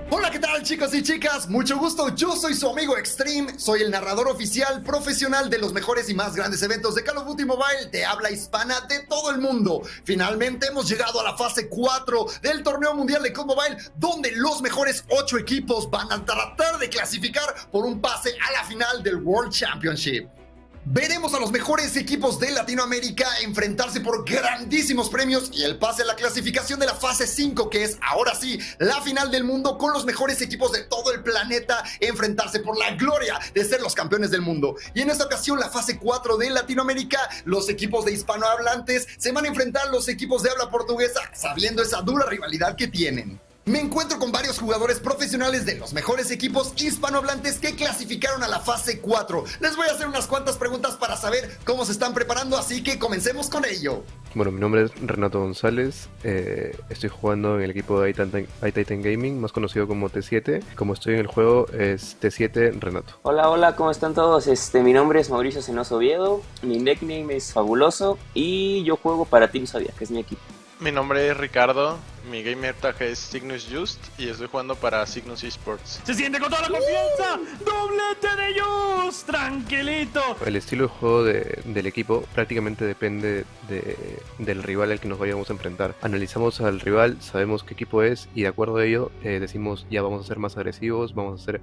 Hola, ¿qué tal, chicos y chicas? Mucho gusto, yo soy su amigo Extreme, soy el narrador oficial profesional de los mejores y más grandes eventos de Call of Duty Mobile de habla hispana de todo el mundo. Finalmente hemos llegado a la fase 4 del torneo mundial de COD Mobile, donde los mejores 8 equipos van a tratar de clasificar por un pase a la final del World Championship. Veremos a los mejores equipos de Latinoamérica enfrentarse por grandísimos premios y el pase a la clasificación de la fase 5, que es ahora sí la final del mundo, con los mejores equipos de todo el planeta enfrentarse por la gloria de ser los campeones del mundo. Y en esta ocasión, la fase 4 de Latinoamérica, los equipos de hispanohablantes se van a enfrentar a los equipos de habla portuguesa, sabiendo esa dura rivalidad que tienen. Me encuentro con varios jugadores profesionales de los mejores equipos hispanohablantes que clasificaron a la fase 4. Les voy a hacer unas cuantas preguntas para saber cómo se están preparando, así que comencemos con ello. Bueno, mi nombre es Renato González, estoy jugando en el equipo de iTitan Gaming, más conocido como T7. Como estoy en el juego es T7 Renato. Hola, ¿cómo están todos? Mi nombre es Mauricio Senoso Oviedo, mi nickname es Fabuloso y yo juego para Team Zodiac, que es mi equipo. Mi nombre es Ricardo, mi gamer tag es Zygnus y estoy jugando para Zygnus Esports. Se siente con toda la confianza, doblete de Just, tranquilito. El estilo de juego del equipo prácticamente depende del rival al que nos vayamos a enfrentar. Analizamos al rival, sabemos qué equipo es y de acuerdo a ello decimos ya vamos a ser más agresivos, vamos a ser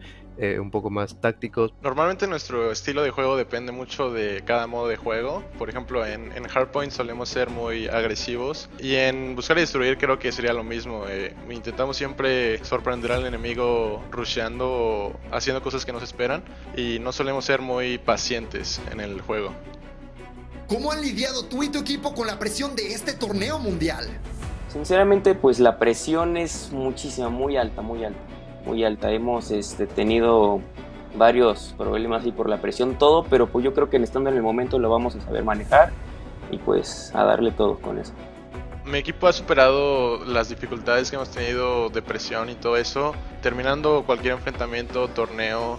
un poco más tácticos. Normalmente nuestro estilo de juego depende mucho de cada modo de juego. Por ejemplo, en Hardpoint solemos ser muy agresivos y en buscar y destruir creo que sería lo mismo. Intentamos siempre sorprender al enemigo rusheando o haciendo cosas que nos esperan y no solemos ser muy pacientes en el juego. ¿Cómo han lidiado tú y tu equipo con la presión de este torneo mundial? Sinceramente, pues la presión es muchísima, muy alta. Hemos tenido varios problemas ahí por la presión, todo, pero pues yo creo que estando en el momento lo vamos a saber manejar y pues a darle todo con eso. Mi equipo ha superado las dificultades que hemos tenido de presión y todo eso. Terminando cualquier enfrentamiento, torneo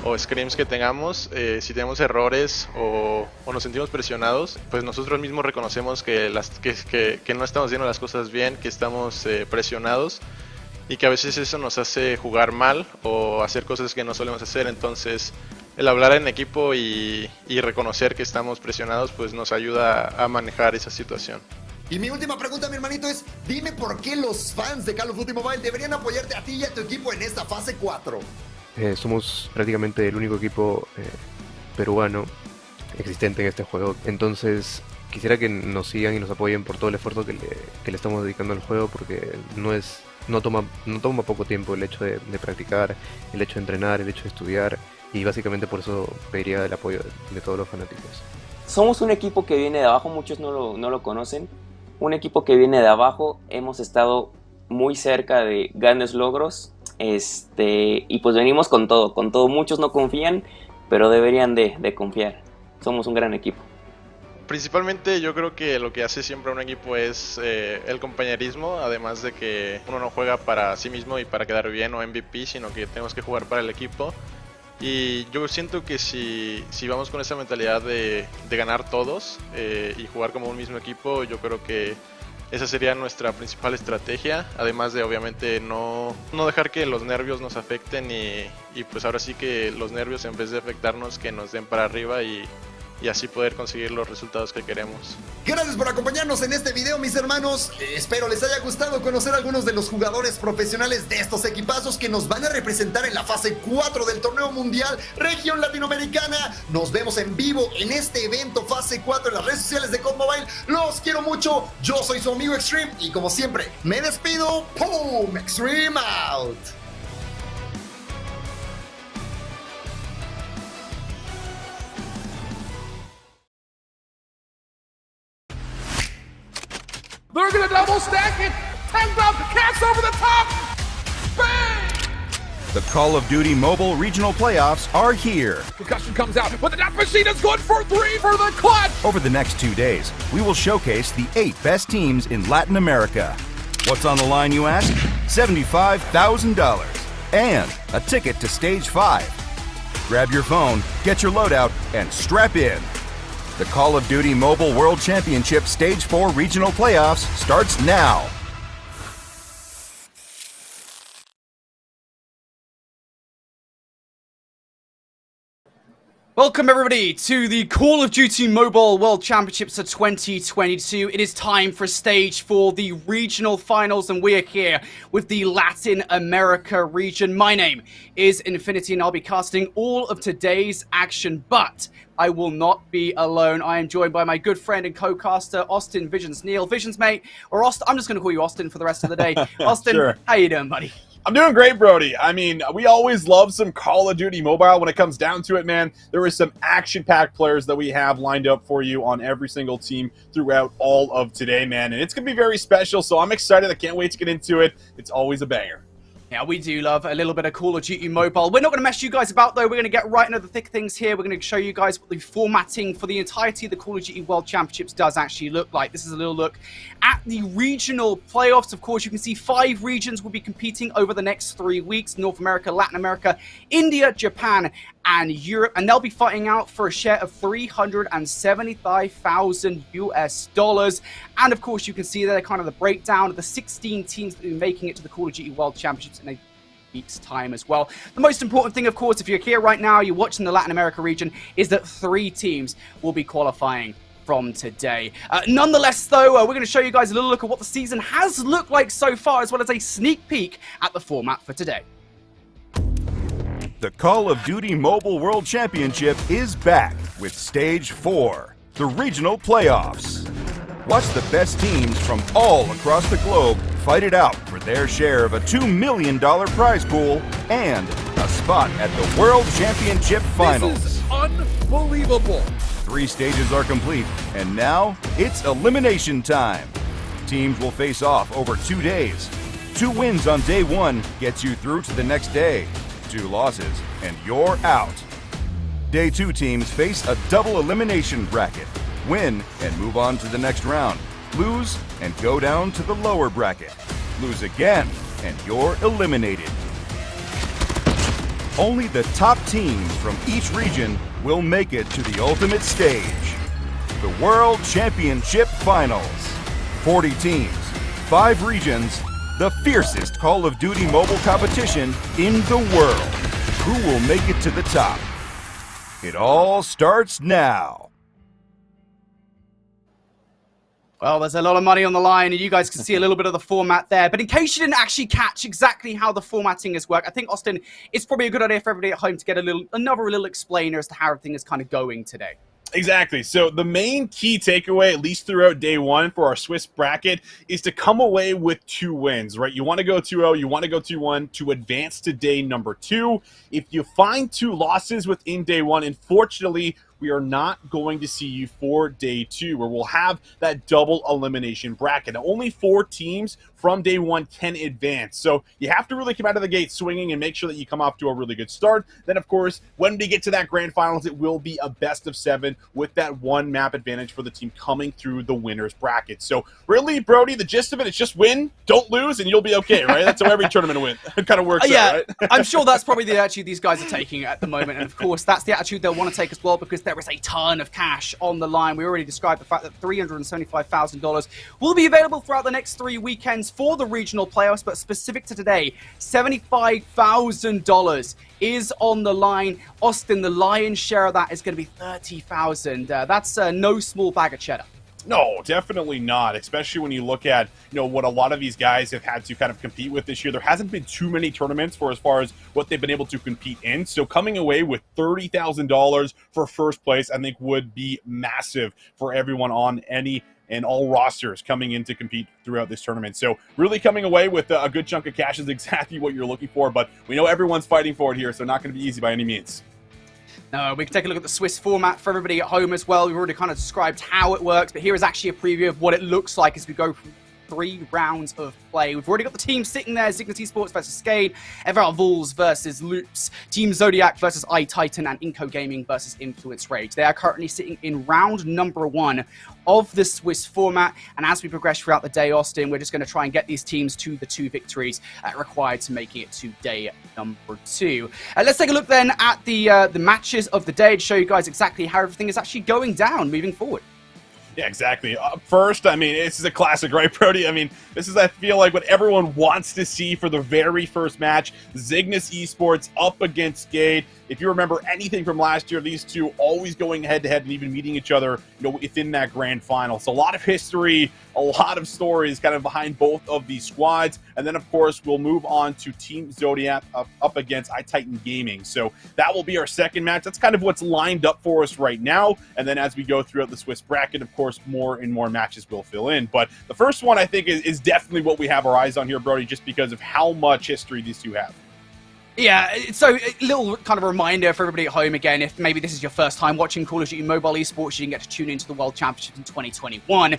o scrims que tengamos, si tenemos errores o nos sentimos presionados, pues nosotros mismos reconocemos que no estamos haciendo las cosas bien, que estamos presionados y que a veces eso nos hace jugar mal o hacer cosas que no solemos hacer. Entonces el hablar en equipo y reconocer que estamos presionados pues nos ayuda a manejar esa situación. Y mi última pregunta, mi hermanito, es: dime por qué los fans de Call of Duty Mobile deberían apoyarte a ti y a tu equipo en esta fase 4. Somos prácticamente el único equipo peruano existente en este juego. Entonces quisiera que nos sigan y nos apoyen por todo el esfuerzo que le estamos dedicando al juego, porque no toma poco tiempo el hecho de practicar, el hecho de entrenar, el hecho de estudiar, y básicamente por eso pediría el apoyo de todos los fanáticos. Somos un equipo que viene de abajo, muchos no lo conocen. Un equipo que viene de abajo, hemos estado muy cerca de grandes logros, y pues venimos con todo. Muchos no confían, pero deberían de confiar. Somos un gran equipo. Principalmente yo creo que lo que hace siempre un equipo es el compañerismo, además de que uno no juega para sí mismo y para quedar bien o MVP, sino que tenemos que jugar para el equipo. Y yo siento que si vamos con esa mentalidad de ganar todos y jugar como un mismo equipo, yo creo que esa sería nuestra principal estrategia, además de obviamente no dejar que los nervios nos afecten y pues ahora sí que los nervios, en vez de afectarnos, que nos den para arriba y así poder conseguir los resultados que queremos. Gracias por acompañarnos en este video, mis hermanos. Espero les haya gustado conocer a algunos de los jugadores profesionales de estos equipazos que nos van a representar en la fase 4 del torneo mundial región latinoamericana. Nos vemos en vivo en este evento fase 4 en las redes sociales de COD Mobile. Los quiero mucho, yo soy su amigo Extreme y como siempre me despido. ¡Pum! Extreme out. They're gonna double stack it. Tank up, cast over the top. Bang! The Call of Duty Mobile Regional Playoffs are here. Concussion comes out, but the death machine is good for 3 for the clutch. Over the next 2 days, we will showcase the 8 best teams in Latin America. What's on the line, you ask? $75,000 and a ticket to Stage 5. Grab your phone, get your loadout, and strap in. The Call of Duty Mobile World Championship Stage 4 Regional Playoffs starts now. Welcome everybody to the Call of Duty Mobile World Championships of 2022. It is time for stage 4, the regional finals, and we are here with the Latin America region. My name is Infinity and I'll be casting all of today's action, but I will not be alone. I am joined by my good friend and co-caster, Austin Visions Neal. Visions, mate, or Austin, I'm just going to call you Austin for the rest of the day. Austin, Sure. How you doing, buddy? I'm doing great, Brody. I mean, we always love some Call of Duty Mobile when it comes down to it, man. There is some action-packed players that we have lined up for you on every single team throughout all of today, man. And it's going to be very special, so I'm excited. I can't wait to get into it. It's always a banger. Yeah, we do love a little bit of Call of Duty Mobile. We're not going to mess you guys about, though. We're going to get right into the thick things here. We're going to show you guys what the formatting for the entirety of the Call of Duty World Championships does actually look like. This is a little look at the regional playoffs. Of course, you can see 5 regions will be competing over the next 3 weeks. North America, Latin America, India, Japan, and Europe. And they'll be fighting out for a share of $375,000 US. And of course, you can see there kind of the breakdown of the 16 teams that will be making it to the Call of Duty World Championships in a week's time as well. The most important thing, of course, if you're here right now, you're watching the Latin America region, is that 3 teams will be qualifying from today. Nonetheless, though, we're going to show you guys a little look at what the season has looked like so far, as well as a sneak peek at the format for today. The Call of Duty Mobile World Championship is back with Stage 4, the regional playoffs. Watch the best teams from all across the globe fight it out for their share of a $2 million prize pool and a spot at the World Championship Finals. This is unbelievable. 3 stages are complete, and now it's elimination time. Teams will face off over 2 days. 2 wins on day 1 gets you through to the next day. 2 losses, and you're out. Day 2 teams face a double elimination bracket. Win and move on to the next round. Lose and go down to the lower bracket. Lose again, and you're eliminated. Only the top teams from each region will make it to the ultimate stage. The World Championship Finals. 40 teams, 5 regions, the fiercest Call of Duty mobile competition in the world. Who will make it to the top? It all starts now. Well, there's a lot of money on the line, and you guys can see a little bit of the format there. But in case you didn't actually catch exactly how the formatting is worked, I think, Austin, it's probably a good idea for everybody at home to get another little explainer as to how everything is kind of going today. Exactly. So the main key takeaway, at least throughout day 1 for our Swiss bracket, is to come away with 2 wins, right? You want to go 2-0, you want to go 2-1 to advance to day number 2. If you find 2 losses within day 1, unfortunately, we are not going to see you for day 2, where we'll have that double elimination bracket. Now, only 4 teams from day 1 can advance. So you have to really come out of the gate swinging and make sure that you come off to a really good start. Then, of course, when we get to that grand finals, it will be a best of 7 with that 1 map advantage for the team coming through the winner's bracket. So really, Brody, the gist of it is just win, don't lose, and you'll be okay, right? That's how every tournament win. It kind of works out, right? I'm sure that's probably the attitude these guys are taking at the moment. And of course, that's the attitude they'll want to take as well, because there is a ton of cash on the line. We already described the fact that $375,000 will be available throughout the next 3 weekends for the regional playoffs, but specific to today, $75,000 is on the line. Austin, the lion's share of that is going to be $30,000. That's no small bag of cheddar. No, definitely not, especially when you look at, what a lot of these guys have had to kind of compete with this year. There hasn't been too many tournaments for as far as what they've been able to compete in. So coming away with $30,000 for first place, I think would be massive for everyone on any and all rosters coming in to compete throughout this tournament. So really coming away with a good chunk of cash is exactly what you're looking for, but we know everyone's fighting for it here, so not going to be easy by any means. No, we can take a look at the Swiss format for everybody at home as well. We've already kind of described how it works, but here is actually a preview of what it looks like as we go through 3 rounds of play. We've already got the team sitting there: Zygnus Esports versus Skade, Everard Vols versus Loops, Team Zodiac versus iTitan, and Inco Gaming versus Influence Rage. They are currently sitting in round number 1 of the Swiss format, and as we progress throughout the day, Austin, we're just going to try and get these teams to the 2 victories required to making it to day number 2. Let's take a look then at the matches of the day to show you guys exactly how everything is actually going down moving forward. Yeah, exactly. First, I mean, this is a classic, right, Brody? I mean, this is, I feel like, what everyone wants to see for the very first match. Zygnus Esports up against Skade. If you remember anything from last year, these two always going head-to-head and even meeting each other, within that grand final. So a lot of history, a lot of stories kind of behind both of these squads. And then, of course, we'll move on to Team Zodiac up against iTitan Gaming. So that will be our second match. That's kind of what's lined up for us right now. And then as we go throughout the Swiss bracket, of course, more and more matches will fill in. But the first one, I think, is definitely what we have our eyes on here, Brody, just because of how much history these two have. Yeah, so a little kind of reminder for everybody at home again, if maybe this is your first time watching Call of Duty Mobile Esports, you didn't get to tune into the World Championships in 2021.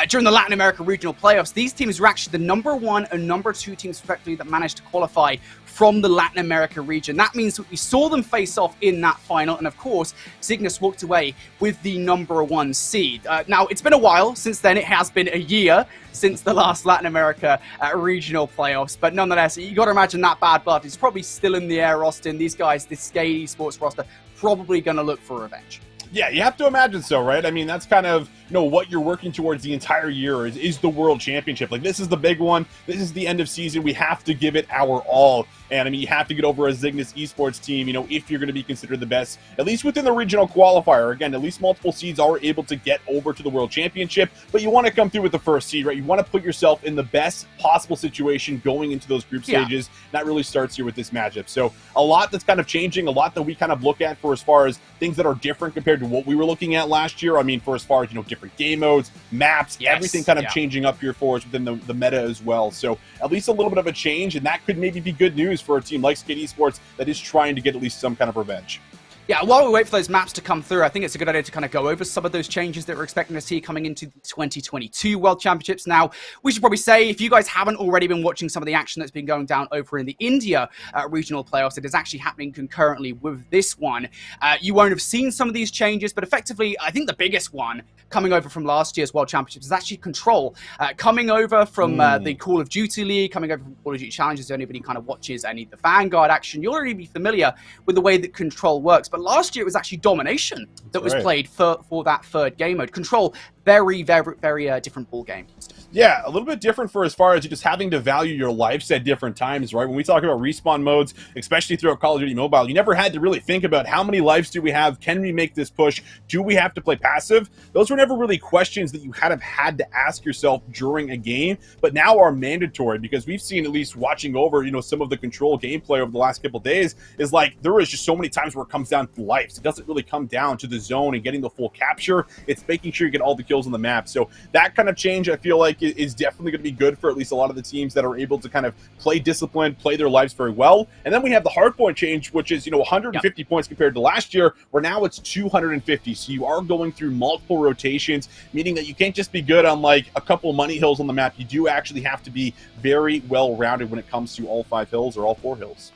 During the Latin America regional playoffs, these teams were actually the number 1 and number 2 teams respectively that managed to qualify from the Latin America region. That means that we saw them face off in that final, and of course, Zygnus walked away with the number 1 seed. Now, it's been a while since then. It has been a year since the last Latin America regional playoffs, but nonetheless, you got to imagine that bad blood is probably still in the air, Austin. These guys, this Skade Esports roster, probably going to look for revenge. Yeah, you have to imagine so, right? I mean, that's kind of, what you're working towards the entire year is the World Championship. Like, this is the big one. This is the end of season. We have to give it our all. And, I mean, you have to get over a Zygnus Esports team, if you're going to be considered the best, at least within the regional qualifier. Again, at least multiple seeds are able to get over to the World Championship, but you want to come through with the first seed, right? You want to put yourself in the best possible situation going into those group stages. Yeah. That really starts here with this matchup. So a lot that's kind of changing, a lot that we kind of look at for as far as things that are different compared to what we were looking at last year. I mean, for as far as, different game modes, maps, everything kind of changing up here for us within the meta as well. So at least a little bit of a change, and that could maybe be good news for a team like Skade Esports that is trying to get at least some kind of revenge. Yeah, while we wait for those maps to come through, I think it's a good idea to kind of go over some of those changes that we're expecting to see coming into the 2022 World Championships. Now, we should probably say, if you guys haven't already been watching some of the action that's been going down over in the India regional playoffs, it is actually happening concurrently with this one. You won't have seen some of these changes, but effectively, I think the biggest one coming over from last year's World Championships is actually Control. Coming over from the Call of Duty League, coming over from Call of Duty Challenges, anybody kind of watches any of the Vanguard action, you'll already be familiar with the way that Control works. But last year it was actually Domination that was played for that third game mode. Control, very, very, very different ball game. Yeah, a little bit different for as far as you just having to value your lives at different times, right? When we talk about respawn modes, especially throughout Call of Duty Mobile, you never had to really think about how many lives do we have? Can we make this push? Do we have to play passive? Those were never really questions that you kind of had to ask yourself during a game, but now are mandatory because we've seen, at least watching over, some of the Control gameplay over the last couple of days, is like there is just so many times where it comes down to lives. It doesn't really come down to the zone and getting the full capture. It's making sure you get all the kills on the map. So that kind of change, I feel like, is definitely going to be good for at least a lot of the teams that are able to kind of play disciplined, play their lives very well. And then we have the Hardpoint Change, which is, 150 points compared to last year, where now it's 250. So you are going through multiple rotations, meaning that you can't just be good on like a couple money hills on the map. You do actually have to be very well-rounded when it comes to all 5 hills or all 4 hills.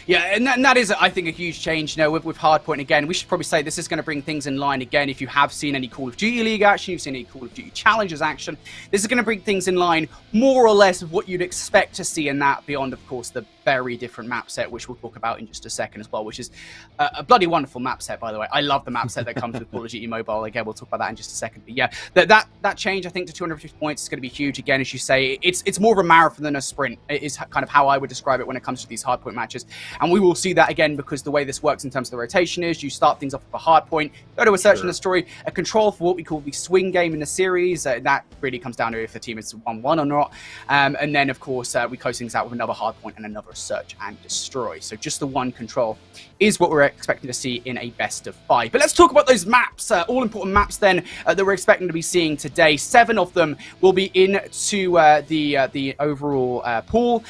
Yeah, and that is, I think, a huge change with Hardpoint. Again, we should probably say this is going to bring things in line again. If you have seen any Call of Duty League action, you've seen any Call of Duty Challenges action, this is going to bring things in line more or less of what you'd expect to see in that, beyond, of course, the very different map set, which we'll talk about in just a second as well, which is a bloody wonderful map set, by the way. I love the map set that comes with Call of Duty Mobile. Again, we'll talk about that in just a second. But yeah, that change, I think, to 250 points is going to be huge. Again, as you say, it's more of a marathon than a sprint. It is kind of how I would describe it when it comes to these Hardpoint matches. And we will see that again, because the way this works in terms of the rotation is you start things off with a hard point, go to a search in the story, a control for what we call the swing game in the series. That really comes down to if the team is 1-1 or not. And then, of course, we close things out with another hard point and another search and destroy. So just the one control is what we're expecting to see in a best of 5. But let's talk about those maps, all important maps then that we're expecting to be seeing today. 7 of them will be into the overall pool.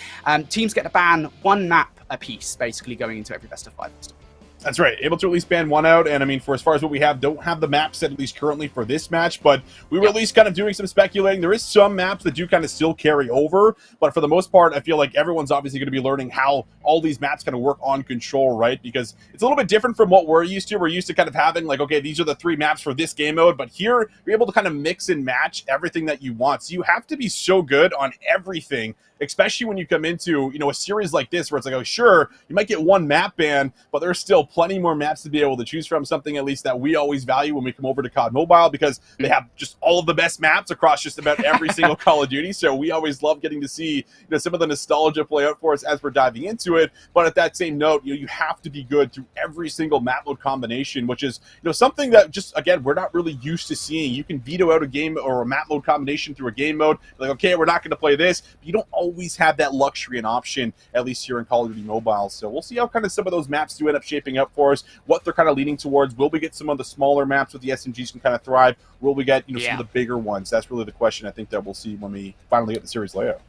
Teams get to ban 1 map a piece, basically going into every best of 5 list. That's right. Able to at least ban 1 out. And I mean, for as far as what we have, don't have the map set at least currently for this match, but we were at least kind of doing some speculating. There is some maps that do kind of still carry over, but for the most part, I feel like everyone's obviously going to be learning how all these maps kind of work on Control, right? Because it's a little bit different from what we're used to. We're used to kind of having like, okay, these are the 3 maps for this game mode, but here you're able to kind of mix and match everything that you want. So you have to be so good on everything, especially when you come into, a series like this where it's like, oh, sure, you might get 1 map ban, but there's still plenty more maps to be able to choose from, something at least that we always value when we come over to COD Mobile, because they have just all of the best maps across just about every single Call of Duty. So we always love getting to see some of the nostalgia play out for us as we're diving into it. But at that same note, you have to be good through every single map mode combination, which is something that just, again, we're not really used to seeing. You can veto out a game or a map mode combination through a game mode, like, okay, we're not going to play this, but you don't always have that luxury and option, at least here in Call of Duty Mobile. So we'll see how kind of some of those maps do end up shaping up for us, what they're kind of leaning towards. Will we get some of the smaller maps with the SMGs can kind of thrive? Will we get some of the bigger ones? That's really the question I think that we'll see when we finally get the series layout.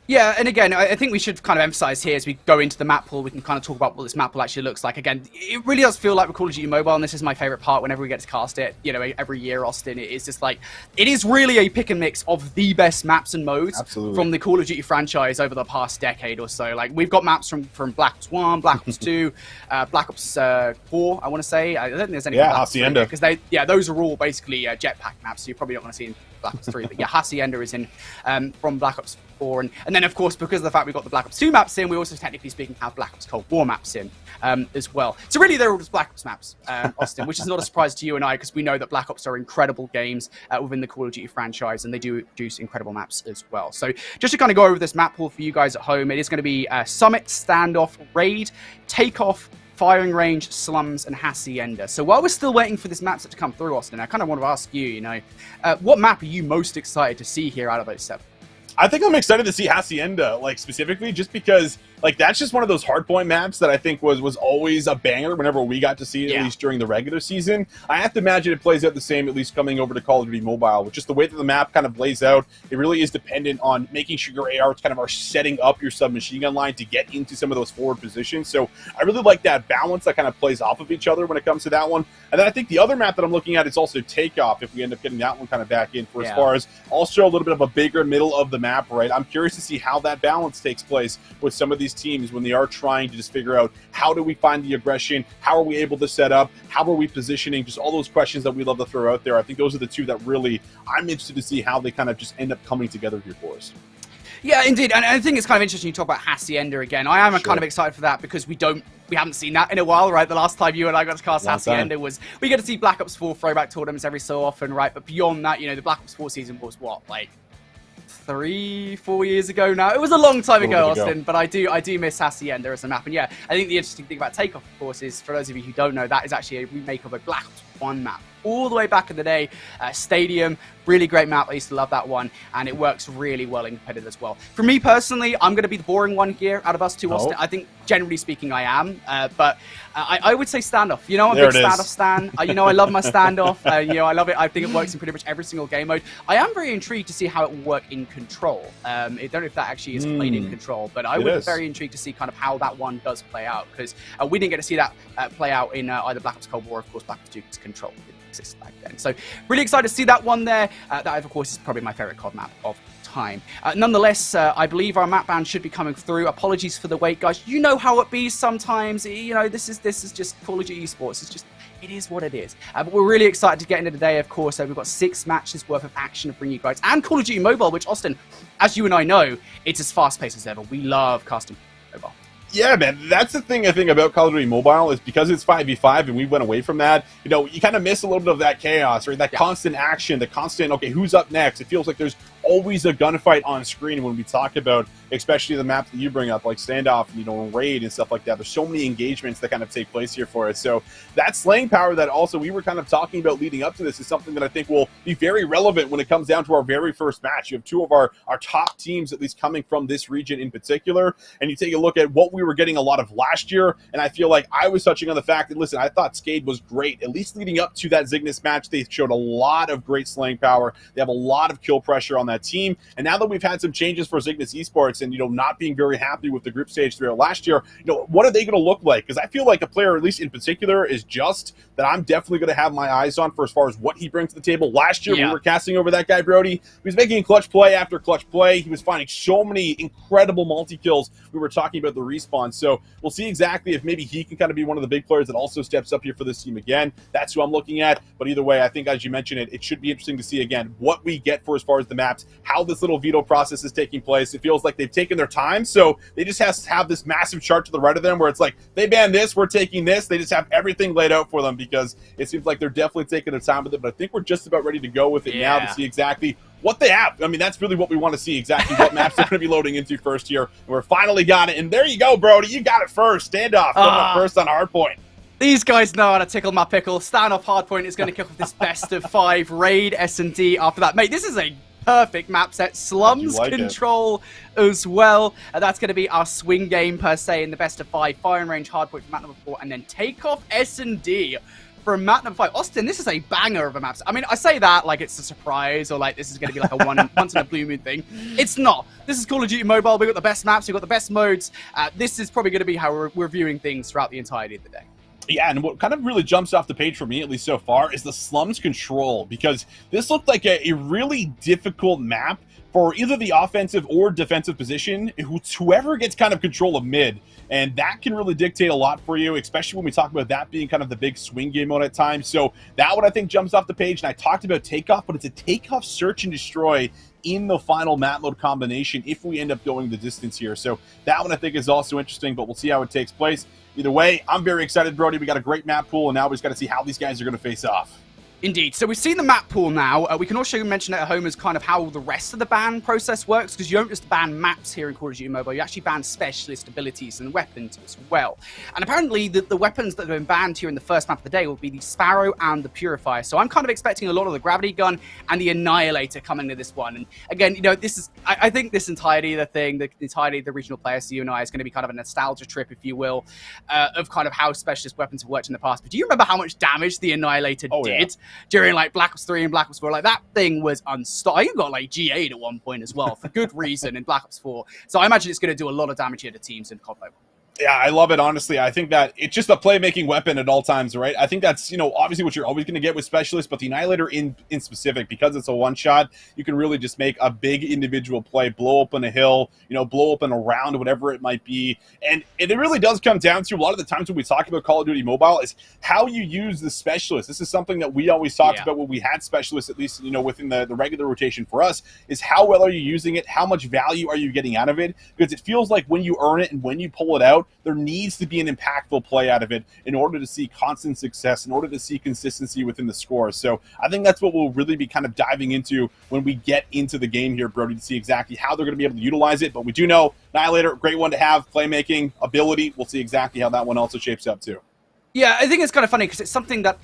Yeah, and again, I think we should kind of emphasize here as we go into the map pool, we can kind of talk about what this map pool actually looks like. Again, it really does feel like Call of Duty Mobile, and this is my favorite part whenever we get to cast it, every year, Austin. It is just like, it is really a pick and mix of the best maps and modes from the Call of Duty franchise over the past decade or so. Like, we've got maps from Black Ops 1, Black Ops 2, Black Ops 4, I want to say. I don't think there's any Hacienda. Because those are all basically jetpack maps, so you're probably not going to see in Black Ops 3. But yeah, Hacienda is in from Black Ops 4. And then, of course, because of the fact we've got the Black Ops 2 maps in, we also, technically speaking, have Black Ops Cold War maps in as well. So really, they're all just Black Ops maps, Austin, which is not a surprise to you and I, because we know that Black Ops are incredible games within the Call of Duty franchise, and they do produce incredible maps as well. So just to kind of go over this map pool for you guys at home, it is going to be Summit, Standoff, Raid, Takeoff, Firing Range, Slums, and Hacienda. So while we're still waiting for this map set to come through, Austin, I kind of want to ask you, what map are you most excited to see here out of those 7? I think I'm excited to see Hacienda, specifically, just because, that's just one of those hardpoint maps that I think was always a banger whenever we got to see it, at least during the regular season. I have to imagine it plays out the same, at least coming over to Call of Duty Mobile, with just the way that the map kind of lays out. It really is dependent on making sure your ARs kind of are setting up your submachine gun line to get into some of those forward positions. So I really like that balance that kind of plays off of each other when it comes to that one. And then I think the other map that I'm looking at is also Takeoff, if we end up getting that one kind of back in for as far as also a little bit of a bigger middle of the map, right? I'm curious to see how that balance takes place with some of these teams when they are trying to just figure out, how do we find the aggression? How are we able to set up? How are we positioning? Just all those questions that we love to throw out there. I think those are the two that really I'm interested to see how they kind of just end up coming together here for us. Yeah, indeed. And I think it's kind of interesting you talk about Hacienda again. I am kind of excited for that because we haven't seen that in a while, right? The last time you and I got to cast Hacienda was, we get to see Black Ops 4 throwback tournaments every so often, right? But beyond that, the Black Ops 4 season was what, 3-4 years ago now. It was a long time ago, Austin, but I do miss Hacienda as a map. And yeah, I think the interesting thing about Takeoff, of course, is, for those of you who don't know, that is actually a remake of a Black Ops 1 map. All the way back in the day, Stadium, really great map. I used to love that one, and it works really well in competitive as well. For me personally, I'm going to be the boring one here out of us two, Austin. I think, generally speaking, I am, but I would say Standoff. I'm a big Standoff stan. I love my Standoff. I love it. I think it works in pretty much every single game mode. I am very intrigued to see how it will work in Control. I don't know if that actually is played in Control, but I would be very intrigued to see kind of how that one does play out, because we didn't get to see that play out in either Black Ops Cold War, of course, Black Ops 2's Control. Back then. So really excited to see that one there. That, of course, is probably my favorite COD map of time. Nonetheless, I believe our map ban should be coming through. Apologies for the wait, guys. You know how it be sometimes. This is just Call of Duty Esports. It is what it is. But we're really excited to get into today, of course. We've got 6 matches worth of action to bring you guys. And Call of Duty Mobile, which, Austin, as you and I know, it's as fast-paced as ever. We love casting mobile. Yeah, man, that's the thing I think about Call of Duty Mobile, is because it's 5v5 and we went away from that, you kind of miss a little bit of that chaos, right? That constant action, the constant, okay, who's up next? It feels like there's always a gunfight on screen when we talk about, especially the map that you bring up, like Standoff, Raid and stuff like that. There's so many engagements that kind of take place here for us. So that slaying power that also we were kind of talking about leading up to this is something that I think will be very relevant when it comes down to our very first match. You have 2 of our top teams, at least coming from this region in particular, and you take a look at what we were getting a lot of last year, and I feel like I was touching on the fact that, listen, I thought Skade was great, at least leading up to that Zygnus match. They showed a lot of great slaying power. They have a lot of kill pressure on that team, and now that we've had some changes for Zygnus Esports and, not being very happy with the group stage throughout last year, what are they going to look like? Because I feel like a player, at least in particular, is just that I'm definitely going to have my eyes on for as far as what he brings to the table. Last year, we were casting over that guy, Brody. He was making clutch play after clutch play. He was finding so many incredible multi-kills. We were talking about the respawn. So we'll see exactly if maybe he can kind of be one of the big players that also steps up here for this team again. That's who I'm looking at. But either way, I think, as you mentioned it should be interesting to see, again, what we get for as far as the maps mapped how this little veto process is taking place. It feels like they've taken their time, so they just have this massive chart to the right of them where it's like, they ban this, we're taking this. They just have everything laid out for them because it seems like they're definitely taking their time with it, but I think we're just about ready to go with it now to see exactly what they have. I mean, that's really what we want to see, exactly what maps they're going to be loading into first here. We're finally got it, and there you go, Brody. You got it first. Standoff coming up first on Hardpoint. These guys know how to tickle my pickle. Standoff Hardpoint is going to kick off this best of 5 raid S&D after that. Mate, this is a perfect map set. Slums control as well. That's going to be our swing game per se in the best of 5. Firing range Hardpoint for map number 4, and then takeoff S&D from map number 5. Austin, this is a banger of a map. I mean, I say that like it's a surprise or like this is going to be like a once in a blue moon thing. It's not. This is Call of Duty Mobile. We've got the best maps. We've got the best modes. This is probably going to be how we're viewing things throughout the entirety of the day. Yeah, and what kind of really jumps off the page for me, at least so far, is the slums control, because this looked like a really difficult map for either the offensive or defensive position. Whoever gets kind of control of mid, and that can really dictate a lot for you, especially when we talk about that being kind of the big swing game mode at times. So that one I think jumps off the page, and I talked about takeoff, but it's a takeoff search and destroy in the final map mode combination if we end up going the distance here. So that one I think is also interesting, but we'll see how it takes place. Either way, I'm very excited, Brody. We got a great map pool, and now we just got to see how these guys are going to face off. Indeed. So we've seen the map pool now. We can also mention at home as kind of how the rest of the ban process works, because you don't just ban maps here in Call of Duty Mobile, you actually ban specialist abilities and weapons as well. And apparently the weapons that have been banned here in the first map of the day will be the Sparrow and the Purifier. So I'm kind of expecting a lot of the Gravity Gun and the Annihilator coming to this one. And again, you know, this is, I think this entirety of the thing, the entirety of the regional players, so you and I, is going to be kind of a nostalgia trip, if you will, of kind of how specialist weapons have worked in the past. But do you remember how much damage the Annihilator did? During like Black Ops 3 and Black Ops 4, like that thing was unstoppable. You got like G8 at one point as well, for good reason in Black Ops 4. So I imagine it's going to do a lot of damage here to teams in combo. Yeah, I love it, honestly. I think that it's just a playmaking weapon at all times, right? I think that's, you know, obviously what you're always going to get with specialists, but the Annihilator in specific, because it's a one-shot, you can really just make a big individual play, blow open a hill, you know, blow open a round, whatever it might be. And it really does come down to, a lot of the times when we talk about Call of Duty Mobile, is how you use the specialist. This is something that we always talked about when we had specialists, at least, you know, within the regular rotation for us, is how well are you using it? How much value are you getting out of it? Because it feels like when you earn it and when you pull it out, there needs to be an impactful play out of it in order to see constant success, in order to see consistency within the score. So I think that's what we'll really be kind of diving into when we get into the game here, Brody, to see exactly how they're going to be able to utilize it. But we do know Annihilator, great one to have, playmaking, ability. We'll see exactly how that one also shapes up too. Yeah, I think it's kind of funny because it's something that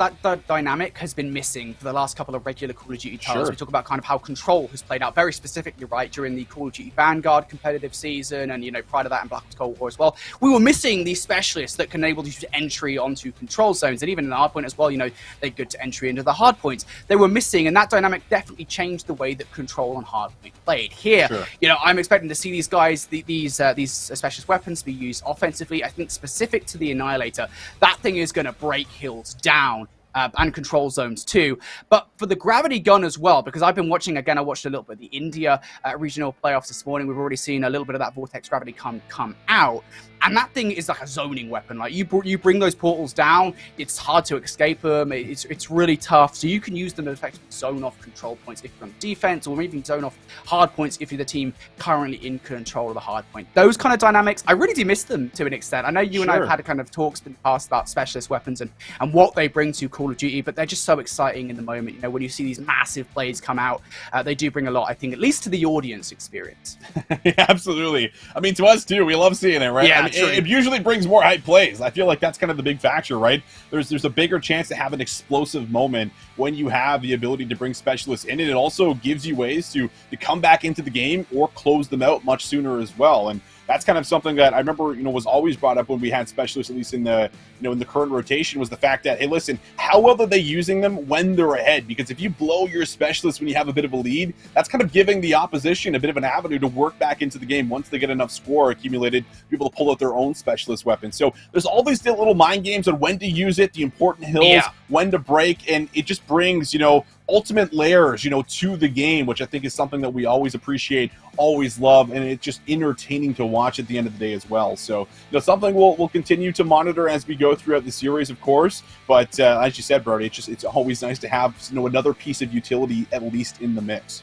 dynamic has been missing for the last couple of regular Call of Duty titles. We talk about kind of how Control has played out very specifically, right, during the Call of Duty Vanguard competitive season and, you know, prior to that in Black Ops Cold War as well. We were missing these specialists that can enable you to entry onto control zones, and even in the hardpoint as well, you know, they're good to entry into the hardpoints. They were missing, and that dynamic definitely changed the way that Control and Hardpoint played. Here, you know, I'm expecting to see these guys, these specialist weapons be used offensively. I think specific to the Annihilator, that thing is going to break hills down and control zones too. But for the gravity gun as well, because I've been watching, again, I watched a little bit of the India regional playoffs this morning. We've already seen a little bit of that Vortex gravity come out. And that thing is like a zoning weapon. Like you bring those portals down, it's hard to escape them. It's really tough. So you can use them to effectively zone off control points if you're on defense, or even zone off hard points if you're the team currently in control of the hard point. Those kind of dynamics, I really do miss them to an extent. I know you and I have had kind of talks in the past about specialist weapons and what they bring to Call of Duty, but they're just so exciting in the moment. You know, when you see these massive plays come out, they do bring a lot, I think, at least to the audience experience. Yeah, absolutely. I mean, to us too, we love seeing it, right? Yeah, I mean, it usually brings more hype plays. I feel like that's kind of the big factor, right? There's a bigger chance to have an explosive moment when you have the ability to bring specialists in, and it also gives you ways to come back into the game or close them out much sooner as well. And that's kind of something that I remember, you know, was always brought up when we had specialists, at least in the, you know, in the current rotation, was the fact that, hey, listen, how well are they using them when they're ahead? Because if you blow your specialists when you have a bit of a lead, that's kind of giving the opposition a bit of an avenue to work back into the game once they get enough score accumulated to be able to pull out their own specialist weapons. So there's all these little mind games on when to use it, the important hills, when to break, and it just brings, you know, ultimate layers, you know, to the game, which I think is something that we always appreciate, always love, and it's just entertaining to watch at the end of the day as well. So, you know, something we'll continue to monitor as we go throughout the series, of course. But as you said, Brody, it's always nice to have, you know, another piece of utility at least in the mix.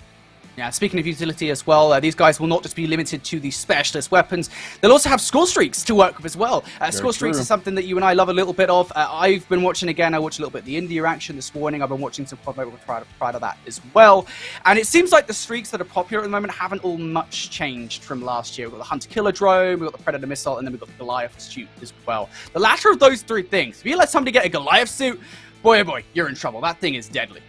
Yeah, speaking of utility as well, these guys will not just be limited to the specialist weapons. They'll also have score streaks to work with as well. Score streaks is something that you and I love a little bit of. I've been watching again. I watched a little bit of the India action this morning. I've been watching some COD Mobile prior to that as well. And it seems like the streaks that are popular at the moment haven't all much changed from last year. We've got the Hunter-Killer drone, we've got the Predator missile, and then we've got the Goliath suit as well. The latter of those three things, if you let somebody get a Goliath suit, boy, oh boy, you're in trouble. That thing is deadly.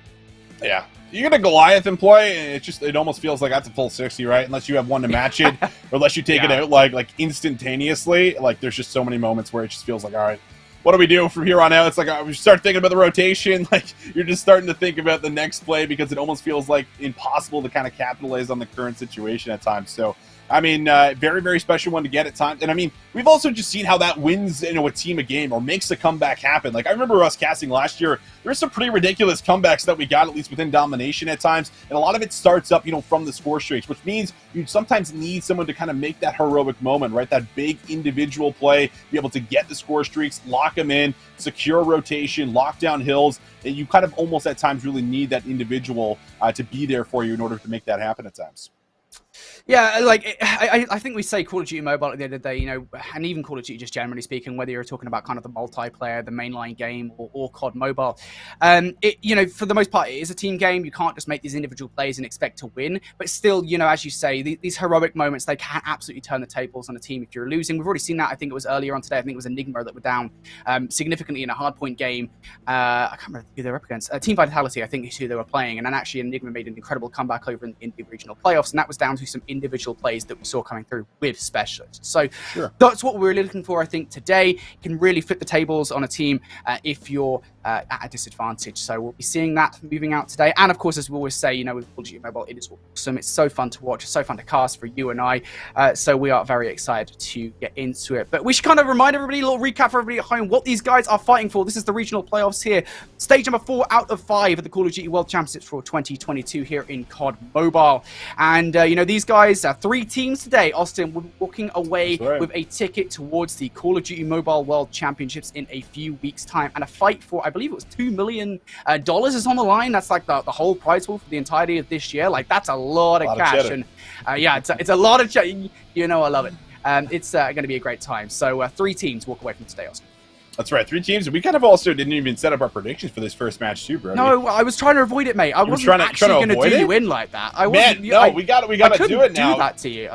Yeah. You get a Goliath in play, and it almost feels like that's a full 60, right? Unless you have one to match it, or unless you take it out like instantaneously. Like, there's just so many moments where it just feels like, all right, what do we do from here on out? It's like we start thinking about the rotation. Like, you're just starting to think about the next play because it almost feels like impossible to kind of capitalize on the current situation at times. So, I mean, very, very special one to get at times. And I mean, we've also just seen how that wins, a team a game or makes a comeback happen. Like, I remember us casting last year, there were some pretty ridiculous comebacks that we got, at least within domination at times. And a lot of it starts up, from the score streaks, which means you sometimes need someone to kind of make that heroic moment, right? That big individual play, be able to get the score streaks, lock them in, secure rotation, lock down hills. And you kind of almost at times really need that individual to be there for you in order to make that happen at times. Yeah, like, I think we say Call of Duty Mobile at the end of the day, and even Call of Duty just generally speaking, whether you're talking about kind of the multiplayer, the mainline game, or COD Mobile, for the most part, it is a team game. You can't just make these individual plays and expect to win. But still, as you say, these heroic moments, they can absolutely turn the tables on a team if you're losing. We've already seen that. I think it was earlier on today. I think it was Enigma that were down significantly in a Hardpoint game. I can't remember who they were up against. Team Vitality, I think, is who they were playing. And then actually Enigma made an incredible comeback over in the regional playoffs, and that was down to some individual plays that we saw coming through with specialists. So that's what we're looking for, I think, today. You can really flip the tables on a team if you're at a disadvantage. So we'll be seeing that moving out today. And of course, as we always say, with Call of Duty Mobile, it is awesome. It's so fun to watch. It's so fun to cast for you and I. So we are very excited to get into it. But we should kind of remind everybody, a little recap for everybody at home, what these guys are fighting for. This is the regional playoffs here. Stage number 4 out of 5 at the Call of Duty World Championships for 2022 here in COD Mobile. And, these guys, 3 teams today, Austin, will be walking away with a ticket towards the Call of Duty Mobile World Championships in a few weeks' time. And a fight for, I believe it was $2 million is on the line. That's like the whole prize pool for the entirety of this year. Like, that's a lot of cash. And it's a lot of I love it. It's going to be a great time. So 3 teams walk away from today, Austin. That's right, 3 teams. We kind of also didn't even set up our predictions for this first match too, bro. No, I was trying to avoid it, mate. I wasn't actually going to do you in like that. We got to do it now. Do that to you.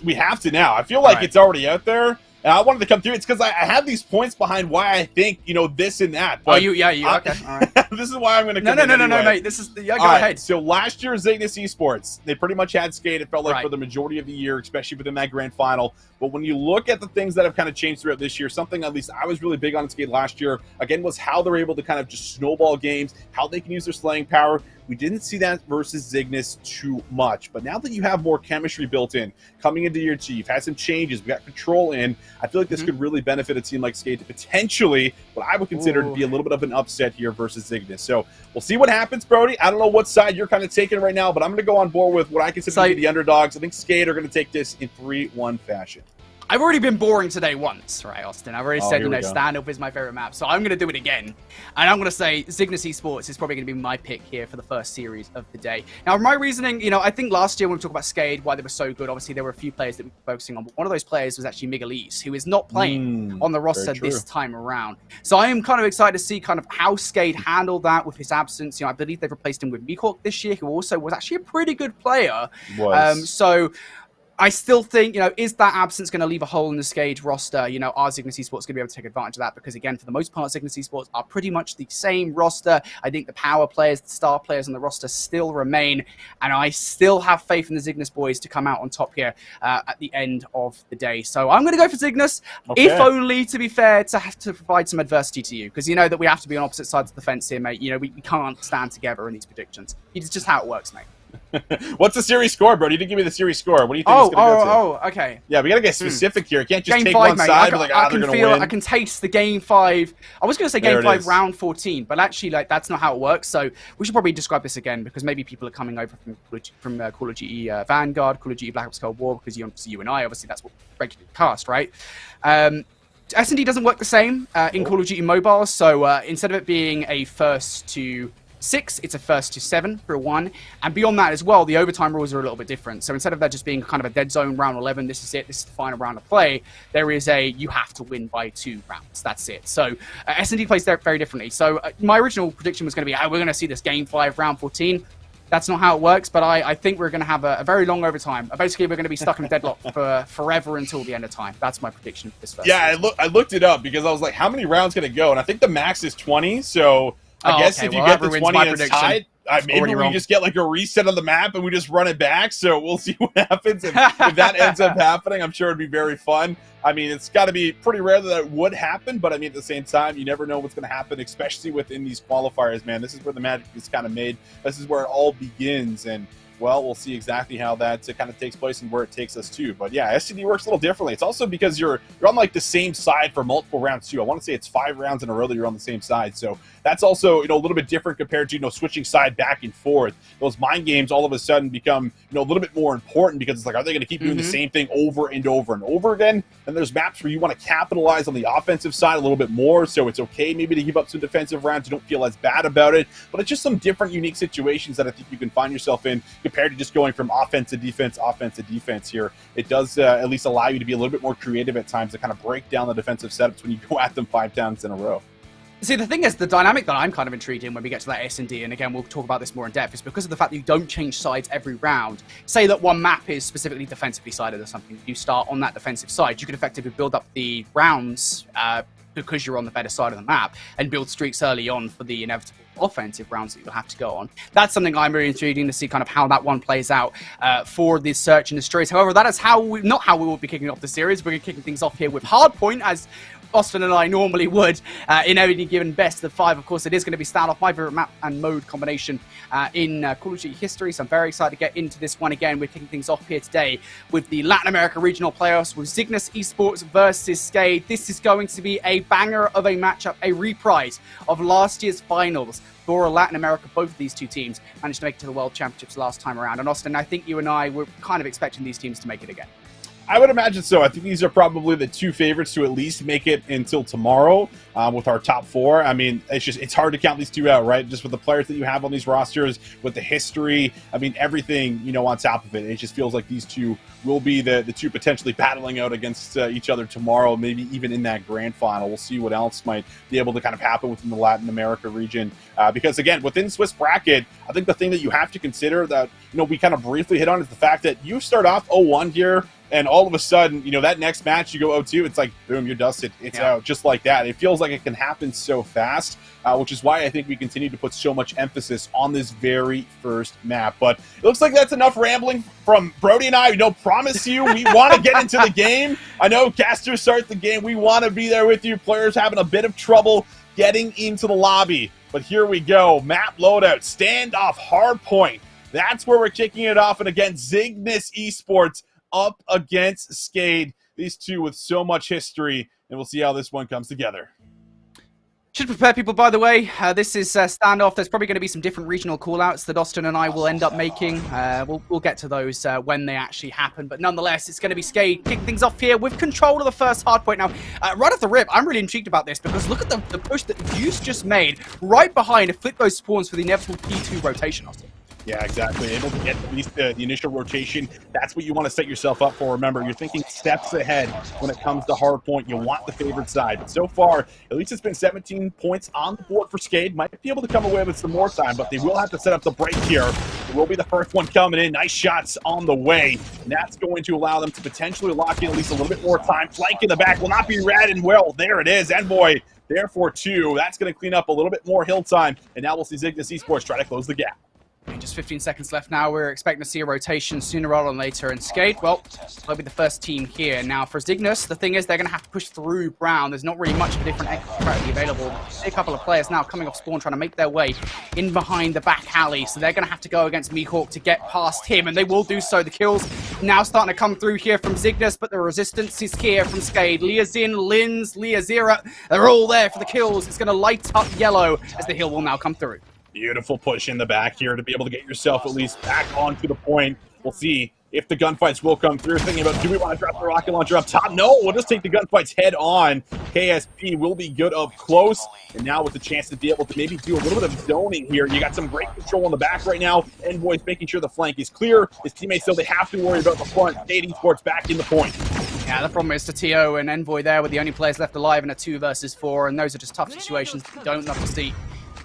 We have to now. I feel like it's already out there. And I wanted to come through. It's because I have these points behind why I think, this and that. But okay. All right. This is why I'm going to come No, mate. This is, go ahead. So last year, Zygnus Esports, they pretty much had Skade, it felt like, for the majority of the year, especially within that grand final. But when you look at the things that have kind of changed throughout this year, something at least I was really big on Skade last year, again, was how they're able to kind of just snowball games, how they can use their slaying power. We didn't see that versus Zygnus too much. But now that you have more chemistry built in, coming into your team, you've had some changes, we got control in, I feel like this could really benefit a team like Skade to potentially, what I would consider to be a little bit of an upset here versus Zygnus. So we'll see what happens, Brody. I don't know what side you're kind of taking right now, but I'm going to go on board with what I consider to be the underdogs. I think Skade are going to take this in 3-1 fashion. I've already been boring today once, right, Austin? I've already said, stand-up is my favorite map, so I'm going to do it again. And I'm going to say Zygnus Esports is probably going to be my pick here for the first series of the day. Now, my reasoning, I think last year when we talked about Skade, why they were so good, obviously there were a few players that we were focusing on, but one of those players was actually Miguelis, who is not playing on the roster this time around. So I am kind of excited to see kind of how Skade handled that with his absence. I believe they've replaced him with Mihawk this year, who also was actually a pretty good player. So I still think, is that absence going to leave a hole in the Skade roster? Are Zygnus Esports going to be able to take advantage of that? Because again, for the most part, Zygnus Esports are pretty much the same roster. I think the power players, the star players on the roster still remain. And I still have faith in the Zygnus boys to come out on top here at the end of the day. So I'm going to go for Zygnus, if only, to be fair, to have to provide some adversity to you. Because you know that we have to be on opposite sides of the fence here, mate. We can't stand together in these predictions. It's just how it works, mate. What's the series score, bro? You didn't give me the series score. What do you think it's going to go to? Okay. Yeah, we got to get specific here. You can't just game take 5, one mate. side and be like, they're going to win. I can taste the game 5. I was going to say game 5, round 14, but actually, that's not how it works. So we should probably describe this again, because maybe people are coming over from Call of Duty Vanguard, Call of Duty Black Ops Cold War, because you and I, obviously, that's what we regularly cast, right? S&D doesn't work the same in Call of Duty Mobile, so instead of it being a first to 6, it's a first to 7 for a 1. And beyond that as well, the overtime rules are a little bit different. So instead of that just being kind of a dead zone round 11, this is it, this is the final round of play, there is a you have to win by 2 rounds. That's it. So S&D plays there very differently. So my original prediction was going to be, we're going to see this game 5, round 14. That's not how it works, but I think we're going to have a very long overtime. Basically, we're going to be stuck in a deadlock for forever until the end of time. That's my prediction for this first season. I looked it up because I was like, how many rounds can it go? And I think the max is 20. So I guess if you get the 20 and it's tied, maybe we just get like a reset of the map and we just run it back. So we'll see what happens. If that ends up happening, I'm sure it'd be very fun. I mean, it's got to be pretty rare that it would happen, but I mean, at the same time, you never know what's going to happen, especially within these qualifiers, man. This is where the magic is kind of made. This is where it all begins, and well, we'll see exactly how that kind of takes place and where it takes us to. But yeah, SCD works a little differently. It's also because you're on like the same side for multiple rounds too. I want to say it's 5 rounds in a row that you're on the same side. So that's also, a little bit different compared to, switching side back and forth. Those mind games all of a sudden become, a little bit more important because it's like, are they going to keep doing the same thing over and over and over again? And there's maps where you want to capitalize on the offensive side a little bit more. So it's okay maybe to give up some defensive rounds. You don't feel as bad about it, but it's just some different unique situations that I think you can find yourself in compared to just going from offense to defense here. It does at least allow you to be a little bit more creative at times to kind of break down the defensive setups when you go at them 5 times in a row. See, the thing is, the dynamic that I'm kind of intrigued in when we get to that S&D, and again, we'll talk about this more in depth, is because of the fact that you don't change sides every round. Say that one map is specifically defensively sided or something. You start on that defensive side. You can effectively build up the rounds because you're on the better side of the map and build streaks early on for the inevitable offensive rounds that you'll have to go on. That's something I'm really intrigued in to see kind of how that one plays out for this search and destroys. However, that is not how we will be kicking off the series. We're kicking things off here with Hardpoint, as Austin and I normally would in any given best of 5. Of course, it is going to be standoff, my favorite map and mode combination in Call of Duty history. So I'm very excited to get into this one again. We're kicking things off here today with the Latin America Regional Playoffs with Zygnus Esports versus Skade. This is going to be a banger of a matchup, a reprise of last year's finals for Latin America. Both of these two teams managed to make it to the World Championships last time around. And Austin, I think you and I were kind of expecting these teams to make it again. I would imagine so. I think these are probably the 2 favorites to at least make it until tomorrow with our top 4. I mean, it's hard to count these 2 out, right? Just with the players that you have on these rosters, with the history, I mean, everything, on top of it. It just feels like these 2 will be the 2 potentially battling out against each other tomorrow, maybe even in that grand final. We'll see what else might be able to kind of happen within the Latin America region. Because, again, within Swiss bracket, I think the thing that you have to consider that, we kind of briefly hit on is the fact that you start off 0-1 here, and all of a sudden, that next match you go 0-2, it's like, boom, you're dusted. It's out just like that. It feels like it can happen so fast, which is why I think we continue to put so much emphasis on this very first map. But it looks like that's enough rambling from Brody and I. We don't promise you we want to get into the game. I know Caster starts the game. We want to be there with you. Players having a bit of trouble getting into the lobby. But here we go. Map loadout, standoff, Hardpoint. That's where we're kicking it off. And again, Zygnus Esports up against Skade. These 2 with so much history, and we'll see how this one comes together. Should prepare people, by the way. This is standoff. There's probably going to be some different regional callouts that Austin and I will end up making. We'll get to those when they actually happen. But nonetheless, it's going to be Skade kicking things off here with control of the first Hardpoint. Now, right off the rip, I'm really intrigued about this because look at the push that Deuce just made right behind to flip those spawns for the inevitable P2 rotation, Austin. Yeah, exactly. Able to get at least the initial rotation. That's what you want to set yourself up for. Remember, you're thinking steps ahead when it comes to Hardpoint. You want the favorite side. But so far, at least it's been 17 points on the board for Skade. Might be able to come away with some more time, but they will have to set up the break here. It will be the first one coming in. Nice shots on the way. And that's going to allow them to potentially lock in at least a little bit more time. Flank in the back will not be red, and well, there it is. Envoy there for 2. That's going to clean up a little bit more hill time. And now we'll see Zygnus Esports try to close the gap. Just 15 seconds left now. We're expecting to see a rotation sooner rather than later. And Skade, well, they'll be the first team here. Now, for Zygnus, the thing is they're going to have to push through Brown. There's not really much of a different exit strategy available. A couple of players now coming off spawn trying to make their way in behind the back alley. So they're going to have to go against Mihawk to get past him, and they will do so. The kills now starting to come through here from Zygnus, but the resistance is here from Skade. Leazin, Linz, Leazira, they're all there for the kills. It's going to light up yellow as the hill will now come through. Beautiful push in the back here to be able to get yourself at least back onto the point. We'll see if the gunfights will come through. Thinking about, do we want to drop the rocket launcher up top? No, we'll just take the gunfights head on. KSP will be good up close, and now with the chance to be able to maybe do a little bit of zoning here. You got some great control on the back right now. Envoy's making sure the flank is clear. His teammates, though, they have to worry about the front. Skade Esports back in the point. Yeah, the problem is Tatio and Envoy there with the only players left alive in a 2 versus 4, and those are just tough situations that you don't love to see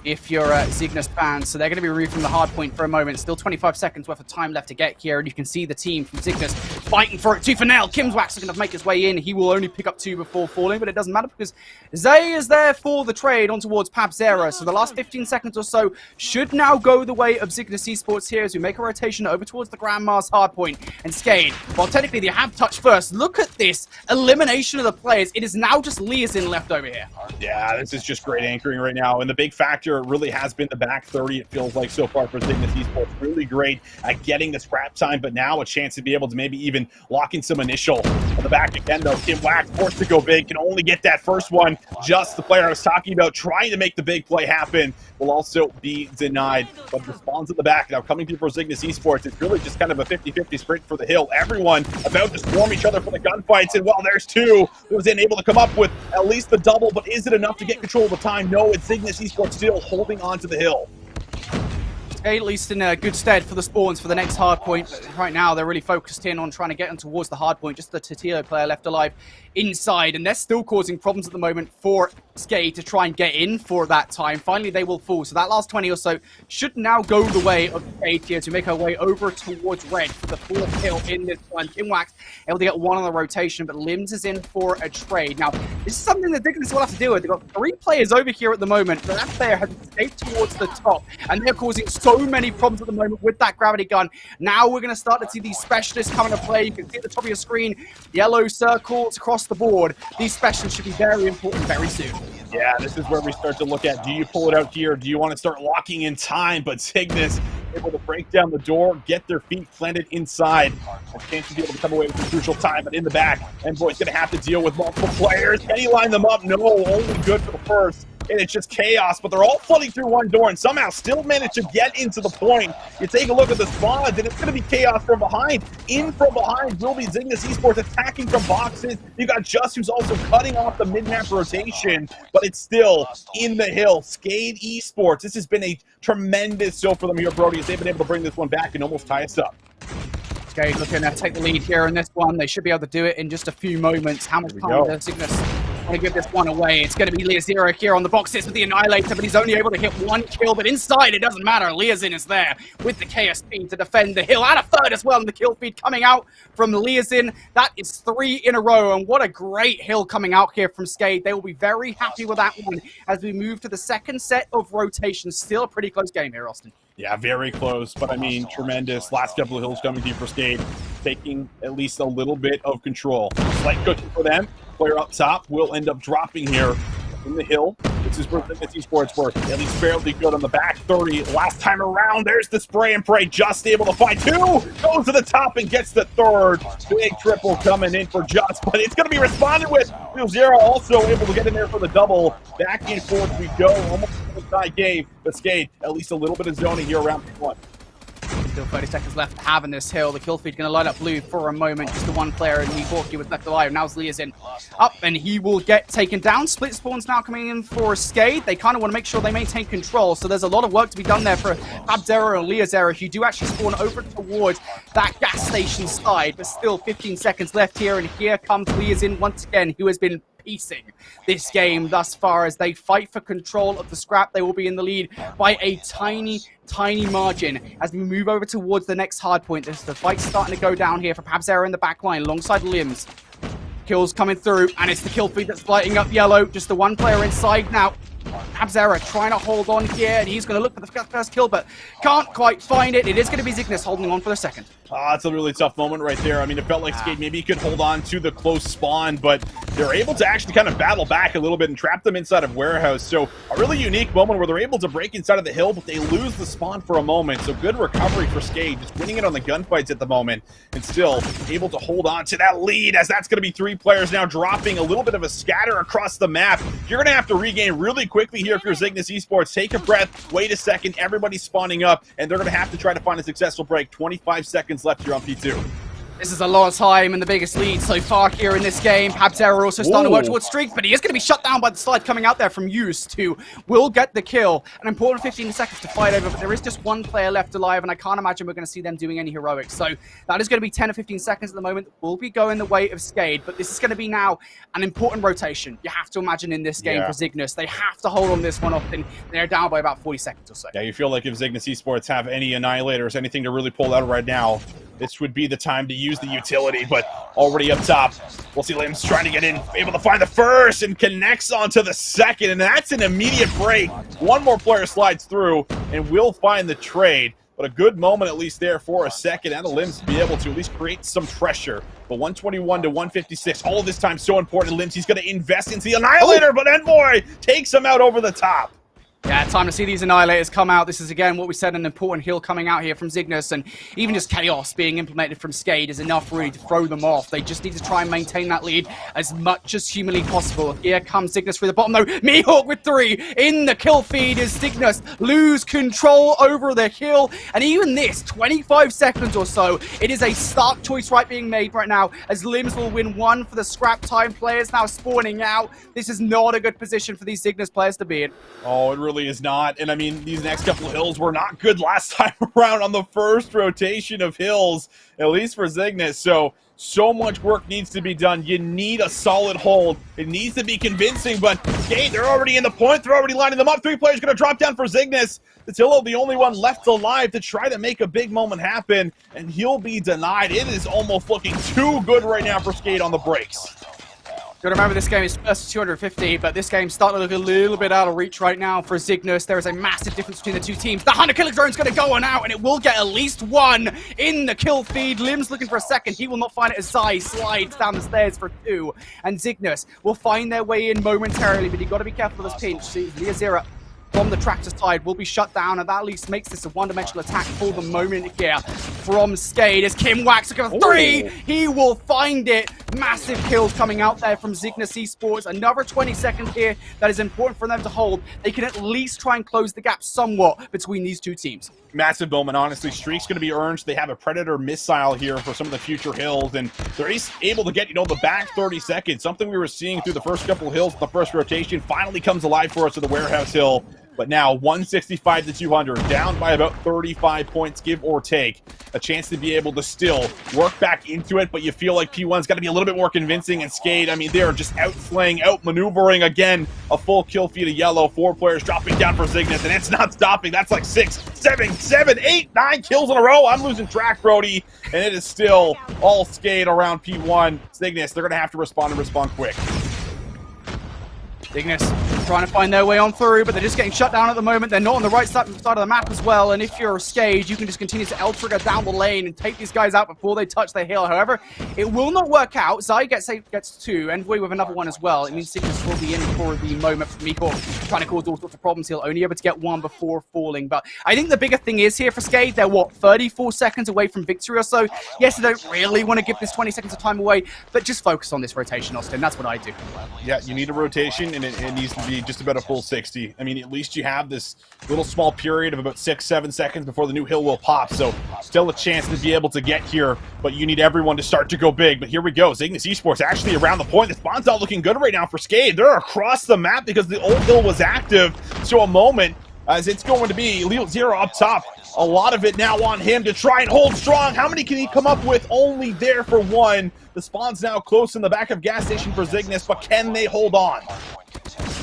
if you're Zygnus fans. So they're going to be removed from the hard point for a moment. Still 25 seconds worth of time left to get here, and you can see the team from Zygnus fighting for it tooth and nail. Kimswax is going to make his way in. He will only pick up 2 before falling, but it doesn't matter because Zay is there for the trade on towards Pabzera. So the last 15 seconds or so should now go the way of Zygnus Esports here as we make a rotation over towards the Grandma's hard point. And Skade, while technically they have touched first, look at this elimination of the players. It is now just Liazin left over here. Yeah, this is just great anchoring right now, and the big factor really has been the back 30, it feels like, so far for Zygnus Esports. Really great at getting the scrap time, but now a chance to be able to maybe even lock in some initial. On the back again, though, Kim Wax forced to go big, can only get that first one. Just the player I was talking about trying to make the big play happen will also be denied. But the spawns at the back now coming through for Zygnus Esports. It's really just kind of a 50-50 sprint for the hill. Everyone about to swarm each other for the gunfights, and well, there's 2. Who was able to come up with at least the double, but is it enough to get control of the time? No, it's Zygnus Esports still holding on to the hill. At least in good stead for the spawns for the next hard point. But right now, they're really focused in on trying to get them towards the hard point. Just the Tatio player left alive inside, and they're still causing problems at the moment for Skade to try and get in for that time. Finally, they will fall. So that last 20 or so should now go the way of Skade here to make her way over towards red for the 4th kill in this one. Kimwax able to get 1 on the rotation, but Limbs is in for a trade. Now, this is something that Zygnus will have to deal with. They've got 3 players over here at the moment, but that player has escaped towards the top, and they're causing so many problems at the moment with that gravity gun. Now we're going to start to see these specialists come into play. You can see at the top of your screen, yellow circles across the board. These specialists should be very important very soon. Yeah, this is where we start to look at, do you pull it out here? Do you want to start locking in time? But Zygnus able to break down the door, get their feet planted inside. A chance to be able to come away with the crucial time, but in the back, Envoy's going to have to deal with multiple players. Can he line them up? No, only good for the first. And it's just chaos, but they're all flooding through one door and somehow still manage to get into the point. You take a look at the spawns, and it's going to be chaos from behind. In from behind will be Zygnus Esports attacking from boxes. You got Just, who's also cutting off the mid-map rotation, but it's still in the hill. Skade Esports, this has been a tremendous show for them here, Brody, as they've been able to bring this one back and almost tie us up. Skade looking to take the lead here in this one. They should be able to do it in just a few moments. How much time does Zygnus want to give this one away? It's going to be Liazin here on the boxes with the Annihilator, but he's only able to hit 1 kill, but inside it doesn't matter. Liazin is there with the KSP to defend the hill, and a 3rd as well, and the kill feed coming out from Liazin. That is 3 in a row, and what a great hill coming out here from Skade. They will be very happy with that one as we move to the 2nd set of rotation. Still a pretty close game here, Austin. Yeah, very close, but I mean, tremendous. Last couple of hills coming through for Skade, taking at least a little bit of control. Slight cushion for them. Player up top will end up dropping here in the hill. This is where Zygnus Esports were at least fairly good on the back 30. Last time around, there's the spray and pray. Just able to find 2. Goes to the top and gets the 3rd. Big triple coming in for Just, but it's going to be responded with. Zero also able to get in there for the double. Back and forth we go. Almost a tie game, but Skade, at least a little bit of zoning here around pick 1. Still 30 seconds left to have in this hill. The kill feed going to light up blue for a moment. Just the 1 player in Hawkeye was left alive. Now Liazin up, and he will get taken down. Split spawns now coming in for Skade. They kind of want to make sure they maintain control. So there's a lot of work to be done there for Abdera and Liazera, who do actually spawn over towards that gas station side. But still 15 seconds left here, and here comes Liazin once again, who has been piecing this game thus far as they fight for control of the scrap. They will be in the lead by a tiny margin as we move over towards the next hard point. The fight's starting to go down here for Pabzera in the back line alongside Limbs. Kills coming through, and it's the kill feed that's lighting up yellow. Just the 1 player inside now. Pabzera trying to hold on here, and he's going to look for the first kill, but can't quite find it. It is going to be Zygnus holding on for the 2nd. It's a really tough moment right there. I mean, it felt like Skade maybe could hold on to the close spawn, but they're able to actually kind of battle back a little bit and trap them inside of Warehouse. So a really unique moment where they're able to break inside of the hill, but they lose the spawn for a moment. So good recovery for Skade, just winning it on the gunfights at the moment, and still able to hold on to that lead, as that's going to be 3 players now dropping a little bit of a scatter across the map. You're going to have to regain really quickly here if you're Zygnus Esports. Take a breath, wait a second, everybody's spawning up, and they're going to have to try to find a successful break. 25 seconds seconds left here on P2. This is a lot of time and the biggest lead so far here in this game. Pabzera also starting to work towards streaks, but he is going to be shut down by the slide coming out there from Used, who will get the kill. An important 15 seconds to fight over, but there is just one player left alive, and I can't imagine we're going to see them doing any heroics. So that is going to be 10 or 15 seconds at the moment. We'll be going the way of Skade, but this is going to be now an important rotation. You have to imagine in this game for Zygnus. They have to hold on this one off, and they're down by about 40 seconds or so. Yeah, you feel like if Zygnus Esports have any Annihilators, anything to really pull out right now, this would be the time to use the utility, but already up top, we'll see Limbs trying to get in, able to find the first, and connects onto the second, and that's an immediate break. One more player slides through, and will find the trade, but a good moment at least there for a second, and a Limbs to be able to at least create some pressure. But 121 to 156, all of this time so important. Limbs, he's going to invest into the Annihilator, but Envoy takes him out over the top. Yeah, time to see these Annihilators come out. This is, again, what we said, an important heal coming out here from Zygnus, and even just Chaos being implemented from Skade is enough really to throw them off. They just need to try and maintain that lead as much as humanly possible. Here comes Zygnus through the bottom, though. Mihawk with 3 in the kill feed as Zygnus lose control over the kill. And even this, 25 seconds or so, it is a stark choice being made right now as Limbs will win 1 for the scrap time. Players now spawning out. This is not a good position for these Zygnus players to be in. Oh, it really is not. And I mean, these next couple of hills were not good last time around on the first rotation of hills, at least for Zygnus. So much work needs to be done. You need a solid hold. It needs to be convincing, but Skade, they're already in the point. They're already lining them up. 3 players going to drop down for Zygnus. Attilo, the only one left alive to try to make a big moment happen, and he'll be denied. It is almost looking too good right now for Skade on the brakes. You gotta remember, this game is first 250, but this game's starting to look a little bit out of reach right now for Zygnus. There is a massive difference between the two teams. The Hunter Killer Drone's gonna go on out, and it will get at least 1 in the kill feed. Limbs looking for a second. He will not find it as Zai slides down the stairs for 2. And Zygnus will find their way in momentarily, but you gotta be careful of this pinch. See, Lia Zera from the tractor side will be shut down, and that at least makes this a one-dimensional attack for the moment here from Skade as Kim Wax looking for 3. He will find it. Massive kills coming out there from Zygnus Esports. Another 20 seconds here that is important for them to hold. They can at least try and close the gap somewhat between these two teams. Massive moment, honestly. Streak's going to be earned. They have a Predator missile here for some of the future hills, and they're able to get, the back 30 seconds. Something we were seeing through the first couple of hills, the first rotation, finally comes alive for us at the Warehouse Hill. But now 165 to 200, down by about 35 points, give or take. A chance to be able to still work back into it, but you feel like P1's got to be a little bit more convincing. And Skade, I mean, they're just outplaying, outmaneuvering again. A full kill feed of yellow. 4 players dropping down for Zygnus, and it's not stopping. That's like 6, 7, 8, 9 kills in a row. I'm losing track, Brody. And it is still all Skade around P1. Zygnus, they're going to have to respond and respond quick. Zygnus trying to find their way on through, but they're just getting shut down at the moment. They're not on the right side of the map as well, and if you're a Skade, you can just continue to L-trigger down the lane and take these guys out before they touch their hill. However, it will not work out. Zai gets 2, Envoy with another one as well. It means Zygnus will be in for the moment for Mihawk, trying to cause all sorts of problems. He'll only able to get 1 before falling, but I think the bigger thing is here for Skade, they're 34 seconds away from victory or so. Yes, they don't really want to give this 20 seconds of time away, but just focus on this rotation, Austin. That's what I do. Yeah, you need a rotation, and it needs to be just about a full 60. I mean, at least you have this little small period of about 6-7 seconds before the new hill will pop, so still a chance to be able to get here, but you need everyone to start to go big. But here we go. Zygnus Esports actually around the point. The spawn's not looking good right now for Skade. They're across the map because the old hill was active, so a moment as it's going to be Leo Zero up top. A lot of it now on him to try and hold strong. How many can he come up with? Only there for 1. The spawn's now close in the back of gas station for Zygnus, but can they hold on?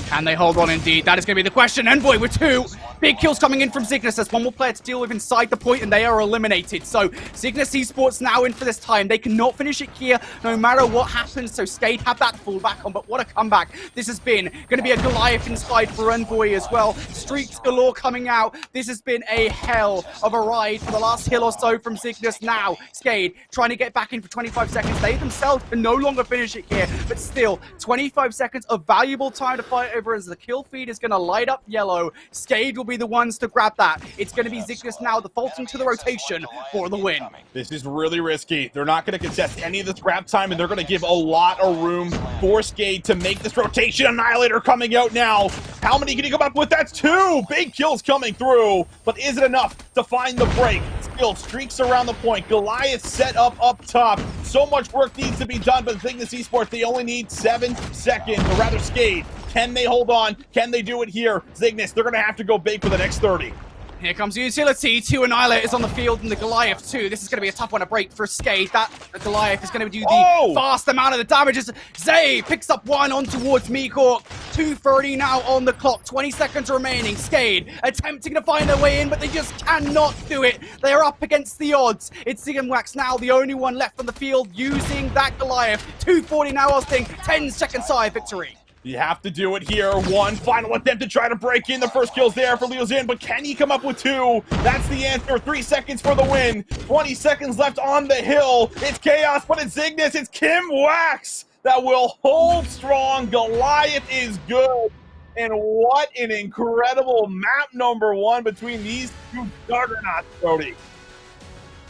Can they hold on indeed? That is going to be the question. Envoy with 2. Big kills coming in from Zygnus. There's one more player to deal with inside the point, and they are eliminated. So Zygnus Esports now in for this time. They cannot finish it here no matter what happens. So Skade have that fallback on, but what a comeback this has been. Going to be a Goliath inside for Envoy as well. Streaks galore coming out. This has been a hell of a ride for the last hill or so from Zygnus. Now Skade trying to get back in for 25 seconds. They themselves can no longer finish it here, but still 25 seconds of valuable time to fight over as the kill feed is going to light up yellow. Skade will be the ones to grab that. It's going to be Zygnus now defaulting to the rotation for the win. This is really risky. They're not going to contest any of the scrap time, and they're going to give a lot of room for Skade to make this rotation. Annihilator coming out now. How many can he come up with? That's 2 big kills coming through, but is it enough to find the break? field, streaks around the point. Goliath set up top. So much work needs to be done, but Zygnus Esports, they only need 7 seconds, or rather Skade. Can they hold on? Can they do it here? Zygnus, they're going to have to go big for the next 30. Here comes Utility, 2 Annihilators on the field, and the Goliath too. This is going to be a tough one to break for Skade. That Goliath is going to do the fast amount of the damage as Zay picks up 1 on towards Meekhawk. 2:30 now on the clock, 20 seconds remaining. Skade attempting to find their way in, but they just cannot do it. They are up against the odds. It's Ziggenwax now, the only one left on the field using that Goliath. 2:40 now, Austin, 10 seconds side victory. You have to do it here. One final attempt to try to break in. The first kill's there for Leo Zin, but can he come up with 2? That's the answer. 3 seconds for the win. 20 seconds left on the hill. It's chaos, but it's Zygnus. It's Kim Wax that will hold strong. Goliath is good. And what an incredible map number 1 between these two juggernauts, Brody.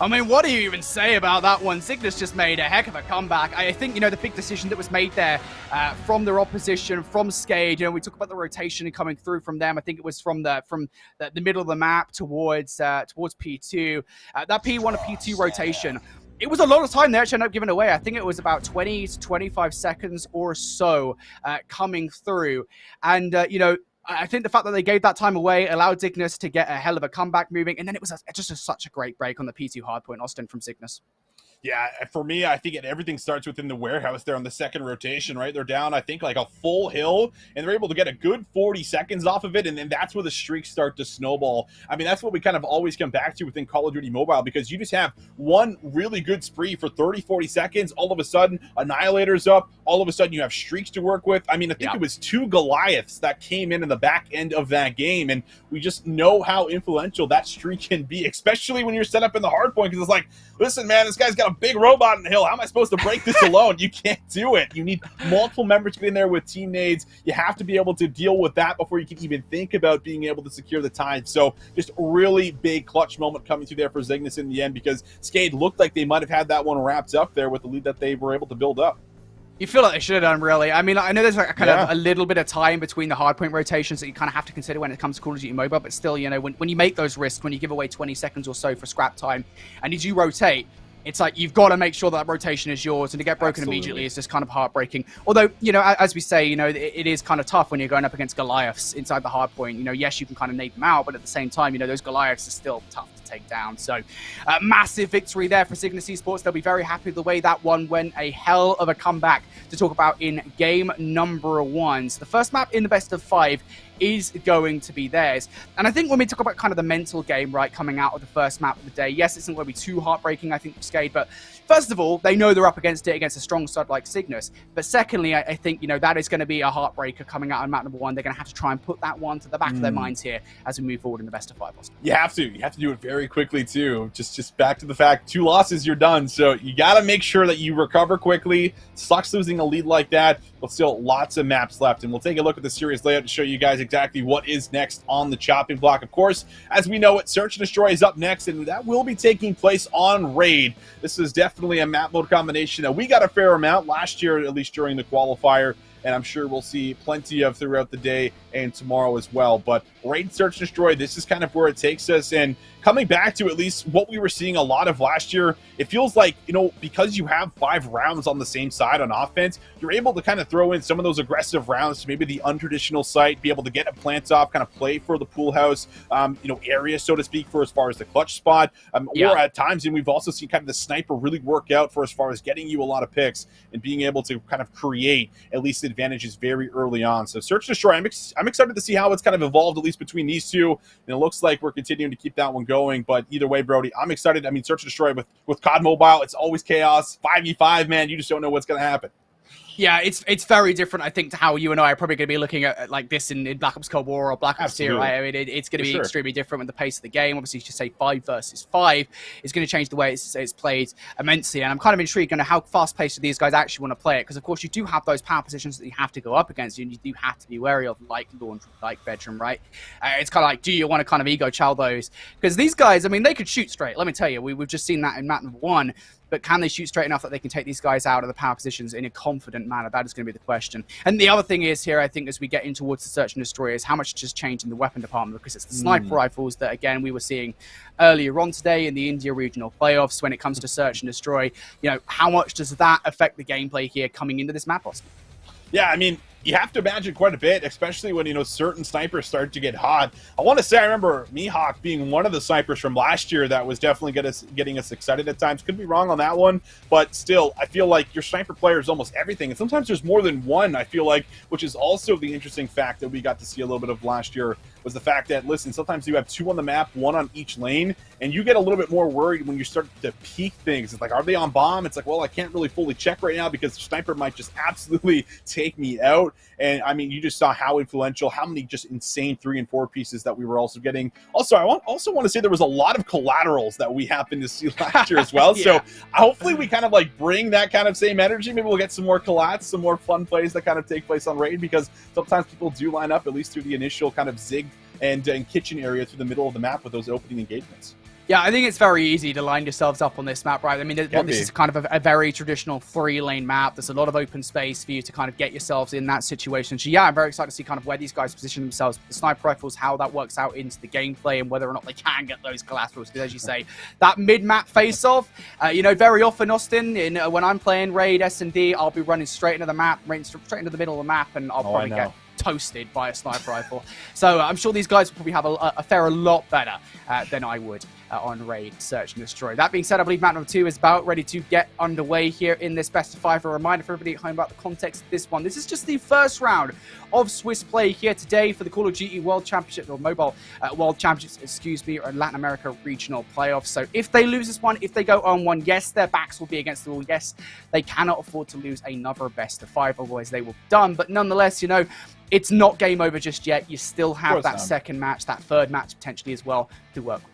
I mean, what do you even say about that one? Zygnus just made a heck of a comeback. I think, the big decision that was made there from their opposition, from Skade, we talk about the rotation coming through from them. I think it was from the middle of the map towards P2. That P1 and P2 rotation, it was a lot of time they actually ended up giving away. I think it was about 20 to 25 seconds or so coming through. And, I think the fact that they gave that time away allowed Zygnus to get a hell of a comeback moving. And then it was such a great break on the P2 hardpoint, Austin, from Zygnus. Yeah, for me, I think everything starts within the warehouse there on the second rotation, right? They're down, I think, like a full hill, and they're able to get a good 40 seconds off of it, and then that's where the streaks start to snowball. I mean, that's what we kind of always come back to within Call of Duty Mobile, because you just have one really good spree for 30, 40 seconds. All of a sudden, Annihilator's up. All of a sudden, you have streaks to work with. I mean, I think it was 2 Goliaths that came in the back end of that game, and we just know how influential that streak can be, especially when you're set up in the hardpoint, because it's like, listen, man, this guy's got a big robot in the hill. How am I supposed to break this alone? You can't do it. You need multiple members to get in there with team nades. You have to be able to deal with that before you can even think about being able to secure the time. So just a really big clutch moment coming through there for Zygnus in the end, because Skade looked like they might have had that one wrapped up there with the lead that they were able to build up. You feel like they should have done, really. I mean, I know there's like a little bit of time between the hardpoint rotations that you kind of have to consider when it comes to Call of Duty Mobile, but still, when you make those risks, when you give away 20 seconds or so for scrap time, and you do rotate, it's like you've got to make sure that rotation is yours, and to get broken immediately is just kind of heartbreaking. Although, as we say, it is kind of tough when you're going up against Goliaths inside the hardpoint. Yes, you can kind of nade them out, but at the same time, those Goliaths are still tough to take down. So, massive victory there for Zygnus Esports. They'll be very happy with the way that one went. A hell of a comeback to talk about in game number 1. So the first map in the best of 5 is going to be theirs. And I think when we talk about kind of the mental game, right, coming out of the first map of the day, yes, it's not going to be too heartbreaking, I think, for Skade, but first of all, they know they're up against it, against a strong side like Zygnus. But secondly, I think, that is going to be a heartbreaker coming out on map number 1. They're going to have to try and put that one to the back of their minds here as we move forward in the best of 5. Austin. You have to do it very quickly, too. Just back to the fact, 2 losses, you're done. So you got to make sure that you recover quickly. Sucks losing a lead like that, but still lots of maps left. And we'll take a look at the series layout to show you guys exactly what is next on the chopping block. Of course, as we know it, Search and Destroy is up next, and that will be taking place on Raid. This is definitely a map mode combination that we got a fair amount last year, at least during the qualifier, and I'm sure we'll see plenty of throughout the day and tomorrow as well. But Raid, Search and Destroy, this is kind of where it takes us, and coming back to at least what we were seeing a lot of last year, it feels like, because you have 5 rounds on the same side on offense, you're able to kind of throw in some of those aggressive rounds to maybe the untraditional site, be able to get a plant off, kind of play for the pool house, area, so to speak, for as far as the clutch spot, or at times, and we've also seen kind of the sniper really work out for as far as getting you a lot of picks and being able to kind of create at least advantages very early on. So Search and Destroy, I'm excited to see how it's kind of evolved, at least between these two, and it looks like we're continuing to keep that one going. But either way, Brody, I'm excited. I mean, Search and Destroy with COD Mobile, it's always chaos. 5v5, man, you just don't know what's going to happen. Yeah, it's very different, I think, to how you and I are probably going to be looking at like this in Black Ops Cold War or Black Ops 2, right? I mean, it's going to be extremely different with the pace of the game. Obviously, you should say 5 versus 5 is going to change the way it's played immensely. And I'm kind of intrigued on how fast-paced these guys actually want to play it, because, of course, you do have those power positions that you have to go up against, and you do have to be wary of, like Laundry, like Bedroom, right? It's kind of like, do you want to kind of ego chow those? Because these guys, I mean, they could shoot straight. Let me tell you, we've just seen that in map number 1. but can they shoot straight enough that they can take these guys out of the power positions in a confident manner? That is going to be the question. And the other thing is here, I think, as we get in towards the search and destroy, is how much has changed in the weapon department, because it's the sniper rifles that, again, we were seeing earlier on today in the India regional playoffs when it comes to search and destroy. You know, how much does that affect the gameplay here coming into this map, Austin? Yeah, I mean, you have to imagine quite a bit, especially when, you know, certain snipers start to get hot. I want to say I remember Mihawk being one of the snipers from last year that was definitely getting us excited at times. Could be wrong on that one, but still, I feel like your sniper player is almost everything. And sometimes there's more than one, I feel like, which is also the interesting fact that we got to see a little bit of last year, was the fact that, listen, sometimes you have two on the map, one on each lane, and you get a little bit more worried when you start to peek things. It's like, are they on bomb? It's like, well, I can't really fully check right now because the sniper might just absolutely take me out. And I mean, you just saw how influential, how many just insane 3 and 4 pieces that we were also getting. Also, I also want to say there was a lot of collaterals that we happened to see last year as well. So hopefully we kind of like bring that kind of same energy. Maybe we'll get some more collats, some more fun plays that kind of take place on Raid, because sometimes people do line up, at least through the initial kind of zig and kitchen area through the middle of the map with those opening engagements. Yeah, I think it's very easy to line yourselves up on this map, right? I mean, this is kind of a very traditional 3-lane map. There's a lot of open space for you to kind of get yourselves in that situation. So yeah, I'm very excited to see kind of where these guys position themselves with the sniper rifles, how that works out into the gameplay, and whether or not they can get those collaterals. Because as you say, that mid-map face-off, you know, very often, Austin, when I'm playing Raid, S&D, I'll be running straight into the map, straight into the middle of the map, and I'll probably get toasted by a sniper rifle. So I'm sure these guys will probably have a fare a lot better than I would on Raid Search and Destroy. That being said, I believe map number 2 is about ready to get underway here in this best of 5. A reminder for everybody at home about the context of this one. This is just the first round of Swiss play here today for the Call of Duty World Championship, or Mobile World Championships, excuse me, or Latin America Regional Playoffs. So if they lose this one, if they go on 1, yes, their backs will be against the wall. Yes, they cannot afford to lose another best of 5, otherwise they will be done. But nonetheless, you know, it's not game over just yet. You still have that second match, that third match potentially as well to work with.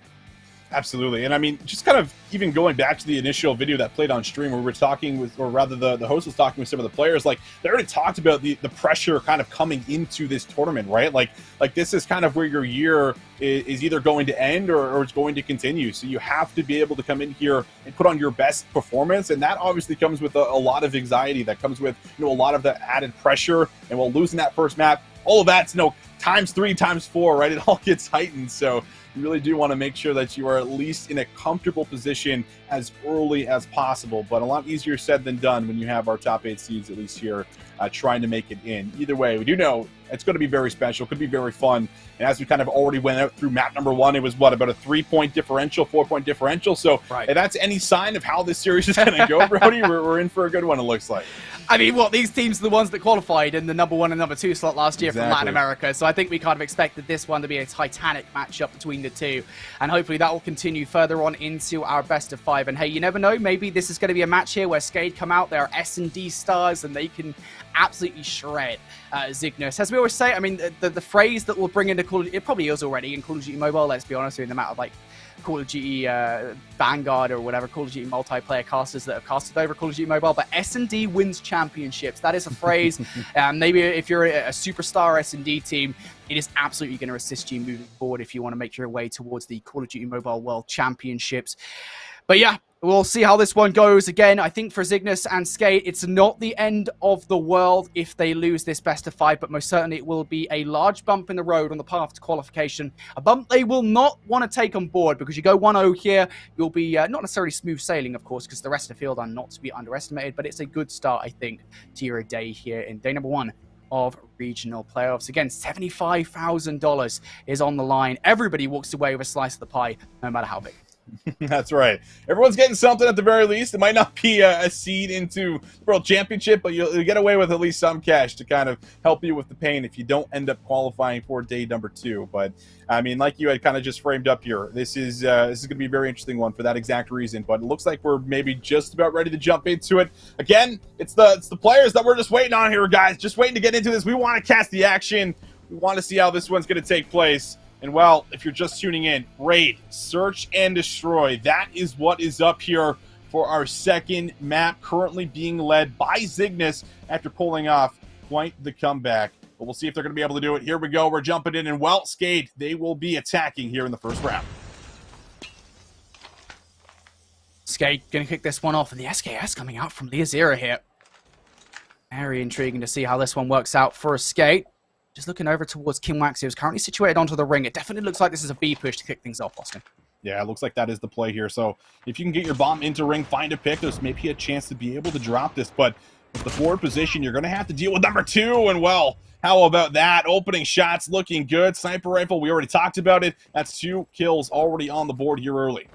Absolutely. And I mean, just kind of even going back to the initial video that played on stream where we were talking with, or rather the host was talking with some of the players, like they already talked about the pressure kind of coming into this tournament, right? Like this is kind of where your year is either going to end or it's going to continue. So you have to be able to come in here and put on your best performance. And that obviously comes with a lot of anxiety. That comes with, you know, a lot of the added pressure. And while losing that first map, all of that's, you know, times 3, times 4, right? It all gets heightened. So you really do want to make sure that you are at least in a comfortable position as early as possible. But a lot easier said than done when you have our top 8 seeds, at least here, trying to make it in. Either way, we do know it's going to be very special, could be very fun. And as we kind of already went out through map number 1, it was what, about a 3-point differential, 4-point differential. So if that's any sign of how this series is going to go, Brody, we're in for a good one, it looks like. I mean, these teams are the ones that qualified in the number 1 and number 2 slot last year from Latin America. So I think we kind of expected this one to be a titanic matchup between the two. And hopefully that will continue further on into our best of 5. And hey, you never know, maybe this is going to be a match here where Skade come out, they're S&D stars, and they can absolutely shred Zygnus. As we always say, I mean, the phrase that will bring into Call of Duty, it probably is already in Call of Duty Mobile, let's be honest, in the matter of like Call of Duty Vanguard or whatever, Call of Duty multiplayer casters that have casted over Call of Duty Mobile, but S&D wins championships. That is a phrase. Maybe if you're a superstar S&D team, it is absolutely going to assist you moving forward if you want to make your way towards the Call of Duty Mobile World Championships. But yeah, we'll see how this one goes. Again, I think for Zygnus and Skade, it's not the end of the world if they lose this best of 5, but most certainly it will be a large bump in the road on the path to qualification. A bump they will not want to take on board, because you go 1-0 here, you'll be not necessarily smooth sailing, of course, because the rest of the field are not to be underestimated, but it's a good start, I think, to your day here in day number 1 of regional playoffs. Again, $75,000 is on the line. Everybody walks away with a slice of the pie, no matter how big. That's right. Everyone's getting something at the very least. It might not be a seed into the World Championship, but you'll get away with at least some cash to kind of help you with the pain if you don't end up qualifying for day number 2. But I mean, like you had kind of just framed up here, this is going to be a very interesting one for that exact reason. But it looks like we're maybe just about ready to jump into it. Again, it's the players that we're just waiting on here, guys. Just waiting to get into this. We want to cast the action. We want to see how this one's going to take place. And well, if you're just tuning in, Raid, Search and Destroy, that is what is up here for our second map, currently being led by Zygnus after pulling off quite the comeback. But we'll see if they're going to be able to do it. Here we go. We're jumping in. And well, Skade, they will be attacking here in the first round. Skade going to kick this one off, and the SKS coming out from Liazira here. Very intriguing to see how this one works out for a Skade. Just looking over towards Kimwax, who's currently situated onto the ring. It definitely looks like this is a B push to kick things off, Austin. Yeah, it looks like that is the play here. So if you can get your bomb into ring, find a pick, there's maybe a chance to be able to drop this. But with the forward position, you're going to have to deal with number 2. And, well, how about that? Opening shots looking good. Sniper rifle, we already talked about it. That's 2 kills already on the board here early.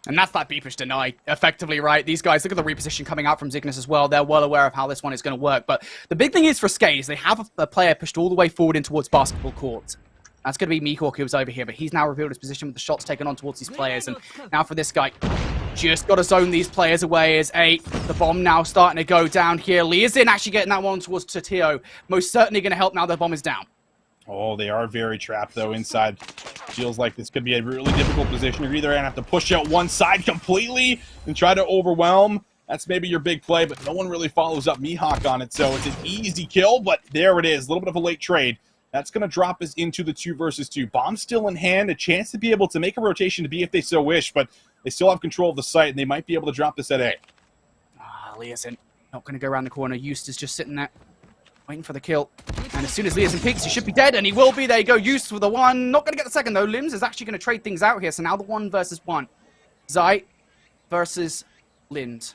And that's that B-push deny, effectively, right? These guys, look at the reposition coming out from Zygnus as well. They're well aware of how this one is going to work. But the big thing is for Skade is they have a player pushed all the way forward in towards basketball court. That's going to be Meekhawk, who's over here, but he's now revealed his position with the shots taken on towards these players. And now for this guy, just got to zone these players away as the bomb now starting to go down here. Lee is in actually getting that one towards Tatio. Most certainly going to help now the bomb is down. Oh, they are very trapped, though, inside. Feels like this could be a really difficult position. You're either going to have to push out one side completely and try to overwhelm. That's maybe your big play, but no one really follows up Mihawk on it, so it's an easy kill, but there it is. A little bit of a late trade. That's going to drop us into the 2 versus 2. Bomb still in hand, a chance to be able to make a rotation to B if they so wish, but they still have control of the site, and they might be able to drop this at A. Liason not going to go around the corner. Eustace just sitting there, waiting for the kill. And as soon as Liason peeks, he should be dead, and he will be. There you go, Eustace with the 1. Not going to get the second, though. Limbs is actually going to trade things out here, so now the 1 versus 1. Zai versus Lind.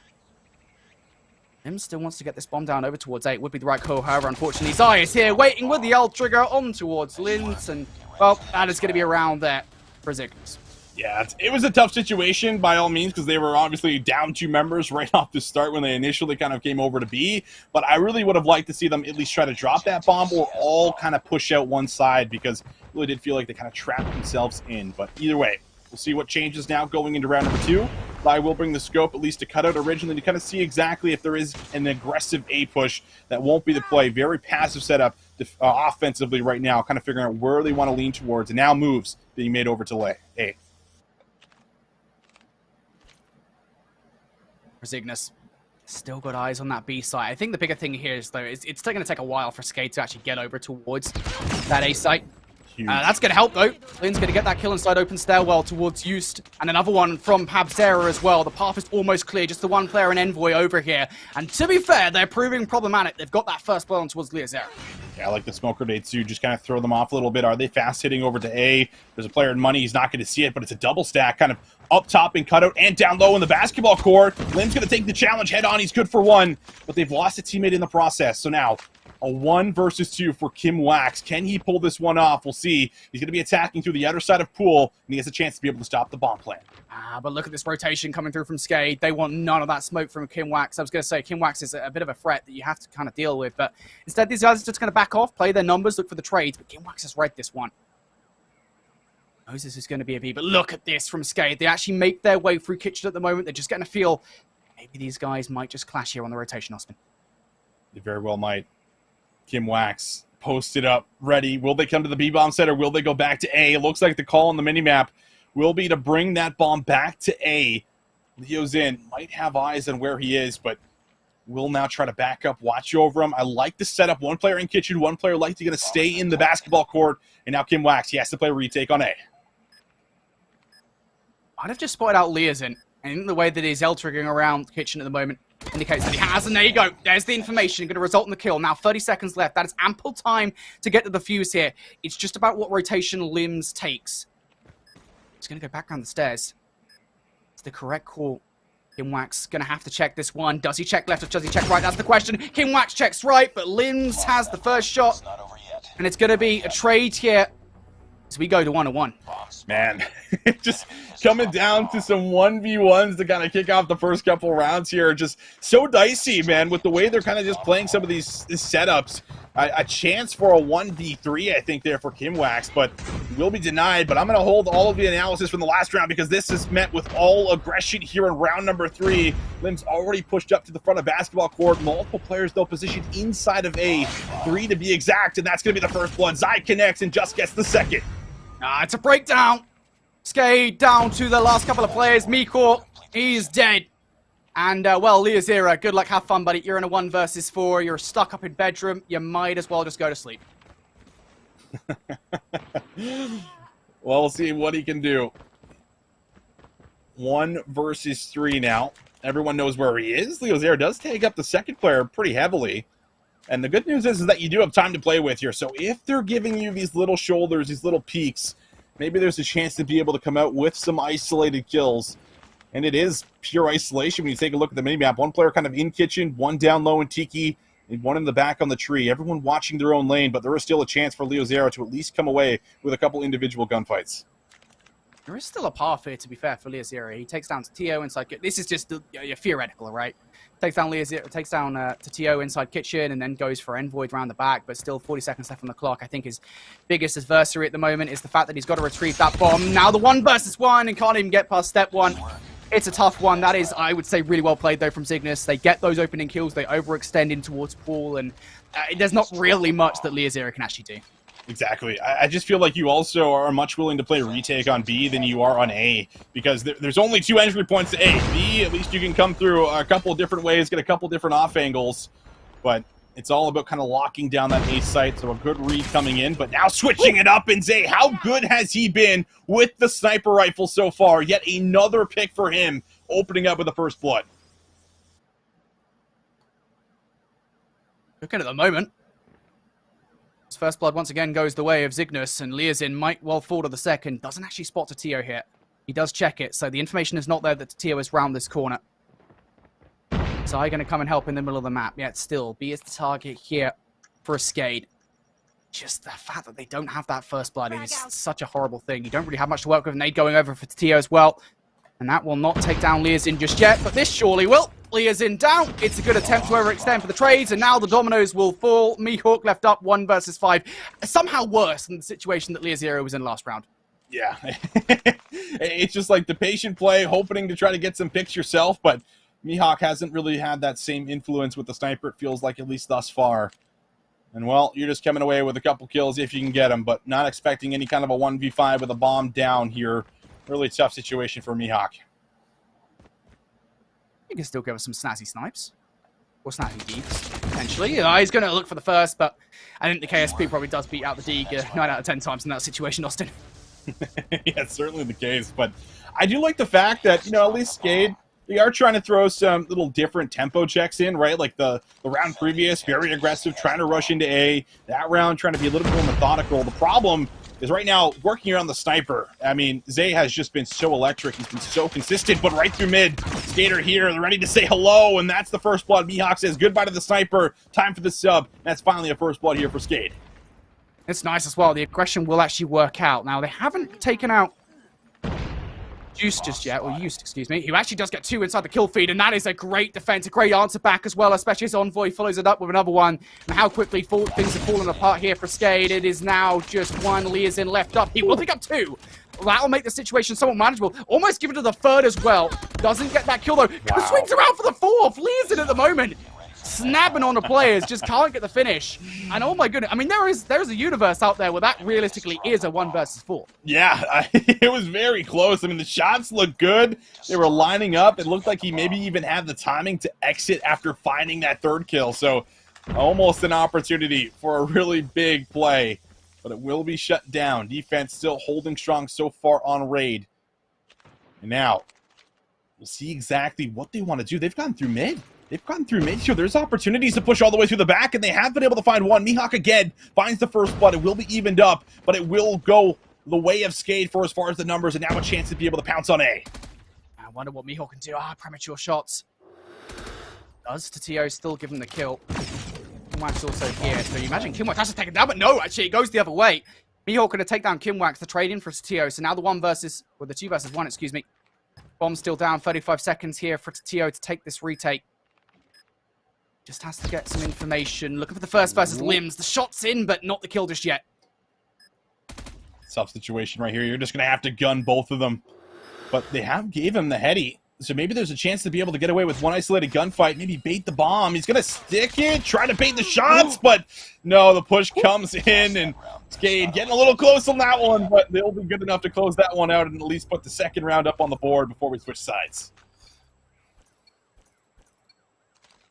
Limbs still wants to get this bomb down over towards A. It would be the right call, however, unfortunately, Zai is here, waiting with the L trigger on towards Lind, and, well, that is going to be around there for Zygnus. Yeah, it was a tough situation by all means because they were obviously down 2 members right off the start when they initially kind of came over to B. But I really would have liked to see them at least try to drop that bomb or all kind of push out one side because it really did feel like they kind of trapped themselves in. But either way, we'll see what changes now going into round number 2. I will bring the scope at least to cut out originally to kind of see exactly if there is an aggressive A push. That won't be the play. Very passive setup offensively right now, kind of figuring out where they want to lean towards. And now moves being made over to A. Zygnus still got eyes on that B site. I think the bigger thing here is, though, it's still going to take a while for Skade to actually get over towards that A site. That's going to help, though. Lynn's going to get that kill inside open stairwell towards Eust. And another one from Pabzera as well. The path is almost clear. Just the 1 player and Envoy over here. And to be fair, they're proving problematic. They've got that first blow on towards Liazera. Yeah, I like the smoke grenades too. Just kind of throw them off a little bit. Are they fast hitting over to A? There's a player in money. He's not going to see it, but it's a double stack. Kind of up top and cutout and down low in the basketball court. Lynn's going to take the challenge head on. He's good for 1, but they've lost a teammate in the process. So now a 1 versus 2 for Kim Wax. Can he pull this one off? We'll see. He's going to be attacking through the other side of pool, and he has a chance to be able to stop the bomb plan. But look at this rotation coming through from Skade. They want none of that smoke from Kim Wax. I was going to say, Kim Wax is a bit of a threat that you have to kind of deal with, but instead these guys are just going to back off, play their numbers, look for the trades, but Kim Wax has read this one. Knows this is going to be a B, but look at this from Skade. They actually make their way through Kitchen at the moment. They're just getting a feel. Maybe these guys might just clash here on the rotation, Austin. They very well might. Kim Wax posted up, ready. Will they come to the B-bomb set or will they go back to A? It looks like the call on the minimap will be to bring that bomb back to A. Leo's in. Might have eyes on where he is, but will now try to back up, watch over him. I like the setup. 1 player in kitchen, 1 player likely going to stay in the basketball court. And now Kim Wax, he has to play retake on A. I'd have just spotted out Liazin. And the way that he's L-triggering around kitchen at the moment indicates that he has, and there you go. There's the information going to result in the kill. Now 30 seconds left. That is ample time to get to the fuse here. It's just about what rotation Limbs takes. He's going to go back around the stairs. It's the correct call. Kim Wax going to have to check this one. Does he check left or does he check right? That's the question. Kim Wax checks right, but Limbs has the first shot. And it's going to be a trade here as we go to 1-1. Man, just coming down to some 1v1s to kind of kick off the first couple rounds here. Just so dicey, man, with the way they're kind of just playing some of these setups. A chance for a 1v3, I think, there for Kim Wax, but will be denied. But I'm going to hold all of the analysis from the last round because this is met with all aggression here in round number 3. Lim's already pushed up to the front of basketball court. Multiple players, though, positioned inside of A. 3 to be exact, and that's going to be the first one. Zai connects and just gets the second. It's a breakdown. Skade down to the last couple of players. Miko, he's dead. And, well, Liazira, good luck, have fun, buddy. You're in a 1 versus 4. You're stuck up in bedroom. You might as well just go to sleep. Well, we'll see what he can do. 1 versus 3 now. Everyone knows where he is. Leozair does take up the second player pretty heavily. And the good news is that you do have time to play with here. So if they're giving you these little shoulders, these little peaks, maybe there's a chance to be able to come out with some isolated kills. And it is pure isolation when you take a look at the minimap. One player kind of in kitchen, one down low in Tiki, and one in the back on the tree. Everyone watching their own lane, but there is still a chance for Leozair to at least come away with a couple individual gunfights. There is still a path here, to be fair, for Leozair. He takes down to Tio inside. This is just theoretical, right? Takes down Leozair, takes down to Tio inside kitchen, and then goes for Envoy around the back. But still, 40 seconds left on the clock. I think his biggest adversary at the moment is the fact that he's got to retrieve that bomb. Now the 1 versus 1 and can't even get past step 1. It's a tough one. That is, I would say, really well played, though, from Zygnus. They get those opening kills. They overextend in towards Paul, and there's not really much that Leozair can actually do. Exactly. I just feel like you also are much willing to play retake on B than you are on A, because there's only 2 entry points to A. B, at least you can come through a couple of different ways, get a couple different off angles, but it's all about kind of locking down that A site, so a good read coming in, but now switching it up, and Zay, how good has he been with the sniper rifle so far? Yet another pick for him, opening up with the first blood. Looking at the moment. His first blood once again goes the way of Zygnus, and Leozin might well fall to the second. Doesn't actually spot Tio here. He does check it, so the information is not there that Tio is round this corner. So I'm going to come and help in the middle of the map. Yet still, B is the target here for a Skade. Just the fact that they don't have that first blood is such a horrible thing. You don't really have much to work with. Nade going over for Tio as well. And that will not take down Leozin just yet, but this surely will. Leozin down. It's a good attempt to overextend for the trades, and now the dominoes will fall. Mihawk left up 1 versus 5. Somehow worse than the situation that Leozair was in last round. Yeah. It's just like the patient play, hoping to try to get some picks yourself, but Mihawk hasn't really had that same influence with the sniper, it feels like, at least thus far. And, well, you're just coming away with a couple kills if you can get them, but not expecting any kind of a 1v5 with a bomb down here. Really tough situation for Mihawk. You can still give us some snazzy snipes. Or snazzy deeps, potentially. He's going to look for the first, but I think the KSP probably does beat out the Deeg 9 out of 10 times in that situation, Austin. Yeah, it's certainly the case, but I do like the fact that, at least Skade, they are trying to throw some little different tempo checks in, right? Like the round previous, very aggressive, trying to rush into A. That round, trying to be a little bit more methodical. The problem is right now, working around the sniper. I mean, Zay has just been so electric. He's been so consistent, but right through mid. Skater here, they're ready to say hello, and that's the first blood. Mihawk says goodbye to the sniper. Time for the sub. That's finally a first blood here for Skade. It's nice as well. The aggression will actually work out. Now, they haven't taken out Juice just yet, or Used, excuse me, who actually does get 2 inside the kill feed, and that is a great defense, a great answer back as well, especially as Envoy follows it up with another one. And how quickly things have fallen apart here for Skade. It is now just 1 Leozin left up. He will pick up 2. That'll make the situation somewhat manageable. Almost give it to the third as well. Doesn't get that kill though. Wow. Swings around for the 4th. Leozin at the moment snapping on the players, just can't get the finish. And oh my goodness, I mean, there is a universe out there where that realistically is a 1 versus 4. Yeah, it was very close. I mean, the shots looked good. They were lining up. It looked like he maybe even had the timing to exit after finding that 3rd kill. So almost an opportunity for a really big play, but it will be shut down. Defense still holding strong so far on raid. And now we'll see exactly what they want to do. They've gone through mid. They've gotten through mid. Sure, there's opportunities to push all the way through the back, and they have been able to find one. Mihawk again finds the first blood. It will be evened up, but it will go the way of Skade for as far as the numbers, and now a chance to be able to pounce on A. I wonder what Mihawk can do. Premature shots. Does Tio still give him the kill? Kimwax also here. So you imagine Kimwax has to take it down, but no, actually, it goes the other way. Mihawk going to take down Kimwax, the trade in for Tio. So now the 2 versus 1, excuse me. Bomb still down, 35 seconds here for Tio to take this retake. Just has to get some information. Looking for the first versus Limbs. The shot's in, but not the kill just yet. Tough situation right here. You're just going to have to gun both of them. But they gave him the heady. So maybe there's a chance to be able to get away with one isolated gunfight. Maybe bait the bomb. He's going to stick it, try to bait the shots, but no, the push comes in, and Skade getting a little close on that one, but they'll be good enough to close that one out and at least put the 2nd round up on the board before we switch sides.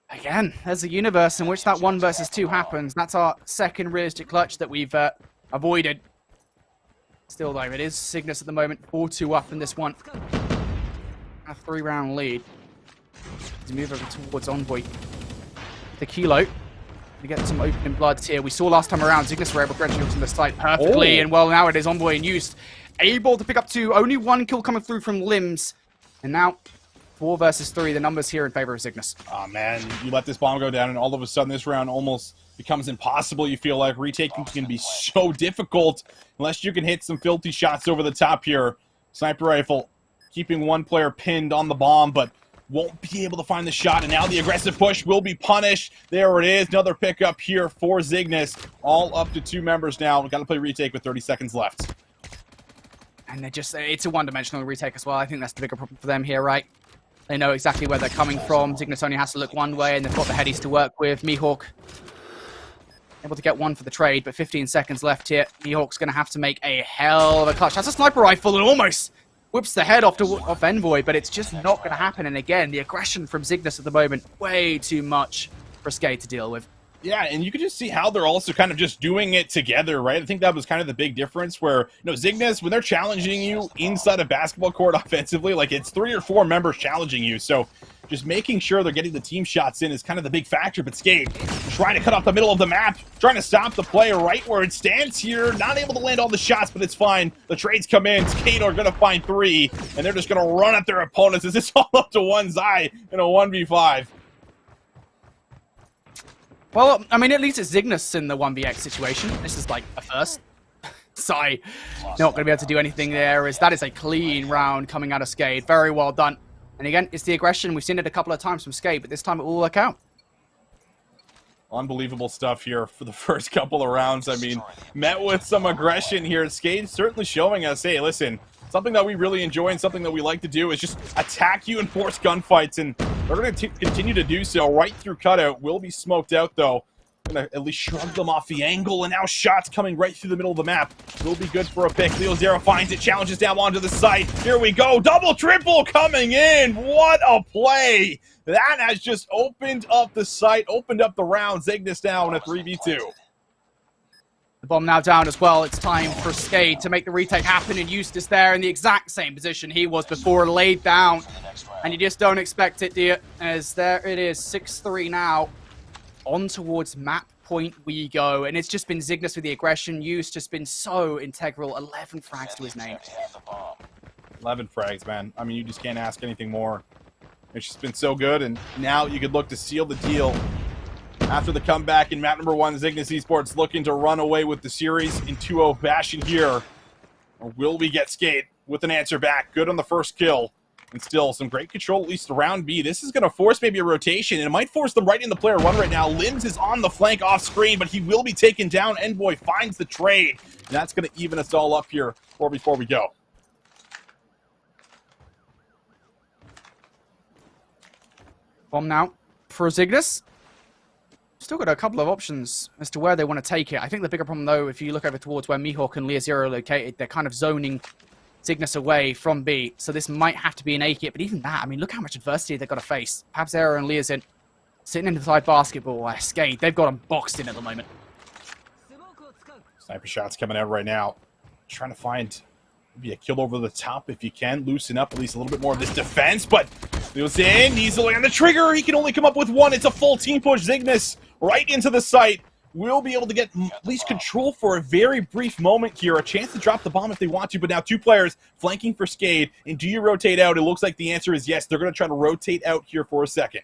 Again, there's a universe in which that 1 versus 2 happens. That's our 2nd realistic clutch that we've avoided. Still, though, it is Zygnus at the moment, 4-2 up in this one. A 3-round lead. Let's move over towards Envoy. The Kilo. We get some opening bloods here. We saw last time around, Zygnus were able to graduate from the site perfectly, and well, now it is Envoy and Used able to pick up 2. Only 1 kill coming through from Limbs. And now, 4 versus 3, the numbers here in favor of Zygnus. Oh man, you let this bomb go down, and all of a sudden this round almost becomes impossible. You feel like retaking can be so difficult unless you can hit some filthy shots over the top here. Sniper rifle keeping 1 player pinned on the bomb, but won't be able to find the shot, and now the aggressive push will be punished. There it is, another pickup here for Zygnus. All up to 2 members now. We've got to play retake with 30 seconds left. And they're just, it's a one-dimensional retake as well. I think that's the bigger problem for them here, right? They know exactly where they're coming from. Zygnus only has to look one way, and they've got the headies to work with. Mihawk able to get 1 for the trade, but 15 seconds left here. Mihawk's going to have to make a hell of a clutch. That's a sniper rifle and almost whips the head off Envoy, but it's just not going to happen. And again, the aggression from Zygnus at the moment, way too much for Skade to deal with. Yeah, and you can just see how they're also kind of just doing it together, right? I think that was kind of the big difference where, you know, Zygnus, when they're challenging you inside a basketball court offensively, like it's 3 or 4 members challenging you. So just making sure they're getting the team shots in is kind of the big factor. But Skade trying to cut off the middle of the map, trying to stop the play right where it stands here. Not able to land all the shots, but it's fine. The trades come in. Skade are going to find 3, and they're just going to run at their opponents. Is this all up to one Zy in a 1v5? Well, I mean, at least it's Zygnus in the 1vx situation. This is like a first. Zy not going to be able to do anything there. That is a clean round coming out of Skade. Very well done. And again, it's the aggression. We've seen it a couple of times from Skade, but this time it will work out. Unbelievable stuff here for the first couple of rounds. I mean, met with some aggression here. Skade certainly showing us, hey, listen, something that we really enjoy and something that we like to do is just attack you and force gunfights, and they're going to continue to do so right through cutout. Will be smoked out, though. Going to at least shrug them off the angle, and now shots coming right through the middle of the map. Will be good for a pick. Leo Zero finds it, challenges down onto the site. Here we go. Double, triple coming in. What a play. That has just opened up the site, opened up the round. Zygnus down a 3v2. The bomb now down as well. It's time for Skade to make the retake happen, and Eustace there in the exact same position he was before, laid down. And you just don't expect it, do you? As there it is, 6-3 now. On towards map point we go. And it's just been Zygnus with the aggression. Eustace just been so integral. 11 frags to his name. 11 frags, man. I mean, you just can't ask anything more. It's just been so good, and now you could look to seal the deal. After the comeback in map number 1, Zygnus Esports looking to run away with the series in 2-0 fashion here. Or will we get Skade with an answer back? Good on the first kill. And still some great control, at least around B. This is going to force maybe a rotation, and it might force them right in the player 1 right now. Limbs is on the flank off screen, but he will be taken down. Envoy finds the trade. And that's going to even us all up here before we go. Bomb now for Zygnus. Still got a couple of options as to where they want to take it. I think the bigger problem, though, if you look over towards where Mihawk and Leo Zero are located, they're kind of zoning Zygnus away from B. So this might have to be an A kit, but even that, I mean, look how much adversity they've got to face. Pabzero and Leozin sitting inside basketball. Skade, they've got them boxed in at the moment. Sniper shots coming out right now. Trying to find maybe a kill over the top if you can. Loosen up at least a little bit more of this defense, but Leozin needs to land the trigger. He can only come up with 1. It's a full team push. Zygnus right into the site. Will be able to get at least control for a very brief moment here. A chance to drop the bomb if they want to, but now 2 players flanking for Skade. And do you rotate out? It looks like the answer is yes. They're going to try to rotate out here for a second.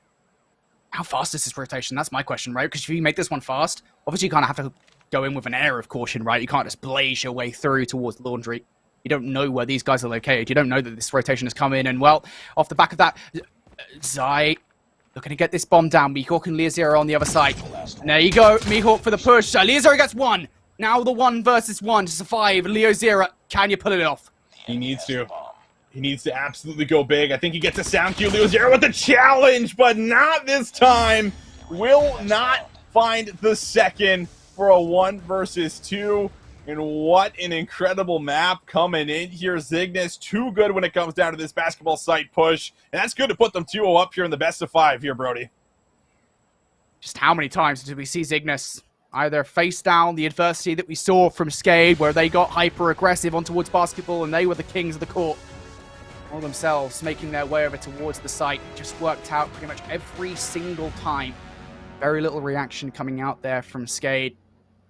How fast is this rotation? That's my question, right? Because if you make this one fast, obviously you kind of have to go in with an air of caution, right? You can't just blaze your way through towards Laundry. You don't know where these guys are located. You don't know that this rotation has come in. And, well, off the back of that, Zy looking to get this bomb down. Mihawk and Leo Zero on the other side. And there you go. Mihawk for the push. Leo Zero gets 1. Now the 1 versus 1 to survive. Leo Zero, can you pull it off? He needs to. He needs to absolutely go big. I think he gets a sound cue. Leo Zero with the challenge, but not this time. Will not find the second for a 1 versus 2. And what an incredible map coming in here. Zygnus, too good when it comes down to this basketball site push. And that's good to put them 2-0 up here in the best of 5 here, Brody. Just how many times did we see Zygnus either face down the adversity that we saw from Skade, where they got hyper-aggressive on towards basketball and they were the kings of the court? or themselves making their way over towards the site. Just worked out pretty much every single time. Very little reaction coming out there from Skade.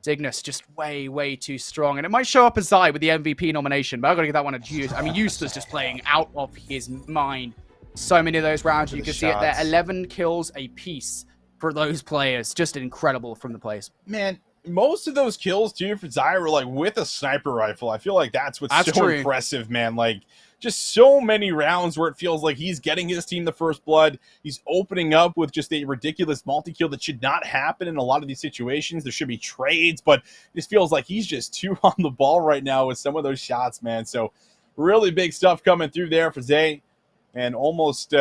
Zygnus just way too strong. And it might show up as Zy with the MVP nomination, but I've got to give that one a juice. I mean, Eustace just playing out of his mind. So many of those rounds, you can see it there. 11 kills a piece for those players. Just incredible from the players. Man, most of those kills, too, for Zy were, like, with a sniper rifle. I feel like that's what's so impressive, man. Like, just so many rounds where it feels like he's getting his team the first blood. He's opening up with just a ridiculous multi-kill that should not happen in a lot of these situations. There should be trades, but it just feels like he's just too on the ball right now with some of those shots, man. So really big stuff coming through there for Zay, and almost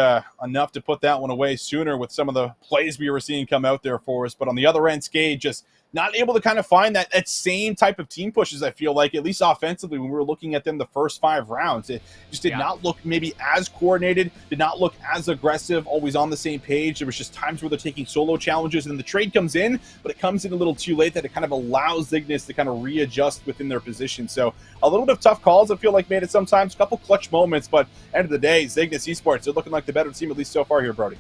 enough to put that one away sooner with some of the plays we were seeing come out there for us. But on the other end, Skade just not able to kind of find that same type of team pushes, I feel like, at least offensively, when we were looking at them the first 5 rounds. It just did not look maybe as coordinated, did not look as aggressive, always on the same page. There was just times where they're taking solo challenges, and the trade comes in, but it comes in a little too late that it kind of allows Zygnus to kind of readjust within their position. So a little bit of tough calls, I feel like, made it sometimes. A couple clutch moments, but end of the day, Zygnus Esports, they're looking like the better team, at least so far here, Brody.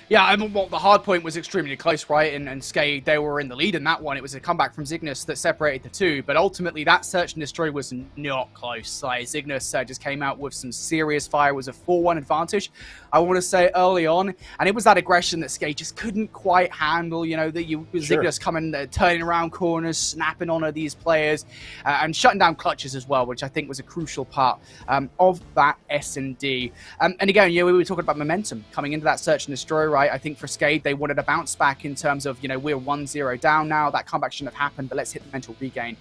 Yeah, I mean, well, the hard point was extremely close, right? And Skade, they were in the lead in that one. It was a comeback from Zygnus that separated the two. But ultimately, that search and destroy was not close. Like, Zygnus just came out with some serious fire. It was a 4-1 advantage, I want to say, early on. And it was that aggression that Skade just couldn't quite handle. You know, Zygnus coming, turning around corners, snapping onto these players, and shutting down clutches as well, which I think was a crucial part of that S&D. And again, we were talking about momentum coming into that search and destroy, right? I think for Skade, they wanted a bounce back in terms of, we're 1-0 down now. That comeback shouldn't have happened, but let's hit the mental regain.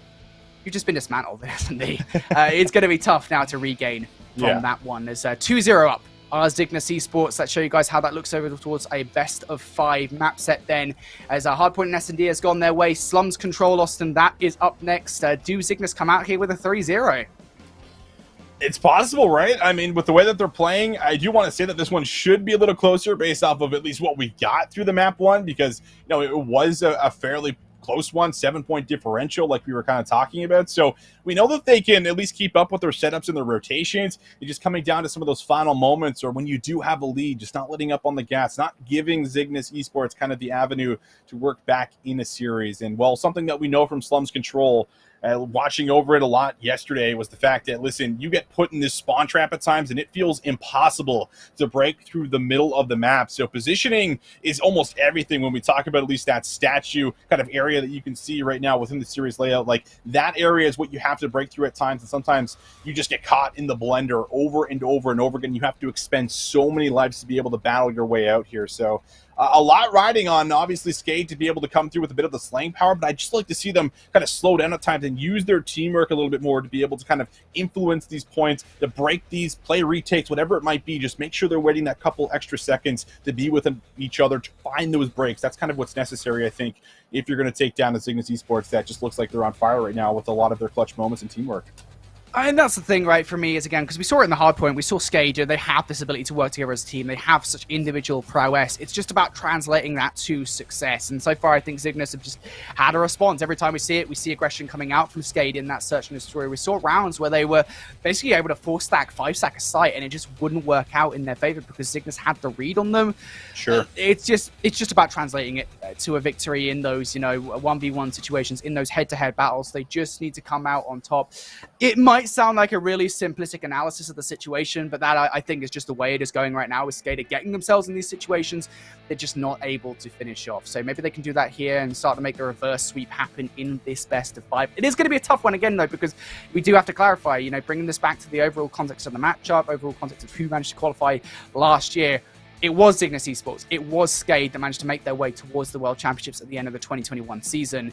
You've just been dismantled in S&D. It's going to be tough now to regain from that one. There's 2-0 up. Zygnus Esports. Let's show you guys how that looks over towards a best of 5 map set then. As Hardpoint and S&D has gone their way. Slums control Austin. That is up next. Do Zygnus come out here with a 3-0? It's possible, right? I mean, with the way that they're playing, I do want to say that this one should be a little closer based off of at least what we got through the map one, because, it was a fairly close one, 7-point differential like we were kind of talking about. So we know that they can at least keep up with their setups and their rotations. It's just coming down to some of those final moments, or when you do have a lead, just not letting up on the gas, not giving Zygnus Esports kind of the avenue to work back in a series. And, well, something that we know from Slums Control, watching over it a lot yesterday, was the fact that, listen, you get put in this spawn trap at times and it feels impossible to break through the middle of the map. So positioning is almost everything when we talk about at least that statue kind of area that you can see right now within the series layout. Like, that area is what you have to break through at times, and sometimes you just get caught in the blender over and over and over again. You have to expend so many lives to be able to battle your way out here. So a lot riding on, obviously, Skade to be able to come through with a bit of the slaying power, but I'd just like to see them kind of slow down at times and use their teamwork a little bit more to be able to kind of influence these points, to break these, play retakes, whatever it might be. Just make sure they're waiting that couple extra seconds to be with each other, to find those breaks. That's kind of what's necessary, I think, if you're going to take down the Zygnus Esports that just looks like they're on fire right now with a lot of their clutch moments and teamwork. And that's the thing, right, for me, is, again, because we saw it in the hard point, we saw Skade, they have this ability to work together as a team, they have such individual prowess. It's just about translating that to success. And so far, I think Zygnus have just had a response. Every time we see it, we see aggression coming out from Skade in that search and destroy. We saw rounds where they were basically able to 4-stack, 5-stack a site, and it just wouldn't work out in their favor because Zygnus had the read on them. Sure. It's just about translating it to a victory in those, 1v1 situations, in those head-to-head battles. They just need to come out on top. It might sound like a really simplistic analysis of the situation, but that, I think, is just the way it is going right now with Skade getting themselves in these situations. They're just not able to finish off. So maybe they can do that here and start to make the reverse sweep happen in this best of 5. It is going to be a tough one again, though, because we do have to clarify, bringing this back to the overall context of the matchup, overall context of who managed to qualify last year. It was Zygnus Esports. It was Skade that managed to make their way towards the World Championships at the end of the 2021 season.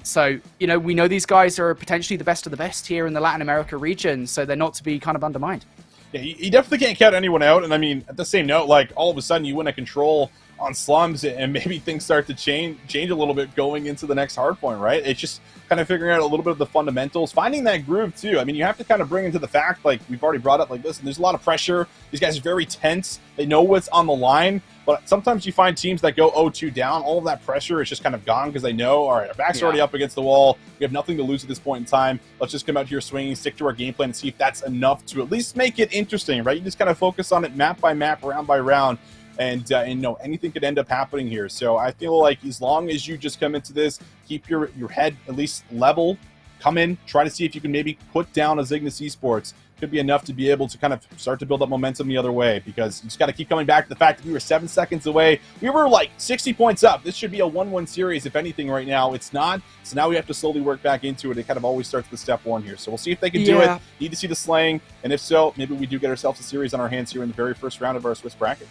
So, we know these guys are potentially the best of the best here in the Latin America region, so they're not to be kind of undermined. Yeah, you definitely can't count anyone out. And I mean, at the same note, like, all of a sudden you win a control on Slums and maybe things start to change a little bit going into the next hardpoint, right? It's just kind of figuring out a little bit of the fundamentals, finding that groove too. I mean, you have to kind of bring into the fact, like we've already brought up, like, listen, there's a lot of pressure. These guys are very tense. They know what's on the line. But sometimes you find teams that go 0-2 down, all of that pressure is just kind of gone because they know, all right, our back's already up against the wall. We have nothing to lose at this point in time. Let's just come out here swinging, stick to our game plan, and see if that's enough to at least make it interesting, right? You just kind of focus on it map by map, round by round. And anything could end up happening here. So I feel like as long as you just come into this, keep your head at least level, come in, try to see if you can maybe put down a Zygnus Esports. Could be enough to be able to kind of start to build up momentum the other way, because you just got to keep coming back to the fact that we were 7 seconds away. We were like 60 points up. This should be a 1-1 series, if anything, right now. It's not. So now we have to slowly work back into it. It kind of always starts with step one here. So we'll see if they can do it. Need to see the slaying. And if so, maybe we do get ourselves a series on our hands here in the very first round of our Swiss bracket.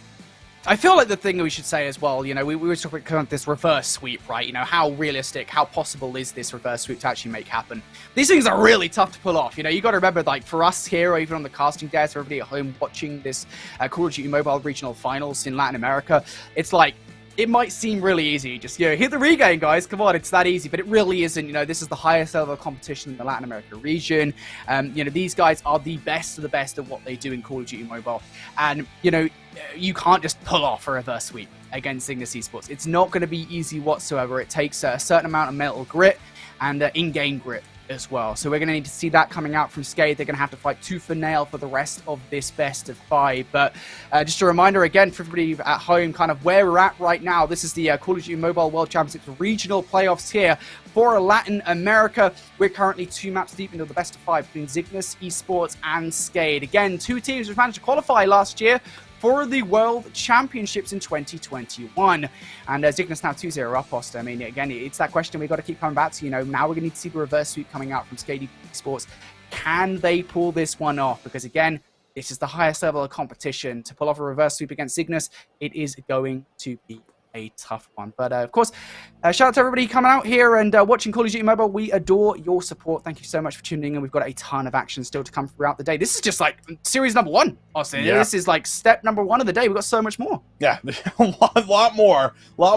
I feel like the thing we should say as well, we were talking about this reverse sweep, right? How realistic, how possible is this reverse sweep to actually make happen? These things are really tough to pull off. You got to remember, like, for us here, or even on the casting desk, everybody at home watching this Call of Duty Mobile Regional Finals in Latin America, it's like, it might seem really easy. Just, hit the regain, guys. Come on, it's that easy. But it really isn't. This is the highest level of competition in the Latin America region. These guys are the best of the best at what they do in Call of Duty Mobile. And, you can't just pull off a reverse sweep against Zygnus Esports. It's not going to be easy whatsoever. It takes a certain amount of mental grit and in-game grit as well. So we're going to need to see that coming out from Skade. They're going to have to fight tooth and nail for the rest of this best of 5. But just a reminder again for everybody at home, kind of where we're at right now. This is the Call of Duty Mobile World Championships regional playoffs here for Latin America. We're currently 2 maps deep into the best of 5 between Zygnus Esports and Skade. Again, 2 teams which managed to qualify last year for the World Championships in 2021. And Zygnus now 2-0 up, Oster. I mean, again, it's that question we've got to keep coming back to. Now we're going to need to see the reverse sweep coming out from Skade Esports. Can they pull this one off? Because, again, this is the highest level of competition. To pull off a reverse sweep against Zygnus, it is going to be a tough one. But of course, shout out to everybody coming out here and watching Call of Duty Mobile. We adore your support. Thank you so much for tuning in. We've got a ton of action still to come throughout the day. This is just like series number 1, Austin. Yeah. This is like step number 1 of the day. We've got so much more. Yeah, a lot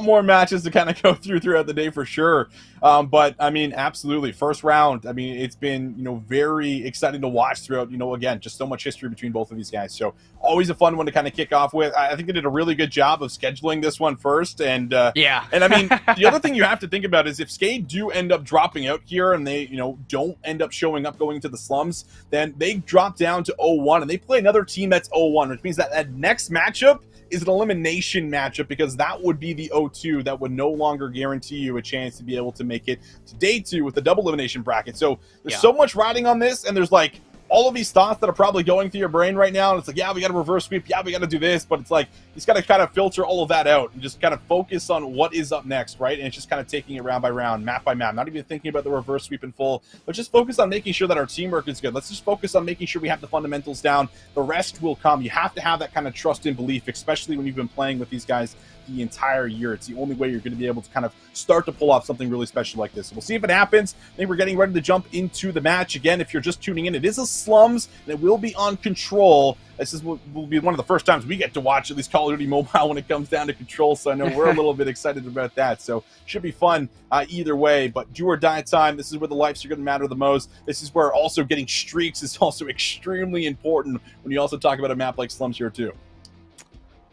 more matches to kind of go throughout the day for sure. But I mean, absolutely, first round. I mean, it's been very exciting to watch throughout. Again, just so much history between both of these guys. So always a fun one to kind of kick off with. I think they did a really good job of scheduling this one first. And and I mean, the other thing you have to think about is if Skade do end up dropping out here and they don't end up showing up going to the slums, then they drop down to 0-1 and they play another team that's 0-1, which means that next matchup is an elimination matchup, because that would be the 0-2 that would no longer guarantee you a chance to be able to make it to day 2 with the double elimination bracket. So there's so much riding on this, and there's like all of these thoughts that are probably going through your brain right now, and it's like, yeah, we got to reverse sweep, yeah, we got to do this, but it's like, you just got to kind of filter all of that out and just kind of focus on what is up next, right? And it's just kind of taking it round by round, map by map, not even thinking about the reverse sweep in full, but just focus on making sure that our teamwork is good. Let's just focus on making sure we have the fundamentals down. The rest will come. You have to have that kind of trust and belief, especially when you've been playing with these guys the entire year. It's the only way you're going to be able to kind of start to pull off something really special like this. So we'll see if it happens. I think we're getting ready to jump into the match. Again, if you're just tuning in, it is a slums, and it will be on control. This will be one of the first times we get to watch at least Call of Duty Mobile when it comes down to control, so I know we're a little bit excited about that. So should be fun either way, but do or die time, this is where the lives are going to matter the most. This is where also getting streaks is also extremely important when you also talk about a map like Slums here too.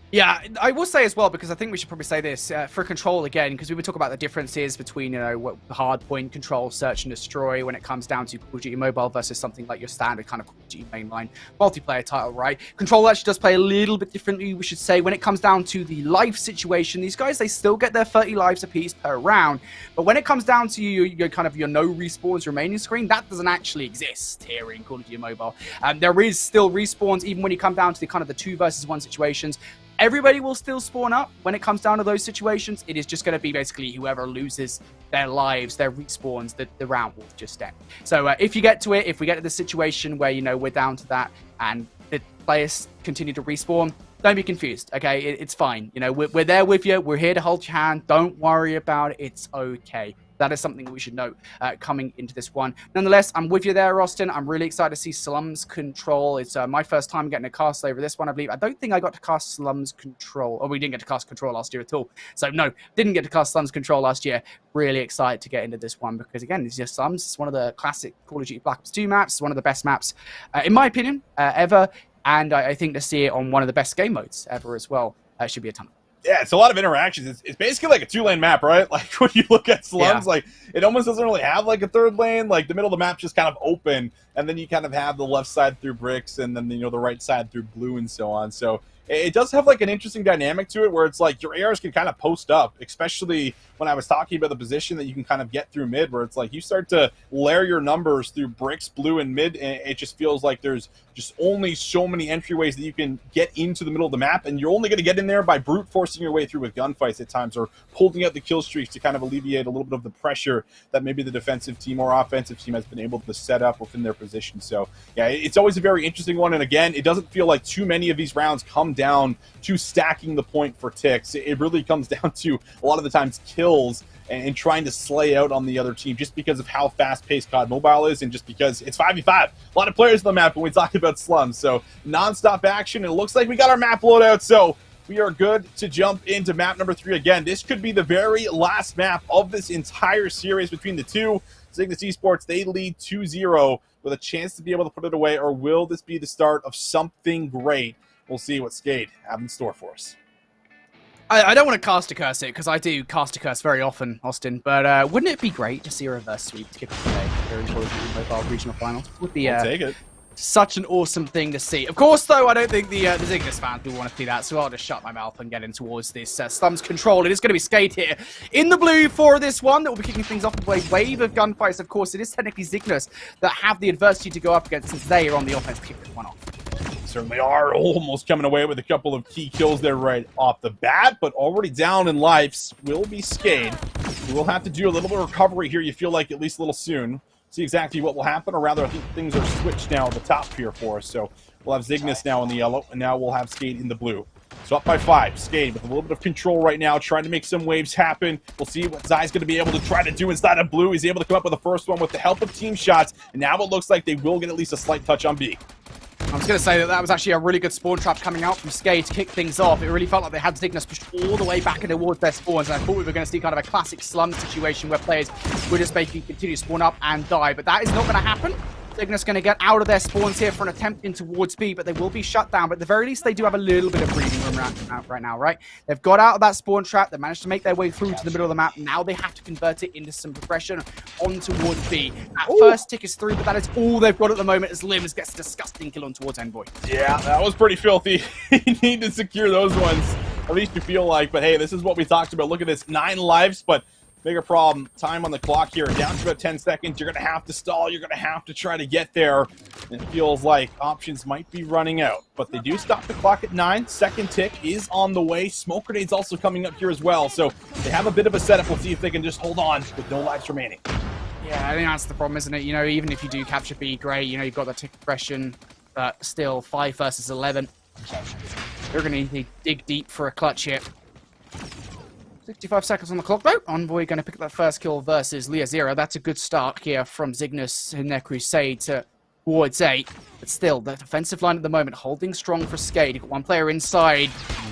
Yeah, I will say as well, because I think we should probably say this, for control again, because we would talk about the differences between, what hardpoint control, search and destroy when it comes down to Call of Duty Mobile versus something like your standard kind of Call of Duty mainline multiplayer title, right? Control actually does play a little bit differently, we should say, when it comes down to the life situation. These guys, they still get their 30 lives apiece per round, but when it comes down to your kind of your no respawns remaining screen, that doesn't actually exist here in Call of Duty Mobile. There is still respawns, even when you come down to the kind of the 2 versus 1 situations. Everybody will still spawn up when it comes down to those situations. It is just going to be basically whoever loses their lives, their respawns, the round will just end. So if you get to it, if we get to the situation where, we're down to that and the players continue to respawn, don't be confused, okay? It's fine. We're there with you. We're here to hold your hand. Don't worry about it. It's okay. That is something we should note coming into this one. Nonetheless, I'm with you there, Austin. I'm really excited to see Slums Control. It's my first time getting a cast over this one, I believe. I don't think I got to cast Slums Control. Or we didn't get to cast Control last year at all. So, no, didn't get to cast Slums Control last year. Really excited to get into this one because, again, it's just Slums. It's one of the classic Call of Duty Black Ops 2 maps. It's one of the best maps, in my opinion, ever. And I think to see it on one of the best game modes ever as well should be a ton of fun. Yeah, it's a lot of interactions. It's basically like a 2-lane map, right? Like when you look at Slums, like it almost doesn't really have like a third lane. Like the middle of the map's just kind of open, and then you kind of have the left side through bricks, and then the right side through blue, and so on. So it does have like an interesting dynamic to it, where it's like your ARs can kind of post up, especially when I was talking about the position that you can kind of get through mid, where it's like you start to layer your numbers through bricks, blue, and mid, and it just feels like there's just only so many entryways that you can get into the middle of the map, and you're only going to get in there by brute forcing your way through with gunfights at times, or holding out the kill streaks to kind of alleviate a little bit of the pressure that maybe the defensive team or offensive team has been able to set up within their position. So yeah, it's always a very interesting one, and again, it doesn't feel like too many of these rounds come down to stacking the point for ticks. It really comes down to a lot of the times kills and trying to slay out on the other team, just because of how fast-paced COD Mobile is, and just because it's 5v5. A lot of players on the map when we talk about Slums. So non-stop action. It looks like we got our map loadout, so we are good to jump into map number 3 again. This could be the very last map of this entire series between the two. Zygnus Esports, they lead 2-0 with a chance to be able to put it away, or will this be the start of something great? We'll see what Skade have in store for us. I don't want to cast a curse it, because I do cast a curse very often, Austin, but wouldn't it be great to see a reverse sweep to kick off the day during Call of Duty Mobile Regional Finals? Would be I'll take it. Such an awesome thing to see. Of course, though, I don't think the Zygnus fans will want to see that, so I'll just shut my mouth and get in towards this Slums control. It is going to be Skade here in the blue for this one that will be kicking things off with a wave of gunfights. Of course, it is technically Zygnus that have the adversity to go up against, since they are on the offense to kick this one off. Certainly are almost coming away with a couple of key kills there right off the bat, but already down in lives will be Skade. We will have to do a little bit of recovery here, you feel like, at least a little soon. See exactly what will happen, or rather I think things are switched now at the top here for us. So we'll have Zygnus now in the yellow, and now we'll have Skade in the blue. So up by 5, Skade with a little bit of control right now, trying to make some waves happen. We'll see what Zy's going to be able to try to do inside of blue. He's able to come up with the first one with the help of team shots, and now it looks like they will get at least a slight touch on B. I was going to say that was actually a really good spawn trap coming out from Skade to kick things off. It really felt like they had Zygnus pushed all the way back and towards their spawns, and I thought we were going to see kind of a classic slum situation where players would just basically continue to spawn up and die, but that is not going to happen. Zygnus going to get out of their spawns here for an attempt in towards B, but they will be shut down. But at the very least, they do have a little bit of breathing room right now, right? They've got out of that spawn trap. They managed to make their way through to the middle of the map. Now they have to convert it into some progression on towards B. That first tick is through, but that is all they've got at the moment as Limbs gets a disgusting kill on towards Envoy. Yeah, that was pretty filthy. You need to secure those ones, at least you feel like. But hey, this is what we talked about. Look at this, 9 lives, but bigger problem, time on the clock here, down to about 10 seconds. You're going to have to stall. You're going to have to try to get there. It feels like options might be running out, but they do stop the clock at 9. Second tick is on the way. Smoke grenade's also coming up here as well, so they have a bit of a setup. We'll see if they can just hold on with no lives remaining. Yeah, I think that's the problem, isn't it? You know, even if you do capture B, great. You know, you've got the tick progression, but still 5 versus 11. You're going to need to dig deep for a clutch here. 65 seconds on the clock, though. Envoy going to pick up that first kill versus Lea Zero. That's a good start here from Zygnus in their crusade towards A. But still, the defensive line at the moment holding strong for Skade. You've got one player inside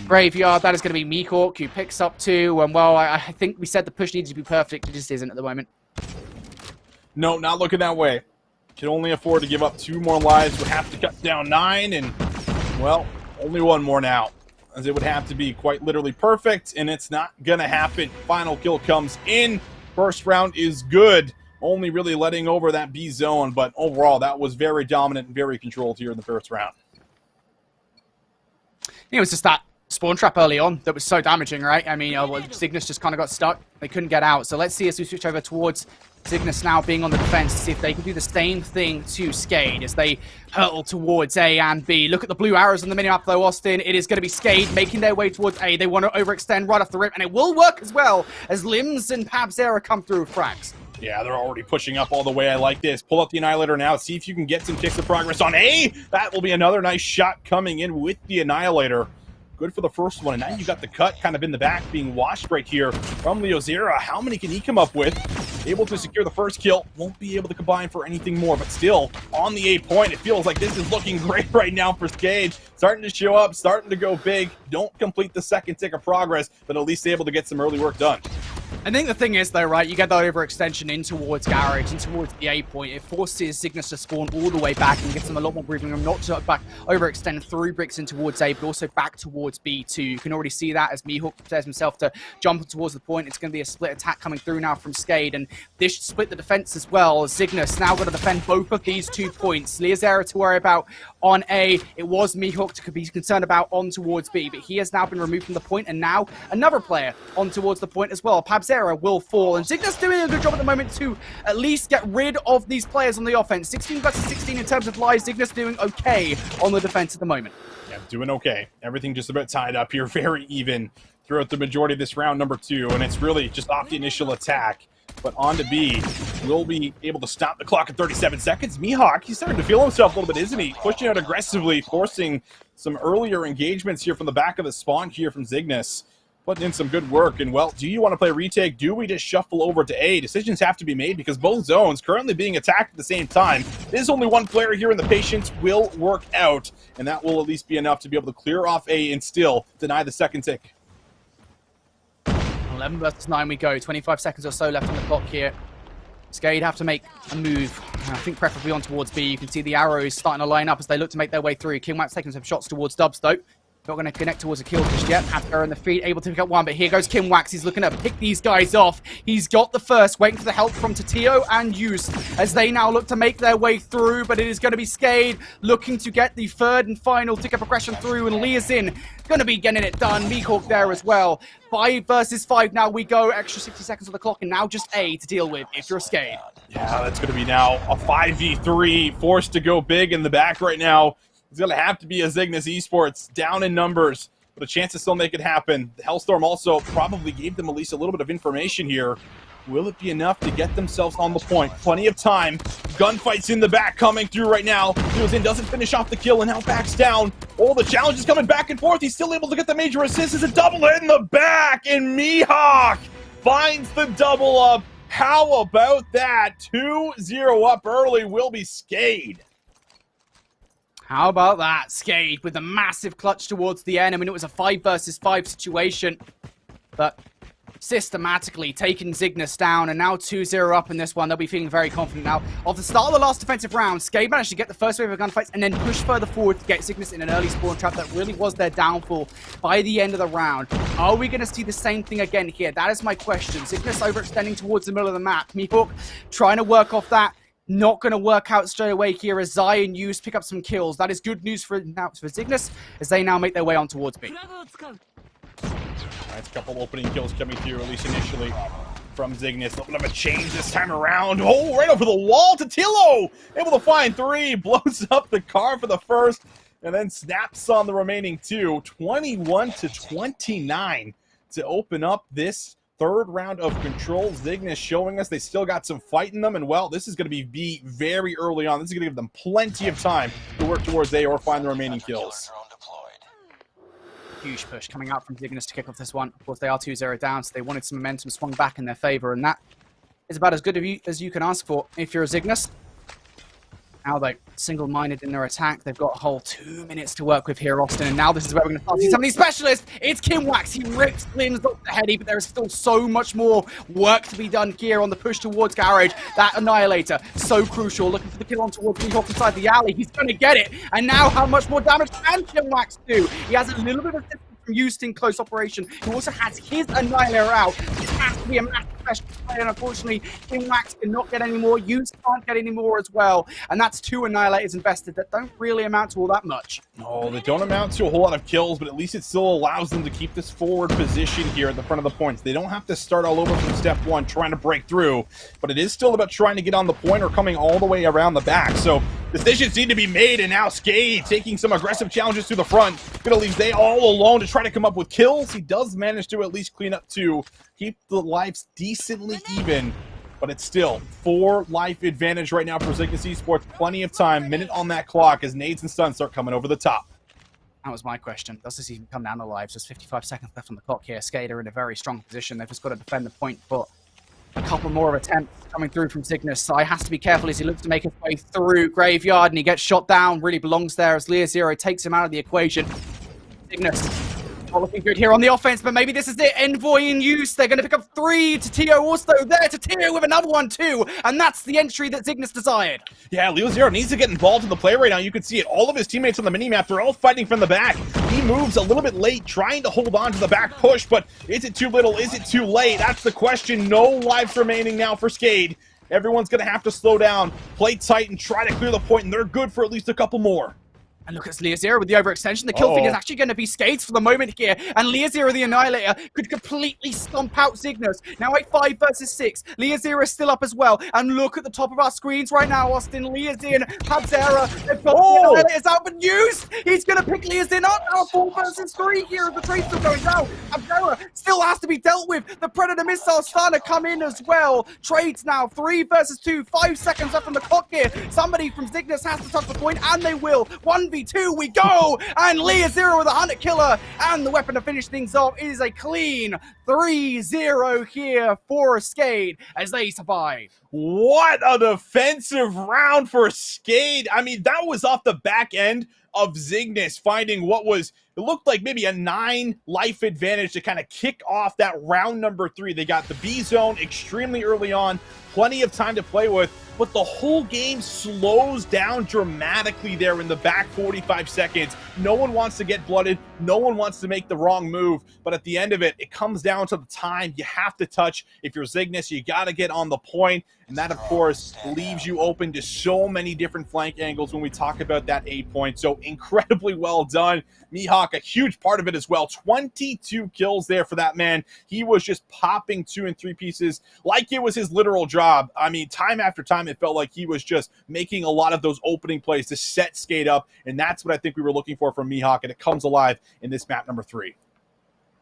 Graveyard. That is going to be Meekhawk, who picks up 2. And, well, I think we said the push needed to be perfect. It just isn't at the moment. No, not looking that way. Can only afford to give up 2 more lives. Would have to cut down 9, and, well, only 1 more now, as it would have to be quite literally perfect, and it's not going to happen. Final kill comes in. First round is good. Only really letting over that B zone, but overall, that was very dominant and very controlled here in the first round. It was just that spawn trap early on that was so damaging, right? I mean, Zygnus just kind of got stuck. They couldn't get out. So let's see as we switch over towards Zygnus now being on the defense to see if they can do the same thing to Skade as they hurtle towards A and B. Look at the blue arrows on the minimap though, Austin. It is going to be Skade making their way towards A. They want to overextend right off the rip, and it will work as well as Limbs and Pabzera come through with frags. Yeah, they're already pushing up all the way. I like this. Pull up the Annihilator now. See if you can get some ticks of progress on A. That will be another nice shot coming in with the Annihilator. Good for the first one, and now you got the cut kind of in the back being washed right here from Lea Zero. How many can he come up with? Able to secure the first kill. Won't be able to combine for anything more, but still on the A point. It feels like this is looking great right now for Skade. Starting to show up, starting to go big. Don't complete the second tick of progress, but at least able to get some early work done. I think the thing is, though, right, you get that overextension in towards Garage, in towards the A point. It forces Zygnus to spawn all the way back and gives them a lot more breathing room, not to back overextend through bricks in towards A, but also back towards B too. You can already see that as Mihawk prepares himself to jump towards the point. It's going to be a split attack coming through now from Skade, and this should split the defense as well. Zygnus now got to defend both of these 2 points. Liazera to worry about on A. It was Mihawk to be concerned about on towards B, but he has now been removed from the point, and now another player on towards the point as well. Pabzera will fall, and Zygnus doing a good job at the moment to at least get rid of these players on the offense. 16 versus 16 in terms of lives. Zygnus doing okay on the defense at the moment. Yeah, doing okay. Everything just about tied up here, very even throughout the majority of this round number 2, and it's really just off the initial attack. But on to B, will be able to stop the clock at 37 seconds. Mihawk, he's starting to feel himself a little bit, isn't he? Pushing out aggressively, forcing some earlier engagements here from the back of the spawn here from Zygnus. Putting in some good work. And, well, do you want to play retake? Do we just shuffle over to A? Decisions have to be made because both zones currently being attacked at the same time. There's only one player here, and the patience will work out. And that will at least be enough to be able to clear off A and still deny the second tick. 11 versus 9 we go. 25 seconds or so left on the clock here. Skade have to make a move. I think preferably on towards B. You can see the arrows starting to line up as they look to make their way through. Kingwax taking some shots towards Dubs, though. Not going to connect towards a kill just yet. Panther in the feet, able to pick up one, but here goes Kingwax. He's looking to pick these guys off. He's got the first, waiting for the help from Tatio and Yus as they now look to make their way through, but it is going to be Skade looking to get the third and final ticket progression through, and Liazin going to be getting it done. Mihawk there as well. 5 versus 5 now we go. Extra 60 seconds on the clock, and now just A to deal with if you're Skade. Yeah, that's going to be now a 5v3, forced to go big in the back right now. It's going to have to be a Zygnus Esports, down in numbers, but a chance to still make it happen. The Hellstorm also probably gave them at least a little bit of information here. Will it be enough to get themselves on the point? Plenty of time. Gunfights in the back coming through right now. Liazin doesn't finish off the kill and now backs down. All the challenges coming back and forth. He's still able to get the major assist. It's a double hit in the back, and Mihawk finds the double up. How about that? 2-0 up early will be Skade. How about that? Skade with a massive clutch towards the end. I mean, it was a 5 versus 5 situation, but systematically taking Zygnus down, and now 2-0 up in this one. They'll be feeling very confident now. Off the start of the last defensive round, Skade managed to get the first wave of gunfights and then push further forward to get Zygnus in an early spawn trap that really was their downfall by the end of the round. Are we going to see the same thing again here? That is my question. Zygnus overextending towards the middle of the map. Mihawk trying to work off that. Not going to work out straight away here as Zai and Yus pick up some kills. That is good news for Zygnus as they now make their way on towards B. Nice couple opening kills coming through, at least initially, from Zygnus. A little bit of a change this time around. Oh, right over the wall. Tatilo able to find 3. Blows up the car for the first, and then snaps on the remaining 2. 21-29 to open up this third round of Control. Zygnus showing us they still got some fight in them, and well, this is going to be B very early on. This is going to give them plenty of time to work towards A or find the remaining kills. Huge push coming out from Zygnus to kick off this one. Of course, they are 2-0 down, so they wanted some momentum swung back in their favor, and that is about as good as you can ask for if you're a Zygnus. Now they're single-minded in their attack. They've got a whole 2 minutes to work with here, Austin. And now this is where we're going to start to see some of these specialists. It's Kingwax. He rips limbs off the heady, but there is still so much more work to be done here on the push towards Garage. That Annihilator, so crucial. Looking for the kill on towards Mihawk inside the alley. He's going to get it. And now how much more damage can Kingwax do? He has a little bit of distance from used in close operation. He also has his Annihilator out. This has to be a massive special play, and unfortunately, Kingwax cannot get any more. Used can't get any more as well. And that's 2 Annihilators invested that don't really amount to all that much. No, they don't amount to a whole lot of kills, but at least it still allows them to keep this forward position here at the front of the points. They don't have to start all over from step 1 trying to break through, but it is still about trying to get on the point or coming all the way around the back. So decisions need to be made, and now Skade taking some aggressive challenges to the front. Gonna leave Zay all alone to try to come up with kills. He does manage to at least clean up 2, keep the lives decently even, but it's still 4 life advantage right now for Zygnus Esports. Plenty of time, minute on that clock as nades and stuns start coming over the top. That was my question. Does this even come down to lives? There's 55 seconds left on the clock here. Skade are in a very strong position. They've just got to defend the point, but a couple more of attempts coming through from Zygnus. So he has to be careful as he looks to make his way through Graveyard, and he gets shot down. Really belongs there as Liazero takes him out of the equation. Zygnus Not looking good here on the offense, but maybe this is it. Envoy in use. They're going to pick up 3 to Tio. Also there to Tio with another one too. And that's the entry that Zygnus desired. Yeah, Leo Zero needs to get involved in the play right now. You can see it. All of his teammates on the minimap, they're all fighting from the back. He moves a little bit late, trying to hold on to the back push, but is it too little? Is it too late? That's the question. No lives remaining now for Skade. Everyone's going to have to slow down, play tight, and try to clear the point, and they're good for at least a couple more. And look at Leozero with the overextension. The kill thing is actually going to be Skade's for the moment here. And Leozero, the Annihilator, could completely stomp out Zygnus. Now a 5 versus 6. Leozero is still up as well. And look at the top of our screens right now, Austin. Leozin, Pabzera, they've got the Annihilators out, but used. He's going to pick Leozin up. Now 4 versus 3 here as the trade's still going down. Pabzera still has to be dealt with. The Predator missile starting to come in as well. Trades now 3 versus 2. 5 seconds left on the clock here. Somebody from Zygnus has to touch the point, and they will. 1v2 we go, and Leozero with a hunter killer, and the weapon to finish things off is a clean 3-0 here for Skade as they survive. What a defensive round for Skade. I mean, that was off the back end of Zygnus finding what was, it looked like maybe a 9 life advantage to kind of kick off that round number 3. They got the B zone extremely early on, plenty of time to play with, but the whole game slows down dramatically there in the back 45 seconds. No one wants to get blooded. No one wants to make the wrong move. But at the end of it, it comes down to the time you have to touch. If you're Zygnus, you got to get on the point. And that, of course, leaves you open to so many different flank angles when we talk about that 8 point. So incredibly well done. Mihawk, a huge part of it as well. 22 kills there for that man. He was just popping 2 and 3 pieces like it was his literal job. I mean, time after time, it felt like he was just making a lot of those opening plays to set Skade up. And that's what I think we were looking for from Mihawk. And it comes alive in this map number 3.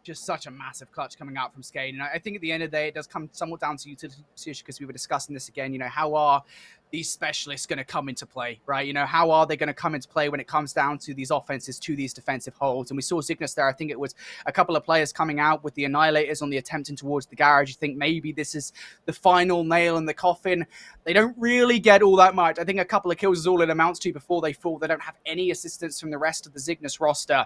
Just such a massive clutch coming out from Skade. And I think at the end of the day, it does come somewhat down to utility, because we were discussing this again. You know, how are these specialists going to come into play, right? You know, how are they going to come into play when it comes down to these offenses, to these defensive holds? And we saw Zygnus there. I think it was a couple of players coming out with the Annihilators on the attempting towards the garage. You think maybe this is the final nail in the coffin. They don't really get all that much. I think a couple of kills is all it amounts to before they fall. They don't have any assistance from the rest of the Zygnus roster.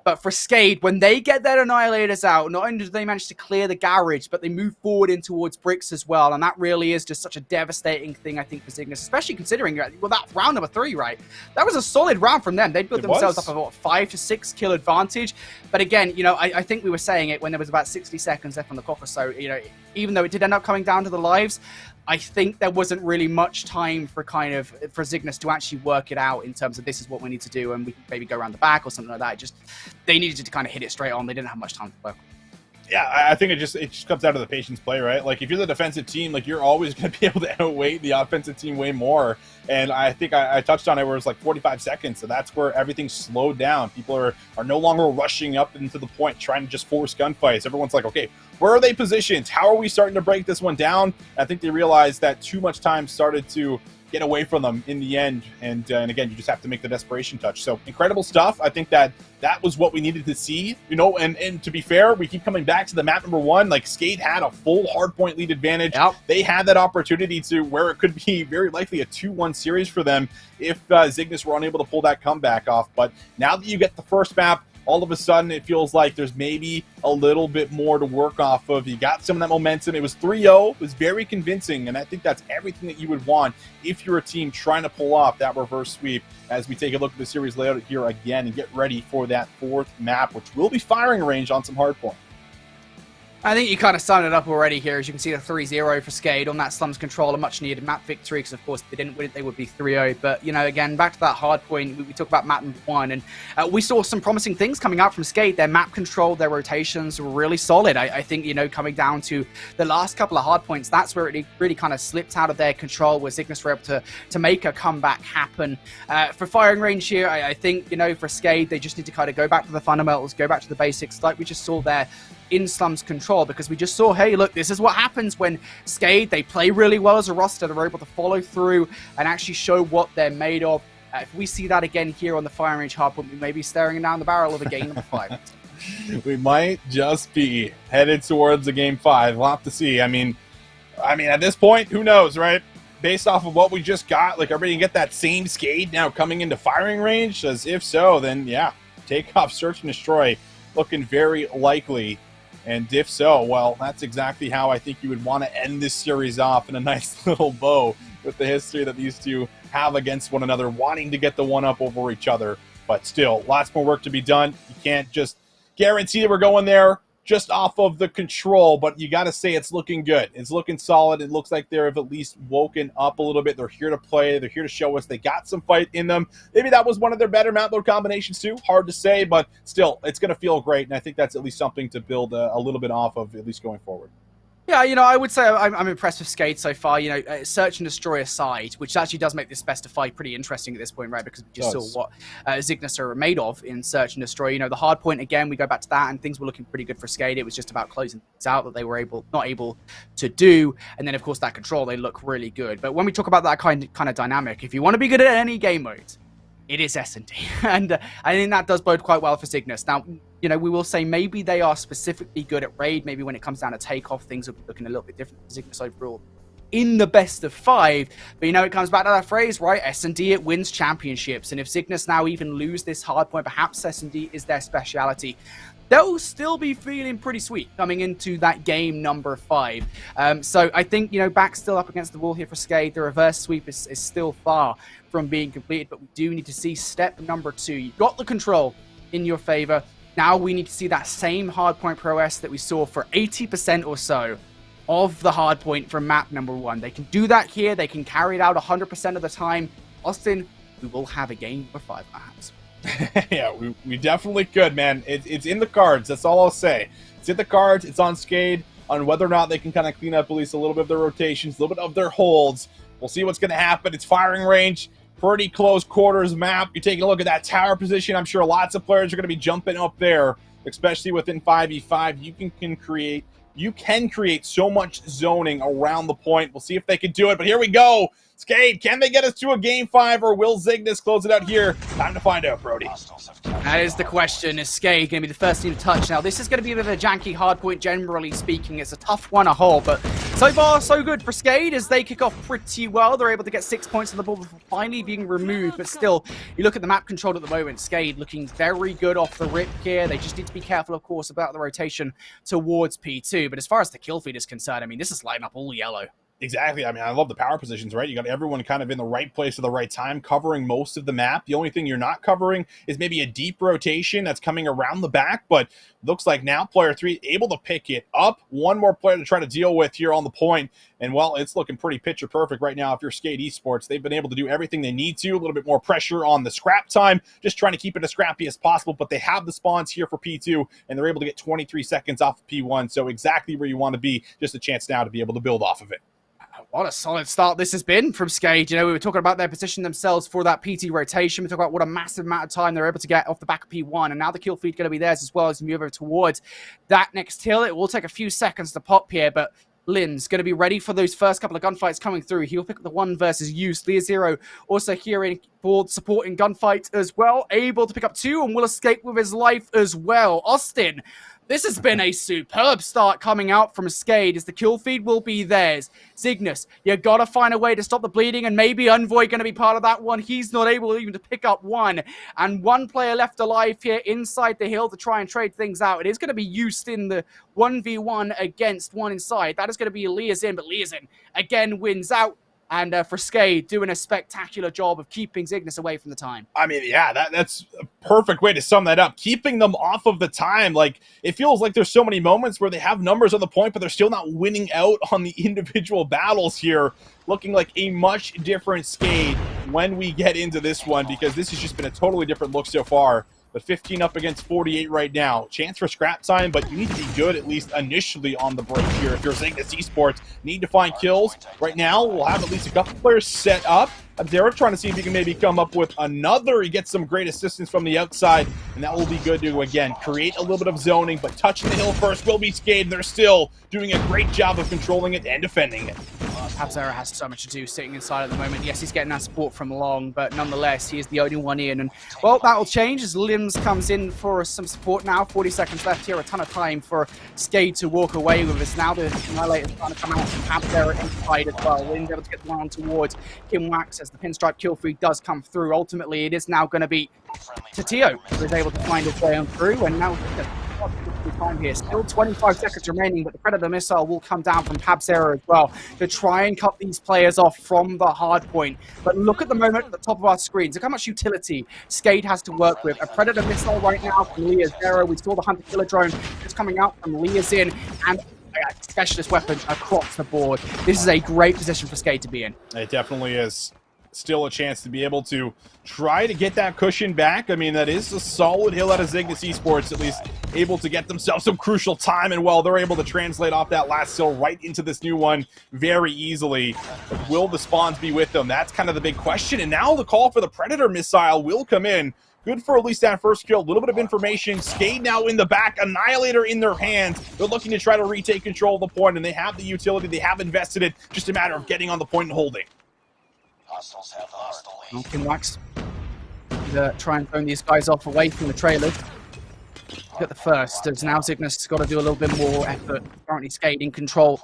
But for Skade, when they get their Annihilators out, not only do they manage to clear the garage, but they move forward in towards bricks as well. And that really is just such a devastating thing, I think, for Zygnus, especially considering, well, that round number 3, right? That was a solid round from them. They built themselves up a, what, 5 to 6 kill advantage. But again, you know, I think we were saying it when there was about 60 seconds left on the clock or so, you know, even though it did end up coming down to the lives, I think there wasn't really much time for for Zygnus to actually work it out in terms of this is what we need to do, and we can maybe go around the back or something like that. They needed to kind of hit it straight on. They didn't have much time to work. Yeah, I think it just comes down to the patience play, right? Like, if you're the defensive team, like, you're always going to be able to outweigh the offensive team way more. And I think I touched on it where it's like 45 seconds, so that's where everything slowed down. People are no longer rushing up into the point, trying to just force gunfights. Everyone's like, okay, where are they positioned? How are we starting to break this one down? I think they realized that too much time started to get away from them in the end, and again, you just have to make the desperation touch. So incredible stuff. I think that was what we needed to see, you know. And to be fair, we keep coming back to the map number 1. Like, Skade had a full hardpoint lead advantage. Yep. They had that opportunity to where it could be very likely a 2-1 series for them if Zygnus were unable to pull that comeback off. But now that you get the first map, all of a sudden it feels like there's maybe a little bit more to work off of. You got some of that momentum. It was 3-0. It was very convincing, and I think that's everything that you would want if you're a team trying to pull off that reverse sweep as we take a look at the series layout here again and get ready for that 4th map, which will be firing range on some hardpoint. I think you kind of summed it up already here. As you can see, the 3-0 for Skade on that Slums Control, a much-needed map victory, because, of course, if they didn't win it, they would be 3-0. But, you know, again, back to that hard point, we talk about map number 1, and we saw some promising things coming out from Skade. Their map control, their rotations were really solid. I think, you know, coming down to the last couple of hard points, that's where it really kind of slipped out of their control, where Zygnus were able to make a comeback happen. For firing range here, I think, you know, for Skade, they just need to kind of go back to the fundamentals, go back to the basics, like we just saw there in Slums Control, because we just saw, hey, look, this is what happens when Skade, they play really well as a roster. They're able to follow through and actually show what they're made of. If we see that again here on the firing range hardpoint, we may be staring down the barrel of a game number 5. We might just be headed towards a game 5. We'll have to see. I mean, at this point, who knows, right? Based off of what we just got, like, everybody get that same Skade now coming into firing range? As if so, then yeah, take off, search and destroy. looking very likely. And if so, well, that's exactly how I think you would want to end this series off, in a nice little bow with the history that these two have against one another, wanting to get the one-up over each other. But still, lots more work to be done. You can't just guarantee that we're going there just off of the control, but you got to say it's looking good. It's looking solid. It looks like they've at least woken up a little bit. They're here to play. They're here to show us they got some fight in them. Maybe that was one of their better map load combinations too. Hard to say, but still, it's going to feel great, and I think that's at least something to build a little bit off of, at least going forward. Yeah, I would say I'm impressed with Skade so far. Search and destroy aside, which actually does make this best of 5 pretty interesting at this point, right? Because we just saw what Zygnus are made of in search and destroy. The hard point, again, we go back to that, and things were looking pretty good for Skade. It was just about closing things out that they were not able to do. And then, of course, that control, they look really good. But when we talk about that kind of dynamic, if you want to be good at any game mode, it is S&D. And I think that does bode quite well for Zygnus. Now, we will say maybe they are specifically good at raid. Maybe when it comes down to takeoff, things are looking a little bit different for Zygnus overall in the best of 5. But it comes back to that phrase, right? S&D, it wins championships. And if Zygnus now even lose this hard point, perhaps S&D is their speciality, they'll still be feeling pretty sweet coming into that game number 5. So I think, back still up against the wall here for Skade. The reverse sweep is still far from being completed, but we do need to see step number 2. You've got the control in your favor. Now we need to see that same hardpoint prowess that we saw for 80% or so of the hardpoint from map number 1. They can do that here. They can carry it out 100% of the time. Austin, we will have a game number 5 in our hands. Yeah, we definitely could, man. It's in the cards. That's all I'll say. It's in the cards. It's on Skade on whether or not they can kind of clean up at least a little bit of their rotations, a little bit of their holds. We'll see what's going to happen. It's firing range. Pretty close quarters map. You're taking a look at that tower position. I'm sure lots of players are going to be jumping up there, especially within 5v5. You can create so much zoning around the point. We'll see if they can do it, but here we go. Skade, can they get us to a game 5, or will Zygnus close it out here? Time to find out, Brody. That is the question. Is Skade going to be the first team to touch? Now, this is going to be a bit of a janky hardpoint, generally speaking. It's a tough one, a whole, but so far, so good for Skade as they kick off pretty well. They're able to get 6 points on the board before finally being removed, but still, you look at the map control at the moment. Skade looking very good off the rip here. They just need to be careful, of course, about the rotation towards P2, but as far as the kill feed is concerned, this is lighting up all yellow. Exactly. I love the power positions, right? You got everyone kind of in the right place at the right time, covering most of the map. The only thing you're not covering is maybe a deep rotation that's coming around the back, but looks like now player 3 able to pick it up. One more player to try to deal with here on the point. And, well, it's looking pretty picture perfect right now if you're Skade Esports. They've been able to do everything they need to. A little bit more pressure on the scrap time, just trying to keep it as scrappy as possible. But they have the spawns here for P2, and they're able to get 23 seconds off of P1. So exactly where you want to be, just a chance now to be able to build off of it. What a solid start this has been from Skade. We were talking about their position themselves for that PT rotation. We talked about what a massive amount of time they're able to get off the back of P1, and now the kill feed going to be theirs as well as we move over towards that next hill. It will take a few seconds to pop here, but Lynn's going to be ready for those first couple of gunfights coming through. He'll pick up the 1 versus you. Sleer Zero also here in board supporting gunfights as well, able to pick up 2 and will escape with his life as well. Austin, this has been a superb start coming out from Skade as the kill feed will be theirs. Zygnus, you got to find a way to stop the bleeding, and maybe Envoy going to be part of that one. He's not able even to pick up 1. And 1 player left alive here inside the hill to try and trade things out. It is going to be used in the 1v1 against 1 inside. That is going to be Liazin, but Liazin again wins out. And for Skade, doing a spectacular job of keeping Zygnus away from the time. Yeah, that's a perfect way to sum that up. Keeping them off of the time. Like, it feels like there's so many moments where they have numbers on the point, but they're still not winning out on the individual battles here. Looking like a much different Skade when we get into this one, because this has just been a totally different look so far. But 15 up against 48 right now. Chance for scrap time, but you need to be good at least initially on the break here. If you're Zygnus Esports, need to find kills. Right now, we'll have at least a couple players set up. Abdera trying to see if he can maybe come up with another. He gets some great assistance from the outside, and that will be good to, again, create a little bit of zoning, but touching the hill first will be Skade. They're still doing a great job of controlling it and defending it. Abdera has so much to do sitting inside at the moment. Yes, he's getting that support from Long, but nonetheless, he is the only one in. And, well, that will change as Limbs comes in for some support now. 40 seconds left here, a ton of time for Skade to walk away with us. Now the Annihilator is trying to come out from Abdera inside as well. Limbs able to get the one on towards Kim Wax as the pinstripe kill feed does come through. Ultimately, it is now going to be Tatio who is able to find his way on through, and now time here. Still 25 seconds remaining, but the Predator missile will come down from Pabzera as well to try and cut these players off from the hard point. But look at the moment at the top of our screens. Look how much utility Skade has to work with. A Predator missile right now from Leah Zero. We saw the Hunter Killer drone just coming out from Leah's in, and specialist weapons across the board. This is a great position for Skade to be in. It definitely is. Still a chance to be able to try to get that cushion back. I mean, that is a solid hill out of Zygnus Esports, at least able to get themselves some crucial time, and well, they're able to translate off that last hill right into this new one very easily. Will the spawns be with them? That's kind of the big question, and now the call for the Predator missile will come in. Good for at least that first kill. A little bit of information. Skade now in the back. Annihilator in their hands. They're looking to try to retake control of the point, and they have the utility. They have invested it. Just a matter of getting on the point and holding. Wax try and phone these guys off away from the trailers. Get the first, as now Zygnus has got to do a little bit more effort. Currently Skade in control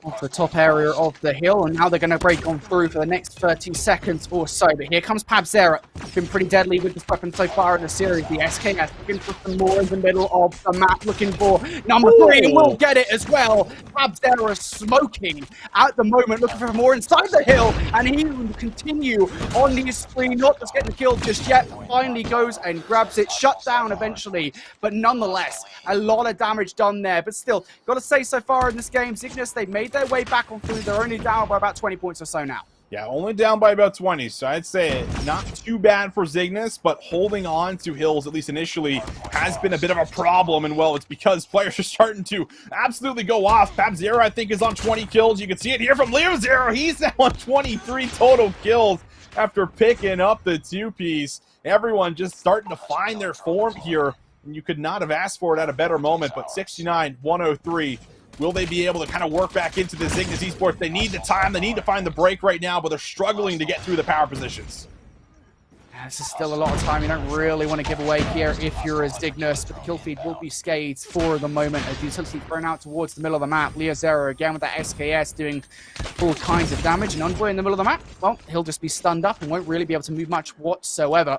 off the top area of the hill, and now they're going to break on through for the next 30 seconds or so. But here comes Pabzera. Been pretty deadly with this weapon so far in the series. The SKS looking for some more in the middle of the map, looking for number 3, and will get it as well. Pabzera smoking at the moment, looking for more inside the hill, and he will continue on these spree, not just getting killed just yet. Finally goes and grabs it, shut down eventually, but nonetheless, a lot of damage done there. But still, got to say, so far in this game, Zygnus, they've made their way back on through. They're only down by about 20 points or so now. Yeah, only down by about 20, so I'd say not too bad for Zygnus, but holding on to hills, at least initially, has been a bit of a problem, and well, it's because players are starting to absolutely go off. Pabzera, I think, is on 20 kills. You can see it here from Leo Zero. He's now on 23 total kills after picking up the two-piece. Everyone just starting to find their form here, and you could not have asked for it at a better moment, but 69-103. Will they be able to kind of work back into the Zygnus Esports? They need the time. They need to find the break right now, but they're struggling to get through the power positions. This is still a lot of time. You don't really want to give away here if you're a Zygnus, but the kill feed will be Skade's for the moment as utility thrown out towards the middle of the map. Leo Zero again with that SKS doing all kinds of damage. And Envoy in the middle of the map, well, he'll just be stunned up and won't really be able to move much whatsoever.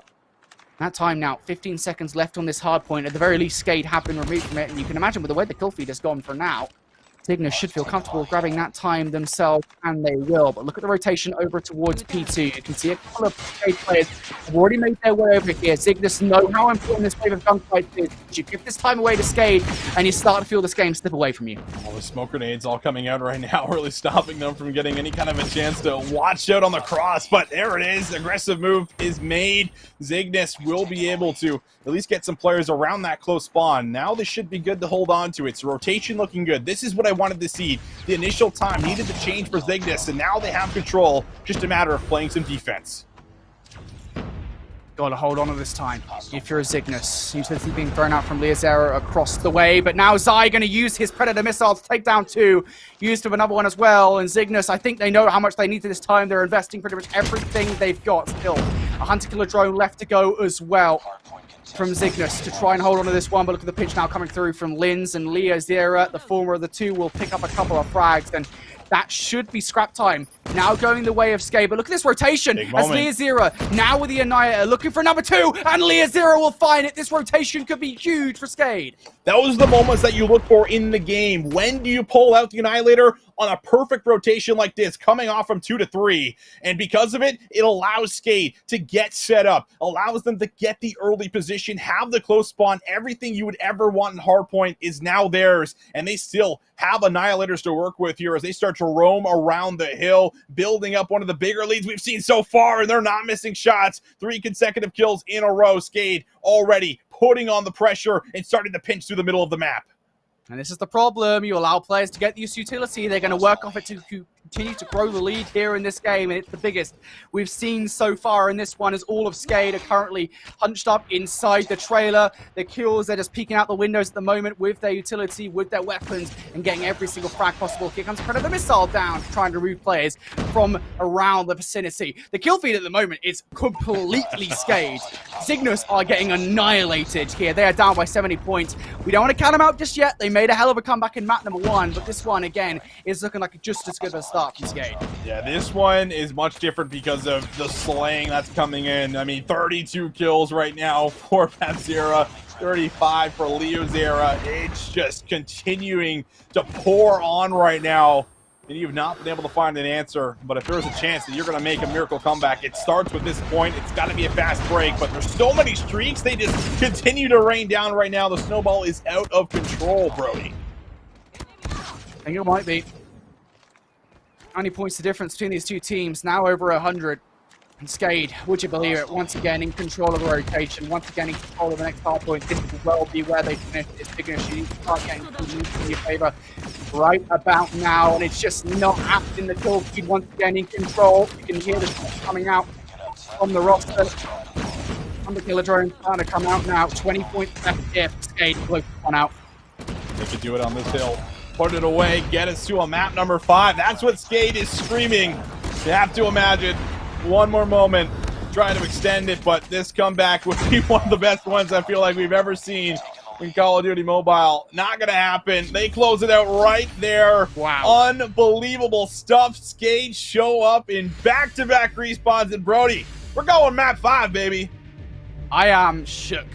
That time now, 15 seconds left on this hard point. At the very least, Skade have been removed from it, and you can imagine with the way the kill feed has gone for now, Zygnus should feel comfortable grabbing that time themselves, and they will. But look at the rotation over towards P2. You can see a couple of Skade players have already made their way over here. Zygnus know how important this wave of gunfight is. You give this time away to Skade, and you start to feel this game slip away from you. All the smoke grenades all coming out right now, really stopping them from getting any kind of a chance to watch out on the cross. But there it is. The aggressive move is made. Zygnus will be able to at least get some players around that close spawn. Now this should be good to hold on to. It's rotation looking good. This is what I wanted to see. The initial time needed to change for Zygnus, and now they have control. Just a matter of playing some defense. Gotta hold on to this time if you're a Zygnus. Utility being thrown out from Leozero across the way, but now Zy gonna use his Predator missile to take down 2. Used of another one as well, and Zygnus, I think they know how much they need to this time. They're investing pretty much everything they've got still. A Hunter Killer drone left to go as well from Zygnus to try and hold on to this one, but look at the pitch now coming through from Linz and Leo Zera. The former of the two will pick up a couple of frags, and that should be scrap time. Now going the way of Skade, but look at this rotation as Leo Zera now with the Annihilator looking for number 2, and Leo Zera will find it. This rotation could be huge for Skade. Those are the moments that you look for in the game. When do you pull out the Annihilator? On a perfect rotation like this, coming off from 2 to 3. And because of it, it allows Skade to get set up, allows them to get the early position, have the close spawn. Everything you would ever want in Hardpoint is now theirs, and they still have Annihilators to work with here as they start to roam around the hill, building up one of the bigger leads we've seen so far, and they're not missing shots. 3 consecutive kills in a row. Skade already putting on the pressure and starting to pinch through the middle of the map. And this is the problem. You allow players to get this utility. They're going to work off it to continue to grow the lead here in this game, and it's the biggest we've seen so far in this one, as all of Skade are currently hunched up inside the trailer. The kills, they're just peeking out the windows at the moment with their utility, with their weapons, and getting every single frag possible. Here comes Predator missile down, trying to remove players from around the vicinity. The kill feed at the moment is completely Skade. Zygnus are getting annihilated here. They are down by 70 points. We don't want to count them out just yet. They made a hell of a comeback in map number 1, but this one, again, is looking like just as good of a start from Skade. Yeah, this one is much different because of the slaying that's coming in. I mean, 32 kills right now for Pabzera. 35 for Leo's era. It's just continuing to pour on right now. And you've not been able to find an answer. But if there's a chance that you're going to make a miracle comeback, it starts with this point. It's got to be a fast break. But there's so many streaks. They just continue to rain down right now. The snowball is out of control, Brody. I think it might be. How many points the difference between these two teams? Now over 100. And Skade, would you believe it, once again in control of the rotation, once again in control of the next hardpoint. This will well be where they finish this Zygnus. You need to start getting in your favor right about now, and it's just not happening. The kill feed once again in control. You can hear the shots coming out from the roster. And the killer drone starting to come out now. 20 points left here for Skade. Close one out. They could do it on this hill. Put it away, get us to a map number 5. That's what Skade is screaming. You have to imagine. One more moment, try to extend it, but this comeback would be one of the best ones I feel like we've ever seen in Call of Duty Mobile. Not going to happen. They close it out right there. Wow. Unbelievable stuff. Skade show up in back-to-back respawns. And Brody, we're going map 5, baby. I am shook.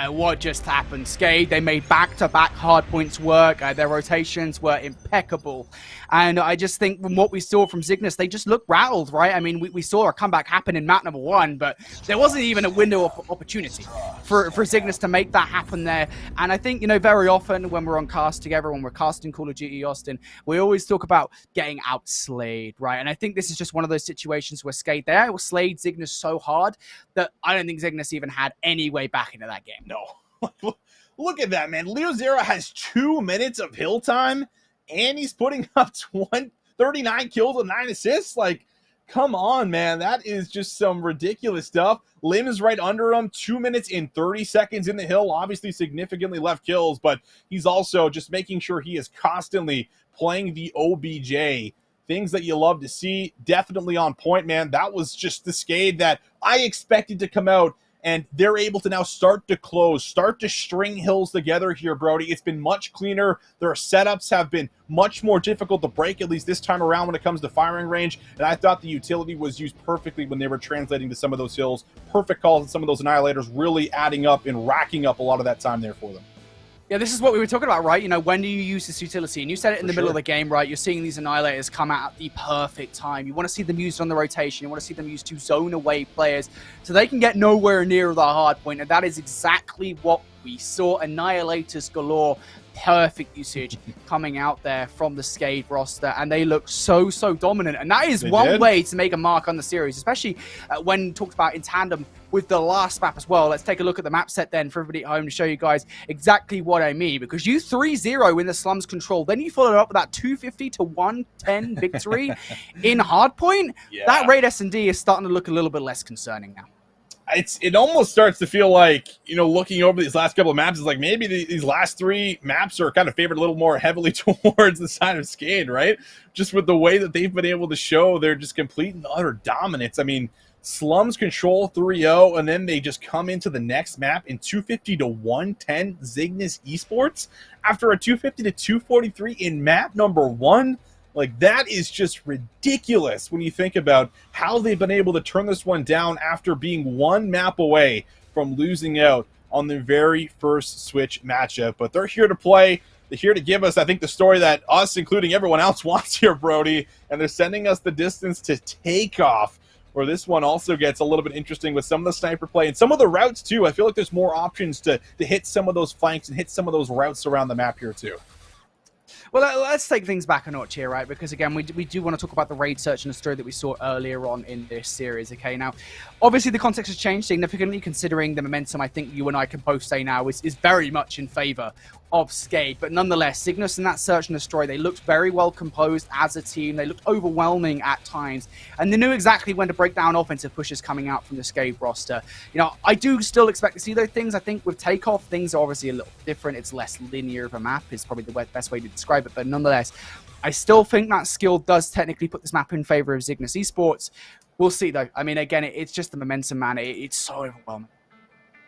What just happened? Skade, they made back-to-back hard points work. Their rotations were impeccable. And I just think from what we saw from Zygnus, they just looked rattled, right? I mean, we saw a comeback happen in map number 1, but there wasn't even a window of opportunity for Zygnus to make that happen there. And I think, you know, very often when we're on cast together, when we're casting Call of Duty Austin, we always talk about getting outslayed, right? And I think this is just one of those situations where Skade, they outslayed Zygnus so hard that I don't think Zygnus even had any way back into that game. No. Look at that, man. Leo Zera has 2 minutes of hill time, and he's putting up 39 kills and 9 assists. Like, come on, man. That is just some ridiculous stuff. Lim is right under him. 2 minutes and 30 seconds in the hill. Obviously, significantly left kills, but he's also just making sure he is constantly playing the OBJ. Things that you love to see. Definitely on point, man. That was just the Skade that I expected to come out. And they're able to now start to close, start to string hills together here, Brody. It's been much cleaner. Their setups have been much more difficult to break, at least this time around when it comes to firing range. And I thought the utility was used perfectly when they were translating to some of those hills. Perfect calls and some of those annihilators really adding up and racking up a lot of that time there for them. Yeah, this is what we were talking about, right? You know, when do you use this utility? And you said it in the middle of the game, right? You're seeing these annihilators come out at the perfect time. You want to see them used on the rotation. You want to see them used to zone away players so they can get nowhere near the hard point. And that is exactly what we saw. Annihilators galore. Perfect usage coming out there from the Skade roster, and they look so dominant. And that is one way to make a mark on the series, especially when talked about in tandem with the last map as well. Let's take a look at the map set then for everybody at home to show you guys exactly what I mean, because you 3-0 in the Slums control, then you followed up with that 250 to 110 victory in Hardpoint. Yeah. That raid S&D is starting to look a little bit less concerning now. It almost starts to feel like, you know, looking over these last couple of maps, is like maybe these last 3 maps are kind of favored a little more heavily towards the side of Skade, right? Just with the way that they've been able to show their just complete and utter dominance. I mean, Slums control 3-0, and then they just come into the next map in 250 to 110 Zygnus Esports after a 250 to 243 in map number 1. Like, that is just ridiculous when you think about how they've been able to turn this one down after being 1 map away from losing out on the very first Switch matchup. But they're here to play. They're here to give us, I think, the story that us, including everyone else, wants here, Brody. And they're sending us the distance to Takeoff, where this one also gets a little bit interesting with some of the sniper play and some of the routes, too. I feel like there's more options to hit some of those flanks and hit some of those routes around the map here, too. Well, let's take things back a notch here, right? Because, again, we do want to talk about the raid search and the story that we saw earlier on in this series, okay? Now, obviously, the context has changed significantly, considering the momentum I think you and I can both say now is very much in favor of Skade. But nonetheless, Zygnus in that search and destroy, they looked very well composed as a team. They looked overwhelming at times. And they knew exactly when to break down offensive pushes coming out from the Skade roster. You know, I do still expect to see those things. I think with Takeoff, things are obviously a little different. It's less linear of a map is probably the best way to describe it. But nonetheless, I still think that skill does technically put this map in favor of Zygnus Esports. We'll see, though. I mean, again, it's just the momentum, man. It's so overwhelming.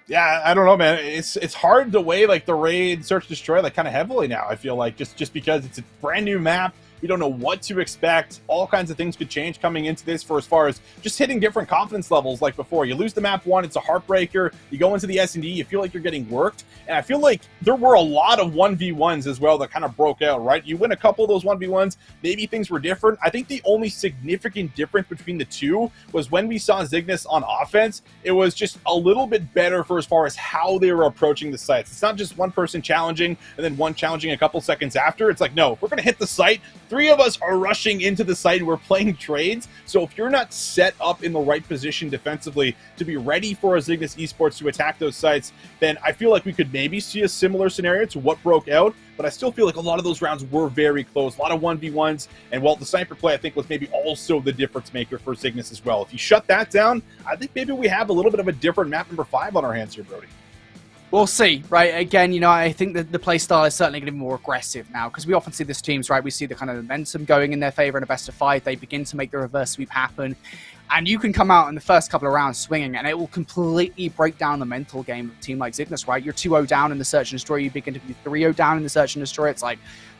Yeah, I don't know, man. It's hard to weigh like the raid, search, destroy like kind of heavily now. I feel like just because it's a brand new map. We don't know what to expect. All kinds of things could change coming into this for as far as just hitting different confidence levels like before. You lose the map 1, it's a heartbreaker. You go into the S&D, you feel like you're getting worked. And I feel like there were a lot of 1v1s as well that kind of broke out, right? You win a couple of those 1v1s, maybe things were different. I think the only significant difference between the two was when we saw Zygnus on offense, it was just a little bit better for as far as how they were approaching the sites. It's not just one person challenging and then one challenging a couple seconds after. It's like, no, if we're going to hit the site, 3 of us are rushing into the site and we're playing trades. So if you're not set up in the right position defensively to be ready for a Zygnus Esports to attack those sites, then I feel like we could maybe see a similar scenario to what broke out. But I still feel like a lot of those rounds were very close, a lot of 1v1s, and while the sniper play, I think, was maybe also the difference maker for Zygnus as well. If you shut that down, I think maybe we have a little bit of a different map number 5 on our hands here, Brody. We'll see, right? Again, you know, I think that the play style is certainly going to be more aggressive now, because we often see this teams, right? We see the kind of momentum going in their favor in a best of 5. They begin to make the reverse sweep happen. And you can come out in the first couple of rounds swinging, and it will completely break down the mental game of a team like Zygnus, right? You're 2-0 down in the Search and Destroy. You begin to be 3-0 down in the Search and Destroy. It's like,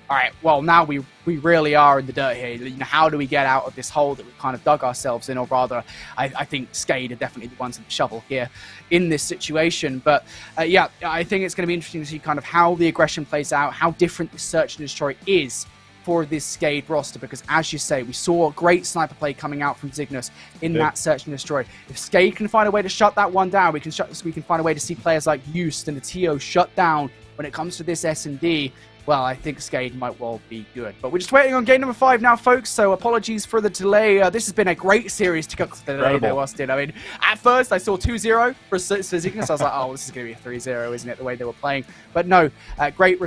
all right, well, now we really are in the dirt here. You know, how do we get out of this hole that we've kind of dug ourselves in? Or rather, I think Skade are definitely the ones with the shovel here in this situation. But yeah, I think it's going to be interesting to see kind of how the aggression plays out, how different the Search and Destroy is for this Skade roster, because as you say, we saw great sniper play coming out from Zygnus in that Search and Destroy. If Skade can find a way to shut that one down, we can find a way to see players like Used and the TO shut down when it comes to this S&D. Well, I think Skade might well be good. But we're just waiting on game number 5 now, folks, so apologies for the delay. This has been a great series to cut today, though, Austin. I mean, at first, I saw 2-0 for Zygnus. I was like, oh, this is going to be a 3-0, isn't it, the way they were playing? But no, great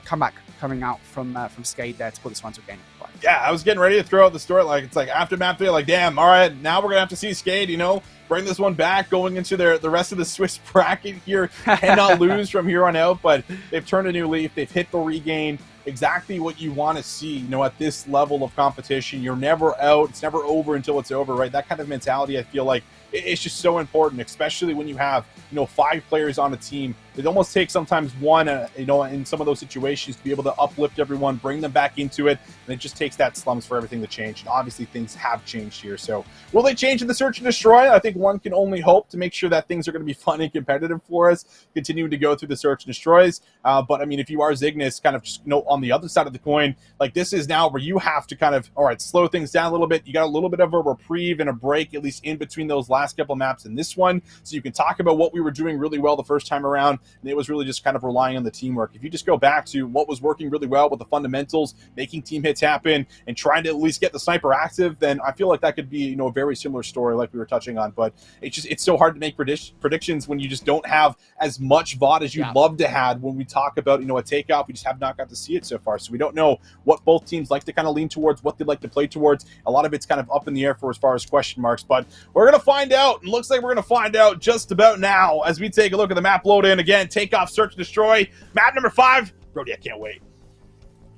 comeback coming out from Skade there to put this one to a game number 5. Yeah, I was getting ready to throw out the story. Like, it's like after map 3, like, damn, all right, now we're going to have to see Skade, you know, bring this one back going into the rest of the Swiss bracket here. Cannot lose from here on out, but they've turned a new leaf. They've hit the regain. Exactly what you want to see, you know, at this level of competition. You're never out. It's never over until it's over, right? That kind of mentality, I feel like, it's just so important, especially when you have, you know, 5 players on a team. It almost takes sometimes one, you know, in some of those situations to be able to uplift everyone, bring them back into it, and it just takes that slums for everything to change. And obviously things have changed here. So will they change in the Search and Destroy? I think one can only hope to make sure that things are going to be fun and competitive for us, continuing to go through the Search and Destroys. But I mean, if you are Zygnus, kind of just, you know, on the other side of the coin, like this is now where you have to kind of, all right, slow things down a little bit. You got a little bit of a reprieve and a break, at least in between those last couple maps in this one, so you can talk about what we were doing really well the first time around, and it was really just kind of relying on the teamwork. If you just go back to what was working really well with the fundamentals, making team hits happen, and trying to at least get the sniper active, then I feel like that could be, you know, a very similar story like we were touching on. But it's so hard to make predictions when you just don't have as much VOD as you'd love to have when we talk about, you know, a takeoff. We just have not got to see it so far, so we don't know what both teams like to kind of lean towards, what they like to play towards. A lot of it's kind of up in the air for as far as question marks, but we're gonna find out. It looks like we're going to find out just about now as we take a look at the map load in. Again, takeoff, search, destroy. Map number 5. Brody, I can't wait.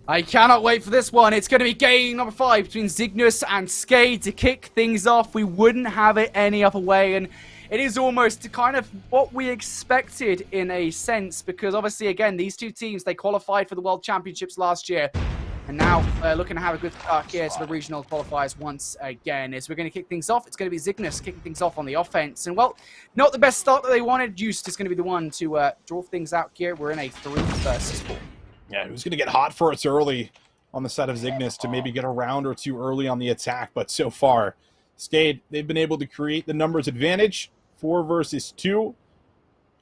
I cannot wait for this one. It's going to be game number 5 between Zygnus and Skade to kick things off. We wouldn't have it any other way, and it is almost kind of what we expected in a sense, because obviously, again, these two teams, they qualified for the World Championships last year. And now looking to have a good start here to the regional qualifiers once again. As we're going to kick things off, it's going to be Zygnus kicking things off on the offense. And, well, not the best start that they wanted. Used is going to be the one to draw things out here. We're in a 3 versus 4. Yeah, it was going to get hot for us early on the side of Zygnus to maybe get a round or 2 early on the attack. But so far, Skade, they've been able to create the numbers advantage, 4 versus 2.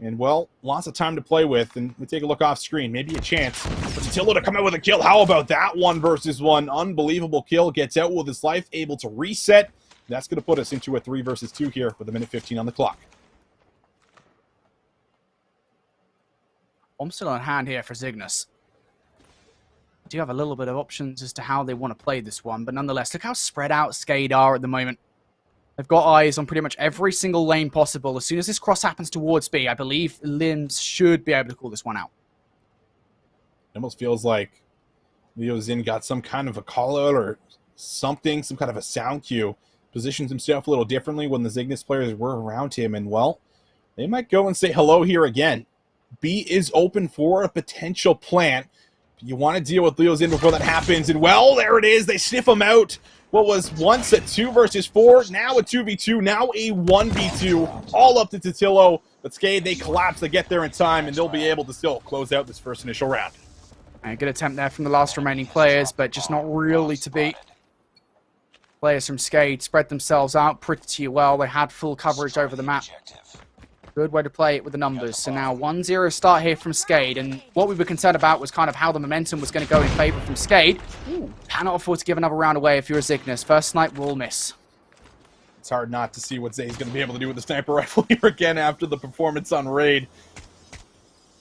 And, well, lots of time to play with. And we take a look off screen. Maybe a chance for Satillo to come out with a kill. How about that 1 versus 1? Unbelievable kill. Gets out with his life. Able to reset. That's going to put us into a 3 versus 2 here with a minute 15 on the clock. I'm still on hand here for Zygnus. I do have a little bit of options as to how they want to play this one. But nonetheless, look how spread out Skade are at the moment. They've got eyes on pretty much every single lane possible. As soon as this cross happens towards B, I believe Limbs should be able to call this one out. It almost feels like Leo Zin got some kind of a call out or something, some kind of a sound cue. Positions himself a little differently when the Zygnus players were around him. And, well, they might go and say hello here again. B is open for a potential plant. You want to deal with Leo's in before that happens, and well, there it is. They sniff him out. What was once a 2 versus 4, now a 2v2, now a 1v2, all up to Totillo. But Skade, they collapse, they get there in time, and they'll be able to still close out this first initial round. A good attempt there from the last remaining players, but just not really to beat. Players from Skade spread themselves out pretty well. They had full coverage over the map. Good way to play it with the numbers. So now 1-0 start here from Skade, and what we were concerned about was kind of how the momentum was going to go in favor from Skade. Cannot afford to give another round away if you're a Zygnus. First snipe will miss. It's hard not to see what Zay's going to be able to do with the sniper rifle here again after the performance on Raid.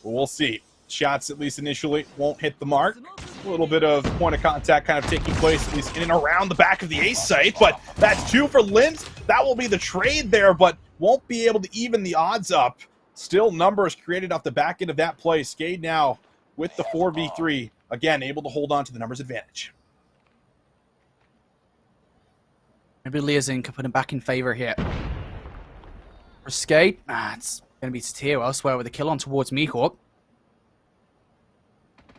But we'll see. Shots, at least initially, won't hit the mark. A little bit of point of contact kind of taking place, at least in and around the back of the ace site. But that's 2 for Limbs. That will be the trade there, but won't be able to even the odds up. Still numbers created off the back end of that play. Skade now with the 4v3. Again, able to hold on to the numbers advantage. Maybe Liazin could put him back in favor here. For Skade, it's going to be Tateo elsewhere with a kill on towards Mihawk.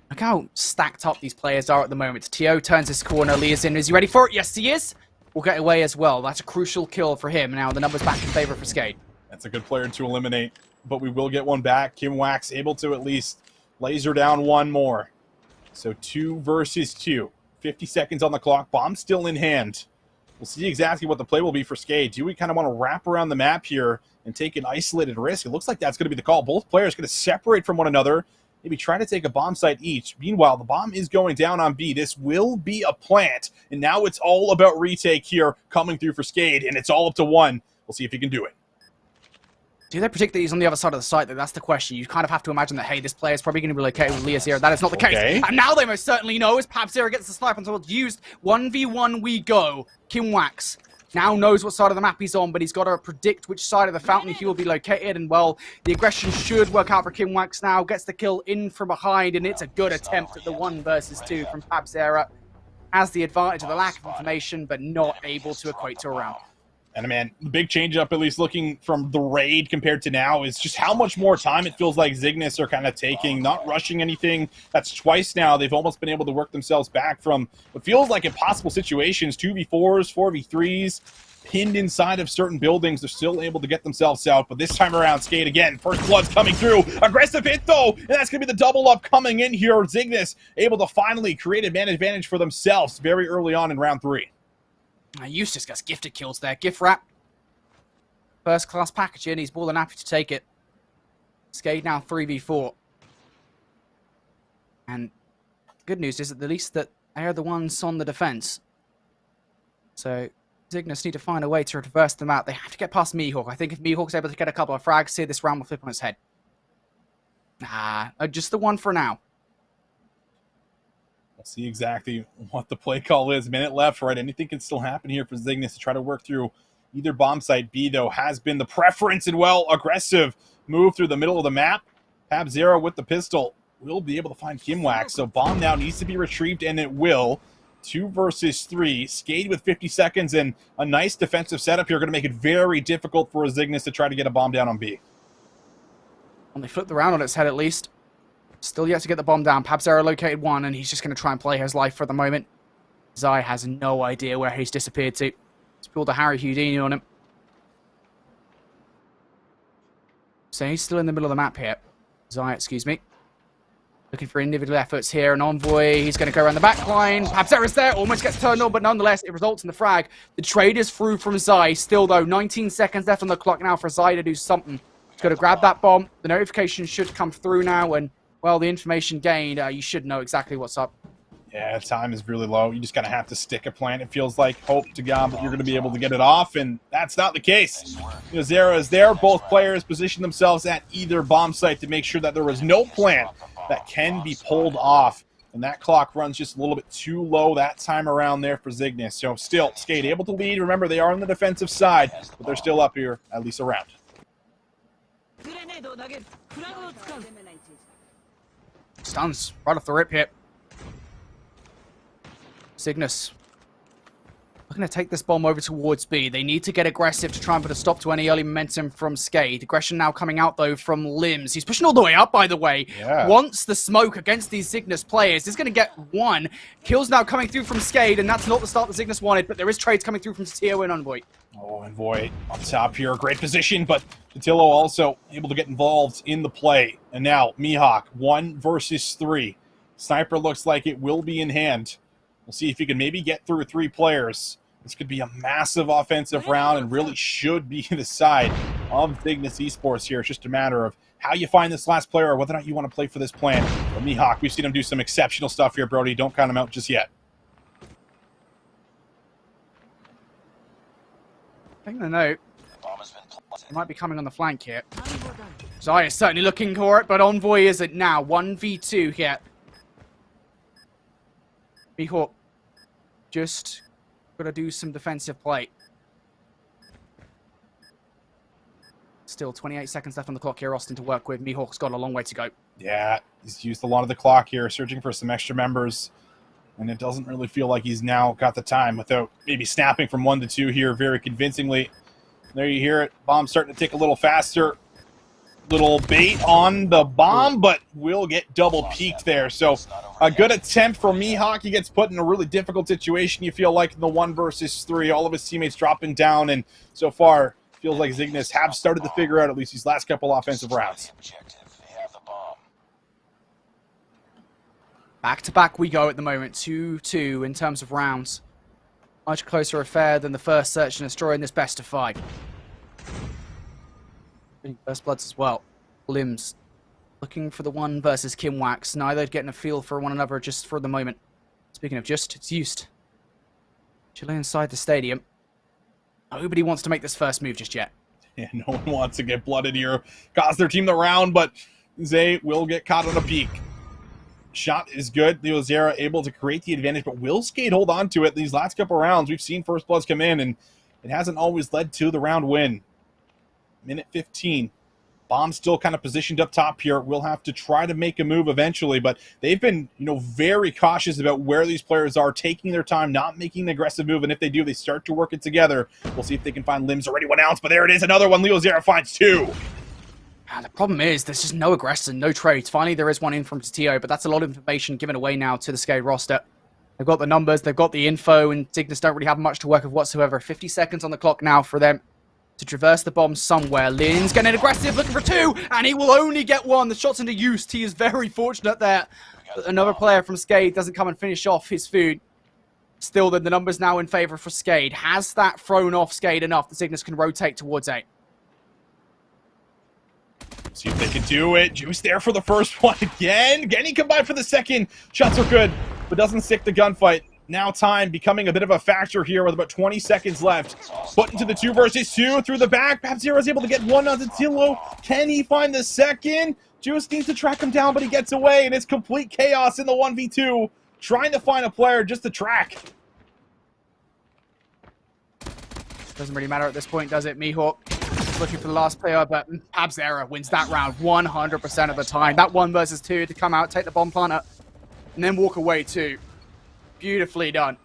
Look how stacked up these players are at the moment. Tateo turns his corner. Liazin, is he ready for it? Yes, he is. Will get away as well. That's a crucial kill for him. Now the numbers back in favor for Skade. That's a good player to eliminate, but we will get one back. Kim Wax able to at least laser down one more. So 2 versus 2. 50 seconds on the clock. Bomb still in hand. We'll see exactly what the play will be for Skade. Do we kind of want to wrap around the map here and take an isolated risk? It looks like that's going to be the call. Both players going to separate from one another. Maybe try to take a bomb site each. Meanwhile, the bomb is going down on B. This will be a plant. And now it's all about retake here coming through for Skade. And it's all up to 1. We'll see if he can do it. Do they predict that he's on the other side of the site? That's the question. You kind of have to imagine that, hey, this player is probably going to be located with Liazir. That is not the case. And now they most certainly know as Pabzera gets the snipe until it's used. 1v1 we go. Kim Wax now knows what side of the map he's on, but he's got to predict which side of the fountain he will be located. And, well, the aggression should work out for Kim Wax now. Gets the kill in from behind, and it's a good attempt at the 1 versus 2 from Pabzera. Has the advantage of the lack of information, but not able to equate to a round. And, man, the big change-up, at least looking from the Raid compared to now, is just how much more time it feels like Zygnus are kind of taking, not rushing anything. That's twice now. They've almost been able to work themselves back from what feels like impossible situations, 2v4s, 4v3s, pinned inside of certain buildings. They're still able to get themselves out, but this time around, Skade again. First blood's coming through. Aggressive hit, though, and that's going to be the double-up coming in here. Zygnus able to finally create an advantage for themselves very early on in round 3. Eustace gets gifted kills there. Gift wrap. First class packaging. He's more than happy to take it. Skade now 3v4. And good news is at least that they are the ones on the defense. So Zygnus need to find a way to reverse them out. They have to get past Mihawk. I think if Mihawk's able to get a couple of frags here, this round will flip on its head. Just the 1 for now. We'll see exactly what the play call is. Minute left, right? Anything can still happen here for Zygnus to try to work through either bomb site. B, though, has been the preference, and, well, aggressive move through the middle of the map. Pabzera with the pistol will be able to find Kim Wax. So bomb now needs to be retrieved, and it will. 2 versus 3. Skade with 50 seconds and a nice defensive setup here. Going to make it very difficult for Zygnus to try to get a bomb down on B. Well, they flipped the round on its head at least. Still yet to get the bomb down. Pabzera located 1, and he's just going to try and play his life for the moment. Zai has no idea where he's disappeared to. He's pulled a Harry Houdini on him. So he's still in the middle of the map here. Zai, excuse me. Looking for individual efforts here. An Envoy, he's going to go around the back line. Pabzera's there, almost gets turned on, but nonetheless, it results in the frag. The trade is through from Zai. Still, though, 19 seconds left on the clock now for Zai to do something. He's got to grab that bomb. The notification should come through now, and well, the information gained, you should know exactly what's up. Yeah, time is really low. You just kind of have to stick a plant. It feels like, hope to God that you're going to be able to get it off, and that's not the case. Zera is there. Both players position themselves at either bomb site to make sure that there is no plant that can be pulled off. And that clock runs just a little bit too low that time around there for Zygnus. So still, Skade able to lead. Remember, they are on the defensive side, but they're still up here, at least a round. Stuns right off the rip here. Zygnus looking to take this bomb over towards B. They need to get aggressive to try and put a stop to any early momentum from Skade. Aggression now coming out, though, from Limbs. He's pushing all the way up, by the way. Yeah. Wants the smoke against these Zygnus players. He's going to get one. Kills now coming through from Skade, and that's not the start that Zygnus wanted, but there is trades coming through from Tio and Envoy. Oh, Envoy on top here. Great position, but Patillo also able to get involved in the play. And now, Mihawk, 1 versus 3. Sniper looks like it will be in hand. We'll see if he can maybe get through 3 players. This could be a massive offensive round and really should be the side of Zygnus Esports here. It's just a matter of how you find this last player or whether or not you want to play for this plan. But Mihawk, we've seen him do some exceptional stuff here, Brody. Don't count him out just yet. I think the note might be coming on the flank here. Zaya is certainly looking for it, but Envoy isn't now. 1v2 here. Mihawk just gotta do some defensive play. Still 28 seconds left on the clock here, Austin to work with. Mihawk's got a long way to go. Yeah, he's used a lot of the clock here, searching for some extra members. And it doesn't really feel like he's now got the time without maybe snapping from 1 to 2 here very convincingly. There you hear it. Bomb starting to tick a little faster. Little bait on the bomb, but will get double peaked there. So a good attempt for Mihawk. He gets put in a really difficult situation, you feel like, in the 1 versus 3. All of his teammates dropping down, and so far, feels like Zygnus have started to figure out at least these last couple offensive rounds. Back-to-back we go at the moment. 2-2 in terms of rounds. Much closer affair than the first search and destroy in this best of 5. First bloods as well. Limbs looking for the 1 versus Kimwax. Neither getting a feel for one another just for the moment. Speaking of just, it's used. Chilling inside the stadium. Nobody wants to make this first move just yet. Yeah, no one wants to get blooded here. Cost their team the round, but Zay will get caught on a peak. Shot is good. Leo Zera able to create the advantage, but will Skade hold on to it these last couple rounds? We've seen first bloods come in, and it hasn't always led to the round win. Minute 15. Bomb still kind of positioned up top here. We'll have to try to make a move eventually, but they've been, very cautious about where these players are, taking their time, not making an aggressive move, and if they do, they start to work it together. We'll see if they can find Limbs already 1 ounce, but there it is, another one. Leo Zera finds 2. The problem is there's just no aggression, no trades. Finally, there is one in from Tio, but that's a lot of information given away now to the Skade roster. They've got the numbers, they've got the info, and Zygnus don't really have much to work with whatsoever. 50 seconds on the clock now for them to traverse the bomb somewhere. Lin's getting aggressive, looking for 2, and he will only get 1. The shot's into use. He is very fortunate there. Another player from Skade doesn't come and finish off his food. Still, then the numbers now in favor for Skade. Has that thrown off Skade enough that Zygnus can rotate towards A? See if they can do it. Juice there for the first one again. Genny combined for the second. Shots are good, but doesn't stick the gunfight. Now time becoming a bit of a factor here with about 20 seconds left. Put into the 2 versus 2 through the back. Pap0 is able to get 1 on Tilo. Can he find the second? Juice needs to track him down, but he gets away, and it's complete chaos in the 1v2. Trying to find a player just to track. Doesn't really matter at this point, does it? Mihawk looking for the last player, but Pap0 wins that round 100% of the time. That 1 versus 2 to come out, take the bomb planter, and then walk away too. Beautifully done.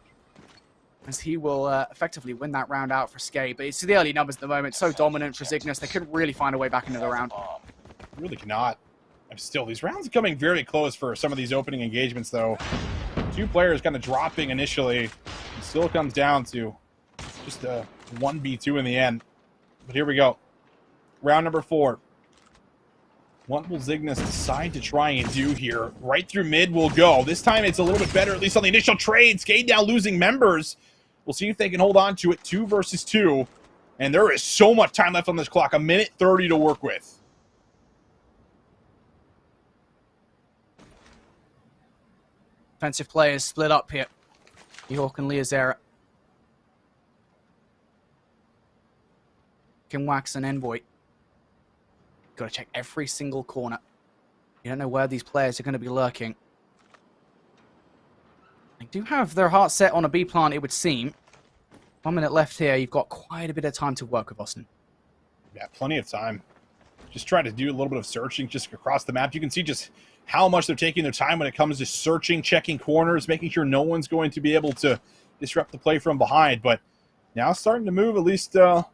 As he will effectively win that round out for Skade. But it's the early numbers at the moment. So dominant for Zygnus. They couldn't really find a way back into the round. Really cannot. And still, these rounds are coming very close for some of these opening engagements, though. 2 players kind of dropping initially. It still comes down to just a 1v2 in the end. But here we go. Round number 4. What will Zygnus decide to try and do here? Right through mid will go. This time it's a little bit better, at least on the initial trade. Skade now losing members. We'll see if they can hold on to it. 2 versus 2. And there is so much time left on this clock. 1:30 to work with. Defensive players split up here. Mihawk and Leozera. Kimwax and Envoy. Got to check every single corner. You don't know where these players are going to be lurking. They do have their heart set on a B plant, it would seem. 1 minute left here. You've got quite a bit of time to work with, Austin. Yeah, plenty of time. Just try to do a little bit of searching just across the map. You can see just how much they're taking their time when it comes to searching, checking corners, making sure no one's going to be able to disrupt the play from behind. But now starting to move at least a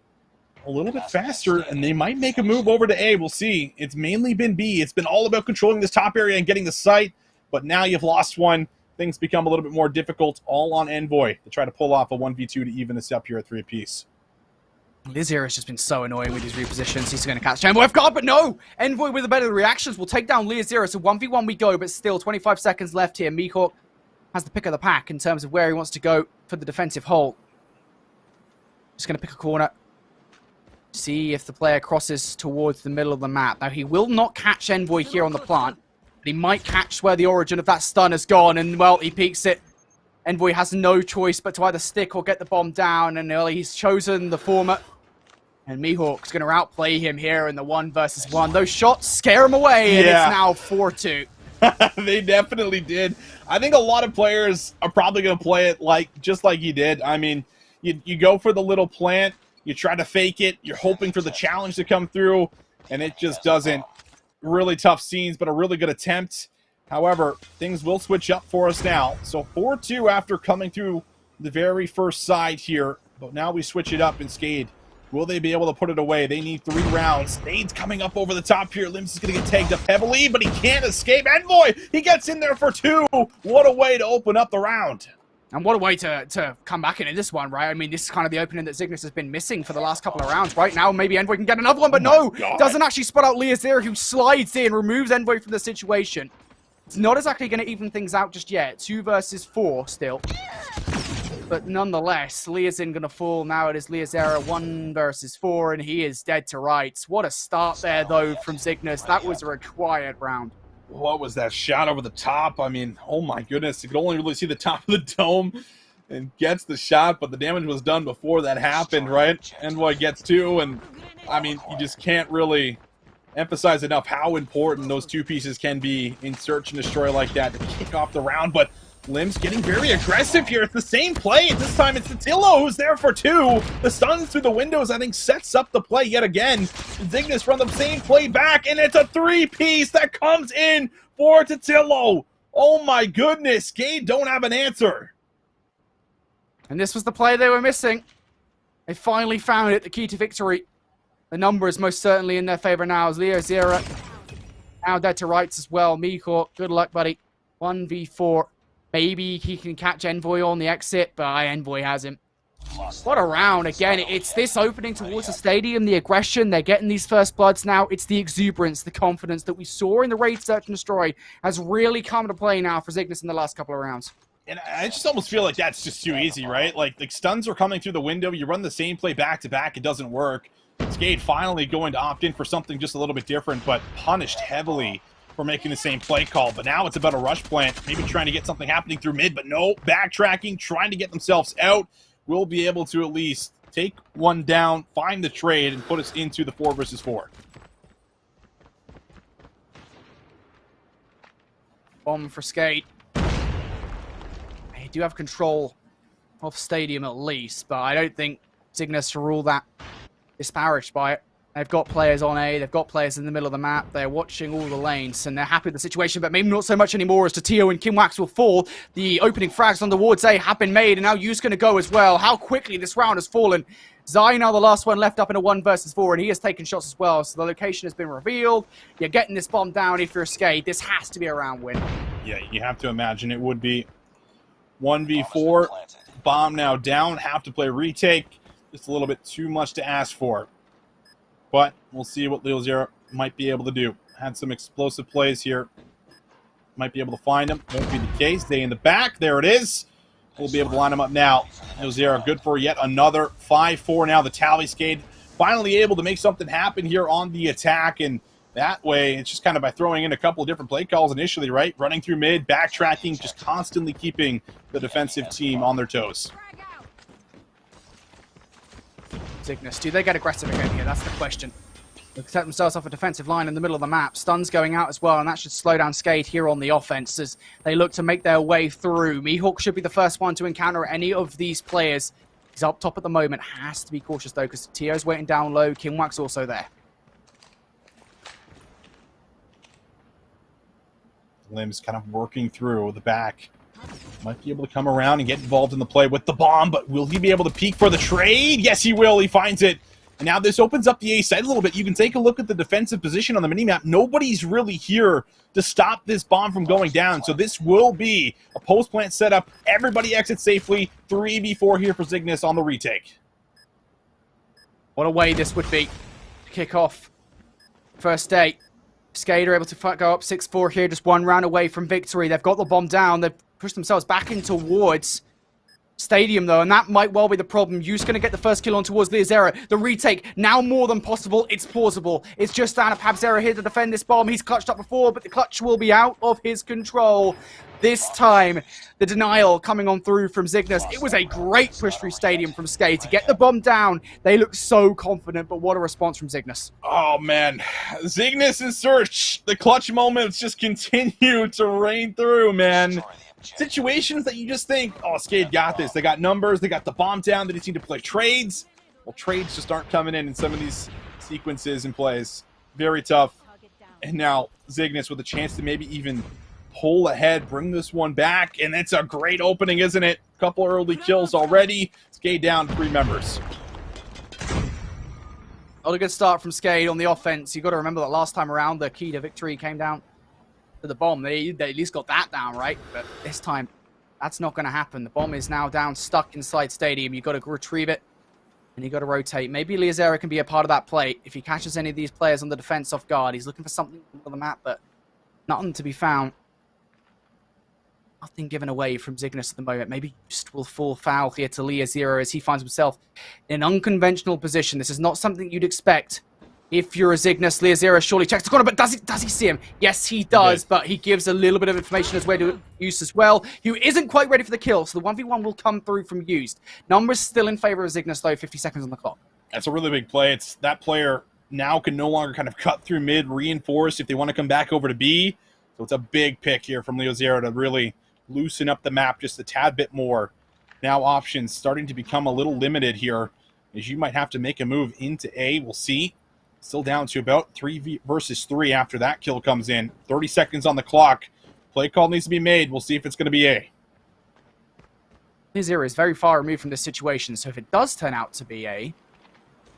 little bit faster, and they might make a move over to A. We'll see. It's mainly been B. It's been all about controlling this top area and getting the site, but now you've lost one. Things become a little bit more difficult, all on Envoy to try to pull off a 1v2 to even this up here at 3 apiece. Lizier has just been so annoying with his repositions. He's going to catch Envoy off guard, but no! Envoy with the better reactions will take down Lizier. So 1v1 we go, but still 25 seconds left here. Mihawk has the pick of the pack in terms of where he wants to go for the defensive hole. Just going to pick a corner. See if the player crosses towards the middle of the map. Now, he will not catch Envoy here on the plant, but he might catch where the origin of that stun has gone, and, well, he peeks it. Envoy has no choice but to either stick or get the bomb down, and he's chosen the former. And Mihawk's going to outplay him here in the 1 versus 1. Those shots scare him away, and it's now 4-2. They definitely did. I think a lot of players are probably going to play it just like he did. I mean, you go for the little plant, you try to fake it, you're hoping for the challenge to come through, and it just doesn't. Really tough scenes, but a really good attempt. However, things will switch up for us now. So 4-2 after coming through the very first side here, but now we switch it up in Skade. Will they be able to put it away? They need 3 rounds. Skade's coming up over the top here. Limbs is going to get tagged up heavily, but he can't escape. Envoy, he gets in there for 2. What a way to open up the round. And what a way to come back into this one, right? I mean, this is kind of the opening that Zygnus has been missing for the last couple of rounds. Right now, maybe Envoy can get another one, but no! Doesn't actually spot out Lizier, who slides in, removes Envoy from the situation. It's not exactly going to even things out just yet. 2 versus 4 still. But nonetheless, Liazin going to fall. Now it is Liazera 1 versus 4, and he is dead to rights. What a start there, though, from Zygnus. That was a required round. What was that shot over the top? I mean, oh my goodness. You could only really see the top of the dome and gets the shot, but the damage was done before that happened, right? Envoy gets 2, and I mean, you just can't really emphasize enough how important those 2 pieces can be in search and destroy like that to kick off the round. But Limbs getting very aggressive here. It's the same play. This time it's Tatillo who's there for 2. The stuns through the windows, I think, sets up the play yet again. Zygnus from the same play back, and it's a 3-piece that comes in for Tatillo. Oh my goodness. Skade don't have an answer. And this was the play they were missing. They finally found it, the key to victory. The number is most certainly in their favor now. Leo Zera now dead to rights as well. Mihawk, good luck, buddy. 1v4. Maybe he can catch Envoy on the exit, but Envoy has him. What a round. Again, it's this opening towards the stadium, the aggression. They're getting these first bloods now. It's the exuberance, the confidence that we saw in the Raid Search and Destroy has really come to play now for Zygnus in the last couple of rounds. And I just almost feel like that's just too easy, right? Like, the stuns are coming through the window. You run the same play back-to-back. It doesn't work. Skade finally going to opt in for something just a little bit different, but punished heavily for making the same play call. But now it's about a rush plant, maybe trying to get something happening through mid, but no, backtracking, trying to get themselves out. We'll be able to at least take one down, find the trade, and put us into the 4 versus 4. Bomb for Skade. They do have control of stadium at least, but I don't think Zygnus will rule that disparaged by it. They've got players on A, they've got players in the middle of the map, they're watching all the lanes, and they're happy with the situation, but maybe not so much anymore as Tatio and Kimwax will fall. The opening frags on the wards A have been made, and now Yu's going to go as well. How quickly this round has fallen. Zai now the last one left up in a 1 versus 4, and he has taken shots as well, so the location has been revealed. You're getting this bomb down if you're Skade. This has to be a round win. Yeah, you have to imagine it would be 1v4. Bomb now down, have to play retake. Just a little bit too much to ask for. But we'll see what Leo Zera might be able to do. Had some explosive plays here. Might be able to find him. Won't be the case. Stay in the back. There it is. We'll be able to line him up now. Leo Zera good for yet another 5-4 now. The tally. Skade finally able to make something happen here on the attack. And that way, it's just kind of by throwing in a couple of different play calls initially, right? Running through mid, backtracking, just constantly keeping the defensive team on their toes. Zygnus, do they get aggressive again here? That's the question. They set themselves off a defensive line in the middle of the map. Stuns going out as well, and that should slow down Skade here on the offense as they look to make their way through. Mihawk should be the first one to encounter any of these players. He's up top at the moment. Has to be cautious, though, because Tio's waiting down low. Kimwax also there. Limbs kind of working through the back. Might be able to come around and get involved in the play with the bomb, but will he be able to peek for the trade? Yes, he will. He finds it. And now this opens up the A side a little bit. You can take a look at the defensive position on the minimap. Nobody's really here to stop this bomb from going down. So this will be a post-plant setup. Everybody exits safely. 3v4 here for Zygnus on the retake. What a way this would be to kick off first day. Skade are able to go up 6-4 here, just one round away from victory. They've got the bomb down. They've pushed themselves back in towards Stadium, though, and that might well be the problem. You's going to get the first kill on towards Liazera. The retake, now more than possible. It's plausible. It's just down to Pabzera here to defend this bomb. He's clutched up before, but the clutch will be out of his control. This time, the denial coming on through from Zygnus. It was a great push through Stadium from Skade to get the bomb down. They look so confident, but what a response from Zygnus. Oh, man. Zygnus in search. The clutch moments just continue to rain through, man. Situations that you just think, oh, Skade got this. They got numbers. They got the bomb down. They just need to play trades. Well, trades just aren't coming in some of these sequences and plays. Very tough. And now Zygnus with a chance to maybe even pull ahead, bring this one back, and it's a great opening, isn't it? Couple early kills already. Skade down 3 members. Not a good start from Skade on the offense. You've got to remember that last time around, the key to victory came down to the bomb. They at least got that down, right? But this time, that's not going to happen. The bomb is now down, stuck inside Stadium. You've got to retrieve it, and you've got to rotate. Maybe Liazera can be a part of that play. If he catches any of these players on the defense off guard, he's looking for something on the map, but nothing to be found. Nothing given away from Zygnus at the moment. Maybe just will fall foul here to Liazera as he finds himself in an unconventional position. This is not something you'd expect if you're a Zygnus. Liazera surely checks the corner, but does he see him? Yes, he does, but he gives a little bit of information as way to use as well. Who isn't quite ready for the kill, so the 1v1 will come through from used. Numbers still in favor of Zygnus, though, 50 seconds on the clock. That's a really big play. It's that player now can no longer kind of cut through mid, reinforce if they want to come back over to B. So it's a big pick here from Liazera to really loosen up the map just a tad bit more. Now options starting to become a little limited here, as you might have to make a move into A. We'll see. Still down to about 3 versus 3 after that kill comes in. 30 seconds on the clock. Play call needs to be made. We'll see if it's going to be A. Liazera is very far removed from this situation, so if it does turn out to be A,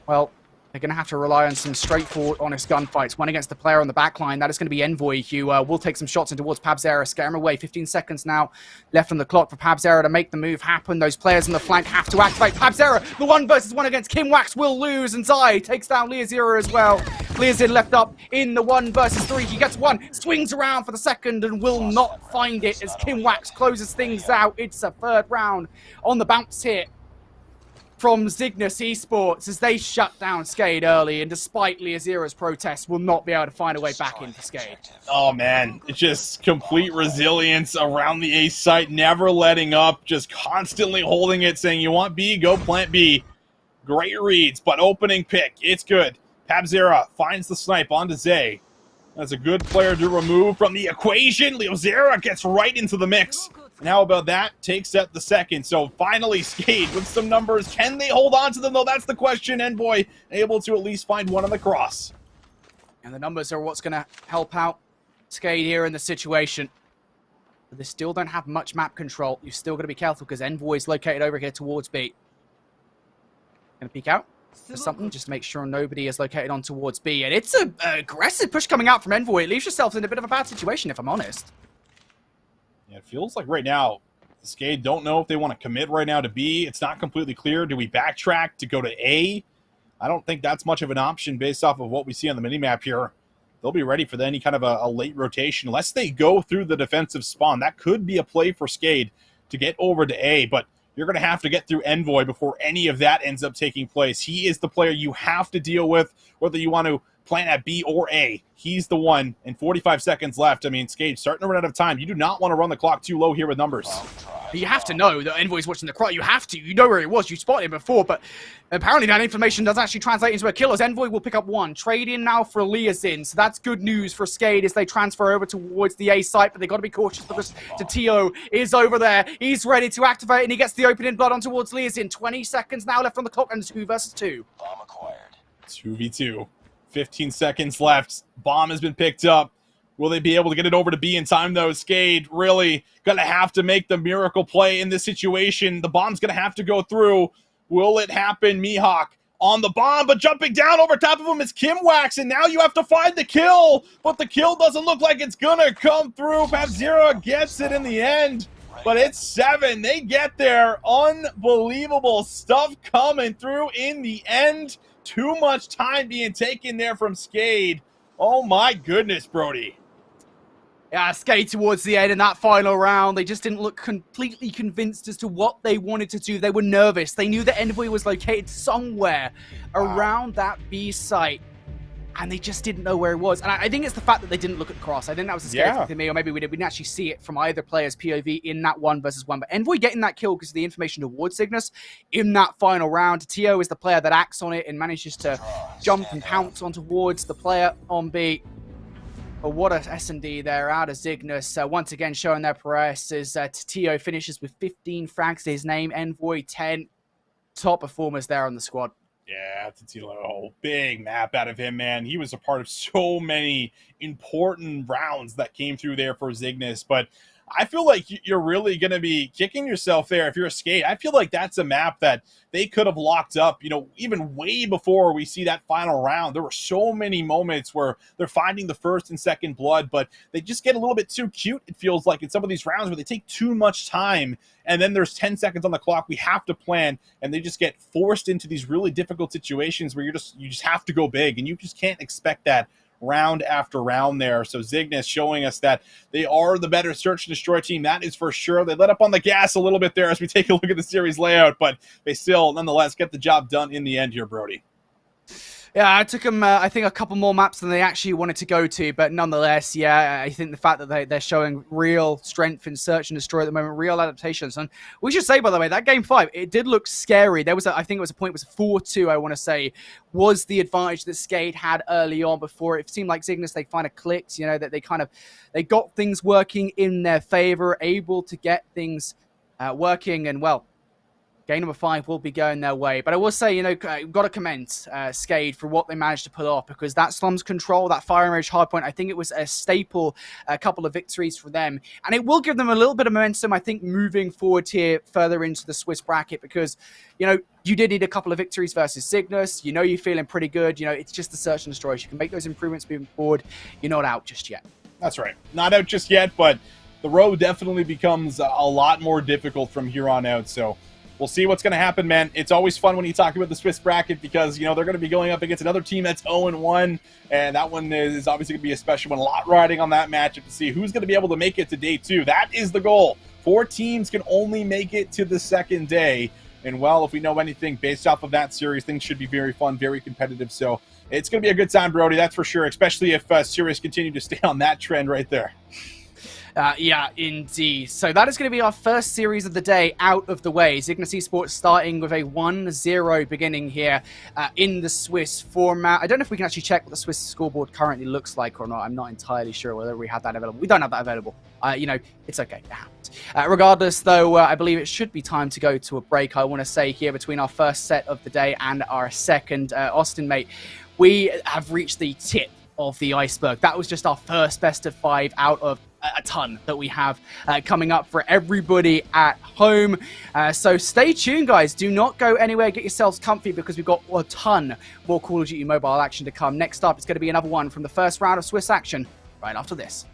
well, they're going to have to rely on some straightforward, honest gunfights. One against the player on the back line. That is going to be Envoy, who will take some shots in towards Pabzera, scare him away. 15 seconds now left on the clock for Pabzera to make the move happen. Those players on the flank have to activate. Pabzera, the 1v1 against Kimwax, will lose, and Zai takes down Liazera as well. Liazera left up in the 1v3. He gets one, swings around for the second, and will not find it as Kimwax closes things out. It's a 3rd round on the bounce here from Zygnus Esports as they shut down Skade early, and despite Liazera's protests, will not be able to find a way back into Skade. Oh, man. It's just complete resilience around the A site, never letting up, just constantly holding it, saying, you want B, go plant B. Great reads, but opening pick, it's good. Pabzera finds the snipe onto Zay. That's a good player to remove from the equation. Liazera gets right into the mix. And how about that? Takes up the second. So finally, Skade with some numbers. Can they hold on to them, though? That's the question. Envoy able to at least find one on the cross. And the numbers are what's going to help out Skade here in the situation. But they still don't have much map control. You've still got to be careful because Envoy is located over here towards B. Going to peek out for something, just to make sure nobody is located on towards B. And it's an aggressive push coming out from Envoy. It leaves yourself in a bit of a bad situation, if I'm honest. Yeah, it feels like right now, Skade don't know if they want to commit right now to B. It's not completely clear. Do we backtrack to go to A? I don't think that's much of an option based off of what we see on the minimap here. They'll be ready for any kind of a late rotation. Unless they go through the defensive spawn, that could be a play for Skade to get over to A. But you're going to have to get through Envoy before any of that ends up taking place. He is the player you have to deal with, whether you want to plant at B or A. He's the one, and 45 seconds left. I mean, Skade starting to run out of time. You do not want to run the clock too low here with numbers. You have to know that Envoy's watching the clock. You have to. You know where he was. You spotted him before, but apparently that information does actually translate into a kill as Envoy will pick up one. Trade in now for Liazin, so that's good news for Skade as they transfer over towards the A site, but they've got to be cautious because Tio is over there. He's ready to activate, and he gets the opening blood on towards Liazin. 20 seconds now left on the clock, and 2 versus 2. Bomb acquired. 2v2. 15 seconds left. Bomb has been picked up. Will they be able to get it over to B in time, though? Skade really going to have to make the miracle play in this situation. The bomb's going to have to go through. Will it happen? Mihawk on the bomb, but jumping down over top of him is Kimwax, and now you have to find the kill, but the kill doesn't look like it's going to come through. Zero gets it in the end, but it's 7. They get there. Unbelievable stuff coming through in the end. Too much time being taken there from Skade. Oh my goodness, Brody. Yeah, Skade towards the end in that final round. They just didn't look completely convinced as to what they wanted to do. They were nervous. They knew that Envoy was located somewhere around that B site, and they just didn't know where it was. And I think it's the fact that they didn't look at the cross. I think that was the scary thing to me, or maybe we didn't actually see it from either player's POV in that 1-versus-1. But Envoy getting that kill because of the information towards Zygnus in that final round. Tio is the player that acts on it and manages to jump and pounce on towards the player on B. But what a S&D there out of Zygnus. Once again showing their prowess as Tio finishes with 15 frags to his name. Envoy 10. Top performers there on the squad. Yeah, Titilo, big map out of him, man. He was a part of so many important rounds that came through there for Zygnus, but I feel like you're really going to be kicking yourself there if you're a Skade. I feel like that's a map that they could have locked up, even way before we see that final round. There were so many moments where they're finding the first and second blood, but they just get a little bit too cute, it feels like, in some of these rounds where they take too much time, and then there's 10 seconds on the clock. We have to plan, and they just get forced into these really difficult situations where you just have to go big, and you just can't expect that round after round there. So Zygnus showing us that they are the better search and destroy team. That is for sure. They let up on the gas a little bit there as we take a look at the series layout, but they still, nonetheless, get the job done in the end here, Brody. Yeah, it took them, I think, a couple more maps than they actually wanted to go to, but nonetheless, yeah, I think the fact that they're showing real strength in search and destroy at the moment, real adaptations. And we should say, by the way, that game 5, it did look scary. There was, I think it was a point, it was 4-2, I want to say, was the advantage that Skade had early on before. It seemed like Zygnus, they kind of clicked, that they got things working in their favor, able to get things working, and well, game number 5 will be going their way. But I will say, we've got to commend Skade for what they managed to pull off, because that Slums control, that Fire Emage Hardpoint, I think it was a staple, a couple of victories for them. And it will give them a little bit of momentum, I think, moving forward here further into the Swiss bracket, because, you did need a couple of victories versus Zygnus. You're feeling pretty good. It's just the search and destroy. You can make those improvements moving forward. You're not out just yet. That's right. Not out just yet, but the road definitely becomes a lot more difficult from here on out. So we'll see what's going to happen, man. It's always fun when you talk about the Swiss bracket because, they're going to be going up against another team that's 0-1, and that one is obviously going to be a special one. A lot riding on that matchup to see who's going to be able to make it to day 2. That is the goal. 4 teams can only make it to the second day, and, well, if we know anything based off of that series, things should be very fun, very competitive, so it's going to be a good time, Brody, that's for sure, especially if series continue to stay on that trend right there. Yeah, indeed. So that is going to be our first series of the day out of the way. Zygnus Esports starting with a 1-0 beginning here in the Swiss format. I don't know if we can actually check what the Swiss scoreboard currently looks like or not. I'm not entirely sure whether we have that available. We don't have that available. It's okay. It happens. Regardless, though, I believe it should be time to go to a break. I want to say here between our first set of the day and our second, Austin, mate, we have reached the tip of the iceberg. That was just our first best of 5 out of a ton that we have coming up for everybody at home. So stay tuned, guys. Do not go anywhere. Get yourselves comfy because we've got a ton more Call of Duty Mobile action to come. Next up, it's going to be another one from the first round of Swiss action right after this.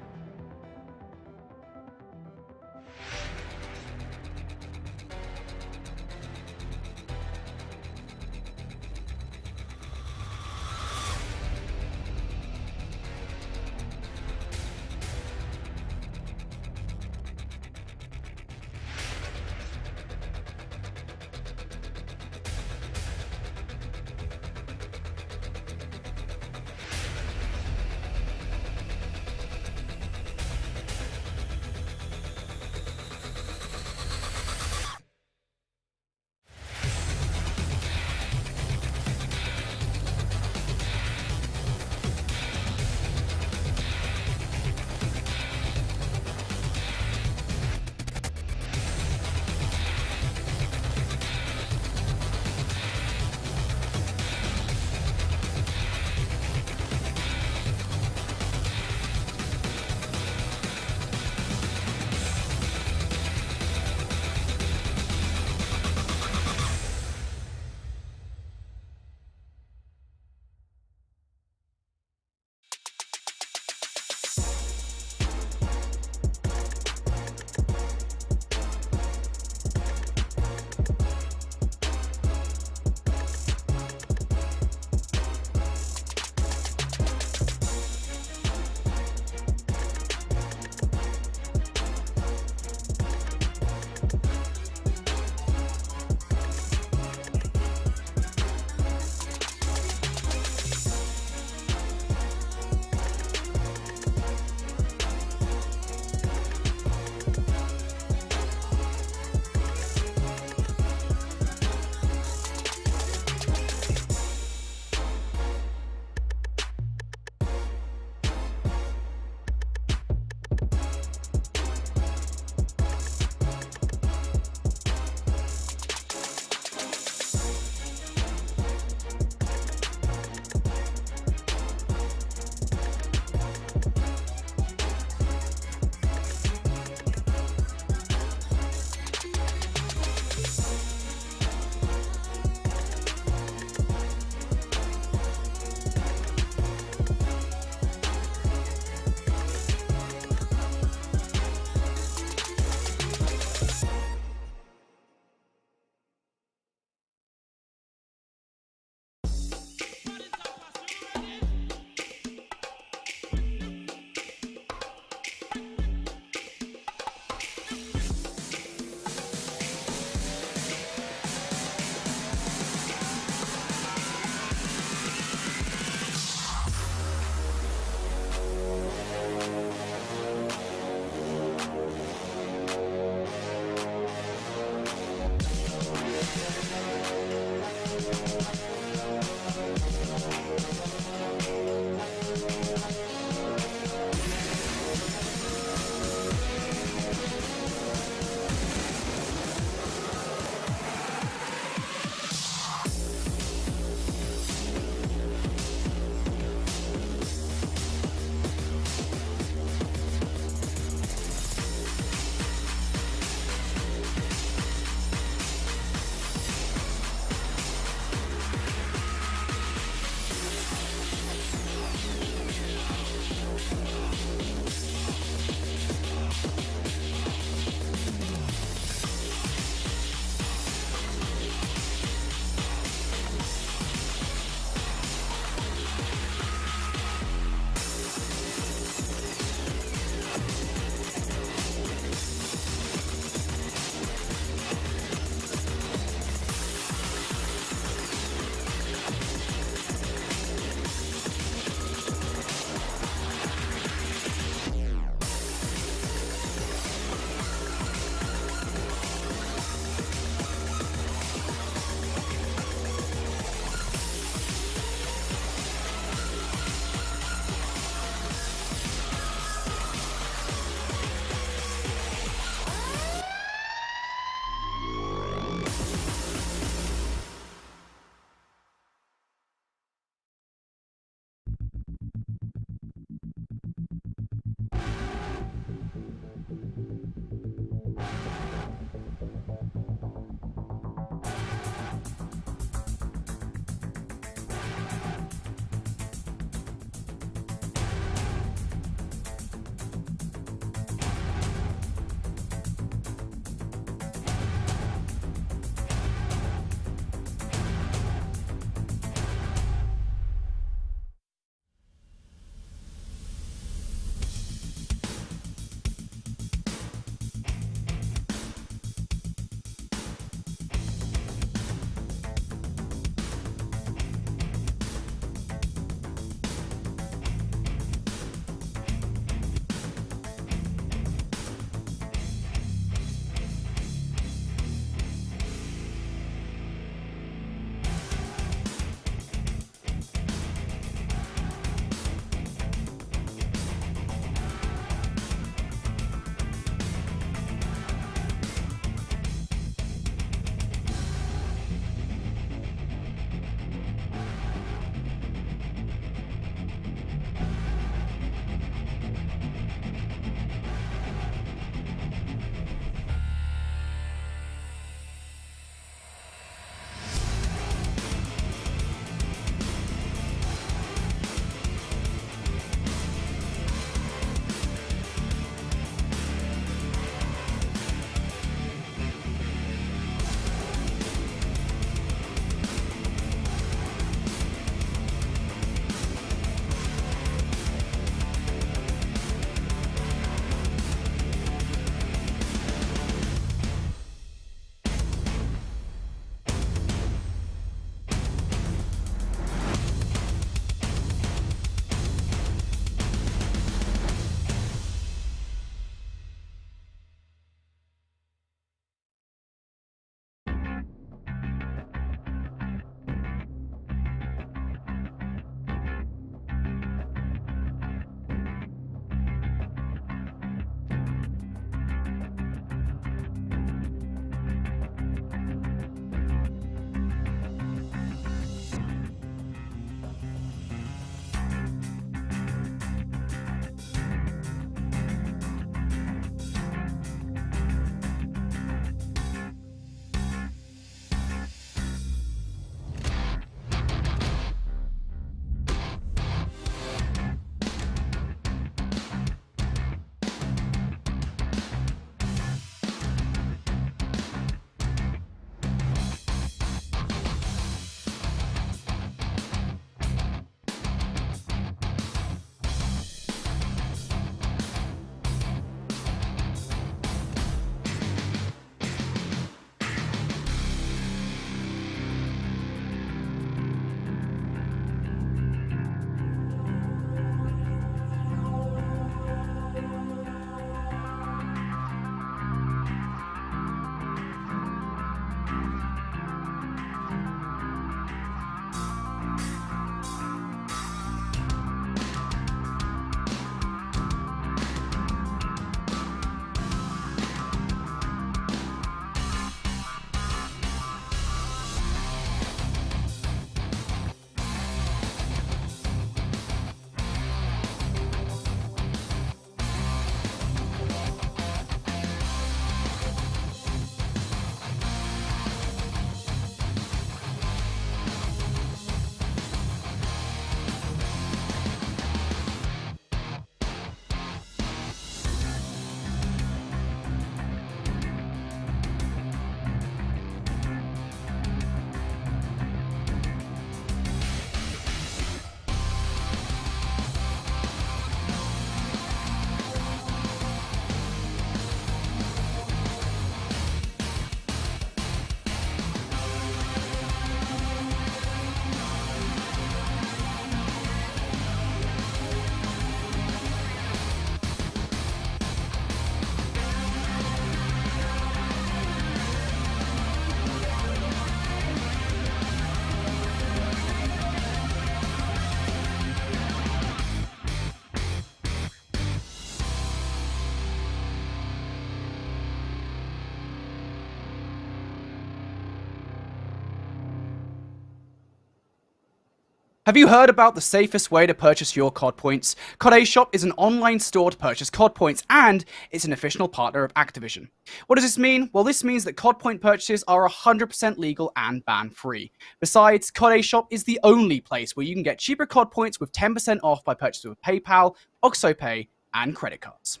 Have you heard about the safest way to purchase your COD points? COD eShop is an online store to purchase COD points, and it's an official partner of Activision. What does this mean? Well, this means that COD point purchases are 100% legal and ban-free. Besides, COD eShop is the only place where you can get cheaper COD points with 10% off by purchasing with PayPal, OxoPay, and credit cards.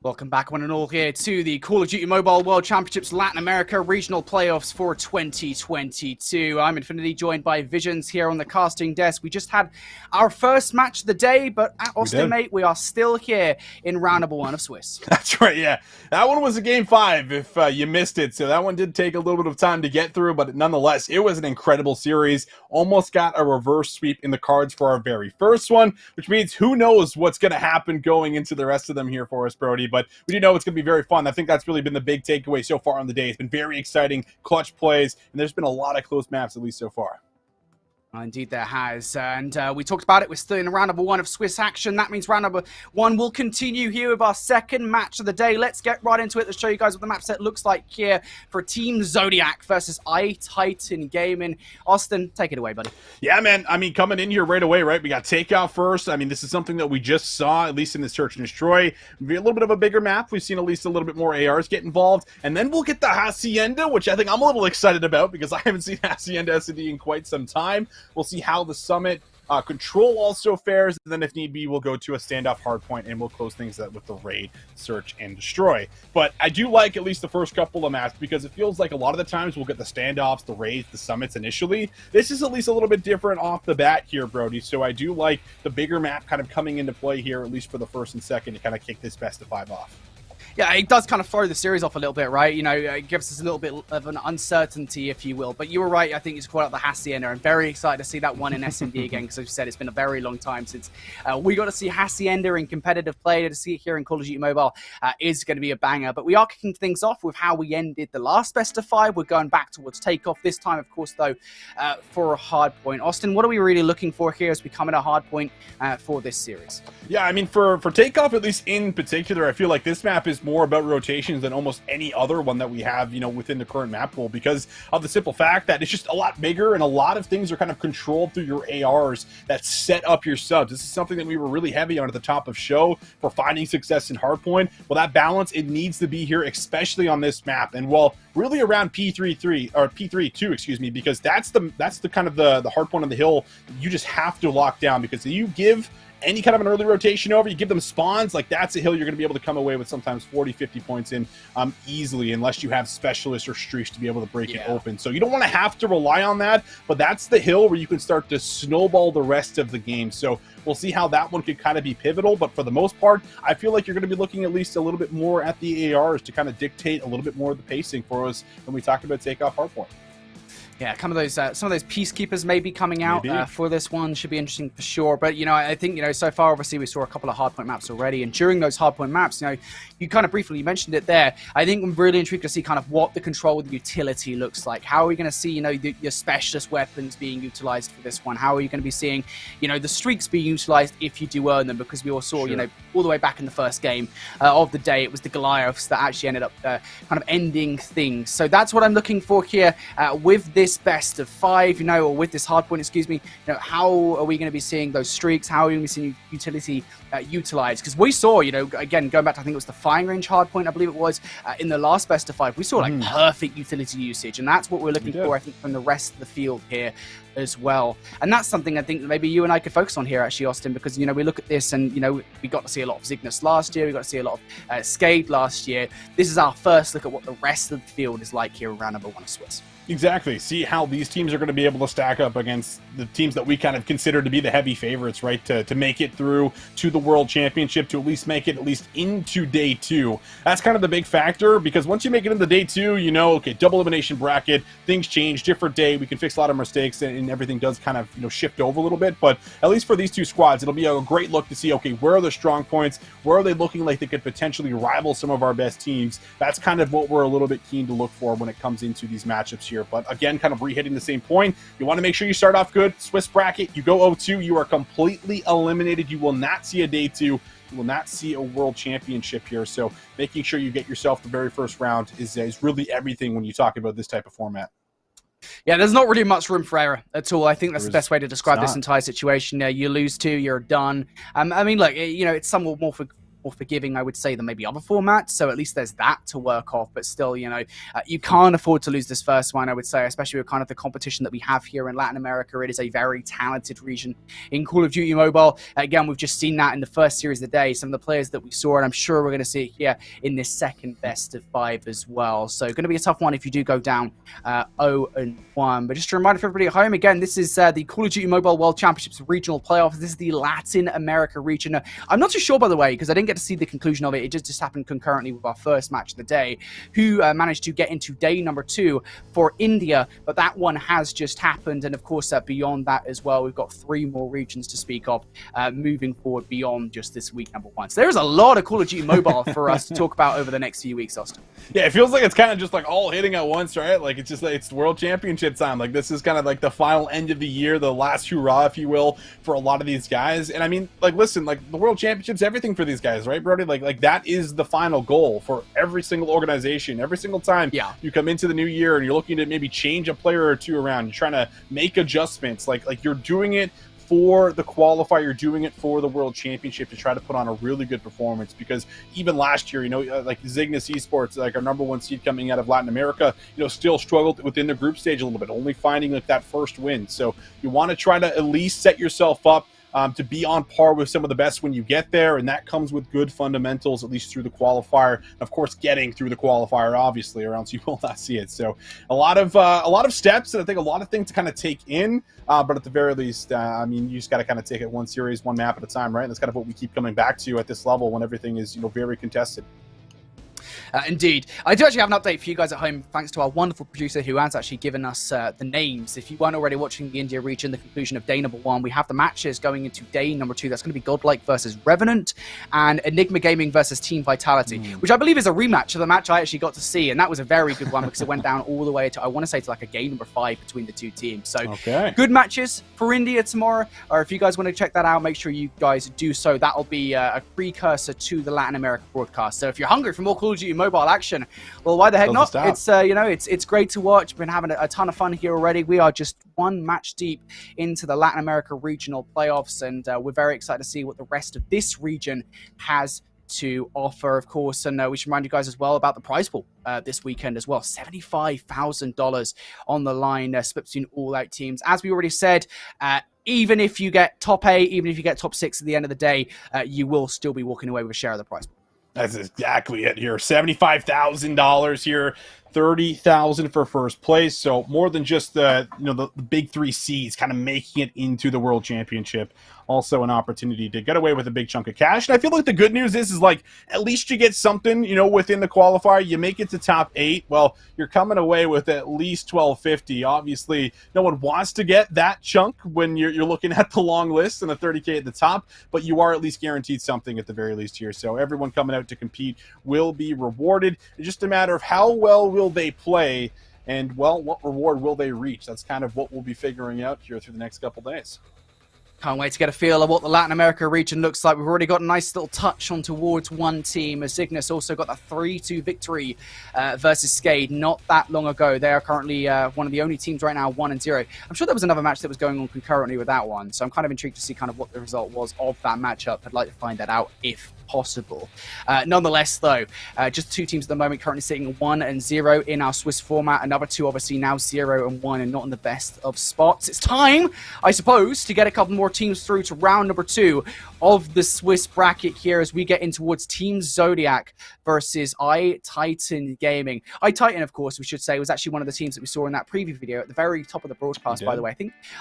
Welcome back, one and all, here to the Call of Duty Mobile World Championships Latin America Regional Playoffs for 2022. I'm Infinity, joined by Visions here on the casting desk. We just had our first match of the day, but at Austin, mate, we are still here in round number 1 of Swiss. That's right, yeah. That one was a game 5 if you missed it, so that one did take a little bit of time to get through, but nonetheless, it was an incredible series. Almost got a reverse sweep in the cards for our very first one, which means who knows what's going to happen going into the rest of them here for us, Brody. But we do know it's going to be very fun. I think that's really been the big takeaway so far on the day. It's been very exciting, clutch plays, and there's been a lot of close maps, at least so far. Indeed there has, and we talked about it. We're still in round number 1 of Swiss action. That means round number 1 will continue here with our second match of the day. Let's get right into it. Let's show you guys what the map set looks like here for Team Zodiac versus iTitan Gaming. Austin, take it away, buddy. Yeah, man. I mean, coming in here right away, right? We got Takeout first. I mean, this is something that we just saw, at least in the Search and Destroy. A little bit of a bigger map. We've seen at least a little bit more ARs get involved. And then we'll get the Hacienda, which I think I'm a little excited about because I haven't seen Hacienda S&D in quite some time. We'll see how the Summit Control also fares, and then if need be, we'll go to a standoff Hardpoint, and we'll close things up with the Raid, Search, and Destroy. But I do like at least the first couple of maps because it feels like a lot of the times we'll get the standoffs, the Raids, the Summits initially. This is at least a little bit different off the bat here, Brody, so I do like the bigger map kind of coming into play here, at least for the first and second, to kind of kick this best of 5 off. Yeah, it does kind of throw the series off a little bit, right? You know, it gives us a little bit of an uncertainty, if you will. But you were right. I think you called out the Hacienda. I'm very excited to see that one in S&D again, because as you said, it's been a very long time since we got to see Hacienda in competitive play. To see it here in Call of Duty Mobile is going to be a banger. But we are kicking things off with how we ended the last best of 5. We're going back towards Takeoff this time, of course, though, for a Hardpoint. Austin, what are we really looking for here as we come at a Hardpoint for this series? Yeah, I mean, for Takeoff, at least in particular, I feel like this map is more about rotations than almost any other one that we have, you know, within the current map pool, because of the simple fact that it's just a lot bigger and a lot of things are kind of controlled through your ARs that set up your subs. This is something that we were really heavy on at the top of show for finding success in Hardpoint. Well, that balance, it needs to be here, especially on this map. And well, really around P3-3 or P3-2, excuse me, because that's the kind of the Hardpoint on the hill you just have to lock down, because you give any kind of an early rotation over, you give them spawns, like that's a hill you're going to be able to come away with sometimes 40, 50 points in easily, unless you have specialists or streaks to be able to break it open. So you don't want to have to rely on that, but that's the hill where you can start to snowball the rest of the game. So we'll see how that one could kind of be pivotal, but for the most part, I feel like you're going to be looking at least a little bit more at the ARs to kind of dictate a little bit more of the pacing for us when we talk about Takeoff Hardpoint. Yeah, some of those peacekeepers may be coming out for this one. Should be interesting for sure. But, you know, I think, you know, so far, obviously, we saw a couple of Hardpoint maps already. And during those Hardpoint maps, you know, you kind of briefly mentioned it there. I think I'm really intrigued to see kind of what the control of the utility looks like. How are we going to see, you know, your specialist weapons being utilized for this one? How are you going to be seeing, you know, the streaks being utilized if you do earn them? Because we all saw, you know, all the way back in the first game of the day, it was the Goliaths that actually ended up kind of ending things. So that's what I'm looking for here with this best of 5, you know, or with this Hardpoint, excuse me. You know, how are we going to be seeing those streaks? How are we going to be seeing utility utilized? Because we saw, you know, again, going back to, I think it was the firing range Hardpoint, I believe it was, in the last best of 5, we saw like perfect utility usage, and that's what we're looking for, I think, from the rest of the field here as well. And that's something I think maybe you and I could focus on here, actually, Austin, because, you know, we look at this and, you know, we got to see a lot of Zygnus last year, we got to see a lot of Skade last year. This is our first look at what the rest of the field is like here around number 1 of Swiss. Exactly. See how these teams are going to be able to stack up against the teams that we kind of consider to be the heavy favorites, right? To make it through to the World Championship, to at least make it at least into day 2. That's kind of the big factor, because once you make it into day 2, you know, okay, double elimination bracket, things change, different day, we can fix a lot of mistakes, and everything does kind of, you know, shift over a little bit. But at least for these two squads, it'll be a great look to see, okay, where are the strong points? Where are they looking like they could potentially rival some of our best teams? That's kind of what we're a little bit keen to look for when it comes into these matchups here here. But again, kind of re-hitting the same point. You want to make sure you start off good. Swiss bracket, you go 0-2, you are completely eliminated. You will not see a day 2. You will not see a world championship here. So making sure you get yourself the very first round is really everything when you talk about this type of format. Yeah, there's not really much room for error at all. I think that's the best way to describe this entire situation. You lose 2, you're done. I mean, look, it's somewhat more forgiving, I would say, than maybe other formats. So at least there's that to work off. But still, you can't afford to lose this first one, I would say, especially with kind of the competition that we have here in Latin America. It is a very talented region in Call of Duty Mobile. Again, we've just seen that in the first series of the day. Some of the players that we saw, and I'm sure we're going to see it here in this second best of 5 as well. So going to be a tough one if you do go down 0-1. But just to remind everybody at home, again, this is the Call of Duty Mobile World Championships regional playoffs. This is the Latin America region. I'm not too sure, by the way, because I didn't get to see the conclusion of it. It just happened concurrently with our first match of the day, who managed to get into day number 2 for India, but that one has just happened. And of course, beyond that as well, we've got 3 more regions to speak of moving forward beyond just this week number 1. So there's a lot of Call of Duty Mobile for us to talk about over the next few weeks, Austin. Yeah, it feels like it's kind of just like all hitting at once, right? Like it's just like it's World Championship time. Like this is kind of like the final end of the year, the last hurrah, if you will, for a lot of these guys. And I mean, like, listen, like the World Championship's everything for these guys, right, Brody? Like that is the final goal for every single organization. Every single time you come into the new year and you're looking to maybe change a player or 2 around, you're trying to make adjustments. Like you're doing it for the qualifier, you're doing it for the World Championship to try to put on a really good performance. Because even last year, like Zygnus Esports, like our number 1 seed coming out of Latin America, still struggled within the group stage a little bit, only finding like that first win. So you want to try to at least set yourself up to be on par with some of the best when you get there, and that comes with good fundamentals, at least through the qualifier. And of course, getting through the qualifier, obviously, or else you will not see it. So a lot of steps, and I think a lot of things to kind of take in. But at the very least, I mean, you just got to kind of take it one series, one map at a time, right? And that's kind of what we keep coming back to at this level when everything is, very contested. Indeed. I do actually have an update for you guys at home, thanks to our wonderful producer who has actually given us the names. If you weren't already watching the India region, the conclusion of day number 1, we have the matches going into day number 2. That's going to be Godlike versus Revenant and Enigma Gaming versus Team Vitality, which I believe is a rematch of the match I actually got to see. And that was a very good one because it went down all the way to, I want to say, to like a game number 5 between the 2 teams. So good matches for India tomorrow. Or if you guys want to check that out, make sure you guys do so. That'll be a precursor to the Latin America broadcast. So if you're hungry for more Call of Duty Mobile action, well, why the heck not? It's it's great to watch. We've been having a ton of fun here already. We are just 1 match deep into the Latin America regional playoffs, and we're very excited to see what the rest of this region has to offer, of course. And we should remind you guys as well about the prize pool this weekend as well. $75,000 on the line, split between all out teams. As we already said, even if you get top 8, even if you get top 6 at the end of the day, you will still be walking away with a share of the prize pool. That's exactly it here. $75,000 here. $30,000 for first place. So more than just the big 3 seeds kind of making it into the World Championship. Also an opportunity to get away with a big chunk of cash. And I feel like the good news is like at least you get something, within the qualifier. You make it to top 8. Well, you're coming away with at least $1,250. Obviously, no one wants to get that chunk when you're looking at the long list and the 30K at the top, but you are at least guaranteed something at the very least here. So everyone coming out to compete will be rewarded. It's just a matter of how well will they play and, well, what reward will they reach? That's kind of what we'll be figuring out here through the next couple days. Can't wait to get a feel of what the Latin America region looks like. We've already got a nice little touch on towards one team, as Zygnus also got that 3-2 victory versus Skade not that long ago. They are currently one of the only teams right now 1-0. I'm sure there was another match that was going on concurrently with that one, so I'm kind of intrigued to see kind of what the result was of that matchup. I'd like to find that out if possible. Nonetheless, though, just 2 teams at the moment currently sitting 1-0 in our Swiss format. Another 2 obviously now 0-1 and not in the best of spots. It's time, I suppose, to get a couple more teams through to round number 2 of the Swiss bracket here as we get in towards Team Zodiac versus iTitan Gaming. iTitan, of course, we should say, was actually one of the teams that we saw in that preview video at the very top of the broadcast, by the way.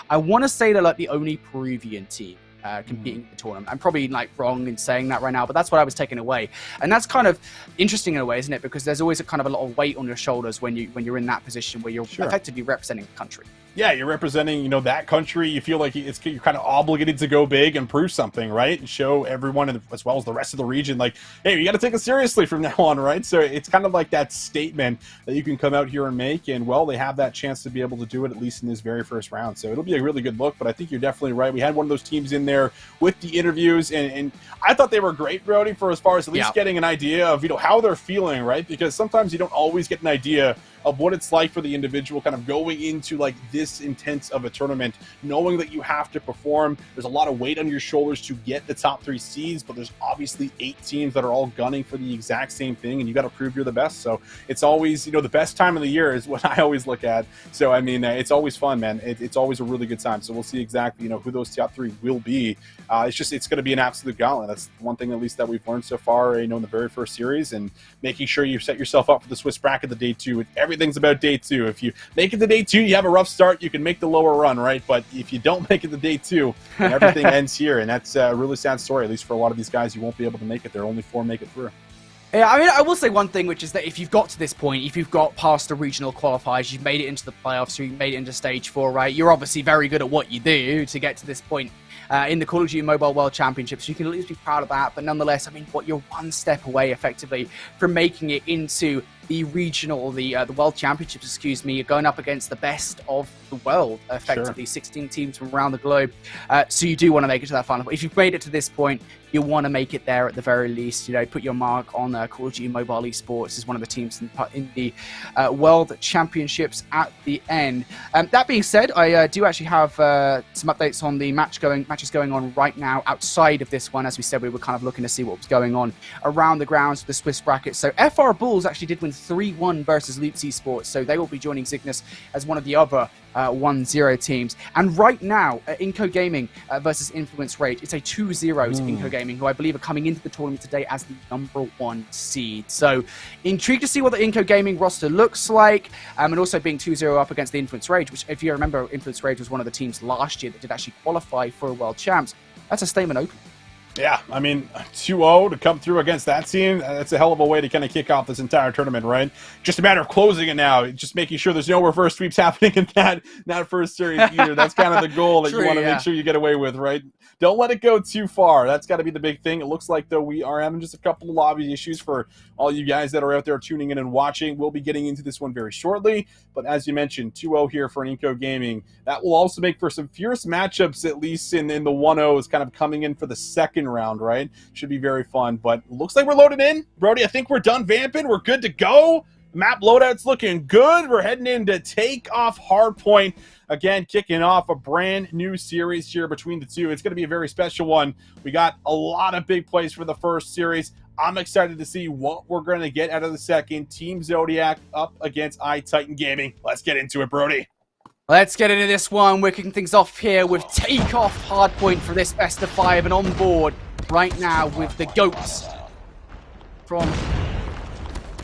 I want to say they're like the only Peruvian team competing in the tournament. I'm probably like wrong in saying that right now, but that's what I was taking away. And that's kind of interesting in a way, isn't it? Because there's always a kind of a lot of weight on your shoulders when you're in that position where you're effectively representing the country. Yeah, you're representing, that country. You feel like you're kind of obligated to go big and prove something, right? And show everyone, as well as the rest of the region, like, hey, you got to take it seriously from now on, right? So it's kind of like that statement that you can come out here and make, and, well, they have that chance to be able to do it, at least in this very first round. So it'll be a really good look, but I think you're definitely right. We had one of those teams in there with the interviews, and I thought they were great, Brody, for as far as at least getting an idea of, how they're feeling, right? Because sometimes you don't always get an idea of what it's like for the individual kind of going into like this intense of a tournament, knowing that you have to perform. There's a lot of weight on your shoulders to get the top 3 seeds, but there's obviously 8 teams that are all gunning for the exact same thing, and you got to prove you're the best. So it's always, the best time of the year is what I always look at. So, I mean, it's always fun, man. It's always a really good time. So we'll see exactly, who those top 3 will be. It's going to be an absolute gauntlet. That's one thing, at least, that we've learned so far, in the very first series, and making sure you set yourself up for the Swiss bracket the day 2. Everything's about day 2. If you make it to day 2, you have a rough start, you can make the lower run, right? But if you don't make it to day 2, everything ends here, and that's a really sad story, at least for a lot of these guys. You won't be able to make it there. Only 4 make it through. Yeah, I mean, I will say one thing, which is that if you've got to this point, if you've got past the regional qualifiers, you've made it into the playoffs, or you've made it into stage 4, right? You're obviously very good at what you do to get to this point in the Call of Duty Mobile World Championships. You can at least be proud of that, but nonetheless, I mean, you're one step away, effectively, from making it into the regional, the World Championships, excuse me. You're going up against the best of the world, effectively, 16 teams from around the globe. So you do want to make it to that final. If you've made it to this point, you want to make it there at the very least. Put your mark on Call of Duty Mobile Esports as one of the teams in the World Championships at the end. That being said, I do actually have some updates on the matches going on right now outside of this one. As we said, we were kind of looking to see what was going on around the grounds of the Swiss bracket. So FR Bulls actually did win 3-1 versus Zygnus Esports, so they will be joining Zygnus as one of the other 1-0 teams. And right now, Inco Gaming versus Influence Rage, it's a 2-0 to Inco Gaming, who I believe are coming into the tournament today as the #1 seed. So intrigued to see what the Inco Gaming roster looks like, and also being 2-0 up against the Influence Rage, which, if you remember, Influence Rage was one of the teams last year that did actually qualify for a World Champs. That's a statement open. Yeah, I mean, 2-0 to come through against that team, that's a hell of a way to kind of kick off this entire tournament, right? Just a matter of closing it now, just making sure there's no reverse sweeps happening in that first series either. That's kind of the goal that you want to make sure you get away with, right? Don't let it go too far. That's got to be the big thing. It looks like, though, we are having just a couple of lobby issues for all you guys that are out there tuning in and watching. We'll be getting into this one very shortly, but as you mentioned, 2-0 here for Inco Gaming. That will also make for some fierce matchups, at least in the 1-0s kind of coming in for the second round, right? Should be very fun, but looks like we're loaded in. Brody, I think we're done vamping. We're good to go. Map loadout's looking good. We're heading in to take off Hardpoint. Again, kicking off a brand new series here between the two. It's going to be a very special one. We got a lot of big plays for the first series. I'm excited to see what we're going to get out of the second. Team Zodiac up against iTitan Gaming. Let's get into it, Brody. Let's get into this one. We're kicking things off here with Takeoff Hardpoint for this best of 5, and on board right now with the GOATs from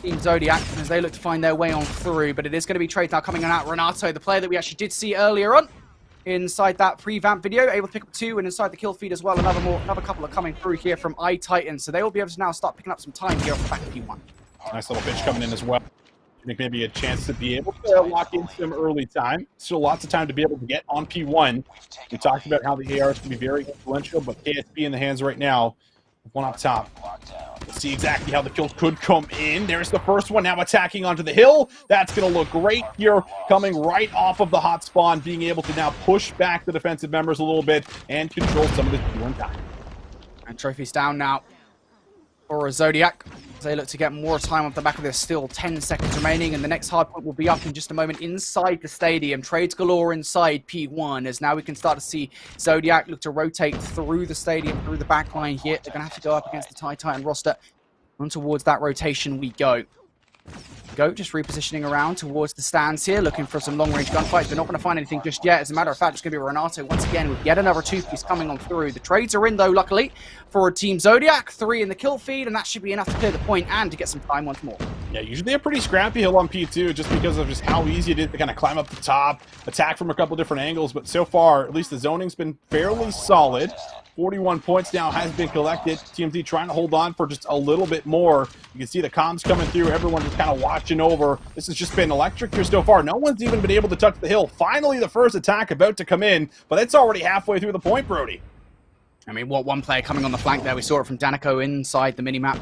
Team Zodiac as they look to find their way on through. But it is going to be Trade now coming on out. Renato, the player that we actually did see earlier on inside that pre-vamp video, able to pick up 2, and inside the kill feed as well. Another couple are coming through here from iTitan, so they will be able to now start picking up some time here off the back of P1. Nice little pitch coming in as well. I think maybe a chance to be able to lock in some early time. Still lots of time to be able to get on P1. We talked about how the ARs can be very influential, but KSP in the hands right now. One up top. Let's see exactly how the kills could come in. There's the first one now attacking onto the hill. That's going to look great here, coming right off of the hot spawn, being able to now push back the defensive members a little bit and control some of this P1 time. And trophies down now for Zodiac. They look to get more time off the back of this. Still 10 seconds remaining, and the next hardpoint will be up in just a moment inside the stadium. Trades galore inside P1, as now we can start to see Zodiac look to rotate through the stadium, through the back line here. They're going to have to go up against the Titan roster. On towards that rotation we go. GOAT just repositioning around towards the stands here, looking for some long-range gunfights. They're not going to find anything just yet. As a matter of fact, it's going to be Renato once again with yet another 2-piece coming on through. The trades are in, though, luckily, for Team Zodiac. 3 in the kill feed, and that should be enough to clear the point and to get some time once more. Yeah, usually a pretty scrappy hill on P2 just because of just how easy it is to kind of climb up the top, attack from a couple different angles. But so far, at least the zoning's been fairly solid. 41 points now has been collected. TMZ trying to hold on for just a little bit more. You can see the comms coming through. Everyone just kind of watching over. This has just been electric here so far. No one's even been able to touch the hill. Finally, the first attack about to come in, but it's already halfway through the point, Brody. I mean, what one player coming on the flank there, we saw it from Danico inside the minimap.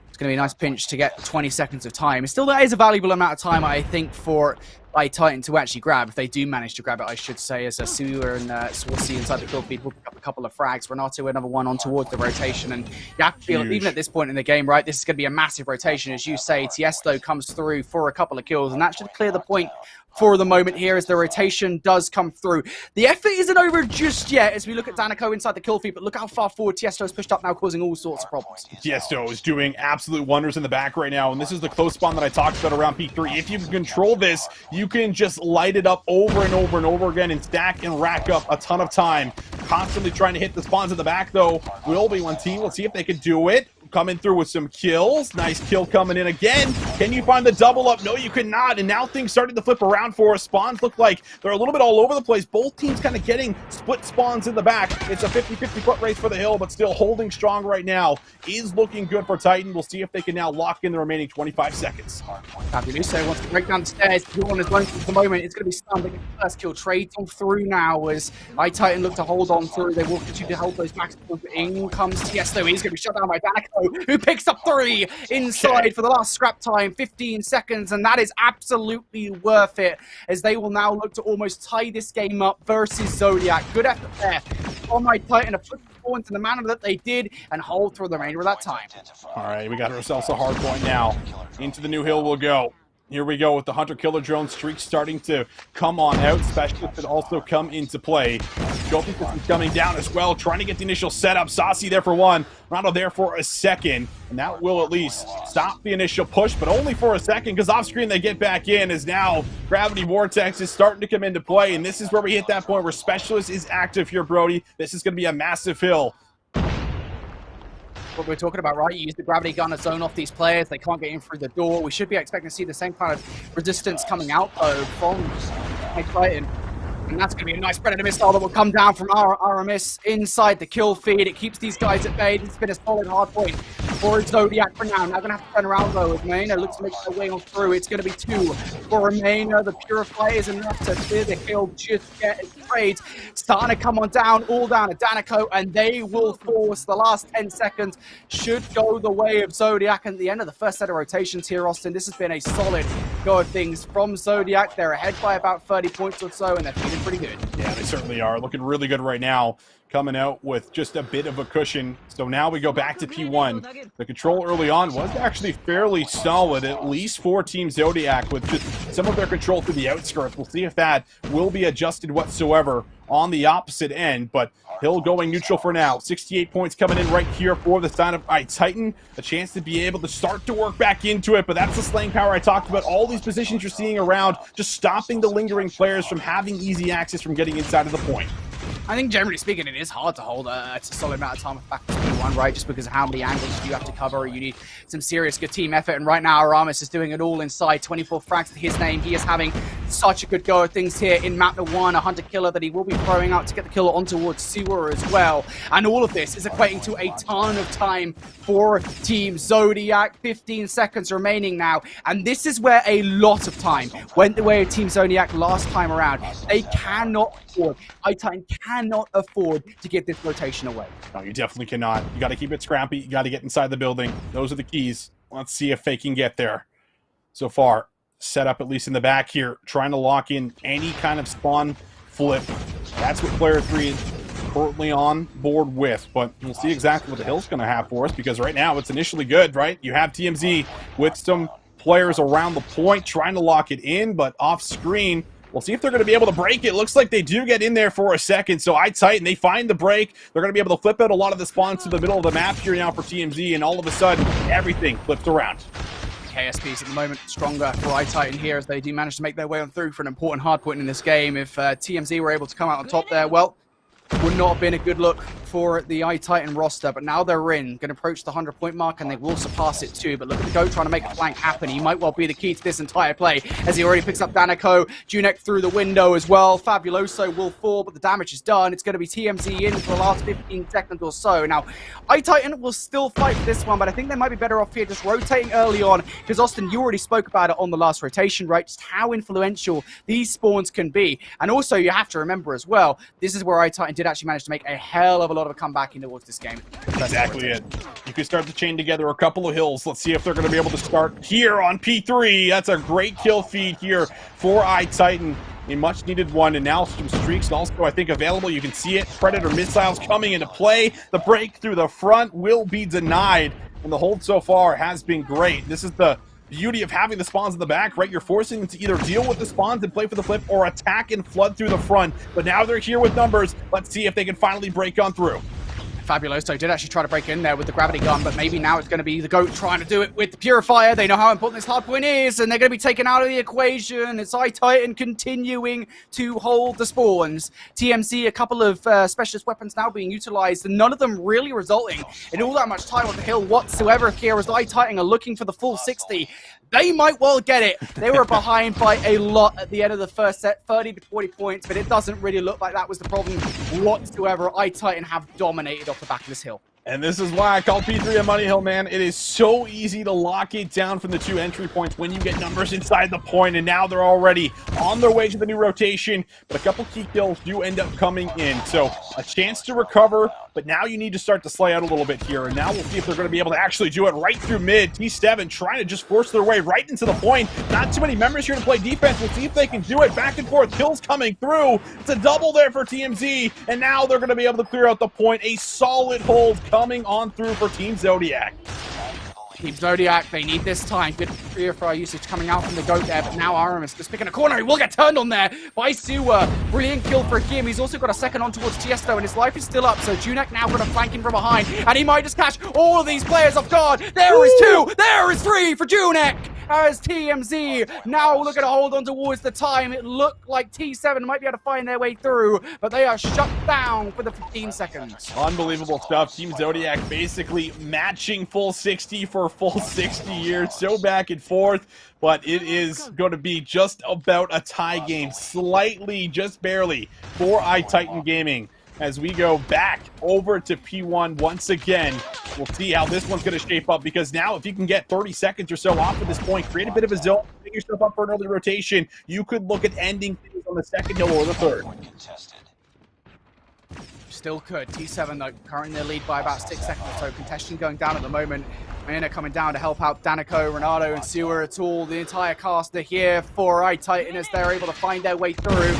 It's going to be a nice pinch to get 20 seconds of time. Still, that is a valuable amount of time, I think, for Titan to actually grab, if they do manage to grab it, I should say, as Sewer and Swarsea inside the kill feed will pick up a couple of frags. Renato another one on towards the rotation, and you have to feel, even at this point in the game, right, this is going to be a massive rotation, as you say. Tiesto comes through for a couple of kills, and that should clear the point for the moment here as the rotation does come through. The effort isn't over just yet as we look at Danico inside the kill feed, but look how far forward Tiesto has pushed up now, causing all sorts of problems. Tiesto is doing absolute wonders in the back right now, and this is the close spawn that I talked about around peak 3. If you can control this, you can just light it up over and over and over again and stack and rack up a ton of time. Constantly trying to hit the spawns in the back, though, will be one team. We'll see if they can do it. Coming through with some kills. Nice kill coming in again. Can you find the double up? No, you cannot. And now things starting to flip around for us. Spawns look like they're a little bit all over the place. Both teams kind of getting split spawns in the back. It's a 50-50 foot race for the hill, but still holding strong right now. Is looking good for Titan. We'll see if they can now lock in the remaining 25 seconds. Fabuloso wants to break down the stairs. You're on his run for the moment. It's going to be stunned. They get the first kill. Trades on through now as Titan look to hold on through. They will continue to hold those backs. In comes Tiesto. He's going to be shut down by Danico, who picks up 3 inside for the last scrap time, 15 seconds, and that is absolutely worth it as they will now look to almost tie this game up versus Zodiac. Good effort there on Titan to flip the points in the manner that they did and hold through the remainder of that time. All right, we got ourselves a hard point now. Into the new hill we'll go. Here we go with the Hunter-Killer drone streak starting to come on out. Specialists that also come into play. Scoping system coming down as well, trying to get the initial setup. Saucy there for one, Rondo there for a second, and that will at least stop the initial push, but only for a second, because off screen they get back in as now Gravity Vortex is starting to come into play, and this is where we hit that point where Specialist is active here, Brody. This is going to be a massive hill. What we're talking about, right? You use the gravity gun to zone off these players. They can't get in through the door. We should be expecting to see the same kind of resistance coming out, though, from Titan. And that's going to be a nice Predator missile that will come down from RMS inside the kill feed. It keeps these guys at bay. It's been a solid hard point for Zodiac for now. Now going to have to turn around, though, as Maina looks to make their way on through. It's going to be 2 for Maina. The Purifier is enough to clear the hill just get his trades. Starting to come on down, all down to Danico, and they will force the last 10 seconds. Should go the way of Zodiac. And at the end of the first set of rotations here, Austin, this has been a solid go of things from Zodiac. They're ahead by about 30 points or so, and they're feeling pretty good. Yeah, they certainly are. Looking really good right now. Coming out with just a bit of a cushion. So now we go back to P1. The control early on was actually fairly solid, at least for Team Zodiac, with just some of their control through the outskirts. We'll see if that will be adjusted whatsoever on the opposite end, but Hill going neutral for now. 68 points coming in right here for the side of Titan. A chance to be able to start to work back into it, but that's the slaying power I talked about. All these positions you're seeing around, just stopping the lingering players from having easy access from getting inside of the point. I think generally speaking, it is hard to hold a solid amount of time with back to P1, right? Just because of how many angles you have to cover. You need some serious good team effort. And right now, Aramis is doing it all inside. 24 frags to his name. He is having such a good go at things here in map number 1. A Hunter Killer that he will be throwing out to get the killer on towards Sewer as well. And all of this is equating to a ton of time for Team Zodiac. 15 seconds remaining now. And this is where a lot of time went the way of Team Zodiac last time around. They cannot afford, Titan cannot afford to give this rotation away. No, you definitely cannot. You got to keep it scrappy. You got to get inside the building. Those are the keys. Let's see if they can get there. So far, set up at least in the back here, trying to lock in any kind of spawn flip. That's what player 3 is currently on board with, but we'll see exactly what the Hill's going to have for us, because right now it's initially good, right? You have TMZ with some players around the point trying to lock it in, but off screen, we'll see if they're going to be able to break it. Looks like they do get in there for a second. So Titan, they find the break. They're going to be able to flip out a lot of the spawns to the middle of the map here now for TMZ, and all of a sudden, everything flips around. KSP's at the moment stronger for Titan here as they do manage to make their way on through for an important hard point in this game. If TMZ were able to come out on top there, well, would not have been a good look for the iTitan roster, but now they're in, going to approach the 100-point mark, and they will surpass it too. But look at the GOAT trying to make a flank happen. He might well be the key to this entire play, as he already picks up Danico. Junek through the window as well. Fabuloso will fall, but the damage is done. It's going to be TMZ in for the last 15 seconds or so. Now, iTitan will still fight for this one, but I think they might be better off here just rotating early on, because Austin, you already spoke about it on the last rotation, right? Just how influential these spawns can be. And also, you have to remember as well, this is where iTitan did actually manage to make a hell of a lot of a comeback in towards this game. Exactly it. You can start to chain together a couple of hills. Let's see if they're going to be able to start here on P3. That's a great kill feed here for iTitan. A much needed one, and now some streaks also, I think, available. You can see it. Predator missiles coming into play. The break through the front will be denied, and the hold so far has been great. This is the beauty of having the spawns in the back, right? You're forcing them to either deal with the spawns and play for the flip or attack and flood through the front. But now they're here with numbers. Let's see if they can finally break on through. Fabuloso did actually try to break in there with the gravity gun, but maybe now it's going to be the GOAT trying to do it with the Purifier. They know how important this hardpoint is, and they're going to be taken out of the equation. It's iTitan continuing to hold the spawns. TMZ, a couple of specialist weapons now being utilized, and none of them really resulting in all that much time on the hill whatsoever here, as iTitan are looking for the full 60. They might well get it. They were behind by a lot at the end of the first set, 30 to 40 points, but it doesn't really look like that was the problem whatsoever. iTitan have dominated off the back of this hill. And this is why I call P3 a money hill, man. It is so easy to lock it down from the 2 entry points when you get numbers inside the point, and now they're already on their way to the new rotation, but a couple key kills do end up coming in. So a chance to recover, but now you need to start to slay out a little bit here, and now we'll see if they're going to be able to actually do it right through mid. T7 trying to just force their way right into the point. Not too many members here to play defense. We'll see if they can do it. Back and forth, kills coming through. It's a double there for TMZ, and now they're going to be able to clear out the point. A solid hold coming on through for Team Zodiac. Team Zodiac, they need this time. Good Purifier usage coming out from the GOAT there, but now Aramis just picking a corner. He will get turned on there by Sewer. Brilliant kill for him. He's also got a second on towards Tiesto, and his life is still up, so Junek now going to flank him from behind, and he might just catch all of these players off guard. There is 2, there is 3 for Junek, as TMZ now looking to hold on towards the time. It looked like T7 might be able to find their way through, but they are shut down for the 15 seconds. Unbelievable stuff. Team Zodiac basically matching full 60 for full 60 years. So back and forth, but it is going to be just about a tie game. Slightly, just barely, for iTitan Gaming. As we go back over to P1 once again, we'll see how this one's going to shape up, because now if you can get 30 seconds or so off of this point, create a bit of a zone, pick yourself up for an early rotation, you could look at ending things on the second hill or the third. Still could. T7 though, currently in their lead by about 6 seconds or so. Contention going down at the moment. Mana coming down to help out Danico, Renato, and Sewer at all. The entire cast are here for iTitan as they're able to find their way through.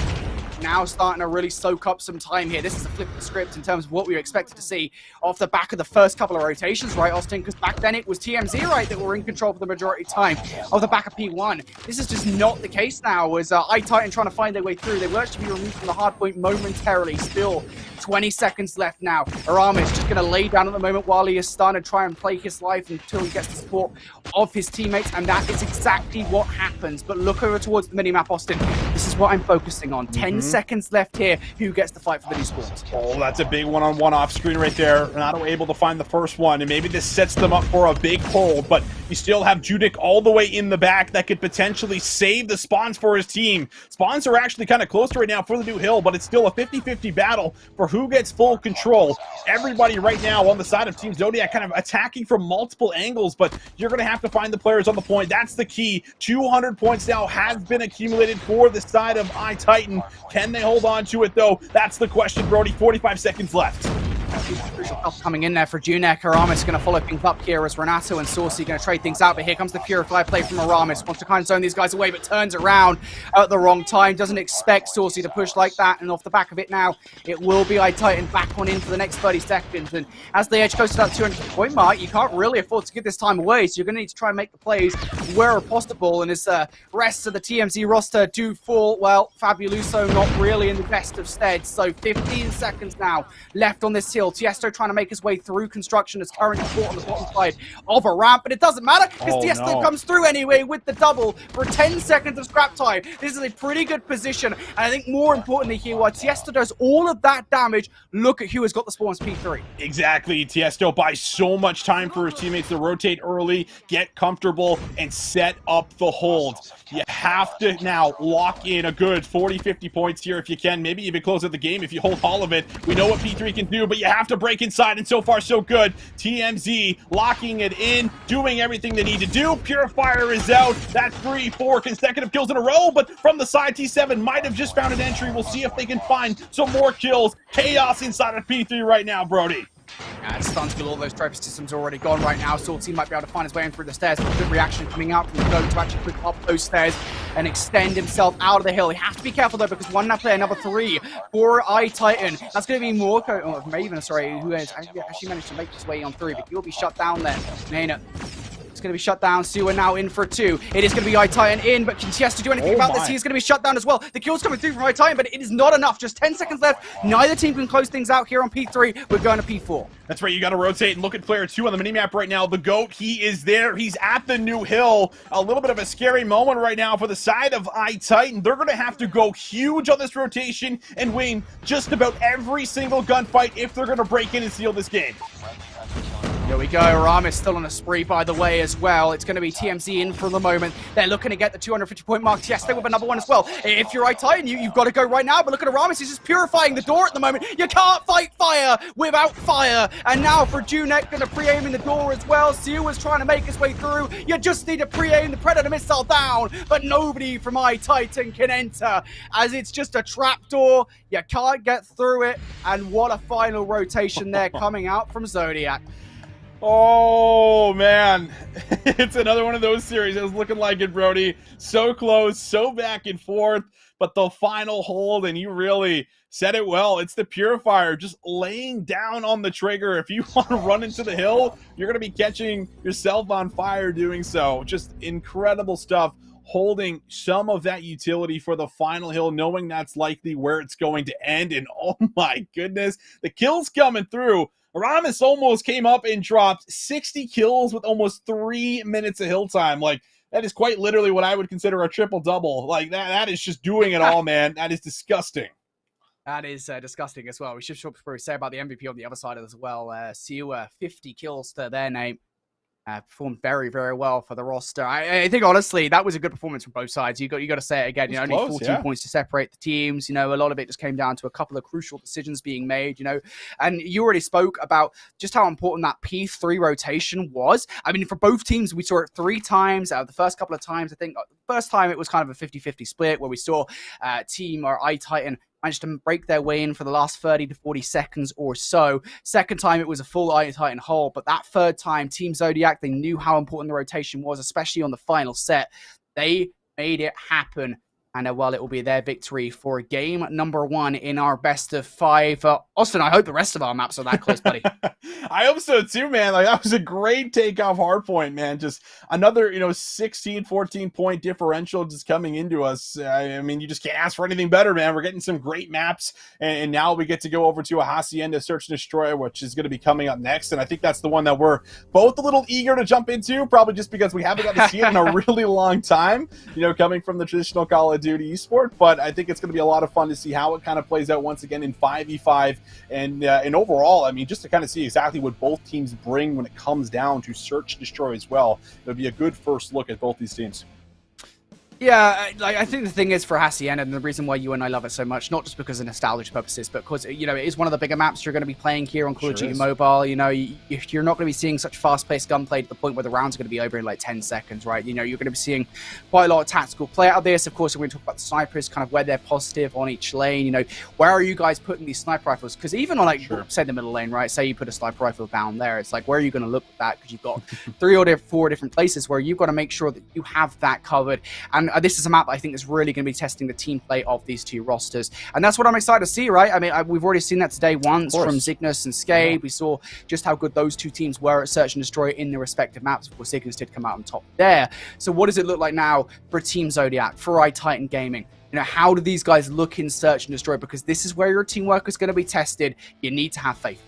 Now starting to really soak up some time here. This is a flip of the script in terms of what we were expected to see off the back of the first couple of rotations, right, Austin? Because back then it was TMZ, right, that were in control for the majority of time off the back of P1. This is just not the case now, as iTitan trying to find their way through. They will actually be removed from the hard point momentarily. Still 20 seconds left now. Aramis just going to lay down at the moment while he is stunned and try and play his life until he gets the support of his teammates, and that is exactly what happens. But look over towards the minimap, Austin. This is what I'm focusing on. 10 seconds left here. Who gets the fight for the new spawns? Oh, that's a big one-on-one off screen right there. Renato able to find the first one, and maybe this sets them up for a big hold, but you still have Judik all the way in the back that could potentially save the spawns for his team. Spawns are actually kind of close right now for the new hill, but it's still a 50-50 battle for who gets full control. Everybody right now on the side of Team Zodiac kind of attacking from multiple angles, but you're going to have to find the players on the point. That's the key. 200 points now has been accumulated for the side of iTitan. Can they hold on to it, though? That's the question, Brody. 45 seconds left. Coming in there for Junek. Aramis going to follow things up here as Renato and Saucy going to trade things out, but here comes the Purify play from Aramis. Wants to kind of zone these guys away, but turns around at the wrong time. Doesn't expect Saucy to push like that, and off the back of it now, it will be iTitan back on in for the next 30 seconds. And as the edge goes to that 200-point mark, you can't really afford to give this time away, so you're going to need to try and make the plays where possible. And as rest of the TMZ roster do fall, well, Fabuloso not really in the best of stead. So 15 seconds now left on this still. Tiesto trying to make his way through construction as currently caught on the bottom side of a ramp, but it doesn't matter because Tiesto comes through anyway with the double for 10 seconds of scrap time. This is a pretty good position, and I think more importantly here, while Tiesto does all of that damage, look at who has got the spawns P3. Exactly. Tiesto buys so much time for his teammates to rotate early, get comfortable, and set up the hold. You have to now lock in a good 40-50 points here if you can. Maybe even close out the game if you hold all of it. We know what P3 can do, but you have to break inside, and so far so good. TMZ locking it in, doing everything they need to do. Purifier is out. That's 3-4 consecutive kills in a row, but from the side, T7 might have just found an entry. We'll see if they can find some more kills. Chaos inside of P3 right now, Brody. And Stunskill, all those trophy systems are already gone right now. Salty might be able to find his way in through the stairs, but good reaction coming out from the goat to actually pick up those stairs and extend himself out of the hill. He has to be careful though, because one now player, number 3 for iTitan. That's going to be Morco, or Maven, sorry, who has actually managed to make his way on through, but he'll be shut down there. Nana. It's going to be shut down. Sewer now in for 2. It is going to be iTitan in, but can Tiesto do anything about this? He's going to be shut down as well. The kill's coming through from iTitan, but it is not enough. Just 10 seconds left. Neither team can close things out here on P3. We're going to P4. That's right. You got to rotate and look at player 2 on the minimap right now. The GOAT, he is there. He's at the new hill. A little bit of a scary moment right now for the side of iTitan. They're going to have to go huge on this rotation and win just about every single gunfight if they're going to break in and seal this game. Here we go. Ram is still on a spree, by the way, as well. It's going to be TMZ in for the moment. They're looking to get the 250-point mark. Yes, they with another one as well. If you're iTitan, you've got to go right now. But look at Aramis. He's just purifying the door at the moment. You can't fight fire without fire. And now for Junek, going to pre-aim in the door as well. Seal was trying to make his way through. You just need to pre-aim the Predator missile down. But nobody from iTitan can enter, as it's just a trap door. You can't get through it. And what a final rotation there coming out from Zodiac. Oh, man. It's another one of those series. It was looking like it, Brody. So close, so back and forth, but the final hold, and you really said it well. It's the Purifier just laying down on the trigger. If you want to run into the hill, you're going to be catching yourself on fire doing so. Just incredible stuff. Holding some of that utility for the final hill, knowing that's likely where it's going to end. And oh my goodness, the kills coming through. Aramis almost came up and dropped 60 kills with almost 3 minutes of hill time. Like, that is quite literally what I would consider a triple-double. Like, that is just doing it all, man. That is disgusting. That is disgusting as well. We should probably say about the MVP on the other side as well. Sewer, 50 kills to their name. Performed very, very well for the roster. I think, honestly, that was a good performance from both sides. You got to say it again. Only 14 points to separate the teams. A lot of it just came down to a couple of crucial decisions being made, And you already spoke about just how important that P3 rotation was. I mean, for both teams, we saw it 3 times. The first couple of times, I think, first time it was kind of a 50-50 split where we saw team or iTitan managed to break their way in for the last 30 to 40 seconds or so. Second time, it was a full iTitan hold, but that third time, Team Zodiac, they knew how important the rotation was, especially on the final set. They made it happen. And well, it will be their victory for game number 1 in our best of 5. Austin, I hope the rest of our maps are that close, buddy. I hope so too, man. Like, that was a great takeoff Hardpoint, man. Just another, 16, 14 point differential just coming into us. I mean, you just can't ask for anything better, man. We're getting some great maps, and now we get to go over to a Hacienda Search and Destroy, which is going to be coming up next. And I think that's the one that we're both a little eager to jump into, probably just because we haven't got to see it in a really long time, coming from the traditional Call of Duty esport. But I think it's going to be a lot of fun to see how it kind of plays out once again in 5v5, and overall, I mean, just to kind of see exactly what both teams bring when it comes down to Search and Destroy as well. It'll be a good first look at both these teams. Yeah, I think the thing is for Hacienda, and the reason why you and I love it so much, not just because of nostalgia purposes, but because, it is one of the bigger maps you're going to be playing here on Call of Duty Mobile. You're not going to be seeing such fast-paced gunplay to the point where the rounds are going to be over in like 10 seconds, right? You're going to be seeing quite a lot of tactical play out of this. Of course, we're going to talk about the snipers, kind of where they're positive on each lane. Where are you guys putting these sniper rifles? Because even on, say, the middle lane, right? Say you put a sniper rifle down there. It's like, where are you going to look at that? Because you've got 3 or 4 different places where you've got to make sure that you have that covered. And this is a map that I think is really going to be testing the team play of these 2 rosters. And that's what I'm excited to see, right? I mean, we've already seen that today once from Zygnus and Skade. Yeah. We saw just how good those 2 teams were at Search and Destroy in their respective maps. Of course, Zygnus did come out on top there. So what does it look like now for Team Zodiac, for iTitan Gaming? How do these guys look in Search and Destroy? Because this is where your teamwork is going to be tested. You need to have faith.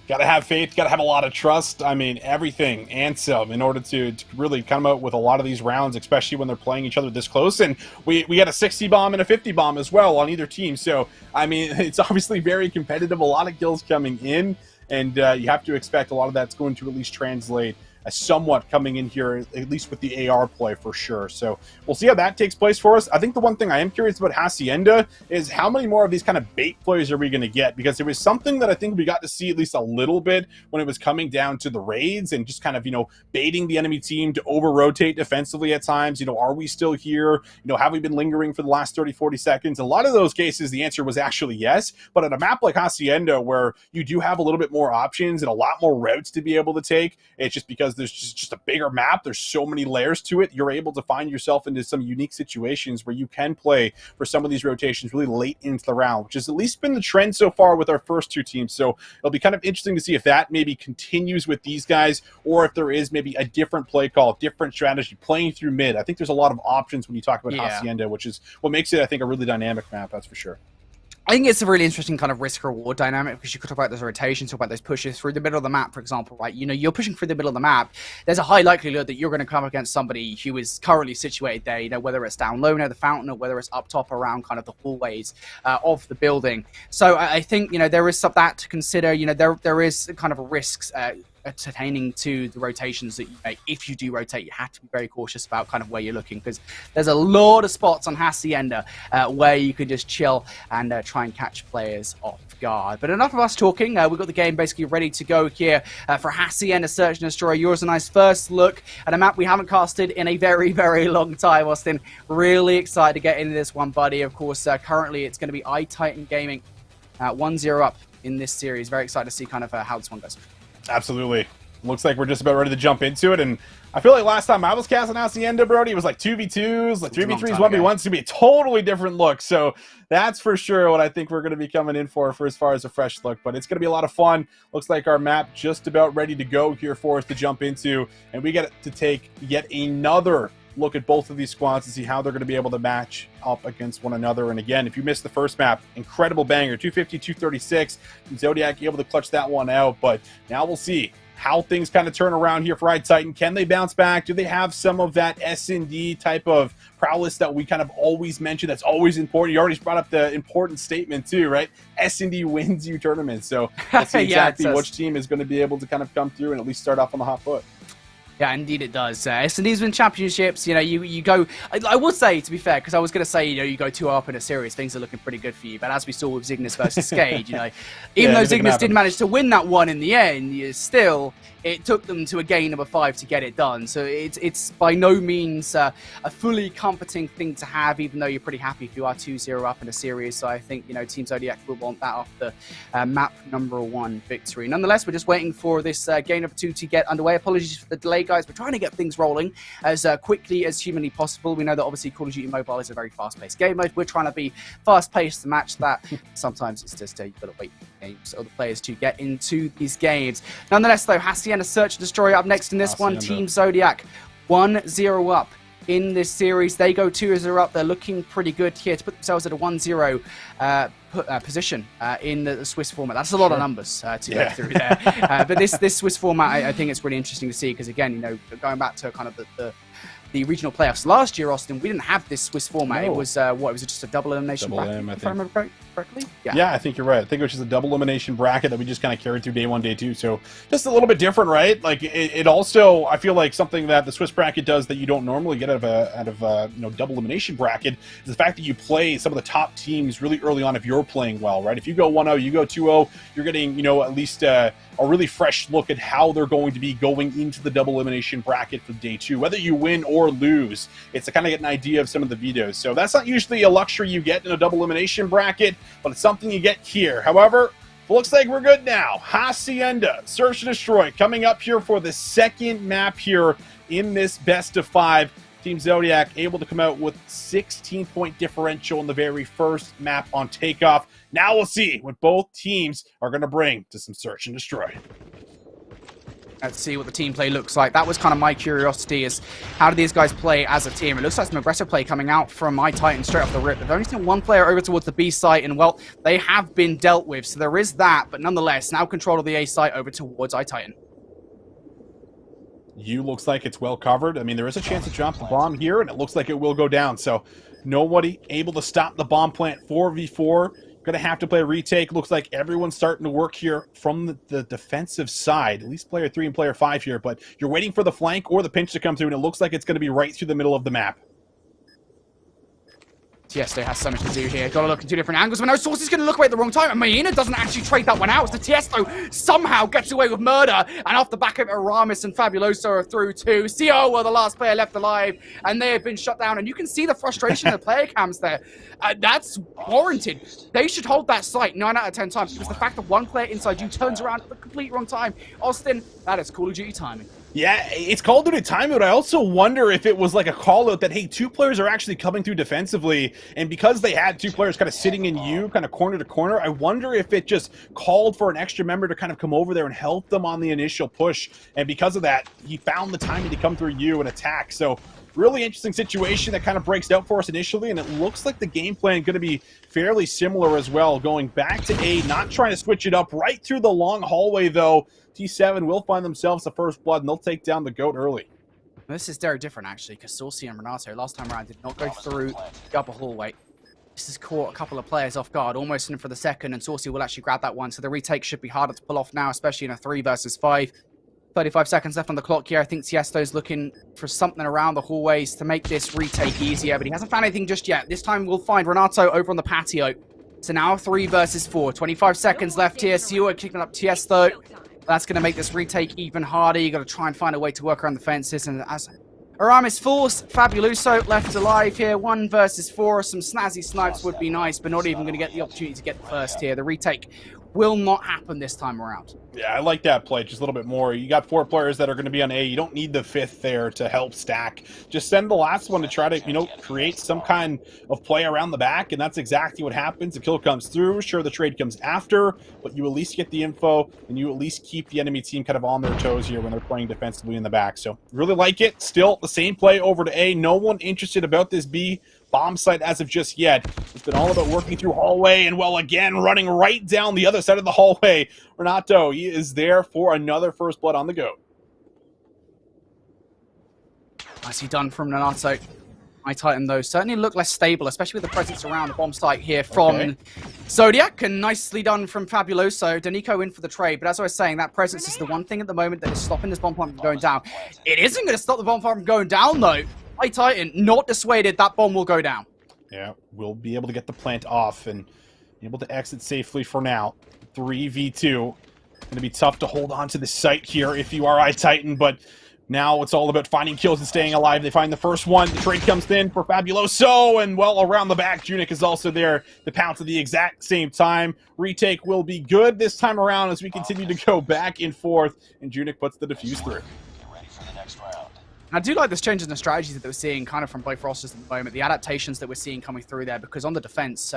Got to have faith, got to have a lot of trust. I mean, everything, Ansem, in order to really come out with a lot of these rounds, especially when they're playing each other this close. And we had a 60 bomb and a 50 bomb as well on either team. So, I mean, it's obviously very competitive, a lot of kills coming in, and you have to expect a lot of that's going to at least translate somewhat coming in here, at least with the AR play for sure. So we'll see how that takes place for us. I think the one thing I am curious about Hacienda is how many more of these kind of bait plays are we going to get? Because it was something that I think we got to see at least a little bit when it was coming down to the raids and just kind of, baiting the enemy team to over-rotate defensively at times. Are we still here? Have we been lingering for the last 30, 40 seconds? A lot of those cases, the answer was actually yes. But at a map like Hacienda, where you do have a little bit more options and a lot more routes to be able to take, it's just because there's just a bigger map. There's so many layers to it. You're able to find yourself into some unique situations where you can play for some of these rotations really late into the round, which has at least been the trend so far with our first two teams. So it'll be kind of interesting to see if that maybe continues with these guys, or if there is maybe a different play call, different strategy playing through mid. I think there's a lot of options when you talk about Hacienda, which is what makes it, I think, a really dynamic map, that's for sure. I think it's a really interesting kind of risk-reward dynamic, because you could talk about those rotations, talk about those pushes through the middle of the map, for example, right? You're pushing through the middle of the map. There's a high likelihood that you're going to come against somebody who is currently situated there, whether it's down low near the fountain or whether it's up top around kind of the hallways of the building. So I think, there is that to consider. There is kind of a risks pertaining to the rotations that you make. If you do rotate, you have to be very cautious about kind of where you're looking, because there's a lot of spots on Hacienda where you can just chill and try and catch players off guard. But enough of us talking. We've got the game basically ready to go here for Hacienda Search and Destroy. Yours a nice first look at a map we haven't casted in a very, very long time, Austin. Really excited to get into this one, buddy. Of course, currently it's going to be iTitan Gaming 1-0 up in this series. Very excited to see kind of how this one goes. Absolutely. Looks like we're just about ready to jump into it. And I feel like last time I was casting Hacienda, Brody, it was like 2v2s, like 3v3s, 1v1s. It's going to be a totally different look. So that's for sure what I think we're going to be coming in for as far as a fresh look. But it's going to be a lot of fun. Looks like our map just about ready to go here for us to jump into. And we get to take yet another look at both of these squads to see how they're going to be able to match up against one another. And again, if you missed the first map, incredible banger, 250, 236. Zodiac able to clutch that one out. But now we'll see how things kind of turn around here for iTitan. Can they bounce back? Do they have some of that S&D type of prowess that we kind of always mention? That's always important. You already brought up the important statement too, right? S&D wins you tournaments. So let's see exactly which team is going to be able to kind of come through and at least start off on the hot foot. Yeah, indeed it does. S&D's win championships. You go. I would say, to be fair, because I was going to say, you go 2 up in a series, things are looking pretty good for you. But as we saw with Zygnus versus Skade, even though Zygnus didn't manage to win that one in the end, it took them to a game number 5 to get it done. So it's by no means a fully comforting thing to have, even though you're pretty happy if you are 2-0 up in a series. So I think Team Zodiac will want that after map number 1 victory. Nonetheless, we're just waiting for this game number 2 to get underway. Apologies for the delay, guys. We're trying to get things rolling as quickly as humanly possible. We know that obviously Call of Duty Mobile is a very fast-paced game mode. We're trying to be fast-paced to match that. Sometimes it's just you've got to wait for games or the players to get into these games. Nonetheless, though, Hacienda Search and Destroy up next in this one. Team Zodiac 1-0 up in this series. They go 2-0 up. They're looking pretty good here to put themselves at a 1-0 position in the Swiss format. That's a lot of numbers to go through there. But this Swiss format, I think it's really interesting to see, because again, going back to kind of the regional playoffs last year, Austin, we didn't have this Swiss format. No. It was was it just a double elimination bracket, if I remember correctly? Yeah, I think you're right. I think it was just a double elimination bracket that we just kind of carried through day 1, day 2. So just a little bit different, right? Like it also, I feel like something that the Swiss bracket does that you don't normally get out of a double elimination bracket is the fact that you play some of the top teams really early on if you're playing well, right? If you go 1-0, you go 2-0, you're getting at least a really fresh look at how they're going to be going into the double elimination bracket for day 2. Whether you win or lose, it's to kind of get an idea of some of the vetoes. So that's not usually a luxury you get in a double elimination bracket, but it's something you get here. However, looks like we're good now. Hacienda Search and Destroy coming up here for the second map here in this best of 5. Team Zodiac able to come out with 16-point differential in the very first map on takeoff. Now we'll see what both teams are going to bring to some Search and Destroy. Let's see what the team play looks like. That was kind of my curiosity, is how do these guys play as a team? It looks like some aggressive play coming out from iTitan straight off the rip. They've only seen one player over towards the B site, and well, they have been dealt with. So there is that, but nonetheless, now control of the A site over towards iTitan. You looks like it's well covered. I mean, there is a chance to drop the bomb here, and it looks like it will go down. So nobody able to stop the bomb plant. 4v4. Going to have to play a retake. Looks like everyone's starting to work here from the defensive side. At least player 3 and player 5 here. But you're waiting for the flank or the pinch to come through, and it looks like it's going to be right through the middle of the map. Tiesto has so much to do here. Got to look in 2 different angles, but no, Sauce is going to look away at the wrong time, and Maina doesn't actually trade that one out. So Tiesto somehow gets away with murder, and off the back of it, Aramis and Fabuloso are through too. CO were the last player left alive, and they have been shut down, and you can see the frustration in the player cams there. That's warranted. They should hold that site 9 out of 10 times. It was the fact that one player inside you turns around at the complete wrong time. Austin, that is Call of Duty timing. Yeah, it's Call of Duty timing, but I also wonder if it was like a call-out that, hey, 2 players are actually coming through defensively, and because they had 2 players kind of sitting in you, kind of corner to corner, I wonder if it just called for an extra member to kind of come over there and help them on the initial push, and because of that, he found the timing to come through you and attack. So really interesting situation that kind of breaks out for us initially, and it looks like the game plan going to be fairly similar as well, going back to A, not trying to switch it up right through the long hallway, though. T7 will find themselves the first blood, and they'll take down the GOAT early. This is very different, actually, because Saucy and Renato last time around did not go through the upper hallway. This has caught a couple of players off guard, almost in for the second, and Saucy will actually grab that one, so the retake should be harder to pull off now, especially in a 3 versus 5. 35 seconds left on the clock here. I think Tiesto's looking for something around the hallways to make this retake easier, but he hasn't found anything just yet. This time we'll find Renato over on the patio. So now 3 versus 4. 25 seconds left here. Siwa kicking up Tiesto. That's going to make this retake even harder. You got to try and find a way to work around the fences. And as Aramis falls, Fabuloso left alive here. 1 versus 4. Some snazzy snipes would be nice, but not even going to get the opportunity to get the first here. The retake will not happen this time around. Yeah, I like that play just a little bit more. You got 4 players that are going to be on A. You don't need the 5th there to help stack. Just send the last one to try to, create some kind of play around the back, and that's exactly what happens. The kill comes through. Sure, the trade comes after, but you at least get the info, and you at least keep the enemy team kind of on their toes here when they're playing defensively in the back. So, really like it. Still, the same play over to A. No one interested about this B bomb site as of just yet. It's been all about working through hallway, and well, again, running right down the other side of the hallway. Renato, he is there for another first blood on the GOAT. Nicely done from Renato. iTitan, though, certainly look less stable, especially with the presence around the bomb site here from Zodiac, and nicely done from Fabuloso. Danico in for the trade, but as I was saying, that presence is the one thing at the moment that is stopping this bomb plant from going down. It isn't going to stop the bomb plant from going down, though. iTitan, not dissuaded, that bomb will go down. Yeah, we'll be able to get the plant off and able to exit safely for now. 3v2. Going to be tough to hold on to the site here if you are iTitan, but now it's all about finding kills and staying alive. They find the first one. The trade comes in for Fabuloso, and well, around the back, Junic is also there to pounce at the exact same time. Retake will be good this time around as we continue to go back and forth, and Junic puts the defuse through. I do like this change in the strategies that we're seeing kind of from both rosters at the moment, the adaptations that we're seeing coming through there, because on the defense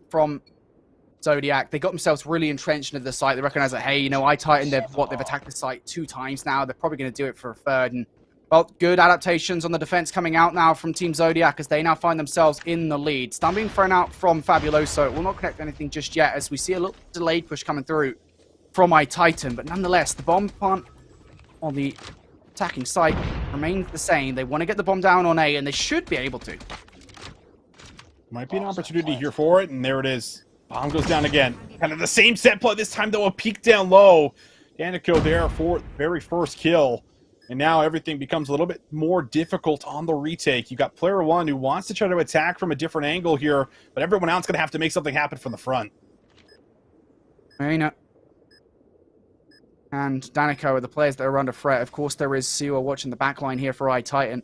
from Zodiac, they got themselves really entrenched into the site. They recognize that, hey, iTitan, they've attacked the site 2 times now. They're probably going to do it for a 3rd. And, well, good adaptations on the defense coming out now from Team Zodiac as they now find themselves in the lead. Stun being thrown out from Fabuloso. It will not connect anything just yet as we see a little delayed push coming through from iTitan. But nonetheless, the bomb plant on the attacking site remains the same. They want to get the bomb down on A, and they should be able to. Might be an opportunity here for it, and there it is. Bomb goes down again. Kind of the same set play. This time, though, a peek down low. Danico there for the very first kill. And now everything becomes a little bit more difficult on the retake. You got player 1 who wants to try to attack from a different angle here, but everyone else is going to have to make something happen from the front. Marina and Danico are the players that are under threat. Of course, there is Siwa watching the backline here for iTitan.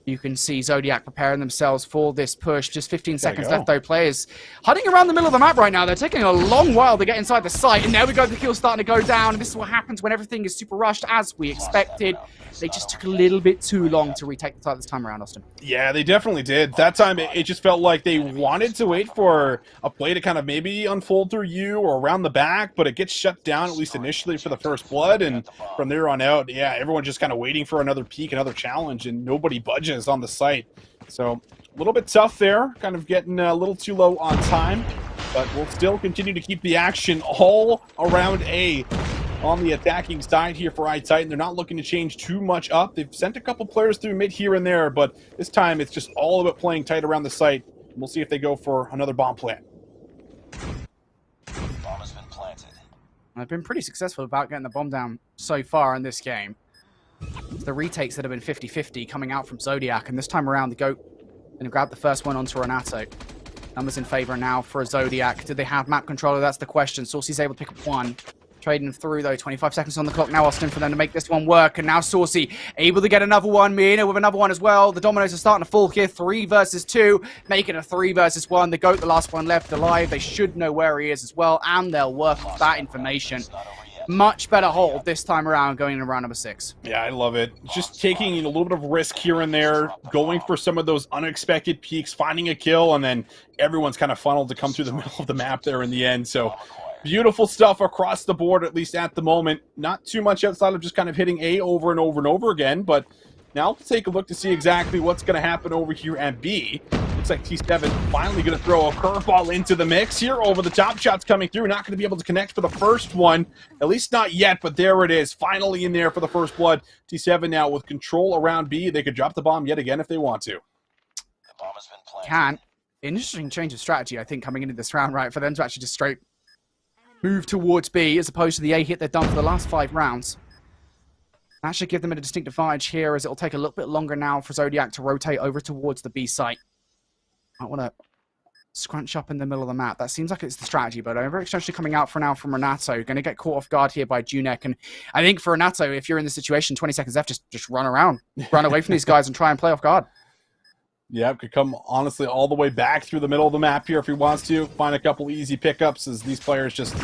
You can see Zodiac preparing themselves for this push. Just 15 seconds left, though. Players hunting around the middle of the map right now. They're taking a long while to get inside the site. And there we go. The kill's starting to go down. And this is what happens when everything is super rushed, as we expected. They just took a little bit too long to retake the site this time around, Austin. Yeah, they definitely did. That time, it just felt like they wanted to wait for a play to kind of maybe unfold through you or around the back, but it gets shut down, at least initially, for the first blood. And from there on out, yeah, everyone's just kind of waiting for another peak, another challenge, and nobody budges on the site. So a little bit tough there, kind of getting a little too low on time, but we'll still continue to keep the action all around A. On the attacking side here for iTitan. They're not looking to change too much up. They've sent a couple players through mid here and there, but this time it's just all about playing tight around the site. We'll see if they go for another bomb plant. Bomb has been planted. I've been pretty successful about getting the bomb down so far in this game. It's the retakes that have been 50-50 coming out from Zodiac, and this time around the GOAT going to grab the first one onto Renato. Numbers in favor now for a Zodiac. Do they have map controller? That's the question. Saucy's able to pick up one. Trading through, though. 25 seconds on the clock now, Austin, for them to make this one work. And now Saucy able to get another one. Mina with another one as well. The dominoes are starting to fall here. 3 versus 2. Making a 3 versus 1. The GOAT, the last one left alive. They should know where he is as well. And they'll work off that information. Much better hold this time around, going into round number 6. Yeah, I love it. Just taking a little bit of risk here and there, going for some of those unexpected peaks, finding a kill, and then everyone's kind of funneled to come through the middle of the map there in the end. So beautiful stuff across the board, at least at the moment. Not too much outside of just kind of hitting A over and over and over again, but now let's take a look to see exactly what's going to happen over here at B. Looks like T7 finally going to throw a curveball into the mix here. Over the top shots coming through. Not going to be able to connect for the first one. At least not yet, but there it is. Finally in there for the first blood. T7 now with control around B. They could drop the bomb yet again if they want to. The bomb has been planted. Can. Interesting change of strategy, I think, coming into this round, right? For them to actually just straight move towards B as opposed to the A hit they've done for the last 5 rounds. That should give them a distinct advantage here, as it'll take a little bit longer now for Zodiac to rotate over towards the B site. I want to scrunch up in the middle of the map. That seems like it's the strategy, but overextension coming out for now from Renato. Going to get caught off guard here by Junek. And I think for Renato, if you're in this situation, 20 seconds left, just run around. Run away from these guys and try and play off guard. Yeah, could come, honestly, all the way back through the middle of the map here if he wants to. Find a couple easy pickups as these players just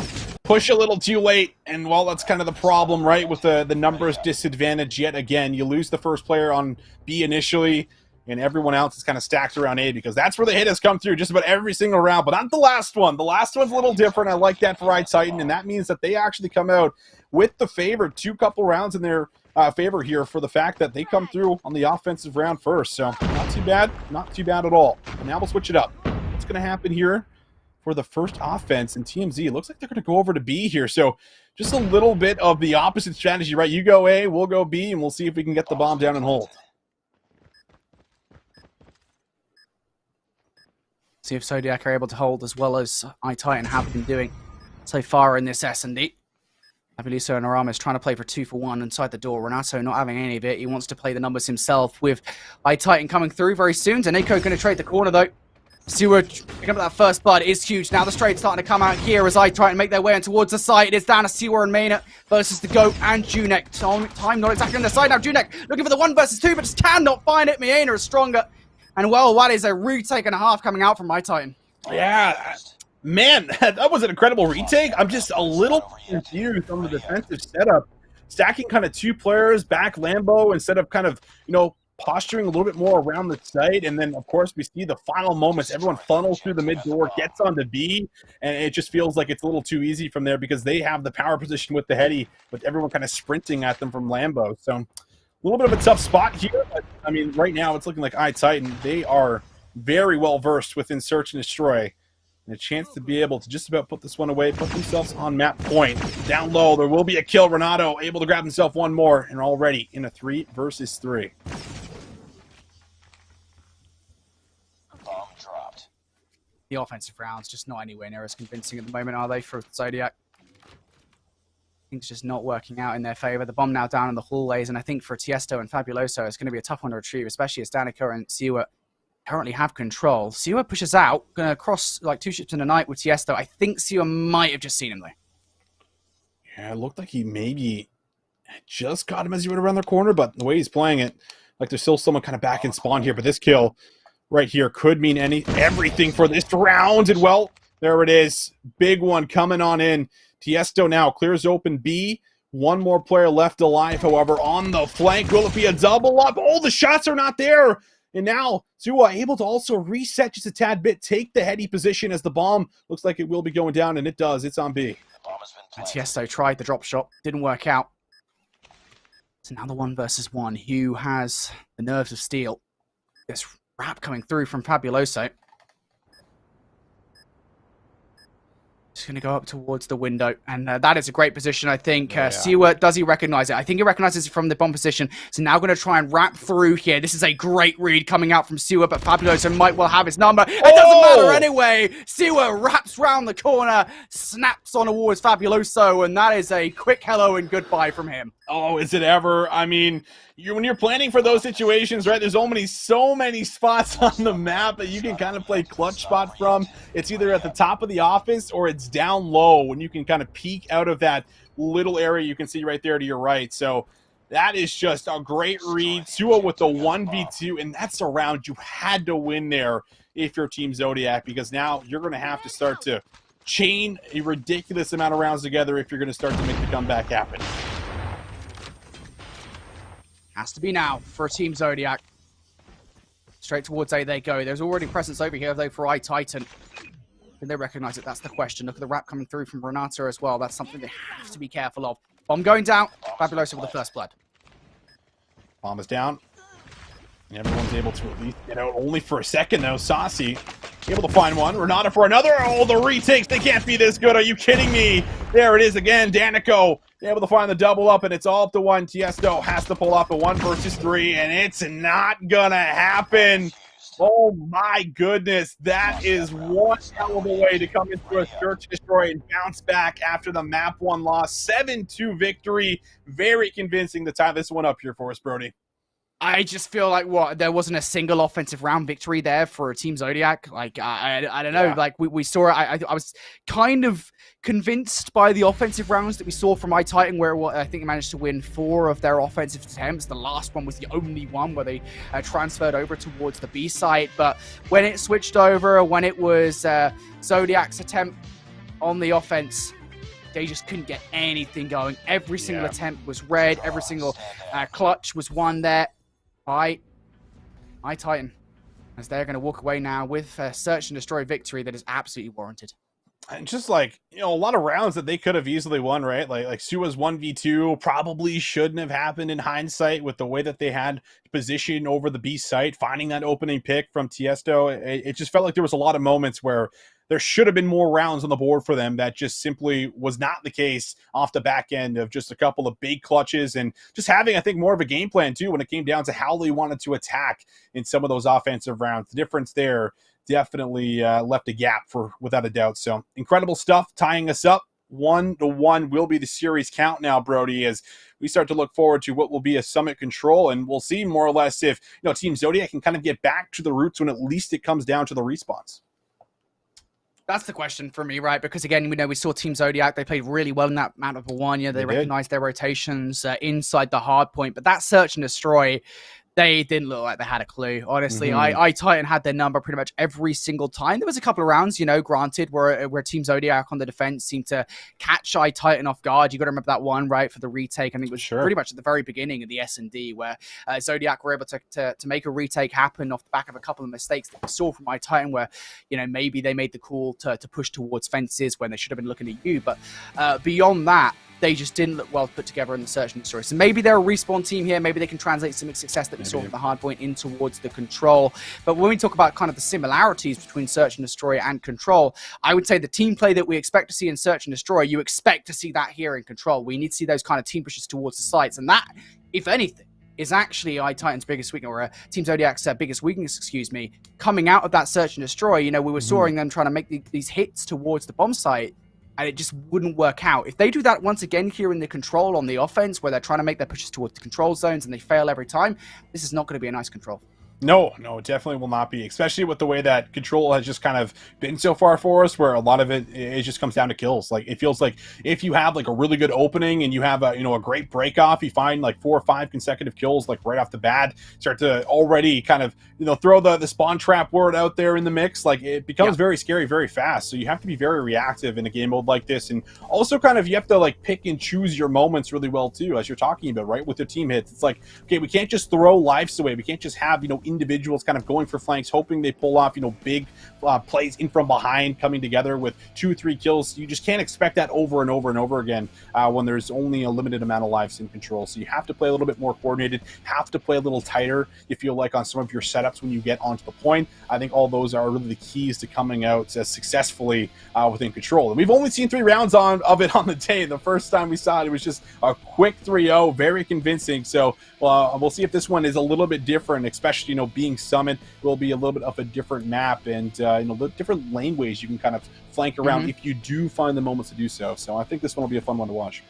push a little too late. And, well, that's kind of the problem, right, with the numbers disadvantage yet again. You lose the first player on B initially, and everyone else is kind of stacked around A because that's where the hit has come through just about every single round. But not the last one. The last one's a little different. I like that for iTitan, and that means that they actually come out with the favor. 2 couple rounds in their favor here for the fact that they come through on the offensive round first. So not too bad at all. And now we'll switch it up. What's going to happen here for the first offense in TMZ? It looks like they're going to go over to B here. So just a little bit of the opposite strategy, right? You go A, we'll go B, and we'll see if we can get the bomb down and hold. See if Zodiac are able to hold as well as iTitan have been doing so far in this S&D. Abeluso and Arama is trying to play for 2 for 1 inside the door. Renato not having any of it. He wants to play the numbers himself with iTitan coming through very soon. Daneko going to trade the corner though. Seward picking up that first blood is huge. Now the straight starting to come out here as iTitan make their way in towards the site. It is down to Sewer and Maynard versus the GOAT and Junek. Time not exactly on the side now. Junek looking for the 1 versus 2 but just cannot find it. Maynard is stronger. And well, that is a retake and a half coming out from iTitan. Yeah. Man, that was an incredible retake. I'm just a little confused on the defensive setup. Stacking kind of 2 players back Lambo instead of kind of, posturing a little bit more around the site. And then, of course, we see the final moments. Everyone funnels through the mid door, gets onto B, and it just feels like it's a little too easy from there because they have the power position with the heady, with everyone kind of sprinting at them from Lambo. So a little bit of a tough spot here. But, I mean, right now it's looking like iTitan. They are very well versed within Search and Destroy. And a chance to be able to just about put this one away, put themselves on map point. Down low, there will be a kill. Renato able to grab himself one more, and already in a 3 versus 3. Bomb dropped. The offensive rounds just not anywhere near as convincing at the moment, are they, for Zodiac? Things just not working out in their favor. The bomb now down in the hallways, and I think for Tiesto and Fabuloso, it's going to be a tough one to retrieve, especially as Danica and Siwa currently have control. Siwa pushes out, going to cross like 2 ships in the night with Tiesto. I think Siwa might have just seen him, though. Yeah, it looked like he maybe just caught him as he went around the corner, but the way he's playing it, like there's still someone kind of back in spawn here, but this kill right here could mean everything for this round. And well, there it is. Big one coming on in. Tiesto now clears open B. One more player left alive, however, on the flank. Will it be a double up? Oh, the shots are not there. And now Zua able to also reset just a tad bit, take the heady position as the bomb looks like it will be going down, and it does. It's on B. And Tiesto tried the drop shot, didn't work out. So now the 1 versus 1. Who has the nerves of steel? This wrap coming through from Fabuloso. Just going to go up towards the window, and that is a great position, I think. Siwa, does he recognize it? I think he recognizes it from the bomb position, so now going to try and wrap through here. This is a great read coming out from Siwa, but Fabuloso might well have his number. It doesn't matter anyway. Siwa wraps round the corner, snaps on towards Fabuloso, and that is a quick hello and goodbye from him. Oh, is it ever? I mean, when you're planning for those situations, right, there's only so many spots on the map that you can kind of play clutch spot from. It's either at the top of the office or it's down low when you can kind of peek out of that little area you can see right there to your right. So that is just a great read. Sua with the 1v2, and that's a round you had to win there if you're Team Zodiac, because now you're going to have to start to chain a ridiculous amount of rounds together if you're going to start to make the comeback happen. Has to be now for Team Zodiac. Straight towards A they go. There's already presence over here, though, for iTitan. Can they recognize it? That's the question. Look at the wrap coming through from Renata as well. That's something they have to be careful of. Bomb going down. Fabuloso with the first blood. Bomb is down. Everyone's able to at least get out only for a second, though. Saucy able to find one. Renata for another. Oh, the retakes. They can't be this good. Are you kidding me? There it is again. Danico able to find the double up, and it's all up to 1. Tiesto has to pull off a 1 versus 3, and it's not going to happen. Oh, my goodness. That is one hell of a way to come into a search and destroy and bounce back after the map 1 loss. 7-2 victory. Very convincing to tie this one up here for us, Brody. I just feel like there wasn't a single offensive round victory there for Team Zodiac. Like I don't know. Yeah. Like we saw it. I was kind of convinced by the offensive rounds that we saw from iTitan, where I think they managed to win 4 of their offensive attempts. The last one was the only one where they transferred over towards the B site. But when it switched over, when it was Zodiac's attempt on the offense, they just couldn't get anything going. Every single attempt was red. Every single clutch was won there by iTitan, as they're going to walk away now with a search and destroy victory that is absolutely warranted. And just like, you know, a lot of rounds that they could have easily won, right? Like Sua's 1v2 probably shouldn't have happened in hindsight with the way that they had position over the B site, finding that opening pick from Tiesto. It just felt like there was a lot of moments where there should have been more rounds on the board for them. That just simply was not the case off the back end of just a couple of big clutches and just having, I think, more of a game plan too when it came down to how they wanted to attack in some of those offensive rounds. The difference there definitely left a gap without a doubt. So incredible stuff tying us up. 1-1 will be the series count now, Brody, as we start to look forward to what will be a Summit Control, and we'll see more or less if, you know, Team Zodiac can kind of get back to the roots when at least it comes down to the respawns. That's the question for me, right? Because again, we saw Team Zodiac. They played really well in that map of one. They recognized their rotations inside the hard point. But that search and destroy, they didn't look like they had a clue. Honestly, iTitan had their number pretty much every single time. There was a couple of rounds, granted, where Team Zodiac on the defense seemed to catch iTitan off guard. You got to remember that one, right, for the retake. I think it was pretty much at the very beginning of the S&D where Zodiac were able to make a retake happen off the back of a couple of mistakes that we saw from iTitan, where maybe they made the call to push towards fences when they should have been looking at you. But beyond that, they just didn't look well put together in the search and destroy. So maybe they're a respawn team here. Maybe they can translate some success that we saw from the hardpoint in towards the control. But when we talk about kind of the similarities between search and destroy and control, I would say the team play that we expect to see in search and destroy, you expect to see that here in control. We need to see those kind of team pushes towards the sites. And that, if anything, is actually iTitan's biggest weakness, or Team Zodiac's biggest weakness, coming out of that search and destroy. We were sawing them trying to make these hits towards the bomb site, and it just wouldn't work out. If they do that once again here in the control on the offense, where they're trying to make their pushes towards the control zones and they fail every time, this is not going to be a nice control. No, it definitely will not be, especially with the way that Control has just kind of been so far for us, where a lot of it just comes down to kills. Like, it feels like if you have like a really good opening and you have a great break off, you find like 4 or 5 consecutive kills like right off the bat, start to already kind of throw the spawn trap word out there in the mix. Like, it becomes very scary very fast. So you have to be very reactive in a game mode like this, and also kind of you have to like pick and choose your moments really well too, as you're talking about, right? With your team hits, it's like, okay, we can't just throw lives away. We can't just have individuals kind of going for flanks, hoping they pull off big plays in from behind, coming together with 2-3 kills. You just can't expect that over and over and over again when there's only a limited amount of lives in Control. So you have to play a little bit more coordinated, have to play a little tighter, you feel like, on some of your setups when you get onto the point. I think all those are really the keys to coming out successfully within Control. And we've only seen 3 rounds of it on the day. The first time we saw it, it was just a quick 3-0, very convincing. So we'll see if this one is a little bit different, especially being Summit will be a little bit of a different map, and the different lane ways you can kind of flank around if you do find the moments to do so. So I think this one will be a fun one to watch.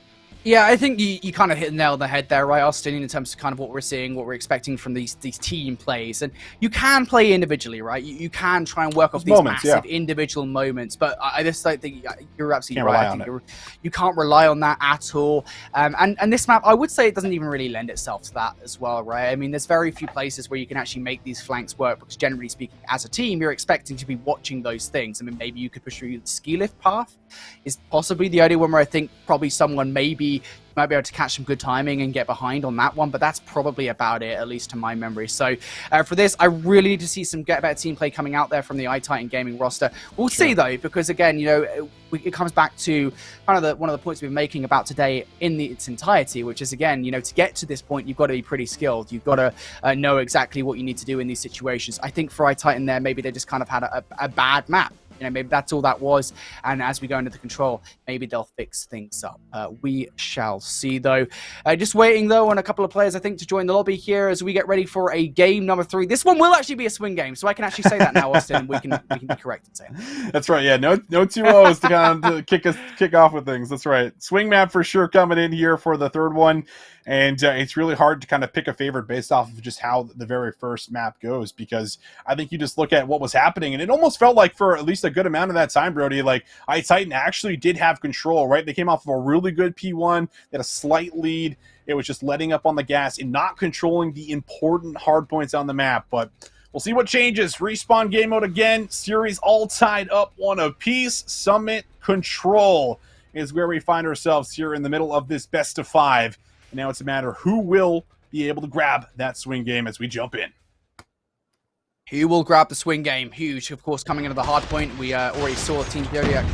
Yeah, I think you kind of hit the nail on the head there, right, Austin, in terms of kind of what we're seeing, what we're expecting from these team plays. And you can play individually, right? You can try and work off these massive individual moments, but I just don't think you're absolutely right. I think you can't rely on that at all. And this map, I would say it doesn't even really lend itself to that as well, right? I mean, there's very few places where you can actually make these flanks work, because generally speaking, as a team, you're expecting to be watching those things. I mean, maybe you could push through the ski lift path is possibly the only one where I think probably someone might be able to catch some good timing and get behind on that one, but that's probably about it, at least to my memory. So for this, I really need to see some better team play coming out there from the iTitan Gaming roster. We'll see, though, because again, it comes back to kind of one of the points we've been making about today in its entirety, which is, again, to get to this point, you've got to be pretty skilled. You've got to know exactly what you need to do in these situations. I think for iTitan there, maybe they just kind of had a bad map. Maybe that's all that was. And as we go into the Control, maybe they'll fix things up. We shall see, though. Just waiting, though, on a couple of players, I think, to join the lobby here as we get ready for a game number 3. This one will actually be a swing game, so I can actually say that now, Austin. We can be correct and say it. That's right. Yeah, no 2-0s to kind of kick off with things. That's right. Swing map for sure coming in here for the third one. And it's really hard to kind of pick a favorite based off of just how the very first map goes, because I think you just look at what was happening, and it almost felt like for at least a good amount of that time, Brody, like iTitan actually did have control, right? They came off of a really good P1, they had a slight lead. It was just letting up on the gas and not controlling the important hard points on the map. But we'll see what changes. Respawn game mode again. Series all tied up 1 apiece. Summit Control is where we find ourselves here in the middle of this best of 5. And now it's a matter who will be able to grab that swing game as we jump in. Who will grab the swing game? Huge, of course, coming into the hard point. We already saw Team Zodiac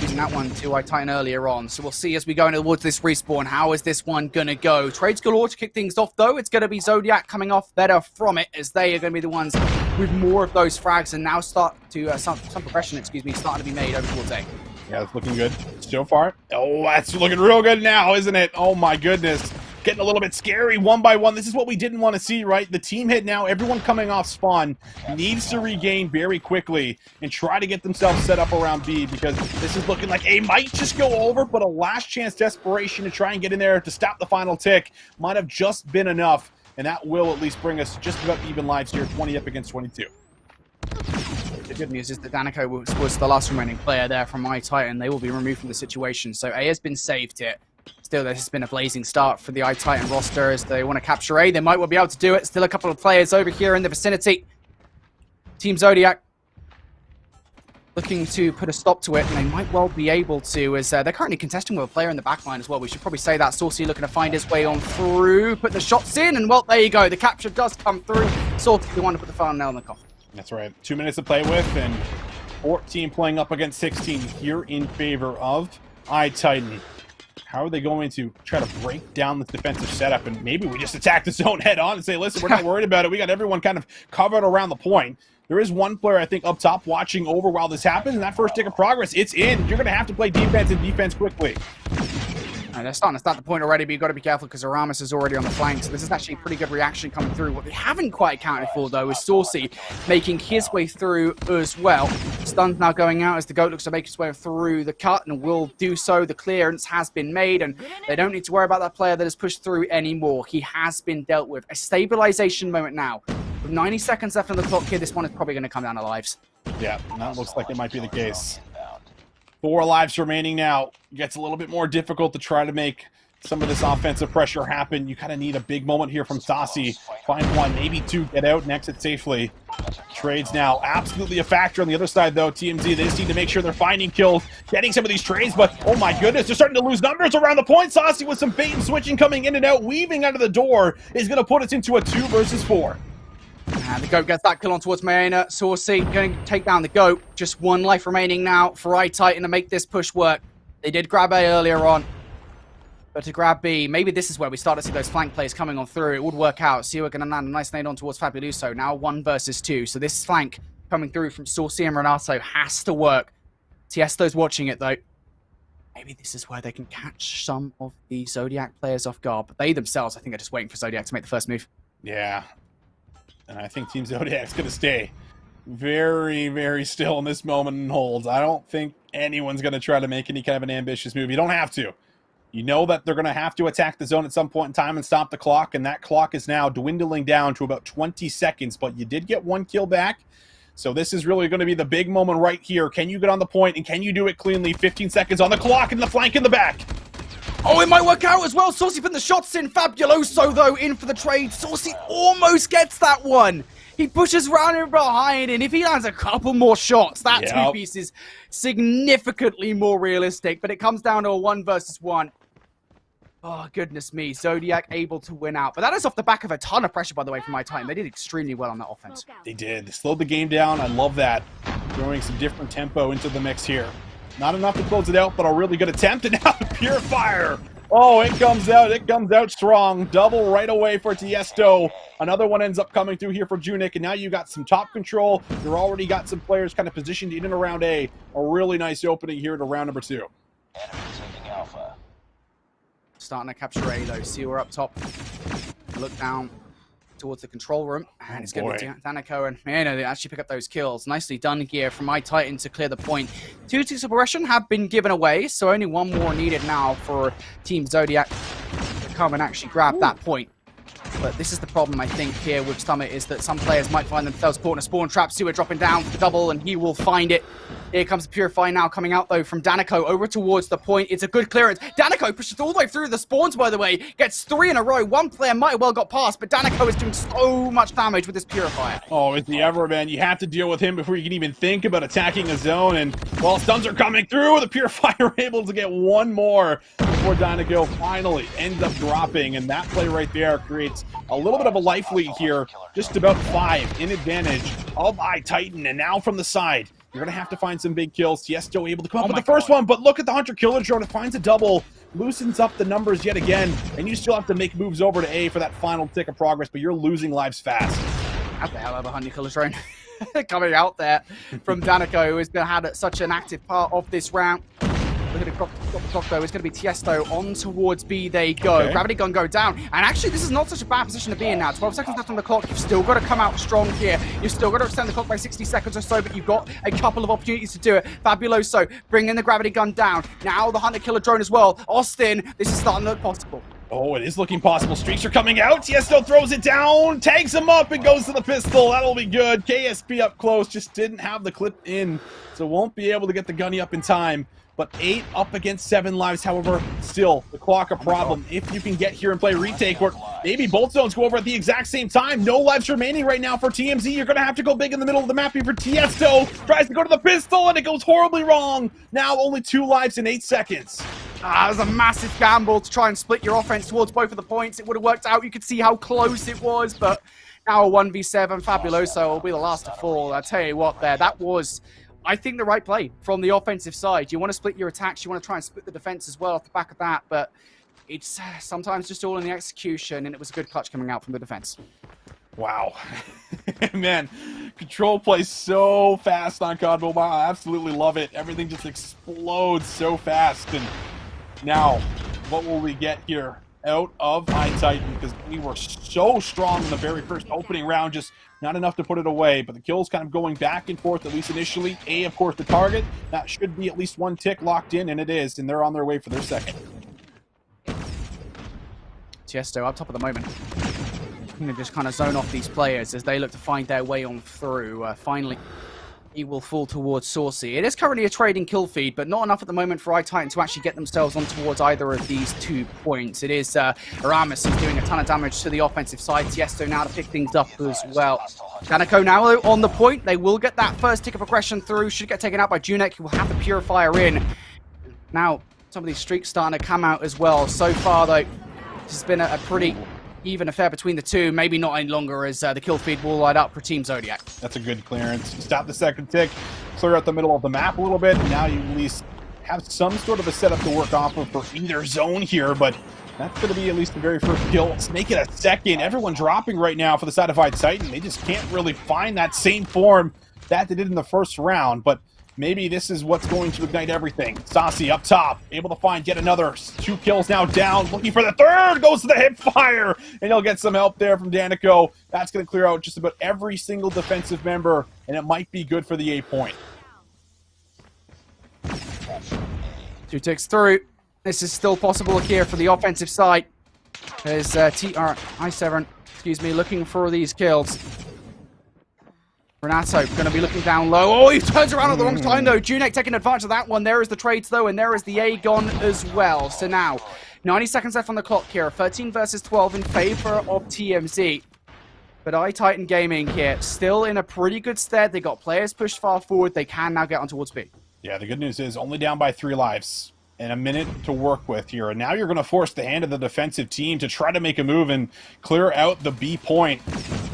using that one to iTitan earlier on. So we'll see as we go towards this respawn. How is this one going to go? Trades galore to kick things off, though. It's going to be Zodiac coming off better from it, as they are going to be the ones with more of those frags, and now start to some progression, starting to be made over towards A. Yeah, it's looking good so far. Oh, that's looking real good now, isn't it? Oh my goodness. Getting a little bit scary 1 by 1. This is what we didn't want to see, right? The team hit now. Everyone coming off spawn needs to regain very quickly and try to get themselves set up around B, because this is looking like A might just go over, but a last chance desperation to try and get in there to stop the final tick might have just been enough, and that will at least bring us just about even lives here, 20 up against 22. The good news is that Danico was the last remaining player there from iTitan. They will be removed from the situation, so A has been saved here. Still, this has been a blazing start for the iTitan roster as they want to capture A. They might well be able to do it. Still a couple of players over here in the vicinity. Team Zodiac looking to put a stop to it, and they might well be able to, as they're currently contesting with a player in the backline as well. We should probably say that. Saucy looking to find his way on through, put the shots in, and well, there you go. The capture does come through. Saucy, the one to put the final nail in the coffin. That's right. 2 minutes to play with, and 14 playing up against 16 here in favor of iTitan. How are they going to try to break down this defensive setup? And maybe we just attack the zone head on and say, listen, we're not worried about it. We got everyone kind of covered around the point. There is one player, I think, up top watching over while this happens, and that first tick of progress, it's in. You're going to have to play defense and defense quickly. They're starting to start the point already, but you've got to be careful because Aramis is already on the flank, so this is actually a pretty good reaction coming through. What they haven't quite accounted for, though, is Saucy making his way through as well. Stun's now going out as the GOAT looks to make his way through the cut, and will do so. The clearance has been made, and they don't need to worry about that player that has pushed through anymore. He has been dealt with. A stabilization moment now With 90 seconds left on the clock here, this one is probably going to come down to lives. Yeah, that looks like it might be the case. 4 lives remaining now. Gets a little bit more difficult to try to make some of this offensive pressure happen. You kind of need a big moment here from Saucy. Find 1, maybe 2, get out and exit safely. Trades now absolutely a factor on the other side, though. TMZ, they just need to make sure they're finding kills, getting some of these trades, but oh my goodness, they're starting to lose numbers around the point. Saucy with some bait and switching coming in and out, weaving out of the door, is going to put us into a 2 versus 4. And the GOAT gets that kill on towards Mayana. Saucy going to take down the GOAT. Just 1 life remaining now for iTitan to make this push work. They did grab A earlier on. But to grab B, maybe this is where we start to see those flank plays coming on through. It would work out. See, we're going to land a nice nade on towards Fabuloso. Now 1 versus 2. So this flank coming through from Saucy and Renato has to work. Tiesto's watching it, though. Maybe this is where they can catch some of the Zodiac players off guard. But they themselves, I think, are just waiting for Zodiac to make the first move. Yeah. And I think Team Zodiac's going to stay very, very still in this moment and hold. I don't think anyone's going to try to make any kind of an ambitious move. You don't have to. You know that they're going to have to attack the zone at some point in time and stop the clock, and that clock is now dwindling down to about 20 seconds, but you did get 1 kill back, so this is really going to be the big moment right here. Can you get on the point, and can you do it cleanly? 15 seconds on the clock, and the flank in the back. Oh, it might work out as well. Saucy putting the shots in. Fabuloso, though, in for the trade. Saucy almost gets that one. He pushes round and behind, and if he lands a couple more shots, that 2-piece is significantly more realistic, but it comes down to a 1 versus 1. Oh, goodness me. Zodiac able to win out. But that is off the back of a ton of pressure, by the way, from iTitan. They did extremely well on that offense. They did. They slowed the game down. I love that. Throwing some different tempo into the mix here. Not enough to close it out, but a really good attempt. And now the Purifier. Oh, it comes out. It comes out strong. Double right away for Tiesto. Another one ends up coming through here for Junik. And now you got some top control. You've already got some players kind of positioned in and around A. A really nice opening here to round number 2. Enemy taking Alpha. Starting to capture A, though. See, we're up top. Look down towards the control room. And it's going to be Danico and Mayana. They actually pick up those kills. Nicely done here from iTitan to clear the point. 2 ticks of progression have been given away, so only 1 more needed now for Team Zodiac to come and actually grab that point. But this is the problem, I think, here with Summit, is that some players might find themselves caught in a spawn trap. Sewer dropping down for the double, and he will find it. Here comes the Purify now coming out, though, from Danico over towards the point. It's a good clearance. Danico pushes all the way through the spawns, by the way. Gets 3 in a row. 1 player might have well got past, but Danico is doing so much damage with this Purifier. Oh, is the ever, man. You have to deal with him before you can even think about attacking a zone. And while stuns are coming through, the Purifier able to get 1 more before Danico finally ends up dropping. And that play right there creates a little bit of a life lead here. Just about 5 in advantage of iTitan. And now from the side, you're going to have to find some big kills. Tiesto able to come up with the first one, but look at the Hunter Killer drone. It finds a double, loosens up the numbers yet again, and you still have to make moves over to A for that final tick of progress, but you're losing lives fast. How the hell of a Hunter Killer drone coming out there from Danico, who has had such an active part of this round. Look at the clock, though. It's going to be Tiesto on towards B. They go. Okay. Gravity gun go down. And actually, this is not such a bad position to be in now. 12 seconds left on the clock. You've still got to come out strong here. You've still got to extend the clock by 60 seconds or so, but you've got a couple of opportunities to do it. Fabuloso bringing the gravity gun down. Now the Hunter Killer drone as well. Austin, this is starting to look possible. Oh, it is looking possible. Streaks are coming out. Tiesto throws it down, tags him up, and goes to the pistol. That'll be good. KSP up close, just didn't have the clip in, so won't be able to get the gunny up in time. But 8 up against 7 lives, however, still the clock a problem. If you can get here and play retake, or maybe both zones go over at the exact same time. No lives remaining right now for TMZ. You're going to have to go big in the middle of the map here for Tiesto. Tries to go to the pistol, and it goes horribly wrong. Now only 2 lives in 8 seconds. It was a massive gamble to try and split your offense towards both of the points. It would have worked out. You could see how close it was, but now a 1v7. Fabuloso will be the last to fall. I tell you what there, that was, I think, the right play from the offensive side. You want to split your attacks. You want to try and split the defense as well off the back of that, but it's sometimes just all in the execution, and it was a good clutch coming out from the defense. Wow. Man, control plays so fast on COD Mobile. I absolutely love it. Everything just explodes so fast. And now, what will we get here out of iTitan? Because we were so strong in the very first opening round, just not enough to put it away. But the kills kind of going back and forth, at least initially. A, of course, the target. That should be at least 1 tick locked in, and it is. And they're on their way for their second. Tiesto up top at the moment. going to just kind of zone off these players as they look to find their way on through. Finally, he will fall towards Saucy. It is currently a trading kill feed, but not enough at the moment for iTitan to actually get themselves on towards either of these 2 points. It is Aramis who's doing a ton of damage to the offensive side. Tiesto now to pick things up as well. Daniko now on the point. They will get that first tick of aggression through. Should get taken out by Junek, who will have the Purifier in. Now, some of these streaks starting to come out as well. So far, though, this has been a pretty even affair between the two. Maybe not any longer as the kill feed will light up for Team Zodiac. That's a good clearance. Stop the second tick, clear out the middle of the map a little bit, and now you at least have some sort of a setup to work off of for either zone here, but that's going to be at least the very first kill. Let's make it a second. Everyone dropping right now for the side of iTitan. They just can't really find that same form that they did in the first round, but maybe this is what's going to ignite everything. Saucy up top, able to find yet another 2 kills now down, looking for the third, goes to the hip fire, and he'll get some help there from Daniko. That's going to clear out just about every single defensive member, and it might be good for the A point. 2 ticks through. This is still possible here for the offensive side. There's i7, looking for these kills. Renato going to be looking down low. Oh, he turns around at the wrong time, though. Junek taking advantage of that one. There is the trades, though, and there is the A gone as well. So now, 90 seconds left on the clock here. 13 versus 12 in favor of TMZ. But iTitan Gaming here, still in a pretty good stead. They got players pushed far forward. They can now get on towards B. Yeah, the good news is only down by 3 lives. And a minute to work with here. And now you're going to force the hand of the defensive team to try to make a move and clear out the B point.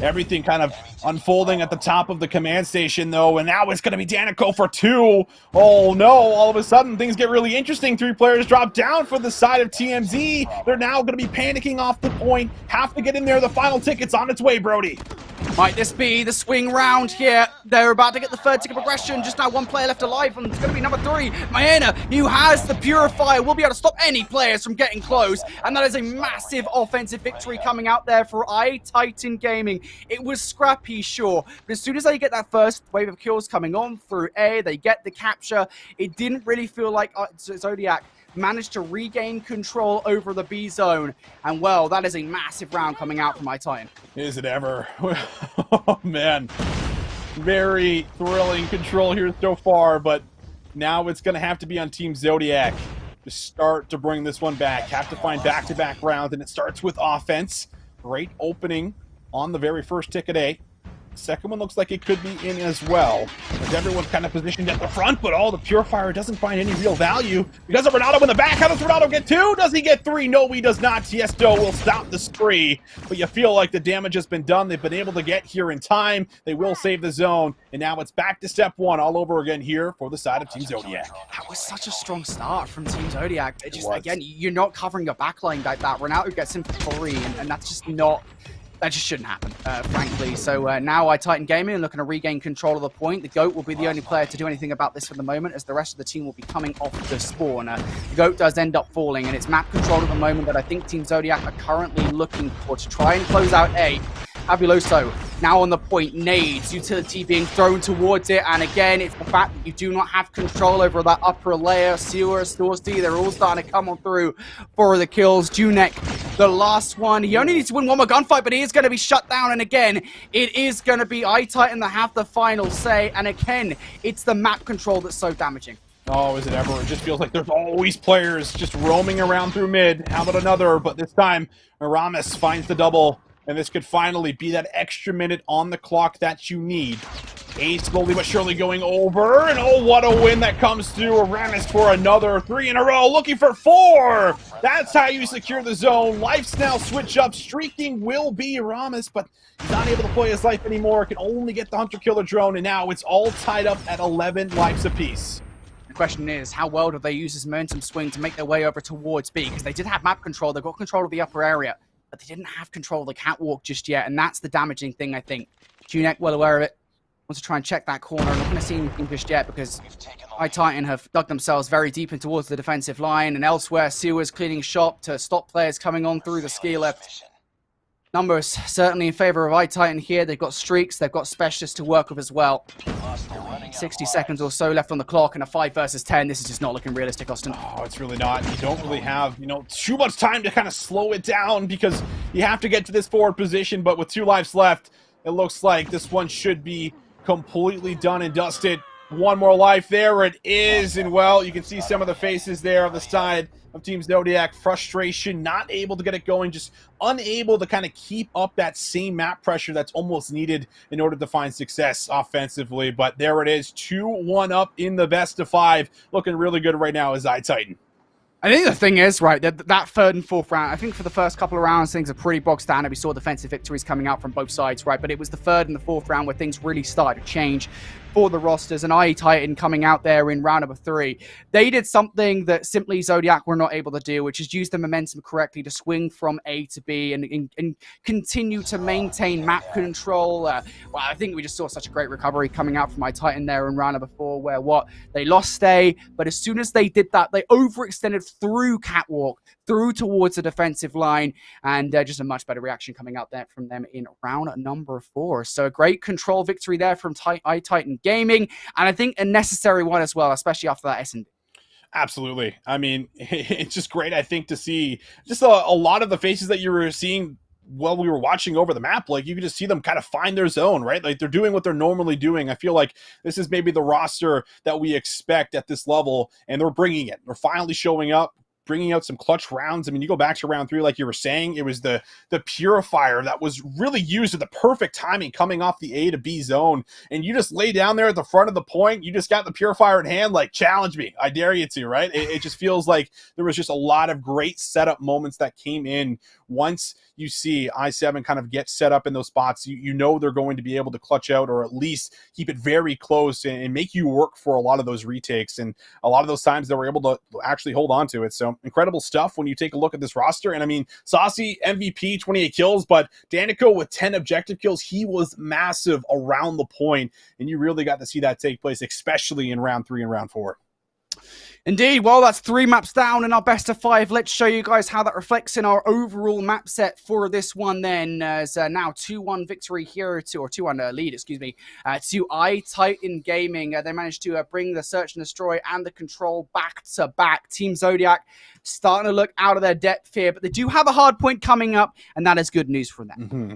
Everything kind of unfolding at the top of the command station, though. And now it's going to be Daniko for 2. Oh, no. All of a sudden, things get really interesting. 3 players drop down for the side of TMZ. They're now going to be panicking off the point. Have to get in there. The final ticket's on its way, Brody. Might this be the swing round here? They're about to get the third tick of progression. Just now 1 player left alive, and it's going to be number 3. Maena, who has the Purifier, will be able to stop any players from getting close. And that is a massive offensive victory coming out there for iTitan Gaming. It was scrappy, sure, but as soon as they get that first wave of kills coming on through A, they get the capture. It didn't really feel like Zodiac managed to regain control over the B zone. And, well, that is a massive round coming out from iTitan. Is it ever? Oh, man. Very thrilling control here so far, but now it's going to have to be on Team Zodiac to start to bring this one back. Have to find back-to-back rounds, and it starts with offense. Great opening on the very first ticket A. Second one looks like it could be in as well. As everyone's kind of positioned at the front, but the Purifier doesn't find any real value. Because of Renato in the back. How does Renato get 2? Does he get 3? No, he does not. Tiesto will stop the spree. But you feel like the damage has been done. They've been able to get here in time. They will save the zone. And now it's back to step 1 all over again here for the side of Team Zodiac. That was such a strong start from Team Zodiac. It just, again, you're not covering your backline like that. Renato gets him for 3, and that's just not... That just shouldn't happen, frankly. So now iTitan Gaming are looking to regain control of the point. The GOAT will be the only player to do anything about this for the moment, as the rest of the team will be coming off the spawn. The GOAT does end up falling, and it's map control at the moment that I think Team Zodiac are currently looking for to try and close out A. Fabuloso now on the point, nades, utility being thrown towards it, and again, it's the fact that you do not have control over that upper layer. Sewer, Storsty, they're all starting to come on through for the kills. Junek, the last one. He only needs to win one more gunfight, but he is going to be shut down, and again, it is going to be iTitan that have the final say, and again, it's the map control that's so damaging. Oh, is it ever? It just feels like there's always players just roaming around through mid. How about another? But this time, Aramis finds the double. And this could finally be that extra minute on the clock that you need. A slowly but surely going over. And oh, what a win that comes through. Aramis for another 3 in a row. Looking for 4. That's how you secure the zone. Life's now switch up. Streaking will be Aramis, but he's not able to play his life anymore. Can only get the hunter-killer drone. And now it's all tied up at 11 lives apiece. The question is, how well do they use this momentum swing to make their way over towards B? Because they did have map control. They've got control of the upper area. But they didn't have control of the catwalk just yet, and that's the damaging thing, I think. Junek, well aware of it, wants to try and check that corner. I'm not going to see anything just yet because iTitan have dug themselves very deep in towards the defensive line, and elsewhere, Sewer's cleaning shop to stop players coming on through the ski lift. Numbers certainly in favor of iTitan here. They've got streaks, they've got specialists to work with as well. 60 seconds or so left on the clock, and a 5 versus 10. This is just not looking realistic, Austin. Oh, it's really not. You don't really have, too much time to kind of slow it down because You have to get to this forward position, but with 2 lives left, it looks like this one should be completely done and dusted. One more life. There it is. And, well, you can see some of the faces there on the side of Team Zodiac. Frustration, not able to get it going, just unable to kind of keep up that same map pressure that's almost needed in order to find success offensively. But there it is, 2-1 up in the best of 5. Looking really good right now as Titan. I think the thing is, right, that third and fourth round, I think for the first couple of rounds, things are pretty boxed down. We saw defensive victories coming out from both sides, right? But it was the third and the fourth round where things really started to change for the rosters. And Titan coming out there in round number 3, they did something that simply Zodiac were not able to do, which is use the momentum correctly to swing from A to B and continue to maintain map control. Well, I think we just saw such a great recovery coming out from Titan there in round number 4, where they lost Stay, but as soon as they did that, they overextended through Catwalk, through towards the defensive line, and just a much better reaction coming out there from them in round number 4. So a great control victory there from Titan Gaming, and I think a necessary one as well, especially after that S&D. Absolutely. I mean, it's just great, I think, to see just a lot of the faces that you were seeing while we were watching over the map. Like, you could just see them kind of find their zone, right? Like, they're doing what they're normally doing. I feel like this is maybe the roster that we expect at this level, and they're bringing it. They're finally showing up, bringing out some clutch rounds. I mean, you go back to round 3, like you were saying, it was the Purifier that was really used at the perfect timing coming off the A to B zone. And you just lay down there at the front of the point. You just got the Purifier in hand, like, challenge me. I dare you to, right? It just feels like there was just a lot of great setup moments that came in. Once you see I7 kind of get set up in those spots, you know they're going to be able to clutch out, or at least keep it very close and make you work for a lot of those retakes. And a lot of those times they were able to actually hold on to it. So incredible stuff when you take a look at this roster. And I mean, Saucy, MVP, 28 kills, but Danico with 10 objective kills. He was massive around the point, and you really got to see that take place, especially in round 3 and round 4. Indeed. Well, that's 3 maps down in our best of 5. Let's show you guys how that reflects in our overall map set for this one then. As now 2-1 victory here, or 2-1 lead, excuse me, to Titan Gaming. They managed to bring the Search and Destroy and the Control back to back. Team Zodiac starting to look out of their depth here, but they do have a hard point coming up, and that is good news for them. Mm-hmm.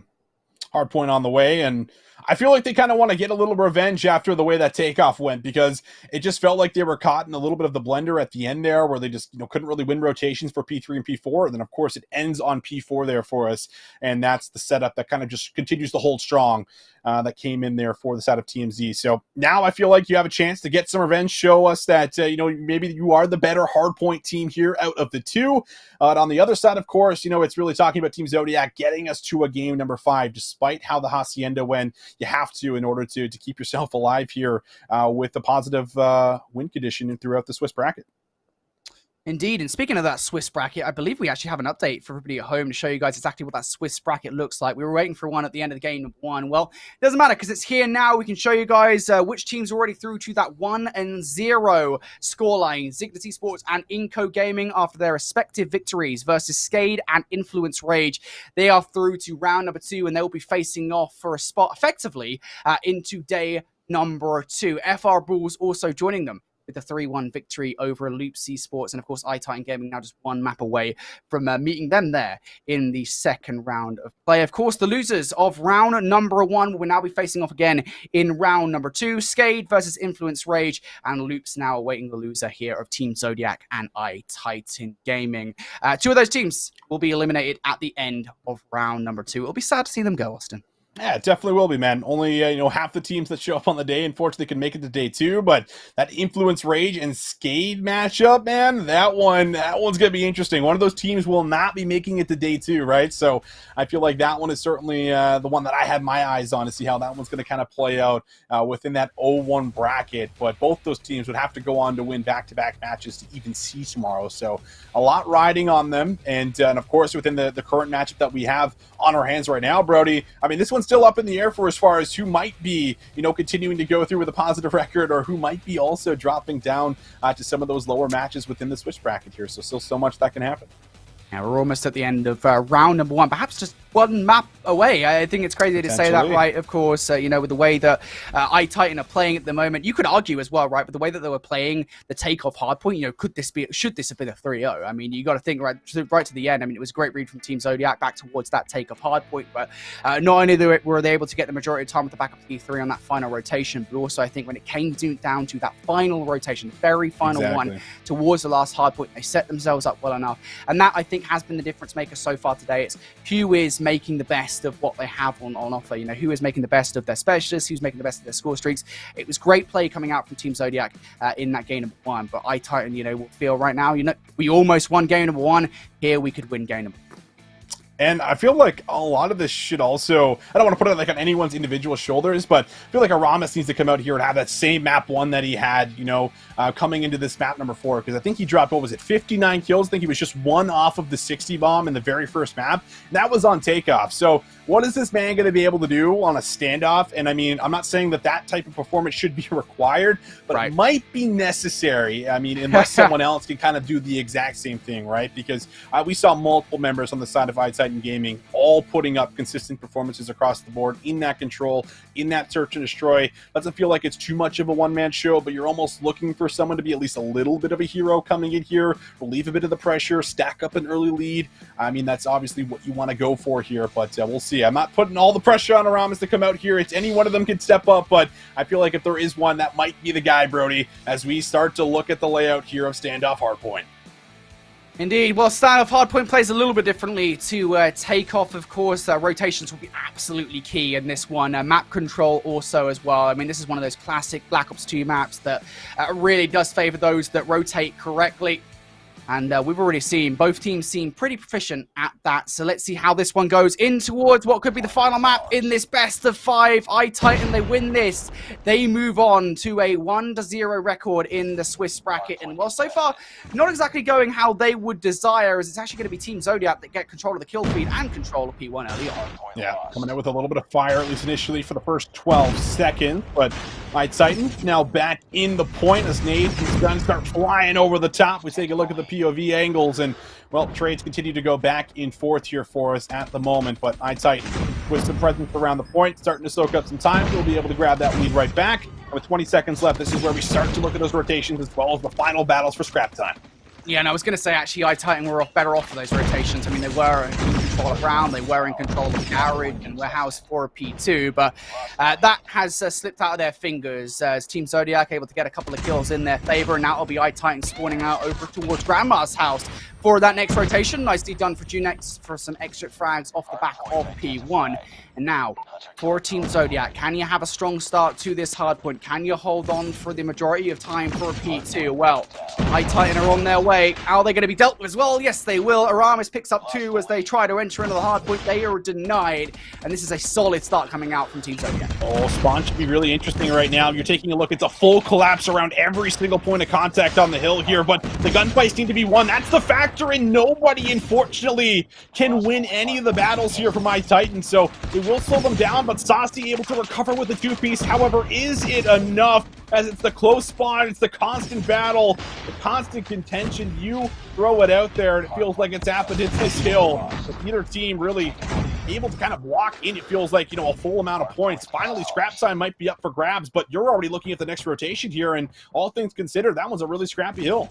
Hard point on the way, and I feel like they kind of want to get a little revenge after the way that takeoff went, because it just felt like they were caught in a little bit of the blender at the end there, where they just couldn't really win rotations for P3 and P4. And then, of course, it ends on P4 there for us, and that's the setup that kind of just continues to hold strong that came in there for the side of TMZ. So now I feel like you have a chance to get some revenge, show us that maybe you are the better hardpoint team here out of the 2. But on the other side, of course, it's really talking about Team Zodiac getting us to a game number 5, despite how the Hacienda went. You have to, in order to keep yourself alive here with the positive win condition throughout the Swiss bracket. Indeed, and speaking of that Swiss bracket, I believe we actually have an update for everybody at home to show you guys exactly what that Swiss bracket looks like. We were waiting for one at the end of the game 1. Well, it doesn't matter because it's here now. We can show you guys which teams are already through to that 1-0 scoreline. Zygnus Esports and Inco Gaming, after their respective victories versus Skade and Influence Rage, they are through to round number 2, and they will be facing off for a spot effectively into day number 2. FR Bulls also joining them with a 3-1 victory over Loops Esports. And of course, Titan Gaming now just 1 map away from meeting them there in the second round of play. Of course, the losers of round number 1 will now be facing off again in round number 2. Skade versus Influence Rage, and Loops now awaiting the loser here of Team Zodiac and Titan Gaming. 2 of those teams will be eliminated at the end of round number 2. It'll be sad to see them go, Austin. Yeah, it definitely will be, man. Only, half the teams that show up on the day, unfortunately, can make it to day 2, but that Influence Rage and Skade matchup, man, that one's going to be interesting. One of those teams will not be making it to day 2, right? So I feel like that one is certainly the one that I had my eyes on to see how that one's going to kind of play out within that 0-1 bracket. But both those teams would have to go on to win back-to-back matches to even see tomorrow. So a lot riding on them. And of course, within the current matchup that we have on our hands right now, Brody, I mean, this one's still up in the air for as far as who might be, continuing to go through with a positive record, or who might be also dropping down to some of those lower matches within the Swiss bracket here. So still so much that can happen. Now we're almost at the end of round number 1. Perhaps just one map away. I think it's crazy to say that, right? Of course, you know, with the way that iTitan are playing at the moment, you could argue as well, right? But the way that they were playing the takeoff hardpoint, you know, should this have been a 3-0? I mean, you got to think right to the end. I mean, it was a great read from Team Zodiac back towards that takeoff hardpoint, but not only were they able to get the majority of time with the backup P3 on that final rotation, but also I think when it came down to that final rotation, very final one towards the last hardpoint, they set themselves up well enough, and that I think has been the difference maker so far today. It's who is making the best of what they have on offer. You know, who is making the best of their specialists, who's making the best of their score streaks. It was great play coming out from Team Zodiac in that game number 1, but iTitan, you know, feel right now, you know, we almost won game number 1. Here we could win game number 2. And I feel like a lot of this should also, I don't want to put it like on anyone's individual shoulders, but I feel like Aramis needs to come out here and have that same map 1 that he had, you know, coming into this map number 4, because I think he dropped, what was it, 59 kills? I think he was just 1 off of the 60 bomb in the very first map, and that was on takeoff. So what is this man going to be able to do on a standoff? And I mean, I'm not saying that that type of performance should be required, but it might be necessary. I mean, unless someone else can kind of do the exact same thing, right? Because we saw multiple members on the side of iTitan Gaming all putting up consistent performances across the board in that control, in that search and destroy. Doesn't feel like it's too much of a one-man show, but you're almost looking for someone to be at least a little bit of a hero coming in here, relieve a bit of the pressure, stack up an early lead. I mean, that's obviously what you want to go for here, but we'll see. I'm not putting all the pressure on Aramis to come out here. It's any one of them can step up, but I feel like if there is one, that might be the guy, Brody, as we start to look at the layout here of Standoff Hardpoint. Indeed. Well, Standoff Hardpoint plays a little bit differently to Takeoff, of course. Rotations will be absolutely key in this one. Map control also as well. I mean, this is one of those classic Black Ops 2 maps that really does favor those that rotate correctly. And we've already seen both teams seem pretty proficient at that. So let's see how this one goes in towards what could be the final map in this best of 5. iTitan, they win this. They move on to a 1-0 record in the Swiss bracket. And well, so far, not exactly going how they would desire, as it's actually going to be Team Zodiac that get control of the kill feed and control of P1 early on. Yeah, coming out with a little bit of fire, at least initially for the first 12 seconds. But iTitan now back in the point as Nade and his guns start flying over the top. We take a look at the POV angles, and well, trades continue to go back and forth here for us at the moment, but iTitan with some presence around the point, starting to soak up some time. We'll be able to grab that lead right back. And with 20 seconds left, this is where we start to look at those rotations as well as the final battles for scrap time. Yeah, and I was going to say, actually, iTitan were better off for those rotations. I mean, they were in control of Brown, they were in control of Garage and Warehouse for P2, but that has slipped out of their fingers as Team Zodiac able to get a couple of kills in their favor, and now it'll be iTitan spawning out over towards Grandma's house for that next rotation. Nicely done for Junex for some extra frags off the back of P1. And now, for Team Zodiac, can you have a strong start to this hardpoint? Can you hold on for the majority of time for P2? Well, iTitan are on their way. How are they going to be dealt with as well? Yes, they will. Aramis picks up 2 as they try to enter into the hardpoint. They are denied. And this is a solid start coming out from Team Zodiac. Oh, Spawn should be really interesting right now. You're taking a look. It's a full collapse around every single point of contact on the hill here, but the gunfights need to be won. That's the factor, and nobody, unfortunately, can win any of the battles here from iTitan. So they will slow them down, but Saucy able to recover with the 2-piece. However, is it enough? As it's the close spawn, it's the constant battle, the constant contention. You throw it out there, and it feels like it's happened in this hill. With either team really able to kind of walk in, it feels like, you know, a full amount of points. Finally, scrap time might be up for grabs, but you're already looking at the next rotation here, and all things considered, that was a really scrappy hill.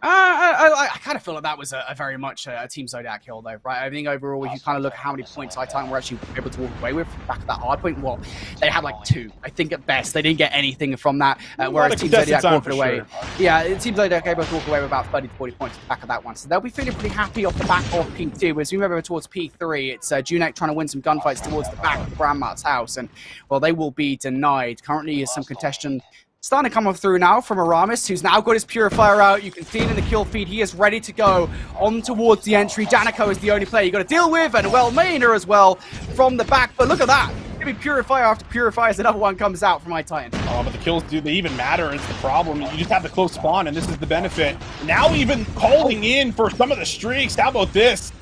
I kind of feel like that was a very much a Team Zodiac hill, though, right? I think overall, if you kind of look at how many points iTitan were actually able to walk away with back at that hard point, well, they had like 2. I think at best, they didn't get anything from that, whereas Team Zodiac walked away. Sure. Yeah, Team Zodiac able to walk away with about 30 to 40 points back at that one. So they'll be feeling pretty happy off the back of P2. As we move over towards P3, it's Junek trying to win some gunfights towards the back of Grandma's house, and, well, they will be denied. Currently, is some contention starting to come up through now from Aramis, who's now got his Purifier out. You can see it in the kill feed. He is ready to go on towards the entry. Danico is the only player you got to deal with, and, well, Maynard as well from the back. But look at that. Maybe Purifier after Purifier as another one comes out from iTitan. Oh, but the kills, do they even matter? It's the problem. You just have the close spawn, and this is the benefit. Now even calling in for some of the streaks. How about this?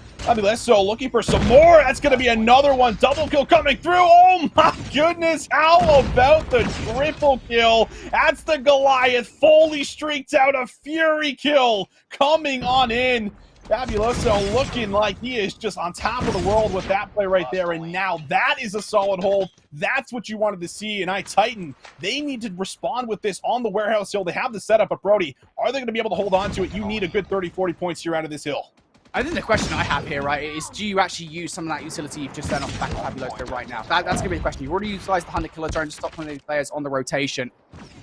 So looking for some more. That's going to be another one. Double kill coming through. Oh my goodness. How about the triple kill? That's the Goliath. Fully streaked out a Fury kill coming on in. Fabuloso looking like he is just on top of the world with that play right there, and now that is a solid hold. That's what you wanted to see, and Titan, they need to respond with this on the warehouse hill. They have the setup, but Brody, are they going to be able to hold on to it? You need a good 30, 40 points here out of this hill. I think the question I have here, right, is do you actually use some of that utility you've just done off the back of Fabuloso right now? That's going to be the question. You've already utilized the 100 killer drone to stop one of these players on the rotation,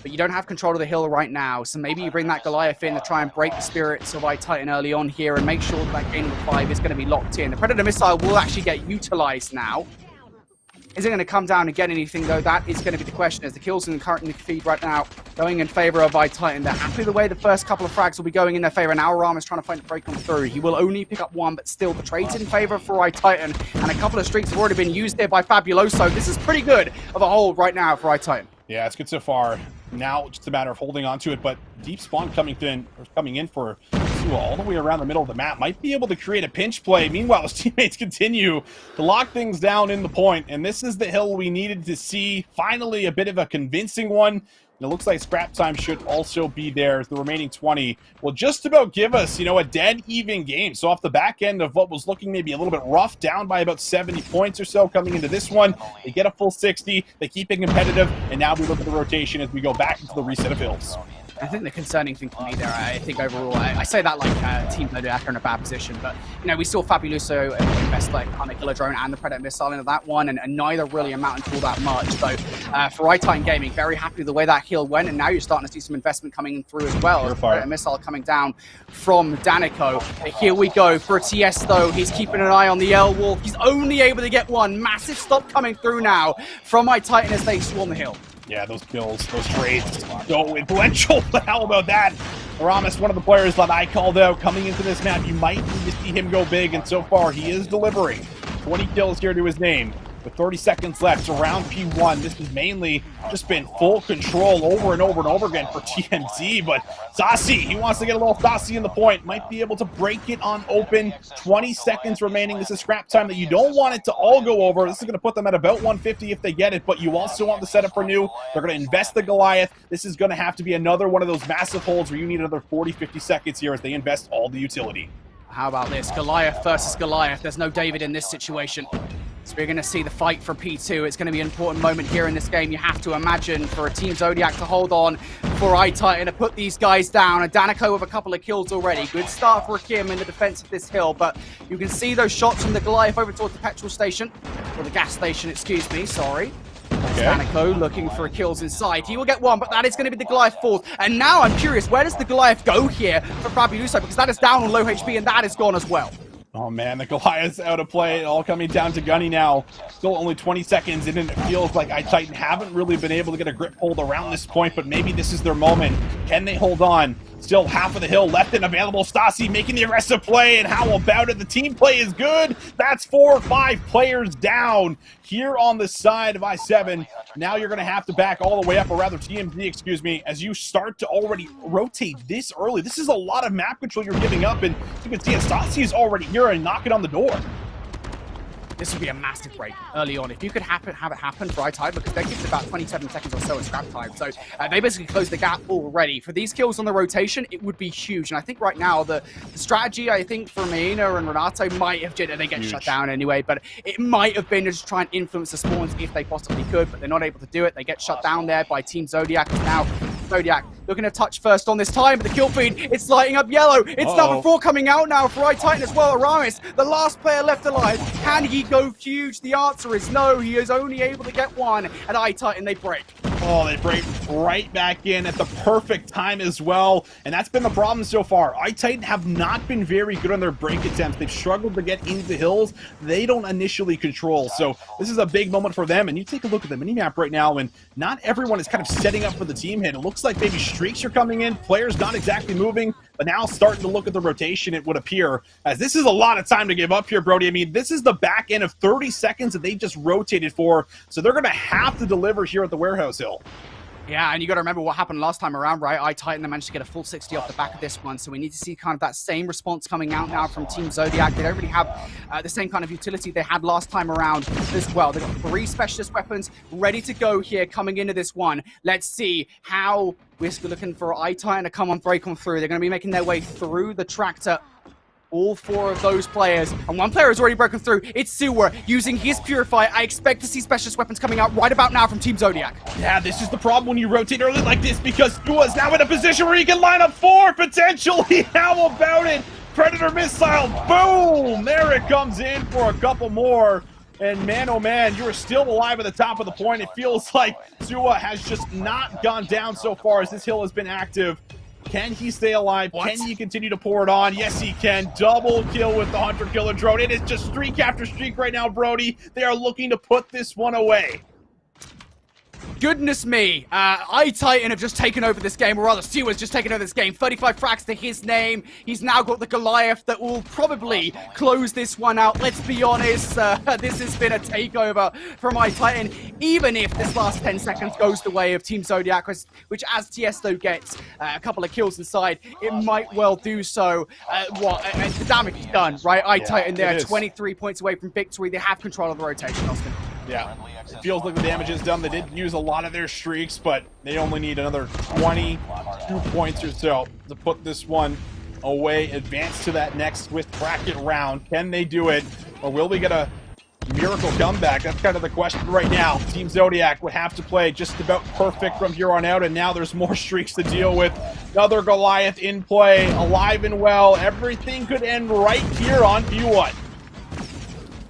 but you don't have control of the hill right now, so maybe you bring that Goliath in to try and break the spirits of Titan early on here and make sure that game number 5 is going to be locked in. The Predator missile will actually get utilized now. Is it going to come down and get anything, though? That is going to be the question, as the kills in the current feed right now going in favor of Titan. They're happy the way the first couple of frags will be going in their favor, and Aram is trying to find a break on through. He will only pick up one, but still the trade's in favor for Titan, and a couple of streaks have already been used there by Fabuloso. This is pretty good of a hold right now for Titan. Yeah, it's good so far. Now just a matter of holding on to it, but deep spawn coming in for Sua all the way around the middle of the map might be able to create a pinch play. Meanwhile, his teammates continue to lock things down in the point, and this is the hill we needed to see. Finally, a bit of a convincing one. And it looks like scrap time should also be there. The remaining 20 will just about give us, a dead even game. So off the back end of what was looking maybe a little bit rough, down by about 70 points or so coming into this one, they get a full 60, they keep it competitive, and now we look at the rotation as we go back into the reset of hills. I think the concerning thing for me there, I think overall, I say that like Team Zodiac are in a bad position, but we saw Fabuloso invest like 100 killer drone and the Predator missile into that one, and neither really amounting to all that much. So for Titan Gaming, very happy with the way that kill went, and now you're starting to see some investment coming through as well. Predator missile coming down from Danico. Here we go for a TS though. He's keeping an eye on the L Wolf. He's only able to get one. Massive stop coming through now from Titan as they swarm the hill. Yeah, those kills, those trades, so influential. How about that? Aramis, one of the players that I called out coming into this map. You might need to see him go big, and so far he is delivering. 20 kills here to his name. With 30 seconds left, so round P1, this has mainly just been full control over and over and over again for TMZ, but Sassi, he wants to get a little Sassi in the point, might be able to break it on open. 20 seconds remaining. This is scrap time that you don't want it to all go over. This is going to put them at about 150 if they get it, but you also want the setup for new. They're going to invest the Goliath. This is going to have to be another one of those massive holds where you need another 40, 50 seconds here as they invest all the utility. How about this? Goliath versus Goliath. There's no David in this situation. So we're going to see the fight for P2. It's going to be an important moment here in this game. You have to imagine for a Team Zodiac to hold on, for Titan to put these guys down. And Danico with a couple of kills already. Good start for Kim in the defense of this hill, but you can see those shots from the Goliath over towards the petrol station, or the gas station, excuse me, sorry. Okay. Danico looking for kills inside. He will get one, but that is going to be the Goliath fourth. And now I'm curious, where does the Goliath go here for Fabuloso? Because that is down on low HP, and that is gone as well. Oh man, the Goliath's out of play, all coming down to Gunny now. Still only 20 seconds in, and it feels like Titan haven't really been able to get a grip hold around this point, but maybe this is their moment. Can they hold on? Still half of the hill left and available. Stassi making the aggressive play, and how about it? The team play is good. That's 4 or 5 players down here on the side of I7. Now you're going to have to back all the way up, or rather TMZ, excuse me, as you start to already rotate this early. This is a lot of map control you're giving up, and you can see it. Stassi is already here and knocking on the door. This would be a massive break early on. If you could have it happen for Titan, because they give it about 27 seconds or so at scrap time. So they basically closed the gap already. For these kills on the rotation, it would be huge. And I think right now, the strategy, I think, for Mina and Renato might have been, they get shut down anyway, but it might have been to just try and influence the spawns if they possibly could, but they're not able to do it. They get shut down there by Team Zodiac. Now, Zodiac looking to touch first on this time, but the kill feed, it's lighting up yellow. It's number 4 coming out now for Titan as well. Aramis, the last player left alive. Can he go huge? The answer is no. He is only able to get one, and Titan, they break. Oh, they break right back in at the perfect time as well, and that's been the problem so far. Titan have not been very good on their break attempts. They've struggled to get into hills they don't initially control, so this is a big moment for them. And you take a look at the minimap right now, and not everyone is kind of setting up for the team hit. It looks like maybe streaks are coming in, players not exactly moving, but now starting to look at the rotation, it would appear, as this is a lot of time to give up here, Brody. I mean, this is the back end of 30 seconds that they just rotated for, so they're going to have to deliver here at the warehouse hill. Yeah, and you got to remember what happened last time around, right? Titan, they managed to get a full 60 off the back of this one, so we need to see kind of that same response coming out now from Team Zodiac. They don't really have the same kind of utility they had last time around as well. They've got 3 specialist weapons ready to go here coming into this one. Let's see how we're looking for Titan to come on, break on through. They're going to be making their way through the tractor. all 4 of those players, and 1 player has already broken through. It's Sewer using his Purify. I expect to see specialist weapons coming out right about now from Team Zodiac. Yeah, this is the problem when you rotate early like this, because Sewer's now in a position where he can line up 4 potentially. How about it? Predator missile, boom! There it comes in for a couple more. And man, oh man, you are still alive at the top of the point. It feels like Sewer has just not gone down so far as this hill has been active. Can he stay alive? What? Can he continue to pour it on? Yes, he can. Double kill with the Hunter Killer drone. It is just streak after streak right now, Brody. They are looking to put this one away. Goodness me, iTitan have just taken over this game, or rather Sewer's just taken over this game. 35 frags to his name. He's now got the Goliath that will probably close this one out. Let's be honest, this has been a takeover from iTitan, even if this last 10 seconds goes the way of Team Zodiac, which as Tiesto gets a couple of kills inside, it might well do so. The damage is done, right? iTitan there, 23 points away from victory. They have control of the rotation, Austin. Yeah, it feels like the damage is done. They did use a lot of their streaks, but they only need another 22 points or so to put this one away, advance to that next Swiss bracket round. Can they do it, or will we get a miracle comeback? That's kind of the question right now. Team Zodiac would have to play just about perfect from here on out, and now there's more streaks to deal with. Another Goliath in play, alive and well. Everything could end right here on P1.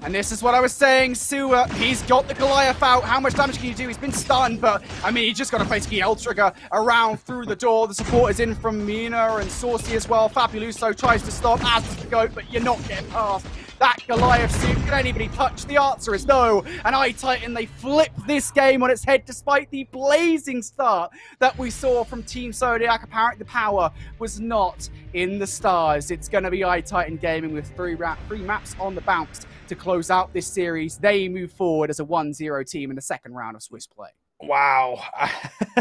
And this is what I was saying, Sewer, he's got the Goliath out. How much damage can you do? He's been stunned, but, I mean, he just got to basically L-trigger around through the door. The support is in from Mina and Saucy as well. Fabuloso tries to stop, as does the GOAT, but you're not getting past that Goliath suit. Can anybody touch? The answer is no. And iTitan, they flip this game on its head despite the blazing start that we saw from Team Zodiac. Apparently the power was not in the stars. It's going to be iTitan Gaming with 3 maps on the bounce to close out this series. They move forward as a 1-0 team in the second round of Swiss play. Wow.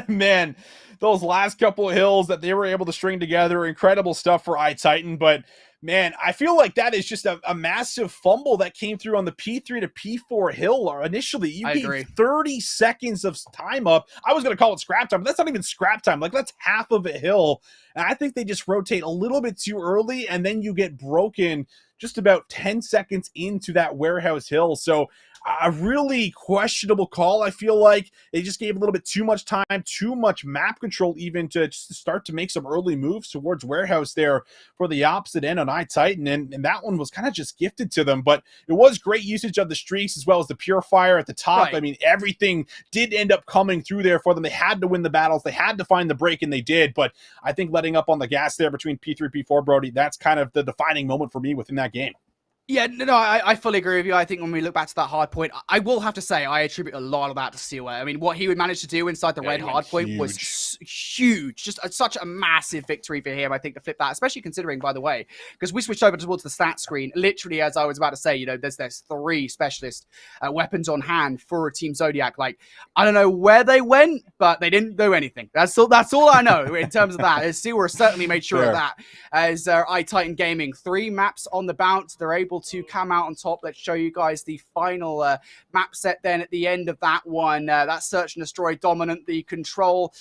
Man, those last couple of hills that they were able to string together, incredible stuff for iTitan, but man, I feel like that is just a massive fumble that came through on the P3 to P4 hill initially. You gave 30 seconds of time up. I was going to call it scrap time, but that's not even scrap time. Like, that's half of a hill. And I think they just rotate a little bit too early, and then you get broken just about 10 seconds into that warehouse hill. So a really questionable call. I feel like they just gave a little bit too much time, too much map control even to just start to make some early moves towards warehouse there for the opposite end on iTitan. And that one was kind of just gifted to them, but it was great usage of the streaks as well as the Purifier at the top. Right. I mean, everything did end up coming through there for them. They had to win the battles. They had to find the break, and they did. But I think letting up on the gas there between P3 and P4, Brody, that's kind of the defining moment for me within that game. Yeah, no, I fully agree with you. I think when we look back to that hard point, I will have to say I attribute a lot of that to Sewer. I mean, what he would manage to do inside the red hard point was huge. Just such a massive victory for him, I think, to flip that, especially considering, by the way, because we switched over towards the stat screen. Literally, as I was about to say, you know, there's 3 specialist weapons on hand for Team Zodiac. Like, I don't know where they went, but they didn't do anything. That's all I know in terms of that. Sewer certainly made sure of that. As iTitan Gaming, 3 maps on the bounce. They're able to come out on top. Let's show you guys the final map set then at the end of that one. That search and destroy dominant, the control.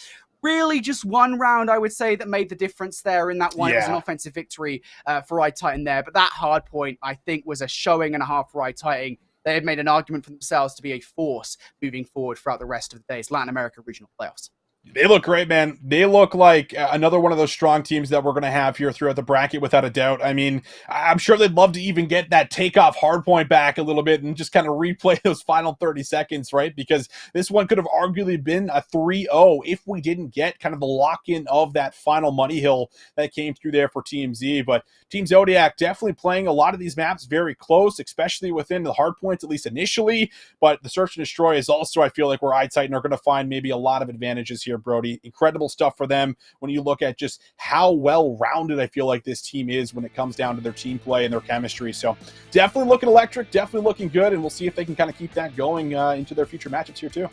Really just one round, I would say, that made the difference there in that one. Yeah. It was an offensive victory for iTitan there. But that hard point, I think, was a showing and a half for iTitan. They had made an argument for themselves to be a force moving forward throughout the rest of the day's Latin America regional playoffs. They look great, man. They look like another one of those strong teams that we're going to have here throughout the bracket, without a doubt. I mean, I'm sure they'd love to even get that takeoff hardpoint back a little bit and just kind of replay those final 30 seconds, right? Because this one could have arguably been a 3-0 if we didn't get kind of the lock-in of that final money hill that came through there for Team Z. But Team Zodiac definitely playing a lot of these maps very close, especially within the hardpoints, at least initially. But the search and destroy is also, I feel like, where iTitan are going to find maybe a lot of advantages here, Brody. Incredible stuff for them when you look at just how well-rounded I feel like this team is when it comes down to their team play and their chemistry. So definitely looking electric, definitely looking good, and we'll see if they can kind of keep that going into their future matchups here too.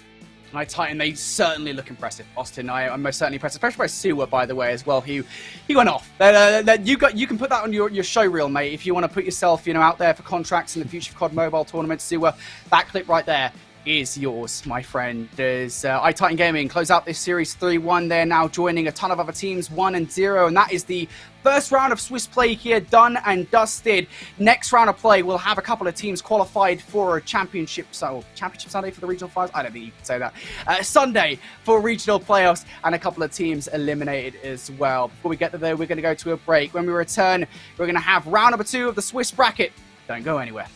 iTitan, they certainly look impressive. Austin, I'm most certainly impressed, especially by Sewer, by the way, as well. He went off. You can put that on your show reel, mate, if you want to put yourself, out there for contracts in the future of COD Mobile tournaments. Sewer, that clip right there. is yours, my friend. As iTitan Gaming close out this series 3-1. They're now joining a ton of other teams 1-0, and that is the first round of Swiss play here done and dusted. Next round of play, we'll have a couple of teams qualified for a championship Sunday for the regional finals. I don't think you can say that. Sunday for regional playoffs, and a couple of teams eliminated as well. Before we get there, we're going to go to a break. When we return, we're going to have round number 2 of the Swiss bracket. Don't go anywhere.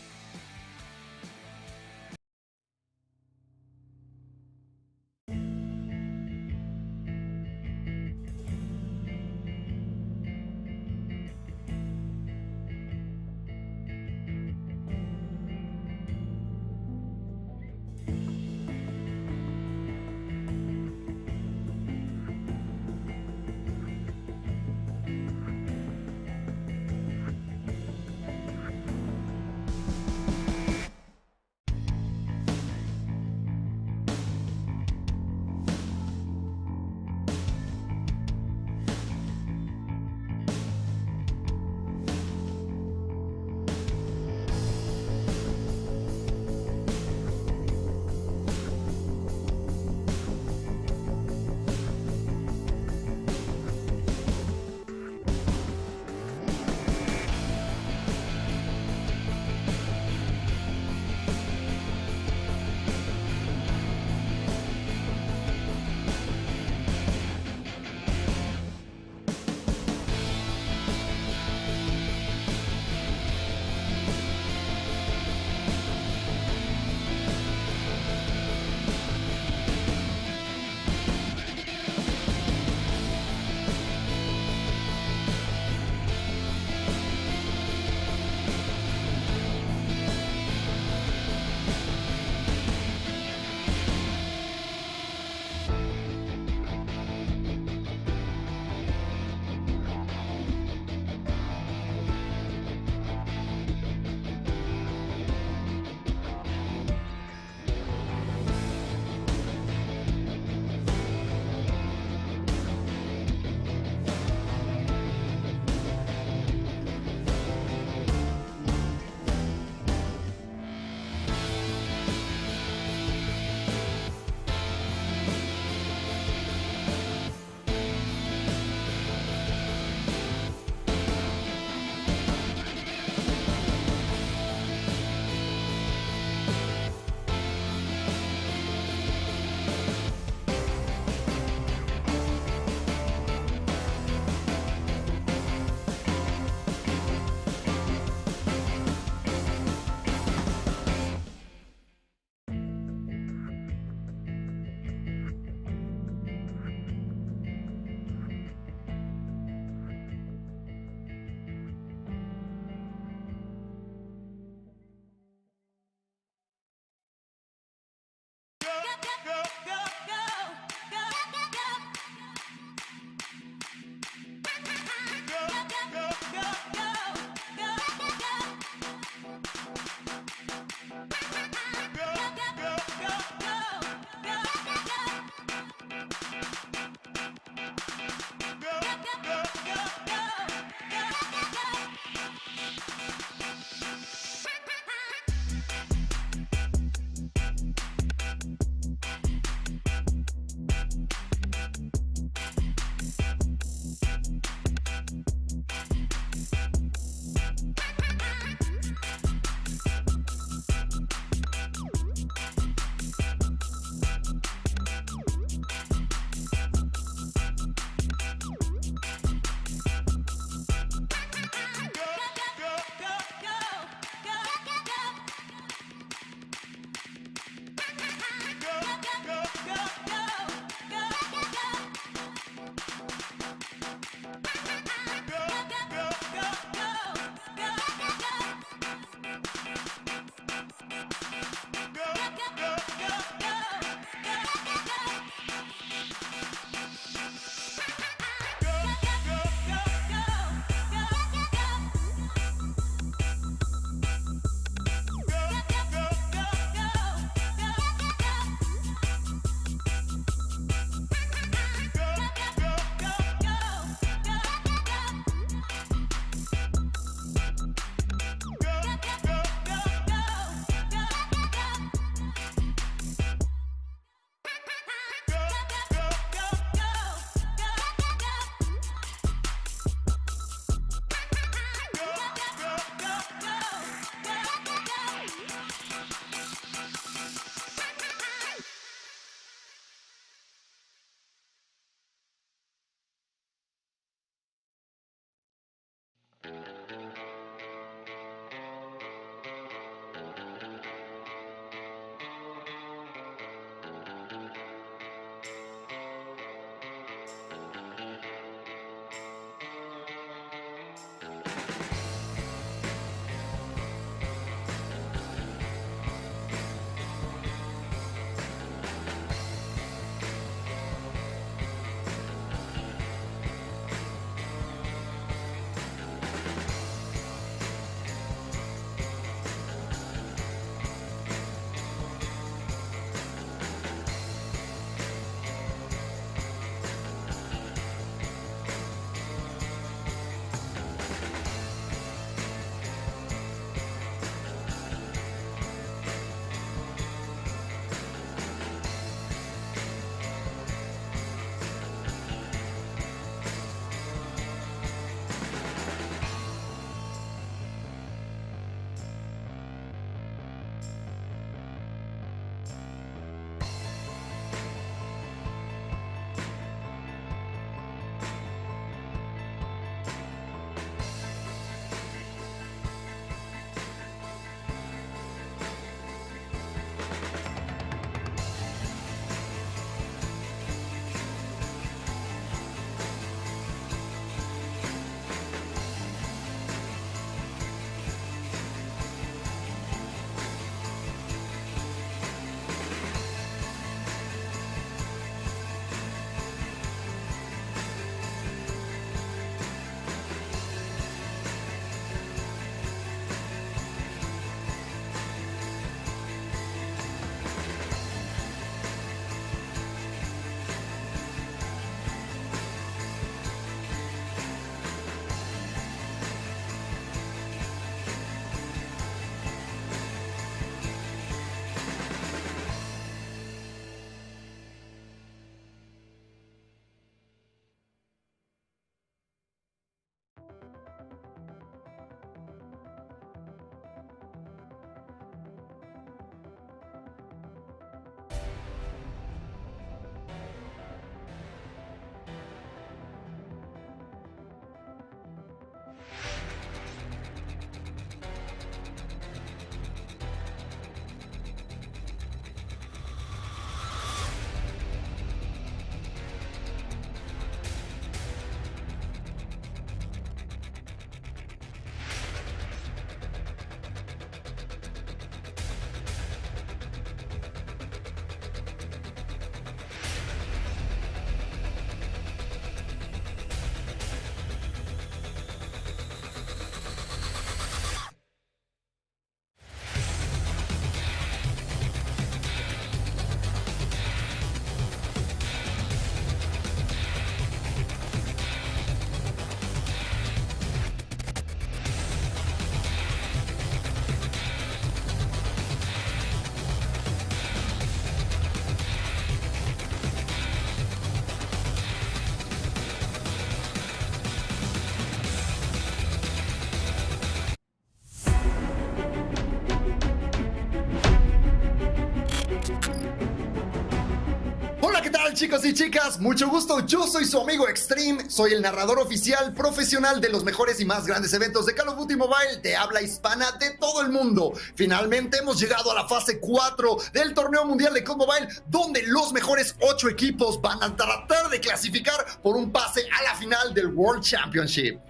tal, chicos y chicas? Mucho gusto, yo soy su amigo Extreme, soy el narrador oficial profesional de los mejores y más grandes eventos de Call of Duty Mobile de habla hispana de todo el mundo. Finalmente hemos llegado a la fase 4 del torneo mundial de COD Mobile, donde los mejores 8 equipos van a tratar de clasificar por un pase a la final del World Championship.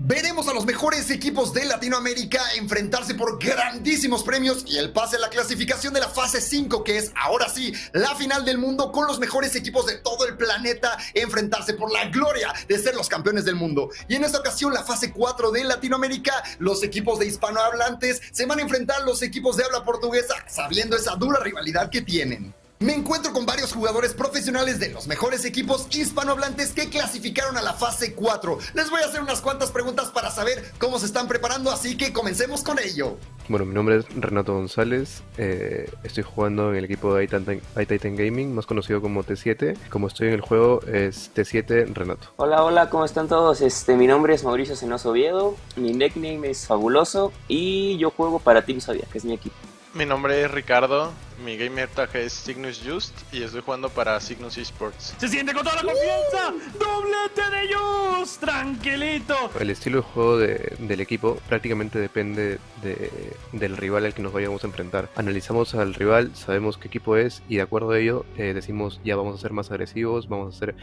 Veremos a los mejores equipos de Latinoamérica enfrentarse por grandísimos premios y el pase a la clasificación de la fase 5, que es ahora sí la final del mundo, con los mejores equipos de todo el planeta enfrentarse por la gloria de ser los campeones del mundo. Y en esta ocasión, la fase 4 de Latinoamérica, los equipos de hispanohablantes se van a enfrentar a los equipos de habla portuguesa, sabiendo esa dura rivalidad que tienen. Me encuentro con varios jugadores profesionales de los mejores equipos hispanohablantes que clasificaron a la fase 4. Les voy a hacer unas cuantas preguntas para saber cómo se están preparando, así que comencemos con ello. Bueno, mi nombre es Renato González, estoy jugando en el equipo de iTitan Gaming, más conocido como T7. Como estoy en el juego es T7 Renato. Hola, ¿cómo están todos? Mi nombre es Mauricio Senoso Oviedo, mi nickname es Fabuloso y yo juego para Team Zodiac, que es mi equipo. Mi nombre es Ricardo, mi gamer tag es Zygnus y estoy jugando para Zygnus Esports. Se siente con toda la confianza. Doblete de Just. Tranquilito. El estilo de juego del equipo prácticamente depende del rival al que nos vayamos a enfrentar. Analizamos al rival, sabemos qué equipo es y de acuerdo a ello decimos ya vamos a ser más agresivos, vamos a ser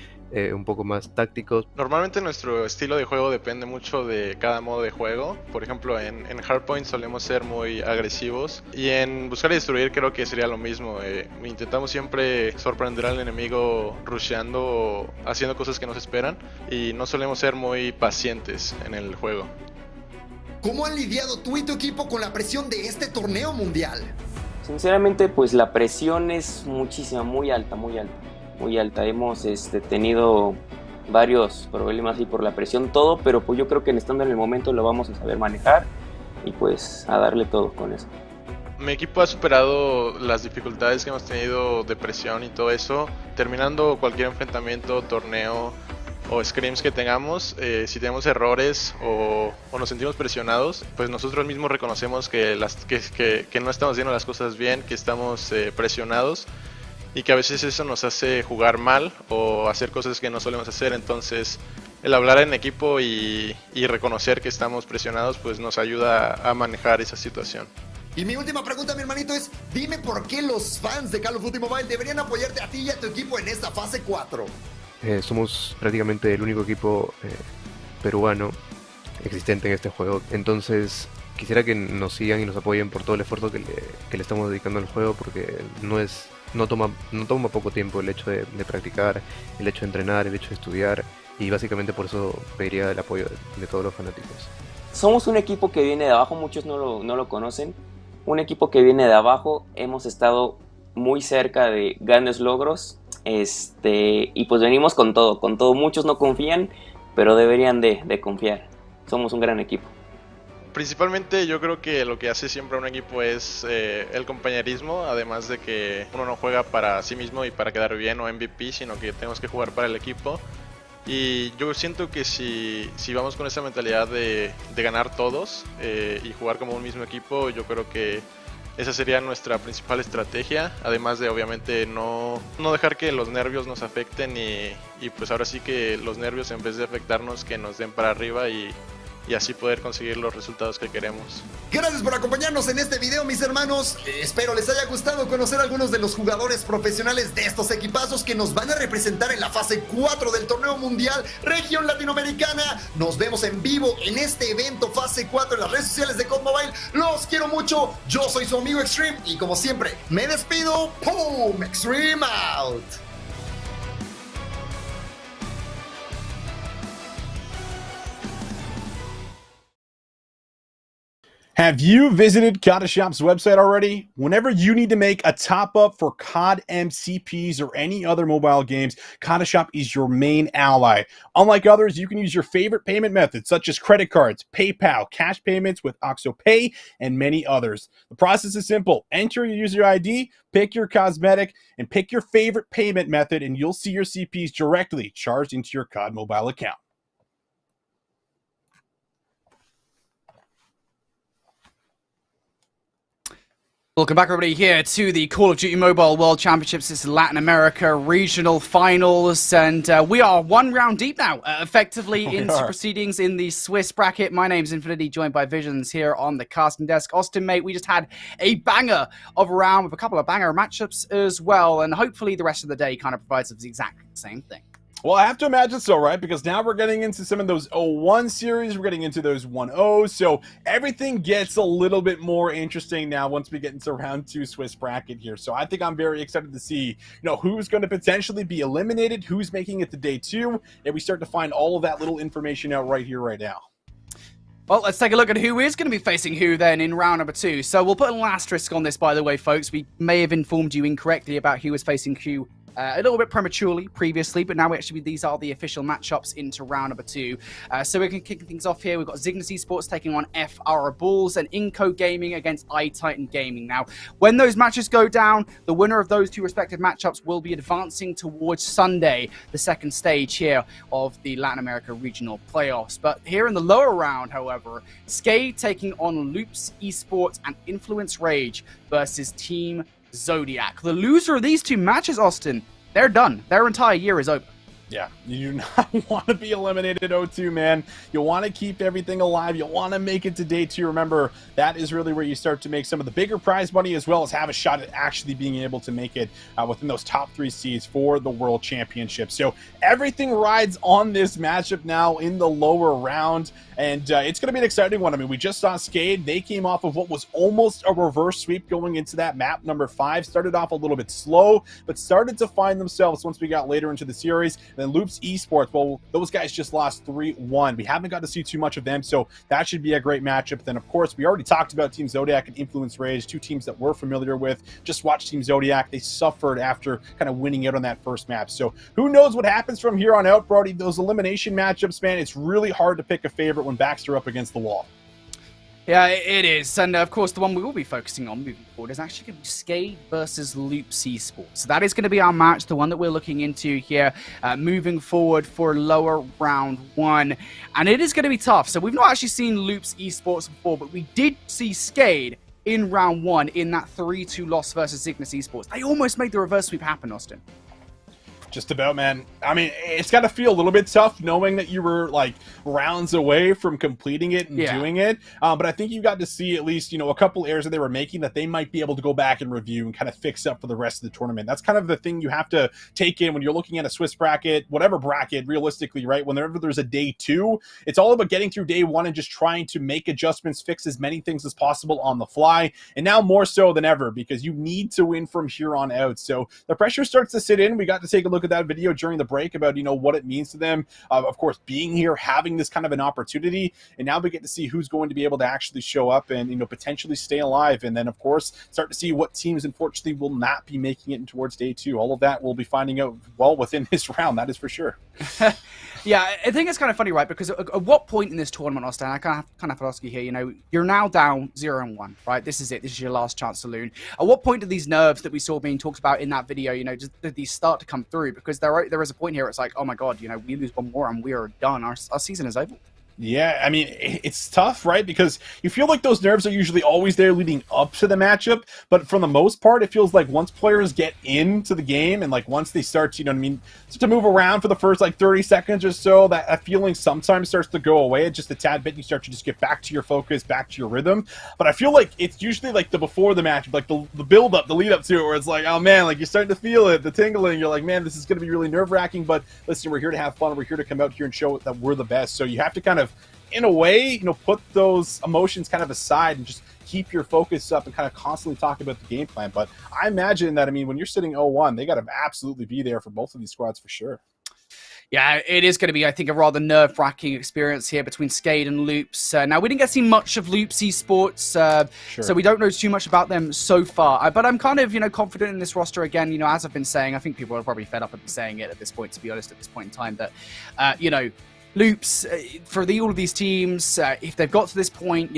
un poco más tácticos. Normalmente nuestro estilo de juego depende mucho de cada modo de juego. Por ejemplo, en Hardpoint solemos ser muy agresivos y en buscar y destruir creo que sería lo mismo. Intentamos siempre sorprender al enemigo rusheando o haciendo cosas que nos esperan y no solemos ser muy pacientes en el juego. ¿Cómo han lidiado tú y tu equipo con la presión de este torneo mundial? Sinceramente, pues la presión es muchísima, muy alta. Hemos tenido varios problemas ahí por la presión, todo, pero pues yo creo que estando en el momento lo vamos a saber manejar y pues a darle todo con eso. Mi equipo ha superado las dificultades que hemos tenido de presión y todo eso. Terminando cualquier enfrentamiento, torneo o scrims que tengamos, si tenemos errores o nos sentimos presionados, pues nosotros mismos reconocemos que no estamos haciendo las cosas bien, que estamos presionados y que a veces eso nos hace jugar mal o hacer cosas que no solemos hacer. Entonces el hablar en equipo y reconocer que estamos presionados pues nos ayuda a manejar esa situación. Y mi última pregunta, mi hermanito, es dime por qué los fans de Call of Duty Mobile deberían apoyarte a ti y a tu equipo en esta fase 4. Somos prácticamente el único equipo peruano existente en este juego, entonces quisiera que nos sigan y nos apoyen por todo el esfuerzo que le estamos dedicando al juego, porque no toma poco tiempo el hecho de practicar, el hecho de entrenar, el hecho de estudiar, y básicamente por eso pediría el apoyo de todos los fanáticos. Somos un equipo que viene de abajo, muchos no lo conocen. Un equipo que viene de abajo, hemos estado muy cerca de grandes logros, y pues venimos con todo, muchos no confían, pero deberían de confiar. Somos un gran equipo. Principalmente yo creo que lo que hace siempre un equipo es el compañerismo, además de que uno no juega para sí mismo y para quedar bien o MVP, sino que tenemos que jugar para el equipo. Y yo siento que si vamos con esa mentalidad de ganar todos y jugar como un mismo equipo, yo creo que esa sería nuestra principal estrategia, además de obviamente no dejar que los nervios nos afecten y pues ahora sí que los nervios en vez de afectarnos que nos den para arriba y así poder conseguir los resultados que queremos. Gracias por acompañarnos en este video, mis hermanos. Espero les haya gustado conocer a algunos de los jugadores profesionales de estos equipazos que nos van a representar en la fase 4 del torneo mundial región latinoamericana. Nos vemos en vivo en este evento fase 4 en las redes sociales de COD Mobile. Los quiero mucho. Yo soy su amigo Extreme y como siempre me despido. ¡Pum! Extreme out. Have you visited COD Shop's website already? Whenever you need to make a top-up for COD MCPs or any other mobile games, COD Shop is your main ally. Unlike others, you can use your favorite payment methods such as credit cards, PayPal, cash payments with OXXO Pay, and many others. The process is simple. Enter your user ID, pick your cosmetic, and pick your favorite payment method, and you'll see your CPs directly charged into your COD mobile account. Welcome back, everybody, here to the Call of Duty Mobile World Championships. This is Latin America Regional Finals, and we are one round deep now, effectively into proceedings in the Swiss bracket. My name's Infinity, joined by Visions here on the casting desk. Austin, mate, we just had a banger of a round with a couple of banger matchups as well, and hopefully the rest of the day kind of provides us exactly the same thing. Well, I have to imagine so, right? Because now we're getting into some of those 0-1 series. We're getting into those 1-0. So everything gets a little bit more interesting now once we get into round 2 Swiss bracket here. So I think I'm very excited to see, who's going to potentially be eliminated, who's making it to day 2, and we start to find all of that little information out right here, right now. Well, let's take a look at who is going to be facing who then in round number 2. So we'll put an asterisk on this, by the way, folks. We may have informed you incorrectly about who is facing who a little bit prematurely previously, but now these are the official matchups into round number 2. So we can kick things off here. We've got Zygnus Esports taking on FR Bulls and Inco Gaming against iTitan Gaming. Now, when those matches go down, the winner of those two respective matchups will be advancing towards Sunday, the second stage here of the Latin America Regional Playoffs. But here in the lower round, however, Skade taking on Loops Esports and Influence Rage versus Team Zodiac. The loser of these two matches, Austin, they're done. Their entire year is over. Yeah, you do not want to be eliminated 0-2, man. You want to keep everything alive. You want to make it to day 2. Remember, that is really where you start to make some of the bigger prize money, as well as have a shot at actually being able to make it within those top 3 seeds for the World Championship. So everything rides on this matchup now in the lower round, and it's going to be an exciting one. I mean, we just saw Skade. They came off of what was almost a reverse sweep going into that map number 5. Started off a little bit slow, but started to find themselves once we got later into the series. Then Loops Esports, well, those guys just lost 3-1. We haven't got to see too much of them, so that should be a great matchup. Then, of course, we already talked about Team Zodiac and Influence Rage, two teams that we're familiar with. Just watch Team Zodiac. They suffered after kind of winning out on that first map. So who knows what happens from here on out, Brody? Those elimination matchups, man, it's really hard to pick a favorite when backs are up against the wall. Yeah, it is. And of course, the one we will be focusing on moving forward is actually going to be Skade versus Loops Esports. So that is going to be our match, the one that we're looking into here, moving forward for lower round 1. And it is going to be tough. So we've not actually seen Loops Esports before, but we did see Skade in round 1 in that 3-2 loss versus Zygnus Esports. They almost made the reverse sweep happen, Austin. Just about, man. I mean, it's got to feel a little bit tough knowing that you were like rounds away from completing it and doing it. But I think you got to see at least, a couple errors that they were making that they might be able to go back and review and kind of fix up for the rest of the tournament. That's kind of the thing you have to take in when you're looking at a Swiss bracket, whatever bracket, realistically, right? Whenever there's a day 2, it's all about getting through day 1 and just trying to make adjustments, fix as many things as possible on the fly. And now more so than ever, because you need to win from here on out. So the pressure starts to sit in. We got to take a look at that video during the break about what it means to them, of course, being here, having this kind of an opportunity, and now we get to see who's going to be able to actually show up and potentially stay alive, and then of course start to see what teams unfortunately will not be making it towards day 2. All of that we'll be finding out well within this round, that is for sure. Yeah, I think it's kind of funny, right? Because at what point in this tournament, Austin, I kind of have to ask you here, you're now down 0-1, right? This is it. This is your last chance to saloon. At what point do these nerves that we saw being talked about in that video, did these start to come through? Because there is a point here, it's like, oh my God, we lose one more and we are done. Our season is over. Yeah, I mean, it's tough, right? Because you feel like those nerves are usually always there leading up to the matchup, but for the most part, it feels like once players get into the game and like once they start to, start to move around for the first like 30 seconds or so, that feeling sometimes starts to go away. It's just a tad bit, and you start to just get back to your focus, back to your rhythm. But I feel like it's usually like the before the matchup, like the build up, the lead up to it, where it's like, oh man, like you're starting to feel it, the tingling. You're like, man, this is going to be really nerve wracking, but listen, we're here to have fun. We're here to come out here and show that we're the best. So you have to kind of, in a way, put those emotions kind of aside and just keep your focus up and kind of constantly talk about the game plan. But I imagine that, when you're sitting 0-1, they got to absolutely be there for both of these squads for sure. Yeah, it is going to be, I think, a rather nerve-wracking experience here between Skade and Loops. Now, we didn't get to see much of Loops Esports, so we don't know too much about them so far. But I'm kind of, confident in this roster again. As I've been saying, I think people are probably fed up of saying it at this point, to be honest, at this point in time, that, Loops, for all of these teams, if they've got to this point,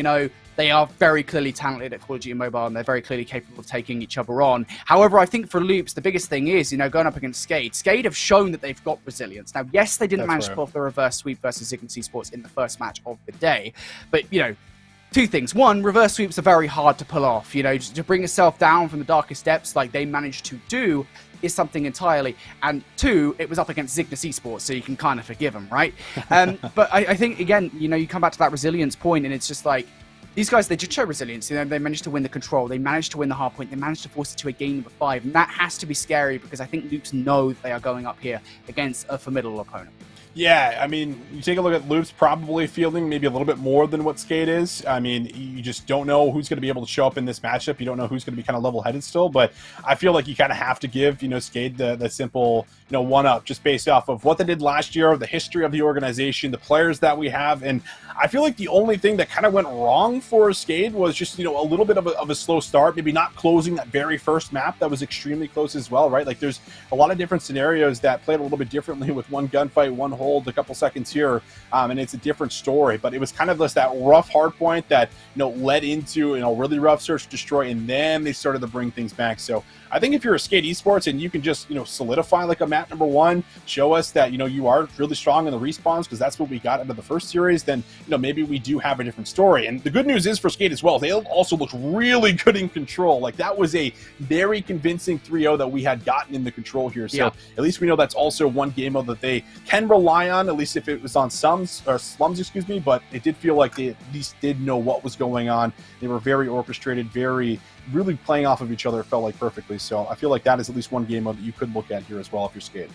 they are very clearly talented at Call of Duty Mobile, and they're very clearly capable of taking each other on. However, I think for Loops, the biggest thing is, going up against Skade. Skade have shown that they've got resilience. Now, yes, they didn't manage to pull off the reverse sweep versus Zygnus Esports in the first match of the day, but, two things. One, reverse sweeps are very hard to pull off. You know, just to bring yourself down from the darkest depths like they managed to do is something entirely. And two, it was up against Zygnus Esports, so you can kind of forgive them, right? But I think, again, you know, you come back to that resilience point, and it's just like, these guys, they did show resilience. You know, they managed to win the control. They managed to win the hardpoint. They managed to force it to a game number 5. And that has to be scary because I think Loops know that they are going up here against a formidable opponent. Yeah, I mean, you take a look at Loops probably fielding maybe a little bit more than what Skade is. I mean, you just don't know who's going to be able to show up in this matchup. You don't know who's going to be kind of level-headed still, but I feel like you kind of have to give, you know, Skade the simple, you know, one-up just based off of what they did last year, the history of the organization, the players that we have, and I feel like the only thing that kind of went wrong for Skade was just, you know, a little bit of a slow start, maybe not closing that very first map that was extremely close as well, right? Like, there's a lot of different scenarios that played a little bit differently with one gunfight, one hold, a couple seconds here, and it's a different story. But it was kind of just that rough hard point that, you know, led into, you know, really rough search destroy, and then they started to bring things back. So I think if you're a Skade Esports and you can just, you know, solidify like a map number 1, show us that, you know, you are really strong in the respawns, because that's what we got out of the first series, then, you know, maybe we do have a different story. And the good news is for Skade as well, they also looked really good in control. Like, that was a very convincing 3-0 that we had gotten in the control here. So at least we know that's also one game mode that they can rely on, at least if it was on slums, excuse me, but it did feel like they at least did know what was going on. They were very orchestrated, really playing off of each other, it felt like perfectly. So I feel like that is at least one game mode that you could look at here as well if you're Skade.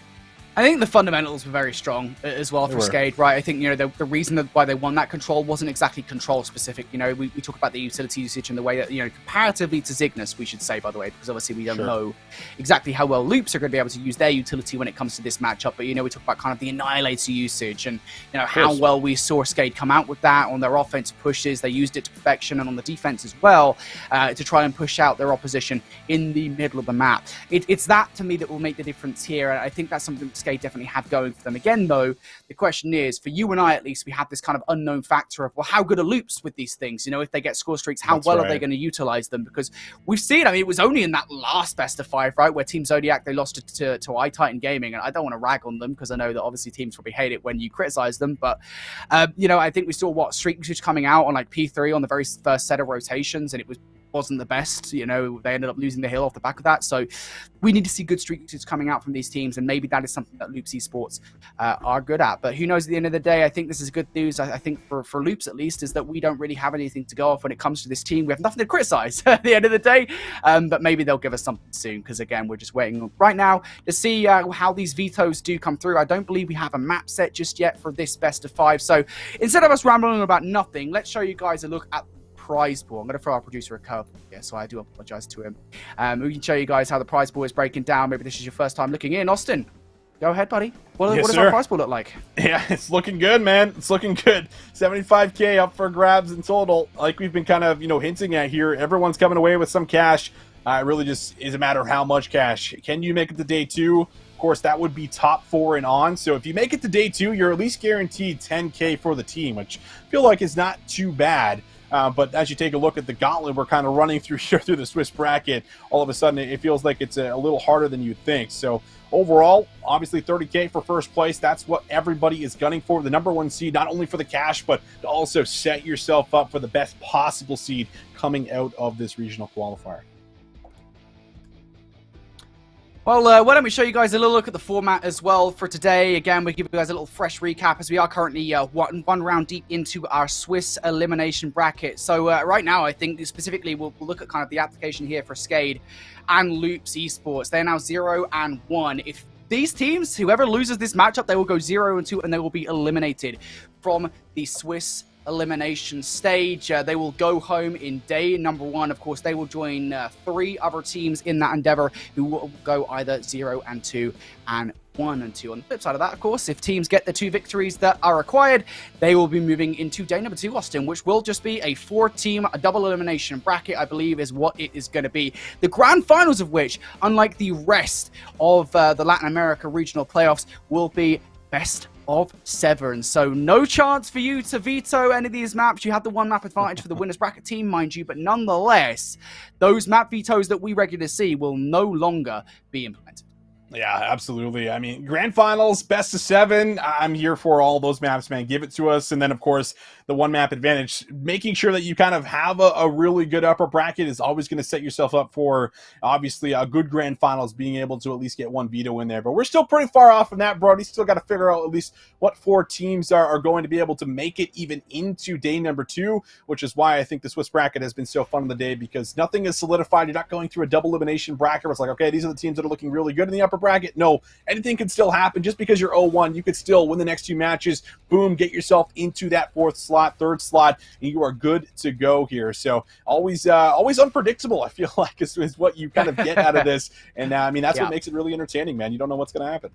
I think the fundamentals were very strong as well for Skade, right? I think, you know, the reason why they won that control wasn't exactly control specific. You know, we talk about the utility usage and the way that, you know, comparatively to Zygnus, we should say, by the way, because obviously we don't know exactly how well Loops are going to be able to use their utility when it comes to this matchup. But, you know, we talk about kind of the Annihilator usage and, you know, how well we saw Skade come out with that on their offensive pushes. They used it to perfection, and on the defense as well, to try and push out their opposition in the middle of the map. It's that, to me, that will make the difference here. And I think that's something that Skade definitely have going for them. Again, though, the question is, for you and I at least, we have this kind of unknown factor of, well, how good are Loops with these things? You know, if they get score streaks, how well are they going to utilize them? Because we've seen, I mean, it was only in that last best of 5, right, where Team Zodiac, they lost to iTitan Gaming, and I don't want to rag on them because I know that obviously teams probably hate it when you criticize them, but, you know, I think we saw streak usage coming out on like P3 on the very first set of rotations, and it wasn't the best. You know, they ended up losing the hill off the back of that. So we need to see good streaks coming out from these teams, and maybe that is something that Loops Esports are good at. But who knows, at the end of the day, I think this is good news. I think for Loops at least, is that we don't really have anything to go off when it comes to this team. We have nothing to criticize at the end of the day, but maybe they'll give us something soon, because again, we're just waiting right now to see how these vetoes do come through. I don't believe we have a map set just yet for this best of 5. So instead of us rambling about nothing, let's show you guys a look at prize pool. I'm going to throw our producer a curve here, so I do apologize to him. We can show you guys how the prize pool is breaking down. Maybe this is your first time looking in. Austin, go ahead, buddy. What does our prize pool look like? Yeah, it's looking good, man. It's looking good. 75K up for grabs in total. Like we've been kind of, you know, hinting at here, everyone's coming away with some cash. It really just is a matter of how much cash. Can you make it to day 2? Of course, that would be top 4 and on. So if you make it to day 2, you're at least guaranteed 10K for the team, which I feel like is not too bad. But as you take a look at the gauntlet we're kind of running through here through the Swiss bracket, all of a sudden it feels like it's a little harder than you'd think. So overall, obviously 30K for first place. That's what everybody is gunning for. The number 1 seed, not only for the cash, but to also set yourself up for the best possible seed coming out of this regional qualifier. Well, why don't we show you guys a little look at the format as well for today. Again, we give you guys a little fresh recap as we are currently one round deep into our Swiss elimination bracket. So right now, I think specifically we'll look at kind of the application here for Skade and Loops Esports. They're now 0 and 1. If these teams, whoever loses this matchup, they will go 0 and 2 and they will be eliminated from the Swiss elimination stage. They will go home in day number 1. Of course, they will join 3 other teams in that endeavor who will go either 0 and 2 and 1 and 2. On the flip side of that, of course, if teams get the 2 victories that are required, they will be moving into day number 2, Austin, which will just be a 4-team, a double elimination bracket, I believe is what it is going to be. The grand finals of which, unlike the rest of the Latin America regional playoffs, will be best of 7. So no chance for you to veto any of these maps. You have the 1 map advantage for the winners bracket team, mind you, but nonetheless, those map vetoes that we regularly see will no longer be implemented. Yeah, absolutely. I mean, grand finals, best of 7. I'm here for all those maps, man. Give it to us. And then, of course, the one map advantage. Making sure that you kind of have a really good upper bracket is always going to set yourself up for, obviously, a good grand finals, being able to at least get one veto in there. But we're still pretty far off from that, Brody. Still got to figure out at least what 4 teams are going to be able to make it even into day number 2, which is why I think the Swiss bracket has been so fun on the day, because nothing is solidified. You're not going through a double elimination bracket where it's like, okay, these are the teams that are looking really good in the upper bracket. No, anything can still happen. Just because you're 0-1, you could still win the next 2 matches. Boom, get yourself into that 4th slot, 3rd slot, and you are good to go here. So always unpredictable, I feel like, is what you kind of get out of this. And I mean, that's what makes it really entertaining, man. You don't know what's going to happen.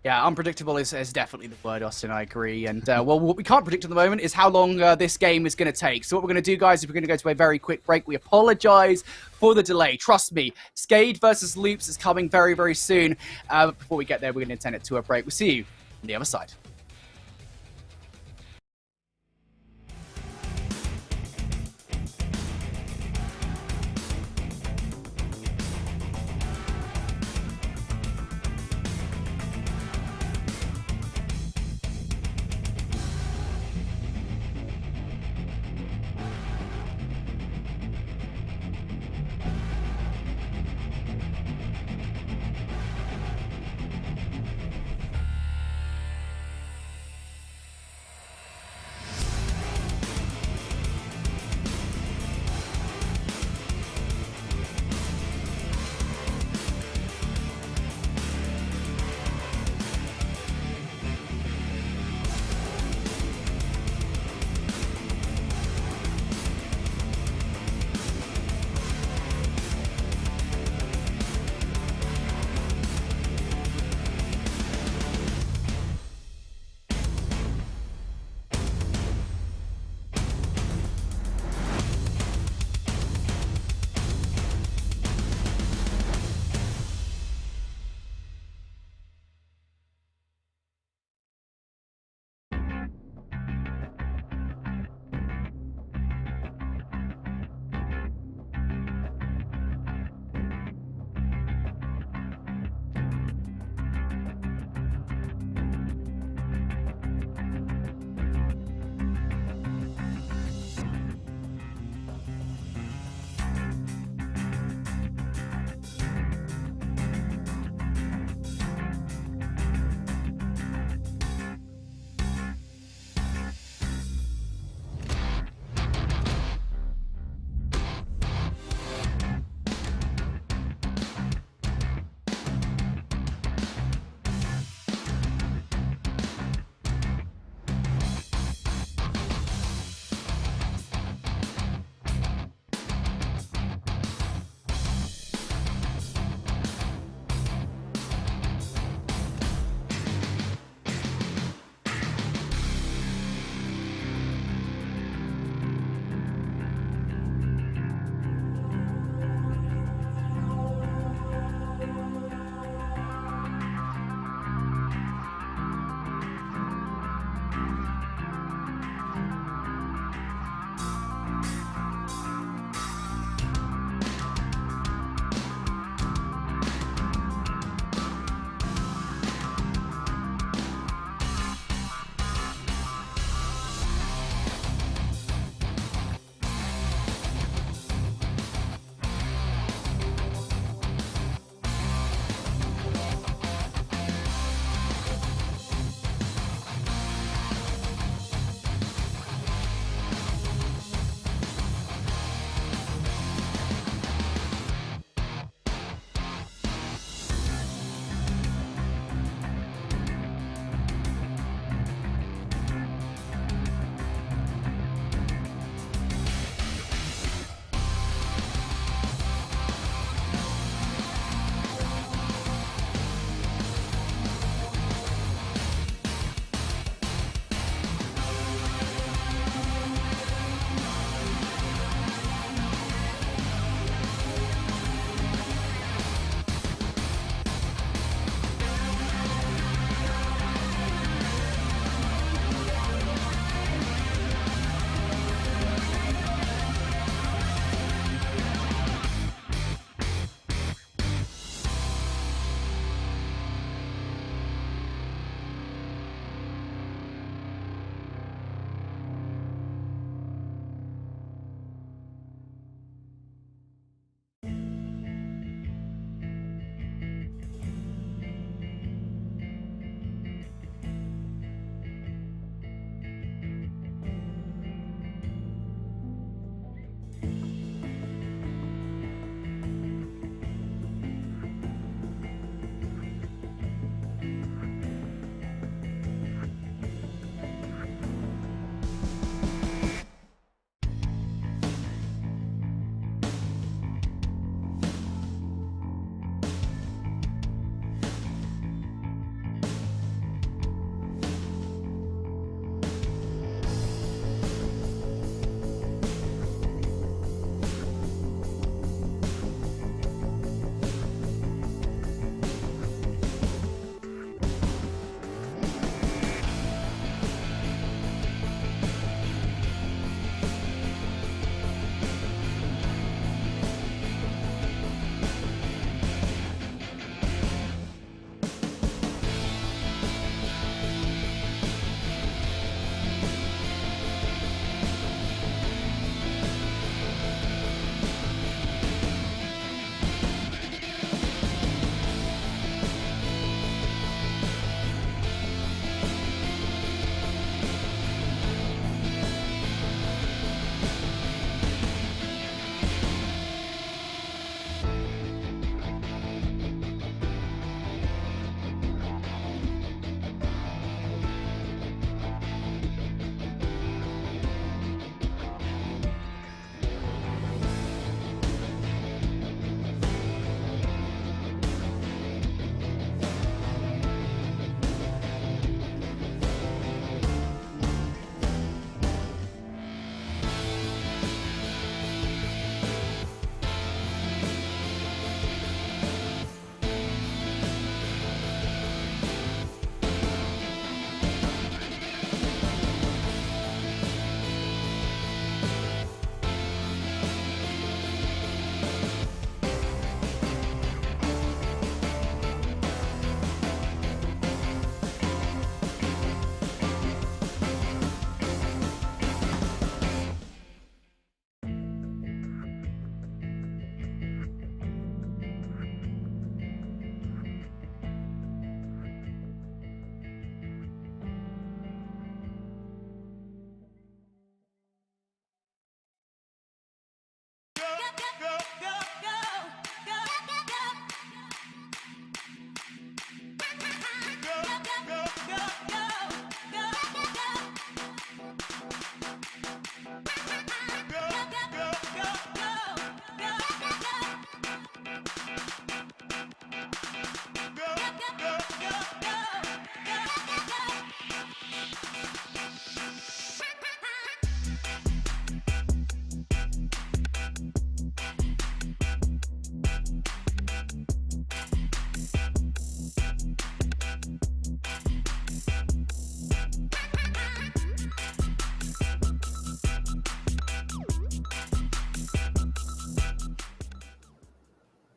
Yeah, unpredictable is definitely the word, Austin. I agree. And, well, what we can't predict at the moment is how long this game is going to take. So what we're going to do, guys, is we're going to go to a very quick break. We apologize for the delay. Trust me, Skade versus Loops is coming very, very soon. But before we get there, we're going to send it to a break. We'll see you on the other side.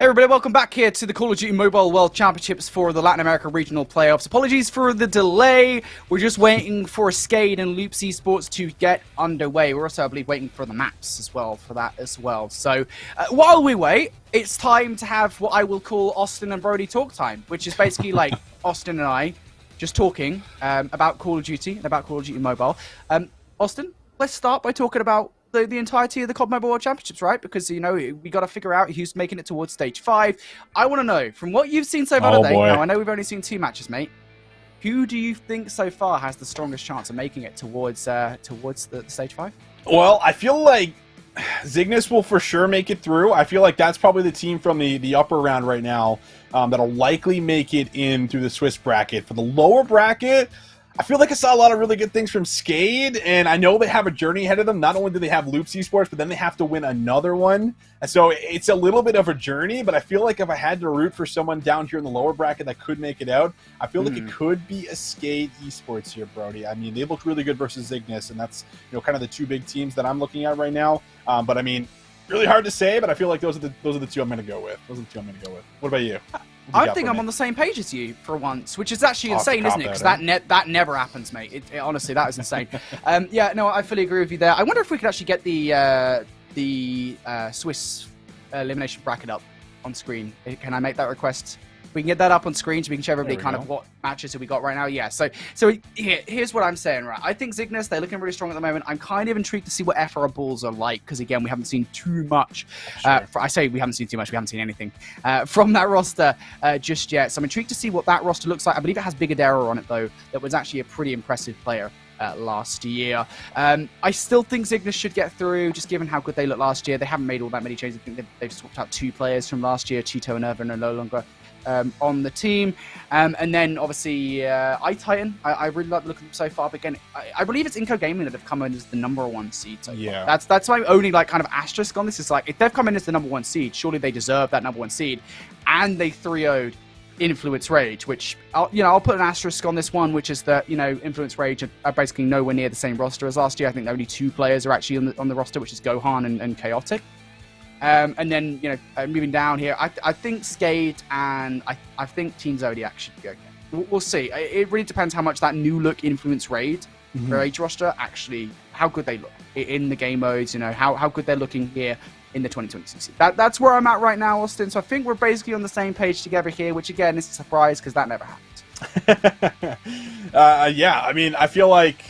Hey everybody, welcome back here to the Call of Duty Mobile World Championships for the Latin America Regional Playoffs. Apologies for the delay. We're just waiting for Skade and Zygnus Esports to get underway. We're also, I believe, waiting for the maps as well for that as well. So while we wait, it's time to have what I will call Austin and Brody talk time, which is basically like Austin and I just talking about Call of Duty and about Call of Duty Mobile. Austin, let's start by talking about the entirety of the COD Mobile World Championships, right? Because, you know, we got to figure out who's making it towards Stage 5. I want to know, from what you've seen so far today, now I know we've only seen 2 matches, mate, who do you think so far has the strongest chance of making it towards the Stage 5? Well, I feel like Zygnus will for sure make it through. I feel like that's probably the team from the upper round right now that'll likely make it in through the Swiss bracket. For the lower bracket, I feel like I saw a lot of really good things from Skade, and I know they have a journey ahead of them. Not only do they have Zygnus Esports, but then they have to win another one. And so it's a little bit of a journey, but I feel like if I had to root for someone down here in the lower bracket that could make it out, I feel like it could be a Skade Esports here, Brody. I mean, they look really good versus Zygnus, and that's, you know, kind of the 2 big teams that I'm looking at right now. But I mean, really hard to say, but I feel like those are the 2 I'm going to go with. What about you? I think I'm on the same page as you for once, which is actually insane, isn't it? Because that never happens, mate. Honestly, that is insane. Yeah, no, I fully agree with you there. I wonder if we could actually get the Swiss elimination bracket up on screen. Can I make that request? We can get that up on screen so we can show everybody kind of what matches have we got right now. Yeah, so here's what I'm saying, right? I think Zygnus, they're looking really strong at the moment. I'm kind of intrigued to see what FR Bulls are like, because again, we haven't seen too much. I say we haven't seen too much, we haven't seen anything from that roster just yet. So I'm intrigued to see what that roster looks like. I believe it has Bigadera on it, though. That was actually a pretty impressive player last year. I still think Zygnus should get through, just given how good they looked last year. They haven't made all that many changes. I think they've swapped out 2 players from last year. Tito and Irvin are no longer on the team. And then obviously iTitan, I really like the look of them so far, but again, I believe it's Inco Gaming that have come in as the #1 seed so far. That's my only like kind of asterisk on this. Is like, if they've come in as the #1 seed, surely they deserve that #1 seed, and they 3-0'd Influence Rage, which I'll put an asterisk on this one, which is that, you know, Influence Rage are basically nowhere near the same roster as last year. I think only 2 players are actually on the roster, which is Gohan and Chaotic. And then, you know, moving down here, I think Skade and I think Team Zodiac should go. We'll see. It really depends how much that new look Influence Rage roster actually, how good they look in the game modes, you know, how good they're looking here in the 2026 season. That's where I'm at right now, Austin. So I think we're basically on the same page together here, which again is a surprise because that never happened. Yeah, I mean, I feel like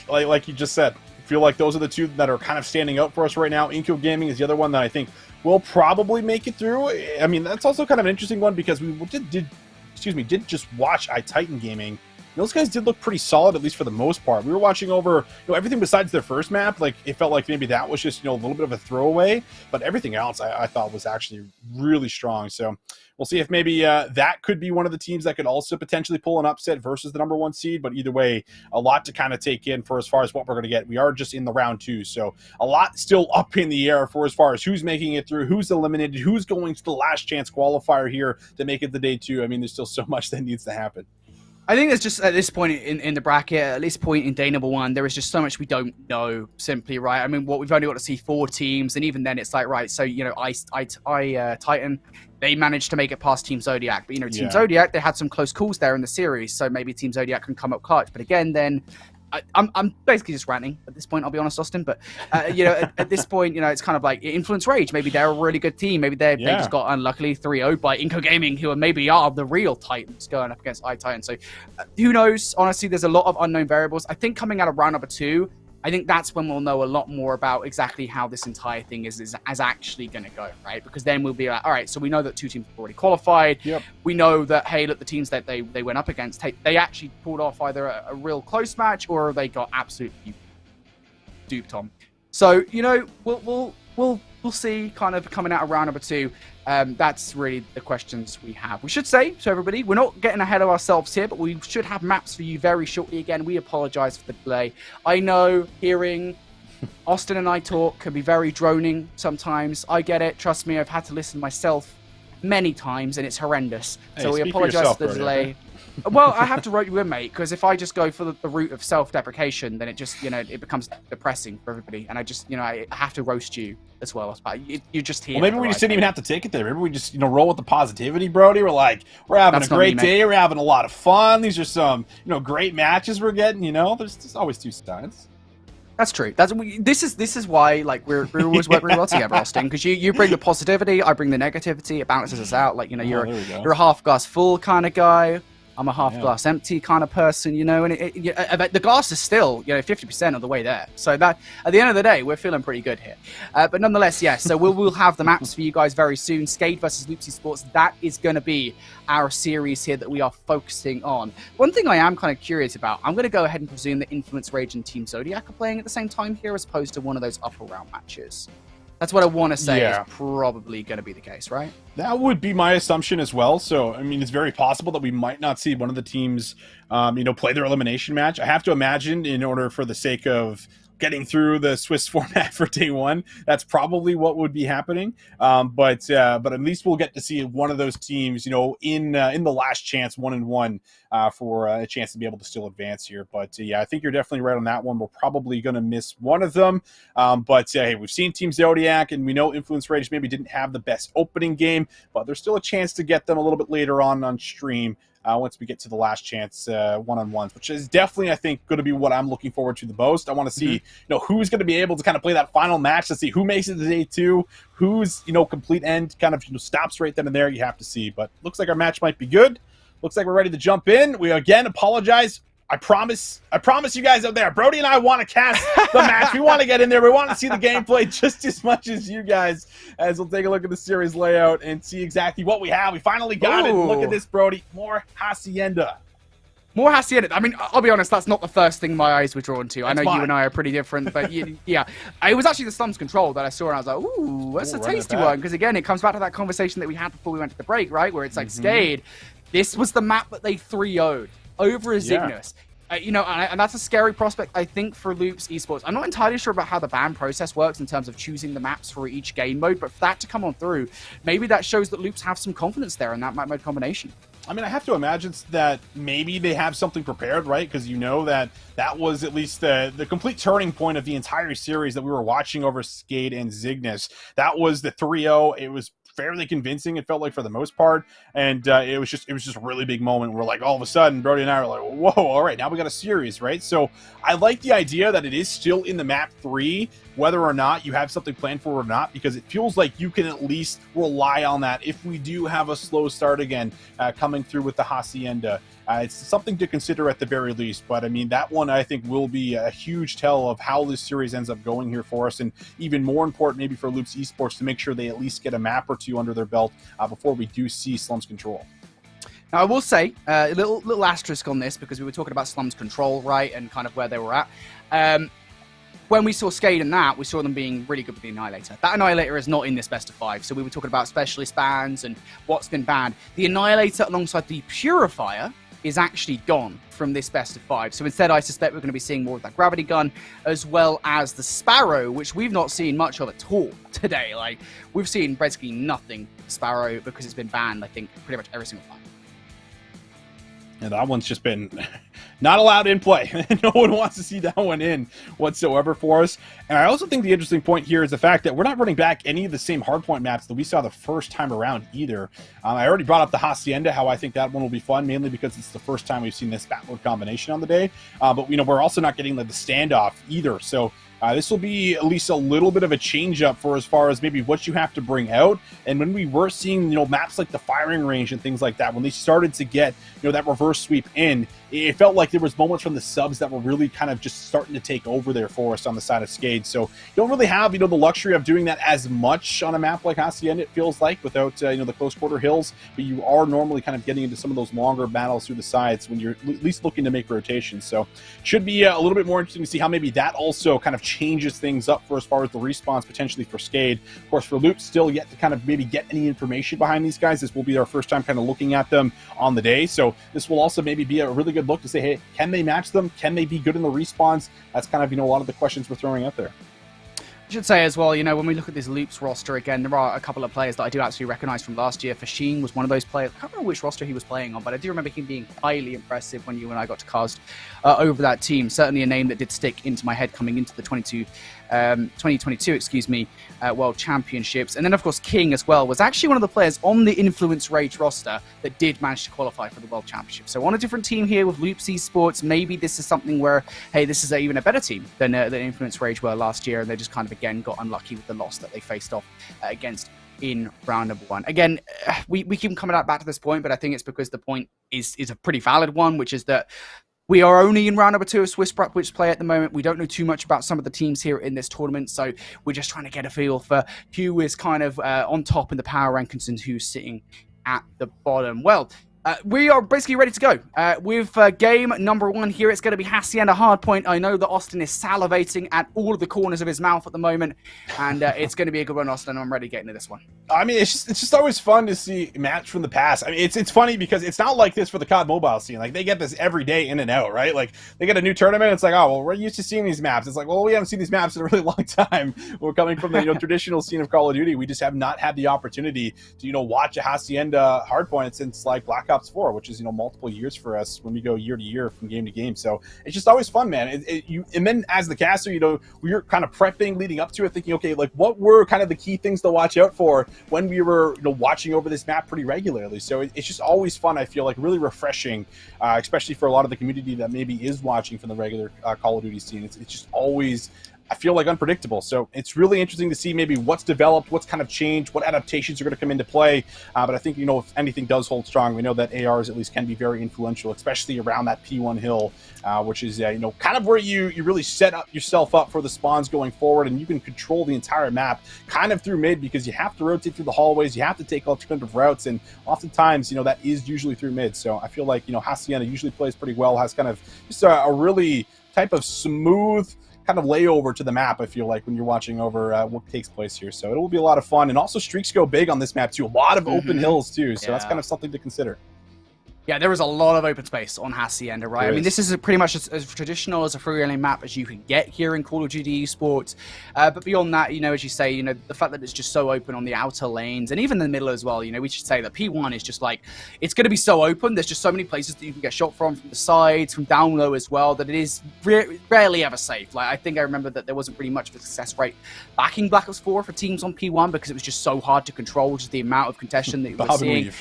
you just said, I feel like those are the 2 that are kind of standing out for us right now. Inco Gaming is the other one that I think will probably make it through. I mean, that's also kind of an interesting one because we did just watch iTitan Gaming. Those guys did look pretty solid, at least for the most part. We were watching over, you know, everything besides their first map. Like, it felt like maybe that was just, you know, a little bit of a throwaway, but everything else I thought was actually really strong. So we'll see if maybe that could be one of the teams that could also potentially pull an upset versus the #1 seed. But either way, a lot to kind of take in for as far as what we're going to get. We are just in the round 2, so a lot still up in the air for as far as who's making it through, who's eliminated, who's going to the last chance qualifier here to make it the day 2. I mean, there's still so much that needs to happen. I think there's just, at this point in the bracket, at this point in day #1, there is just so much we don't know, simply, right? I mean, we've only got to see 4 teams, and even then it's like, right, so, you know, Titan, they managed to make it past Team Zodiac, but, you know, Team Zodiac, they had some close calls there in the series, so maybe Team Zodiac can come up clutch, but again, then I'm basically just ranting at this point, I'll be honest, Austin, but you know, at this point, you know, it's kind of like Influence Rage. Maybe they're a really good team. Maybe they just got unluckily 3-0'd by Inco Gaming, who are the real Titans going up against iTitan. So who knows? Honestly, there's a lot of unknown variables. I think coming out of round #2, I think that's when we'll know a lot more about exactly how this entire thing is actually going to go, right? Because then we'll be like, all right, so we know that 2 teams have already qualified. We know that, hey, look, the teams that they went up against, hey, they actually pulled off either a real close match or they got absolutely duped on. So, you know, we'll see kind of coming out of round #2. That's really the questions we have. We should say to everybody, we're not getting ahead of ourselves here, but we should have maps for you very shortly. Again, we apologize for the delay. I know hearing Austin and I talk can be very droning sometimes. I get it. Trust me, I've had to listen myself many times, and it's horrendous. So we apologize for the delay. Well, I have to rope you in, mate, because if I just go for the route of self-deprecation, then it just, it becomes depressing for everybody, and I have to roast you as well. You're just here. Well, maybe we just didn't even have to take it there. Maybe we just, roll with the positivity, Brody. We're like, we're having a great day. We're having a lot of fun. These are some, great matches we're getting. There's always two sides. That's true. This is why we always work really well together, Austin. Because you bring the positivity, I bring the negativity. It balances us out. You're a half glass full kind of guy. I'm a half glass empty kind of person, and the glass is still 50% of the way there. So that at the end of the day, we're feeling pretty good here. But nonetheless, yes. So we'll have the maps for you guys very soon. Skade versus Loops Esports. That is going to be our series here that we are focusing on. One thing I am kind of curious about, I'm going to go ahead and presume that Influence Rage and Team Zodiac are playing at the same time here, as opposed to one of those upper round matches. That's what I want to say is probably going to be the case, right? That would be my assumption as well. So, it's very possible that we might not see one of the teams, play their elimination match. I have to imagine, in order for the sake of getting through the Swiss format for day one, that's probably what would be happening. But at least we'll get to see one of those teams, in the last chance, 1-1, for a chance to be able to still advance here. But I think you're definitely right on that one. We're probably going to miss one of them. But hey, we've seen Team Zodiac, and we know Influence Rage maybe didn't have the best opening game, but there's still a chance to get them a little bit later on stream. Once we get to the last chance one-on-ones, which is definitely, I think, going to be what I'm looking forward to the most. I want to see, who's going to be able to kind of play that final match to see who makes it to day two, who's, complete end, kind of stops right then and there. You have to see, but looks like our match might be good. Looks like we're ready to jump in. We again apologize. I promise you guys out there, Brody and I want to cast the match. We want to get in there. We want to see the gameplay just as much as you guys, as we'll take a look at the series layout and see exactly what we have. We finally got it. Look at this, Brody. More Hacienda. More Hacienda. I'll be honest, that's not the first thing my eyes were drawn to. I know you and I are pretty different, but yeah. It was actually the Slums Control that I saw, and I was like, ooh, that's a tasty one. Because again, it comes back to that conversation that we had before we went to the break, right? Where it's like, Skade, this was the map that they 3-0'd. Over a Zygnus. And that's a scary prospect, I think, for Loops Esports. I'm not entirely sure about how the ban process works in terms of choosing the maps for each game mode, but for that to come on through, maybe that shows that Loops have some confidence there in that map mode combination. I have to imagine that maybe they have something prepared, right? Because that was at least the complete turning point of the entire series that we were watching over Skade and Zygnus. That was the 3-0. It was fairly convincing, it felt like, for the most part, and it was just a really big moment where, like, all of a sudden Brody and I were like, whoa, all right, now we got a series, right? So I like the idea that it is still in the map 3, whether or not you have something planned for it or not, because it feels like you can at least rely on that if we do have a slow start again coming through with the Hacienda. It's something to consider at the very least, but that one I think will be a huge tell of how this series ends up going here for us, and even more important maybe for Loops Esports to make sure they at least get a map or two under their belt before we do see Slums Control. Now, I will say a little asterisk on this, because we were talking about Slums Control, right, and kind of where they were at. When we saw Skade and that, we saw them being really good with the Annihilator. That Annihilator is not in this best of 5, so we were talking about specialist bans and what's been banned. The Annihilator alongside the Purifier is actually gone from this best of 5. So instead, I suspect we're going to be seeing more of that gravity gun, as well as the Sparrow, which we've not seen much of at all today. Like, we've seen basically nothing Sparrow, because it's been banned, I think, pretty much every single time. And that one's just been not allowed in play. No one wants to see that one in whatsoever for us. And I also think the interesting point here is the fact that we're not running back any of the same hardpoint maps that we saw the first time around either. I already brought up the Hacienda, how I think that one will be fun, mainly because it's the first time we've seen this bat mode combination on the day. But we're also not getting the standoff either. So this will be at least a little bit of a change up for as far as maybe what you have to bring out. And when we were seeing, maps like the firing range and things like that, when they started to get, that reverse sweep in, it felt like there was moments from the subs that were really kind of just starting to take over there for us on the side of Skade. So you don't really have, the luxury of doing that as much on a map like Hacienda, it feels like, without, the close quarter hills. But you are normally kind of getting into some of those longer battles through the sides when you're at least looking to make rotations. So should be a little bit more interesting to see how maybe that also kind of changes things up for as far as the respawns potentially for Skade. Of course, for Loops, still yet to kind of maybe get any information behind these guys. This will be our first time kind of looking at them on the day. So this will also maybe be a really good look to say, hey, can they match them? Can they be good in the respawns? That's kind of, a lot of the questions we're throwing out there. Should say as well, when we look at this Loops roster again, there are a couple of players that I do actually recognize from last year. Fashin was one of those players. I can't remember which roster he was playing on, but I do remember him being highly impressive when you and I got to cast over that team. Certainly a name that did stick into my head coming into the 2022, World Championships. And then, of course, King as well was actually one of the players on the Influence Rage roster that did manage to qualify for the World Championship. So on a different team here with Loops Esports, maybe this is something where, hey, this is even a better team than Influence Rage were last year, and they just kind of again got unlucky with the loss that they faced off against in round number 1. Again, we keep coming back to this point, but I think it's because the point is a pretty valid one, which is that we are only in round number 2 of Swiss Brackets play at the moment. We don't know too much about some of the teams here in this tournament, so we're just trying to get a feel for who is kind of on top in the power rankings and who's sitting at the bottom. Well, we are basically ready to go with game number 1 here. It's going to be Hacienda Hardpoint. I know that Austin is salivating at all of the corners of his mouth at the moment, and it's going to be a good one, Austin. I'm ready to get into this one. I mean, it's just always fun to see match from the past. I mean, it's funny because it's not like this for the COD Mobile scene. Like, they get this every day in and out, right? Like, they get a new tournament. It's like, oh, well, we're used to seeing these maps. It's like, well, we haven't seen these maps in a really long time. We're coming from the traditional scene of Call of Duty. We just have not had the opportunity to watch a Hacienda Hardpoint since like Black Ops 4, which is multiple years for us when we go year to year from game to game. So it's just always fun, man. And then as the caster, we're kind of prepping leading up to it, thinking, okay, like what were kind of the key things to watch out for when we were watching over this map pretty regularly. So it's just always fun. I feel like really refreshing, especially for a lot of the community that maybe is watching from the regular Call of Duty scene. It's just always, I feel like, unpredictable. So it's really interesting to see maybe what's developed, what's kind of changed, what adaptations are going to come into play. But I think, if anything does hold strong, we know that ARs at least can be very influential, especially around that P1 hill, which is, kind of where you really set up yourself up for the spawns going forward, and you can control the entire map kind of through mid because you have to rotate through the hallways, you have to take alternative routes, and oftentimes, that is usually through mid. So I feel like, Hacienda usually plays pretty well, has kind of just a really type of smooth kind of layover to the map, I feel like, when you're watching over what takes place here. So it will be a lot of fun. And also streaks go big on this map too. A lot of open hills too. So that's kind of something to consider. Yeah, there is a lot of open space on Hacienda, right? I mean, this is pretty much as traditional as a free-roaming map as you can get here in Call of Duty Esports. But beyond that, as you say, the fact that it's just so open on the outer lanes and even the middle as well, we should say that P1 is just like, it's going to be so open. There's just so many places that you can get shot from the sides, from down low as well, that it is rarely ever safe. Like, I think I remember that there wasn't really much of a success rate backing Black Ops 4 for teams on P1 because it was just so hard to control, just the amount of contention that you were seeing.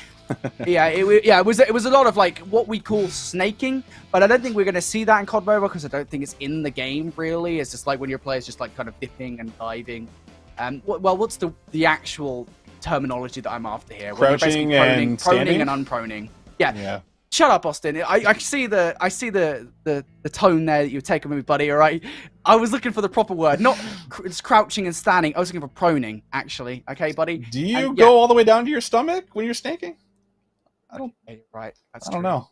It was a lot of like what we call snaking, but I don't think we're going to see that in COD Mobile because I don't think it's in the game really. It's just like when your player's just like kind of dipping and diving. Well, what's the actual terminology that I'm after here? Crouching and proning and unproning. Yeah. Shut up, Austin. I see the tone there that you've taken with me, buddy. All right. I was looking for the proper word, not it's crouching and standing. I was looking for proning, actually. Okay, buddy. Do you go all the way down to your stomach when you're snaking? I don't. Right. I don't know.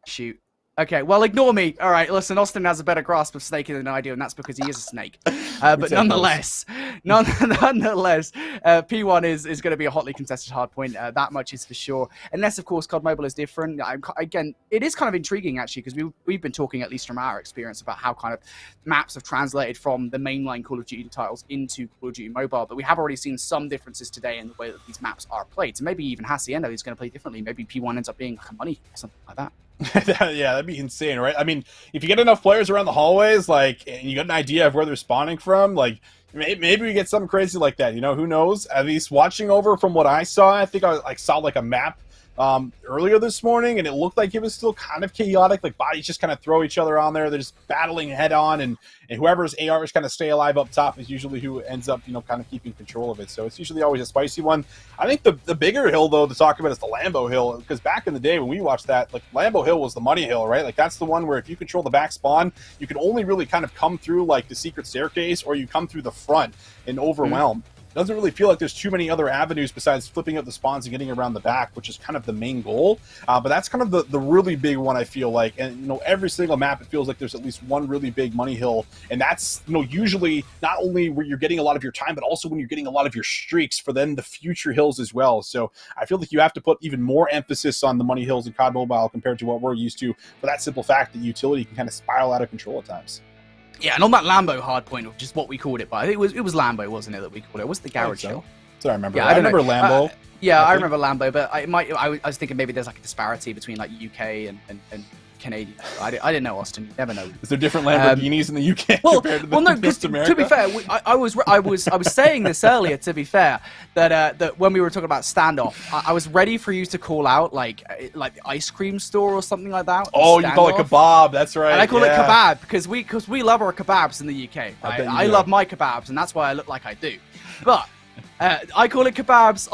Shoot. Okay, well, ignore me. All right, listen, Austin has a better grasp of snaking than I do, and that's because he is a snake. But nonetheless, P1 is going to be a hotly contested hardpoint. That much is for sure. Unless, of course, COD Mobile is different. Again, it is kind of intriguing, actually, because we've been talking, at least from our experience, about how kind of maps have translated from the mainline Call of Duty titles into Call of Duty Mobile. But we have already seen some differences today in the way that these maps are played. So maybe even Hacienda is going to play differently. Maybe P1 ends up being like a money or something like that. Yeah, that'd be insane, right? I mean, if you get enough players around the hallways, like, and you got an idea of where they're spawning from, like, maybe we get something crazy like that, who knows? At least watching over from what I saw, I think I saw like a map earlier this morning, and it looked like it was still kind of chaotic. Like, bodies just kind of throw each other on there. They're just battling head on, and whoever's ARs kind of stay alive up top is usually who ends up, kind of keeping control of it. So it's usually always a spicy one. I think the bigger hill, though, to talk about is the Lambo Hill, because back in the day when we watched that, like, Lambo Hill was the money hill, right? Like, that's the one where if you control the back spawn, you can only really kind of come through, like, the secret staircase, or you come through the front and overwhelm. Doesn't really feel like there's too many other avenues besides flipping out the spawns and getting around the back, which is kind of the main goal. But that's kind of the really big one, I feel like. And, every single map, it feels like there's at least one really big money hill. And that's, usually not only where you're getting a lot of your time, but also when you're getting a lot of your streaks for then the future hills as well. So I feel like you have to put even more emphasis on the money hills in COD Mobile compared to what we're used to, for that simple fact that utility can kind of spiral out of control at times. Yeah, and on that Lambo hardpoint, which is what we called it, but I think it was Lambo, wasn't it, that we called it? It was the Garage Hill. So I remember. Yeah, I remember Lambo. I remember Lambo, but I was thinking maybe there's like a disparity between like UK and Canadian. I didn't know, Austin. You never know. Is there different Lamborghinis in the UK compared to no, North America? To be fair, I was saying this earlier. To be fair, that when we were talking about standoff, I was ready for you to call out like the ice cream store or something like that. Oh, you call it kebab? That's right. And I call it kebab because we love our kebabs in the UK. Right? I love my kebabs, and that's why I look like I do. But I call it kebabs.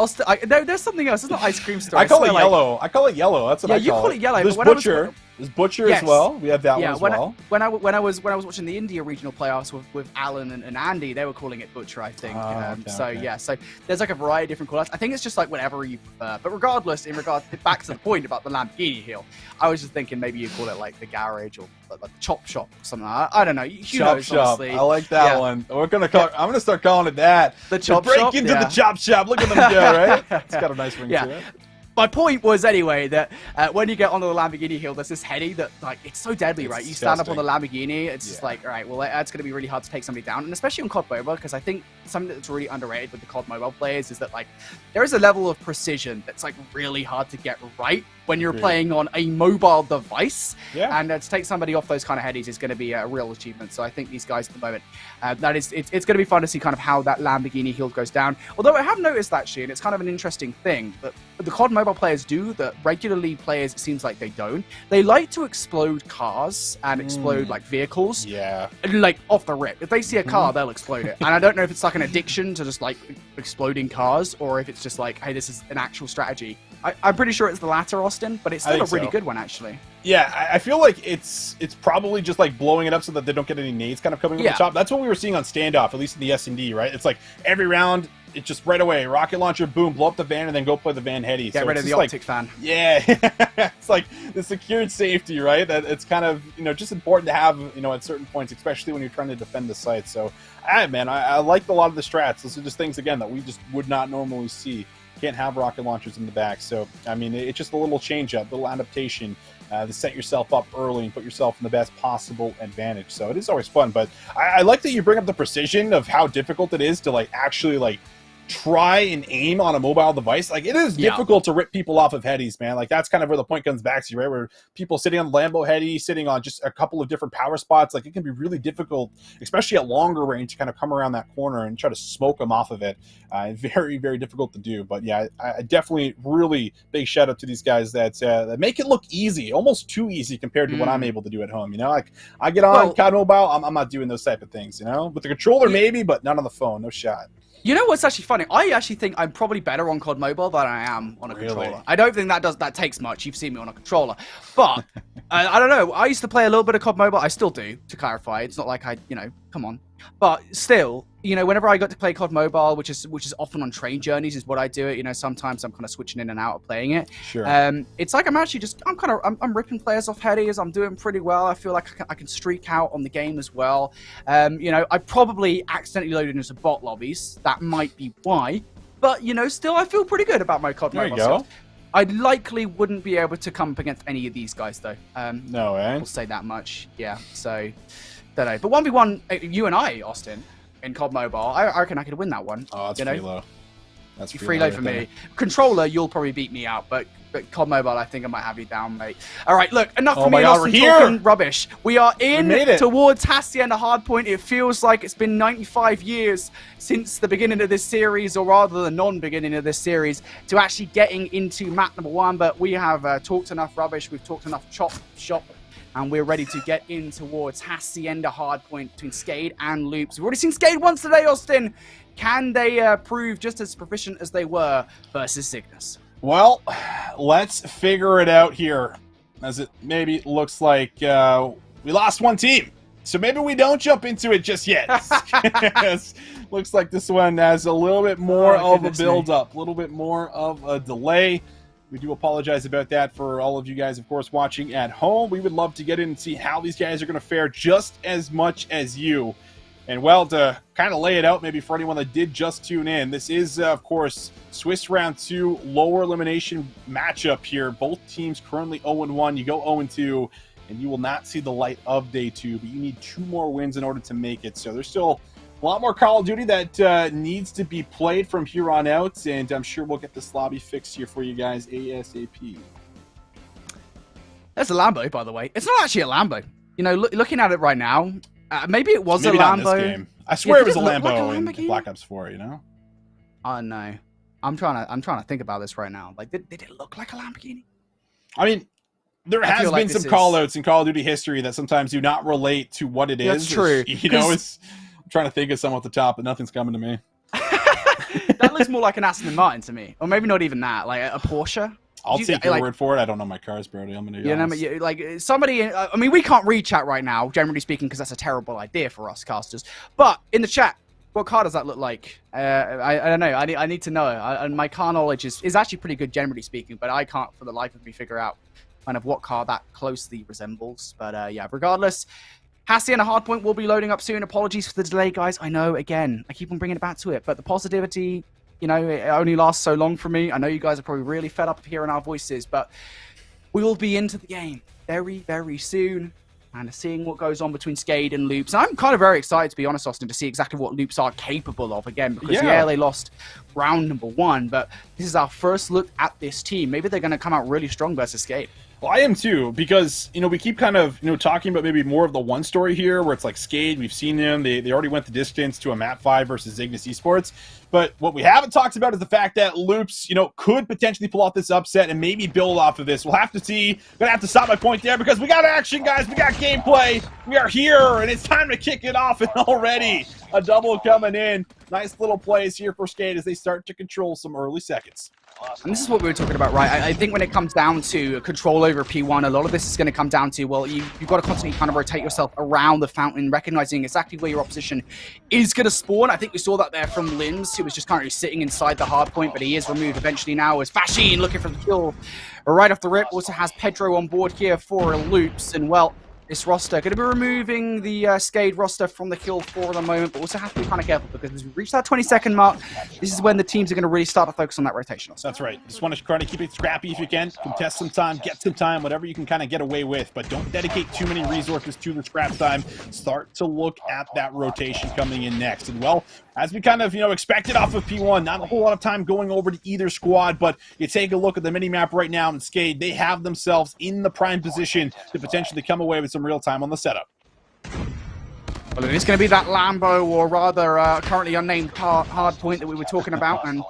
No, there's something else. It's not ice cream store. I call it yellow. I call it yellow. That's what I call it. Yeah, you call it yellow. There's but butcher. There's butcher yes. as well. We have that one as well. When I was watching the India regional playoffs with Alan and Andy, they were calling it butcher, I think. So there's like a variety of different callouts. I think it's just like whatever you prefer. But regardless, back to the point about the Lamborghini heel, I was just thinking maybe you call it like the garage or like the chop shop or something. I don't know. Chop shop. I like that one. I'm gonna start calling it that. The chop break shop. Into the chop shop. Look at them go, right? It's got a nice ring to it. My point was anyway that when you get onto the Lamborghini hill, there's this heady that like it's so deadly, right? You stand up on the Lamborghini, it's just like, all right, well that's going to be really hard to take somebody down, and especially on COD Mobile, because I think something that's really underrated with the COD Mobile players is that like there is a level of precision that's like really hard to get right when you're playing on a mobile device, and to take somebody off those kind of headies is going to be a real achievement. So I think these guys at the moment, it's going to be fun to see kind of how that Lamborghini hill goes down. Although I have noticed actually, and it's kind of an interesting thing that the COD Mobile players do that regularly players, it seems like they don't. They like to explode cars and explode like vehicles. Yeah. Like off the rip. If they see a car, they'll explode it. And I don't know if it's like an addiction to just like exploding cars or if it's just like, hey, this is an actual strategy. I'm pretty sure it's the latter, Austin, but it's still a really good one actually. Yeah, I feel like it's probably just like blowing it up so that they don't get any nades kind of coming over the top. That's what we were seeing on Standoff, at least in the S&D, right? It's like every round, it's just right away, rocket launcher, boom, blow up the van, and then go play the van heady. Get rid of the optic fan. Yeah, it's like the secured safety, right? That it's kind of, just important to have, at certain points, especially when you're trying to defend the site. So, man, I like a lot of the strats. Those are just things, again, that we just would not normally see. Can't have rocket launchers in the back. So, I mean, it's just a little change up, a little adaptation to set yourself up early and put yourself in the best possible advantage. So it is always fun. But I like that you bring up the precision of how difficult it is to like actually like try and aim on a mobile device. Like it is difficult to rip people off of headies, man. Like that's kind of where the point comes back to, right? Where people sitting on the Lambo heady, sitting on just a couple of different power spots, like it can be really difficult, especially at longer range, to kind of come around that corner and try to smoke them off of it. Very, very difficult to do. But yeah, I definitely really big shout out to these guys that make it look easy, almost too easy compared to what I'm able to do at home. Like I get on COD Mobile, I'm not doing those type of things, with the controller maybe, but not on the phone, no shot. You know what's actually funny? I actually think I'm probably better on COD Mobile than I am on a controller. I don't think that takes much. You've seen me on a controller. But, I don't know. I used to play a little bit of COD Mobile. I still do, to clarify. It's not like come on. But still, whenever I got to play COD Mobile, which is often on train journeys is what I do it. Sometimes I'm kind of switching in and out of playing it. Sure. It's like I'm ripping players off headies. I'm doing pretty well. I feel like I can streak out on the game as well. I probably accidentally loaded into bot lobbies. That might be why. But, still I feel pretty good about my COD Mobile. There you go. I likely wouldn't be able to come up against any of these guys, though. No way. I'll say that much. Yeah, so... don't know. But 1v1, you and I, Austin, in COD Mobile, I reckon I could win that one. Oh, that's free low. That's free low for me. Controller, you'll probably beat me out, but COD Mobile, I think I might have you down, mate. All right, look, enough for me and Austin talking rubbish. We are towards Hacienda Hardpoint. It feels like it's been 95 years since the beginning of this series, or rather the non-beginning of this series, to actually getting into map number 1. But we have talked enough rubbish. We've talked enough chop shop. And we're ready to get in towards Hacienda Hardpoint between Skade and Loops. We've already seen Skade once today, Austin. Can they prove just as proficient as they were versus Zygnus? Well, let's figure it out here, as it maybe looks like we lost one team. So maybe we don't jump into it just yet. Looks like this one has a little bit more of a build-up, a little bit more of a delay. We do apologize about that for all of you guys, of course, watching at home. We would love to get in and see how these guys are going to fare just as much as you. And, well, to kind of lay it out maybe for anyone that did just tune in, this is, of course, Swiss Round 2 lower elimination matchup here. Both teams currently 0-1. You go 0-2. and you will not see the light of day 2, but you need 2 more wins in order to make it. So there's still a lot more Call of Duty that needs to be played from here on out, and I'm sure we'll get this lobby fixed here for you guys ASAP. There's a Lambo, by the way. It's not actually a Lambo. You know, looking at it right now, maybe it was Maybe a not in Lambo. this game. I swear it was a look like Lambo Lamborghini? in Black Ops 4, you know? Oh no, I'm trying to think about this right now. Like, did it look like a Lamborghini? I mean, there I has feel been like some this call-outs in Call of Duty history that sometimes do not relate to what it is. That's true. You know, I'm trying to think of some at the top, but nothing's coming to me. That looks more like an Aston Martin to me, or maybe not even that. Like a Porsche. I'll take your word for it. I don't know my cars, Brody. I'm gonna be honest. You know, like somebody. I mean, we can't read chat right now, generally speaking, because that's a terrible idea for us casters. But in the chat, what car does that look like? I don't know. I need to know. And my car knowledge is actually pretty good, generally speaking, but I can't for the life of me figure out kind of what car that closely resembles. But yeah, regardless, Hassie and a Hardpoint will be loading up soon. Apologies for the delay, guys. I know, again, I keep on bringing it back to it, but the positivity, you know, it only lasts so long for me. I know you guys are probably really fed up of hearing our voices, but we will be into the game very, very soon. And seeing what goes on between Skade and Loops. And I'm kind of very excited, to be honest, Austin, to see exactly what Loops are capable of again. Because, yeah, they lost round number 1, but this is our first look at this team. Maybe they're going to come out really strong versus Skade. Well, I am too, because, you know, we keep kind of, you know, talking about maybe more of the one story here, where it's like Skade, we've seen them, they already went the distance to a map 5 versus Zygnus Esports. But what we haven't talked about is the fact that Loops, you know, could potentially pull off this upset and maybe build off of this. We'll have to see. Gonna have to stop my point there because we got action, guys. We got gameplay. We are here, and it's time to kick it off. And already a double coming in. Nice little plays here for Skade as they start to control some early seconds. And this is what we were talking about, right? I think when it comes down to control over P1, a lot of this is going to come down to, well, you've got to constantly kind of rotate yourself around the fountain, recognizing exactly where your opposition is going to spawn. I think we saw that there from Limbs, who was just currently sitting inside the hard point, but he is removed eventually now as Fashin looking for the kill right off the rip. Also has Pedro on board here for Loops, and well, this roster going to be removing the Skade roster from the kill for the moment, but also have to be kind of careful because as we reach that 20-second mark, this is when the teams are going to really start to focus on that rotation. That's right. Just want to try to keep it scrappy if you can. Contest some time, get some time, whatever you can kind of get away with, but don't dedicate too many resources to the scrap time. Start to look at that rotation coming in next. And well, as we kind of, you know, expected off of P1, not a whole lot of time going over to either squad, but you take a look at the mini-map right now in Skade, they have themselves in the prime position to potentially come away with some real time on the setup. Well, it is going to be that Lambo, or rather currently unnamed hard point that we were talking about, and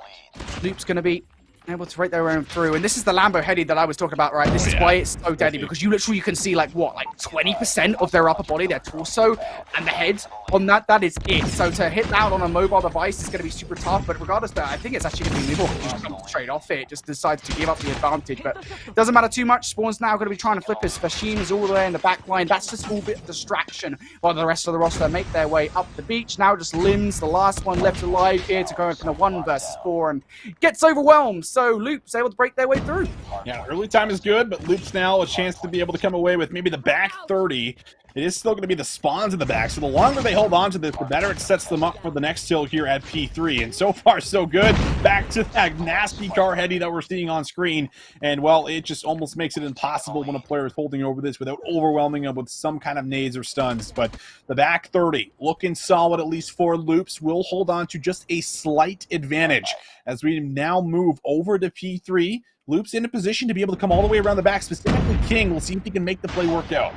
Loop's going to be able to rate their own through. And this is the Lambo heady that I was talking about, right? This is why it's so deadly, because you can see like what, like 20% of their upper body, their torso, and the head on that. That is it. So to hit that on a mobile device is going to be super tough. But regardless, I think it's actually going to be Nibble just comes straight off it. Just decides to give up the advantage, but it doesn't matter too much. Spawn's now going to be trying to flip his Fashin is all the way in the back line. That's just all bit of distraction while the rest of the roster make their way up the beach. Now just Limbs, the last one left alive here to go in a 1 versus 4 and gets overwhelmed. So Loop's able to break their way through. Yeah, early time is good, but Loop's now a chance to be able to come away with maybe the back 30. It is still going to be the spawns in the back, so the longer they hold on to this, the better it sets them up for the next hill here at P3. And so far, so good. Back to that nasty car heady that we're seeing on screen. And, well, it just almost makes it impossible when a player is holding over this without overwhelming them with some kind of nades or stuns. But the back 30, looking solid, at least for Loops, will hold on to just a slight advantage. As we now move over to P3, Loops in a position to be able to come all the way around the back, specifically King. We'll see if he can make the play work out.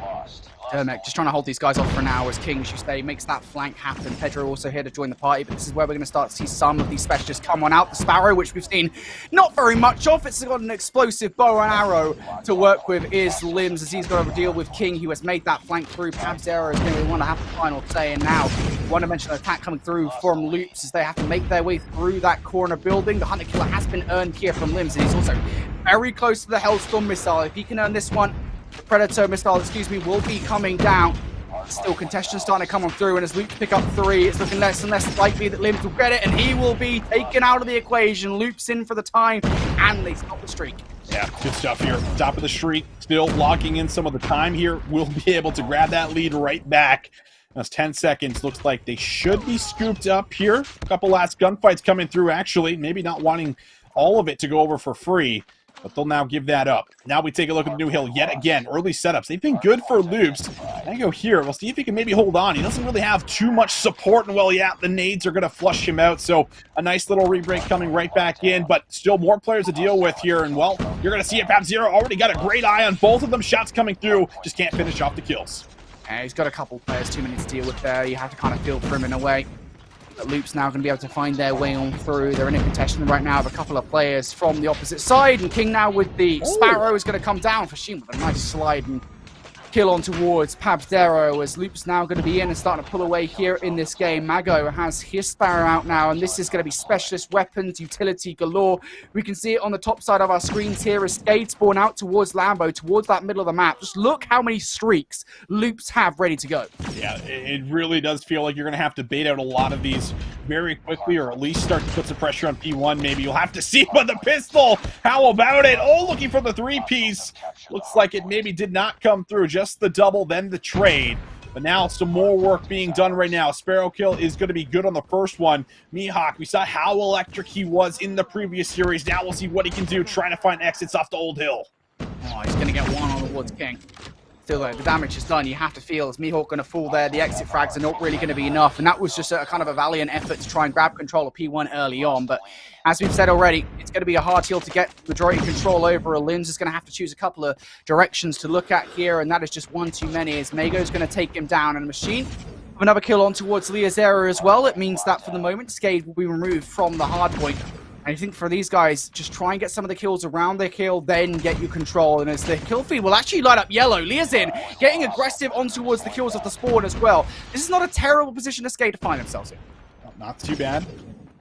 Just trying to hold these guys off for now as King, as you say, makes that flank happen. Pedro also here to join the party, but this is where we're going to start to see some of these specialists come on out. The Sparrow, which we've seen not very much of. It's got an explosive bow and arrow to work with, is Limbs, as he's got to deal with King, who has made that flank through. Pab's arrow is going to want to have the final say, and now one-dimensional attack coming through from Loops as they have to make their way through that corner building. The Hunter Killer has been earned here from Limbs, and he's also very close to the Hellstorm missile. If he can earn this one, the Predator missile, will be coming down. Still contention starting to come on through, and as Loops pick up 3, it's looking less and less likely that Limbs will get it, and he will be taken out of the equation. Loops in for the time, and they stop the streak. Yeah, good stuff here. Top of the streak, still locking in some of the time here. We'll be able to grab that lead right back. That's 10 seconds. Looks like they should be scooped up here. A couple last gunfights coming through, actually. Maybe not wanting all of it to go over for free. but they'll now give that up. Now we take a look at the new hill yet again. Early setups. They've been good for Loops. I go here. We'll see if he can maybe hold on. He doesn't really have too much support, and well, yeah, the nades are going to flush him out, so a nice little re-break coming right back in, but still more players to deal with here, and well, you're going to see it. Pap-Zero already got a great eye on both of them. Shots coming through, just can't finish off the kills. He's got a couple players too many to deal with there. You have to kind of feel for him in a way. The Loop's now going to be able to find their way on through. They're in a contention right now of a couple of players from the opposite side, and King now with the Sparrow is going to come down for Sheen with a nice slide and kill on towards Pab-Zero, as Loop's now going to be in and starting to pull away here in this game. Mago has his Sparrow out now, and this is going to be specialist weapons, utility galore. We can see it on the top side of our screens here as Skade spawn out towards Lambo, towards that middle of the map. Just look how many streaks Loops have ready to go. Yeah, it really does feel like you're going to have to bait out a lot of these very quickly, or at least start to put some pressure on P1 maybe. You'll have to see, but the pistol, how about it? Oh, looking for the three-piece. Looks like it maybe did not come through. Just the double, then the trade. But now some more work being done right now. Sparrow kill is going to be good on the first one. Mihawk, we saw how electric he was in the previous series. Now we'll see what he can do trying to find exits off the old hill. Oh, he's going to get one on the Woods King. Still though, the damage is done. You have to feel, is Mihawk going to fall there? The exit frags are not really going to be enough, and that was just a kind of a valiant effort to try and grab control of P1 early on. But as we've said already, it's going to be a hard heal to get majority control over. Linz is going to have to choose a couple of directions to look at here, and that is just one too many, as Mago's going to take him down, and Machine another kill on towards Liazera as well. It means that for the moment, Skade will be removed from the hard point. And I think for these guys, just try and get some of the kills around their kill, then get you control. And as the kill feed will actually light up yellow, Liazin getting aggressive on towards the kills of the spawn as well. This is not a terrible position to Skade to find themselves in. Not too bad.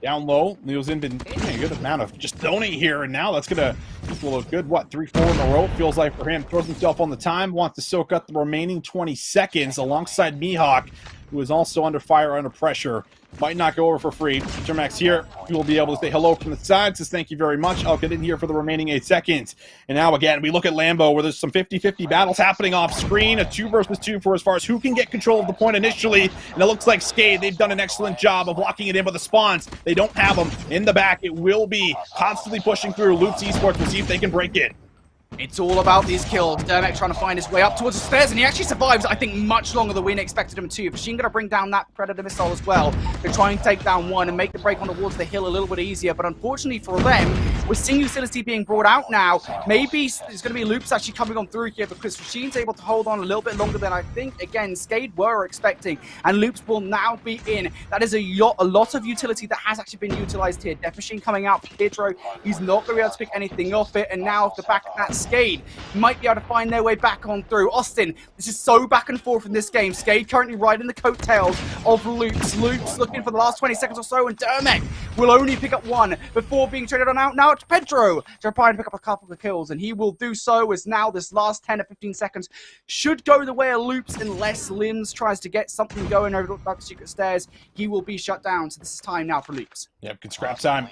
Down low, Liazin been doing a good amount of just zoning here, and now that's going to equal a good, 3-4 in a row, feels like for him. Throws himself on the time, wants to soak up the remaining 20 seconds alongside Mihawk, who is also under fire, under pressure. Might not go over for free. Termax here, he will be able to say hello from the side, says thank you very much. I'll get in here for the remaining 8 seconds. And now again, we look at Lambo, where there's some 50-50 battles happening off screen. A 2 versus 2 for as far as who can get control of the point initially. And it looks like Skade, they've done an excellent job of locking it in with the spawns. They don't have them in the back. It will be constantly pushing through. Zygnus Esports will see if they can break it. It's all about these kills. Dermek trying to find his way up towards the stairs, and he actually survives, I think, much longer than we expected him to. Machine going to bring down that Predator missile as well. They're trying to take down one and make the break on towards the hill a little bit easier, but unfortunately for them, we're seeing utility being brought out now. Maybe there's going to be loops actually coming on through here because Machine's able to hold on a little bit longer than I think, again, Skade were expecting, and loops will now be in. That is a lot of utility that has actually been utilized here. Death Machine coming out for Pedro. He's not going to be able to pick anything off it, and now off the back of that, Skade might be able to find their way back on through. Austin, this is so back and forth in this game. Skade currently riding the coattails of Loops. Loops looking for the last 20 seconds or so, and Dermek will only pick up one before being traded on out. Now it's Pedro to try and pick up a couple of kills, and he will do so as now this last 10 to 15 seconds should go the way of Loops unless Limbs tries to get something going over the secret stairs. He will be shut down, so this is time now for Loops. Yep, good scrap time.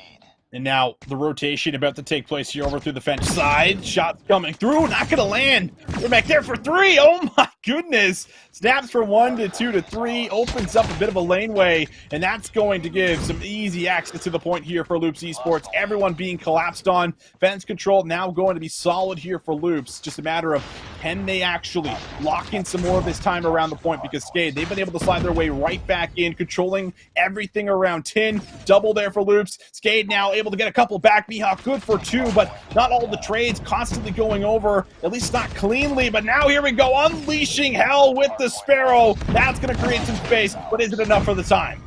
And now the rotation about to take place here over through the fence side. Shots coming through, not going to land. We're back there for 3. Oh my goodness. Snaps from 1 to 2 to 3. Opens up a bit of a laneway. And that's going to give some easy access to the point here for Loops Esports. Everyone being collapsed on. Fence control now going to be solid here for Loops. Just a matter of can they actually lock in some more of this time around the point, because Skade, they've been able to slide their way right back in, controlling everything around 10. Double there for Loops. Skade now able to get a couple back. Mihawk good for 2, but not all the trades constantly going over, at least not cleanly. But now here we go, unleashing hell with the Sparrow. That's going to create some space, but is it enough for the time?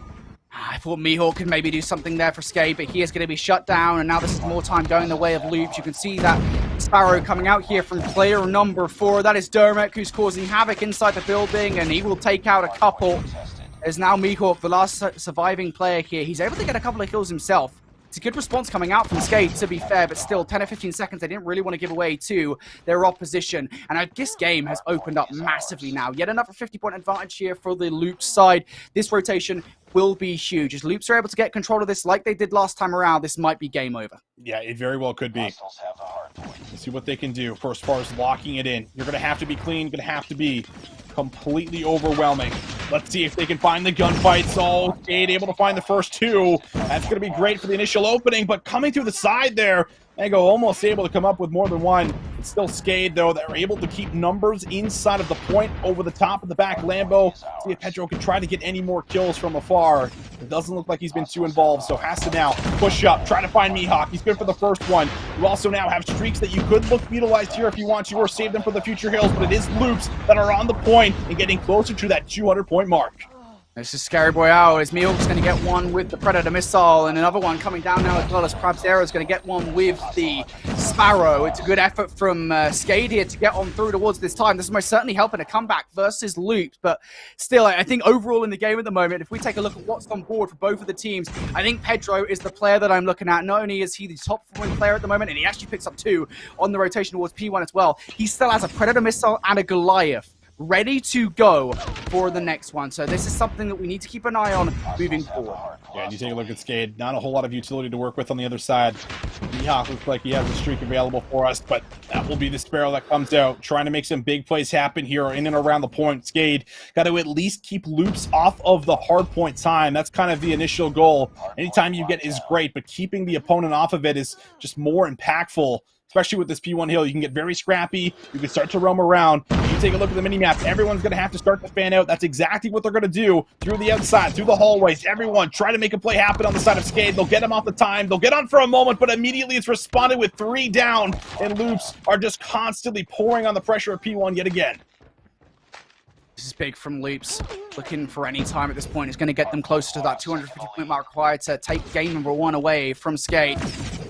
I thought Mihawk could maybe do something there for Skade, but he is going to be shut down, and now this is more time going the way of Loops. You can see that Sparrow coming out here from player number 4. That is Dermek, who's causing havoc inside the building, and he will take out a couple. As now Mihawk, the last surviving player here, he's able to get a couple of kills himself. It's a good response coming out from Skade, to be fair, but still, 10 or 15 seconds they didn't really want to give away to their opposition. And this game has opened up massively now. Yet another 50-point advantage here for the Loops side. This rotation will be huge. As Loops are able to get control of this like they did last time around, this might be game over. Yeah, it very well could be. Let's see what they can do for as far as locking it in. You're going to have to be clean, going to have to be completely overwhelming. Let's see if they can find the gunfights. Oh, Skade able to find the first 2. That's going to be great for the initial opening, but coming through the side there, Ego almost able to come up with more than one. It's still Skade, though, that are able to keep numbers inside of the point over the top of the back Lambo. See if Pedro can try to get any more kills from afar. It doesn't look like he's been too involved, so has to now push up, try to find Mihawk. He's good for the first one. You also now have streaks that you could look utilized here if you want to, or save them for the future hills, but it is Loops that are on the point and getting closer to that 200-point mark. This is Scary Boy out as Mihawk's going to get one with the Predator missile, and another one coming down now as well as Krabs Arrow is going to get one with the Sparrow. It's a good effort from Skade here to get on through towards this time. This is most certainly helping a comeback versus Loops, but still, I think overall in the game at the moment, if we take a look at what's on board for both of the teams, I think Pedro is the player that I'm looking at. Not only is he the top performing player at the moment, and he actually picks up 2 on the rotation towards P1 as well, he still has a Predator missile and a Goliath ready to go for the next one. So this is something that we need to keep an eye on moving forward. Yeah, and you take a look at Skade, not a whole lot of utility to work with on the other side. Mihawk looks like he has a streak available for us, but that will be the Sparrow that comes out, trying to make some big plays happen here in and around the point. Skade got to at least keep Loops off of the hard point time. That's kind of the initial goal. Anytime you get is great, but keeping the opponent off of it is just more impactful. Especially with this P1 hill, you can get very scrappy. You can start to roam around. You take a look at the mini-map. Everyone's going to have to start to fan out. That's exactly what they're going to do through the outside, through the hallways. Everyone try to make a play happen on the side of Skade. They'll get him off the time. They'll get on for a moment, but immediately it's responded with 3 down. And Loops are just constantly pouring on the pressure of P1 yet again. This is big from Loops. Looking for any time at this point. It's going to get them closer to that 250-point mark required to take game number 1 away from Skade.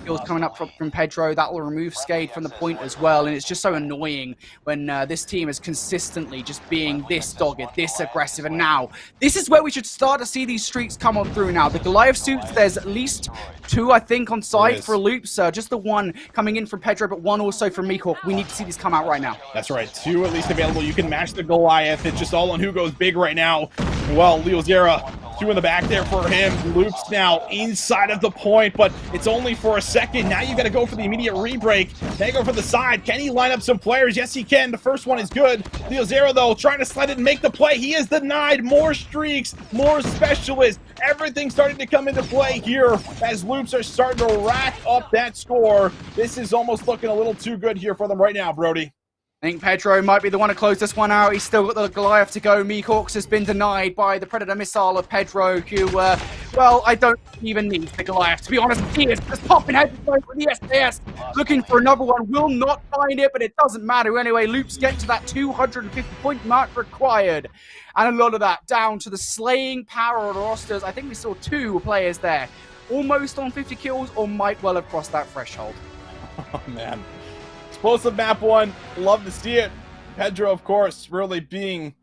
Kills coming up from Pedro. That will remove Skade from the point as well. And it's just so annoying when this team is consistently just being this dogged, this aggressive. And now, this is where we should start to see these streaks come on through now. The Goliath suits, there's at least 2, I think, on side for Loops. Just the 1 coming in from Pedro, but 1 also from Mihawk. We need to see these come out right now. That's right. 2 at least available. You can match the Goliath. It's just all on who goes big right now. Well, Leo Zera, 2 in the back there for him. Loops now inside of the point, but it's only for a second. Now you got to go for the immediate re-break. Now you go for the side. Can he line up some players? Yes, he can. The first one is good. Leo Zera, though, trying to slide it and make the play. He is denied. More streaks, more specialists. Everything starting to come into play here as Loops are starting to rack up that score. This is almost looking a little too good here for them right now, Brody. I think Pedro might be the one to close this one out. He's still got the Goliath to go. Mihawks has been denied by the Predator missile of Pedro, who, well, I don't even need the Goliath, to be honest. He is just popping head to toe with the SAS, looking for another one. Will not find it, but it doesn't matter. Anyway, Loops get to that 250-point mark required. And a lot of that down to the slaying power of the rosters. I think we saw 2 players there, almost on 50 kills, or might well have crossed that threshold. Oh, man. Explosive map 1, love to see it. Pedro, of course, really being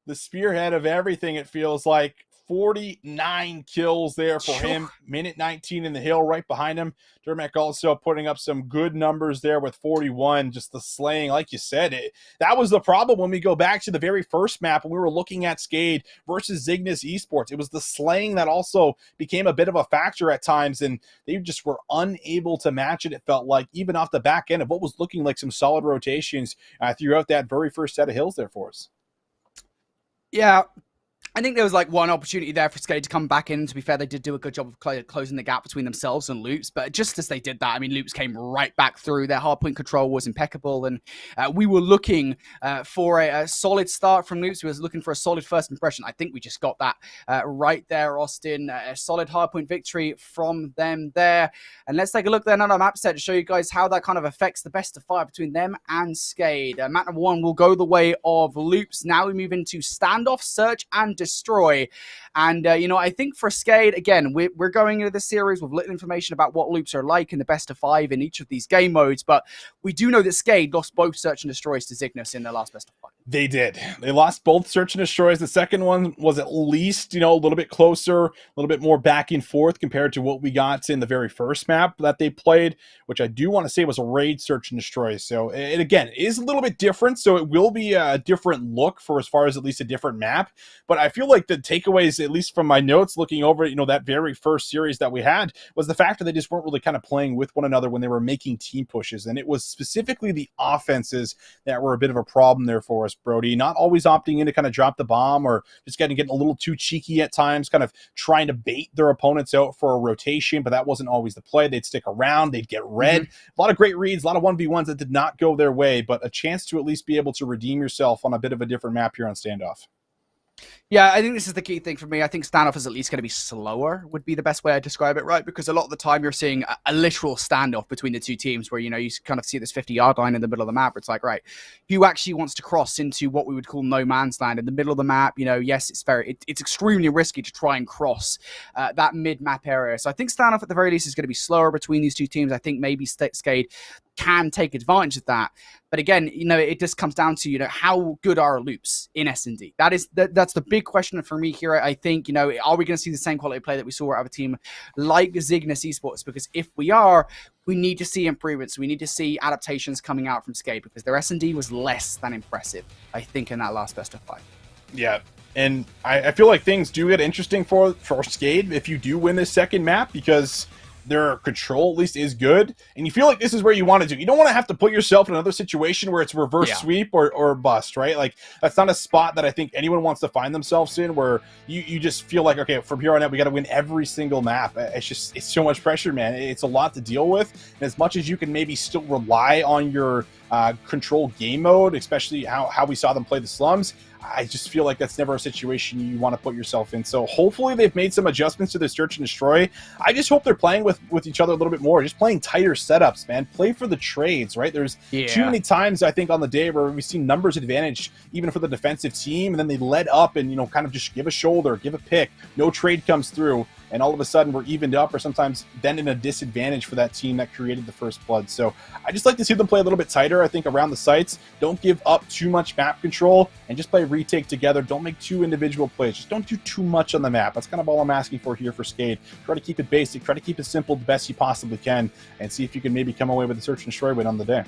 the spearhead of everything, it feels like. 49 kills there for him. Minute 19 in the hill right behind him. Dermek also putting up some good numbers there with 41. Just the slaying, like you said, that was the problem when we go back to the very first map when we were looking at Skade versus Zygnus Esports. It was the slaying that also became a bit of a factor at times, and they just were unable to match it, it felt like, even off the back end of what was looking like some solid rotations throughout that very first set of hills there for us. Yeah. I think there was like one opportunity there for Skade to come back in. To be fair, they did do a good job of closing the gap between themselves and Loops. But just as they did that, I mean, Loops came right back through. Their hardpoint control was impeccable. And we were looking for a solid start from Loops. We were looking for a solid first impression. I think we just got that right there, Austin. A solid hardpoint victory from them there. And let's take a look then at our map set to show you guys how that kind of affects the best of 5 between them and Skade. Map number 1 will go the way of Loops. Now we move into standoff, search, and destroy. And, you know, I think for Skade, again, we're going into this series with little information about what Loops are like in the best of 5 in each of these game modes, but we do know that Skade lost both search and destroys to Zygnus in their last best of 5. They did. They lost both search and destroys. The second one was at least, you know, a little bit closer, a little bit more back and forth compared to what we got in the very first map that they played, which I do want to say was a raid search and destroy. So it, again, is a little bit different. So it will be a different look for as far as at least a different map. But I feel like the takeaways, at least from my notes, looking over, you know, that very first series that we had, was the fact that they just weren't really kind of playing with one another when they were making team pushes. And it was specifically the offenses that were a bit of a problem there for us. Brody, not always opting in to kind of drop the bomb or just getting a little too cheeky at times, kind of trying to bait their opponents out for a rotation, but that wasn't always the play. They'd stick around, they'd get red. A lot of great reads, a lot of 1v1s that did not go their way, but a chance to at least be able to redeem yourself on a bit of a different map here on Standoff. Yeah, I think this is the key thing for me. I think standoff is at least going to be slower, would be the best way I describe it, right? Because a lot of the time you're seeing a literal standoff between the two teams where, you kind of see this 50-yard line in the middle of the map. Where it's like, right, who actually wants to cross into what we would call no man's land in the middle of the map? Yes, it's extremely risky to try and cross that mid-map area. So I think standoff at the very least is going to be slower between these two teams. I think maybe Skade can take advantage of that. But again, it just comes down to, how good are loops in S&D? That's the big question for me here. I think, are we going to see the same quality of play that we saw out of a team like Zygnus Esports? Because if we are, we need to see improvements. We need to see adaptations coming out from Skade because their S&D was less than impressive, I think, in that last best of 5. Yeah. And I feel like things do get interesting for Skade if you do win this second map because their control at least is good, and you feel like this is where you want to do. You don't want to have to put yourself in another situation where it's reverse sweep or bust, right? Like, that's not a spot that I think anyone wants to find themselves in, where you just feel like, okay, from here on out, we got to win every single map. It's so much pressure, man. It's a lot to deal with, and as much as you can maybe still rely on your control game mode, especially how we saw them play the slums, I just feel like that's never a situation you want to put yourself in. So hopefully they've made some adjustments to the search and destroy. I just hope they're playing with each other a little bit more, just playing tighter setups, man. Play for the trades, right? There's too many times, I think, on the day where we've seen numbers advantage even for the defensive team, and then they let up and, kind of just give a shoulder, give a pick, no trade comes through, and all of a sudden we're evened up or sometimes then in a disadvantage for that team that created the first blood. So I just like to see them play a little bit tighter, I think, around the sites. Don't give up too much map control and just play retake together. Don't make 2 individual plays. Just don't do too much on the map. That's kind of all I'm asking for here for Skade. Try to keep it basic. Try to keep it simple the best you possibly can and see if you can maybe come away with a search and destroy win on the day.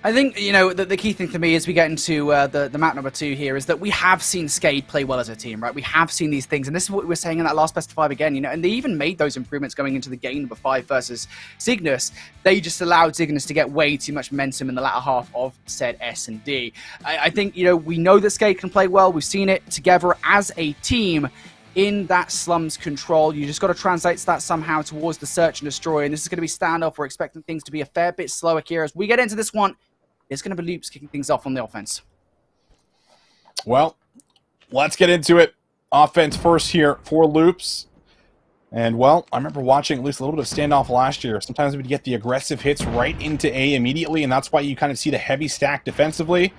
I think, the key thing for me as we get into the map number 2 here is that we have seen Skade play well as a team, right? We have seen these things, and this is what we were saying in that last best of 5 again, and they even made those improvements going into the game number 5 versus Zygnus. They just allowed Zygnus to get way too much momentum in the latter half of said S&D. I think, we know that Skade can play well. We've seen it together as a team in that slums control. You just got to translate that somehow towards the search and destroy, and this is going to be standoff. We're expecting things to be a fair bit slower here as we get into this one. It's going to be Loops kicking things off on the offense. Well, let's get into it. Offense first here for Loops. And, well, I remember watching at least a little bit of standoff last year. Sometimes we'd get the aggressive hits right into A immediately, and that's why you kind of see the heavy stack defensively.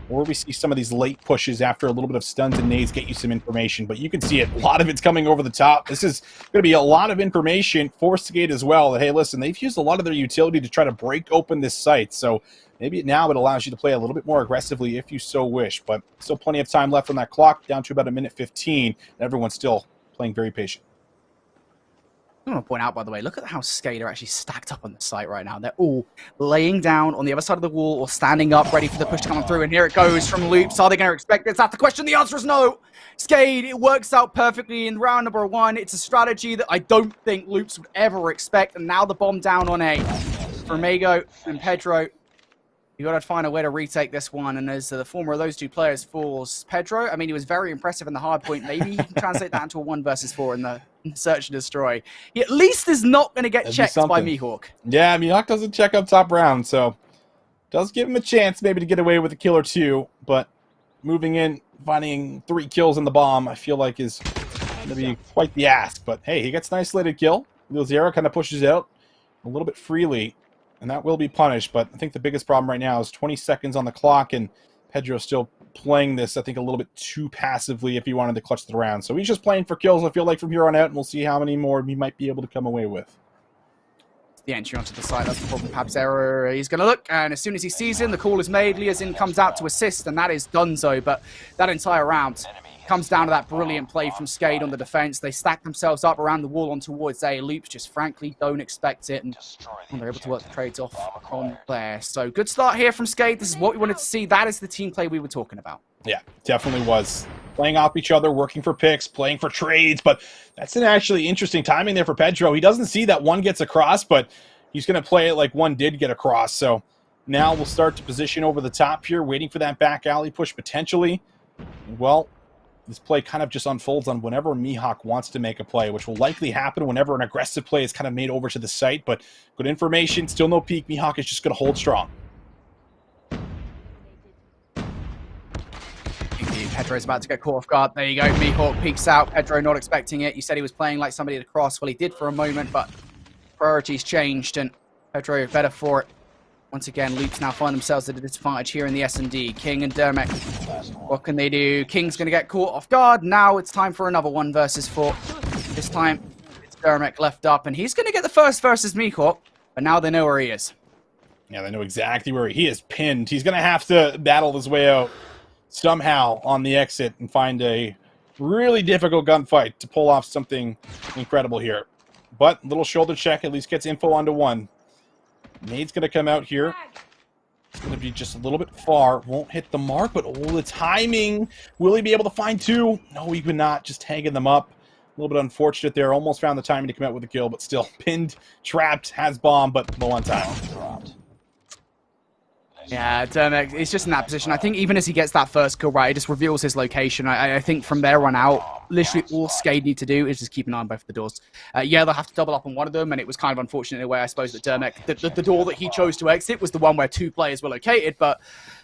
Or we see some of these late pushes after a little bit of stuns and nades get you some information. But you can see it. A lot of it's coming over the top. This is going to be a lot of information for Skade as well. That, hey, listen, they've used a lot of their utility to try to break open this site. So maybe now it allows you to play a little bit more aggressively if you so wish. But still plenty of time left on that clock, down to about 1:15. And everyone's still playing very patient. I want to point out, by the way, look at how Skade are actually stacked up on the site right now. They're all laying down on the other side of the wall or standing up, ready for the push to come through. And here it goes from Loops. Are they going to expect this? That's the question. The answer is no. Skade, it works out perfectly in round number 1. It's a strategy that I don't think Loops would ever expect. And now the bomb down on A. For Mago and Pedro, you got to find a way to retake this one. And as the former of those 2 players falls, Pedro, I mean, he was very impressive in the hard point. Maybe he can translate that into a 1 versus 4 in the search and destroy. He at least is not going to get checked by Mihawk. Yeah, Mihawk doesn't check up top round, so does give him a chance maybe to get away with a kill or 2. But moving in, finding 3 kills in the bomb, I feel like is going to be quite the ask. But hey, he gets an isolated kill. Lil Zero kind of pushes out a little bit freely, and that will be punished. But I think the biggest problem right now is 20 seconds on the clock, and Pedro still playing this, I think, a little bit too passively if he wanted to clutch the round. So he's just playing for kills, I feel like, from here on out, and we'll see how many more he might be able to come away with. The entry onto the side, that's the problem. Pab's error. He's going to look, and as soon as he sees him, the call is made. Liazin comes out to assist, and that is Dunzo. But that entire round comes down to that brilliant play from Skade on the defense. They stack themselves up around the wall on towards A. Loops just frankly don't expect it, and they're able to work the trades off on there. So good start here from Skade. This is what we wanted to see. That is the team play we were talking about. Yeah, definitely was. Playing off each other, working for picks, playing for trades, but that's an actually interesting timing there for Pedro. He doesn't see that 1 gets across, but he's going to play it like 1 did get across. So now will start to position over the top here, waiting for that back alley push potentially. Well, this play kind of just unfolds on whenever Mihawk wants to make a play, which will likely happen whenever an aggressive play is kind of made over to the site. But good information, still no peek. Mihawk is just going to hold strong. Pedro's about to get caught off guard. There you go. Mihawk peeks out. Pedro not expecting it. You said he was playing like somebody at a cross. Well, he did for a moment, but priorities changed, and Pedro better for it. Once again, Loops now find themselves at a disadvantage here in the S&D. King and Dermek. What can they do? King's going to get caught off guard. Now it's time for another 1 versus 4. This time, it's Dermek left up, and he's going to get the first versus Mihawk, but now they know where he is. Yeah, they know exactly where he is pinned. He's going to have to battle his way out somehow on the exit and find a really difficult gunfight to pull off something incredible here. But little shoulder check at least gets info onto 1. Nade's going to come out here. It's going to be just a little bit far. Won't hit the mark, but the timing. Will he be able to find 2? No, he would not. Just hanging them up. A little bit unfortunate there. Almost found the timing to come out with a kill, but still pinned, trapped, has bomb, but low on time. Yeah, Dermek is just in that position. I think even as he gets that first kill right, it just reveals his location. I think from there on out, literally all Skade need to do is just keep an eye on both of the doors. Yeah, they'll have to double up on one of them, and it was kind of unfortunate in a way, I suppose, that Dermek, the door that he chose to exit was the one where 2 players were located, but,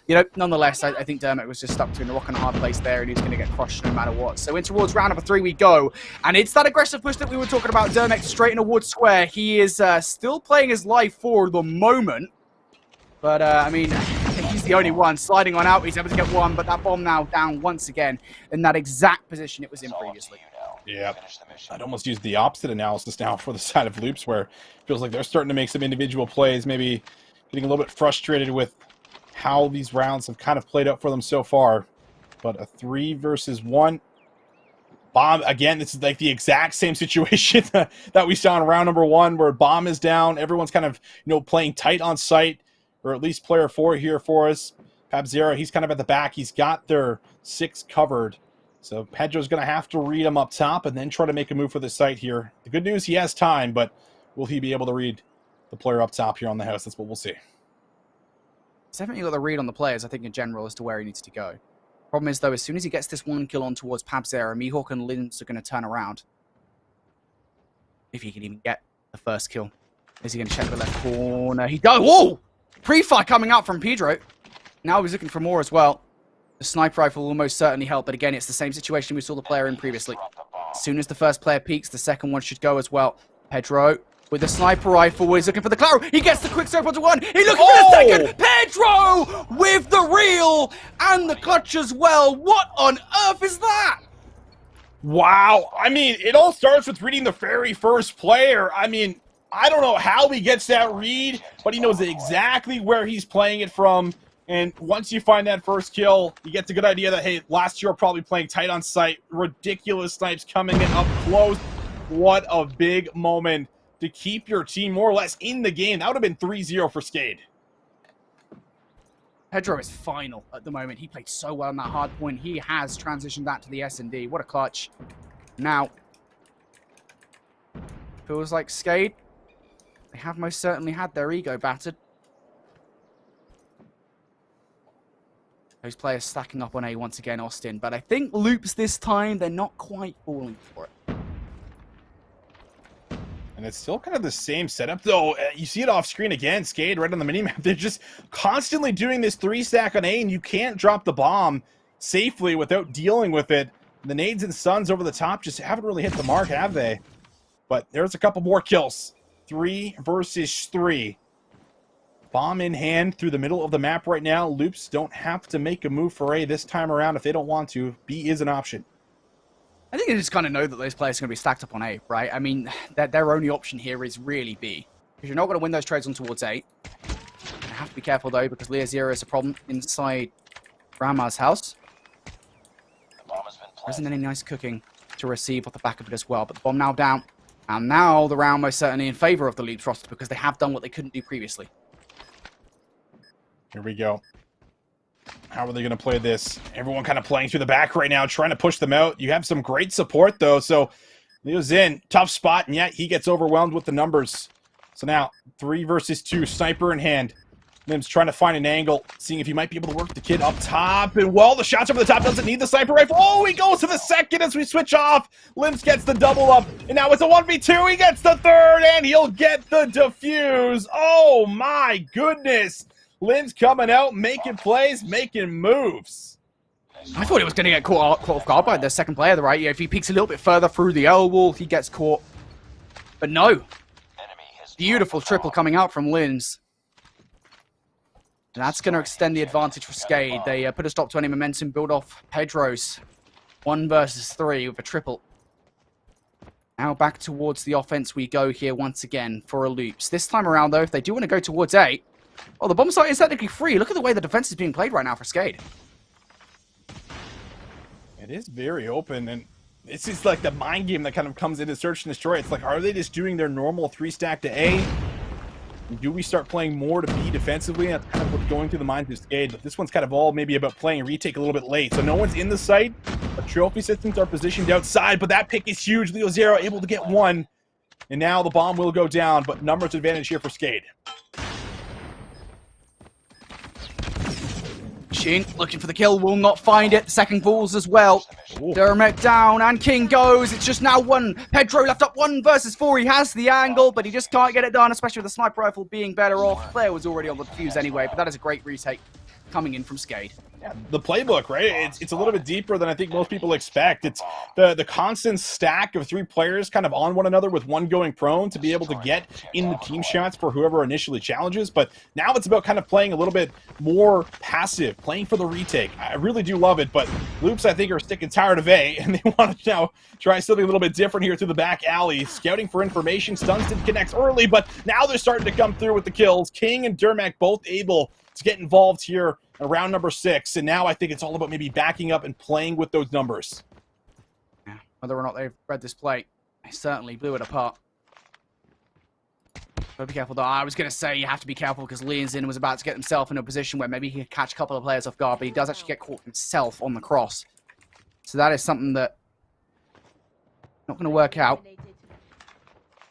you know, nonetheless, I think Dermek was just stuck between a rock and a hard place there, and he's going to get crushed no matter what. So in towards round number 3 we go, and it's that aggressive push that we were talking about. Dermek straight in towards square. He is still playing his life for the moment, but, I mean, he's the only one sliding on out. He's able to get 1, but that bomb now down once again in that exact position it was in previously. Yeah, I'd almost use the opposite analysis now for the side of Loops, where it feels like they're starting to make some individual plays, maybe getting a little bit frustrated with how these rounds have kind of played out for them so far. But a 3 versus 1. Bomb, again, this is like the exact same situation that we saw in round number 1, where bomb is down. Everyone's kind of, you know, playing tight on site. Or at least player 4 here for us. Pabzera, he's kind of at the back. He's got their 6 covered. So Pedro's going to have to read him up top and then try to make a move for the site here. The good news, he has time, but will he be able to read the player up top here on the house? That's what we'll see. He's definitely got the read on the players, I think, in general, as to where he needs to go. Problem is, though, as soon as he gets this 1 kill on towards Pabzera, Mihawk and Linz are going to turn around. If he can even get the first kill. Is he going to check the left corner? He does! Whoa! Pre-fire coming out from Pedro. Now he's looking for more as well. The sniper rifle will most certainly help, but again, it's the same situation we saw the player in previously. As soon as the first player peeks, the second one should go as well. Pedro with the sniper rifle is looking for the Claro. He gets the quick scope onto 1. He's looking for the second. Pedro with the reel and the clutch as well. What on earth is that? Wow. I mean, it all starts with reading the very first player. I mean, I don't know how he gets that read, but he knows exactly where he's playing it from. And once you find that first kill, you get the good idea that, hey, last year probably playing tight on sight. Ridiculous snipes coming in up close. What a big moment to keep your team more or less in the game. That would have been 3-0 for Skade. Pedro is final at the moment. He played so well in that hard point. He has transitioned that to the S&D. What a clutch. Now, feels like Skade, they have most certainly had their ego battered. Those players stacking up on A once again, Austin. But I think Loops this time, they're not quite falling for it. And it's still kind of the same setup, though. You see it off screen again, Skade right on the minimap. They're just constantly doing this 3-stack on A, and you can't drop the bomb safely without dealing with it. The nades and stuns over the top just haven't really hit the mark, have they? But there's a couple more kills. 3 versus 3. Bomb in hand through the middle of the map right now. Loops don't have to make a move for A this time around if they don't want to. B is an option. I think they just kind of know that those players are going to be stacked up on A, right? I mean, their only option here is really B. Because you're not going to win those trades on towards A. You have to be careful, though, because Lear Zero is a problem inside Grandma's house. There isn't any nice cooking to receive off the back of it as well. But the bomb now down. And now the round most certainly in favor of the Loops roster because they have done what they couldn't do previously. Here we go. How are they going to play this? Everyone kind of playing through the back right now, trying to push them out. You have some great support, though. So Leo's in. Tough spot, and yet he gets overwhelmed with the numbers. So now, 3 versus 2. Sniper in hand. Limbs trying to find an angle, seeing if he might be able to work the kid up top. And well, the shots over the top doesn't need the sniper rifle. Oh, he goes to the second as we switch off. Limbs gets the double up. And now it's a 1v2. He gets the third, and he'll get the defuse. Oh my goodness. Limbs coming out, making plays, making moves. I thought he was going to get caught off guard by the second player, right? Yeah, if he peeks a little bit further through the L wall, he gets caught. But no. Beautiful triple coming out from Limbs. And that's going to extend the advantage for Skade. They put a stop to any momentum build off Pedro's 1 versus 3 with a triple. Now back towards the offense we go here once again for a loops. This time around, though, if they do want to go towards A, oh, the bomb site is technically free. Look at the way the defense is being played right now for Skade. It is very open, and it's just like the mind game that kind of comes into search and destroy. It's like, are they just doing their normal 3-stack to A? Do we start playing more to B defensively? That's kind of what's going through the mind of Skade, but this one's kind of all maybe about playing retake a little bit late. So no one's in the site, but trophy systems are positioned outside, but that pick is huge. Leo Zero able to get one, and now the bomb will go down, but numbers advantage here for Skade. Shin looking for the kill, will not find it. Second falls as well. Dermek down, and King goes. It's just now 1. Pedro left up 1 versus 4. He has the angle, but he just can't get it done, especially with the sniper rifle being better off. Player was already on the defuse anyway, but that is a great retake coming in from Skade. Yeah, the playbook, right? It's a little bit deeper than I think most people expect. It's the constant stack of 3 players kind of on one another with one going prone to be able to get in the team shots for whoever initially challenges. But now it's about kind of playing a little bit more passive, playing for the retake. I really do love it, but Loops, I think, are sick and tired of A, and they want to now try something a little bit different here through the back alley. Scouting for information. Stuns didn't connect early, but now they're starting to come through with the kills. King and Dermek both able to get involved here around number 6, and now I think it's all about maybe backing up and playing with those numbers. Yeah, whether or not they've read this play, they certainly blew it apart. But be careful though. I was going to say you have to be careful because Leonzin was about to get himself in a position where maybe he could catch a couple of players off guard, but he does actually get caught himself on the cross. So that is something that not going to work out.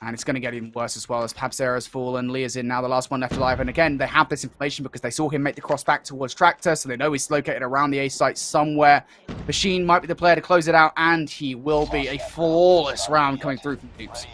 And it's going to get even worse as well as Pabzera's fallen. Leah's in now, the last one left alive. And again, they have this information because they saw him make the cross back towards Tractor, so they know he's located around the A site somewhere. Machine might be the player to close it out, and he will be. A flawless round coming through from Dukes.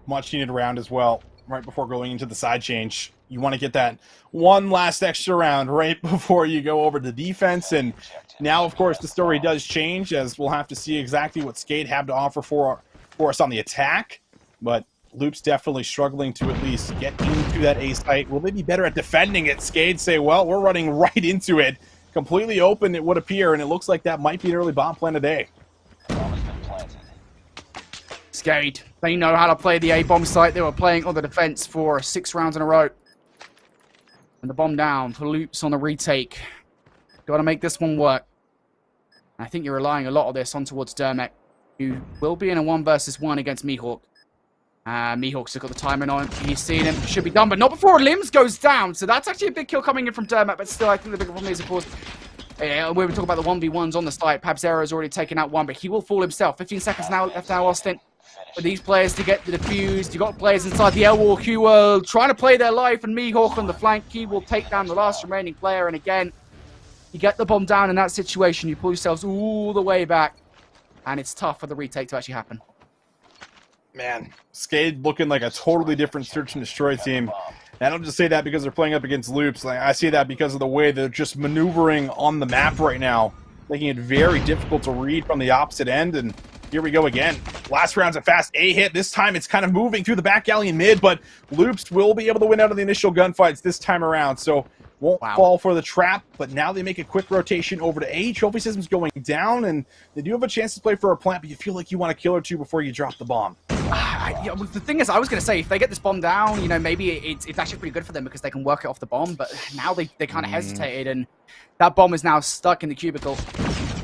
Much needed round as well, right before going into the side change. You want to get that one last extra round right before you go over to defense. And now, of course, the story does change, as we'll have to see exactly what Skade have to offer for us on the attack, but Loop's definitely struggling to at least get into that A site. Will they be better at defending it? Skade say, well, we're running right into it. Completely open, it would appear, and it looks like that might be an early bomb plan today. Skade, they know how to play the A-bomb site. They were playing on the defense for 6 rounds in a row. And the bomb down for Loops on the retake. Got to make this one work. I think you're relying a lot of this on towards Dermek, who will be in a 1 versus 1 against Mihawk. Mihawk's got the timing on him. He's seen him. Should be done, but not before Limbs goes down. So that's actually a big kill coming in from Dermek, but still, I think the bigger problem is, of course, when we talk about the 1v1s on the site, Pabzera has already taken out 1, but he will fall himself. 15 seconds now left now, Austin. For these players to get the defuse, you got players inside the L wall who are trying to play their life, and Mihawk on the flank. He will take down the last remaining player, and again, you get the bomb down in that situation, you pull yourselves all the way back. And it's tough for the retake to actually happen. Man, Skade looking like a totally different search and destroy team. And I don't just say that because they're playing up against Loops. Like, I say that because of the way they're just maneuvering on the map right now, making it very difficult to read from the opposite end. And here we go again. Last round's a fast A hit. This time it's kind of moving through the back alley and mid, but Loops will be able to win out of the initial gunfights this time around. So won't fall for the trap, but now they make a quick rotation over to A. Trophy system's going down, and they do have a chance to play for a plant, but you feel like you want to kill or two before you drop the bomb. The thing is, I was going to say, if they get this bomb down, you know, maybe it's actually pretty good for them because they can work it off the bomb, but now they kind of hesitated, and that bomb is now stuck in the cubicle.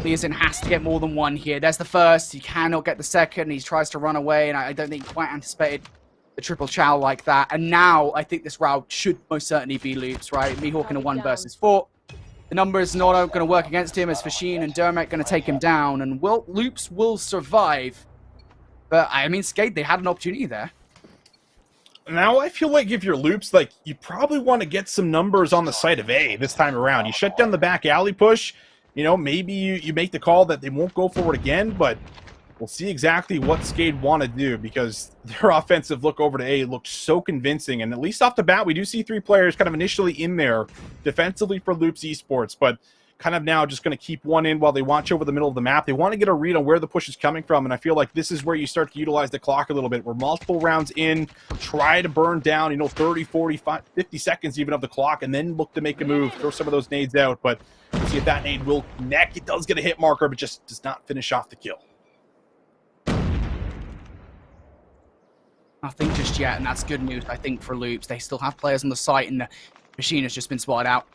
Leazin has to get more than 1 here. There's the first. He cannot get the second. He tries to run away, and I don't think he quite anticipated the triple chow like that. And now I think this route should most certainly be Loops, right? Mihawk in a 1 versus 4. The numbers not going to work against him as Fashin and Dermek going to take him down, and Loops will survive. But I mean, Skade, they had an opportunity there. Now I feel like if you're Loops, like, you probably want to get some numbers on the side of A this time around. You shut down the back alley push. You know, maybe you make the call that they won't go for it again, but we'll see exactly what Skade want to do, because their offensive look over to A looked so convincing. And at least off the bat, we do see 3 players kind of initially in there defensively for Loops Esports, but kind of now just going to keep one in while they watch over the middle of the map. They want to get a read on where the push is coming from, and I feel like this is where you start to utilize the clock a little bit. We're multiple rounds in, try to burn down, 30, 45, 50 seconds even of the clock, and then look to make a move, throw some of those nades out. But we'll see if that nade will connect. It does get a hit marker, but just does not finish off the kill. Nothing just yet, and that's good news, I think, for Loops. They still have players on the site, and the machine has just been spotted out.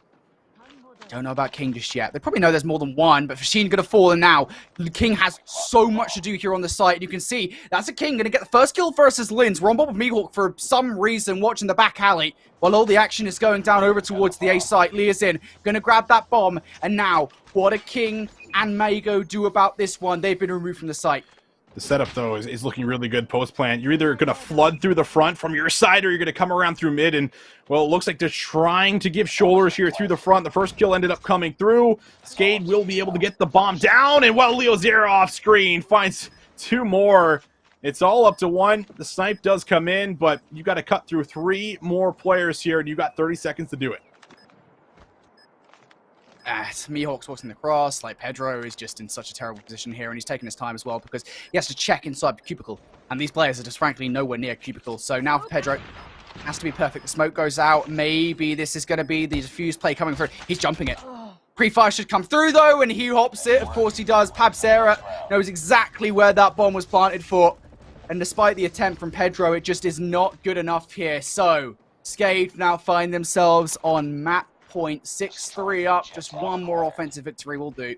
Don't know about King just yet. They probably know there's more than one, but Machine going to fall, and now King has so much to do here on the site. You can see that's a King going to get the first kill versus Linz. We're on board with Mihawk for some reason, watching the back alley, while all the action is going down over towards the A site. Leah's in, going to grab that bomb, and now what do King and Mago do about this one? They've been removed from the site. The setup, though, is looking really good post-plant. You're either going to flood through the front from your side, or you're going to come around through mid. And, well, it looks like they're trying to give shoulders here through the front. The first kill ended up coming through. Skade will be able to get the bomb down. And, well, Leo Zero off screen finds 2 more. It's all up to 1. The snipe does come in, but you got to cut through 3 more players here, and you got 30 seconds to do it. Mihawk's watching the cross. Like, Pedro is just in such a terrible position here, and he's taking his time as well because he has to check inside the cubicle, and these players are just frankly nowhere near cubicle. So now for Pedro, has to be perfect. The smoke goes out. Maybe this is going to be the defuse play coming through. He's jumping it. Pre-fire should come through though, and he hops it. Of course he does. Pabsera knows exactly where that bomb was planted for, and despite the attempt from Pedro, it just is not good enough here. So Skade now find themselves on map point 6-3 up. Just one more offensive victory will do.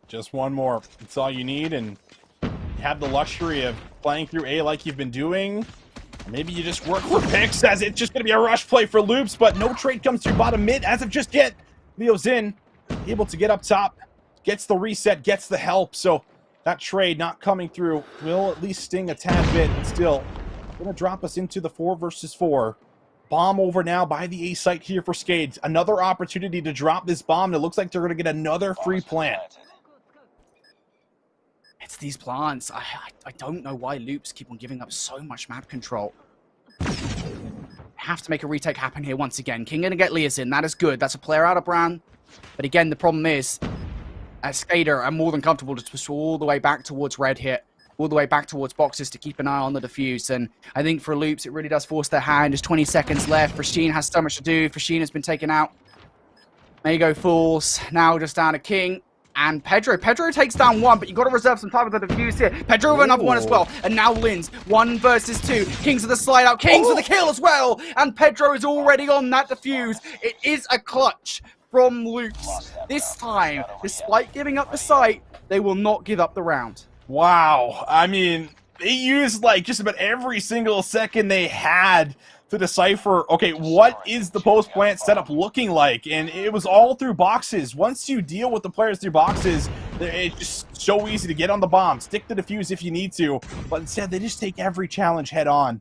Just one more. That's all you need, and you have the luxury of playing through A like you've been doing. Maybe you just work for picks, as it's just going to be a rush play for Loops, but no trade comes through bottom mid as of just yet. Leo's in, able to get up top, gets the reset, gets the help, so that trade not coming through will at least sting a tad bit, but still going to drop us into the 4 versus 4. Bomb over now by the A site here for Skade. Another opportunity to drop this bomb, and it looks like they're going to get another free plant. It's these plants. I don't know why Loops keep on giving up so much map control. Have to make a retake happen here once again. King going to get Leas in. That is good. That's a player out of Bran. But again, the problem is, as Skade, I'm more than comfortable to push all the way back towards red here. All the way back towards boxes to keep an eye on the defuse. And I think for Loops, it really does force their hand. There's 20 seconds left. Frasheen has so much to do. Frasheen has been taken out. Mago falls. Now just down to King. And Pedro. Pedro takes down 1, but you've got to reserve some time with the defuse here. Pedro with another one as well. And now Linz. 1 versus 2. Kings with the slide out. Kings with the kill as well. And Pedro is already on that defuse. It is a clutch from Loops. This time, despite giving up the site, they will not give up the round. Wow. I mean, they used like just about every single second they had to decipher, okay, what is the post-plant setup looking like? And it was all through boxes. Once you deal with the players through boxes, it's just so easy to get on the bomb, stick the defuse if you need to, but instead they just take every challenge head on.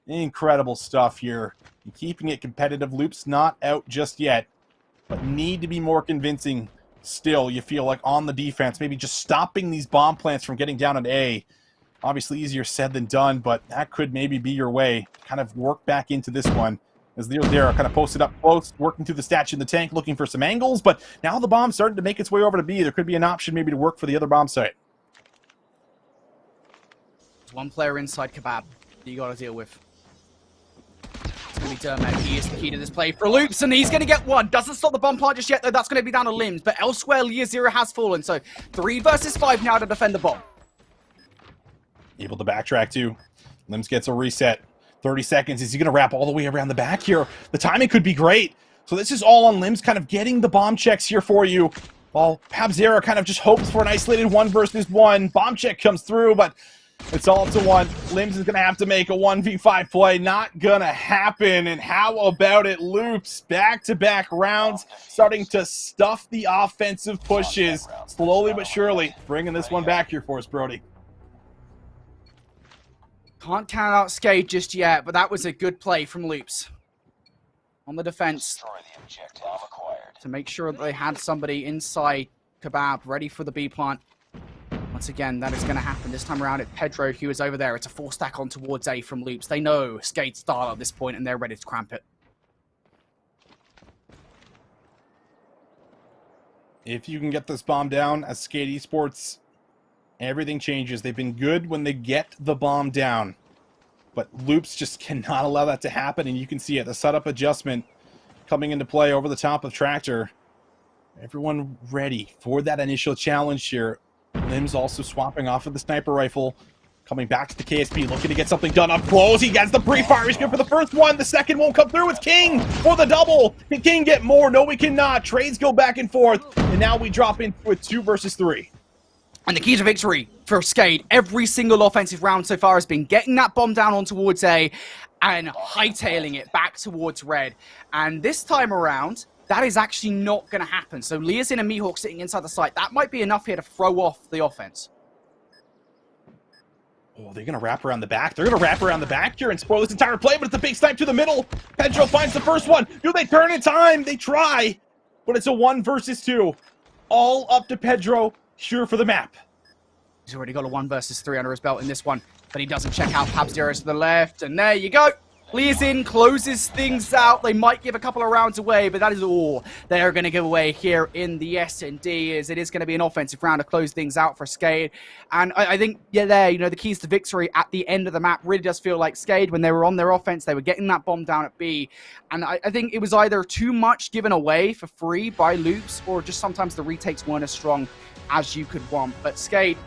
Incredible stuff here. And keeping it competitive. Loops not out just yet, but need to be more convincing still, you feel like, on the defense. Maybe just stopping these bomb plants from getting down at A. Obviously easier said than done, but that could maybe be your way. Kind of work back into this one. As Leo Dara kind of posted up close, working through the statue in the tank, looking for some angles, but now the bomb's starting to make its way over to B. There could be an option maybe to work for the other bomb site. There's one player inside Kebab that you got to deal with. It's going to be Dermot. He is the key to this play for Loops, and he's going to get 1. Doesn't stop the bomb plant just yet, though. That's going to be down to Limbs, but elsewhere, Leah Zero has fallen. So 3 versus 5 now to defend the bomb. Able to backtrack too. Limbs gets a reset. 30 seconds. Is he going to wrap all the way around the back here? The timing could be great. So this is all on Limbs kind of getting the bomb checks here for you. While Pabzera kind of just hopes for an isolated 1 versus 1. Bomb check comes through, but it's all up to 1. Limbs is going to have to make a 1v5 play. Not going to happen. And how about it? Loops back-to-back rounds, starting to stuff the offensive pushes. Slowly but surely bringing this one back here for us, Brody. Can't count out Skade just yet, but that was a good play from Loops on the defense Destroy the objective acquired. to make sure that they had somebody inside Kebab ready for the B plant. Once again, that is going to happen. This time around, it's Pedro who is over there. It's a 4-stack on towards A from Loops. They know Skade's style at this point, and they're ready to cramp it. If you can get this bomb down as Skade Esports, everything changes. They've been good when they get the bomb down, but Loops just cannot allow that to happen, and you can see it. The setup adjustment coming into play over the top of Tractor. Everyone ready for that initial challenge here. Lim's also swapping off of the sniper rifle. Coming back to the KSP, looking to get something done up close. He gets the pre-fire. He's good for the first one. The second won't come through. It's King for the double. Can King get more? No, we cannot. Trades go back and forth. And now we drop into a 2 versus 3. And the key to victory for Skade every single offensive round so far has been getting that bomb down on towards A and hightailing it back towards Red. And this time around, that is actually not going to happen. So Leazin and Mihawk sitting inside the site, that might be enough here to throw off the offense. Oh, they're going to wrap around the back. They're going to wrap around the back here and spoil this entire play, but it's a big snipe to the middle. Pedro finds the first one. Do they turn in time? They try, but it's a 1 versus 2. All up to Pedro here for the map. He's already got a 1 versus 3 under his belt in this one, but he doesn't check out Pab Zeros to the left, and there you go. Leazin closes things out. They might give a couple of rounds away, but that is all they are going to give away here in the S&D, as it is going to be an offensive round to close things out for Skade. And I think, yeah, there, you know, the keys to victory at the end of the map really does feel like Skade, when they were on their offense, they were getting that bomb down at B. And I think it was either too much given away for free by Loops, or just sometimes the retakes weren't as strong as you could want. But Skade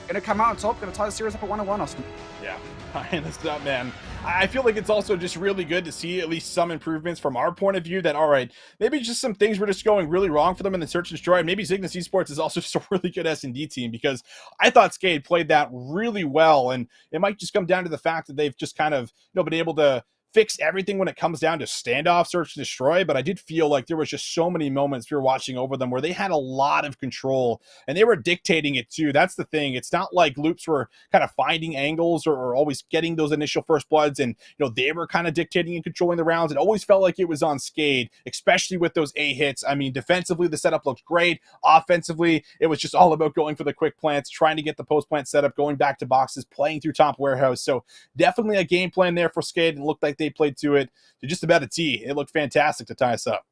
going to come out on top, going to tie the series up at 1-1, Austin. Yeah, tying this up, man. I feel like it's also just really good to see at least some improvements from our point of view that, all right, maybe just some things were just going really wrong for them in the search and destroy. And maybe Zygnus Esports is also just a really good S&D team, because I thought Skade played that really well. And it might just come down to the fact that they've just kind of, you know, been able to fix everything when it comes down to standoff, search, and destroy, but I did feel like there was just so many moments we were watching over them where they had a lot of control and they were dictating it too. That's the thing. It's not like Loops were kind of finding angles or always getting those initial first bloods, and you know, they were kind of dictating and controlling the rounds. It always felt like it was on Skade, especially with those A hits. I mean, defensively, the setup looked great. Offensively, it was just all about going for the quick plants, trying to get the post plant setup, going back to boxes, playing through top warehouse. So definitely a game plan there for Skade, and looked like they played to it to just about a T. It looked fantastic to tie us up.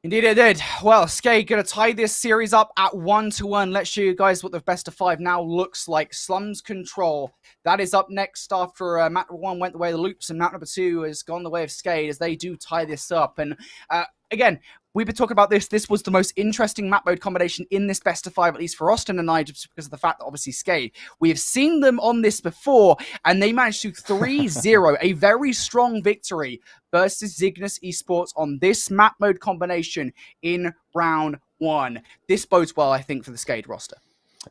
Indeed it did. Well, Skade going to tie this series up at 1-1. Let's show you guys what the best of 5 now looks like. Slums Control. That is up next after map number 1 went the way of the Loops, and map number 2 has gone the way of Skade, as they do tie this up. And again, we've been talking about this. This was the most interesting map mode combination in this best of 5, at least for Austin and I, just because of the fact that obviously Skade, we have seen them on this before, and they managed to 3-0, a very strong victory versus Zygnus Esports on this map mode combination in round 1. This bodes well, I think, for the Skade roster.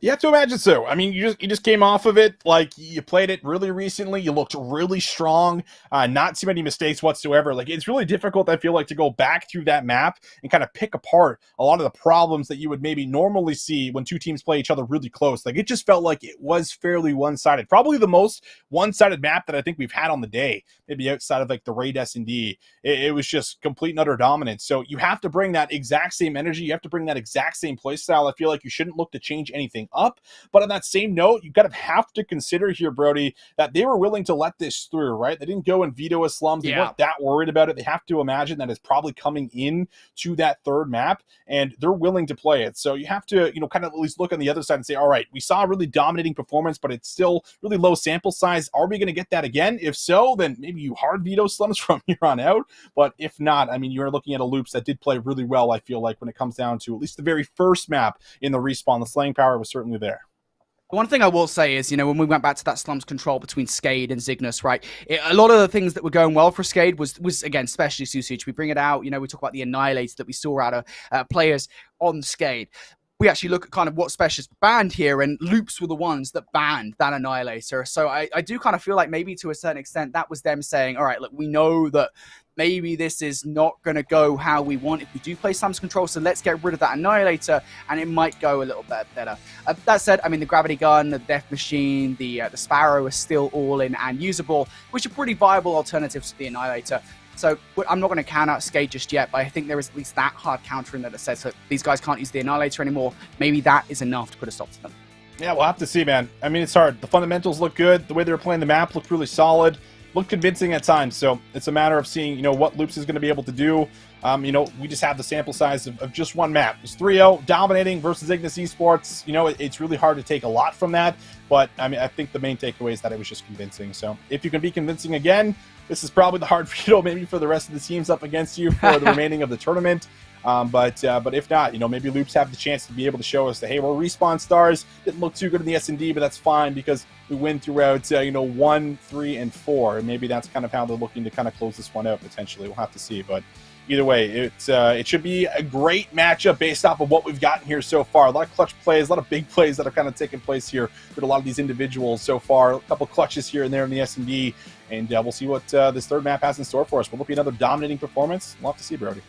You have to imagine so. I mean, you just came off of it. Like, you played it really recently. You looked really strong. Not too many mistakes whatsoever. Like, it's really difficult, I feel like, to go back through that map and kind of pick apart a lot of the problems that you would maybe normally see when two teams play each other really close. Like, it just felt like it was fairly one-sided. Probably the most one-sided map that I think we've had on the day. Maybe outside of, like, the Raid S&D. It was just complete and utter dominance. So you have to bring that exact same energy. You have to bring that exact same play style. I feel like you shouldn't look to change anything up. But on that same note, you gotta have to consider here, Brody, that they were willing to let this through, right? They didn't go and veto a slums. They weren't that worried about it. They have to imagine that it's probably coming in to that third map, and they're willing to play it. So you have to, you know, kind of at least look on the other side and say, all right, we saw a really dominating performance, but it's still really low sample size. Are we going to get that again? If so, then maybe you hard veto slums from here on out. But if not, I mean, you're looking at a Loops that did play really well, I feel like, when it comes down to at least the very first map in the respawn. The slaying power was certainly there. One thing I will say is, you know, when we went back to that slums control between Skade and Zygnus, right, a lot of the things that were going well for Skade was again, especially usage. We bring it out, you know, we talk about the Annihilator that we saw out of players on Skade. we actually look at kind of what specialists banned here, and Loops were the ones that banned that Annihilator. So I do kind of feel like maybe to a certain extent that was them saying, all right, look, we know that maybe this is not going to go how we want if we do play Slams Control, so let's get rid of that Annihilator, and it might go a little bit better. That said, I mean, the Gravity Gun, the Death Machine, the Sparrow are still all in and usable, which are pretty viable alternatives to the Annihilator. So I'm not going to count out Skade just yet, but I think there is at least that hard counter in there that says that these guys can't use the Annihilator anymore. Maybe that is enough to put a stop to them. Yeah, we'll have to see, man. I mean, it's hard. The fundamentals look good. The way they were playing the map looked really solid. Looked convincing at times. So it's a matter of seeing, what Loops is going to be able to do. We just have the sample size of just one map. It's 3-0, dominating versus Zygnus Esports. It's really hard to take a lot from that. But, I mean, I think the main takeaway is that it was just convincing. So if you can be convincing again, this is probably the hard veto maybe for the rest of the teams up against you for the remaining of the tournament. But if not, maybe Loops have the chance to be able to show us that, hey, we're Respawn stars. Didn't look too good in the S&D, but that's fine because we win throughout, 1, 3, and 4. And maybe that's kind of how they're looking to kind of close this one out potentially. We'll have to see. But either way, it should be a great matchup based off of what we've gotten here so far. A lot of clutch plays, a lot of big plays that are kind of taking place here with a lot of these individuals so far. A couple clutches here and there in the S&D. And we'll see what this third map has in store for us. Will it be another dominating performance? We'll have to see, Brody.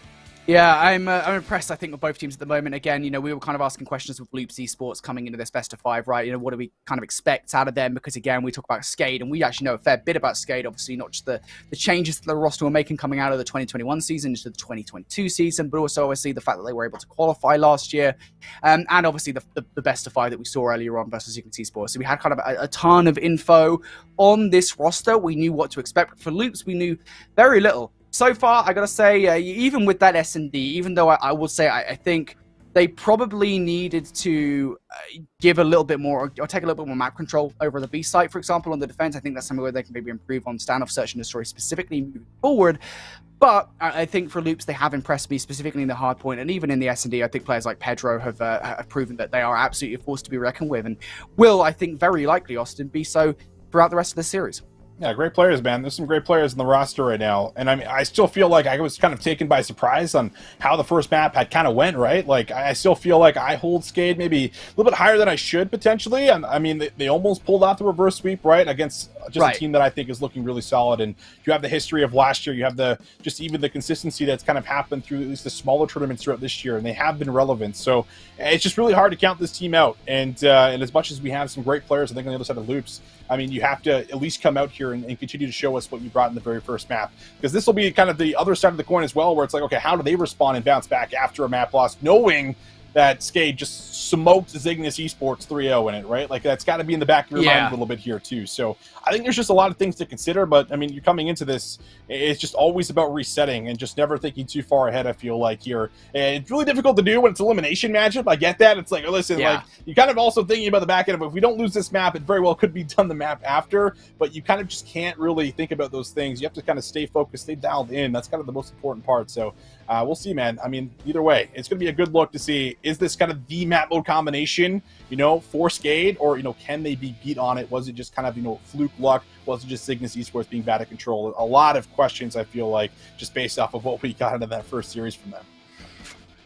Yeah, I'm impressed, I think, with both teams at the moment. Again, we were kind of asking questions with Loops Esports coming into this best of 5, right? What do we kind of expect out of them? Because, again, we talk about Skade, and we actually know a fair bit about Skade. Obviously, not just the changes that the roster were making coming out of the 2021 season into the 2022 season, but also, obviously, the fact that they were able to qualify last year, and obviously the best of 5 that we saw earlier on versus Zygnus Esports. So we had kind of a ton of info on this roster. We knew what to expect. For Loops, we knew very little. So far, I gotta say, even with that S&D, even though I will say I think they probably needed to give a little bit more, or take a little bit more map control over the B site, for example, on the defense. I think that's something where they can maybe improve on standoff search and destroy specifically moving forward. But I think for Loops, they have impressed me, specifically in the hardpoint, and even in the S&D. I think players like Pedro have proven that they are absolutely a force to be reckoned with, and will, I think, very likely, Austin, be so throughout the rest of the series. Yeah, great players, man. There's some great players in the roster right now. And I mean, I still feel like I was kind of taken by surprise on how the first map had kind of went, right? Like, I still feel like I hold Skade maybe a little bit higher than I should, potentially. And I mean, they almost pulled out the reverse sweep, right? Against just a team that I think is looking really solid. And you have the history of last year. You have even the consistency that's kind of happened through at least the smaller tournaments throughout this year. And they have been relevant. So it's just really hard to count this team out. And as much as we have some great players, I think on the other side of Loops, I mean, you have to at least come out here and continue to show us what you brought in the very first map. Because this will be kind of the other side of the coin as well, where it's like, okay, how do they respond and bounce back after a map loss, knowing that Skade just smoked Zygnus Esports 3-0 in it, right? Like, that's got to be in the back of your mind a little bit here, too. So I think there's just a lot of things to consider, but, I mean, you're coming into this, it's just always about resetting and just never thinking too far ahead, I feel like, here. And it's really difficult to do when it's elimination matchup. I get that. It's like, listen, like, you're kind of also thinking about the back end of it. If we don't lose this map, it very well could be done the map after, but you kind of just can't really think about those things. You have to kind of stay focused, stay dialed in. That's kind of the most important part. So we'll see, man. I mean, either way, it's going to be a good look to see, is this kind of the map mode combination, for Skade, or, can they be beat on it? Was it just kind of, fluke luck? Was it just Zygnus Esports being bad at control? A lot of questions, I feel like, just based off of what we got into that first series from them.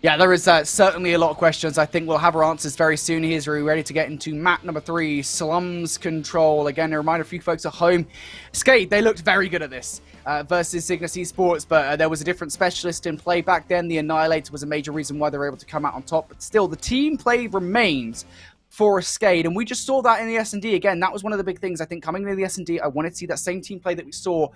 Yeah, there is certainly a lot of questions. I think we'll have our answers very soon. Here's where we're ready to get into map number 3, Slums Control. Again, a reminder for you folks at home, Skade, they looked very good at this versus Zygnus Esports, but there was a different specialist in play back then. The Annihilator was a major reason why they were able to come out on top, but still, the team play remains for Skade, and we just saw that in the S&D. Again, that was one of the big things, I think, coming into the S&D. I wanted to see that same team play that we saw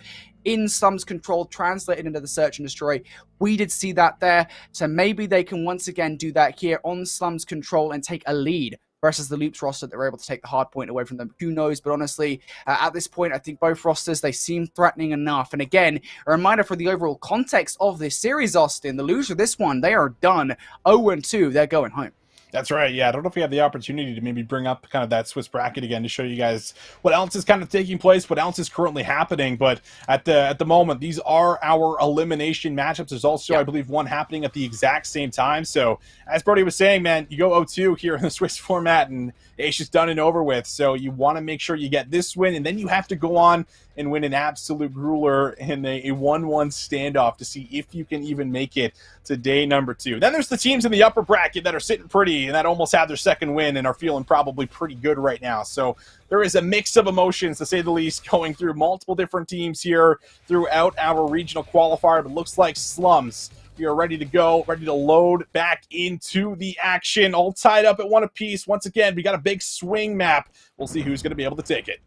in Slums Control translated into the Search and Destroy. We did see that there, so maybe they can once again do that here on Slums Control and take a lead versus the Loops roster that were able to take the hard point away from them. Who knows? But honestly, at this point, I think both rosters, they seem threatening enough. And again, a reminder for the overall context of this series, Austin, the loser of this one, they are done 0-2. They're going home. That's right. Yeah, I don't know if we have the opportunity to maybe bring up kind of that Swiss bracket again to show you guys what else is kind of taking place, what else is currently happening. But at the moment, these are our elimination matchups. There's also, I believe, one happening at the exact same time. So as Brody was saying, man, you go 0-2 here in the Swiss format, and it's just done and over with. So you want to make sure you get this win, and then you have to go on and win an absolute grueler in a 1-1 standoff to see if you can even make it to day number 2. Then there's the teams in the upper bracket that are sitting pretty and that almost had their second win and are feeling probably pretty good right now. So there is a mix of emotions, to say the least, going through multiple different teams here throughout our regional qualifier. But it looks like Slums, we are ready to go, ready to load back into the action, all tied up at 1 apiece. Once again, we got a big swing map. We'll see who's going to be able to take it.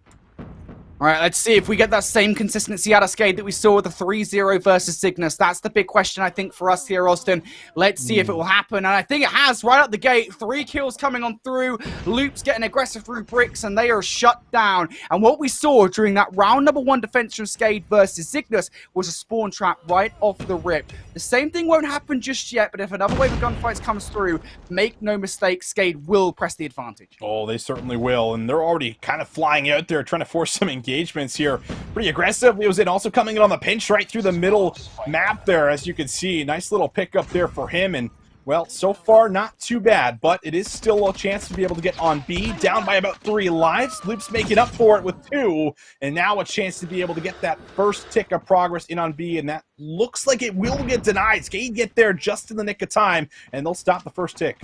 All right, let's see if we get that same consistency out of Skade that we saw with the 3-0 versus Zygnus. That's the big question, I think, for us here, Austin. Let's see if it will happen. And I think it has right out the gate. 3 kills coming on through. Loop's getting aggressive through bricks, and they are shut down. And what we saw during that round number 1 defense from Skade versus Zygnus was a spawn trap right off the rip. The same thing won't happen just yet, but if another wave of gunfights comes through, make no mistake, Skade will press the advantage. Oh, they certainly will. And they're already kind of flying out there, trying to force some engagements here. Pretty aggressive. Leozin also coming in on the pinch right through the middle map there, as you can see. Nice little pickup there for him. And, well, so far not too bad, but it is still a chance to be able to get on B. Down by about 3 lives. Loop's making up for it with 2. And now a chance to be able to get that first tick of progress in on B. And that looks like it will get denied. Skade get there just in the nick of time, and they'll stop the first tick.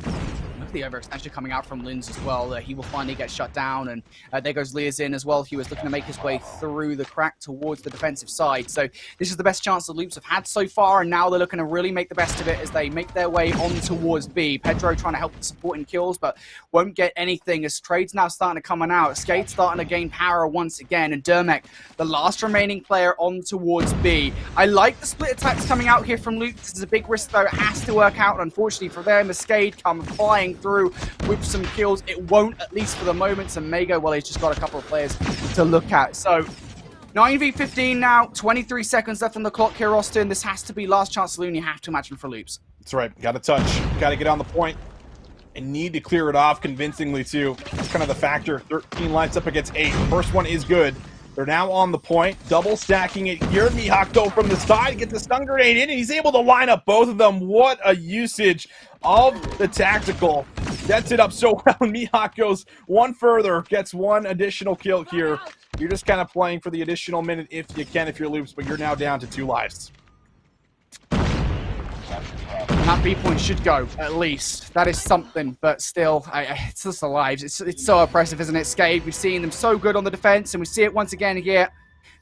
The overextension coming out from Linz as well. He will finally get shut down, and there goes Leozin as well. He was looking to make his way through the crack towards the defensive side. So this is the best chance the Loops have had so far, and now they're looking to really make the best of it as they make their way on towards B. Pedro trying to help the support in kills, but won't get anything as Trade's now starting to come out. Skade starting to gain power once again, and Dermek, the last remaining player, on towards B. I like the split attacks coming out here from Loops. This is a big risk, though. It has to work out. Unfortunately for them, as Skade come flying through with some kills. It won't, at least for the moment. And Mago, well, he's just got a couple of players to look at. So 9v15 now, 23 seconds left on the clock here, Austin. This has to be last chance saloon, you have to imagine, for Loops. That's right. Got to touch. Got to get on the point. And need to clear it off convincingly, too. That's kind of the factor. 13 lights up against 8. The first one is good. They're now on the point, double stacking it here. Mihawk though from the side, gets the stun grenade in, and he's able to line up both of them. What a usage of the tactical. Sets it up so well, and Mihawk goes one further, gets one additional kill here. You're just kind of playing for the additional minute if you can, if you're Loops, but you're now down to 2 lives. And that B point should go, at least. That is something, but still, it's just alive. It's so oppressive, isn't it, Skade? We've seen them so good on the defense, and we see it once again here.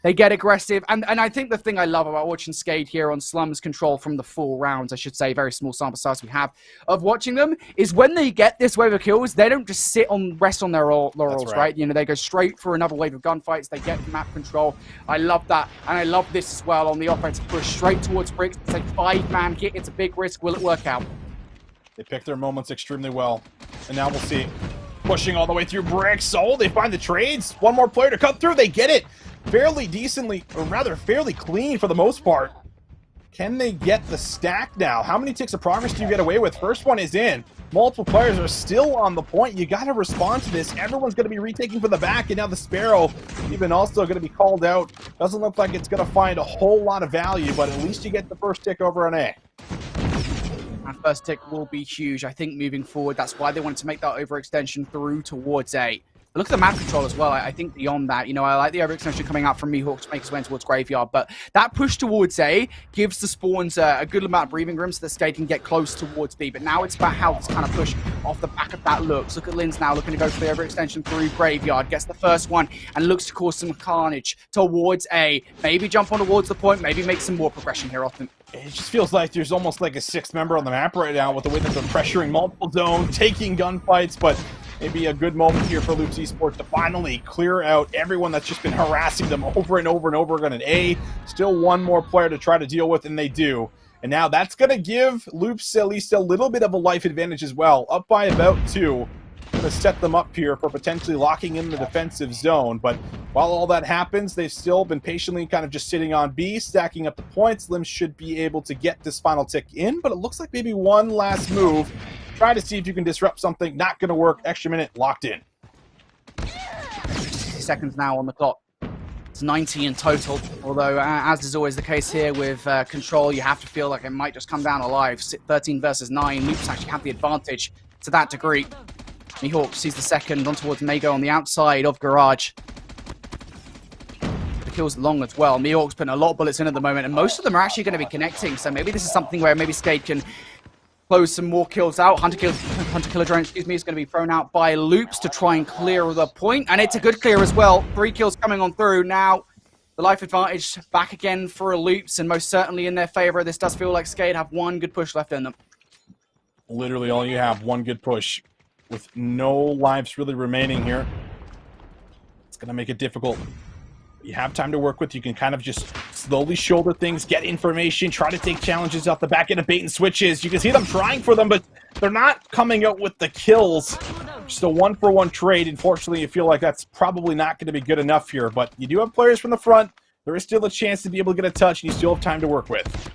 They get aggressive, and I think the thing I love about watching Skade here on Slums control from the 4 rounds, I should say, very small sample size we have, of watching them, is when they get this wave of kills, they don't just rest on their laurels, right? You know, they go straight for another wave of gunfights, they get map control. I love that, and I love this as well on the offensive push, straight towards bricks. It's a 5-man hit, it's a big risk, will it work out? They pick their moments extremely well, and now we'll see. Pushing all the way through bricks. Oh, they find the trades. One more player to cut through. They get it fairly decently, or rather fairly clean for the most part. Can they get the stack now? How many ticks of progress do you get away with? First one is in. Multiple players are still on the point. You got to respond to this. Everyone's going to be retaking from the back, and now the Sparrow even also going to be called out. Doesn't look like it's going to find a whole lot of value, but at least you get the first tick over on A. That first tick will be huge, I think, moving forward. That's why they wanted to make that overextension through towards A. But look at the map control as well. I think beyond that, you know, I like the overextension coming out from Mihawk to make his way towards Graveyard, but that push towards A gives the spawns a good amount of breathing room so that Skade can get close towards B. But now it's about how this kind of push off the back of that looks. Look at Linz now looking to go for the overextension through Graveyard. Gets the first one and looks to cause some carnage towards A. Maybe jump on towards the point, maybe make some more progression here, Austin. It just feels like there's almost like a 6th member on the map right now with the way that they're pressuring multiple zones, taking gunfights, but maybe a good moment here for Zygnus Esports to finally clear out everyone that's just been harassing them over and over and over again at A. Still one more player to try to deal with, and they do. And now that's going to give Loops at least a little bit of a life advantage as well, up by about 2. Going to set them up here for potentially locking in the defensive zone. But while all that happens, they've still been patiently kind of just sitting on B, stacking up the points. Lim should be able to get this final tick in, but it looks like maybe one last move. Try to see if you can disrupt something. Not going to work. Extra minute locked in. 60 seconds now on the clock. It's 90 in total, although as is always the case here with Control, you have to feel like it might just come down alive. 13 versus 9. Loops actually have the advantage to that degree. Mihawk sees the second on towards Mago on the outside of Garage. the kills along as well. Meork's putting a lot of bullets in at the moment, and most of them are actually going to be connecting. So maybe this is something where maybe Skade can close some more kills out. Hunter Killer Drone, excuse me, is going to be thrown out by Loops to try and clear the point. And it's a good clear as well. 3 kills coming on through. Now, the life advantage back again for Loops, and most certainly in their favor. This does feel like Skade have one good push left in them. Literally all you have, one good push with no lives really remaining here. It's going to make it difficult. You have time to work with. You can kind of just slowly shoulder things, get information, try to take challenges off the back end of bait and switches. You can see them trying for them, but they're not coming out with the kills. Just a 1-for-1 trade. Unfortunately, you feel like that's probably not going to be good enough here, but you do have players from the front. There is still a chance to be able to get a touch, and you still have time to work with.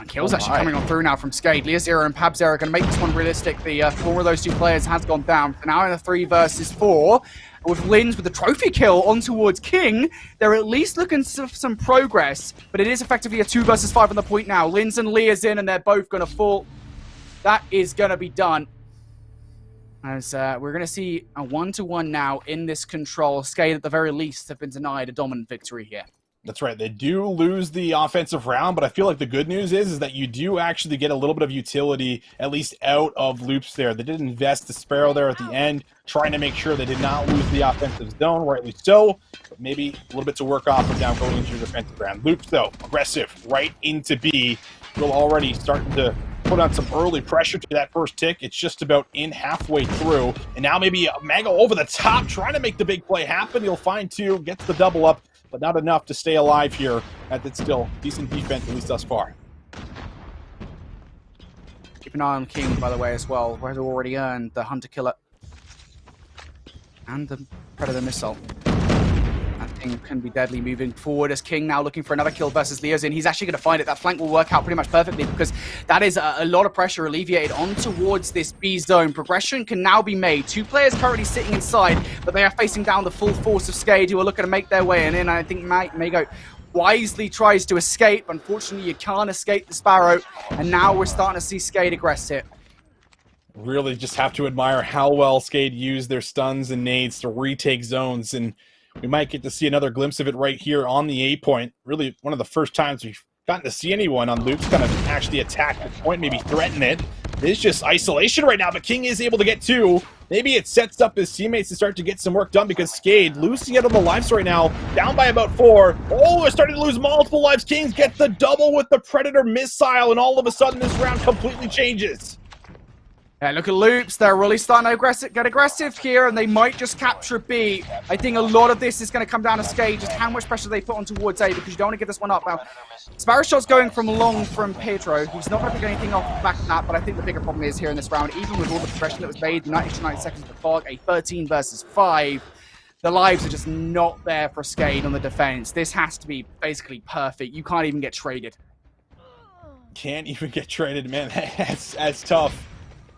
Kills actually coming on through now from Skade. Leazera and Pabzera are going to make this one realistic. The former of those two players has gone down. So now in a 3 versus 4, with Linz with the trophy kill on towards King, they're at least looking for some progress, but it is effectively a 2 versus 5 on the point now. Linz and Lea's in, and they're both going to fall. That is going to be done. As we're going to see a 1-to-1 now in this control. Skade, at the very least, have been denied a dominant victory here. That's right. They do lose the offensive round, but I feel like the good news is that you do actually get a little bit of utility, at least out of Loops there. They did invest the Sparrow there at the end, trying to make sure they did not lose the offensive zone, rightly so, but maybe a little bit to work off of now going into your defensive round. Loops, though, aggressive right into B. Will already starting to put on some early pressure to that first tick. It's just about in halfway through, and now maybe Mango over the top, trying to make the big play happen. You'll find 2, gets the double up, but not enough to stay alive here. That's still decent defense, at least thus far. Keep an eye on King, by the way, as well, where he's already earned the Hunter Killer and the Predator Missile. That thing can be deadly moving forward as King now looking for another kill versus Leozin. He's actually going to find it. That flank will work out pretty much perfectly because that is a lot of pressure alleviated on towards this B zone. Progression can now be made. 2 players currently sitting inside, but they are facing down the full force of Skade, who are looking to make their way in. And I think Mago wisely tries to escape. Unfortunately, you can't escape the Sparrow. And now we're starting to see Skade aggressive. Really just have to admire how well Skade used their stuns and nades to retake zones, and we might get to see another glimpse of it right here on the A point. Really one of the first times we've gotten to see anyone on Luke's kind of actually attack the point, maybe threaten it. It's just isolation right now, but King is able to get 2. Maybe it sets up his teammates to start to get some work done because Skade losing it on the lives right now, down by about 4. Oh, they're starting to lose multiple lives. King gets the double with the Predator missile, and all of a sudden this round completely changes. Yeah, look at Loops. They're really starting to get aggressive here, and they might just capture B. I think a lot of this is going to come down to Skade, just how much pressure they put on towards A, because you don't want to give this one up. Now, Sparrow shot's going from long from Pedro. He's not going to pick anything off the back of that, but I think the bigger problem is here in this round, even with all the progression that was made, 90 seconds of the clock, a 13 versus 5, the lives are just not there for Skade on the defense. This has to be basically perfect. You can't even get traded. Can't even get traded, man. That's tough.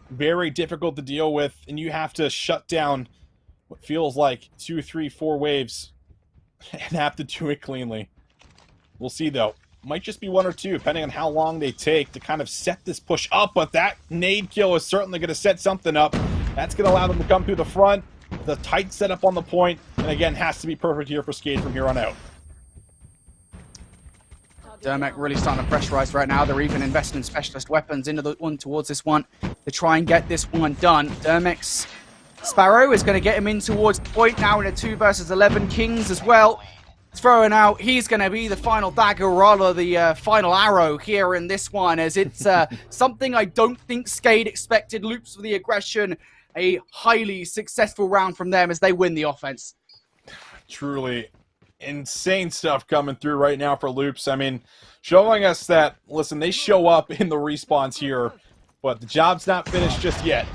Very difficult to deal with, and you have to shut down what feels like 2, 3, 4 waves and have to do it cleanly. We'll see, though. Might just be 1 or 2, depending on how long they take to kind of set this push up, but that nade kill is certainly going to set something up. That's going to allow them to come through the front. The tight setup on the point, and again, has to be perfect here for Skade from here on out. Dermek really starting to pressurize right now. They're even investing in specialist weapons into the one towards this one to try and get this one done. Dermek's Sparrow is going to get him in towards the point now in a 2 versus 11. Kings as well. Throwing out, he's going to be the final dagger, or rather the final arrow here in this one, as it's something I don't think Skade expected. Loops for the aggression. A highly successful round from them as they win the offense. Truly insane stuff coming through right now for Loops. I mean, showing us that, listen, they show up in the respawns here, but the job's not finished just yet.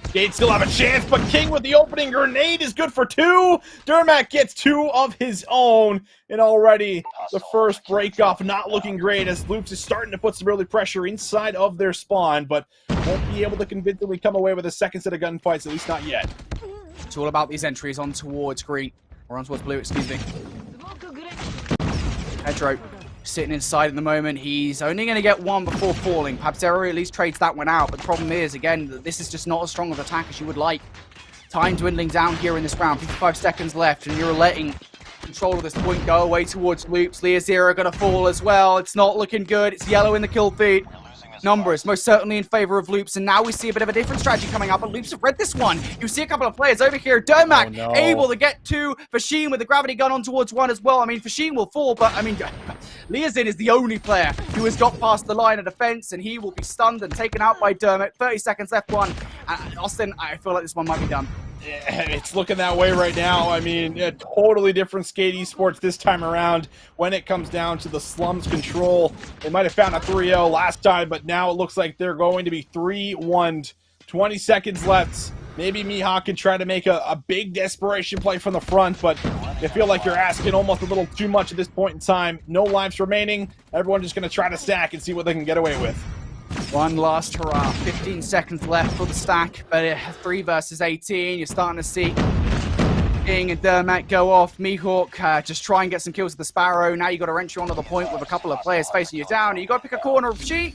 Skade still have a chance, but King with the opening grenade is good for 2. Dermak gets 2 of his own, and already the first break off not looking great as Loops is starting to put some early pressure inside of their spawn, but won't be able to convincingly come away with a second set of gunfights, at least not yet. It's all about these entries on towards green, or on towards blue, excuse me. Pedro sitting inside at the moment. He's only going to get 1 before falling. Pabzera at least trades that one out, but the problem is, again, that this is just not as strong of an attack as you would like. Time dwindling down here in this round, 55 seconds left, and you're letting control of this point, go away towards Loops. Leazera going to fall as well. It's not looking good. It's yellow in the kill feed. Numbers most certainly in favor of Loops, and now we see a bit of a different strategy coming up, but Loops have read this one. You see a couple of players over here. Dermac able to get to Fashin with the gravity gun on towards one as well. I mean, Fashin will fall, but I mean, Liazin is the only player who has got past the line of defense, and he will be stunned and taken out by Dermac. 30 seconds left, one. Austin, I feel like this one might be done. It's looking that way right now. I mean, a totally different Skade Esports this time around when it comes down to the slums control. They might have found a 3-0 last time, but now it looks like they're going to be 3-1. 20 seconds left. Maybe Mihawk can try to make a big desperation play from the front, but I feel like you're asking almost a little too much at this point in time. No lives remaining. Everyone just going to try to stack and see what they can get away with. One last hurrah. 15 seconds left for the stack, but 3 versus 18. You're starting to see King and Dermac go off. Mihawk just try and get some kills with the Sparrow. Now you got to wrench you onto the point with a couple of players facing you down. And you got to pick a corner of Sheet.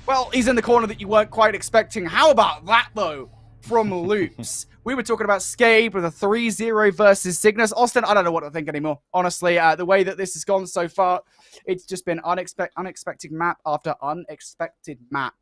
Well, he's in the corner that you weren't quite expecting. How about that, though, from Loops? We were talking about Skade with a 3-0 versus Zygnus. Austin, I don't know what to think anymore. Honestly, the way that this has gone so far, it's just been unexpected map after unexpected map.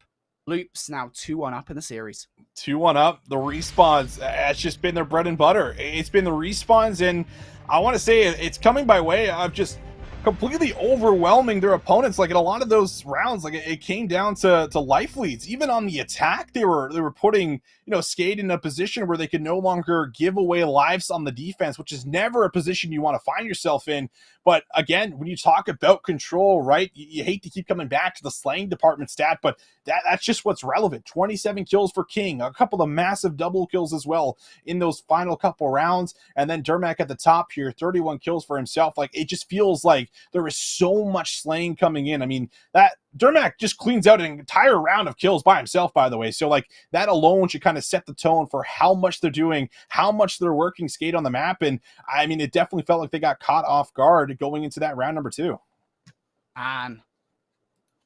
Loops now 2-1 up in the series. 2-1 up. The respawns, it's just been their bread and butter. It's been the respawns, and I want to say it's coming by way of just completely overwhelming their opponents. Like in a lot of those rounds, like it came down to life leads. Even on the attack, they were putting, Skade in a position where they could no longer give away lives on the defense, which is never a position you want to find yourself in. But again, when you talk about control, right, you hate to keep coming back to the slaying department stat, but that's just what's relevant. 27 kills for King, a couple of massive double kills as well in those final couple rounds. And then Dermac at the top here, 31 kills for himself. Like, it just feels like there is so much slaying coming in. I mean, that Dermac just cleans out an entire round of kills by himself, by the way. So, like, that alone should kind of set the tone for how much they're doing, how much they're working Skade on the map. And, I mean, it definitely felt like they got caught off guard going into that round number 2. And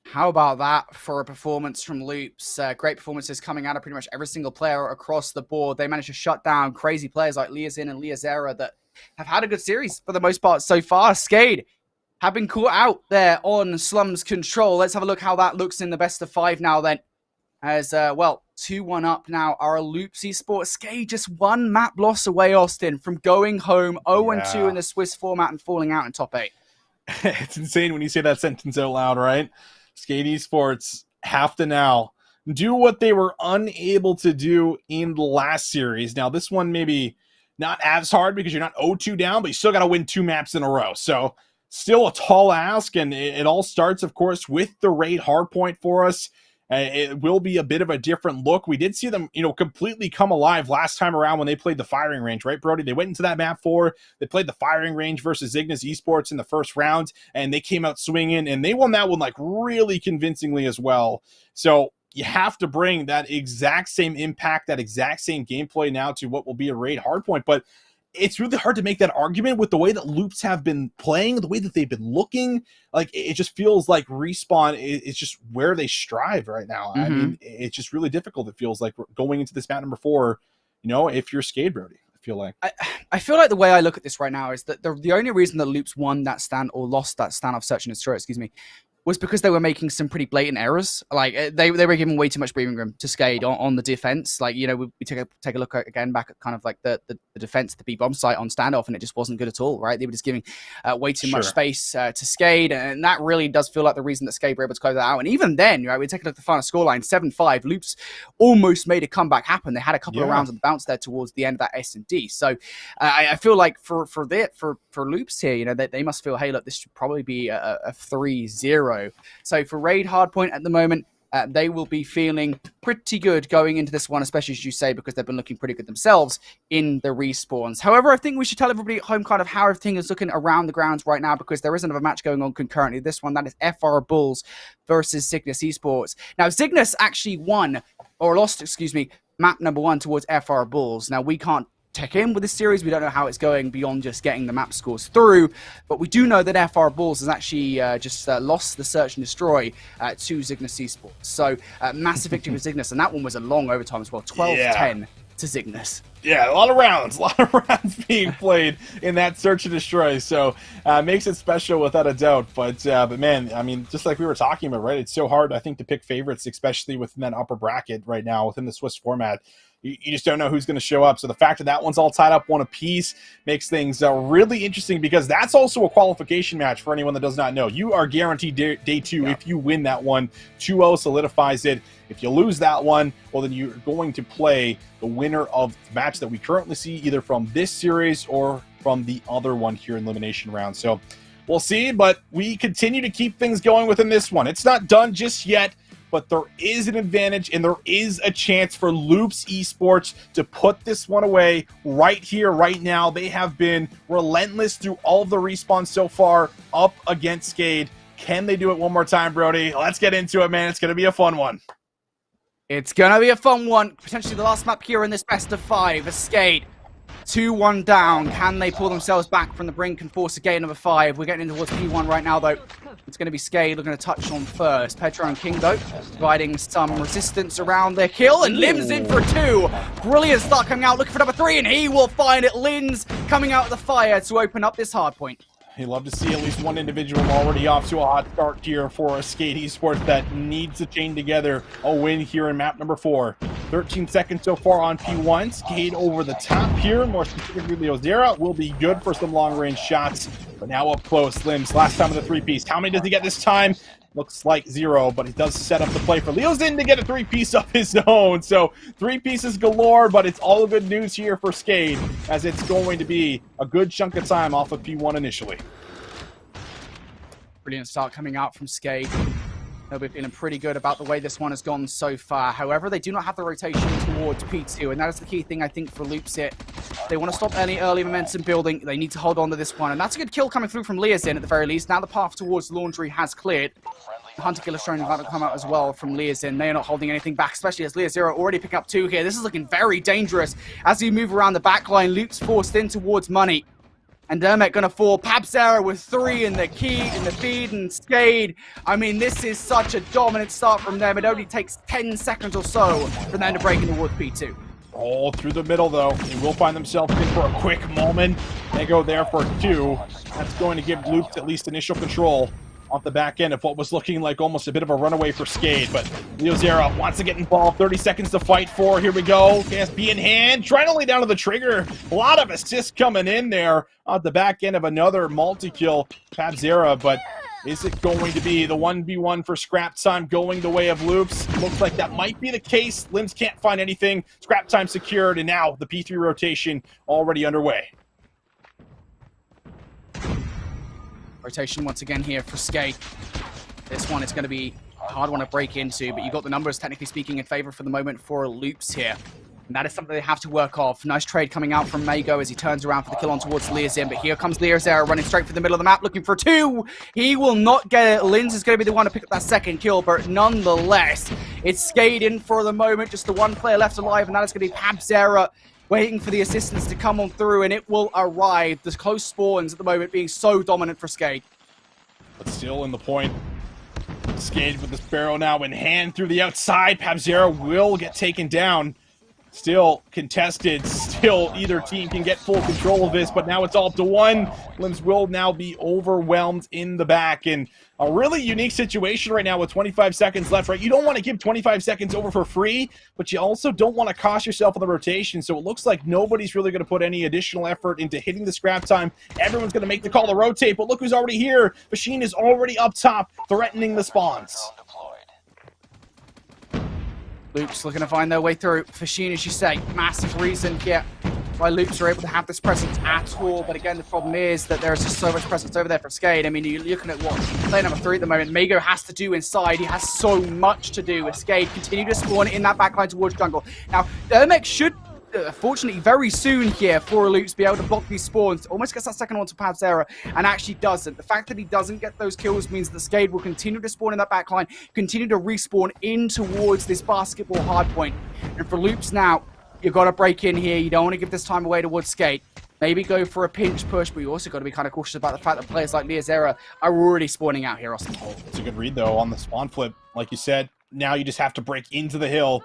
how about that for a performance from Loops? Great performances coming out of pretty much every single player across the board. They managed to shut down crazy players like Liazin and Leazera that have had a good series for the most part so far. Skade have been caught out there on Slums Control. Let's have a look how that looks in the best of 5 now then. As, 2-1 up now are Loops Esports. Skade just 1 map loss away, Austin, from going home 0-2 in the Swiss format and falling out in top 8. It's insane when you say that sentence out loud, right? Skade Esports have to now do what they were unable to do in the last series. Now, this one maybe not as hard because you're not 0-2 down, but you still got to win 2 maps in a row. So, still a tall ask, and it all starts, of course, with the raid hardpoint for us. It will be a bit of a different look. We did see them, completely come alive last time around when they played the firing range, right, Brody? They went into that map 4. They played the firing range versus Zygnus Esports in the first round, and they came out swinging, and they won that one, like, really convincingly as well. So you have to bring that exact same impact, that exact same gameplay now to what will be a raid hardpoint. But it's really hard to make that argument with the way that Loops have been playing, the way that they've been looking. Like, it just feels like Respawn is just where they strive right now. I mean, it's just really difficult. It feels like we're going into this map number 4, if you're Skade, Brody. I feel like the way I look at this right now is that the only reason that Loops won that stand or lost that stand of Search and Destroy, was because they were making some pretty blatant errors. Like, they were giving way too much breathing room to Skade on the defense. Like, we take a look again back at kind of like the defense, the B-bomb site on standoff, and it just wasn't good at all, right? They were just giving way too much space to Skade, and that really does feel like the reason that Skade were able to close that out. And even then, right, we take a look at the final scoreline, 7-5. Loops almost made a comeback happen. They had a couple of rounds on the bounce there towards the end of that S&D. So I feel like for Loops here, they must feel, hey, look, this should probably be a 3-0. So for Raid Hardpoint at the moment, they will be feeling pretty good going into this one, especially as you say, because they've been looking pretty good themselves in the respawns. However, I think we should tell everybody at home kind of how everything is looking around the grounds right now, because there is another match going on concurrently. This one, that is FR Bulls versus Zygnus Esports. Now, Zygnus actually lost, map number 1 towards FR Bulls. Now, we can't check in with this series. We don't know how it's going beyond just getting the map scores through, but we do know that FR Bulls has actually just lost the Search and Destroy to Zygnus Esports. So massive victory for Zygnus, and that one was a long overtime as well, 12-10 to Zygnus. Yeah, a lot of rounds being played in that search and destroy. So makes it special without a doubt. But man, I mean, just like we were talking about, right? It's so hard, I think, to pick favorites, especially within that upper bracket right now within the Swiss format. You just don't know who's going to show up. So the fact that that one's all tied up one apiece makes things really interesting, because that's also a qualification match for anyone that does not know. You are guaranteed day two. If you win that one, 2-0 solidifies it. If you lose that one, well, then you're going to play the winner of the match that we currently see either from this series or from the other one here in Elimination Round. So we'll see, but we continue to keep things going within this one. It's not done just yet, but there is an advantage and there is a chance for Loops Esports to put this one away right here, right now. They have been relentless through all of the respawns so far up against Skade. Can they do it one more time, Brody? Let's get into it, man. It's going to be a fun one. It's going to be a fun one. Potentially the last map here in this best of 5. A Skade 2-1 down. Can they pull themselves back from the brink and force a game number 5? We're getting in towards P1 right now, though. It's going to be Skade looking to touch on first. Petro and King, though, providing some resistance around their kill. And Lim's in for 2. Brilliant start coming out, looking for number 3, and he will find it. Lin's coming out of the fire to open up this hard point. You'd love to see at least one individual already off to a hot start here for a Skade Esports that needs to chain together a win here in map number 4. 13 seconds so far on P1. Skade over the top here. More specifically, Leozera will be good for some long-range shots. But now up close, Limbs, last time with a 3-piece. How many does he get this time? Looks like 0, but he does set up the play for Leozin to get a 3-piece of his own. So 3 pieces galore, but it's all good news here for Skade, as it's going to be a good chunk of time off of P1 initially. Brilliant start coming out from Skade. They'll be feeling pretty good about the way this one has gone so far. However, they do not have the rotation towards P2, and that is the key thing, I think, for Loops here. They want to stop any early momentum building. They need to hold on to this one, and that's a good kill coming through from Leozin at the very least. Now the path towards Laundry has cleared. The Hunter Kill is showing about to come out as well from Leozin. They are not holding anything back, especially as Leozera already picking up 2 here. This is looking very dangerous as we move around the back line. Loops forced in towards Money. And Dermot gonna fall. Papzera with 3 in the key, in the feed, and Skade. I mean, this is such a dominant start from them. It only takes 10 seconds or so for them to break into towards P2. All through the middle, though. They will find themselves in for a quick moment. They go there for 2. That's going to give Loops at least initial control off the back end of what was looking like almost a bit of a runaway for Skade. But Leozera wants to get involved. 30 seconds to fight for. Here we go. KSB in hand. Trying to lay down to the trigger. A lot of assists coming in there on the back end of another multi-kill. Papzera, but is it going to be the 1v1 for Scrap Time going the way of Loops? Looks like that might be the case. Limbs can't find anything. Scrap Time secured, and now the P3 rotation already underway. Rotation once again here for Skade. This one is going to be a hard one to break into, but you've got the numbers, technically speaking, in favor for the moment for Loops here. And that is something they have to work off. Nice trade coming out from Mago as he turns around for the kill on towards Leozin. But here comes Leozera running straight for the middle of the map, looking for 2. He will not get it. Linz is going to be the one to pick up that second kill, but nonetheless, it's Skade in for the moment. Just the one player left alive, and that is going to be Papzera, waiting for the assistance to come on through, and it will arrive. The close spawns at the moment being so dominant for Skade. But still in the point. Skade with the Sparrow now in hand through the outside. Papzera will get taken down. Still contested. Still either team can get full control of this, but now it's all up to 1. Limbs will now be overwhelmed in the back. And a really unique situation right now with 25 seconds left, right? You don't want to give 25 seconds over for free, but you also don't want to cost yourself on the rotation. So it looks like nobody's really going to put any additional effort into hitting the scrap time. Everyone's going to make the call to rotate, but look who's already here. Machine is already up top, threatening the spawns. Loops looking to find their way through. Fashine, as you say, massive reason here why Loops are able to have this presence at all. But again, the problem is that there is just so much presence over there for Skade. I mean, you're looking at what player number 3 at the moment. Mago has to do inside. He has so much to do with Skade. Continue to spawn in that backline towards jungle. Now, Ermek should, fortunately, very soon here for Loops be able to block these spawns. Almost gets that second one to Papzera and actually doesn't. The fact that he doesn't get those kills means that Skade will continue to spawn in that backline, continue to respawn in towards this basketball hardpoint. And for Loops now, you've got to break in here. You don't want to give this time away towards Skade. Maybe go for a pinch push, but you also got to be kind of cautious about the fact that players like Leozera are already spawning out here, Austin. It's a good read, though, on the spawn flip. Like you said, now you just have to break into the hill.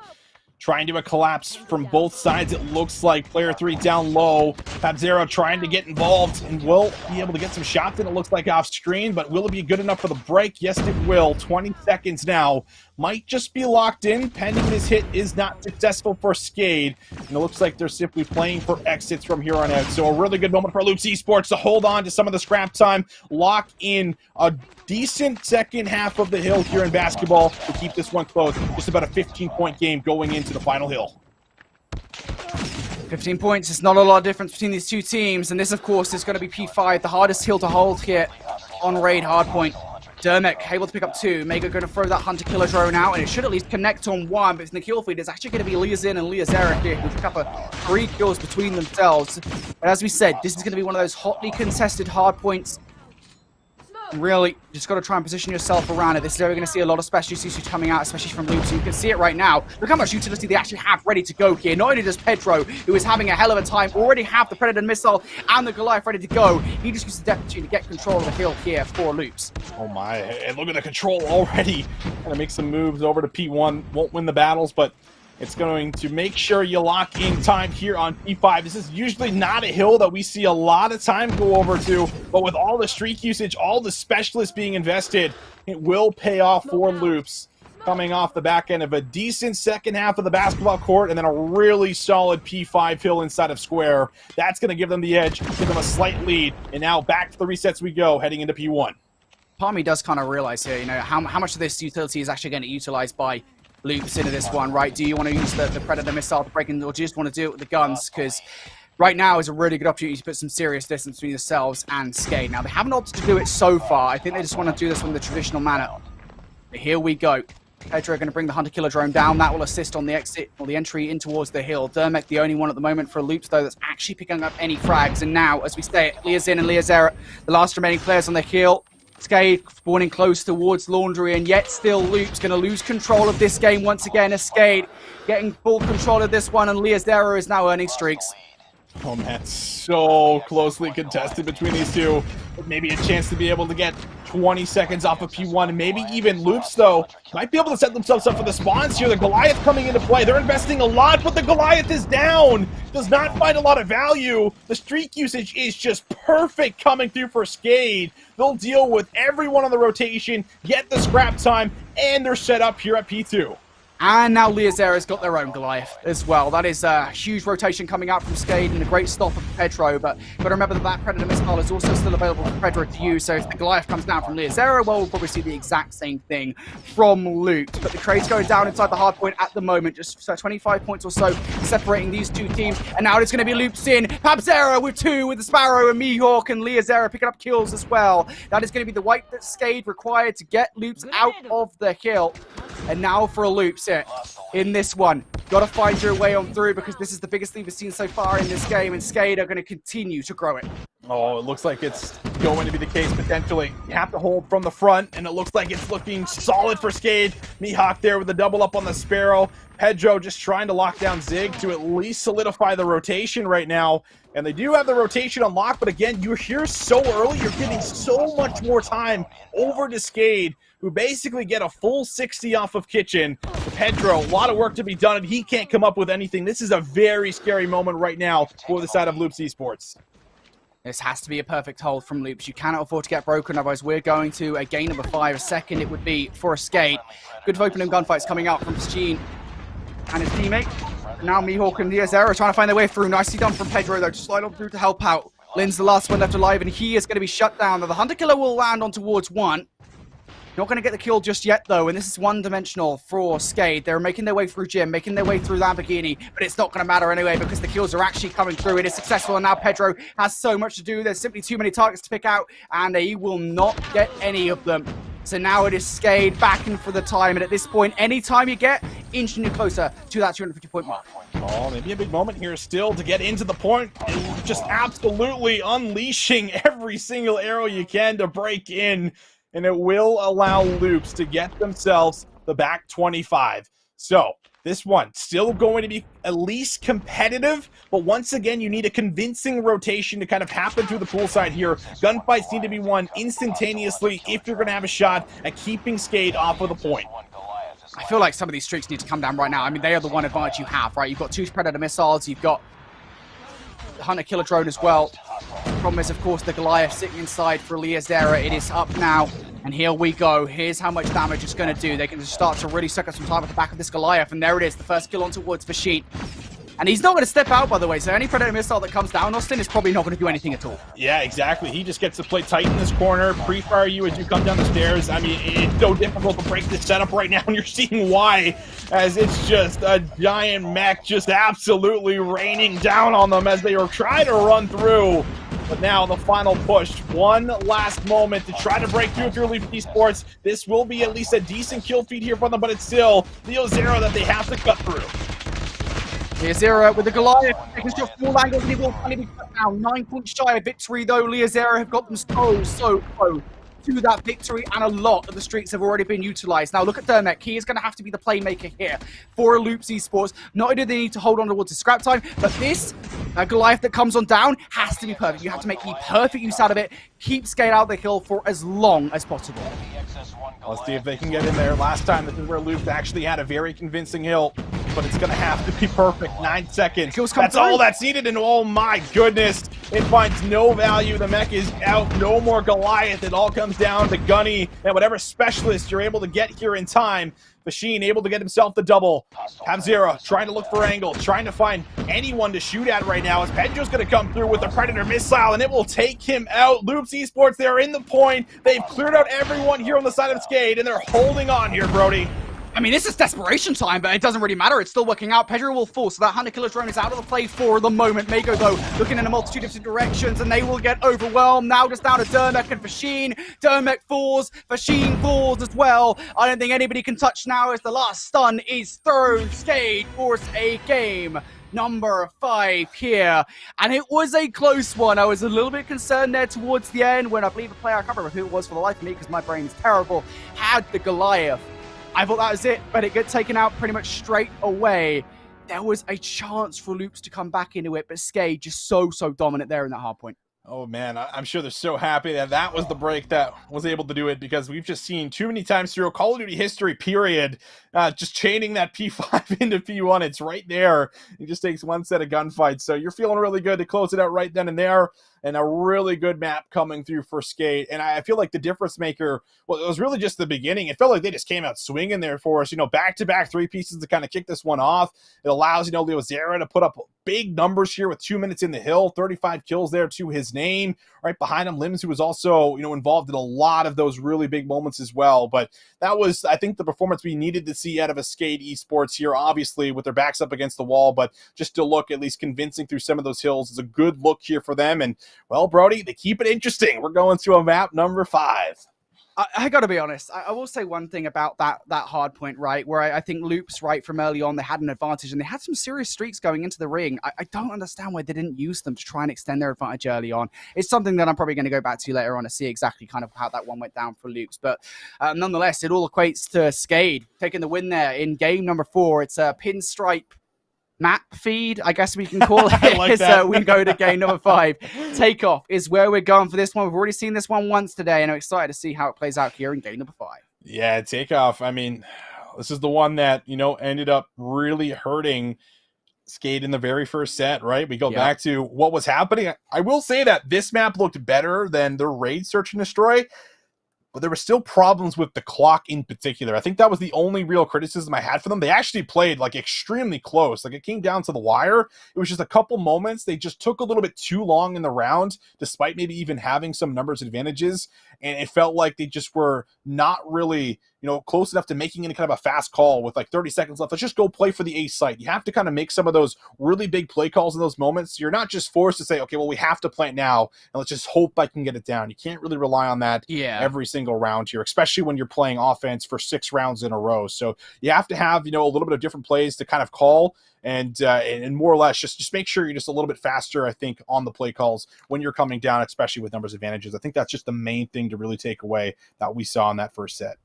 trying to do a collapse from both sides. It looks like player 3 down low. PabZero trying to get involved and will be able to get some shots in, it looks like, off screen, but will it be good enough for the break? Yes, it will. 20 seconds now. Might just be locked in, pending this hit is not successful for Skade. And it looks like they're simply playing for exits from here on out. So a really good moment for Loops Esports to hold on to some of the scrap time, lock in a decent second half of the hill here in basketball to keep this one close. Just about a 15-point game going into the final hill. 15 points is not a lot of difference between these two teams, and this, of course, is going to be P5, the hardest hill to hold here on Raid Hardpoint. Dermek able to pick up 2. Mega going to throw that Hunter-Killer drone out, and it should at least connect on 1, but in the kill feed, it's actually going to be Liazin and Liazera here who pick up 3 kills between themselves. But as we said, this is going to be one of those hotly contested hardpoints. Really, just got to try and position yourself around it. This is where we're going to see a lot of special usage coming out, especially from Loops. And you can see it right now. Look how much utility they actually have ready to go here. Not only does Pedro, who is having a hell of a time, already have the Predator missile and the Goliath ready to go. He just uses the Depth Tune to get control of the hill here for Loops. Oh my, and look at the control already. Gonna make some moves over to P1. Won't win the battles, but it's going to make sure you lock in time here on P5. This is usually not a hill that we see a lot of time go over to, but with all the streak usage, all the specialists being invested, it will pay off for Loops. Coming off the back end of a decent second half of the basketball court and then a really solid P5 hill inside of Square. That's going to give them the edge, give them a slight lead, and now back to the resets we go, heading into P1. Part of me does kind of realize here, you know, how much of this utility is actually going to utilize by Loops into this one, right? Do you want to use the Predator missile to break in, or do you just want to do it with the guns? Because right now is a really good opportunity to put some serious distance between yourselves and Skade. Now, they haven't opted to do it so far. I think they just want to do this in the traditional manner. But here we go. Pedro going to bring the Hunter-Killer drone down. That will assist on the exit, or the entry in towards the hill. Dermek, the only one at the moment for Loops, though, that's actually picking up any frags. And now, as we say it, Liazin and Liazera, the last remaining players on the hill. Skade spawning close towards Laundry, and yet still Loops going to lose control of this game once again as Skade getting full control of this one, and Liazera is now earning streaks. Oh man, so closely contested between these two. Maybe a chance to be able to get 20 seconds off of P1, and maybe even Loops, though, might be able to set themselves up for the spawns here. The Goliath coming into play. They're investing a lot, but the Goliath is down. Does not find a lot of value. The streak usage is just perfect coming through for Skade. They'll deal with everyone on the rotation, get the scrap time, and they're set up here at P2. And now Liazera's got their own Goliath as well. That is a huge rotation coming out from Skade and a great stop of Pedro. But got to remember that Predator missile is also still available for Pedro to use. So if the Goliath comes down from Liazera, well, we'll probably see the exact same thing from Loops. But the crate's going down inside the hard point at the moment. Just 25 points or so separating these two teams. And now it's going to be Loops in. PabZero with 2 with the Sparrow and Mihawk, and Liazera picking up kills as well. That is going to be the wipe that Skade required to get Loops out of the hill. And now for a Loops here in this one. Got to find your way on through, because this is the biggest thing we've seen so far in this game, and Skade are going to continue to grow it. Oh, it looks like it's going to be the case potentially. You have to hold from the front, and it looks like it's looking solid for Skade. Mihawk there with the double up on the Sparrow. Pedro just trying to lock down Zig to at least solidify the rotation right now. And they do have the rotation unlocked, but again, you're here so early, you're getting so much more time over to Skade, who basically get a full 60 off of Kitchen. Pedro, a lot of work to be done, and he can't come up with anything. This is a very scary moment right now for the side of Loops Esports. This has to be a perfect hold from Loops. You cannot afford to get broken, otherwise we're going to a game number 5. A second it would be for a Skade. Good opening gunfights coming out from Skade and his teammate. Now Mihawk and Liazera trying to find their way through. Nicely done from Pedro, though, to slide on through to help out. Lynn's the last one left alive, and he is going to be shut down. The Hunter-Killer will land on towards 1. Not going to get the kill just yet, though, and this is one-dimensional for Skade. They're making their way through Jim, making their way through Lamborghini, but it's not going to matter anyway, because the kills are actually coming through. It is successful, and now Pedro has so much to do. There's simply too many targets to pick out, and he will not get any of them. So now it is Skade back in for the time, and at this point, any time you get, inching you closer to that 250-point mark. Oh, maybe a big moment here still to get into the point. Just absolutely unleashing every single arrow you can to break in. And it will allow Loops to get themselves the back 25. So this one still going to be at least competitive, but once again, you need a convincing rotation to kind of happen through the poolside here. Gunfights need to be won instantaneously if you're going to have a shot at keeping Skade off of the point. I feel like some of these streaks need to come down right now. I mean, they are the one advantage you have, right? You've got 2 Predator missiles, you've got the Hunter Killer Drone as well. The problem is, of course, the Goliath sitting inside for Liazera. It is up now, and here we go. Here's how much damage it's going to do. They can just start to really suck up some time at the back of this Goliath, and there it is, the first kill onto Woods for Sheet. And he's not going to step out, by the way, so any Predator missile that comes down, Austin, is probably not going to do anything at all. Yeah, exactly. He just gets to play tight in this corner, pre-fire you as you come down the stairs. I mean, it's so difficult to break this setup right now, and you're seeing why, as it's just a giant mech just absolutely raining down on them as they are trying to run through. But now the final push, one last moment to try to break through if you're Leaf Esports. This will be at least a decent kill feed here for them, but it's still Liazera that they have to cut through. Liazera with the Goliath, taking shot full angle, and he will finally be cut down. 9 points shy of victory, though. Liazera have got them so close to that victory, and a lot of the streaks have already been utilized. Now look at Dermek. He is going to have to be the playmaker here for Loops Esports. Not only do they need to hold on towards the scrap time, but this Goliath that comes on down has to be perfect. You have to make the perfect use out of it. Keep Skade out the hill for as long as possible. Let's see if they can get in there. Last time, this is where Loops actually had a very convincing hill, but it's going to have to be perfect. 9 seconds. That's all that's needed, and oh my goodness, it finds no value. The mech is out. No more Goliath. It all comes down to Gunny and whatever specialist you're able to get here in time. Machine able to get himself the double. Have-Zero trying to look for angle, trying to find anyone to shoot at right now as Pedro's going to come through with the Predator missile, and it will take him out. Loops Esports, they're in the point. They've cleared out everyone here on the side of Skade, and they're holding on here, Brody. I mean, this is desperation time, but it doesn't really matter. It's still working out. Pedro will fall, so that Hunter Killer Drone is out of the play for the moment. Mako, though, looking in a multitude of different directions, and they will get overwhelmed. Now just down to Dermek and Fashin. Dermek falls. Fashin falls as well. I don't think anybody can touch now as the last stun is thrown. Skade force a game number 5 here, and it was a close one. I was a little bit concerned there towards the end when I believe the player, I can't remember who it was for the life of me because my brain is terrible, had the Goliath. I thought that was it, but it got taken out pretty much straight away. There was a chance for Loops to come back into it, but Skade just so dominant there in that hard point. Oh man, I'm sure they're so happy that that was the break that was able to do it, because we've just seen too many times through Call of Duty history, period, just chaining that P5 into P1. It's right there. It just takes one set of gunfights. So you're feeling really good to close it out right then and there. And a really good map coming through for Skade. And I feel like the difference maker, well, it was really just the beginning. It felt like they just came out swinging there for us, back-to-back 3 pieces to kind of kick this one off. It allows, Liazera to put up big numbers here with 2 minutes in the hill, 35 kills there to his name. Right behind him, Limbs, who was also, involved in a lot of those really big moments as well. But that was, I think, the performance we needed to see out of a Skade Esports here, obviously, with their backs up against the wall. But just to look at least convincing through some of those hills is a good look here for them. And well, Brody, they keep it interesting. We're going to a map number 5. I got to be honest. I will say one thing about that hard point, right, where I think Loops, right, from early on, they had an advantage, and they had some serious streaks going into the ring. I don't understand why they didn't use them to try and extend their advantage early on. It's something that I'm probably going to go back to later on to see exactly kind of how that one went down for Loops. But nonetheless, it all equates to Skade taking the win there in game number 4. It's a pinstripe map feed, I guess we can call it. Like that. We go to game number 5. Takeoff is where we're going for this one. We've already seen this one once today, and I'm excited to see how it plays out here in game number 5. Yeah, Takeoff. I mean, this is the one that, ended up really hurting Skade in the very first set, right? We go back to what was happening. I will say that this map looked better than the Raid Search and Destroy, but there were still problems with the clock in particular. I think that was the only real criticism I had for them. They actually played extremely close. It came down to the wire. It was just a couple moments. They just took a little bit too long in the round, despite maybe even having some numbers advantages. And it felt like they just were not really, close enough to making any kind of a fast call with 30 seconds left. Let's just go play for the A site. You have to kind of make some of those really big play calls in those moments. You're not just forced to say, okay, well, we have to play it now, and let's just hope I can get it down. You can't really rely on that every single round here, especially when you're playing offense for 6 rounds in a row. So you have to have, a little bit of different plays to kind of call, and more or less just make sure you're just a little bit faster, I think, on the play calls when you're coming down, especially with numbers advantages. I think that's just the main thing to really take away that we saw in that first set.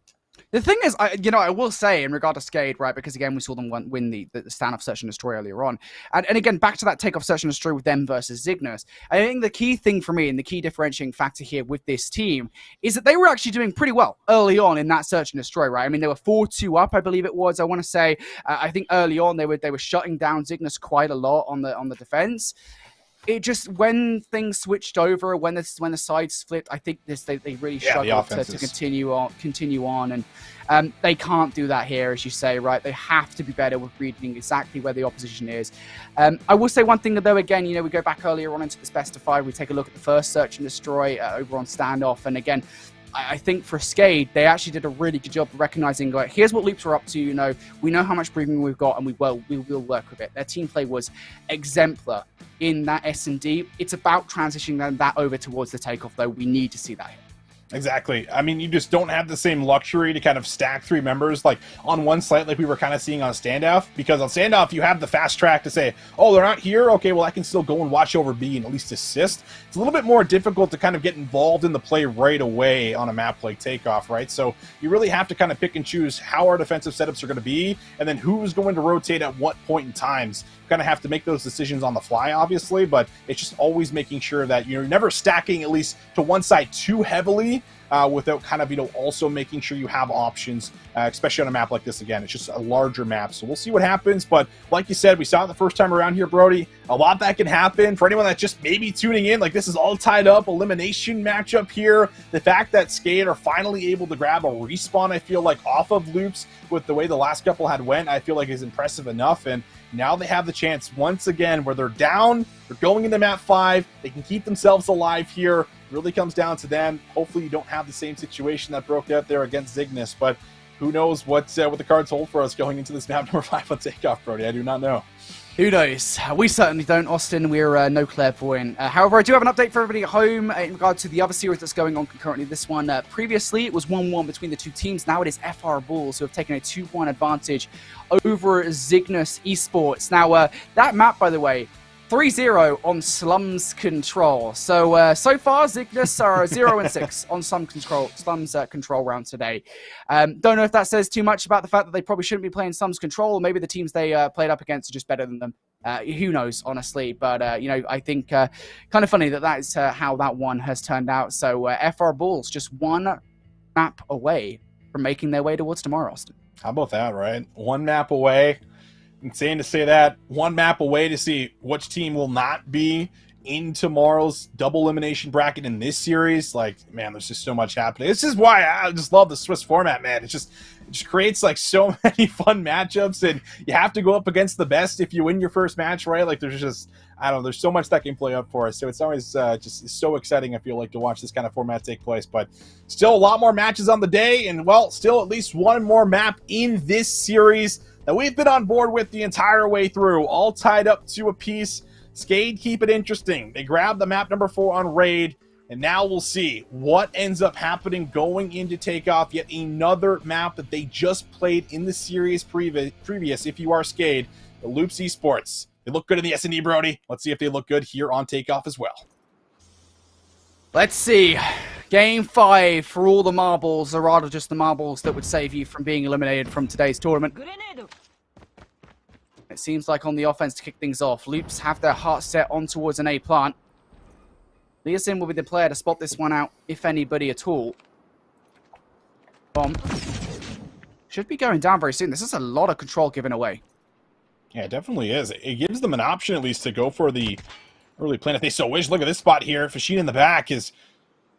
The thing is, I will say in regard to Skade, right, because again, we saw them win the standoff search and destroy earlier on. And again, back to that takeoff search and destroy with them versus Zygnus. I think the key thing for me and the key differentiating factor here with this team is that they were actually doing pretty well early on in that search and destroy, right? I mean, they were 4-2 up, I believe it was. I want to say, I think early on they were shutting down Zygnus quite a lot on the defense. It just, when things switched over, when the sides flipped, I think they really struggled to continue on, and they can't do that here, as you say, right? They have to be better with reading exactly where the opposition is. I will say one thing though, again, we go back earlier on into this best of 5, we take a look at the first search and destroy over on standoff, and again, I think for Skade, they actually did a really good job of recognizing, like, here's what loops are up to, we know how much breathing we've got, and we will work with it. Their team play was exemplar in that S&D. It's about transitioning that over towards the takeoff, though. We need to see that here. Exactly. I mean, you just don't have the same luxury to kind of stack 3 members like on one site like we were kind of seeing on standoff, because on standoff you have the fast track to say, oh, they're not here, okay, well I can still go and watch over B and at least assist. It's a little bit more difficult to kind of get involved in the play right away on a map like Takeoff, right? So you really have to kind of pick and choose how our defensive setups are going to be, and then who's going to rotate at what point in times. You kind of have to make those decisions on the fly, obviously, but it's just always making sure that you're never stacking at least to one side too heavily, without kind of, also making sure you have options, especially on a map like this. Again, it's just a larger map, so we'll see what happens. But like you said, we saw it the first time around here, Brody. A lot that can happen. For anyone that's just maybe tuning in, like, this is all tied up, elimination matchup here. The fact that Skade are finally able to grab a respawn, I feel like, off of loops with the way the last couple had went, I feel like is impressive enough. And now they have the chance once again where they're down, they're going into map 5, they can keep themselves alive here. Really comes down to them. Hopefully you don't have the same situation that broke out there against Zygnus, but who knows what the cards hold for us going into this map number 5 on Takeoff, Brody. I do not know. Who knows? We certainly don't, Austin. We're no clairvoyant. However, I do have an update for everybody at home in regard to the other series that's going on concurrently. This one, previously, it was 1-1 between the two teams. Now it is FR Bulls who have taken a 2-1 advantage over Zygnus Esports. Now, that map, by the way, 3-0 on Slums Control. So far, Zygnus are 0-6 on Slums Control round today. Don't know if that says too much about the fact that they probably shouldn't be playing Slums Control, or maybe the teams they played up against are just better than them. Who knows, honestly. But, I think kind of funny that is how that one has turned out. So FR Bulls just one map away from making their way towards tomorrow, Austin. How about that, right? One map away. Insane to say that. One map away to see which team will not be in tomorrow's double elimination bracket in this series. Like, man, there's just so much happening. This is why I just love the Swiss format, man. It just creates like so many fun matchups, and you have to go up against the best if you win your first match, right? Like, there's just, I don't know, there's so much that can play up for us. So it's always just so exciting, I feel like, to watch this kind of format take place. But still a lot more matches on the day, and, well, still at least one more map in this series that we've been on board with the entire way through, all tied up to a piece. Skade keep it interesting. They grab the map number 4 on Raid, and now we'll see what ends up happening going into Takeoff. Yet another map that they just played in the series previous, if you are Skade, the Loops Esports. They look good in the S&D, Brody. Let's see if they look good here on Takeoff as well. Let's see. Game 5 for all the marbles, or rather just the marbles that would save you from being eliminated from today's tournament. It seems like on the offense to kick things off, Loops have their heart set on towards an A plant. Leosin will be the player to spot this one out, if anybody at all. Bomb. Should be going down very soon. This is a lot of control given away. Yeah, it definitely is. It gives them an option at least to go for the early plant if they so wish. Look at this spot here. Fashine in the back is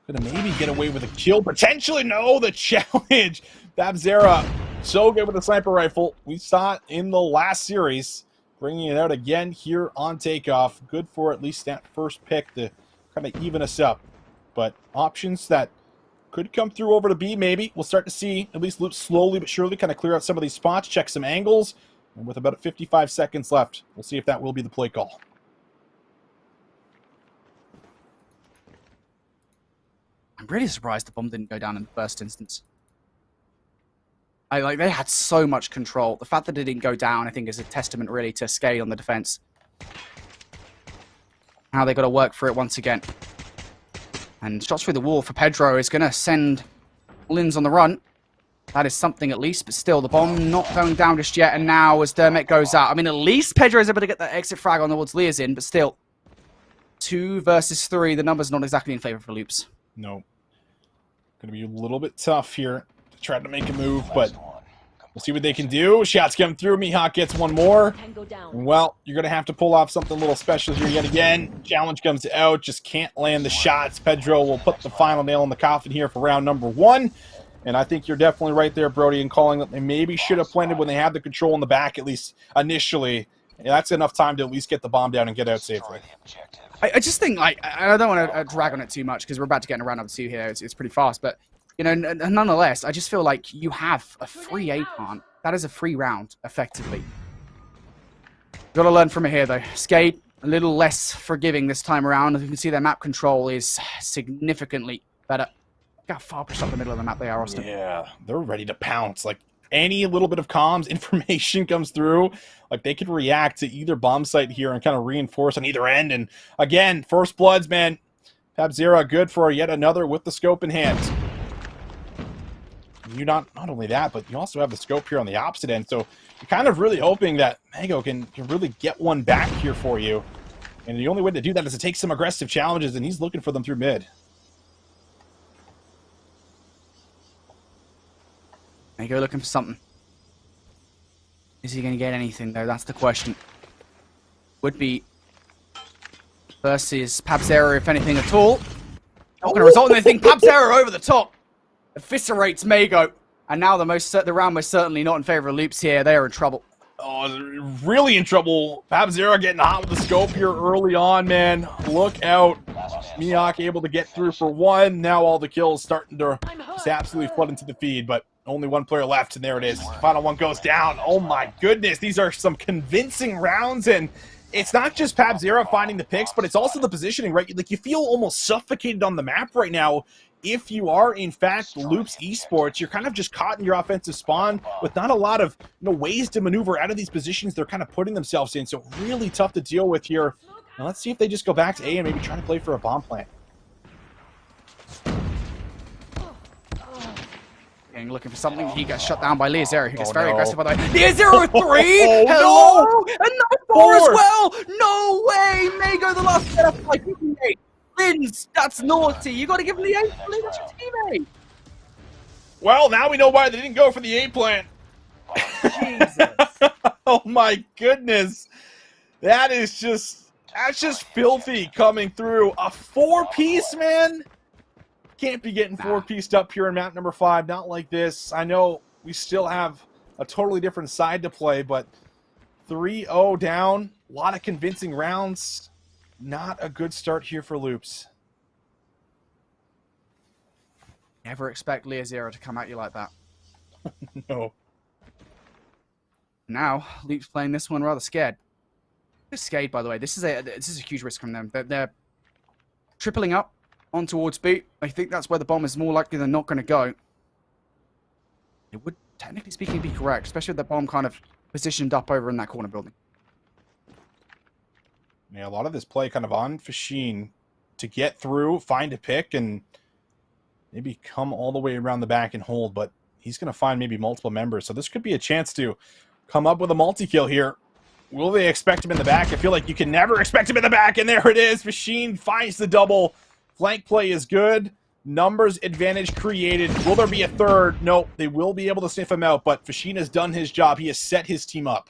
going to maybe get away with a kill. Potentially, no, the challenge. Babzera, so good with the sniper rifle. We saw it in the last series. Bringing it out again here on Takeoff. Good for at least that first pick to kind of even us up. But options that could come through over to B, maybe. We'll start to see at least Loops slowly but surely kind of clear out some of these spots, check some angles. And with about 55 seconds left, we'll see if that will be the play call. I'm really surprised the bomb didn't go down in the first instance. They had so much control. The fact that it didn't go down, I think, is a testament really to Skade on the defense. Now they got to work for it once again. And shots through the wall for Pedro is going to send Lins on the run. That is something at least, but still, the bomb not going down just yet. And now, as Dermot goes out, I mean, at least Pedro is able to get that exit frag on towards Leazin, but still, 2 versus 3. The number's not exactly in favor for Loops. No. Going to be a little bit tough here to try to make a move, but we'll see what they can do. Shots come through. Mihawk gets one more. And, well, you're going to have to pull off something a little special here yet again. Challenge comes out. Just can't land the shots. Pedro will put the final nail in the coffin here for round number 1. And I think you're definitely right there, Brody, in calling that they maybe should have planted when they had the control in the back, at least initially. And that's enough time to at least get the bomb down and get out safely. I just think, like, I don't want to drag on it too much because we're about to get in a round number 2 here. It's pretty fast. But, you know, nonetheless, I just feel like you have a free A plant. That is a free round, effectively. Got to learn from it here, though. Skade, a little less forgiving this time around. As you can see, their map control is significantly better. Look how far pushed up the middle of the map they are, Austin. Yeah, they're ready to pounce. Like, any little bit of comms information comes through, like, they could react to either bomb site here and kind of reinforce on either end. And, again, first bloods, man. Pabzera good for yet another with the scope in hand. You not only that, but you also have the scope here on the opposite end. So you're kind of really hoping that Mago can really get one back here for you. And the only way to do that is to take some aggressive challenges, and he's looking for them through mid. Mago looking for something. Is he going to get anything, though? That's the question. Would be versus Pabzera, if anything at all. Not going to result in anything. Pabzera over the top. Eviscerates Mago. And now the round most certainly not in favor of Loops here. They are in trouble. Oh, really in trouble. Pabzera getting hot with the scope here early on, man. Look out. Mihawk able to get through for 1. Now all the kills starting to just absolutely flood into the feed, but only 1 player left, and there it is. Final one goes down. Oh my goodness, these are some convincing rounds, and it's not just Pabzera finding the picks, but it's also the positioning, right? Like, you feel almost suffocated on the map right now. If you are, in fact, Loops Esports, you're kind of just caught in your offensive spawn with not a lot of ways to maneuver out of these positions they're kind of putting themselves in. So really tough to deal with here. Now let's see if they just go back to A and maybe try to play for a bomb plant. Looking for something. He gets shut down by Leazero, who gets very aggressive by the way. Leazero with 3! Oh, Hello! no! Another 4 as well! No way! Mago the last setup by teammate. Lins, that's naughty. You got to give him the 8. That's your teammate. Well, now we know why they didn't go for the A plant. Jesus. Oh my goodness. That's just filthy coming through. A 4-piece, man? Can't be getting 4-pieced up here in map number 5. Not like this. I know we still have a totally different side to play, but 3-0 down. A lot of convincing rounds. Not a good start here for Loops. Never expect Leazero to come at you like that. No. Now, Loops playing this one rather scared. This Skade, by the way, this is a huge risk from them. They're tripling up on towards B. I think that's where the bomb is more likely than not going to go. It would, technically speaking, be correct, especially with the bomb kind of positioned up over in that corner building. Yeah, a lot of this play kind of on Fashin to get through, find a pick, and maybe come all the way around the back and hold, but he's going to find maybe multiple members. So this could be a chance to come up with a multi-kill here. Will they expect him in the back? I feel like you can never expect him in the back, and there it is. Fashin finds the double. Flank play is good. Numbers advantage created. Will there be a third? No, they will be able to sniff him out, but Fashin has done his job. He has set his team up.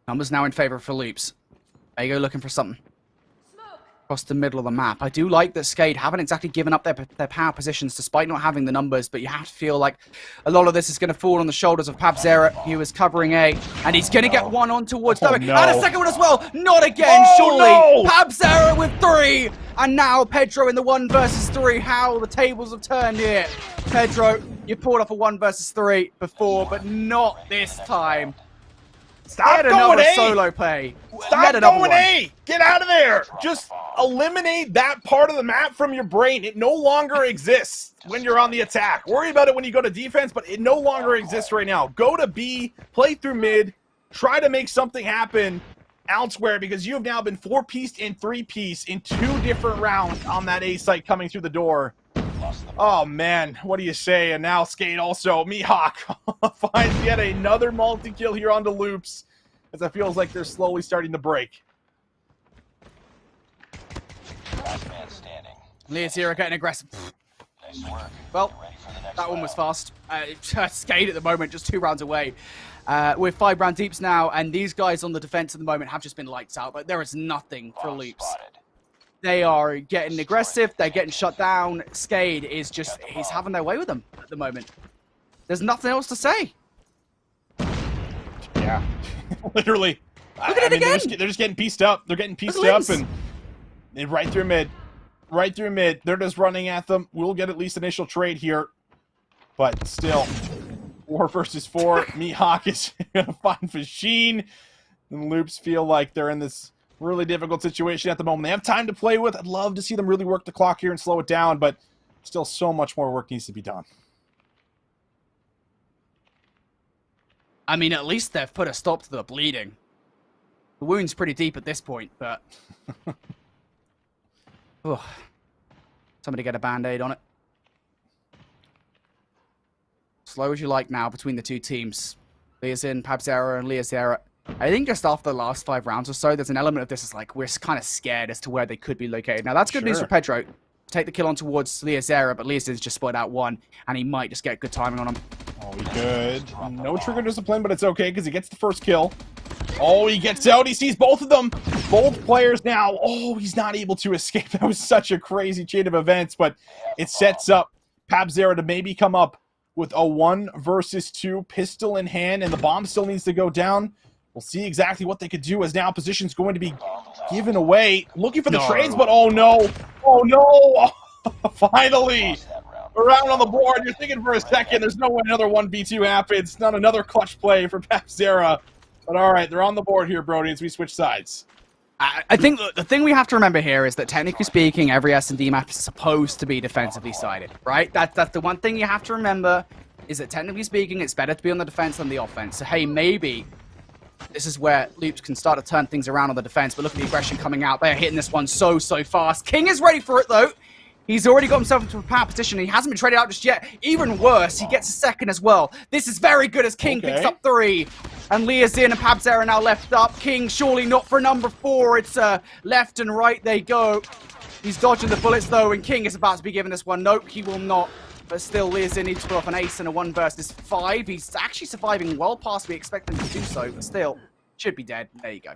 Numbers now in favor for Loops. Mago looking for something. Across the middle of the map. I do like that Skade haven't exactly given up their power positions despite not having the numbers, but you have to feel like a lot of this is going to fall on the shoulders of Pabzera, who is covering A, and he's going to get one on towards W. No. And a second one as well! Not again, surely! No. Pabzera with 3! And now Pedro in the 1 versus 3. How the tables have turned here. Pedro, you pulled off a 1 versus 3 before, but not this time. Stop Yet going another A! solo play. Stop going A! Get out of there! Just eliminate that part of the map from your brain. It no longer exists when you're on the attack. Worry about it when you go to defense, but it no longer exists right now. Go to B, play through mid, try to make something happen, elsewhere because you have now been 4-pieced and 3-piece in 2 different rounds on that A site coming through the door. Oh man, what do you say? And now Skade also, Mihawk finds yet another multi-kill here onto Loops, as it feels like they're slowly starting to break. Last man standing. Leah's here getting aggressive. Nice work. Well, Ready for the next that one was round. fast. Skade at the moment, just 2 rounds away. We're 5 round deeps now, and these guys on the defense at the moment have just been lights out, but there is nothing for Bomb Loops. spotted. They are getting aggressive, they're getting shut down. Skade is just, he's having their way with them at the moment. There's nothing else to say. Yeah, literally. Look at it again. They're just getting pieced up. They're getting pieced up and right through mid. Right through mid. They're just running at them. We'll get at least initial trade here. But still, 4 versus 4. Mihawk is going to find Machine. And Loops feel like they're in this really difficult situation at the moment. They have time to play with. I'd love to see them really work the clock here and slow it down, but still so much more work needs to be done. I mean, at least they've put a stop to the bleeding. The wound's pretty deep at this point, but... oh. Somebody get a band-aid on it. Slow as you like now between the 2 teams. Leazin, Pabzera, and Leazera. I think just after the last 5 rounds or so, there's an element of this is like, we're kind of scared as to where they could be located. Now, that's good news for Pedro. Take the kill on towards Leazera, but Leazin's just spotted out 1, and he might just get good timing on him. Oh, he could. No trigger discipline, but it's okay because he gets the first kill. Oh, he gets out. He sees both of them. Both players now. Oh, he's not able to escape. That was such a crazy chain of events, but it sets up Pabzera to maybe come up with a 1 versus 2 pistol in hand, and the bomb still needs to go down. We'll see exactly what they could do as now position's going to be given away. Looking for the trades, but oh no. Oh no. Finally. Around on the board. You're thinking for a second, there's no way another 1v2 happens. Not another clutch play for Pabzera. But all right, they're on the board here, Brody, as we switch sides. I think the thing we have to remember here is that technically speaking, every S&D map is supposed to be defensively sided, right? That's the one thing you have to remember, is that technically speaking, it's better to be on the defense than the offense. So hey, maybe this is where Loops can start to turn things around on the defense, but look at the aggression coming out. They're hitting this one so fast. King is ready for it, though. He's already got himself into a power position. He hasn't been traded out just yet. Even worse, he gets a second as well. This is very good as King picks up 3. And Leazin and Pabzera now left up. King surely not for number 4. It's left and right they go. He's dodging the bullets, though, and King is about to be given this one. Nope, he will not. But still, Leazin needs to pull off an ace and a 1 versus 5. He's actually surviving well past we expect him to do so, but still, should be dead. There you go.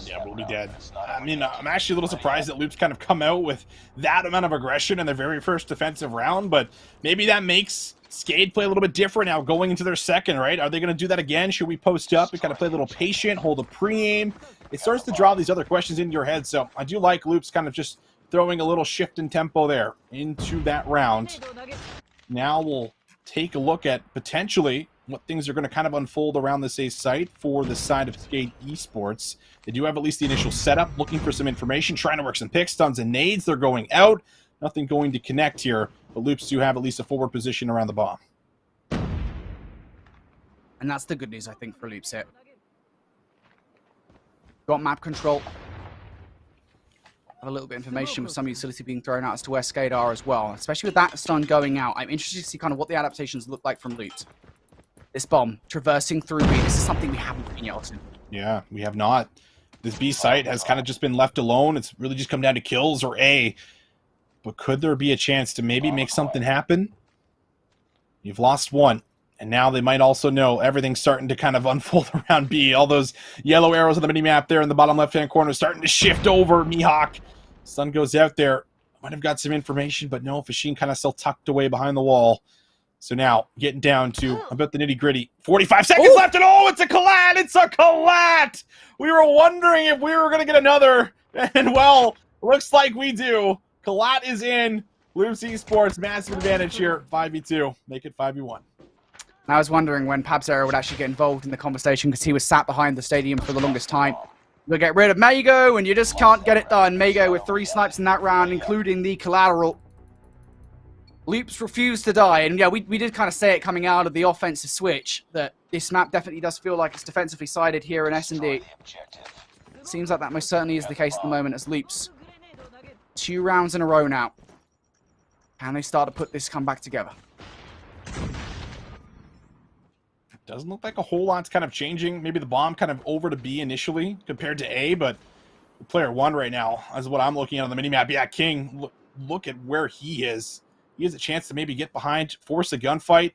Yeah, we'll be dead. I mean, I'm actually a little surprised that Loops kind of come out with that amount of aggression in their very first defensive round, but maybe that makes Skade play a little bit different now going into their second, right? Are they going to do that again? Should we post up and kind of play a little patient, hold a pre-aim? It starts to draw these other questions into your head, so I do like Loops kind of just throwing a little shift in tempo there into that round. Now we'll take a look at potentially what things are going to kind of unfold around this A site for the side of Skade Esports. They do have at least the initial setup, looking for some information, trying to work some picks, tons of nades. They're going out. Nothing going to connect here, but Loops do have at least a forward position around the bomb. And that's the good news, I think, for Loops here. Got map control. Have a little bit of information with some utility being thrown out as to where Skade are as well. Especially with that stun going out, I'm interested to see kind of what the adaptations look like from Loops. This bomb traversing through B, this is something we haven't seen yet, Austin. Yeah, we have not. This B site has kind of just been left alone. It's really just come down to kills or A. But could there be a chance to maybe make something happen? You've lost 1. And now they might also know everything's starting to kind of unfold around B. All those yellow arrows on the mini-map there in the bottom left-hand corner starting to shift over. Mihawk. Sun goes out there. Might have got some information, but no, Fashin kind of still tucked away behind the wall. So now, getting down to about the nitty-gritty. 45 seconds left, and oh, it's a collat! It's a collat! We were wondering if we were going to get another, and well, looks like we do. Collat is in. Loops Esports, massive advantage here. 5v2. Make it 5v1. I was wondering when Pabzera would actually get involved in the conversation because he was sat behind the stadium for the longest time. We'll get rid of Mago, and you just can't get it done. Mago with 3 snipes in that round, including the collateral. Loops refused to die, and yeah, we did kind of say it coming out of the offensive switch, that this map definitely does feel like it's defensively sided here in S&D. Seems like that most certainly is the case at the moment as Loops. 2 rounds in a row now. Can they start to put this comeback together? Doesn't look like a whole lot's kind of changing. Maybe the bomb kind of over to B initially compared to A, but player 1 right now is what I'm looking at on the minimap. Yeah, King, look at where he is. He has a chance to maybe get behind, force a gunfight.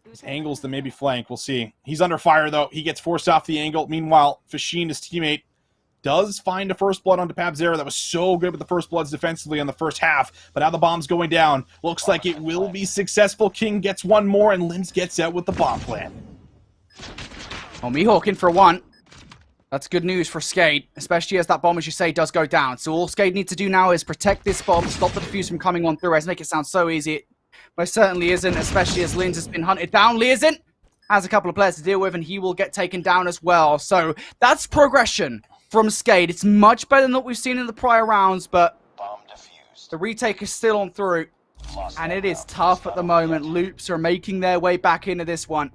His angles to maybe flank. We'll see. He's under fire, though. He gets forced off the angle. Meanwhile, Fashin, his teammate, does find a first blood onto Pabzera. That was so good with the first bloods defensively in the first half. But now the bomb's going down. Looks like it will be successful. King gets one more, and Limbs gets out with the bomb plan. Oh, Mihawk in for 1. That's good news for Skade, especially as that bomb, as you say, does go down. So all Skade needs to do now is protect this bomb, stop the defuse from coming on through. Let's make it sound so easy. It most certainly isn't, especially as Linz has been hunted down. Leazin has a couple of players to deal with, and he will get taken down as well. So that's progression from Skade. It's much better than what we've seen in the prior rounds, but the retake is still on through, and it is tough at the moment. Loops are making their way back into this one.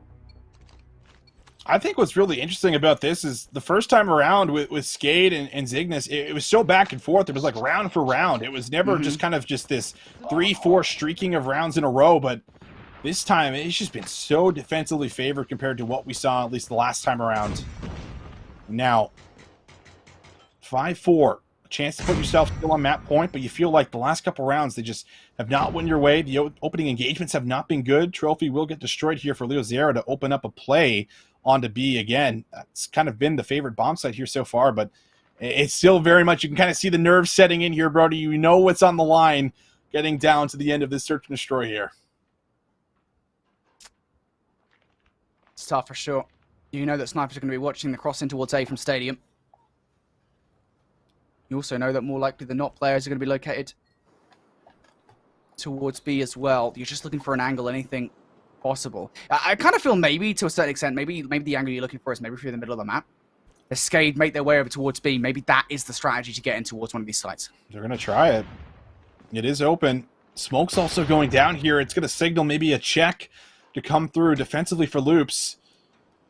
I think what's really interesting about this is the first time around with Skade and Zygnus, it was so back and forth. It was like round for round. It was never just kind of just this 3-4 streaking of rounds in a row, but this time it's just been so defensively favored compared to what we saw at least the last time around. Now, 5-4. A chance to put yourself still on map point, but you feel like the last couple rounds, they just have not went your way. The opening engagements have not been good. Trophy will get destroyed here for Leo Zera to open up a play onto B again. That's kind of been the favorite bomb site here so far, but it's still very much, you can kind of see the nerves setting in here, Brody. You know what's on the line getting down to the end of this search and destroy here. It's tough for sure. You know that snipers are going to be watching the crossing towards A from Stadium. You also know that more likely than not, players are going to be located towards B as well. You're just looking for an angle, anything possible. I kind of feel maybe to a certain extent, maybe the angle you're looking for is maybe if you're in the middle of the map. The Skade make their way over towards B. Maybe that is the strategy to get in towards one of these sites. They're going to try it. It is open. Smoke's also going down here. It's going to signal maybe a check to come through defensively for Loops.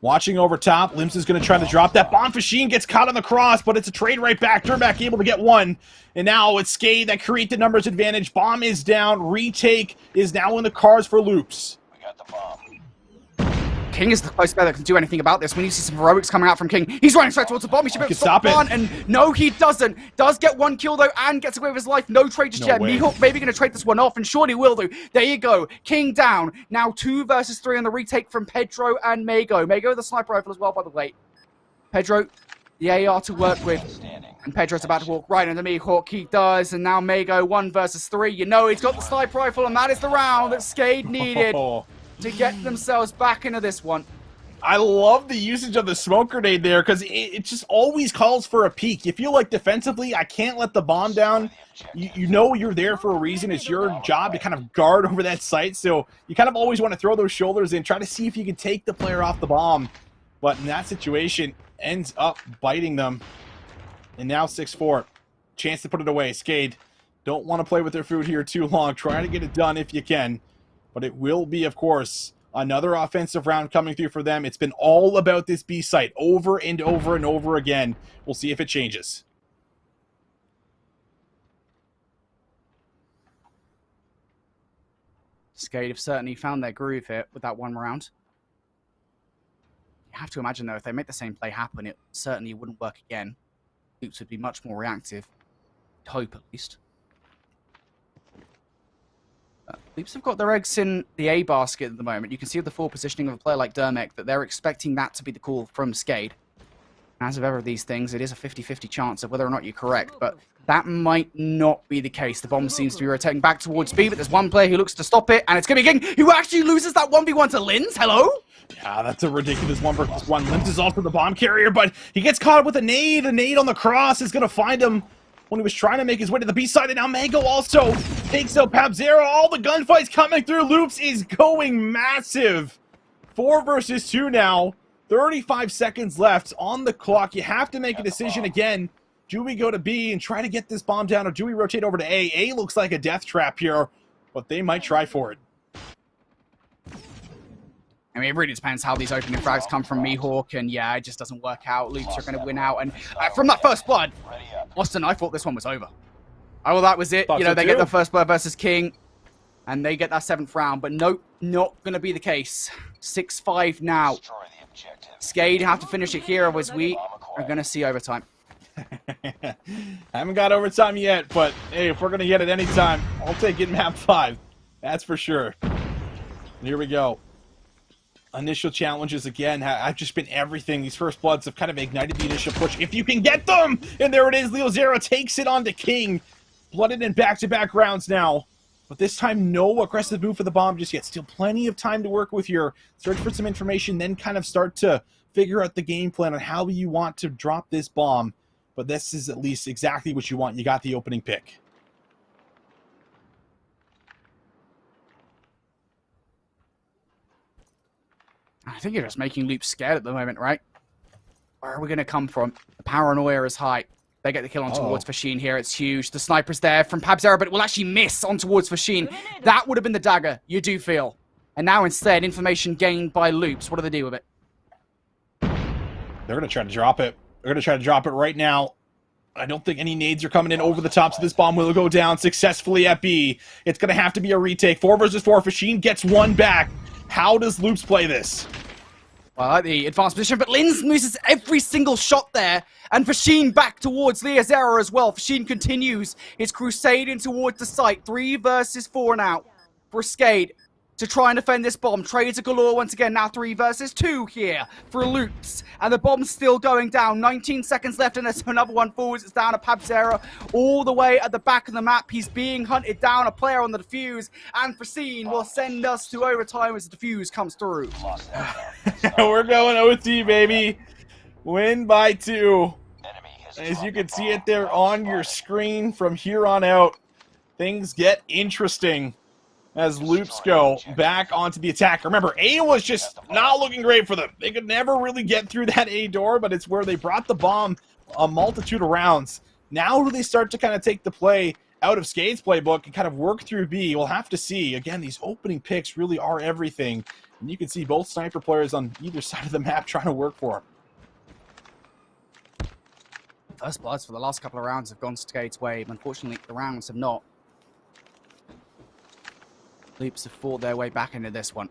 Watching over top. Limbs is going to try to drop that bomb. Fashin gets caught on the cross, but it's a trade right back. Turnback able to get one. And now it's Skade that create the numbers advantage. Bomb is down. Retake is now in the cards for Loops. King is the close player that can do anything about this. We need to see some heroics coming out from King. He's running straight towards the bomb. He should be able to stop it. And no, he doesn't. Does get one kill, though, and gets away with his life. No trade just yet. Mihawk maybe going to trade this one off, and surely will do. There you go. King down. Now 2 versus 3 on the retake from Pedro and Mago. Mago, the sniper rifle as well, by the way. Pedro, the AR to work with. And Pedro's about to walk right into Mihawk. He does. And now Mago, 1 versus 3. You know he's got the sniper rifle, and that is the round that Skade needed to get themselves back into this one. I love the usage of the smoke grenade there because it just always calls for a peek. You feel like defensively, I can't let the bomb down. You know you're there for a reason. It's your job to kind of guard over that site. So you kind of always want to throw those shoulders in, try to see if you can take the player off the bomb. But in that situation, ends up biting them. And now 6-4. Chance to put it away. Skade don't want to play with their food here too long. Try to get it done if you can. But it will be, of course, another offensive round coming through for them. It's been all about this B site over and over and over again. We'll see if it changes. Skade have certainly found their groove here with that one round. You have to imagine, though, if they make the same play happen, it certainly wouldn't work again. Loops would be much more reactive. I'd hope, at least. Loops have got their eggs in the A basket at the moment. You can see with the forward positioning of a player like Dermek that they're expecting that to be the call from Skade. As of ever of these things, it is a 50-50 chance of whether or not you're correct, but that might not be the case. The bomb seems to be rotating back towards B, but there's one player who looks to stop it, and it's going to be King, who actually loses that 1v1 to Linz. Hello? Yeah, that's a ridiculous 1 versus 1. Linz is also the bomb carrier, but he gets caught with a nade. A nade on the cross is going to find him when he was trying to make his way to the B side, and now Mango also takes out Pabzera. All the gunfights coming through. Loops is going massive. 4 versus 2 now. 35 seconds left on the clock. You have to make a decision again. Do we go to B and try to get this bomb down, or do we rotate over to A? A looks like a death trap here, but they might try for it. I mean, it really depends how these opening frags come from Mihawk, and yeah, it just doesn't work out. Loops are going to win out, and from that first blood, Austin, I thought this one was over. I thought that was it. You know, they get the first blood versus King, and they get that 7th round, but nope, not going to be the case. 6-5 now. Skade have to finish it here, as we are going to see overtime. Haven't got overtime yet, but hey, if we're going to get it anytime, I'll take it in map 5. That's for sure. Here we go. Initial challenges again. I've just been everything. These first bloods have kind of ignited the initial push. If you can get them! And there it is. Leozera takes it on to King. Blooded in back-to-back rounds now. But this time, no aggressive move for the bomb just yet. Still plenty of time to work with here. Search for some information, then kind of start to figure out the game plan on how you want to drop this bomb. But this is at least exactly what you want. You got the opening pick. I think you're just making Loop scared at the moment, right? Where are we going to come from? The paranoia is high. They get the kill on towards Fashin here. It's huge. The sniper's there from Pabzera, but it will actually miss on towards Fashin. That would have been the dagger, you do feel. And now instead, information gained by Loops. What do they do with it? They're going to try to drop it. They're going to try to drop it right now. I don't think any nades are coming in over the top, so this bomb will go down successfully at B. It's going to have to be a retake. 4 versus 4. Fashin gets one back. How does Loops play this? Well, I like the advanced position, but Linz misses every single shot there. And Fashin back towards Leozera as well. Fashin continues his crusade in towards the site. 3 versus 4 now for Skade to try and defend this bomb. Trades are galore once again. Now 3 versus 2 here for Loops. And the bomb's still going down. 19 seconds left, and there's another one forwards. It's down to Pabzera all the way at the back of the map. He's being hunted down. A player on the defuse. And Fashin will send us to overtime as the defuse comes through. We're going OT, baby. Win by 2. As you can see it there on your screen from here on out, things get interesting as Loops go back onto the attack. Remember, A was just not looking great for them. They could never really get through that A door, but it's where they brought the bomb a multitude of rounds. Now do they start to kind of take the play out of Skade's playbook and kind of work through B? We'll have to see. Again, these opening picks really are everything. And you can see both sniper players on either side of the map trying to work for him. First bloods for the last couple of rounds have gone Skade's way, but unfortunately the rounds have not. Loops have fought their way back into this one.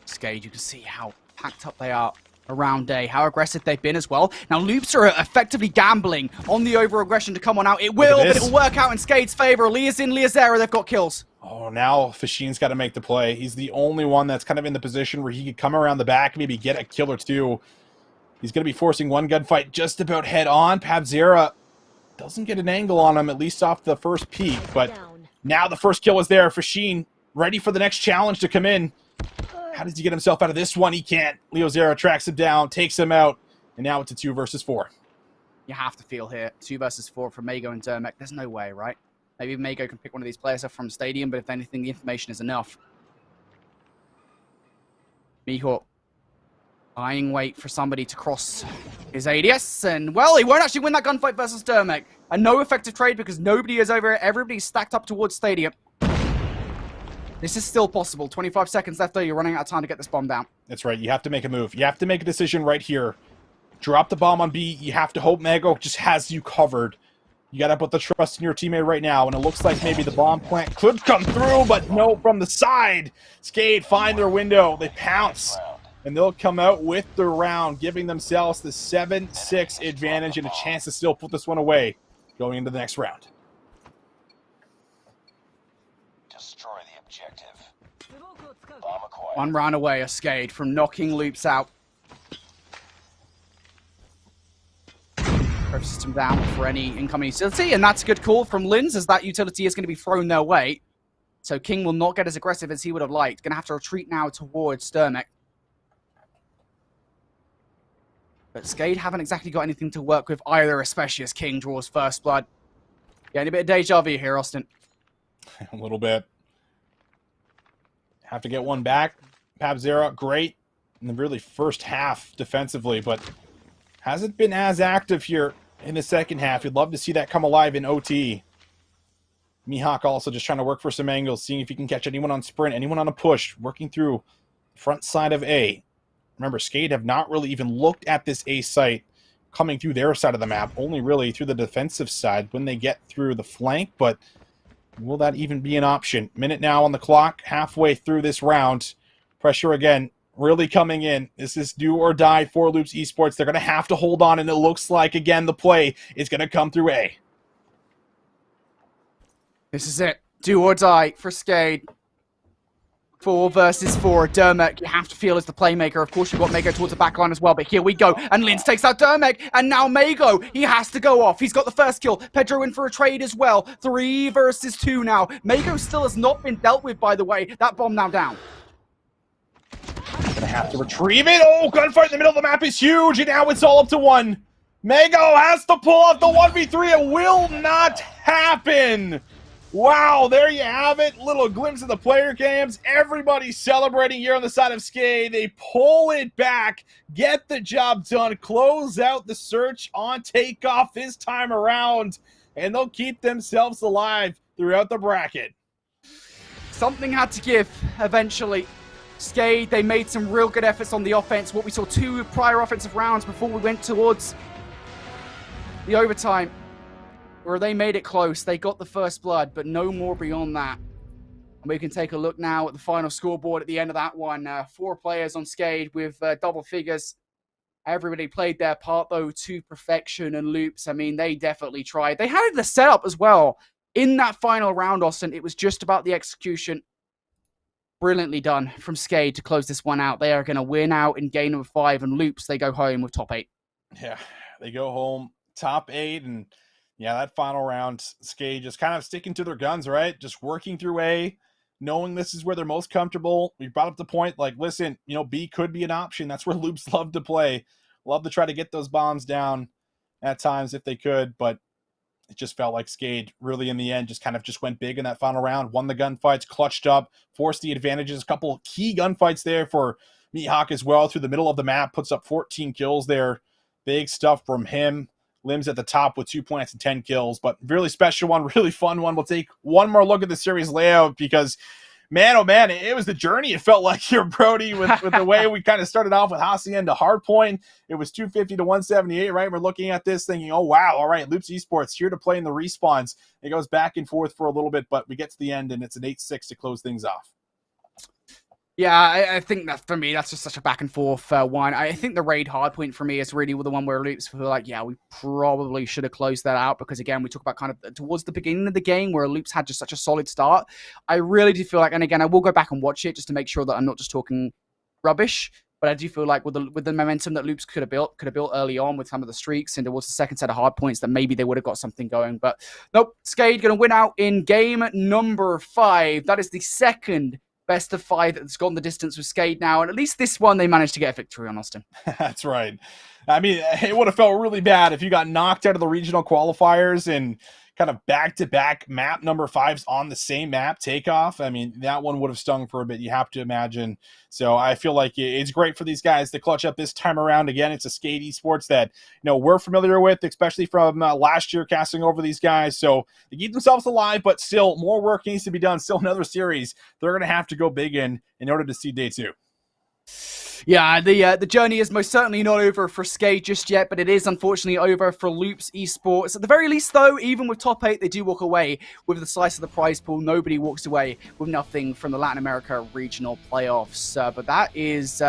Skade, you can see how packed up they are around A, how aggressive they've been as well. Now Loops are effectively gambling on the over-aggression to come on out. It will, but it will work out in Skade's favor. Leozera, they've got kills. Oh, now Fashin's got to make the play. He's the only one that's kind of in the position where he could come around the back, maybe get a kill or two. He's going to be forcing one gunfight just about head on. Pabzera doesn't get an angle on him, at least off the first peek, but now the first kill is there. Fashin ready for the next challenge to come in. How does he get himself out of this one? He can't. Leozera tracks him down, takes him out, and now it's a 2 versus 4. You have to feel here. 2 versus 4 for Mago and Dermek. There's no way, right? Maybe Mago can pick one of these players up from Stadium, but if anything, the information is enough. Mihawk eyeing wait for somebody to cross his ADS, and, well, he won't actually win that gunfight versus Dermek. And no effective trade because nobody is over here. Everybody's stacked up towards Stadium. This is still possible. 25 seconds left, though. You're running out of time to get this bomb down. That's right. You have to make a move. You have to make a decision right here. Drop the bomb on B. You have to hope Mago just has you covered. You got to put the trust in your teammate right now, and it looks like maybe the bomb plant could come through, but no, from the side. Skade find their window. They pounce, and they'll come out with the round, giving themselves the 7-6 advantage and a chance to still put this one away going into the next round. Destroy the objective. Bomb acquired. One round away, a Skade from knocking Loops out. System down for any incoming utility, and that's a good call from Linz, as that utility is going to be thrown their way. So King will not get as aggressive as he would have liked. Going to have to retreat now towards Dermek. But Skade haven't exactly got anything to work with either, especially as King draws first blood. Getting a bit of deja vu here, Austin. A little bit. Have to get one back. Pabzera, great in the really first half defensively, but hasn't been as active here in the second half. You'd love to see that come alive in OT. Mihawk also just trying to work for some angles, seeing if he can catch anyone on sprint, anyone on a push, working through front side of A. Remember, Skade have not really even looked at this A site coming through their side of the map, only really through the defensive side when they get through the flank, but will that even be an option? Minute now on the clock, halfway through this round. Pressure again, really coming in. This is do or die for Loops Esports. They're going to have to hold on, and it looks like, again, the play is going to come through A. This is it. Do or die for Skade. 4 versus 4. Dermek, you have to feel as the playmaker. Of course, you've got Mago towards the back line as well, but here we go. And Linz takes out Dermek, and now Mago, he has to go off. He's got the first kill. Pedro in for a trade as well. 3 versus 2 now. Mago still has not been dealt with, by the way. That bomb now down. Gonna have to retrieve it. Oh, gunfight in the middle of the map is huge, and now it's all up to 1. Mago has to pull off the 1v3. It will not happen. Wow, there you have it. Little glimpse of the player cams. Everybody celebrating here on the side of Skade. They pull it back, get the job done, close out the search on takeoff this time around, and they'll keep themselves alive throughout the bracket. Something had to give eventually. Skade, they made some real good efforts on the offense. What we saw 2 prior offensive rounds before we went towards the overtime, where they made it close. They got the first blood, but no more beyond that. And we can take a look now at the final scoreboard at the end of that one. 4 players on Skade with double figures. Everybody played their part, though, to perfection. And Loops, I mean, they definitely tried. They had the setup as well. In that final round, Austin, it was just about the execution. Brilliantly done from Skade to close this one out. They are going to win out in game number 5. And Loops, they go home with top 8. Yeah, they go home top 8, and yeah, that final round, Skade just kind of sticking to their guns, right? Just working through A, knowing this is where they're most comfortable. We brought up the point, like, listen, you know, B could be an option. That's where Loops love to play. Love to try to get those bombs down at times if they could, but it just felt like Skade really in the end just kind of just went big in that final round, won the gunfights, clutched up, forced the advantages. A couple key gunfights there for Mihawk as well through the middle of the map, puts up 14 kills there. Big stuff from him. Limbs at the top with 2 points and 10 kills, but really special one, really fun one. We'll take one more look at the series layout because, man, oh man, it was the journey. It felt like here, Brody, with the way we kind of started off with Hacienda Hardpoint. It was 250 to 178, right? We're looking at this thinking, oh, wow, all right, Loops Esports here to play in the respawns. It goes back and forth for a little bit, but we get to the end, and it's an 8-6 to close things off. Yeah, I think that for me, that's just such a back and forth one. I think the raid hardpoint for me is really the one where Loops feel like, yeah, we probably should have closed that out because, again, we talk about kind of towards the beginning of the game where Loops had just such a solid start. I really do feel like, and again, I will go back and watch it just to make sure that I'm not just talking rubbish, but I do feel like with the momentum that Loops could have built early on with some of the streaks and towards the second set of hardpoints that maybe they would have got something going. But nope, Skade going to win out in game number 5. That is the second best of 5 that's gone the distance with Skade now, and at least this one they managed to get a victory on, Austin. That's right. I mean, it would have felt really bad if you got knocked out of the regional qualifiers and kind of back-to-back map number 5s on the same map takeoff. I mean, that one would have stung for a bit, you have to imagine. So I feel like it's great for these guys to clutch up this time around. Again, it's a Skade Esports that, you know, we're familiar with, especially from last year casting over these guys. So they keep themselves alive, but still more work needs to be done. Still another series they're going to have to go big in order to see day 2. Yeah, the journey is most certainly not over for Skade just yet, but it is unfortunately over for Loops Esports. At the very least, though, even with top 8, they do walk away with the slice of the prize pool. Nobody walks away with nothing from the Latin America regional playoffs. But that is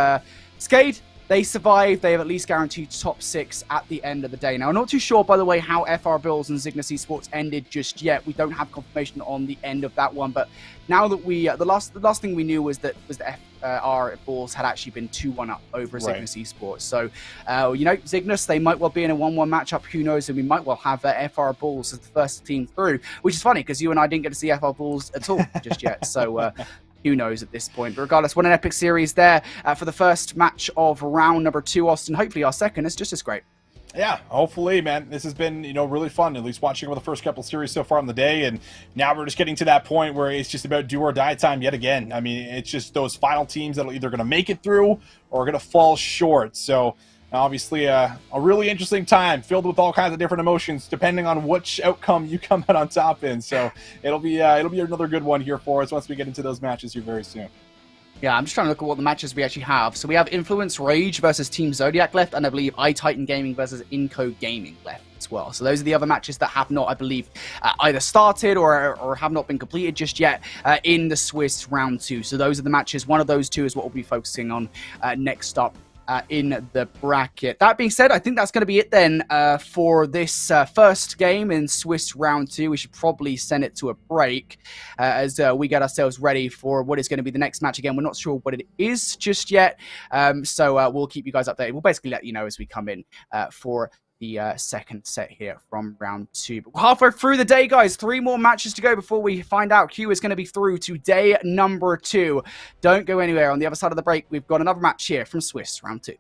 Skade. They survive. They have at least guaranteed top 6 at the end of the day. Now, I'm not too sure, by the way, how FR Bills and Zygnus Esports ended just yet. We don't have confirmation on the end of that one. But now that we, the last thing we knew was that FR Bulls had actually been 2-1 up over Zygnus Esports. So, you know, Zygnus, they might well be in a 1-1 matchup. Who knows? And we might well have FR Bulls as the first team through, which is funny because you and I didn't get to see FR Bulls at all just yet. So, who knows at this point? But regardless, what an epic series there for the first match of round number 2, Austin. Hopefully our second is just as great. Yeah, hopefully, man. This has been, you know, really fun, at least watching over the first couple series so far on the day. And now we're just getting to that point where it's just about do or die time yet again. I mean, it's just those final teams that are either going to make it through or are going to fall short. So Obviously, a really interesting time filled with all kinds of different emotions, depending on which outcome you come out on top in. So it'll be another good one here for us once we get into those matches here very soon. Yeah, I'm just trying to look at what the matches we actually have. So we have Influence Rage versus Team Zodiac left, and I believe iTitan Gaming versus Inco Gaming left as well. So those are the other matches that have not, I believe, either started or have not been completed just yet in the Swiss round 2. So those are the matches. One of those two is what we'll be focusing on next up in the bracket. That being said, I think that's going to be it then for this first game in Swiss round 2. We should probably send it to a break as we get ourselves ready for what is going to be the next match. Again, we're not sure what it is just yet, so we'll keep you guys updated. We'll basically let you know as we come in for the second set here from round 2. But we're halfway through the day, guys. 3 more matches to go before we find out Q is going to be through to day number 2. Don't go anywhere. On the other side of the break, we've got another match here from Swiss round 2.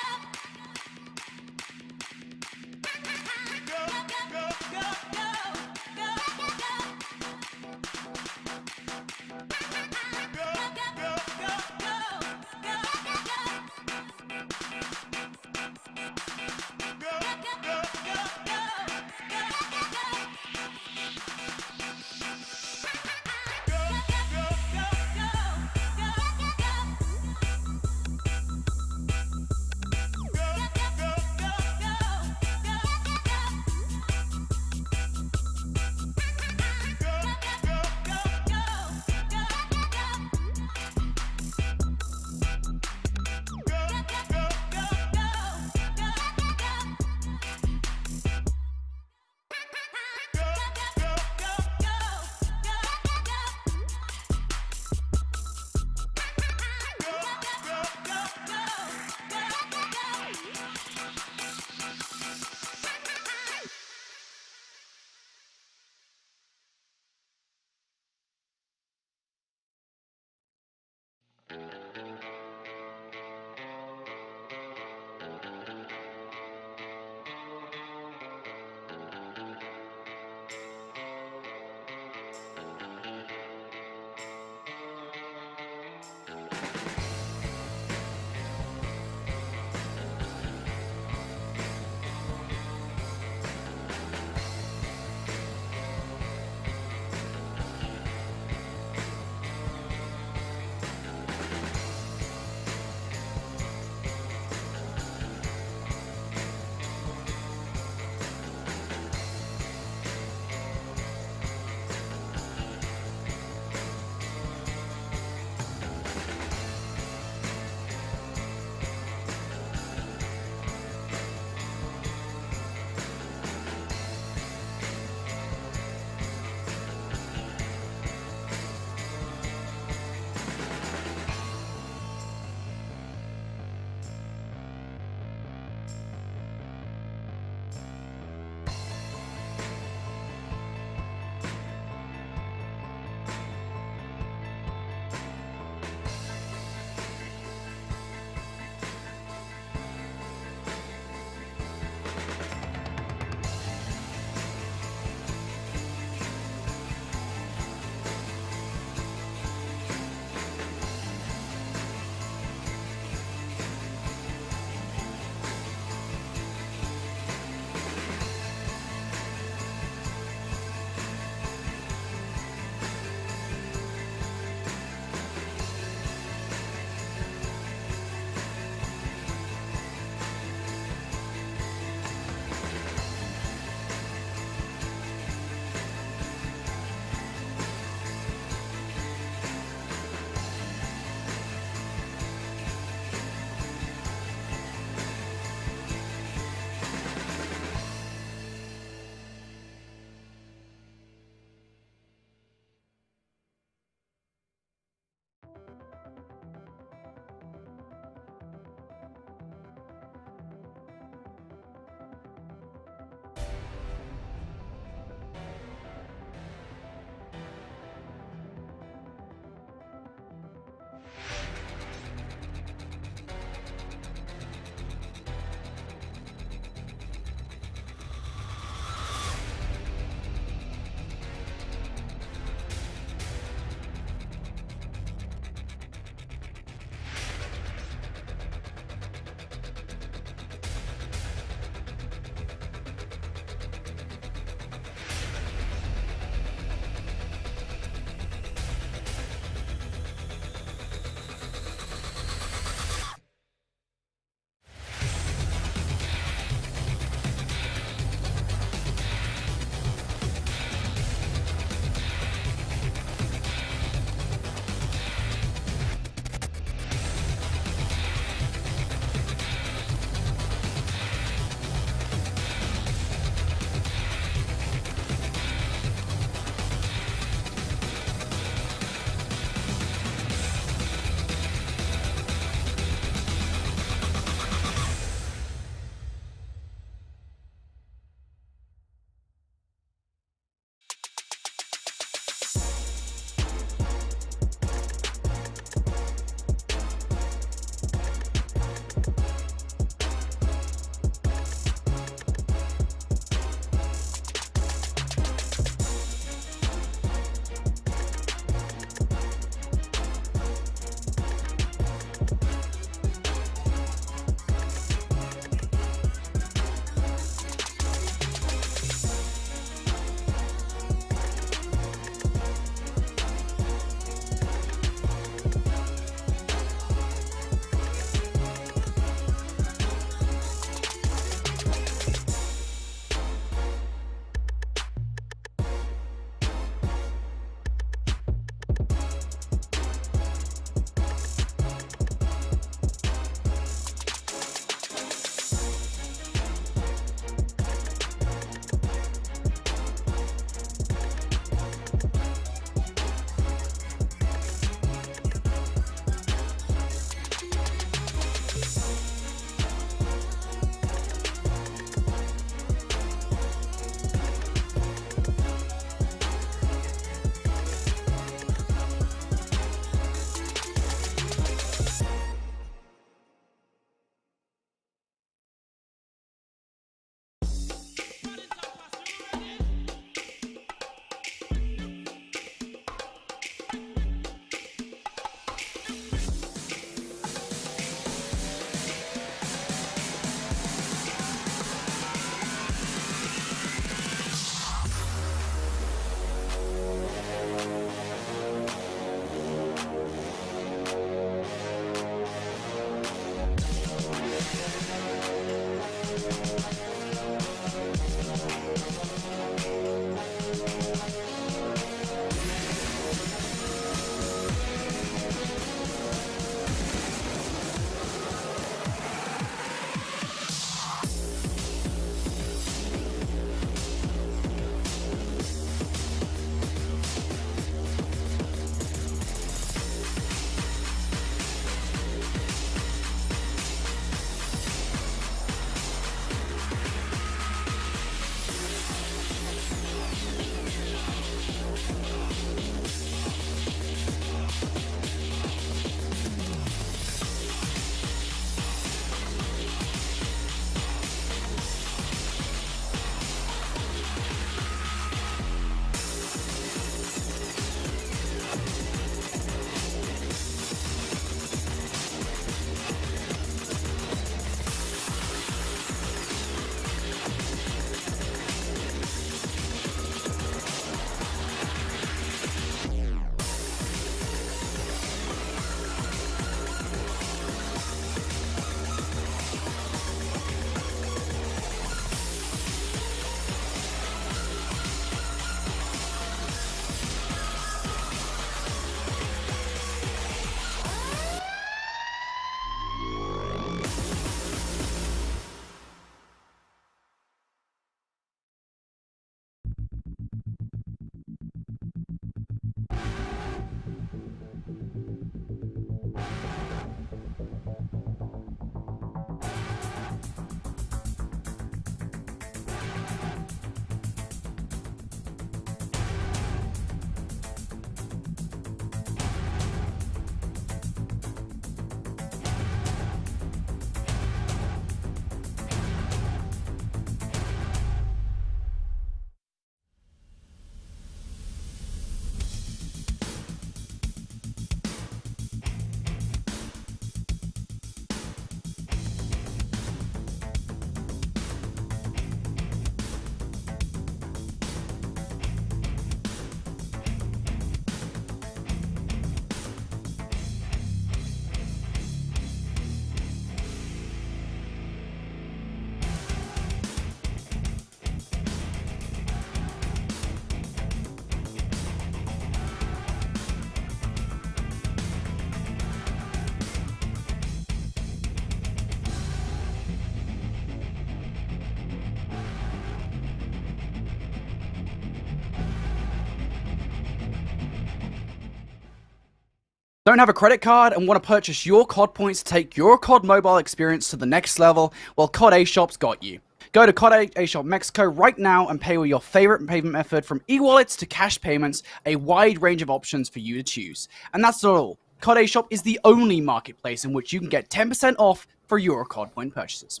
Don't have a credit card and want to purchase your COD points to take your COD mobile experience to the next level? Well, COD A Shop's got you. Go to COD A Shop Mexico right now and pay with your favorite payment method, from e-wallets to cash payments, a wide range of options for you to choose. And that's not all. COD A Shop is the only marketplace in which you can get 10% off for your COD point purchases.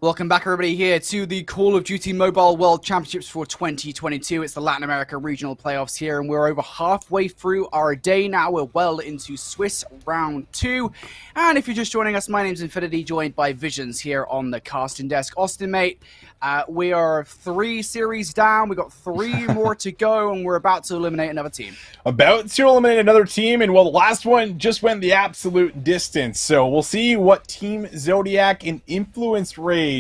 Welcome back, everybody, here to the Call of Duty Mobile World Championships for 2022. It's the Latin America Regional Playoffs here, and we're over halfway through our day now. We're well into Swiss Round 2. And if you're just joining us, my name's Infinity, joined by Visions here on the casting desk. Austin, mate, we are 3 series down. We've got 3 more to go, and we're about to eliminate another team. About to eliminate another team, and well, the last one just went the absolute distance. So we'll see what Team Zodiac and Influence Rage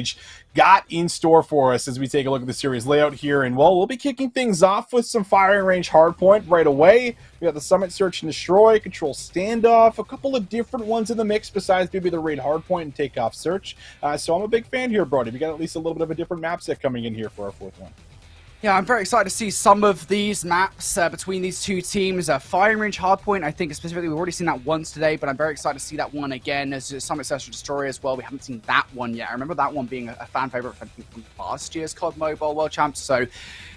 got in store for us as we take a look at the series layout here. And well, we'll be kicking things off with some firing range hardpoint right away. We got the Summit Search and Destroy, Control Standoff, a couple of different ones in the mix besides maybe the Raid Hardpoint and Takeoff Search. So I'm a big fan here, Brody. We got at least a little bit of a different map set coming in here for our 4th one. Yeah, I'm very excited to see some of these maps between these two teams. Firing Range Hardpoint, I think specifically, we've already seen that once today, but I'm very excited to see that one again as Summit Search and Destroy as well. We haven't seen that one yet. I remember that one being a fan favorite from last year's COD Mobile World Champs, so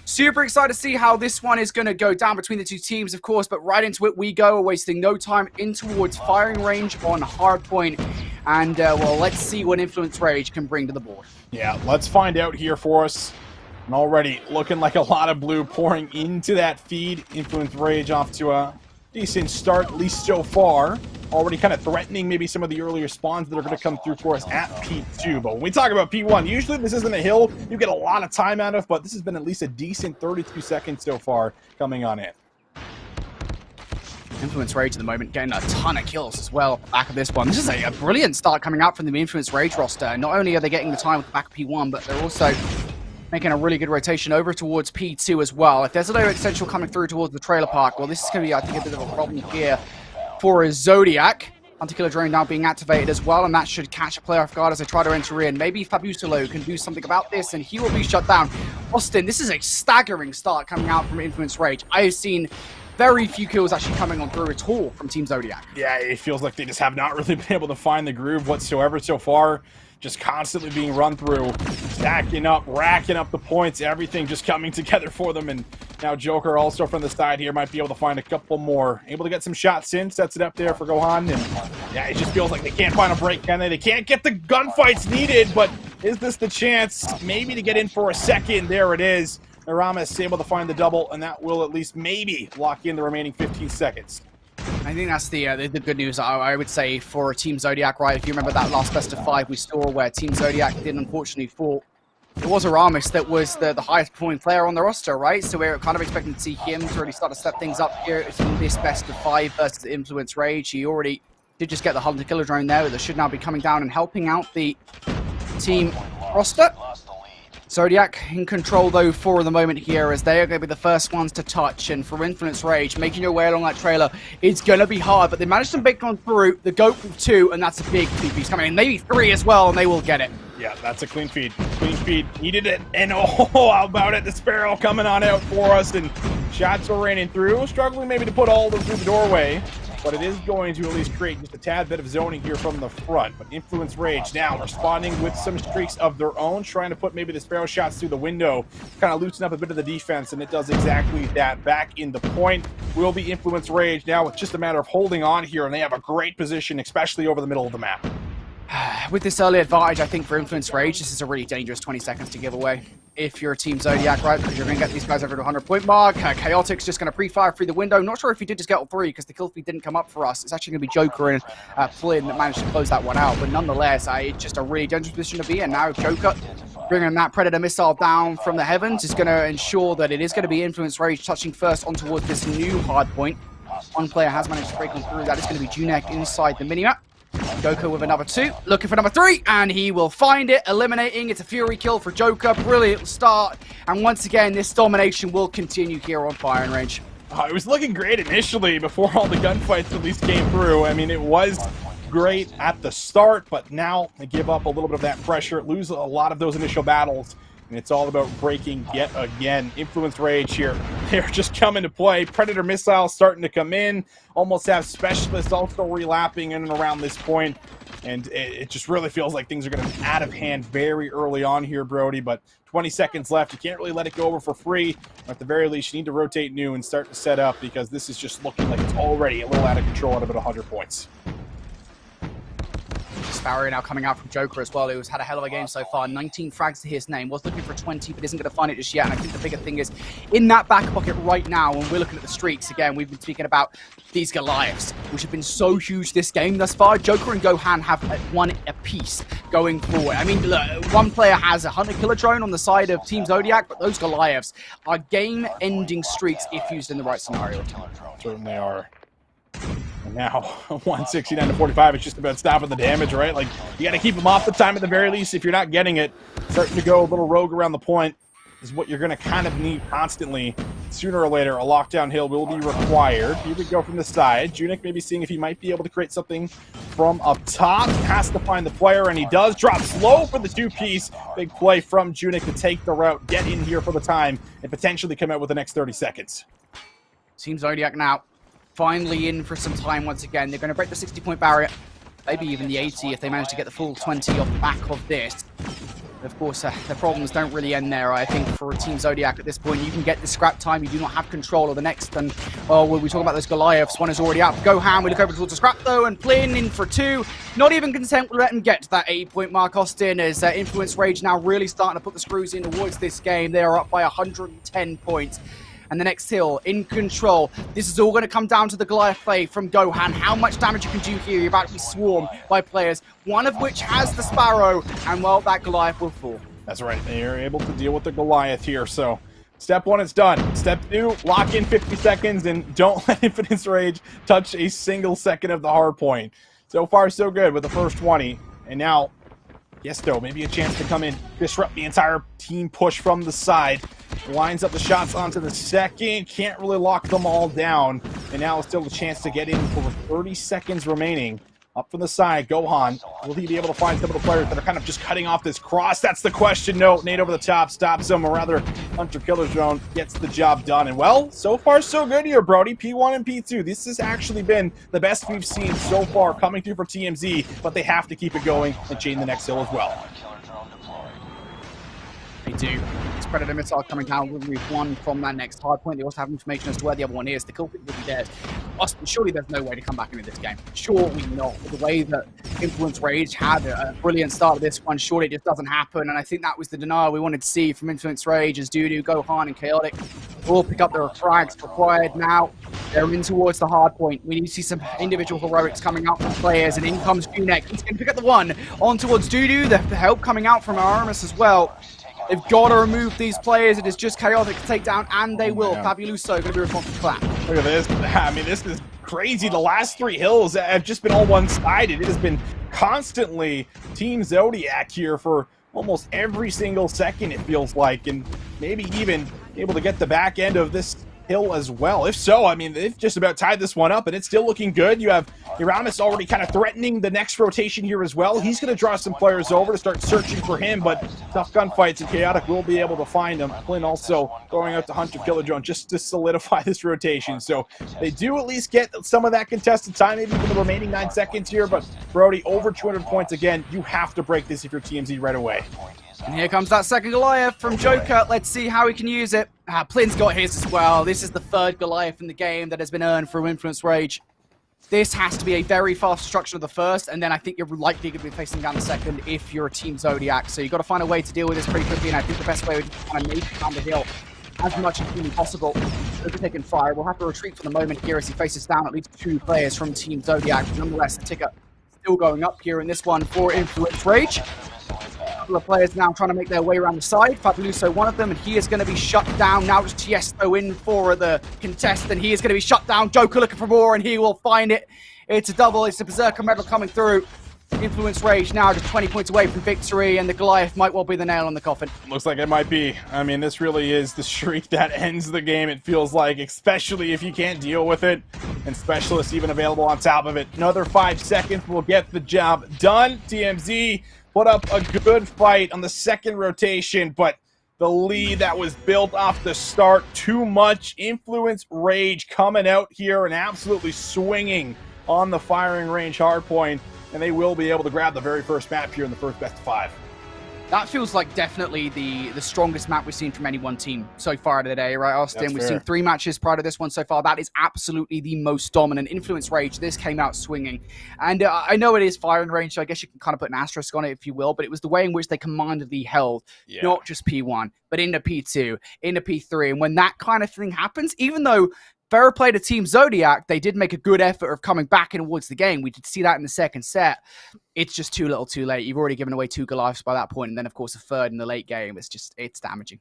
super excited to see how this one is going to go down between the two teams, of course, but right into it we go. We're wasting no time in towards firing range on Hardpoint, and well, let's see what Influence Rage can bring to the board. Yeah, let's find out here for us. And already looking like a lot of blue pouring into that feed. Influence Rage off to a decent start, at least so far. Already kind of threatening maybe some of the earlier spawns that are going to come through for us at P2. But when we talk about P1, usually this isn't a hill you get a lot of time out of, but this has been at least a decent 32 seconds so far coming on in. Influence Rage at the moment getting a ton of kills as well back of this one. This is a brilliant start coming out from the Influence Rage roster. Not only are they getting the time with the back of P1, but they're also making a really good rotation over towards P2 as well. If there's a low extension coming through towards the trailer park, well, this is going to be, I think, a bit of a problem here for a Zodiac. Anti-killer drone now being activated as well, and that should catch a player off guard as they try to enter in. Maybe Fabusolo can do something about this, and he will be shut down. Austin, this is a staggering start coming out from Influence Rage. I have seen very few kills actually coming on through at all from Team Zodiac. Yeah, it feels like they just have not really been able to find the groove whatsoever so far. Just constantly being run through, stacking up, racking up the points, everything just coming together for them. And now Joker also from the side here might be able to find a couple more. Able to get some shots in, sets it up there for Gohan. And yeah, it just feels like they can't find a break, can they? They can't get the gunfights needed, but is this the chance maybe to get in for a second? There it is. Narama is able to find the double, and that will at least maybe lock in the remaining 15 seconds. I think that's the good news, I would say, for Team Zodiac, right? If you remember that last best of 5 we saw where Team Zodiac did unfortunately fall, it was Aramis that was the highest performing player on the roster, right? So we're kind of expecting to see him to really start to step things up here in this best of 5 versus Influence Rage. He already did just get the Hunter-Killer drone there that should now be coming down and helping out the team roster. Zodiac in control, though, for the moment here, as they are going to be the first ones to touch. And for Influence Rage, making your way along that trailer, it's going to be hard. But they managed to make on through the GOAT with 2, and that's a big piece coming in. Maybe 3 as well, and they will get it. Yeah, that's a clean feed. Clean feed. Needed it. And oh, how about it? The Sparrow coming on out for us, and shots are raining through. Struggling maybe to put all of them through the doorway. But it is going to at least create just a tad bit of zoning here from the front. But Influence Rage now responding with some streaks of their own, trying to put maybe the Sparrow shots through the window, kind of loosen up a bit of the defense, and it does exactly that. Back in the point will be Influence Rage. Now it's just a matter of holding on here, and they have a great position, especially over the middle of the map. With this early advantage, I think for Influence Rage, this is a really dangerous 20 seconds to give away. If you're Team Zodiac, right, because you're going to get these guys over to 100-point mark. Chaotic's just going to pre-fire through the window. Not sure if he did just get all 3, because the kill feed didn't come up for us. It's actually going to be Joker and Flynn that managed to close that one out. But nonetheless, it's just a really dangerous position to be in. Now Joker bringing that Predator missile down from the heavens is going to ensure that it is going to be Influence Rage touching first on towards this new hard point. One player has managed to break on through. That is going to be Junek inside the minimap. Goku with another 2, looking for number 3, and he will find it, eliminating. It's a Fury kill for Joker. Brilliant start, and once again, this domination will continue here on firing range. It was looking great initially before all the gunfights at least came through. I mean, it was great at the start, but now they give up a little bit of that pressure, lose a lot of those initial battles, and it's all about breaking yet again. Influence Rage here. They're just coming to play. Predator missiles starting to come in. Almost have Specialists also relapping in and around this point. And it just really feels like things are going to be out of hand very early on here, Brody. But 20 seconds left. You can't really let it go over for free. At the very least, you need to rotate new and start to set up, because this is just looking like it's already a little out of control at about 100 points. Sparrow now coming out from Joker as well, who's had a hell of a game so far. 19 frags to his name. Was looking for 20, but isn't going to find it just yet. And I think the bigger thing is, in that back pocket right now, when we're looking at the streaks, again, we've been speaking about these Goliaths, which have been so huge this game thus far. Joker and Gohan have one apiece going forward. I mean, look, one player has a Hunter Killer Drone on the side of Team Zodiac, but those Goliaths are game-ending streaks if used in the right scenario. Certainly are. And now, 169 to 45, it's just about stopping the damage, right? Like, you got to keep them off the time at the very least. If you're not getting it, starting to go a little rogue around the point is what you're going to kind of need constantly. Sooner or later, a lockdown hill will be required. Here we go from the side. Junik maybe seeing if he might be able to create something from up top. Has to find the player, and he does. Drops low for the two-piece. Big play from Junik to take the route, get in here for the time, and potentially come out with the next 30 seconds. Team Zodiac now finally in for some time once again. They're going to break the 60-point barrier, maybe even the 80 if they manage to get the full 20 off the back of this. Of course, the problems don't really end there. I think for Team Zodiac at this point, you can get the scrap time. You do not have control of the next. And when we talk about those Goliaths, one is already out. Gohan, we look over towards the scrap though, and Flynn in for 2. Not even content to let him get to that 80-point mark, Austin, as Influence Rage now really starting to put the screws in towards this game. They are up by 110 points. And the next hill in control. This is all going to come down to the Goliath play from Gohan. How much damage you can do here. You're about to be swarmed by players, one of which has the Sparrow, and well, that Goliath will fall. That's right. They are able to deal with the Goliath here. So step 1 is done. Step 2, lock in 50 seconds and don't let Influence Rage touch a single second of the hard point. So far, so good with the first 20. And now, Yesto, maybe a chance to come in, disrupt the entire team push from the side. Lines up the shots onto the second. Can't really lock them all down. And now it's still a chance to get in for 30 seconds remaining. Up from the side, Gohan. Will he be able to find some of the players that are kind of just cutting off this cross? That's the question. No, Nate over the top stops him, or rather, Hunter Killer Drone gets the job done. And well, so far so good here, Brody. P1 and P2. This has actually been the best we've seen so far coming through for TMZ, but they have to keep it going and chain the next hill as well. They do. Predator missile coming down. We'll move one from that next hard point. They also have information as to where the other one is. The kill will be dead. Austin, surely there's no way to come back into this game. Surely not. The way that Influence Rage had a brilliant start of this one, surely it just doesn't happen. And I think that was the denial we wanted to see from Influence Rage as Doodoo, Gohan, and Chaotic all pick up their frags required. Now they're in towards the hard point. We need to see some individual heroics coming out from players. And in comes Junek. He's going to pick up the one on towards Doodoo. The help coming out from Aramis as well. They've got to remove these players. It is just Chaotic to take down, and they will. Fabuloso going to be responsible for clap. Look at this. I mean, this is crazy. The last 3 hills have just been all one-sided. It has been constantly Team Zodiac here for almost every single second, it feels like, and maybe even able to get the back end of this hill as well. If so, I mean, they've just about tied this one up, and it's still looking good. You have Uramis already kind of threatening the next rotation here as well. He's going to draw some players over to start searching for him, but tough gunfights, and Chaotic will be able to find him. Flynn also going out to Hunter Killer Drone just to solidify this rotation. So they do at least get some of that contested time, maybe for the remaining 9 seconds here, but Brody, over 200 points again. You have to break this if you're TMZ right away. And here comes that second Goliath from Joker. Let's see how he can use it. Plin's got his as well. This is the 3rd Goliath in the game that has been earned from Influence Rage. This has to be a very fast destruction of the first, and then I think you're likely going to be facing down the second if you're a Team Zodiac. So you've got to find a way to deal with this pretty quickly, and I think the best way would be to kind of make it down the hill as much as humanly possible. They'll be taking fire. We'll have to retreat for the moment here as he faces down at least 2 players from Team Zodiac. Nonetheless, the ticker still going up here in this one for Influence Rage. A couple of players now trying to make their way around the side. Fabuloso, one of them, and he is going to be shut down. Now it's Tiesto in for the contest, and he is going to be shut down. Joker looking for more, and he will find it. It's a double. It's a Berserker medal coming through. Influence Rage now just 20 points away from victory, and the Goliath might well be the nail on the coffin. Looks like it might be. I mean, this really is the streak that ends the game, it feels like, especially if you can't deal with it. and Specialist even available on top of it. Another 5 seconds will get the job done. TMZ put up a good fight on the second rotation, but the lead that was built off the start, too much influence rage coming out here and absolutely swinging on the firing range hardpoint, and they will be able to grab the very first map here in the first best of 5. That feels like definitely the strongest map we've seen from any one team so far today, right, Austin? That's We've fair. seen 3 matches prior to this one so far. That is absolutely the most dominant. Influence Rage, this came out swinging. And I know it is firing range, so I guess you can kind of put an asterisk on it if you will, but it was the way in which they commandedly held not just P1, but into P2, into P3. And when that kind of thing happens, even though fair play to Team Zodiac, they did make a good effort of coming back in towards the game. We did see that in the second set. It's just too little too late. You've already given away 2 Goliaths by that point, and then, of course, a third in the late game. It's damaging.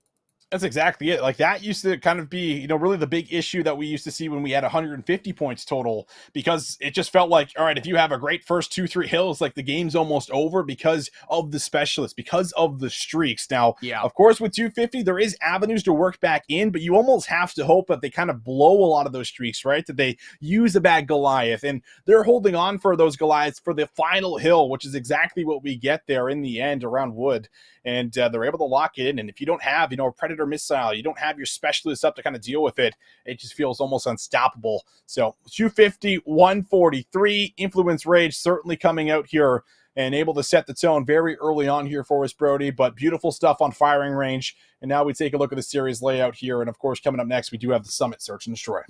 That's exactly it. Like, that used to kind of be, really the big issue that we used to see when we had 150 points total, because it just felt like, all right, if you have a great first 2-3 hills, like, the game's almost over because of the specialists, because of the streaks. Now, of course, with 250, there is avenues to work back in, but you almost have to hope that they kind of blow a lot of those streaks, right? That they use a bad Goliath, and they're holding on for those Goliaths for the final hill, which is exactly what we get there in the end around Wood. And they're able to lock it in. And if you don't have, a Predator missile, you don't have your specialists up to kind of deal with it, it just feels almost unstoppable. So 250, 143, Influence Rage certainly coming out here and able to set the tone very early on here for us, Brody. But beautiful stuff on firing range. And now we take a look at the series layout here. And of course, coming up next, we do have the Summit Search and Destroy.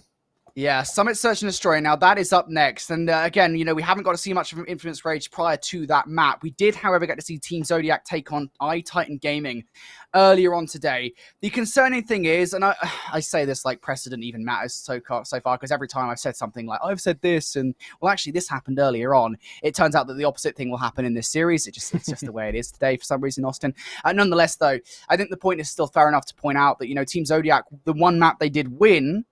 Yeah, Summit Search and Destroy. Now, that is up next. And again, we haven't got to see much of Influence Rage prior to that map. We did, however, get to see Team Zodiac take on iTitan Gaming earlier on today. The concerning thing is, and I say this like precedent even matters so far, because every time I've said something like, I've said this, and, well, actually, this happened earlier on, it turns out that the opposite thing will happen in this series. It's just the way it is today for some reason, Austin. Nonetheless, though, I think the point is still fair enough to point out that, Team Zodiac, the one map they did win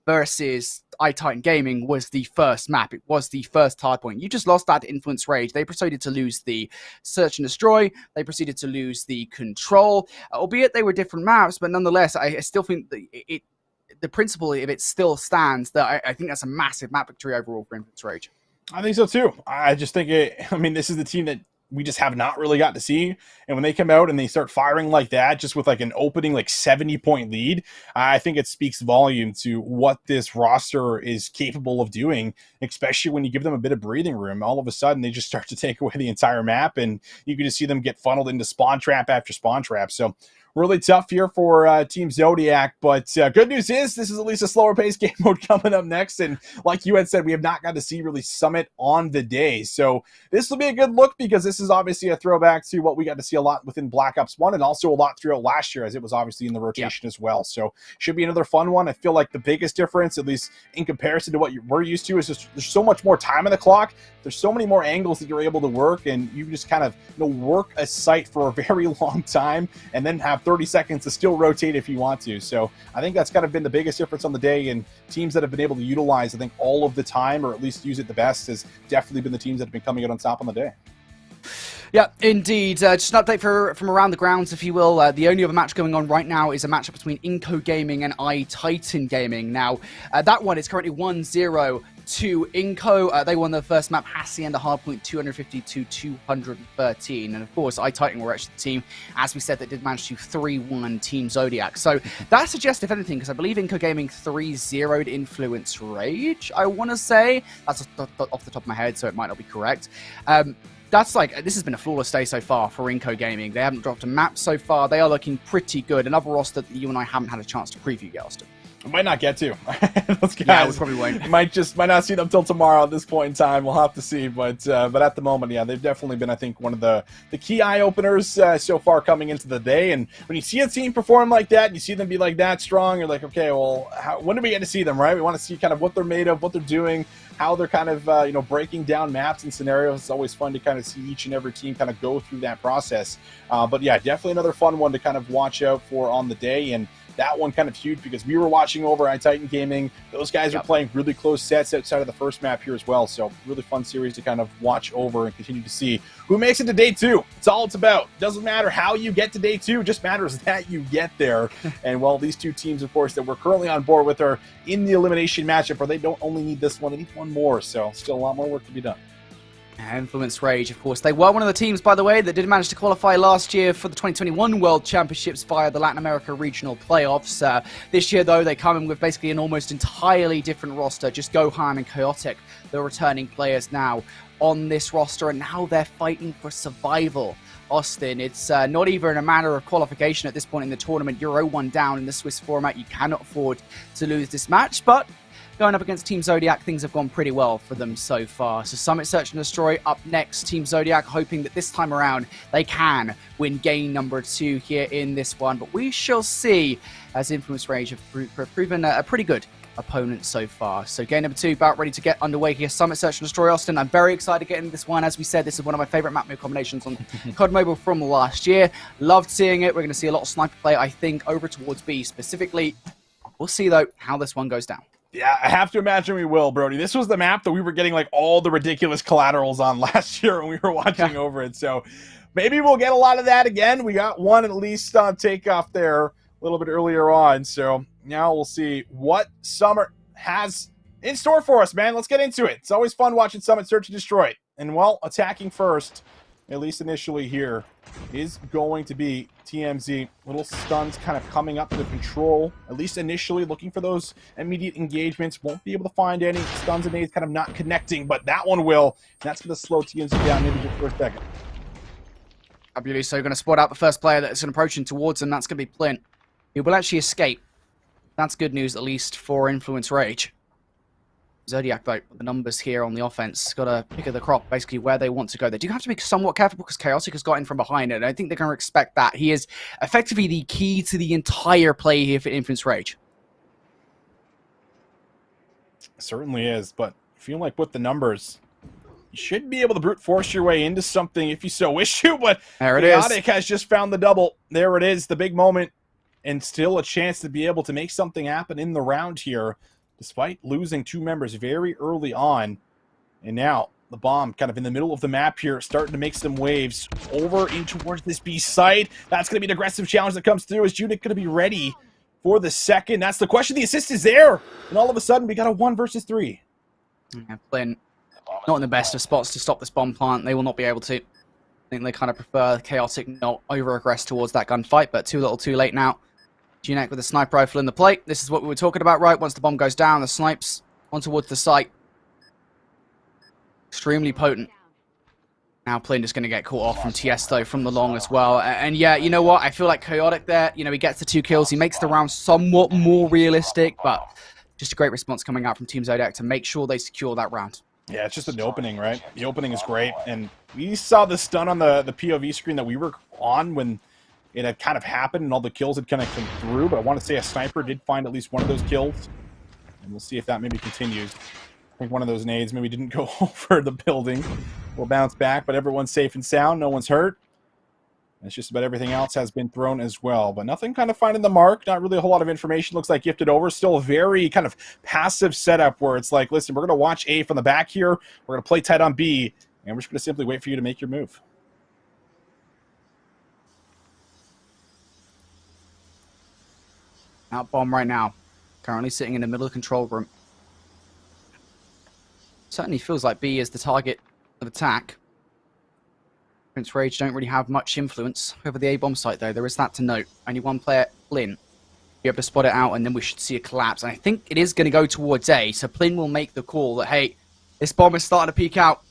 versus iTitan Gaming was the first map. It was the first hardpoint. You just lost that to Influence Rage. They proceeded to lose the Search and Destroy. They proceeded to lose the Control. Albeit they were different maps, but nonetheless, I still think that the principle of it still stands. That I think that's a massive map victory overall for Influence Rage. I think so too. I just think this is the team that we just have not really got to see. And when they come out and they start firing like that, just with like an opening, 70-point lead, I think it speaks volume to what this roster is capable of doing, especially when you give them a bit of breathing room. All of a sudden, they just start to take away the entire map, and you can just see them get funneled into spawn trap after spawn trap. So really tough here for Team Zodiac, but good news is this is at least a slower pace game mode coming up next, and like you had said, we have not got to see really Summit on the day, so this will be a good look because this is obviously a throwback to what we got to see a lot within Black Ops 1 and also a lot throughout last year, as it was obviously in the rotation as well. So should be another fun one. I feel like the biggest difference, at least in comparison to what we're used to, is just there's so much more time on the clock. There's so many more angles that you're able to work, and you just kind of work a site for a very long time and then have 30 seconds to still rotate if you want to. So I think that's kind of been the biggest difference on the day, and teams that have been able to utilize, I think, all of the time, or at least use it the best, has definitely been the teams that have been coming out on top on the day. Yeah, indeed. Just an update from around the grounds, if you will. The only other match going on right now is a matchup between Inco Gaming and iTitan Gaming. Now, that one is currently 1-0 to Inco. They won their first map, Hacienda Hardpoint, 250 to 213. And of course, iTitan were actually the team, as we said, that did manage to 3-1 Team Zodiac. So that suggests, if anything, because I believe Inco Gaming 3-0'd Influence Rage, I want to say. That's off the top of my head, so it might not be correct. This has been a flawless day so far for Inco Gaming. They haven't dropped a map so far. They are looking pretty good. Another roster that you and I haven't had a chance to preview yet, Austin. I might not get to. Those guys, yeah, we probably won't. might not see them till tomorrow at this point in time. We'll have to see. But at the moment, yeah, they've definitely been, I think, one of the key eye-openers so far coming into the day. And when you see a team perform like that, and you see them be like that strong, you're like, okay, well, when do we get to see them, right? We want to see kind of what they're made of, what they're doing, how they're kind of breaking down maps and scenarios. It's always fun to kind of see each and every team kind of go through that process. But yeah, definitely another fun one to kind of watch out for on the day. And that one kind of huge because we were watching over at Titan Gaming. Those guys are playing really close sets outside of the first map here as well. So really fun series to kind of watch over and continue to see who makes it to day 2. It's all it's about. Doesn't matter how you get to day 2, just matters that you get there. And well, these two teams, of course, that we're currently on board with are in the elimination matchup, where they don't only need this one, they need one more. So still a lot more work to be done. Influence Rage, of course. They were one of the teams, by the way, that did manage to qualify last year for the 2021 World Championships via the Latin America Regional Playoffs. This year, though, they come in with basically an almost entirely different roster. Just Gohan and Chaotic, the returning players now on this roster, and now they're fighting for survival. Austin, it's not even a matter of qualification at this point in the tournament. You're 0-1 down in the Swiss format. You cannot afford to lose this match, but going up against Team Zodiac, things have gone pretty well for them so far. So Summit Search and Destroy up next. Team Zodiac hoping that this time around they can win game number 2 here in this one. But we shall see, as Influence Rage have proven a pretty good opponent so far. So game number 2 about ready to get underway here. Summit Search and Destroy, Austin. I'm very excited to get into this one. As we said, this is one of my favorite map move combinations on COD Mobile from last year. Loved seeing it. We're going to see a lot of sniper play, I think, over towards B specifically. We'll see, though, how this one goes down. Yeah, I have to imagine we will, Brody. This was the map that we were getting like all the ridiculous collaterals on last year when we were watching over it. So maybe we'll get a lot of that again. We got one at least on takeoff there a little bit earlier on. So now we'll see what Summit has in store for us, man. Let's get into it. It's always fun watching Summit Search and Destroy. And well, attacking first, at least initially here, is going to be TMZ. Little stuns kind of coming up to control, at least initially, looking for those immediate engagements. Won't be able to find any. Stuns and nades kind of not connecting, but that one will. And that's going to slow TMZ down maybe just for a second. Fabulous. So going to spot out the first player that's approaching towards him. That's going to be Plint. He will actually escape. That's good news, at least for Influence Rage. Zodiac, though, the numbers here on the offense, got to pick of the crop, basically where they want to go. They do have to be somewhat careful because Chaotic has got in from behind, and I think they're going to expect that. He is effectively the key to the entire play here for Influence Rage. Certainly is, but I feel like with the numbers, you should be able to brute force your way into something if you so wish to, but there it Chaotic is. has just found the double. There it is, the big moment, and still a chance to be able to make something happen in the round here, despite losing 2 members very early on. And now the bomb kind of in the middle of the map here, starting to make some waves over in towards this B site. That's going to be an aggressive challenge that comes through. Is Judik going to be ready for the second? That's the question. The assist is there. And all of a sudden, we got a 1 versus 3. Yeah, Flynn, not in the best of spots to stop this bomb plant. They will not be able to. I think they kind of prefer Chaotic not over-aggress towards that gunfight, but too little too late now. Junek with a sniper rifle in the plate. This is what we were talking about, right? Once the bomb goes down, the snipes on towards the site. Extremely potent. Now Plin is going to get caught off from Tiesto from the long as well. And yeah, you know what? I feel like Chaotic there, you know, he gets the 2 kills. He makes the round somewhat more realistic, but just a great response coming out from Team Zodiac to make sure they secure that round. Yeah, it's just an opening, right? The opening is great. And we saw the stun on the POV screen that we were on when it had kind of happened and all the kills had kind of come through, but I want to say a sniper did find at least one of those kills. And we'll see if that maybe continues. I think one of those nades maybe didn't go over the building. We'll bounce back, but everyone's safe and sound. No one's hurt. It's just about everything else has been thrown as well. But nothing kind of finding the mark. Not really a whole lot of information. Looks like gifted over. Still a very kind of passive setup where it's like, listen, we're going to watch A from the back here. We're going to play tight on B. And we're just going to simply wait for you to make your move. Out bomb right now. Currently sitting in the middle of the control room. Certainly feels like B is the target of attack. Prince Rage don't really have much influence over the A-bomb site, though. There is that to note. Only one player, Plin, be able to spot it out, and then we should see a collapse. And I think it is going to go towards A, so Plin will make the call that, hey, this bomb is starting to peek out.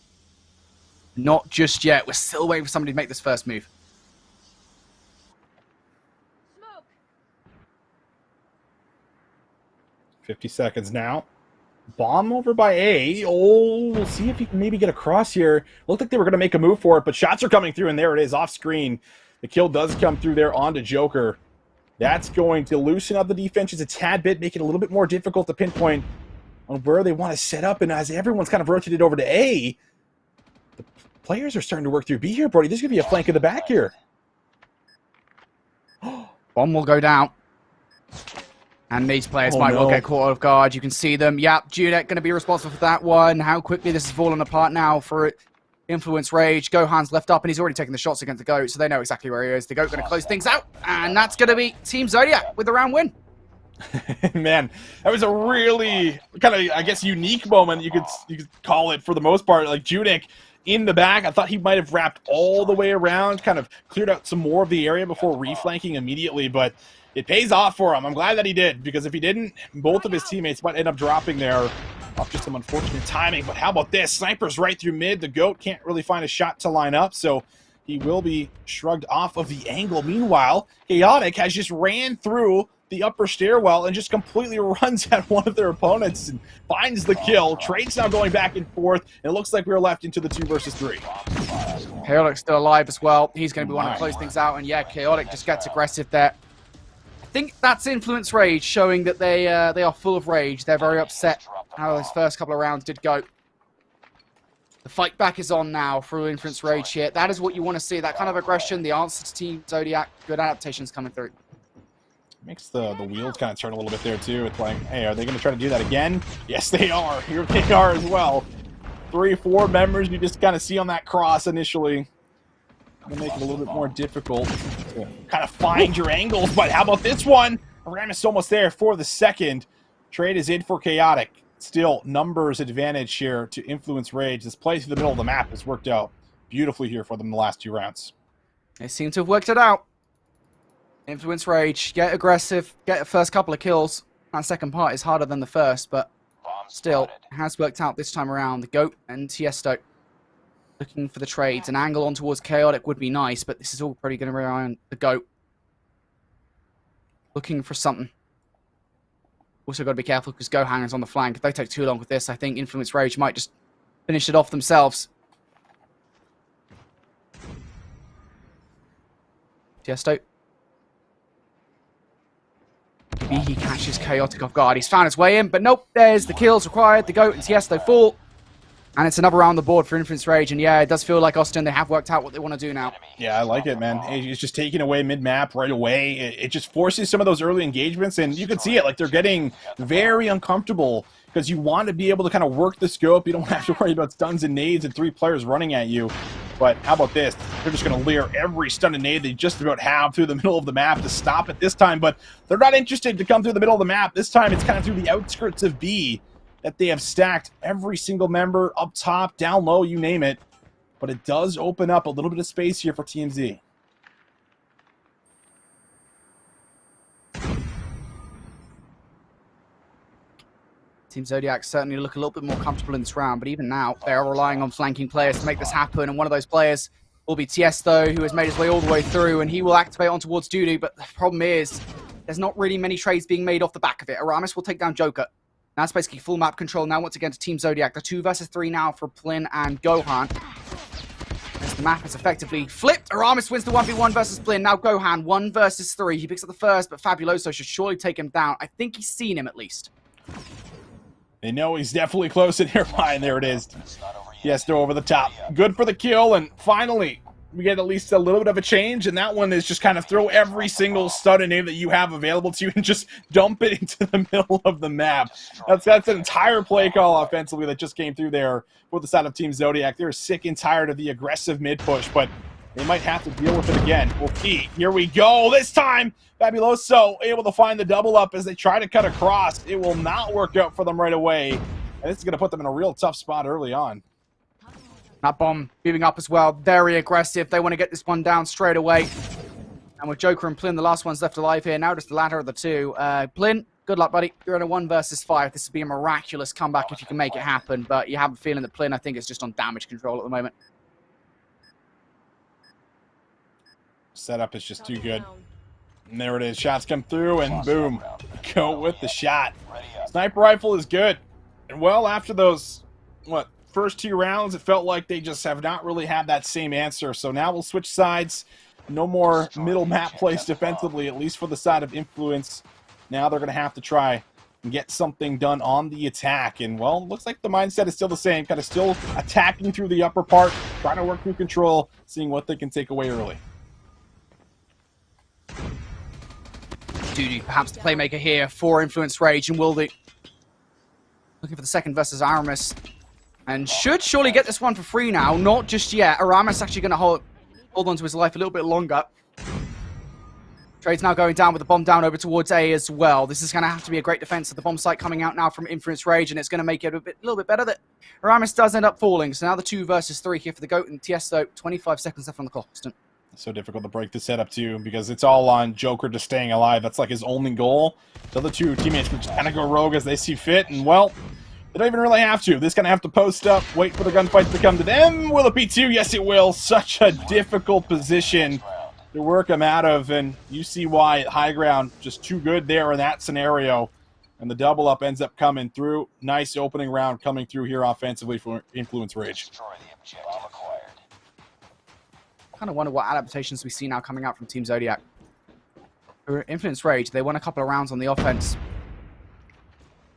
Not just yet. We're still waiting for somebody to make this first move. 50 seconds now. Bomb over by A. Oh, we'll see if he can maybe get across here. Looked like they were going to make a move for it, but shots are coming through, and there it is, off screen. The kill does come through there onto Joker. That's going to loosen up the defense just a tad bit, make it a little bit more difficult to pinpoint on where they want to set up. And as everyone's kind of rotated over to A, the players are starting to work through B here, Brody. There's going to be a flank in the back here. Bomb will go down. And these players might well get caught off guard. You can see them. Yep, Judek going to be responsible for that one. How quickly this is falling apart now for Influence Rage. Gohan's left up, and he's already taken the shots against the GOAT, so they know exactly where he is. The GOAT going to close things out, and that's going to be Team Zodiac with the round win. Man, that was a really kind of, I guess, unique moment. You could call it for the most part. Like Judek in the back, I thought he might have wrapped all the way around, kind of cleared out some more of the area before reflanking immediately, but it pays off for him. I'm glad that he did, because if he didn't, both of his teammates might end up dropping there off just some unfortunate timing. But how about this? Sniper's right through mid. The GOAT can't really find a shot to line up, so he will be shrugged off of the angle. Meanwhile, Chaotic has just ran through the upper stairwell and just completely runs at one of their opponents and finds the kill. Trade's now going back and forth, and it looks like we're left into the 2 versus 3. Chaotic's still alive as well. He's going to be one to close things out, and yeah, Chaotic just gets aggressive there. I think that's Influence Rage, showing that they are full of rage. They're very upset how those first couple of rounds did go. The fight back is on now through Influence Rage here. That is what you want to see, that kind of aggression, the answer to Team Zodiac. Good adaptations coming through. Makes the wheels kind of turn a little bit there, too. It's like, hey, are they going to try to do that again? Yes, they are. Here they are as well. 3, 4 members you just kind of see on that cross initially. Going to make it a little bit more difficult to kind of find your angles. But how about this one? Aramis almost there for the second. Trade is in for Chaotic. Still, numbers advantage here to Influence Rage. This play through the middle of the map has worked out beautifully here for them in the last 2 rounds. They seem to have worked it out. Influence Rage, get aggressive, get the first couple of kills. That second part is harder than the first, but still, it has worked out this time around. The GOAT and Tiesto looking for the trades. An angle on towards Chaotic would be nice, but this is all probably going to rely on the GOAT looking for something. Also got to be careful because Gohan is on the flank. If they take too long with this, I think Influence Rage might just finish it off themselves. Tiesto. Maybe he catches Chaotic off guard. He's found his way in, but nope, there's the kills required. The GOAT and Tiesto fall. And it's another round the board for Influence Rage. And yeah, it does feel like Austin, they have worked out what they want to do now. Yeah, I like it, man. It's just taking away mid-map right away. It just forces some of those early engagements. And you can see it, like they're getting very uncomfortable because you want to be able to kind of work the scope. You don't have to worry about stuns and nades and 3 players running at you. But how about this? They're just going to leer every stun and nade they just about have through the middle of the map to stop it this time. But they're not interested to come through the middle of the map. This time it's kind of through the outskirts of B that they have stacked every single member up top, down low, you name it. But it does open up a little bit of space here for Team Z. Team Zodiac certainly look a little bit more comfortable in this round, but even now, they are relying on flanking players to make this happen, and one of those players will be Tiesto, who has made his way all the way through, and he will activate on towards Dudu, but the problem is, there's not really many trades being made off the back of it. Aramis will take down Joker. Now it's basically full map control now once again to Team Zodiac. The 2 versus 3 now for Plin and Gohan. As the map is effectively flipped, Aramis wins the 1v1 versus Plin. Now Gohan, 1 versus 3. He picks up the first, but Fabuloso should surely take him down. I think he's seen him at least. They know he's definitely close and nearby, and there it is. Yes, they're over the top. Good for the kill, and finally, we get at least a little bit of a change, and that one is just kind of throw every single stun and nade that you have available to you and just dump it into the middle of the map. That's an entire play call offensively that just came through there for the side of Team Zodiac. They're sick and tired of the aggressive mid-push, but they might have to deal with it again. We'll see. Here we go. This time, Fabuloso able to find the double up as they try to cut across. It will not work out for them right away, and this is going to put them in a real tough spot early on. That bomb moving up as well. Very aggressive. They want to get this one down straight away. And with Joker and Plin, the last one's left alive here. Now just the latter of the 2. Plin, good luck, buddy. You're in a 1 versus 5. This would be a miraculous comeback if you can make it happen. But you have a feeling that Plin, I think, is just on damage control at the moment. Setup is just too good. And there it is. Shots come through, and boom. Go with the shot. Sniper rifle is good. And well, after those, first 2 rounds, it felt like they just have not really had that same answer. So now we'll switch sides. No more middle map plays defensively, at least for the side of Influence. Now they're going to have to try and get something done on the attack. And, well, looks like the mindset is still the same. Kind of still attacking through the upper part, trying to work through control, seeing what they can take away early. Duty, perhaps the playmaker here for Influence Rage, and will the... Looking for the second versus Aramis. And should surely get this one for free now. Not just yet. Aramis actually going to hold on to his life a little bit longer. Trade's now going down with the bomb down over towards A as well. This is going to have to be a great defense of the bomb site coming out now from Influence Rage, and it's going to make it a little bit better that Aramis does end up falling. So now the 2 versus 3 here for the GOAT and Tiesto. 25 seconds left on the clock. It's so difficult to break the setup too, because it's all on Joker just staying alive. That's like his only goal. The other 2 teammates can just kind of go rogue as they see fit, and well, they don't even really have to. They're just going to have to post up, wait for the gunfights to come to them. Will it be 2? Yes, it will. Such a difficult position to work them out of, and you see why high ground just too good there in that scenario. And the double up ends up coming through. Nice opening round coming through here offensively for Influence Rage. Destroy the objective. Acquired. Kind of wonder what adaptations we see now coming out from Team Zodiac. For Influence Rage, they won a couple of rounds on the offense.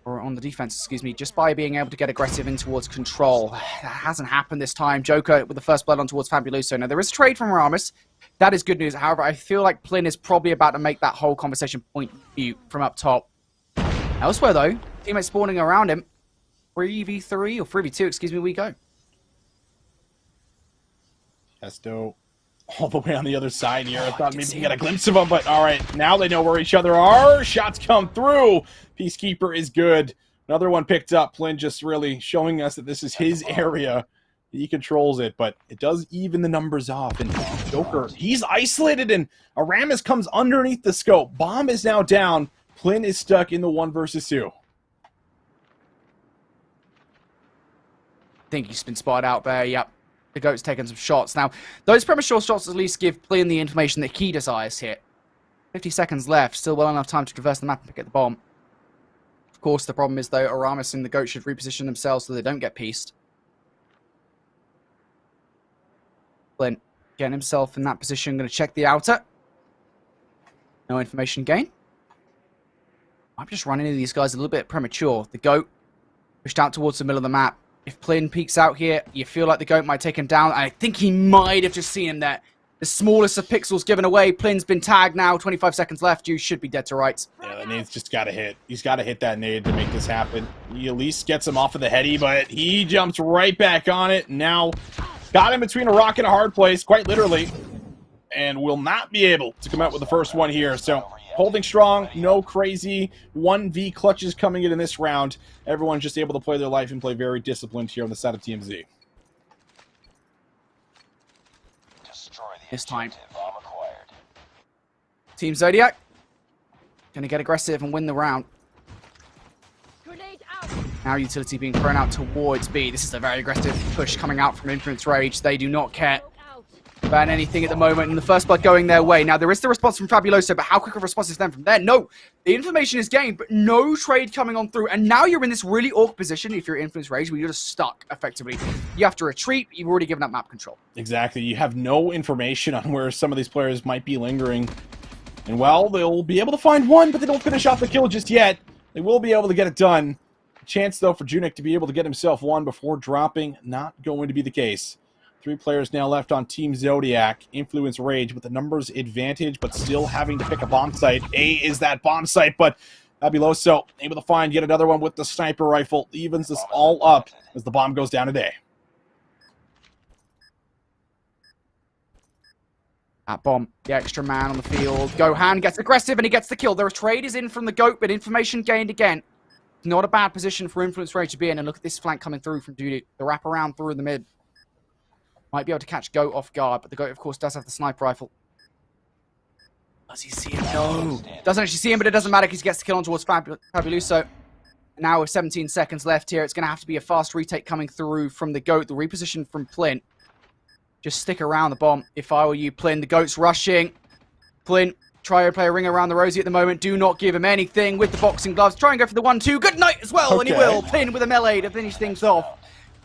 Or on the defense, excuse me, just by being able to get aggressive in towards control. That hasn't happened this time. Joker with the first blood on towards Fabuloso. Now, there is a trade from Aramis. That is good news. However, I feel like Plin is probably about to make that whole conversation point mute from up top. Elsewhere, though, teammates spawning around him. 3v3, or 3v2, excuse me, we go. Testo all the way on the other side here. I thought maybe we got a glimpse of him, but all right, now they know where each other are. Shots come through. Peacekeeper is good. Another one picked up. Plin just really showing us that this is his area. He controls it, but it does even the numbers off. And Joker, he's isolated, and Aramis comes underneath the scope. Bomb is now down. Plin is stuck in the 1 versus 2. I think he's been spotted out there, yep. The GOAT's taking some shots. Now, those premature shots at least give Plin the information that he desires here. 50 seconds left, still well enough time to traverse the map and pick up the bomb. Of course, the problem is, though, Aramis and the GOAT should reposition themselves so they don't get pieced. Plin getting himself in that position, going to check the outer. No information gain. I'm just running into these guys a little bit premature. The GOAT pushed out towards the middle of the map. If Plin peeks out here, you feel like the GOAT might take him down. I think he might have just seen him there. The smallest of pixels given away. Plin's been tagged now. 25 seconds left. You should be dead to rights. Yeah, the nade's just got to hit. He's got to hit that nade to make this happen. He at least gets him off of the heady, but he jumps right back on it. Now got him between a rock and a hard place, quite literally, and will not be able to come out with the first one here. So holding strong, no crazy 1v clutches coming in this round. Everyone's just able to play their life and play very disciplined here on the side of TMZ. This time, Team Zodiac gonna get aggressive and win the round. Now utility being thrown out towards B. This is a very aggressive push coming out from Influence Rage. They do not care about anything at the moment, and the first blood going their way. Now, there is the response from Fabuloso, but how quick a response is then from there? No, the information is gained, but no trade coming on through, and now you're in this really awkward position if you're Influence Rage, where you're just stuck, effectively. You have to retreat, but you've already given up map control. Exactly, you have no information on where some of these players might be lingering, and well, they'll be able to find one, but they don't finish off the kill just yet. They will be able to get it done. Chance, though, for Junik to be able to get himself one before dropping, not going to be the case. 3 players now left on Team Zodiac. Influence Rage with the numbers advantage, but still having to pick a bomb site. A is that bomb site, but Fabuloso able to find yet another one with the sniper rifle. Evens this all up as the bomb goes down today. That bomb, the extra man on the field. Gohan gets aggressive and he gets the kill. The trade is in from the GOAT, but information gained again. Not a bad position for Influence Rage to be in, and look at this flank coming through from Duty. The wraparound through the mid. Might be able to catch GOAT off guard, but the GOAT, of course, does have the sniper rifle. Does he see him? No. Doesn't actually see him, but it doesn't matter because he gets the kill on towards Fabuloso. Now with 17 seconds left here, it's going to have to be a fast retake coming through from the GOAT. The reposition from Plin. Just stick around the bomb. If I were you, Plin. The GOAT's rushing. Plin, try to play a ring around the Rosie at the moment. Do not give him anything with the boxing gloves. Try and go for the 1-2. Good night as well, and he will. Plin with a melee to finish things off.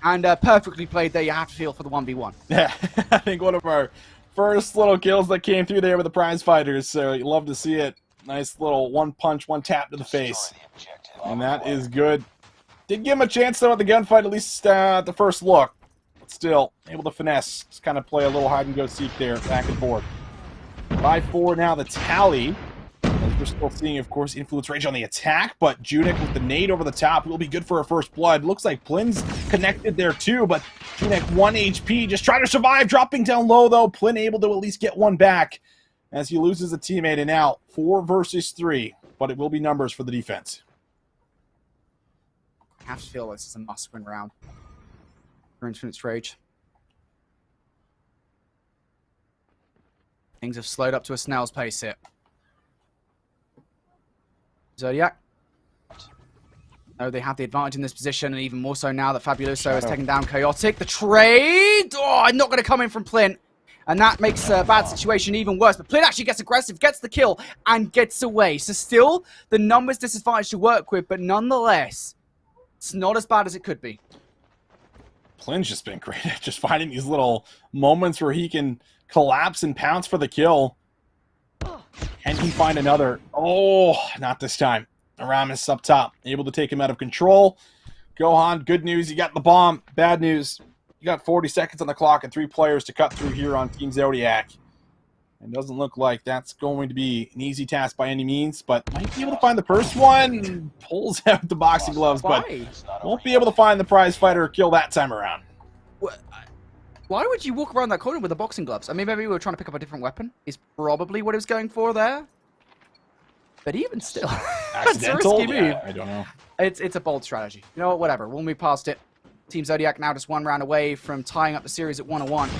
And perfectly played there. You have to feel for the 1v1. Yeah, I think one of our first little kills that came through there with the prize fighters. So you love to see it. Nice little one punch, one tap to the face. And that is good. Did give him a chance, though, at the gunfight, at least at the first look. But still, able to finesse. Just kind of play a little hide-and-go-seek there, back and forth. 5-4 now, the tally. As We're still seeing, of course, Influence Rage on the attack, but Junik with the nade over the top will be good for a first blood. Looks like Plin's connected there too, but Junik 1 HP, just trying to survive, dropping down low though. Plin able to at least get one back as he loses a teammate, and now 4 versus 3, but it will be numbers for the defense. I have to feel this is a must-win round for Influence Rage. Things have slowed up to a snail's pace here. Zodiac. No, they have the advantage in this position, and even more so now that Fabuloso has taken down Chaotic. The trade! Oh, not going to come in from Plin. And that makes a bad situation even worse. But Plin actually gets aggressive, gets the kill, and gets away. So still, the numbers disadvantage to work with, but nonetheless, it's not as bad as it could be. Plin's just been great at just finding these little moments where he can collapse and pounce for the kill. Can he find another? Oh, not this time. Aramis up top, able to take him out of control. Gohan, good news, you got the bomb. Bad news, you got 40 seconds on the clock and 3 players to cut through here on Team Zodiac. It doesn't look like that's going to be an easy task by any means, but might be able to find the first one. Pulls out the boxing gloves, but won't be able to find the prize fighter kill that time around. Why would you walk around that corner with the boxing gloves? I mean, maybe we were trying to pick up a different weapon. Is probably what he was going for there. But even still, that's a risky move. Yeah, I don't know. It's a bold strategy. You know what? Whatever. We'll move past it. Team Zodiac now just 1 round away from tying up the series at 1-1.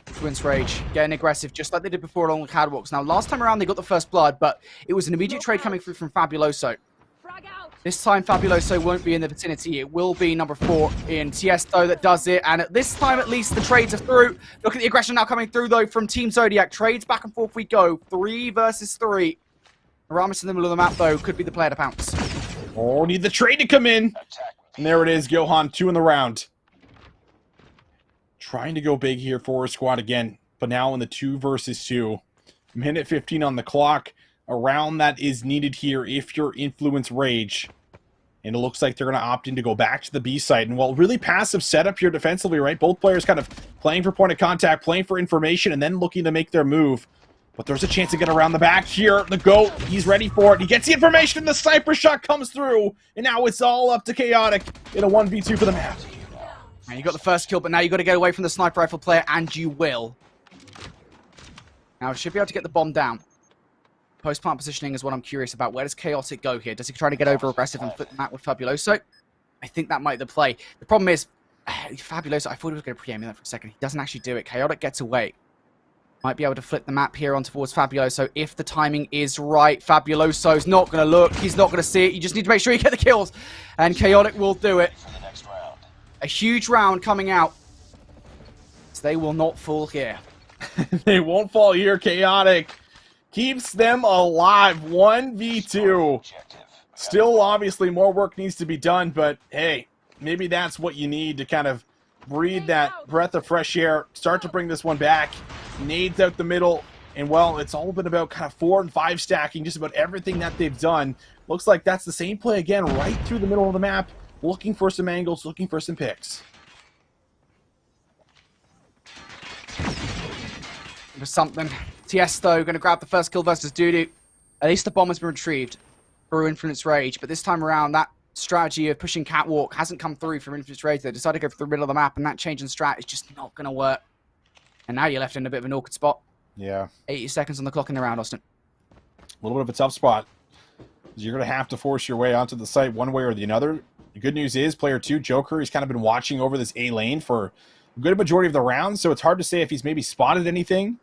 Influence Rage getting aggressive, just like they did before along the catwalks. Now, last time around they got the first blood, but it was an immediate trade coming through from Fabuloso. This time, Fabuloso won't be in the vicinity. It will be number 4 in Tiesto that does it. And at this time, at least, the trades are through. Look at the aggression now coming through, though, from Team Zodiac. Trades back and forth we go. 3 versus 3. Aramis in the middle of the map, though, could be the player to pounce. Oh, need the trade to come in. And there it is, Gohan, 2 in the round. Trying to go big here for his squad again, but now in the 2 versus 2. Minute 15 on the clock. A round that is needed here if you're Influence Rage. And it looks like they're going to opt in to go back to the B site. And well, really passive setup here defensively, right? Both players kind of playing for point of contact, playing for information, and then looking to make their move. But there's a chance to get around the back here. The GOAT, he's ready for it. He gets the information, and the sniper shot comes through. And now it's all up to Chaotic in a 1v2 for the map. And you got the first kill, but now you got to get away from the sniper rifle player, and you will. Now, should be able to get the bomb down. Post-plant positioning is what I'm curious about. Where does Chaotic go here? Does he try to get over-aggressive and flip the map with Fabuloso? I think that might be the play. The problem is, Fabuloso, I thought he was going to pre-aim that for a second. He doesn't actually do it. Chaotic gets away. Might be able to flip the map here on towards Fabuloso if the timing is right. Fabuloso's not going to look. He's not going to see it. You just need to make sure you get the kills. And Chaotic will do it. A huge round coming out. So they will not fall here. They won't fall here. Chaotic keeps them alive. 1v2. Still, obviously, more work needs to be done, but hey, maybe that's what you need to kind of breathe that breath of fresh air, start to bring this one back. Nades out the middle, and well, it's all been about kind of 4 and 5 stacking, just about everything that they've done. Looks like that's the same play again, right through the middle of the map, looking for some angles, looking for some picks. For something. Tiesto going to grab the first kill versus Dudu. At least the bomb has been retrieved through Influence Rage, but this time around, that strategy of pushing Catwalk hasn't come through from Influence Rage. They decided to go through the middle of the map, and that change in strat is just not going to work. And now you're left in a bit of an awkward spot. Yeah. 80 seconds on the clock in the round, Austin. A little bit of a tough spot. You're going to have to force your way onto the site one way or the other. The good news is, player 2, Joker, he's kind of been watching over this A lane for a good majority of the round, so it's hard to say if he's maybe spotted anything.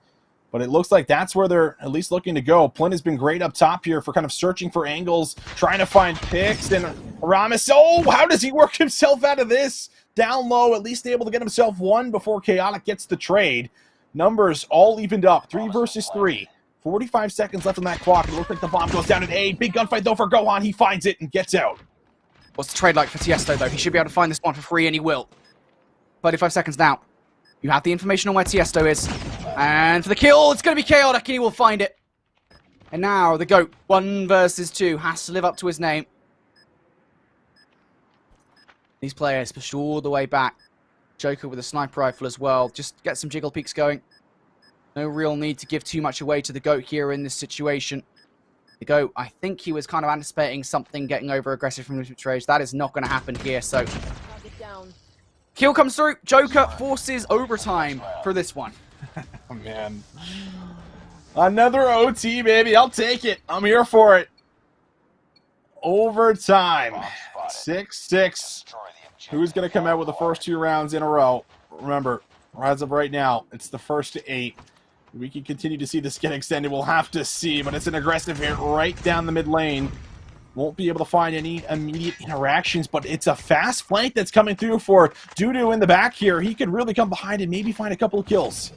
But it looks like that's where they're at least looking to go. Plin has been great up top here for kind of searching for angles, trying to find picks. And Aramis, oh, how does he work himself out of this? Down low, at least able to get himself one before Chaotic gets the trade. Numbers all evened up, 3 versus 3. 45 seconds left on that clock. It looks like the bomb goes down at A. Big gunfight, though, for Gohan. He finds it and gets out. What's the trade like for Tiesto, though? He should be able to find this one for free, and he will. 35 seconds now. You have the information on where Tiesto is. And for the kill, it's going to be Chaotic, and he will find it. And now, the GOAT, 1 versus 2, has to live up to his name. These players pushed all the way back. Joker with a sniper rifle as well. Just get some jiggle peeks going. No real need to give too much away to the GOAT here in this situation. The GOAT, I think he was kind of anticipating something getting over-aggressive from the trade. That is not going to happen here, so... Kill comes through. Joker forces overtime for this one. Oh, man. Another OT, baby. I'll take it. I'm here for it. Overtime. 6-6. Who's going to come out with the first 2 rounds in a row? Remember, as of right now, it's the first to 8. We can continue to see this get extended. We'll have to see, but it's an aggressive hit right down the mid lane. Won't be able to find any immediate interactions, but it's a fast flank that's coming through for Dudu in the back here. He could really come behind and maybe find a couple of kills.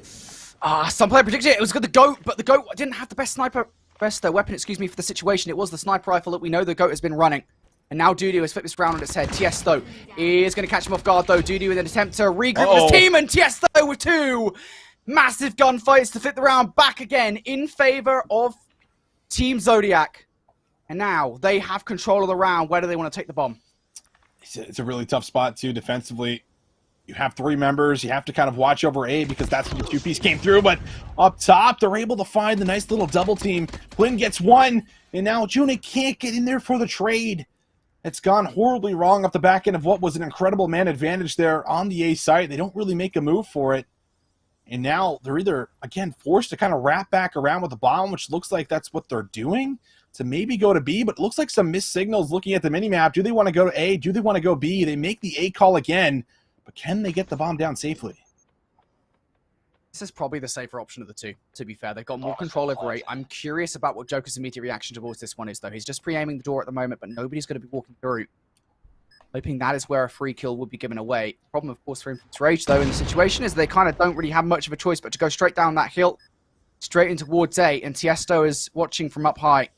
Some player predicted it. It was good, the GOAT, but the GOAT didn't have the best weapon, for the situation. It was the sniper rifle that we know the GOAT has been running. And now Dudu has flipped this round on its head. Tiesto is going to catch him off guard, though. Dudu with an attempt to regroup his team, and Tiesto with 2 massive gunfights to flip the round back again in favor of Team Zodiac. And now they have control of the round. Where do they want to take the bomb? It's a really tough spot, too, defensively. You have 3 members. You have to kind of watch over A because that's when the 2-piece came through. But up top, they're able to find the nice little double team. Flynn gets 1, and now June can't get in there for the trade. It's gone horribly wrong off the back end of what was an incredible man advantage there on the A site. They don't really make a move for it. And now they're either, again, forced to kind of wrap back around with the bomb, which looks like that's what they're doing, to maybe go to B, but it looks like some missed signals looking at the minimap. Do they want to go to A? Do they want to go B? They make the A call again, but can they get the bomb down safely? This is probably the safer option of the 2, to be fair. They've got more control over A. I'm curious about what Joker's immediate reaction towards this one is, though. He's just pre-aiming the door at the moment, but nobody's going to be walking through. Hoping that is where a free kill would be given away. Problem, of course, for Infant's Rage, though, in the situation is they kind of don't really have much of a choice but to go straight down that hill, straight into towards A, and Tiesto is watching from up high.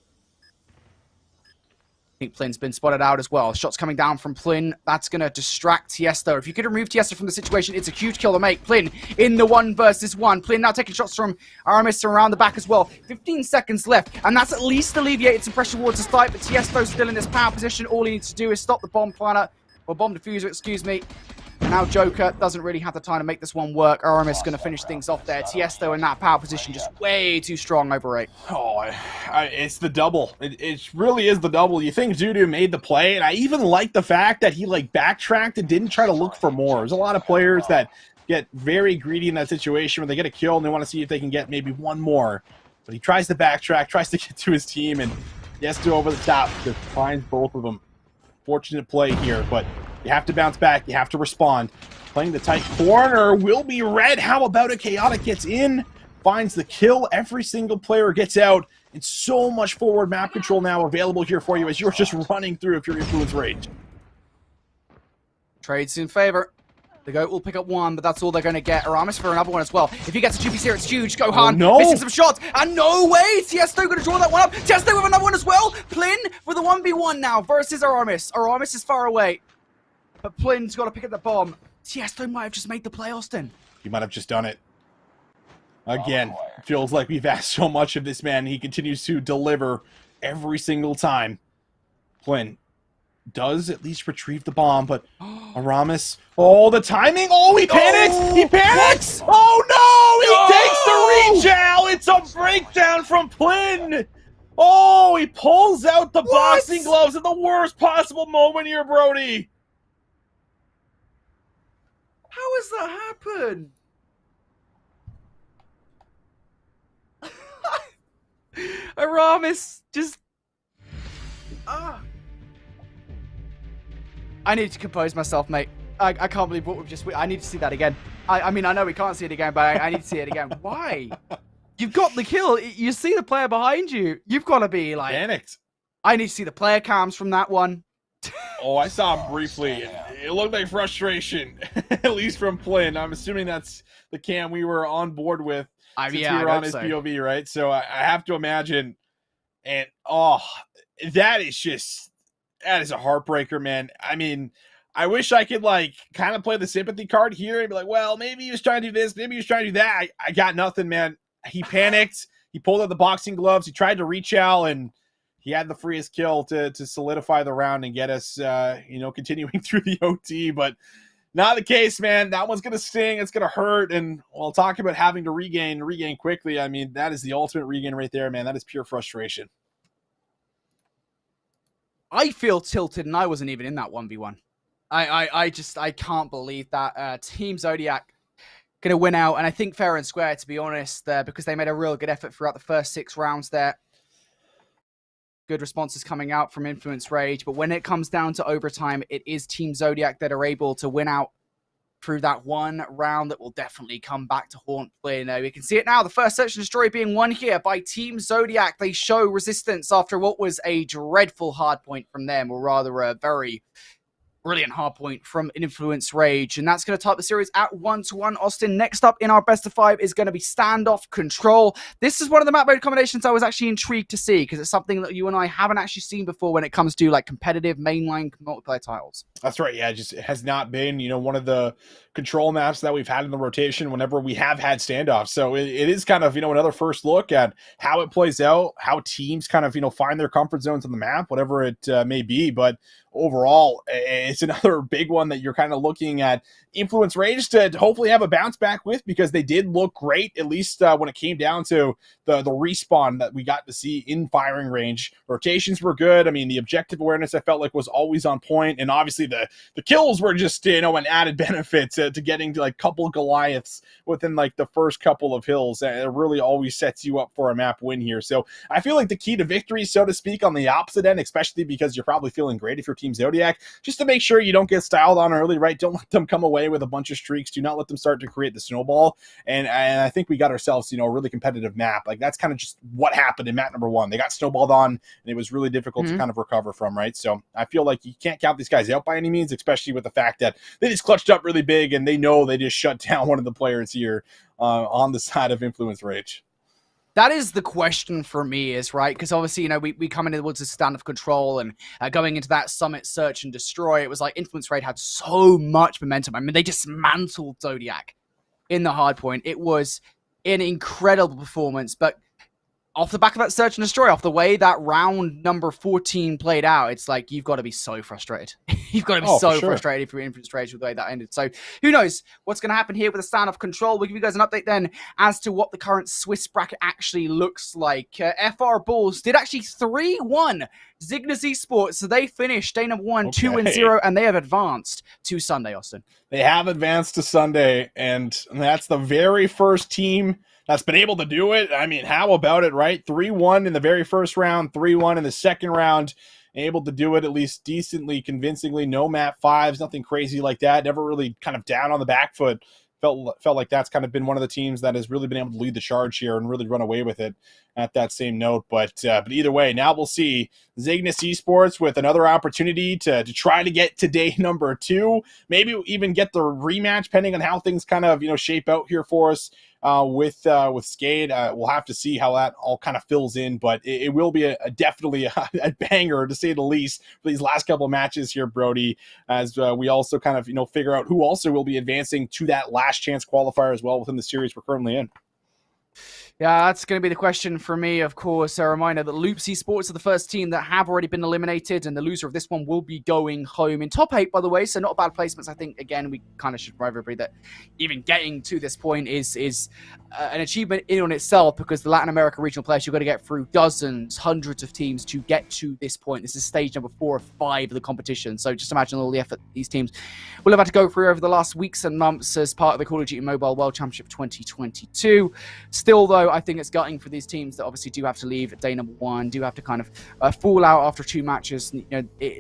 I think Plin's been spotted out as well. Shots coming down from Plin. That's going to distract Tiesto. If you could remove Tiesto from the situation, it's a huge kill to make. Plin in the 1 versus 1. Plin now taking shots from Aramis around the back as well. 15 seconds left, and that's at least alleviated some pressure towards the site, but Tiesto's still in this power position. All he needs to do is stop the bomb planner, or bomb diffuser, excuse me. And now Joker doesn't really have the time to make this one work. Aramis going to finish things off there. Tiesto in that power position, just way too strong over A. Oh, it's the double. It really is the double. You think Dudu made the play, and I even like the fact that he backtracked and didn't try to look for more. There's a lot of players that get very greedy in that situation where they get a kill and they want to see if they can get maybe one more. But he tries to backtrack, tries to get to his team, and Tiesto over the top to find both of them. Fortunate play here, but you have to bounce back. You have to respond. Playing the tight corner will be red. How about it? Chaotic gets in, finds the kill. Every single player gets out. And so much forward map control now available here for you as you're just running through if you're Influence Rage. Trades in favor. The GOAT will pick up 1, but that's all they're going to get. Aramis for another one as well. If he gets a 2-piece here, it's huge. Gohan missing some shots. And no way! Tiesto going to draw that one up. Tiesto with another one as well. Plin with a 1v1 now versus Aramis. Aramis is far away. But Plin's got to pick up the bomb. Tiesto might have just made the play, Austin. He might have just done it. Again, feels like we've asked so much of this man. He continues to deliver every single time. Plin does at least retrieve the bomb, but Aramis, the timing, he panics! He panics! What? Oh no! He takes the reach out! It's a breakdown from Plin! He pulls out the boxing gloves at the worst possible moment here, Brody! How has that happened? Aramis just... I need to compose myself, mate. I can't believe what we've just... I need to see that again. I mean, I know we can't see it again, but I need to see it again. Why? You've got the kill. You see the player behind you. You've got to be like... panicked. I need to see the player cams from that one. I saw him briefly. It looked like frustration, at least from Plin. I'm assuming that's the cam we were on board with since we were on his POV, right? So I have to imagine. And, that is a heartbreaker, man. I mean, I wish I could, kind of play the sympathy card here and be like, well, maybe he was trying to do this, maybe he was trying to do that. I got nothing, man. He panicked. He pulled out the boxing gloves. He tried to reach out, and he had the freest kill to solidify the round and get us, continuing through the OT. But Not the case, man. That one's going to sting. It's going to hurt. And while talking about having to regain quickly, I mean, that is the ultimate regain right there, man. That is pure frustration. I feel tilted, and I wasn't even in that 1v1. I can't believe that. Team Zodiac going to win out, and I think fair and square, to be honest, because they made a real good effort throughout the first 6 rounds there. Good responses coming out from Influence Rage, but when it comes down to overtime, it is Team Zodiac that are able to win out through that one round that will definitely come back to haunt play. Now we can see it now. The first Search and Destroy being won here by Team Zodiac. They show resistance after what was a dreadful hardpoint from them, or rather a very brilliant hardpoint from Influence Rage. And that's going to top the series at 1-1. Austin, next up in our best of 5 is going to be Standoff Control. This is one of the map mode combinations I was actually intrigued to see, because it's something that you and I haven't actually seen before when it comes to like competitive mainline multiplayer titles. That's right. Yeah, it has not been, one of the control maps that we've had in the rotation whenever we have had standoffs. So it is kind of, another first look at how it plays out, how teams kind of, find their comfort zones on the map, whatever it may be. But overall, it's another big one that you're kind of looking at Influence Rage to hopefully have a bounce back with, because they did look great, at least when it came down to the respawn that we got to see in firing range. Rotations were good. I mean, the objective awareness I felt like was always on point, and obviously the kills were just, an added benefit to getting to like couple Goliaths within like the first couple of hills. It really always sets you up for a map win here. So I feel like the key to victory, so to speak, on the opposite end, especially because you're probably feeling great if you're Team Zodiac, just to make sure you don't get styled on early, right? Don't let them come away with a bunch of streaks. Do not let them start to create the snowball. And I think we got ourselves, a really competitive map. Like that's kind of just what happened in map number 1. They got snowballed on, and it was really difficult to kind of recover from, right? So I feel like you can't count these guys out by any means, especially with the fact that they just clutched up really big, and they know they just shut down one of the players here on the side of Influence Rage. That is the question for me, is right, because obviously, we come into towards a stand of control, and going into that Summit Search and Destroy, it was like Influence Rage had so much momentum. I mean, they dismantled Zodiac in the hardpoint. It was an incredible performance, but off the back of that Search and Destroy, off the way that round number 14 played out, it's like, you've got to be so frustrated. You've got to be frustrated if you're Influence Rage with the way that ended. So who knows what's going to happen here with the stand of control. We'll give you guys an update then as to what the current Swiss bracket actually looks like. FR Bulls did actually 3-1 Zygnus Esports. So they finished day number 1, 2-0, and they have advanced to Sunday, Austin. They have advanced to Sunday, and that's the very first team that's been able to do it. I mean, how about it, right? 3-1 in the very first round, 3-1 in the second round. Able to do it at least decently, convincingly. No map 5s, nothing crazy like that. Never really kind of down on the back foot. Felt like that's kind of been one of the teams that has really been able to lead the charge here and really run away with it at that same note. But either way, now we'll see Zygnus Esports with another opportunity to try to get to day number 2. Maybe even get the rematch, depending on how things kind of shape out here for us with Skade. We'll have to see how that all kind of fills in, but it will be definitely a banger, to say the least, for these last couple of matches here, Brody, as we also kind of figure out who also will be advancing to that last chance qualifier as well within the series we're currently in. Yeah, that's going to be the question for me, of course. A reminder that Loops Esports are the first team that have already been eliminated, and the loser of this one will be going home in top 8, by the way, so not bad placements. I think, again, we kind of should remind everybody that even getting to this point is an achievement in on itself, because the Latin America regional players, you've got to get through dozens, hundreds of teams to get to this point. This is stage number 4 or 5 of the competition, so just imagine all the effort these teams will have had to go through over the last weeks and months as part of the Call of Duty Mobile World Championship 2022. Still, though, I think it's gutting for these teams that obviously do have to leave at day number 1, do have to kind of fall out after 2 matches.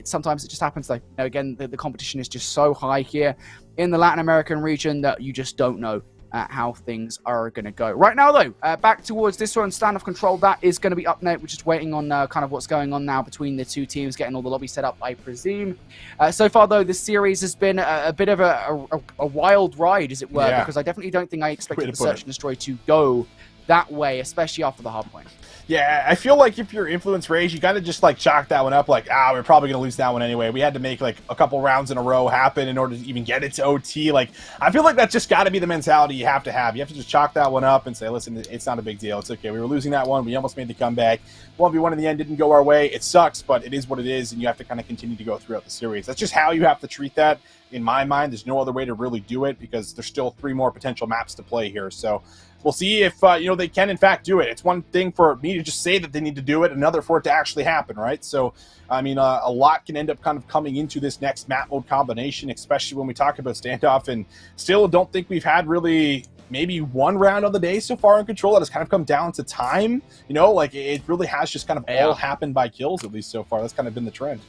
Sometimes it just happens, though. Again, the competition is just so high here in the Latin American region that you just don't know how things are going to go. Right now, though, back towards this one, stand of control. That is going to be up next. We're just waiting on kind of what's going on now between the two teams, getting all the lobbies set up, I presume. So far, though, this series has been a bit of a wild ride, as it were, because I definitely don't think I expected the Search and Destroy to go that way, especially after the hard point. Yeah, I feel like if you're Influence Rage, you gotta just like chalk that one up like, we're probably gonna lose that one anyway. We had to make like a couple rounds in a row happen in order to even get it to OT. Like, I feel like that's just gotta be the mentality you have to have. You have to just chalk that one up and say, listen, it's not a big deal. It's okay. We were losing that one. We almost made the comeback. 1v1 in the end didn't go our way. It sucks, but it is what it is, and you have to kind of continue to go throughout the series. That's just how you have to treat that. In my mind, there's no other way to really do it because there's still 3 more potential maps to play here. So we'll see if they can in fact do it. It's one thing for me to just say that they need to do it, another for it to actually happen, right? So I mean, a lot can end up kind of coming into this next map mode combination, especially when we talk about standoff. And still, don't think we've had really maybe one round of the day so far in Control that has kind of come down to time. Like it really has just kind of all happened by kills, at least so far. That's kind of been the trend.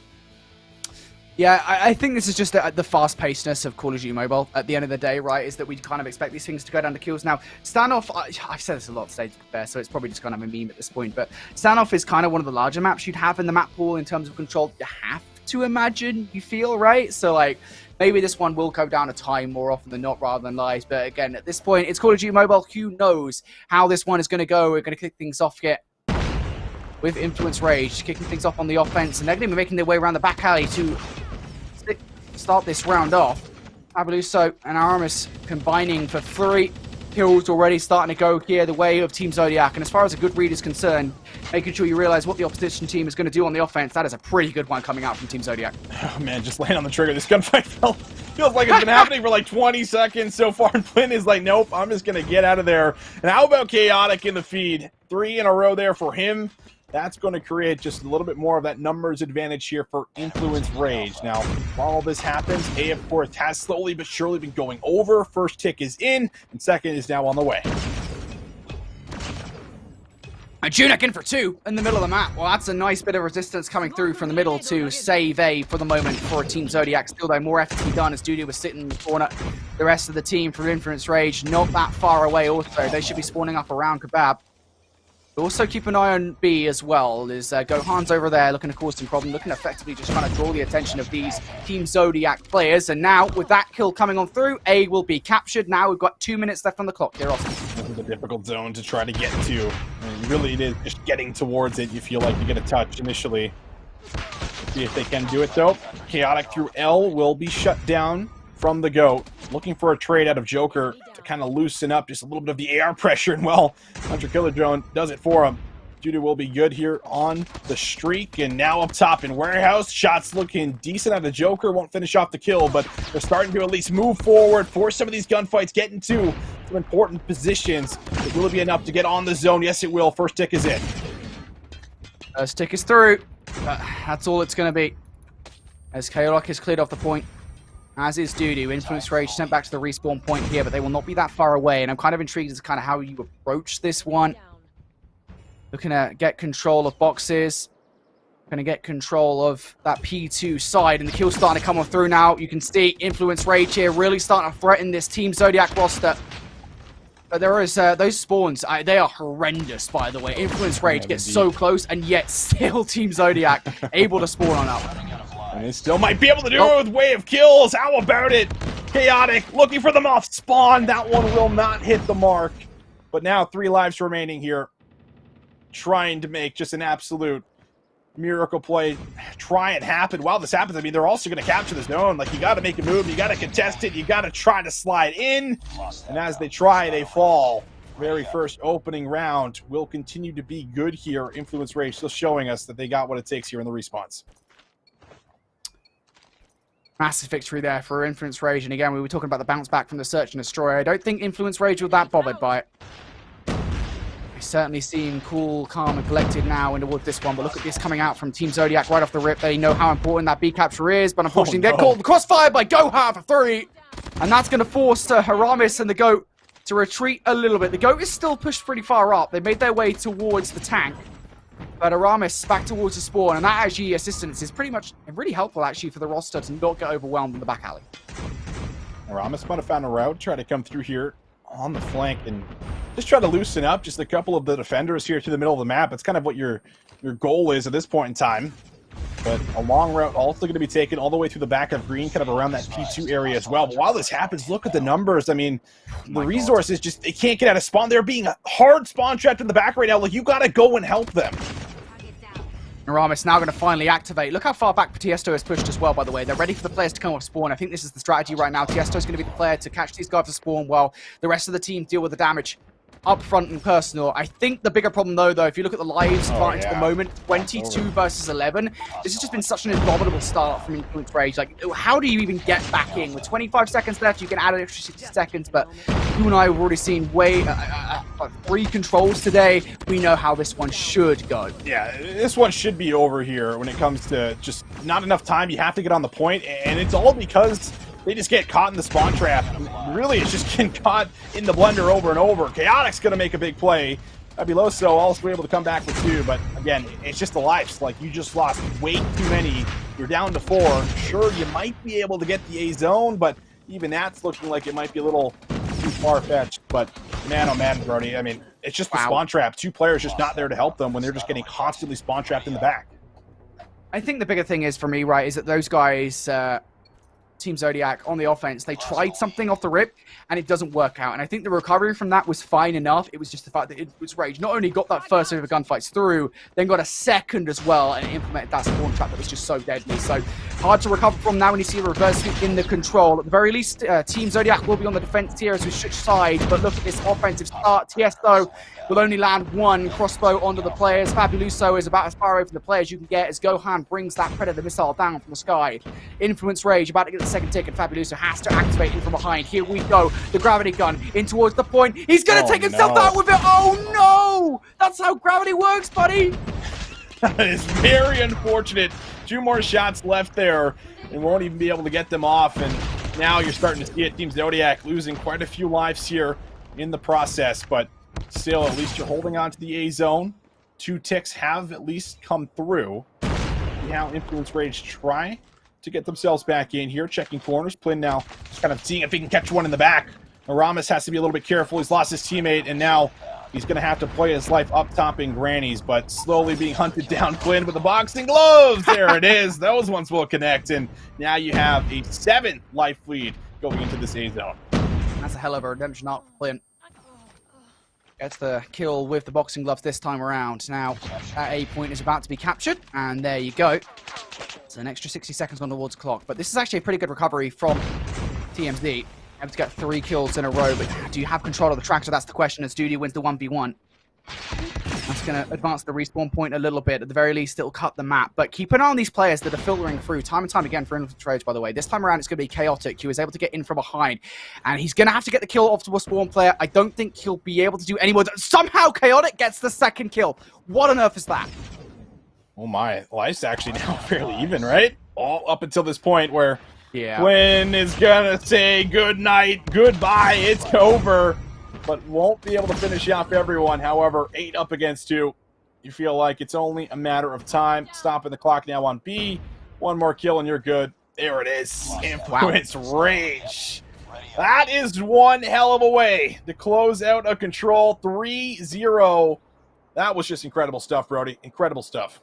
Yeah, I think this is just the fast-pacedness of Call of Duty Mobile at the end of the day, right, is that we kind of expect these things to go down to kills. Now, Standoff, I've said this a lot today, to be fair, so it's probably just kind of a meme at this point, but Standoff is kind of one of the larger maps you'd have in the map pool in terms of Control. You have to imagine, you feel, right? So, like, maybe this one will go down to time more often than not rather than lives, but again, at this point, it's Call of Duty Mobile. Who knows how this one is going to go? We're going to kick things off here with Influence Rage, kicking things off on the offense, and they're going to be making their way around the back alley to start this round off. Abeluso and Aramis combining for 3 kills already, starting to go here the way of Team Zodiac. And as far as a good read is concerned, making sure you realize what the opposition team is going to do on the offense, that is a pretty good one coming out from Team Zodiac. Oh man, just laying on the trigger. This gunfight feels like it's been happening for like 20 seconds so far, and Flynn is like, nope, I'm just going to get out of there. And how about Chaotic in the feed? 3 in a row there for him. That's going to create just a little bit more of that numbers advantage here for Influence Rage. Now, while all this happens, A, of course, has slowly but surely been going over. First tick is in, and second is now on the way. And Junak in for 2 in the middle of the map. Well, that's a nice bit of resistance coming through from the middle to save A for the moment for Team Zodiac. Still, though, more effort to be done as Duty was sitting in the corner. The rest of the team from Influence Rage not that far away also. They should be spawning up around Kebab. Also keep an eye on B as well, is Gohan's over there looking to cause some problem, looking effectively just trying to draw the attention of these Team Zodiac players. And now, with that kill coming on through, A will be captured. Now we've got 2 minutes left on the clock here, Austin. This is a difficult zone to try to get to. I mean, really, it is just getting towards it. You feel like you get a touch initially. See if they can do it, though. Chaotic through L will be shut down from the GOAT. Looking for a trade out of Joker to kind of loosen up just a little bit of the AR pressure, and well, Hunter Killer Drone does it for him. Judy will be good here on the streak, and now up top in Warehouse. Shots looking decent out of Joker. Won't finish off the kill, but they're starting to at least move forward, force some of these gunfights, get into some important positions. It will be enough to get on the zone. Yes, it will. First tick is in. First tick is through. That's all it's going to be. As Chaotic is cleared off the point. As is Duty. Influence Rage sent back to the respawn point here, but they will not be that far away. And I'm kind of intrigued as to kind of how you approach this one. Looking to get control of boxes. Going to get control of that P2 side. And the kill's starting to come on through now. You can see Influence Rage here really starting to threaten this Team Zodiac roster. But there is those spawns. They are horrendous, by the way. Influence Rage gets so close, and yet still Team Zodiac able to spawn on up. And they still might be able to do it with Way of Kills. How about it? Chaotic looking for them off spawn. That one will not hit the mark. But now 3 lives remaining here. Trying to make just an absolute miracle play. Try it happen. While this happens, I mean, they're also going to capture the zone. Like, you got to make a move. You got to contest it. You got to try to slide in. And as they try, they fall. Very first opening round will continue to be good here. Influence Rage still showing us that they got what it takes here in the response. Massive victory there for Influence Rage. And again, we were talking about the bounce back from the Search and Destroy. I don't think Influence Rage were that bothered by it. They certainly seem cool, calm, and collected now towards this one. But look at this coming out from Team Zodiac right off the rip. They know how important that B capture is. But unfortunately, they're called the crossfire by Gohan for 3. And that's going to force Haramis and the GOAT to retreat a little bit. The GOAT is still pushed pretty far up. They made their way towards the tank. But Aramis back towards the spawn, and that actually assistance is pretty much really helpful actually for the roster to not get overwhelmed in the back alley. Aramis might have found a route, try to come through here on the flank and just try to loosen up just a couple of the defenders here to the middle of the map. It's kind of what your goal is at this point in time. but a long route also going to be taken all the way through the back of green, kind of around that P2 area as well. But while this happens, look at the numbers. I mean, the resources just, they can't get out of spawn. They're being hard spawn trapped in the back right now. Like, you got to go and help them. Naramis now going to finally activate. Look how far back Tiesto has pushed as well, by the way. They're ready for the players to come off spawn. I think this is the strategy right now. Tiesto's going to be the player to catch these guys for spawn while the rest of the team deal with the damage up front and personal. I think the bigger problem, though, if you look at the lives advantage at the moment, 22 versus 11, this has just been such an abominable start from Influence Rage. Like, how do you even get back in? With 25 seconds left, you can add an extra 60 seconds, but you and I have already seen way 3 controls today. We know how this one should go. Yeah, this one should be over here when it comes to just not enough time. You have to get on the point, and it's all because they just get caught in the spawn trap. Really, it's just getting caught in the blender over and over. Chaotic's going to make a big play. Fabuloso also able to come back with 2, but again, it's just the lives. Like, you just lost way too many. You're down to 4. Sure, you might be able to get the A zone, but even that's looking like it might be a little too far-fetched. But man, oh man, Brody, I mean, it's just the spawn trap. 2 players just not there to help them when they're just getting constantly spawn trapped in the back. I think the bigger thing is, for me, right, is that those guys... Team Zodiac on the offense, they tried something off the rip and it doesn't work out, and I think the recovery from that was fine enough. It was just the fact that it was Rage not only got that first wave of gunfights through, then got a second as well and implemented that spawn trap that was just so deadly. So hard to recover from now when you see a reverse sweep in the control. At the very least, Team Zodiac will be on the defense here as we switch sides, but look at this offensive start. Tiesto will only land 1 crossbow onto the players. Fabuloso is about as far away from the players as you can get as Gohan brings that Predator missile down from the sky. Influence Rage about to get the second tick, and Fabuloso has to activate in from behind. Here we go. The gravity gun in towards the point. He's going to take himself out with it. Oh no! That's how gravity works, buddy. That is very unfortunate. 2 more shots left there and won't even be able to get them off. And now you're starting to see it. Team Zodiac losing quite a few lives here in the process, but still, at least you're holding on to the A zone. 2 ticks have at least come through. Now Influence Rage try to get themselves back in here, checking corners. Plin now just kind of seeing if he can catch one in the back. Aramis has to be a little bit careful. He's lost his teammate, and now he's going to have to play his life up top in grannies, but slowly being hunted down. Plin with the boxing gloves. There it is. Those ones will connect, and now you have a 7 life lead going into this A zone. That's a hell of a redemption arc for Plin. Gets the kill with the boxing gloves this time around. Now, that A point is about to be captured, and there you go. So an extra 60 seconds on the towards clock. But this is actually a pretty good recovery from TMZ. Able to get 3 kills in a row, but do you have control of the track? So that's the question as Duty wins the 1v1. That's going to advance the respawn point a little bit. At the very least, it'll cut the map. But keep an eye on these players that are filtering through time and time again for Influence Rage, by the way. This time around, it's going to be Chaotic, who is able to get in from behind. And he's going to have to get the kill off to a spawn player. I don't think he'll be able to do any more. Somehow, Chaotic gets the second kill. What on earth is that? Oh my, life's actually now fairly even, right? All up until this point where Quinn is going to say good night, goodbye, it's over. But won't be able to finish off everyone. However, 8 up against 2. You feel like it's only a matter of time. Stopping the clock now on B. 1 more kill and you're good. There it is. Influence Rage. That is one hell of a way to close out a control. 3-0. That was just incredible stuff, Brody. Incredible stuff.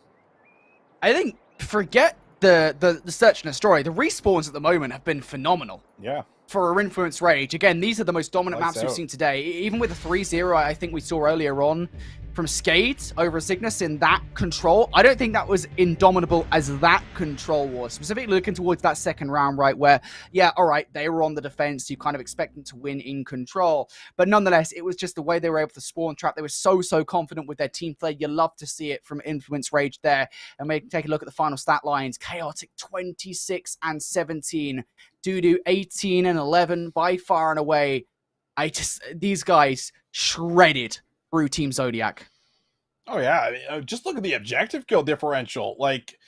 I think, forget the search and destroy. The respawns at the moment have been phenomenal. Yeah. For Influence Rage. Again, these are the most dominant maps we've seen today. Even with the 3-0 I think we saw earlier on from Skade over Zygnus in that control, I don't think that was indomitable as that control was. Specifically looking towards that second round, right, where, yeah, all right, they were on the defense. You kind of expect them to win in control. But nonetheless, it was just the way they were able to spawn trap. They were so confident with their team play. You love to see it from Influence Rage there. And we can take a look at the final stat lines. Chaotic 26 and 17. Dudu 18 and 11, by far and away. These guys shredded through Team Zodiac. Oh yeah, I mean, just look at the objective kill differential. Like,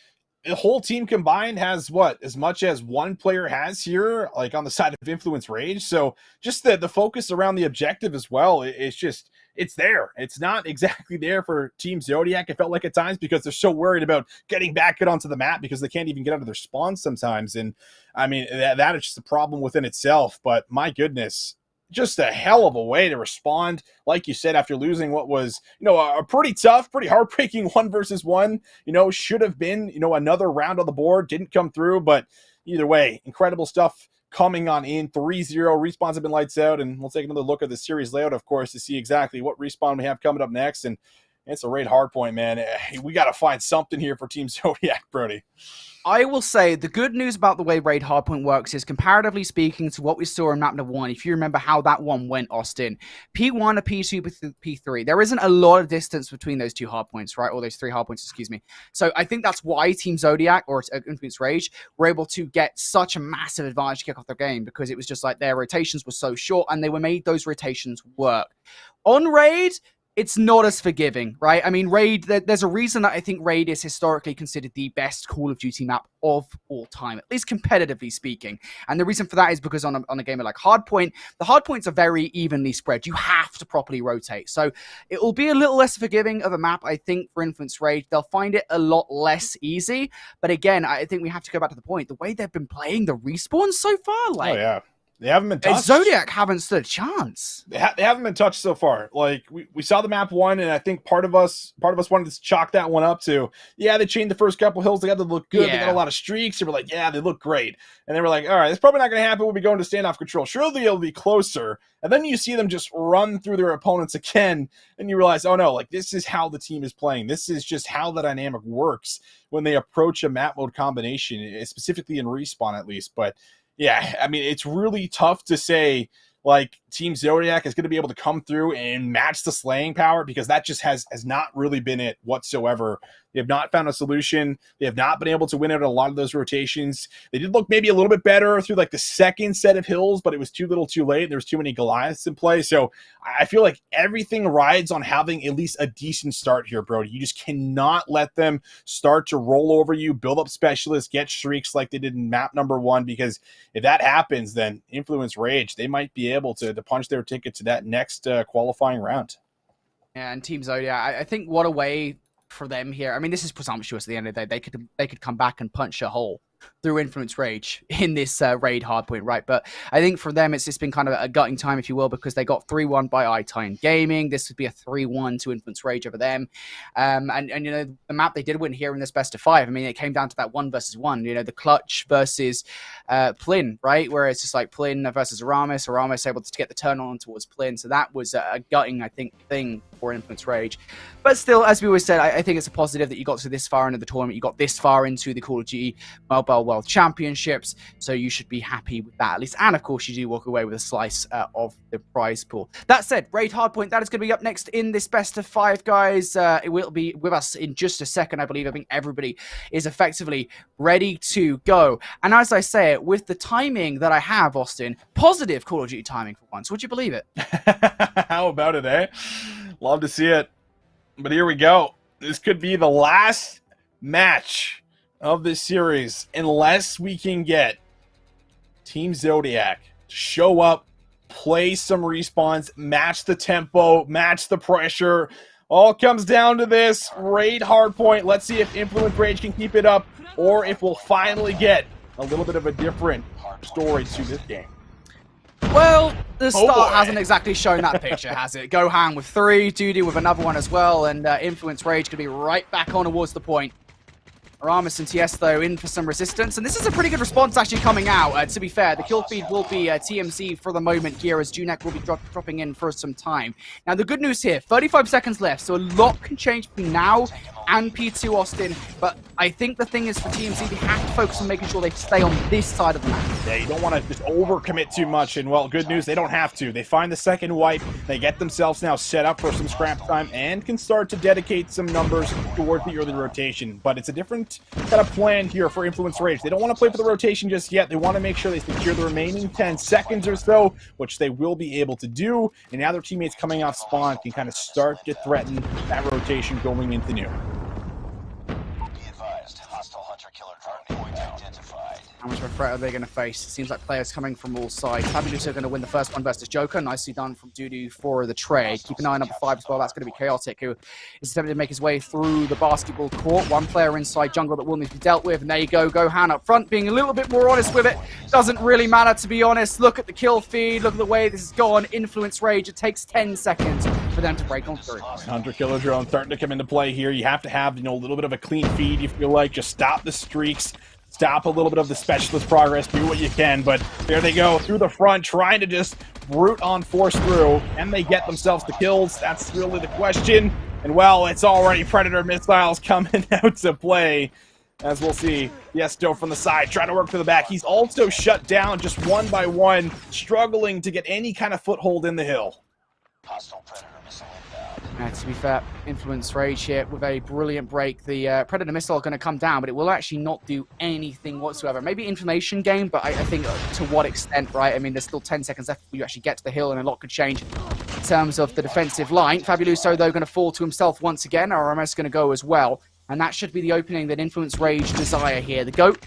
the whole team combined has what, as much as one player has here, like on the side of Influence Rage. So just the focus around the objective as well, it's there. It's not exactly there for Team Zodiac, it felt like at times, because they're so worried about getting back it onto the map because they can't even get out of their spawns sometimes. And I mean, that is just a problem within itself. But my goodness, just a hell of a way to respond, like you said, after losing what was, a pretty tough, pretty heartbreaking 1v1. Should have been, another round on the board, didn't come through, but either way, incredible stuff coming on in. 3-0, Respawns have been lights out, and we'll take another look at the series layout, of course, to see exactly what Respawn we have coming up next, and it's a Raid Hardpoint, man. We got to find something here for Team Zodiac, Brody. I will say the good news about the way Raid Hardpoint works is, comparatively speaking to what we saw in map number 1, if you remember how that one went, Austin, P1 to P2 P3, there isn't a lot of distance between those two hardpoints, right? Or those three hardpoints, excuse me. So I think that's why Team Zodiac or Influence Rage were able to get such a massive advantage to kick off their game, because it was just like their rotations were so short and they were made those rotations work. On Raid, it's not as forgiving, right? I mean, Raid, there's a reason that I think Raid is historically considered the best Call of Duty map of all time, at least competitively speaking. And the reason for that is because on a game like Hardpoint, the hardpoints are very evenly spread. You have to properly rotate. So it will be a little less forgiving of a map, I think, for Influence Raid. They'll find it a lot less easy. But again, I think we have to go back to the point. The way they've been playing the respawns so far, like... Oh, yeah. They haven't been touched. Zodiac haven't stood a chance. They haven't been touched so far. Like, we saw the map 1, and I think part of us wanted to chalk that one up to, yeah, they chained the first couple hills. They got to look good. Yeah. They got a lot of streaks. They were like, yeah, they look great. And they were like, all right, it's probably not going to happen. We'll be going to standoff control. Surely it'll be closer. And then you see them just run through their opponents again, and you realize, oh no, like, this is how the team is playing. This is just how the dynamic works when they approach a map mode combination, specifically in Respawn at least. But yeah, I mean, it's really tough to say, like, Team Zodiac is going to be able to come through and match the slaying power, because that just has not really been it whatsoever. They have not found a solution. They have not been able to win out a lot of those rotations. They did look maybe a little bit better through, like, the second set of hills, but it was too little too late. There was too many Goliaths in play. So I feel like everything rides on having at least a decent start here, Brody. You just cannot let them start to roll over you, build up specialists, get streaks like they did in map number 1, because if that happens, then Influence Rage, they might be able to punch their ticket to that next qualifying round. Yeah, and Team Zodiac, I think what a way for them here. I mean, this is presumptuous at the end of the day. They could come back and punch a hole through Influence Rage in this Raid Hardpoint, right? But I think for them, it's just been kind of a gutting time, if you will, because they got 3-1 by iTime Gaming. This would be a 3-1 to Influence Rage over them. And you know, the map they did win here in this best of 5. I mean, it came down to that 1 versus 1, you know, the Clutch versus Plin, right? Where it's just like Plin versus Aramis. Aramis able to get the turn on towards Plin. So that was a gutting, I think, thing for Influence Rage. But still, as we always said, I think it's a positive that you got to this far into the tournament. You got this far into the Call of Duty Mobile World Championships, so you should be happy with that at least. And of course, you do walk away with a slice of the prize pool. That said, Raid Hardpoint, that is going to be up next in this best of 5, guys. It will be with us in just a second, I believe. I think everybody is effectively ready to go. And as I say it, with the timing that I have, Austin, positive Call of Duty timing for once. Would you believe it? How about it, eh? Love to see it. But here we go. This could be the last match of this series, unless we can get Team Zodiac to show up, play some respawns, match the tempo, match the pressure. All comes down to this Raid Hardpoint. Let's see if Influence Rage can keep it up, or if we'll finally get a little bit of a different story to this game. Well, the start hasn't exactly shown that picture, has it? Gohan with 3, Duty with another one as well, and Influence Rage could be right back on towards the point. Aramis and TS, though, in for some resistance. And this is a pretty good response actually coming out. To be fair, the kill feed will be TMC for the moment here, as Junek will be dropping in for some time. Now, the good news here, 35 seconds left, so a lot can change between now and P2, Austin. But I think the thing is for TMC, they have to focus on making sure they stay on this side of the map. Yeah, you don't want to just overcommit too much. And, well, good news, they don't have to. They find the second wipe. They get themselves now set up for some scrap time and can start to dedicate some numbers towards the early rotation. But it's a different kind of plan here for Influence Rage. They don't want to play for the rotation just yet. They want to make sure they secure the remaining 10 seconds or so, which they will be able to do. And now their teammates coming off spawn can kind of start to threaten that rotation going into new. Be advised, hostile hunter-killer drone point identified. How much of a threat are they going to face? It seems like players coming from all sides. Fabulous are going to win the first one versus Joker. Nicely done from Dudu for the trade. Keep an eye on number 5 as well. That's going to be Chaotic, who is attempting to make his way through the basketball court. One player inside jungle that will need to be dealt with. And there you go. Gohan up front, being a little bit more honest with it. Doesn't really matter, to be honest. Look at the kill feed. Look at the way this has gone. Influence Rage. It takes 10 seconds for them to break on through. Hunter Killer Drone starting to come into play here. You have to have, a little bit of a clean feed, you feel like. Just stop the streaks. Stop a little bit of the specialist progress, do what you can, but there they go through the front, trying to just brute on force through, and they get themselves the kills. That's really the question. And well, it's already Predator missiles coming out to play, as we'll see. Yesto from the side, trying to work to the back. He's also shut down just one by one, struggling to get any kind of foothold in the hill. Hostile Predator missile inbound. To be fair, Influence Rage here with a brilliant break. The Predator missile are going to come down, but it will actually not do anything whatsoever. Maybe information gain, but I think to what extent, right? I mean, there's still 10 seconds left before you actually get to the hill, and a lot could change in terms of the defensive line. Fabuloso, though, going to fall to himself once again. RMS going to go as well, and that should be the opening that Influence Rage desire here. The GOAT,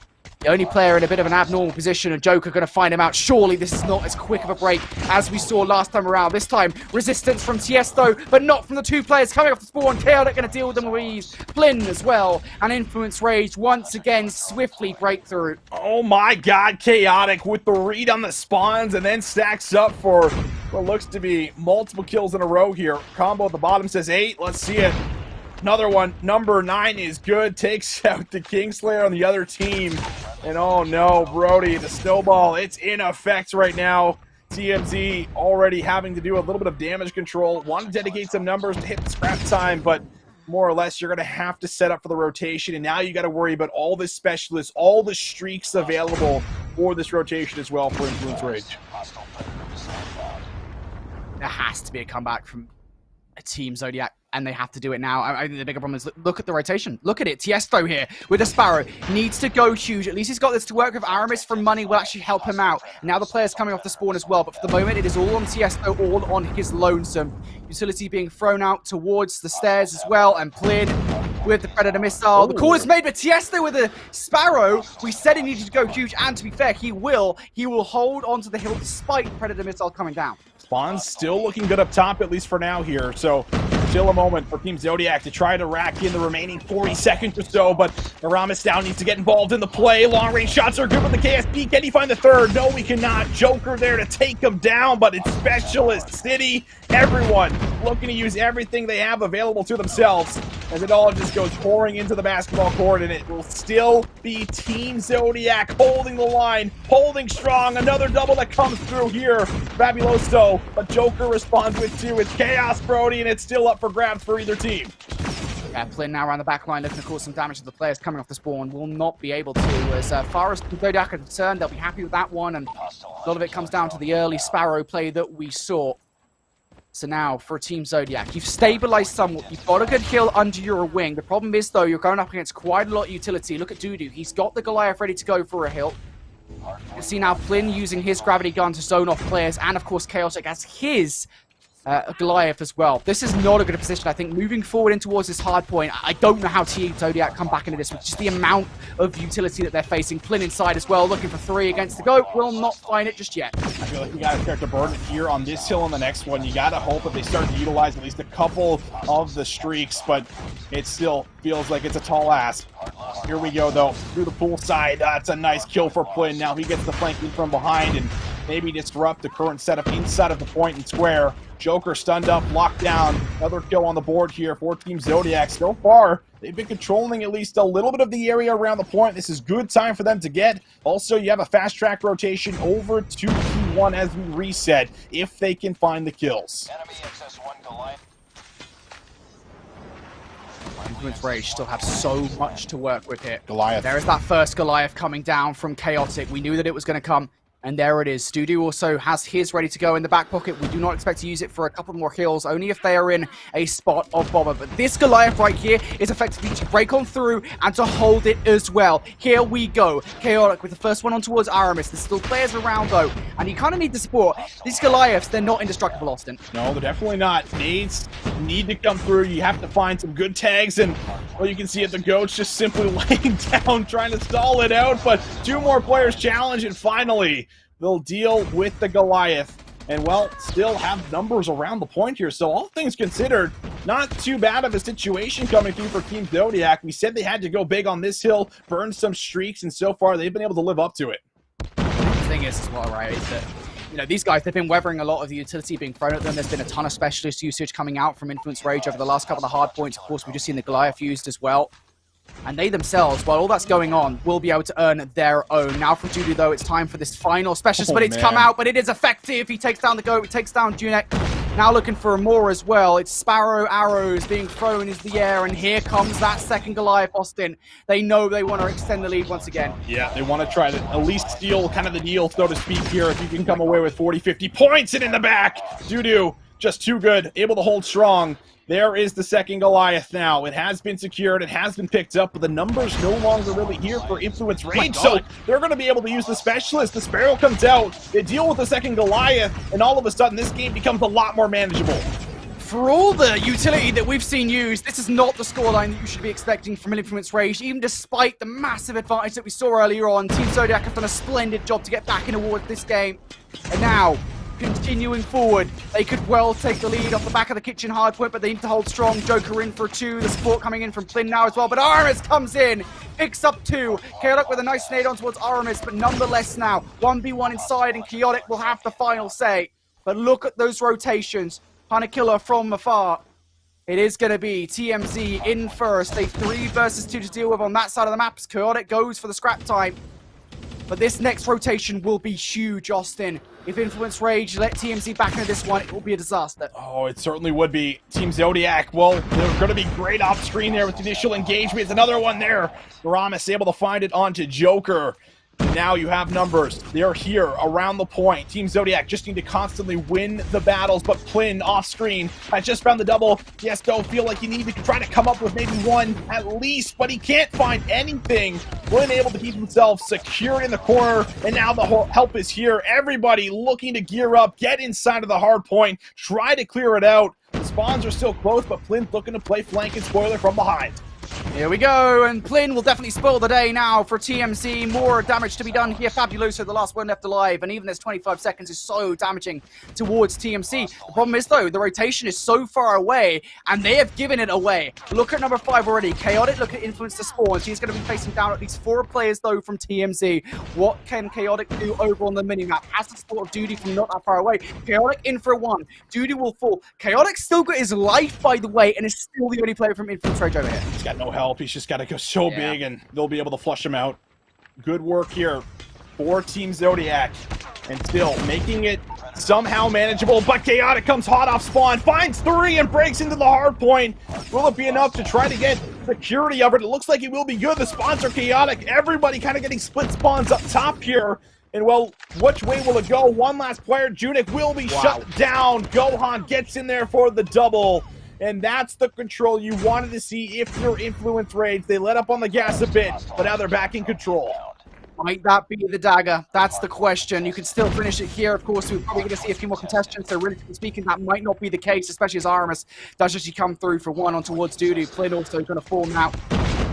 the only player in a bit of an abnormal position, and Joker going to find him out. Surely this is not as quick of a break as we saw last time around. This time, resistance from Tiesto, but not from the 2 players coming off the spawn. Chaotic going to deal with them with ease. Flynn as well, and Influence Rage once again swiftly break through. Oh my god, Chaotic with the read on the spawns, and then stacks up for what looks to be multiple kills in a row here. Combo at the bottom says 8. Let's see it. Another one, number 9 is good, takes out the Kingslayer on the other team. And oh no, Brody, the snowball, it's in effect right now. TMZ already having to do a little bit of damage control. Want to dedicate some numbers to hit the scrap time, but more or less you're going to have to set up for the rotation. And now you got to worry about all the specialists, all the streaks available for this rotation as well for Influence Rage. There has to be a comeback from a Team Zodiac, and they have to do it now. I think the bigger problem is, look at the rotation. Look at it. Tiesto here with a Sparrow needs to go huge. At least he's got this to work with. Aramis from money will actually help him out. Now the player's coming off the spawn as well, but for the moment it is all on Tiesto, all on his lonesome. Utility being thrown out towards the stairs as well, and Plin with the Predator missile. The call is made, but Tiesto with a Sparrow. We said he needed to go huge, and to be fair, he will. He will hold onto the hill despite the Predator missile coming down. Spawn's still looking good up top, at least for now here. So still a moment for Team Zodiac to try to rack in the remaining 40 seconds or so, but Aramis down needs to get involved in the play. Long-range shots are good with the KSP. Can he find the third? No, we cannot. Joker there to take him down, but it's Specialist City. Everyone looking to use everything they have available to themselves as it all just goes pouring into the basketball court, and it will still be Team Zodiac holding the line, holding strong. Another double that comes through here. Fabuloso, but Joker responds with 2. It's Chaos, Brody, and it's still up for grabs for either team. Yeah, Plin now around the back line looking to cause some damage to the players coming off the spawn. Will not be able to. As far as Zodiac are concerned, they'll be happy with that one, and a lot of it comes down to the early Sparrow play that we saw. So now, for Team Zodiac, you've stabilized somewhat. You've got a good kill under your wing. The problem is, though, you're going up against quite a lot of utility. Look at Dudu. He's got the Goliath ready to go for a hill. You see now Plin using his gravity gun to zone off players, and of course Chaotic has his Goliath as well. This is not a good position, I think. Moving forward in towards this hard point, I don't know how Team Zodiac come back into this with just the amount of utility that they're facing. Plin inside as well, looking for 3 against the GOAT. Will not find it just yet. I feel like we got to start to burn it here on this hill and the next one. You got to hope that they start to utilize at least a couple of the streaks, but it still feels like it's a tall ask. Here we go, though, through the pool side. That's a nice kill for Plin. Now he gets the flanking from behind and maybe disrupt the current setup inside of the point and square. Joker stunned up, locked down. Another kill on the board here for Team Zodiac. So far, they've been controlling at least a little bit of the area around the point. This is good time for them to get. Also, you have a fast track rotation over to T1 as we reset, if they can find the kills. Enemy XS1 Goliath. Influence Rage still have so much to work with here. Goliath. There is that first Goliath coming down from Chaotic. We knew that it was going to come. And there it is. Studio also has his ready to go in the back pocket. We do not expect to use it for a couple more kills, only if they are in a spot of bomber. But this Goliath right here is effectively to break on through and to hold it as well. Here we go. Chaotic with the first one on towards Aramis. There's still players around though, and you kind of need the support. These Goliaths, they're not indestructible, Austin. No, they're definitely not. Nades need to come through. You have to find some good tags, and well, you can see it, the Goats just simply laying down, trying to stall it out, but 2 more players challenge, and finally, they'll deal with the Goliath. And, well, still have numbers around the point here. So all things considered, not too bad of a situation coming through for Team Zodiac. We said they had to go big on this hill, burn some streaks, and so far they've been able to live up to it. The thing is as well, right, is that, you know, these guys, they've been weathering a lot of the utility being thrown at them. There's been a ton of specialist usage coming out from Influence Rage over the last couple of hard points. Of course, we've just seen the Goliath used as well. And they themselves, while all that's going on, will be able to earn their own. Now from Judy, though, it's time for this final specialist, but it's come out, but it is effective. He takes down the Goat, he takes down Junek. Now looking for more as well. It's Sparrow arrows being thrown into the air, and here comes that second Goliath, Austin. They know they want to extend the lead once again. Yeah, they want to try to at least steal kind of the deal, so to speak, here. If you can come away with 40, 50 points, and in the back, Dudu, just too good, able to hold strong. There is the second Goliath now. It has been secured, it has been picked up, but the numbers no longer really here for Influence Rage, so they're going to be able to use the Specialist. The Sparrow comes out, they deal with the second Goliath, and all of a sudden this game becomes a lot more manageable. For all the utility that we've seen used, this is not the scoreline that you should be expecting from Influence Rage, even despite the massive advantage that we saw earlier on. Team Zodiac have done a splendid job to get back in towards this game, and now, continuing forward, they could well take the lead off the back of the kitchen hardpoint, but they need to hold strong. Joker in for 2, the support coming in from Plin now as well, but Aramis comes in, picks up 2. Chaotic with a nice nade on towards Aramis, but nonetheless now, 1v1 inside, and Chaotic will have the final say. But look at those rotations. Hunter Killer from afar. It is going to be TMZ in first, a 3 versus 2 to deal with on that side of the map. Chaotic goes for the scrap time. But this next rotation will be huge, Austin. If Influence Rage let TMZ back into this one, it will be a disaster. Oh, it certainly would be. Team Zodiac, well, they're going to be great off screen there with the initial engagement. It's another one there. Ramis able to find it onto Joker. And now you have numbers. They're here around the point. Team Zodiac just need to constantly win the battles, but Plin off screen has just found the double. Yes, don't feel like you need to try to come up with maybe one at least, but he can't find anything. Plin able to keep himself secured in the corner, and now the whole help is here. Everybody looking to gear up, get inside of the hard point, try to clear it out. The spawns are still close, but Plin's looking to play flank and spoiler from behind. Here we go, and Plin will definitely spoil the day now for TMZ. More damage to be done here. Fabuloso, the last one left alive, and even this 25 seconds is so damaging towards TMZ. The problem is, though, the rotation is so far away, and they have given it away. Look at number 5 already. Chaotic, look at Influence to spawn. He's going to be facing down at least 4 players, though, from TMZ. What can Chaotic do over on the minimap? Has the support of Duty from not that far away. Chaotic in for 1. Duty will fall. Chaotic still got his life, by the way, and is still the only player from Influence Rage over here. He's got no help. He's just got to go so big, and they'll be able to flush him out. Good work here for Team Zodiac, and still making it somehow manageable, but Chaotic comes hot off spawn, finds 3 and breaks into the hard point. Will it be enough to try to get security of it? It looks like it will be good. The spawns are Chaotic. Everybody kind of getting split spawns up top here. And, well, which way will it go? One last player, Junik, will be shut down. Gohan gets in there for the double. And that's the control you wanted to see if you're Influence Rage. They let up on the gas a bit, but now they're back in control. Might that be the dagger? That's the question. You can still finish it here. Of course, we're probably going to see a few more contestants. So really speaking, that might not be the case, especially as Aramis does actually come through for 1 on towards Duty. Plin also going to fall now.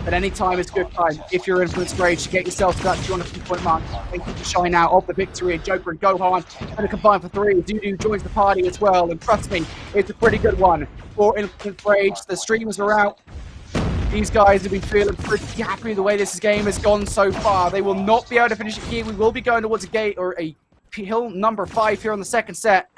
At any time, it's good time if you're Influence Rage to get yourself to that 250-point mark. Thank you for shine out of the victory. And Joker and Gohan going to combine for 3. Dudu joins the party as well. And trust me, it's a pretty good one for Influence Rage. The streamers are out. These guys have been feeling pretty happy the way this game has gone so far. They will not be able to finish it here. We will be going towards a gate or a hill number 5 here on the second set.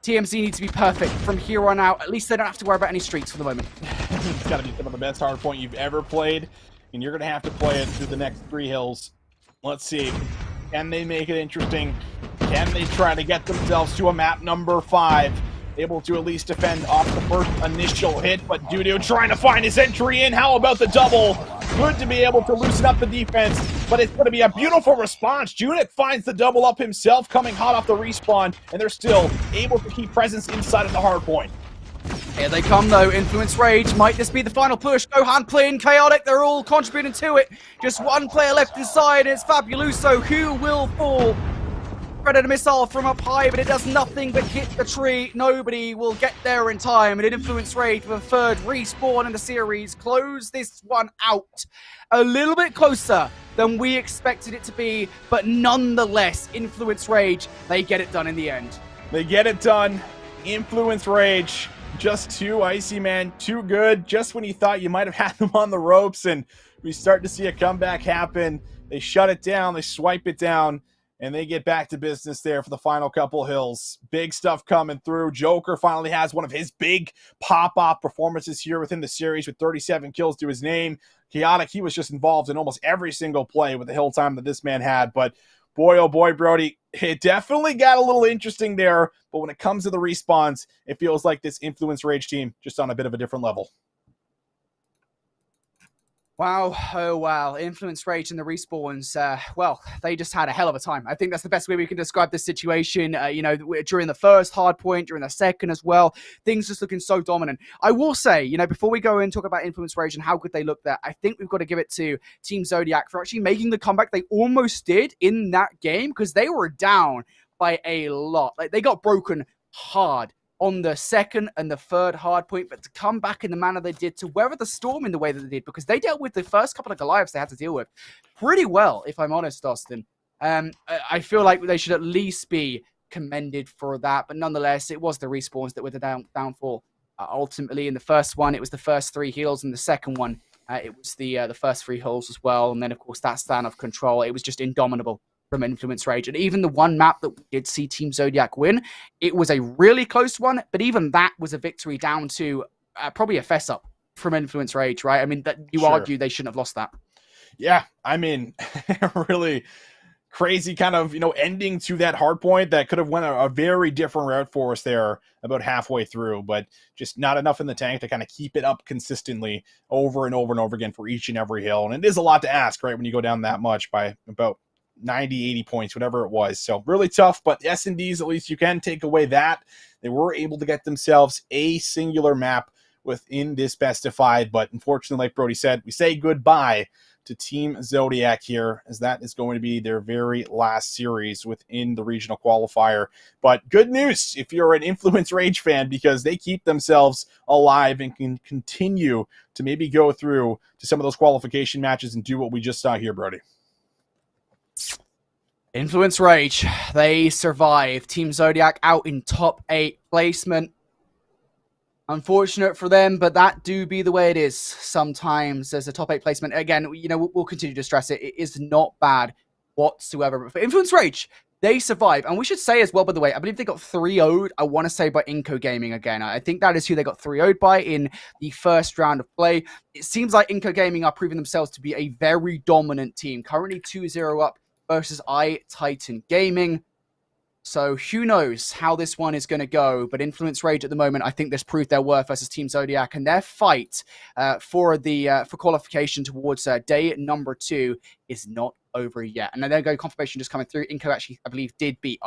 TMZ needs to be perfect from here on out. At least they don't have to worry about any streaks for the moment. It's got to be some of the best hardpoint you've ever played, and you're going to have to play it through the next 3 hills. Let's see. Can they make it interesting? Can they try to get themselves to a map number 5? Able to at least defend off the first initial hit, but Dudu trying to find his entry in. How about the double? good to be able to loosen up the defense, but it's going to be a beautiful response. Judith finds the double up himself, coming hot off the respawn, and they're still able to keep presence inside of the hard point. Here they come though, Influence Rage, might this be the final push? Gohan playing Chaotic, they're all contributing to it. Just one player left inside, and it's Fabuloso who will fall. Predator missile from up high, but it does nothing but hit the tree. Nobody will get there in time, and Influence Rage with a third respawn in the series close this one out. A little bit closer than we expected it to be, but nonetheless, Influence Rage, they get it done in the end. They get it done. Influence Rage, just too icy, man. Too good. Just when you thought you might have had them on the ropes, and we start to see a comeback happen. They shut it down. They swipe it down. And they get back to business there for the final couple hills. Big stuff coming through. Joker finally has one of his big pop-off performances here within the series with 37 kills to his name. Chaotic, he was just involved in almost every single play with the hill time that this man had. But boy, oh boy, Brody, it definitely got a little interesting there. But when it comes to the respawns, it feels like this Influence Rage team just on a bit of a different level. Wow, oh wow, Influence Rage and the respawns, well, they just had a hell of a time. I think that's the best way we can describe this situation, during the first hard point, during the second as well, things just looking so dominant. I will say, before we go and talk about Influence Rage and how good they look there, I think we've got to give it to Team Zodiac for actually making the comeback they almost did in that game, because they were down by a lot. Like, they got broken hard on the second and the third hard point, but to come back in the manner they did, to weather the storm in the way that they did, because they dealt with the first couple of Goliaths they had to deal with pretty well, if I'm honest, Austin. I feel like they should at least be commended for that, but nonetheless, it was the respawns that were the downfall. Ultimately, in the first one, it was the first 3 heals, and the second one, it was the first 3 heals as well, and then, of course, that stand of control. It was just indomitable from Influence Rage. And even the one map that we did see Team Zodiac win, it was a really close one, but even that was a victory down to probably a fess up from Influence Rage, right? I mean, that you argue they shouldn't have lost that. Yeah, I mean, really crazy kind of, ending to that hard point that could have went a very different route for us there about halfway through, but just not enough in the tank to kind of keep it up consistently over and over and over again for each and every hill. And it is a lot to ask, right, when you go down that much by about 90, 80 points, whatever it was. So really tough, but S&Ds, at least you can take away that. They were able to get themselves a singular map within this best of 5, but unfortunately, like Brody said, we say goodbye to Team Zodiac here, as that is going to be their very last series within the regional qualifier. But good news if you're an Influence Rage fan, because they keep themselves alive and can continue to maybe go through to some of those qualification matches and do what we just saw here, Brody. Influence Rage, they survive. Team Zodiac out in top 8 placement. Unfortunate for them, but that do be the way it is sometimes as a top 8 placement. Again, we'll continue to stress it. It is not bad whatsoever. But for Influence Rage, they survive. And we should say as well, by the way, I believe they got 3-0'd, I want to say, by Inco Gaming again. I think that is who they got 3-0'd by in the first round of play. It seems like Inco Gaming are proving themselves to be a very dominant team. Currently 2-0 up versus Titan Gaming. So who knows how this one is going to go, but Influence Rage at the moment, I think this proved their worth versus Team Zodiac, and their fight for qualification towards day number 2 is not over yet. And then there go confirmation just coming through. Inco actually, I believe, did beat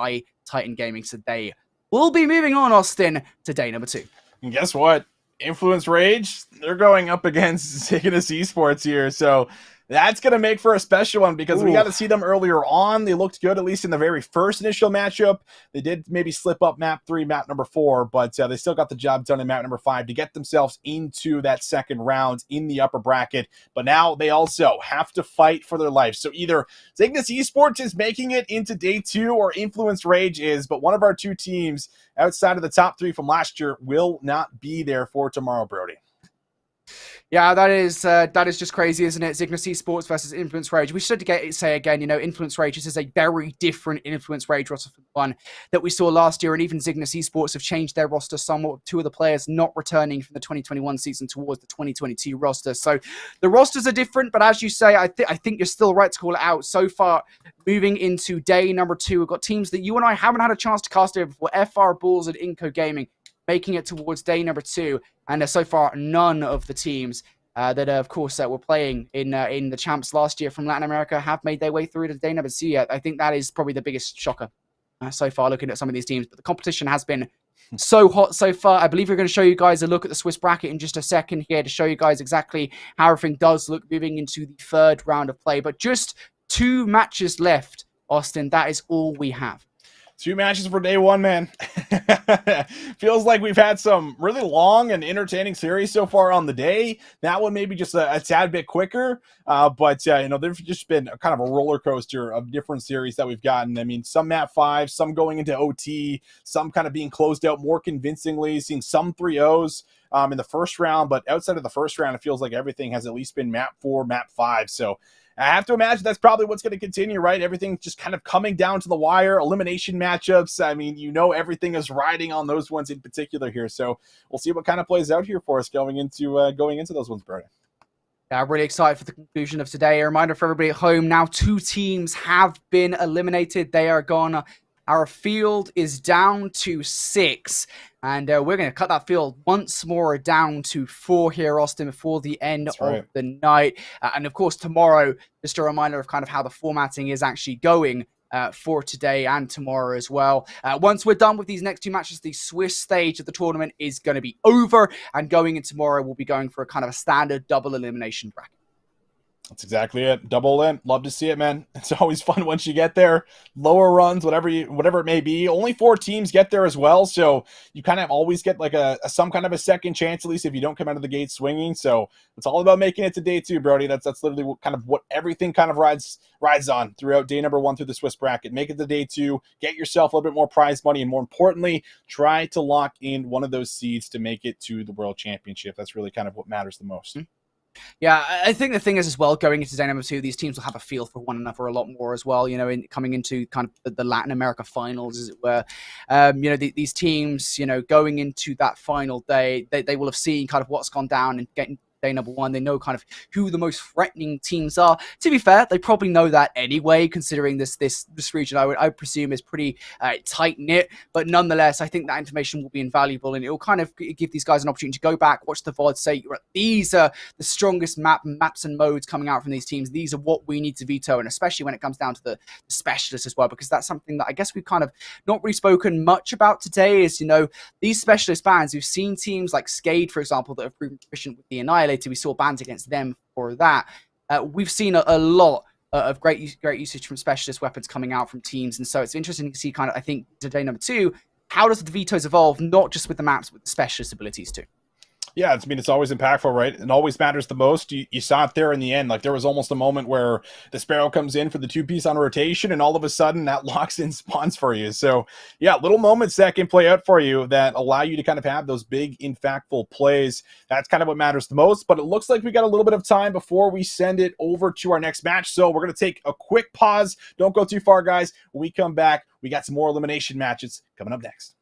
Titan Gaming, so they will be moving on, Austin, to day number 2. And guess what? Influence Rage, they're going up against Zygnus Esports here, so that's going to make for a special one, because we got to see them earlier on. They looked good, at least in the very first initial matchup. They did maybe slip up map 3, map number 4, but they still got the job done in map number 5 to get themselves into that second round in the upper bracket. But now they also have to fight for their life. So either Zygnus Esports is making it into day 2 or Influence Rage is, but one of our 2 teams outside of the top 3 from last year will not be there for tomorrow, Brody. Yeah, that is just crazy, isn't it? Zygnus Esports versus Influence Rage. We should say again, Influence Rage, this is a very different Influence Rage roster from the one that we saw last year, and even Zygnus Esports have changed their roster somewhat, with 2 of the players not returning from the 2021 season towards the 2022 roster. So the rosters are different, but as you say, I think you're still right to call it out. So far, moving into day number 2, we've got teams that you and I haven't had a chance to cast over before, FR Bulls and Inco Gaming, making it towards day number 2, and so far none of the teams that, of course, were playing in the champs last year from Latin America have made their way through to day number 2. I think that is probably the biggest shocker so far, looking at some of these teams. But the competition has been so hot so far. I believe we're going to show you guys a look at the Swiss bracket in just a second here to show you guys exactly how everything does look moving into the 3rd round of play. But just 2 matches left, Austin. That is all we have. 2 matches for day 1, man. Feels like we've had some really long and entertaining series so far on the day. That one maybe just a tad bit quicker. But there's just been kind of a roller coaster of different series that we've gotten. I mean, some map 5, some going into OT, some kind of being closed out more convincingly, seeing some 3-0s in the first round. But outside of the first round, it feels like everything has at least been map 4, map 5. So I have to imagine that's probably what's going to continue, right? Everything just kind of coming down to the wire, elimination matchups. I mean, everything is riding on those ones in particular here. So we'll see what kind of plays out here for us going into those ones, Brody. I'm really excited for the conclusion of today. A reminder for everybody at home, now 2 teams have been eliminated. They are gone. Our field is down to 6. And we're going to cut that field once more down to 4 here, Austin, before the end of the night. And of course, tomorrow, just a reminder of kind of how the formatting is actually going for today and tomorrow as well. Once we're done with these next 2 matches, the Swiss stage of the tournament is going to be over. And going in tomorrow, we'll be going for a kind of a standard double elimination bracket. That's exactly it. Double in. Love to see it, man. It's always fun once you get there. Lower runs, whatever it may be. Only 4 teams get there as well, so you kind of always get like some kind of a second chance, at least if you don't come out of the gate swinging. So it's all about making it to day 2, Brody. That's literally what everything kind of rides on throughout day number 1 through the Swiss bracket. Make it to day 2. Get yourself a little bit more prize money, and more importantly, try to lock in one of those seeds to make it to the World Championship. That's really kind of what matters the most. Yeah, I think the thing is as well, going into day number 2, these teams will have a feel for one another a lot more as well, coming into kind of the Latin America finals, as it were. These teams, going into that final day, they will have seen kind of what's gone down and getting day number 1. They know kind of who the most threatening teams are. To be fair, they probably know that anyway, considering this region, I would presume, is pretty tight-knit. But nonetheless, I think that information will be invaluable, and it will kind of give these guys an opportunity to go back, watch the VOD, say, these are the strongest maps and modes coming out from these teams. These are what we need to veto, and especially when it comes down to the specialists as well, because that's something that I guess we've kind of not really spoken much about today is, these specialist bans. We've seen teams like Skade, for example, that have proven proficient with the Annihilator. We saw bans against them for that. We've seen a lot of great usage from specialist weapons coming out from teams, and so it's interesting to see kind of, I think, today number 2, how does the vetoes evolve, not just with the maps, but with the specialist abilities too. Yeah, it's always impactful, right? It always matters the most. You saw it there in the end. Like, there was almost a moment where the Sparrow comes in for the 2-piece on rotation, and all of a sudden that locks in spawns for you. So, yeah, little moments that can play out for you that allow you to kind of have those big, impactful plays. That's kind of what matters the most. But it looks like we got a little bit of time before we send it over to our next match. So we're going to take a quick pause. Don't go too far, guys. When we come back, we got some more elimination matches coming up next.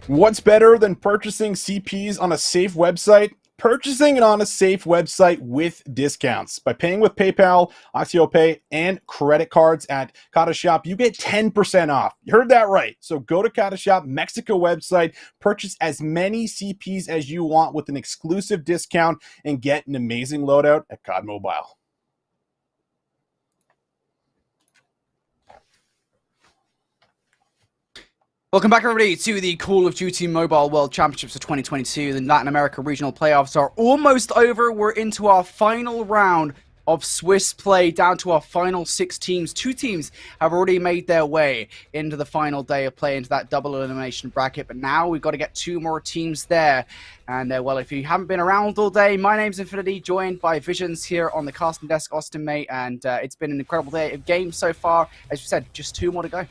What's better than purchasing CPs on a safe website? Purchasing it on a safe website with discounts. By paying with PayPal, AxioPay, and credit cards at Kata Shop, you get 10% off. You heard that right. So go to Kata Shop, Mexico website, purchase as many CPs as you want with an exclusive discount, and get an amazing loadout at COD Mobile. Welcome back, everybody, to the Call of Duty Mobile World Championships of 2022. The Latin America Regional Playoffs are almost over. We're into our final round of Swiss play, down to our final 6 teams. 2 teams have already made their way into the final day of play, into that double elimination bracket, but now we've got to get 2 more teams there. And, well, if you haven't been around all day, my name's Infinity, joined by Visions here on the casting desk, Austin, mate, and it's been an incredible day of games so far. As you said, just 2 more to go.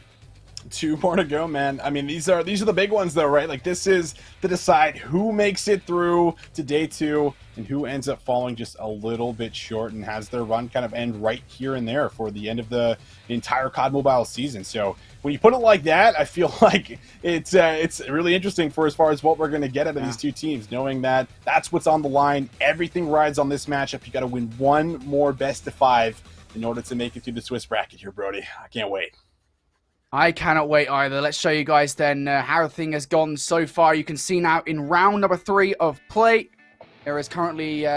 2 more to go, man. I mean, these are the big ones, though, right? Like, this is to decide who makes it through to day 2 and who ends up falling just a little bit short and has their run kind of end right here and there for the end of the entire COD Mobile season. So when you put it like that, I feel like it's really interesting for as far as what we're going to get out of these 2 teams, knowing that that's what's on the line. Everything rides on this matchup. You got to win 1 more best of 5 in order to make it through the Swiss bracket here, Brody. I can't wait. I cannot wait either. Let's show you guys then how everything has gone so far. You can see now in round number 3 of play, there is currently,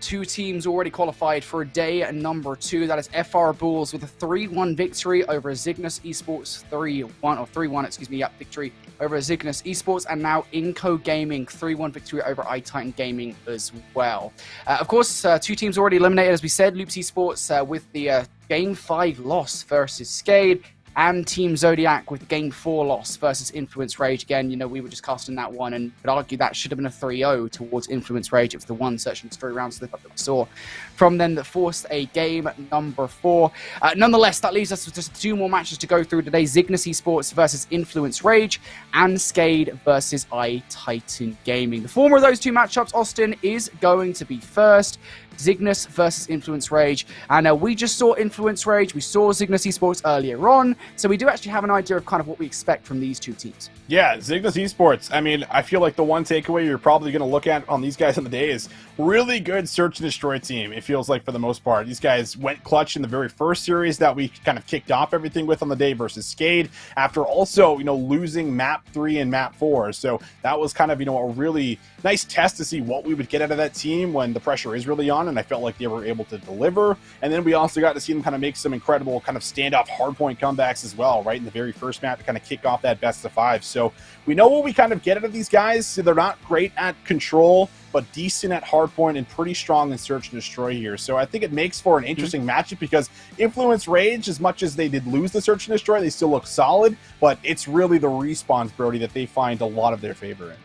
2 teams already qualified for day number 2. That is FR Bulls with a 3-1 victory over Zygnus Esports, 3-1, victory over Zygnus Esports, and now Inco Gaming, 3-1 victory over iTitan Gaming as well. Of course, 2 teams already eliminated, as we said. Loops Esports with the Game 5 loss versus Skade, and Team Zodiac with the Game 4 loss versus Influence Rage. Again, you know, we were just casting that one and could argue that should have been a 3-0 towards Influence Rage. It was the one search and story round slip-up that we saw from then that forced a game number 4. Nonetheless, that leaves us with just 2 more matches to go through today. Zygnus Esports versus Influence Rage and Skade versus iTitan Gaming. The former of those 2 matchups, Austin, is going to be first. Zygnus versus Influence Rage, and we just saw Influence Rage, we saw Zygnus Esports earlier on, so we do actually have an idea of kind of what we expect from these 2 teams. Yeah, Zygnus Esports, I mean, I feel like the one takeaway you're probably going to look at on these guys on the day is really good search and destroy team, it feels like, for the most part. These guys went clutch in the very first series that we kind of kicked off everything with on the day versus Skade, after also, losing map 3 and map 4, so that was kind of, a really nice test to see what we would get out of that team when the pressure is really on, and I felt like they were able to deliver. And then we also got to see them kind of make some incredible kind of standoff hardpoint comebacks as well, right, in the very first map to kind of kick off that best of 5. So we know what we kind of get out of these guys. So they're not great at control, but decent at hardpoint and pretty strong in search and destroy here. So I think it makes for an interesting matchup because Influence Rage, as much as they did lose the search and destroy, they still look solid, but it's really the respawns, Brody, that they find a lot of their favor in.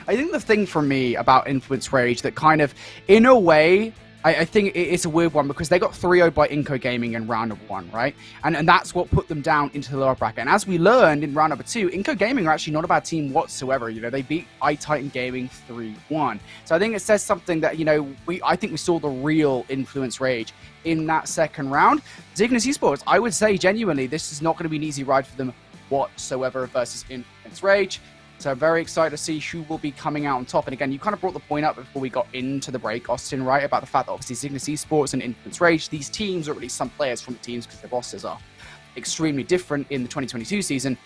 I think the thing for me about Influence Rage that kind of, in a way, I think it's a weird one because they got 3-0 by Inco Gaming in round number 1, right? And that's what put them down into the lower bracket. And as we learned in round number 2, Inco Gaming are actually not a bad team whatsoever. They beat iTitan Gaming 3-1. So I think it says something that, I think we saw the real Influence Rage in that second round. Zygnus Esports, I would say genuinely, this is not going to be an easy ride for them whatsoever versus Influence Rage. So I'm very excited to see who will be coming out on top. And again, you kind of brought the point up before we got into the break, Austin, right? About the fact that obviously Zygnus Esports and Influence Rage, these teams, or at least some players from the teams, because their rosters are extremely different in the 2022 season,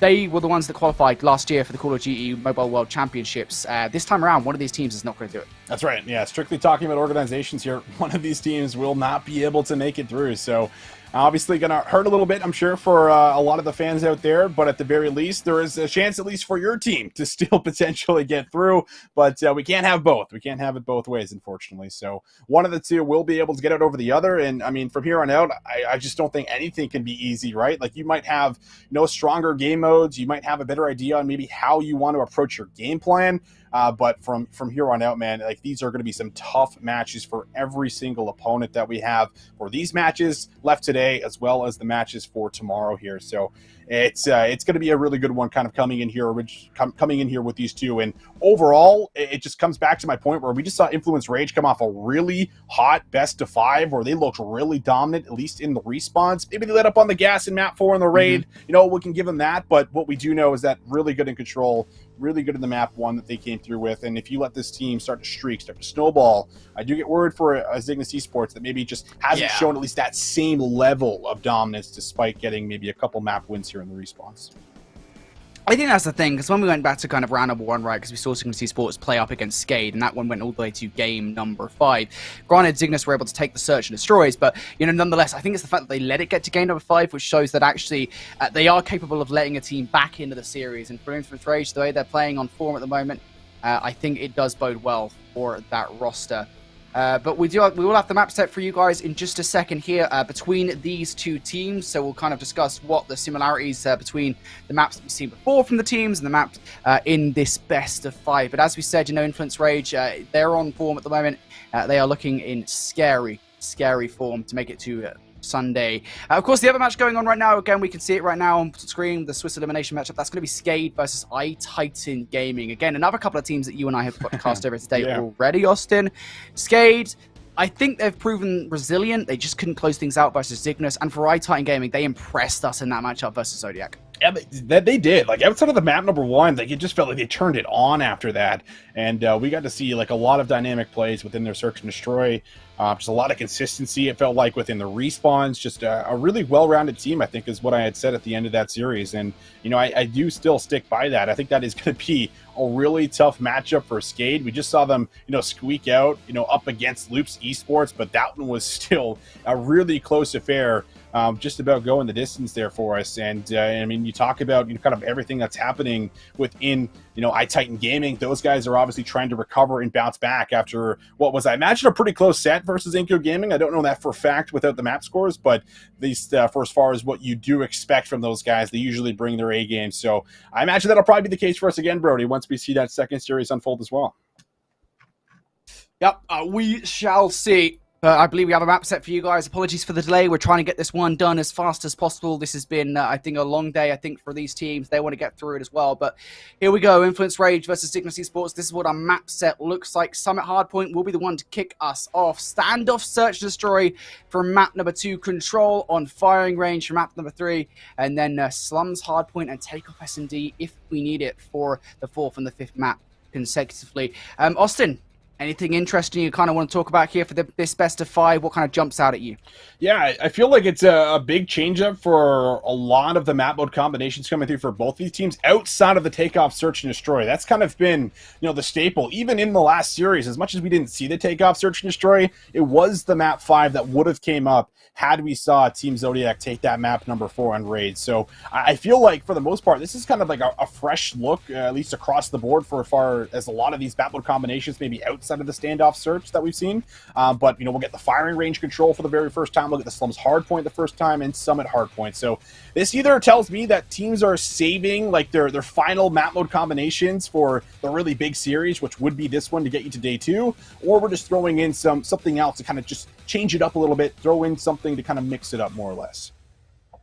they were the ones that qualified last year for the Call of Duty Mobile World Championships. This time around, one of these teams is not going to do it. That's right. Yeah, strictly talking about organizations here, one of these teams will not be able to make it through. So obviously going to hurt a little bit, I'm sure, for a lot of the fans out there, but at the very least, there is a chance, at least for your team, to still potentially get through, but we can't have both. We can't have it both ways, unfortunately, so one of the two will be able to get it over the other, and I mean, from here on out, I just don't think anything can be easy, right? Like, you might have, stronger game modes, you might have a better idea on maybe how you want to approach your game plan, but from here on out, man, like, these are going to be some tough matches for every single opponent that we have for these matches left today, as well as the matches for tomorrow here. So it's going to be a really good one kind of coming in here with these two. And overall, it just comes back to my point where we just saw Influence Rage come off a really hot best of 5 where they looked really dominant, at least in the respawns. Maybe they let up on the gas in map 4 in the raid. We can give them that, but what we do know is that really good in control, really good in the map 1 that they came through with. And if you let this team start to streak, start to snowball, I do get worried for a Zygnus Esports that maybe just hasn't shown at least that same level of dominance despite getting maybe a couple map wins here in the respawns. I think that's the thing, because when we went back to kind of round number 1, right, because we saw Zygnus Esports play up against Skade, and that one went all the way to game number 5. Granted, Zygnus were able to take the search and destroys, but, nonetheless, I think it's the fact that they let it get to game number 5, which shows that actually they are capable of letting a team back into the series. And for Influence Rage, the way they're playing on form at the moment, I think it does bode well for that roster. But we will have the map set for you guys in just a second here between these two teams. So we'll kind of discuss what the similarities between the maps that we've seen before from the teams and the maps in this best of 5. But as we said, Influence Rage, they're on form at the moment. They are looking in scary form to make it to Sunday. Of course, the other match going on right now, again, we can see it right now on screen, the Swiss Elimination matchup. That's going to be Skade versus iTitan Gaming. Again, another couple of teams that you and I have got cast over today already, Austin. Skade, I think they've proven resilient. They just couldn't close things out versus Zygnus. And for iTitan Gaming, they impressed us in that matchup versus Zodiac. Yeah, they did. Like, outside of the map number 1, like, it just felt like they turned it on after that. And we got to see, like, a lot of dynamic plays within their search and destroy. Just a lot of consistency, it felt like, within the respawns. Just a really well-rounded team, I think, is what I had said at the end of that series. And, I do still stick by that. I think that is going to be a really tough matchup for Skade. We just saw them, squeak out, up against Loops Esports, but that one was still a really close affair. Just about going the distance there for us. And you talk about kind of everything that's happening within iTitan Gaming. Those guys are obviously trying to recover and bounce back after what was, I imagine, a pretty close set versus Inko Gaming. I don't know that for a fact without the map scores, but at least for as far as what you do expect from those guys, they usually bring their A game. So I imagine that'll probably be the case for us again, Brody, once we see that second series unfold as well. Yep, we shall see. I believe we have a map set for you guys. Apologies for the delay. We're trying to get this one done as fast as possible. This has been, I think, a long day, for these teams. They want to get through it as well. But here we go. Influence Rage versus Zygnus Esports. This is what our map set looks like. Summit Hardpoint will be the one to kick us off. Standoff Search Destroy from map number 2. Control on Firing Range from map number 3. And then Slums Hardpoint and Takeoff S&D if we need it for the 4th and the 5th map consecutively. Austin, anything interesting you kind of want to talk about here for this best of 5? What kind of jumps out at you? Yeah, I feel like it's a big change up for a lot of the map mode combinations coming through for both these teams outside of the takeoff, search, and destroy. That's kind of been, the staple. Even in the last series, as much as we didn't see the takeoff, search, and destroy, it was the map 5 that would have came up had we saw Team Zodiac take that map number 4 on raid. So I feel like, for the most part, this is kind of like a fresh look, at least across the board, for as far as a lot of these map mode combinations, maybe outside of the standoff search that we've seen. But, we'll get the firing range control for the very first time. We'll get the Slums Hardpoint the first time, and Summit Hardpoint. So this either tells me that teams are saving, like, their final map mode combinations for the really big series, which would be this one to get you to day 2, or we're just throwing in something else to kind of just change it up a little bit, throw in something to kind of mix it up more or less.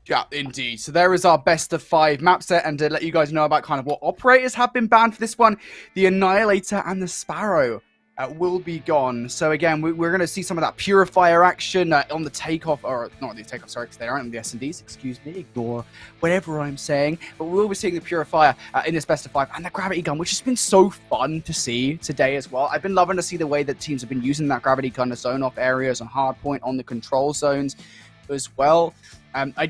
Yeah, indeed. So there is our best of 5 map set, and to let you guys know about kind of what operators have been banned for this one, the Annihilator and the Sparrow will be gone. So again, we're going to see some of that Purifier action on the takeoff, or not the takeoff, sorry, because they aren't on the S&Ds, excuse me, ignore whatever I'm saying. But we will be seeing the Purifier in this best of 5, and the Gravity Gun, which has been so fun to see today as well. I've been loving to see the way that teams have been using that Gravity Gun to zone off areas on Hardpoint, on the control zones as well. I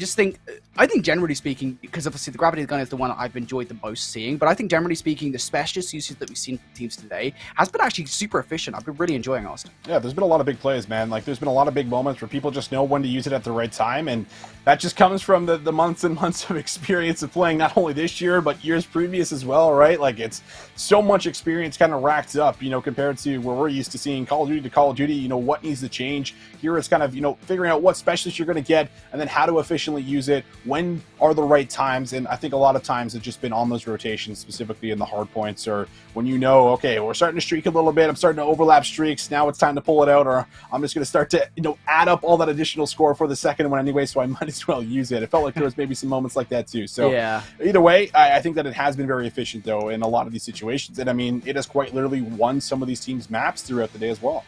think generally speaking, because obviously the Gravity Gun is the one that I've enjoyed the most seeing, but I think generally speaking, the specialist usage that we've seen from teams today has been actually super efficient. I've been really enjoying it, Austin. Yeah, there's been a lot of big plays, man. Like, there's been a lot of big moments where people just know when to use it at the right time, and that just comes from the months and months of experience of playing not only this year, but years previous as well, right? Like, it's so much experience kind of racked up, compared to where we're used to seeing Call of Duty to Call of Duty, what needs to change. Here it's kind of, figuring out what specialist you're going to get, and then how to to efficiently use it, when are the right times, and I think a lot of times it's just been on those rotations, specifically in the hard points, or when you know, okay, we're starting to streak a little bit, I'm starting to overlap streaks, now it's time to pull it out, or I'm just going to start to, add up all that additional score for the second one anyway, so I might as well use it. It felt like there was maybe some moments like that too. So yeah. Either way, I think that it has been very efficient, though, in a lot of these situations, and I mean, it has quite literally won some of these teams' maps throughout the day as well.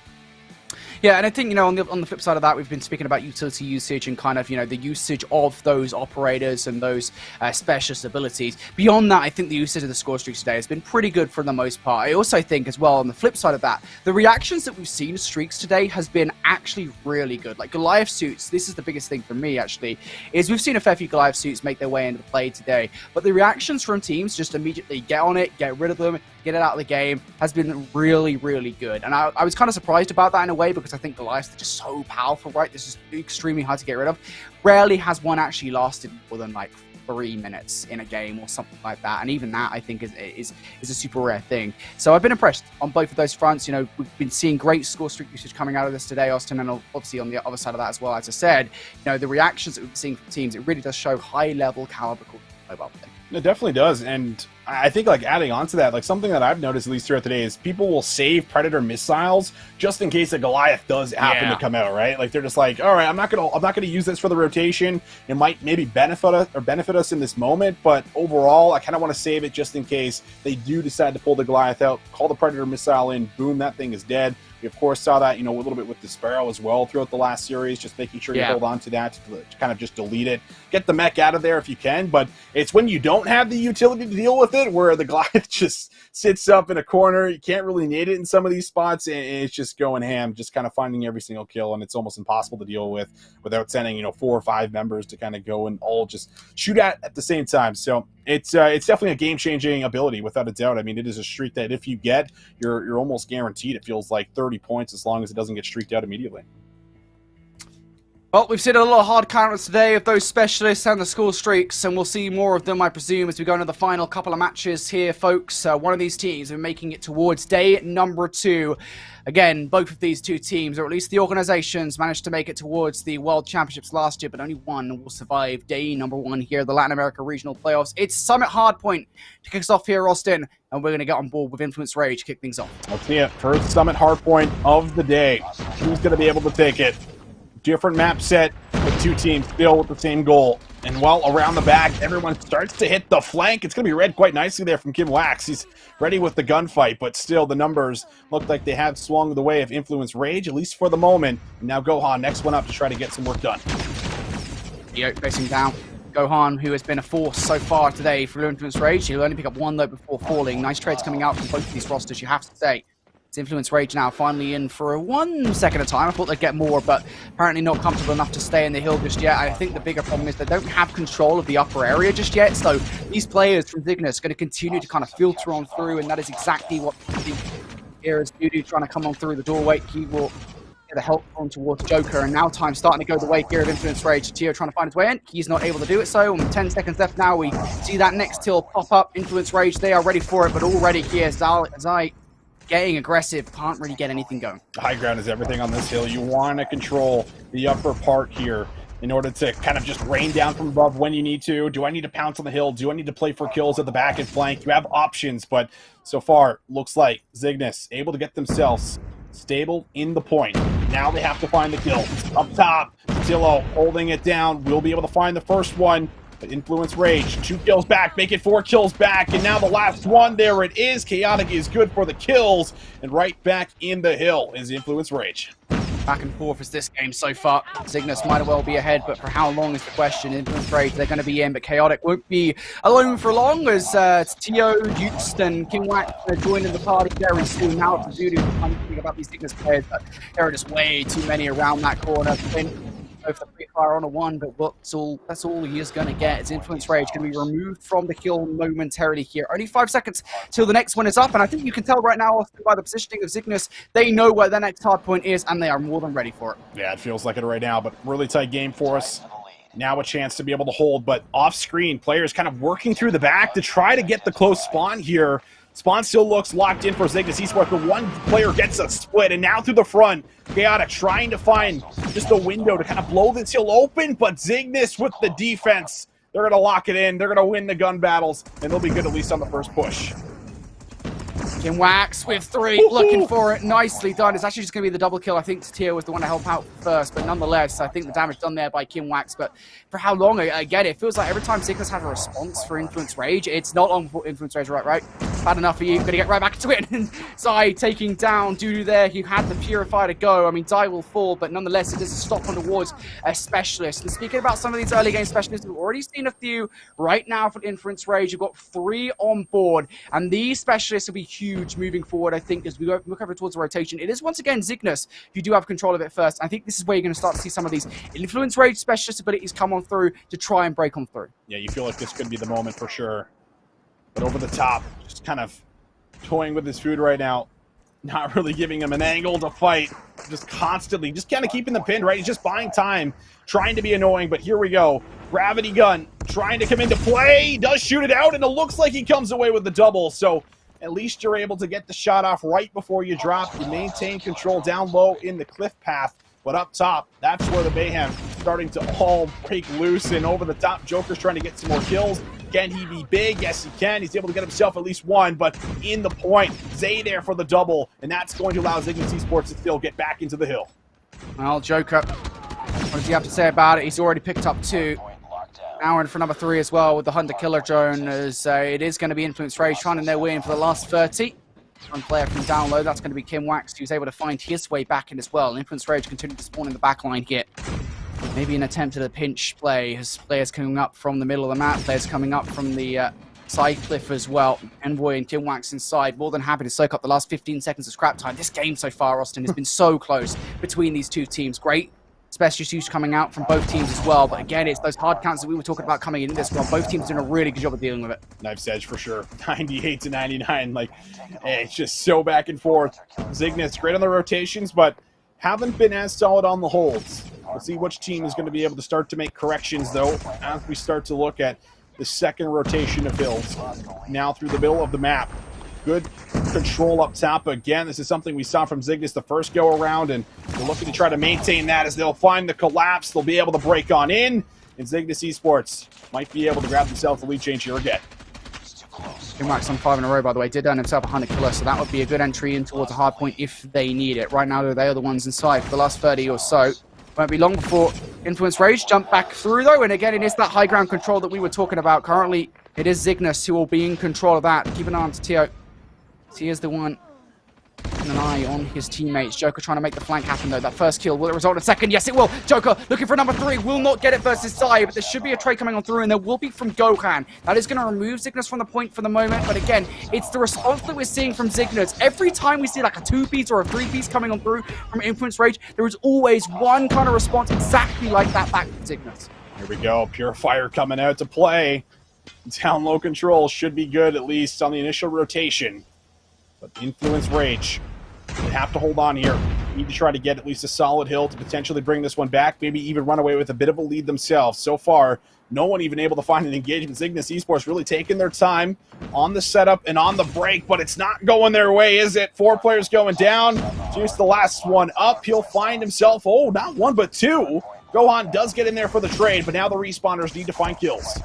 Yeah, and I think, on the flip side of that, we've been speaking about utility usage and kind of, the usage of those operators and those specialist abilities. Beyond that, I think the usage of the score streaks today has been pretty good for the most part. I also think as well, on the flip side of that, the reactions that we've seen to streaks today has been actually really good. Like Goliath suits, this is the biggest thing for me, actually, is we've seen a fair few Goliath suits make their way into the play today, but the reactions from teams just immediately get on it, get rid of them, get it out of the game, has been really, really good. And I was kind of surprised about that in a way, because I think Goliaths are just so powerful, right? This is extremely hard to get rid of. Rarely has one actually lasted more than like 3 minutes in a game or something like that. And even that, I think, is a super rare thing. So I've been impressed on both of those fronts. We've been seeing great score streak usage coming out of this today, Austin, and obviously on the other side of that as well, as I said, the reactions that we've been seeing from teams, it really does show high-level caliber mobile play. It definitely does, and I think adding on to that, something that I've noticed at least throughout the day is people will save Predator missiles just in case a Goliath does happen to come out, right? They're just like, all right, I'm not gonna use this for the rotation. It might maybe benefit us in this moment, but overall, I kind of want to save it just in case they do decide to pull the Goliath out. Call the Predator missile in, boom, that thing is dead. We, of course, saw that, a little bit with the Sparrow as well throughout the last series, just making sure you hold on to that to kind of just delete it. Get the mech out of there if you can, but it's when you don't have the utility to deal with it where the Goliath just sits up in a corner. You can't really nade it in some of these spots, and it's just going ham, just kind of finding every single kill, and it's almost impossible to deal with without sending, 4 or 5 members to kind of go and all just shoot at the same time. So it's definitely a game-changing ability, without a doubt. I mean, it is a streak that if you get, you're almost guaranteed. It feels like 30 points as long as it doesn't get streaked out immediately. Well, we've seen a lot of hard counters today of those specialists and the score streaks, and we'll see more of them, I presume, as we go into the final couple of matches here, folks. One of these teams are making it towards day number 2. Again, both of these two teams, or at least the organizations, managed to make it towards the World Championships last year, but only one will survive day number 1 here, the Latin America Regional Playoffs. It's Summit Hardpoint to kick us off here, Austin, and we're going to get on board with Influence Rage to kick things off. Let's see it. First Summit Hardpoint of the day. Who's going to be able to take it? Different map set, but 2 teams still with the same goal. And while around the back, everyone starts to hit the flank. It's going to be read quite nicely there from Kim Wax. He's ready with the gunfight, but still the numbers look like they have swung the way of Influence Rage, at least for the moment. And now Gohan, next one up to try to get some work done. Yo, facing down. Gohan, who has been a force so far today for Influence Rage. He'll only pick up 1, though, before falling. Nice trades coming out from both of these rosters, you have to say. It's Influence Rage now finally in for 1 second at a time. I thought they'd get more, but apparently not comfortable enough to stay in the hill just yet. I think the bigger problem is they don't have control of the upper area just yet, so these players from Zygnus are going to continue to kind of filter on through, and that is exactly what here is Voodoo trying to come on through the doorway. He will get a help on towards Joker, and now time's starting to go the way here of Influence Rage. Tio trying to find his way in. He's not able to do it, so 10 seconds left now. We see that next till pop up. Influence Rage, they are ready for it, but already here, Zai getting aggressive, can't really get anything going. The high ground is everything on this hill. You want to control the upper part here in order to kind of just rain down from above when you need to. Do I need to pounce on the hill? Do I need to play for kills at the back and flank? You have options, but so far, looks like Zygnus able to get themselves stable in the point. Now they have to find the kills. Up top, Zillow holding it down. We'll be able to find the first one. But Influence Rage, 2 kills back, make it 4 kills back, and now the last one, there it is. Chaotic is good for the kills, and right back in the hill is Influence Rage. Back and forth is this game so far. Zygnus might well be ahead, but for how long is the question? Influence Rage, they're going to be in, but Chaotic won't be alone for long, as Tio, Dukes, and King Wax are joining the party very soon. Now it's Voodoo, I'm thinking about these Zygnus players, but there are just way too many around that corner. Go for the free fire on a 1, but that's all he is going to get. Is Influence Rage going to be removed from the kill momentarily here. Only 5 seconds till the next one is up, and I think you can tell right now, Austin, by the positioning of Zygnus, they know where their next hard point is, and they are more than ready for it. Yeah, it feels like it right now, but really tight game for us. Now a chance to be able to hold, but off-screen, players kind of working through the back to try to get the close spawn here. Spawn still looks locked in for Zygnus Esports, but one player gets a split, and now through the front, Chaotic trying to find just a window to kind of blow this hill open, but Zygnus with the defense. They're going to lock it in. They're going to win the gun battles, and they'll be good at least on the first push. Wax with 3, looking for it. Nicely done. It's actually just going to be the double kill. I think Tatio was the one to help out first, but nonetheless, I think the damage done there by Wax. But for how long, I get it. It feels like every time Zygnus has a response for Influence Rage, it's not long for Influence Rage, right? Bad enough for you. Gonna get right back into it. And Zai taking down Dudu there. You had the Purifier to go. I mean, Zai will fall, but nonetheless, it is a stop on towards a specialist. And speaking about some of these early game specialists, we've already seen a few right now for Influence Rage. You've got 3 on board, and these specialists will be huge moving forward, I think, as we look over towards the rotation. It is once again Zygnus who do have control of it first. I think this is where you're going to start to see some of these Influence Rage specialist abilities come on through to try and break on through. Yeah, you feel like this could be the moment for sure. But over the top, just kind of toying with his food right now. Not really giving him an angle to fight. Just constantly, just kind of keeping them pinned, right? He's just buying time, trying to be annoying, but here we go. Gravity gun, trying to come into play. Does shoot it out, and it looks like he comes away with the double. So at least you're able to get the shot off right before you drop. You maintain control down low in the cliff path. But up top, that's where the mayhem starting to all break loose. And over the top, Joker's trying to get some more kills. Can he be big? Yes, he can. He's able to get himself at least one, but in the point, Zay there for the double, and that's going to allow Zygnus Esports to still get back into the hill. Well, Joker, what does he have to say about it? He's already picked up 2. Now in for number 3 as well with the Hunter Killer drone, as it is going to be Influence Rage trying their way in for the last 30. One player from down low, that's going to be Wax, who's able to find his way back in as well. Influence Rage continuing to spawn in the back line here. Maybe an attempt at a pinch play as players coming up from the middle of the map, players coming up from the side cliff as well. Envoy and Wax inside, more than happy to soak up the last 15 seconds of scrap time. This game so far, Austin, has been so close between these two teams. Great specialist use coming out from both teams as well, but again, it's those hard counts that we were talking about coming in this one. Both teams doing a really good job of dealing with it. Knife's edge for sure. 98 to 99. Like, it's just so back and forth. Zygnus, great on the rotations, but haven't been as solid on the holds. We'll see which team is going to be able to start to make corrections, though, as we start to look at the second rotation of hills. Now through the middle of the map. Good control up top. Again, this is something we saw from Zygnus the first go-around, and they're looking to try to maintain that as they'll find the collapse. They'll be able to break on in, and Zygnus Esports might be able to grab themselves the lead change here again. Wax on 5 in a row, by the way, did earn himself a 100 killer, so that would be a good entry in towards a hard point if they need it. Right now, they are the ones inside for the last 30 or so. Won't be long before Influence Rage jump back through, though, and again, it is that high ground control that we were talking about. Currently, it is Zygnus who will be in control of that. Keep an eye on Tatio. He is the one keeping an eye on his teammates. Joker trying to make the flank happen, though. That first kill, will it result in a second? Yes, it will. Joker looking for number 3. Will not get it versus Zai, but there should be a trade coming on through, and there will be from Gohan. That is going to remove Zygnus from the point for the moment, but again, it's the response that we're seeing from Zygnus. Every time we see like a 2-piece or a 3-piece coming on through from Influence Rage, there is always one kind of response exactly like that back from Zygnus. Here we go. Purifier coming out to play. Down low control should be good, at least on the initial rotation. But Influence Rage, they have to hold on here. Need to try to get at least a solid hill to potentially bring this one back, maybe even run away with a bit of a lead themselves. So far, no one even able to find an engagement. Zygnus Esports really taking their time on the setup and on the break, but it's not going their way, is it? 4 players going down. Juice the last one up. He'll find himself, oh, not 1, but 2. Gohan does get in there for the trade, but now the respawners need to find kills.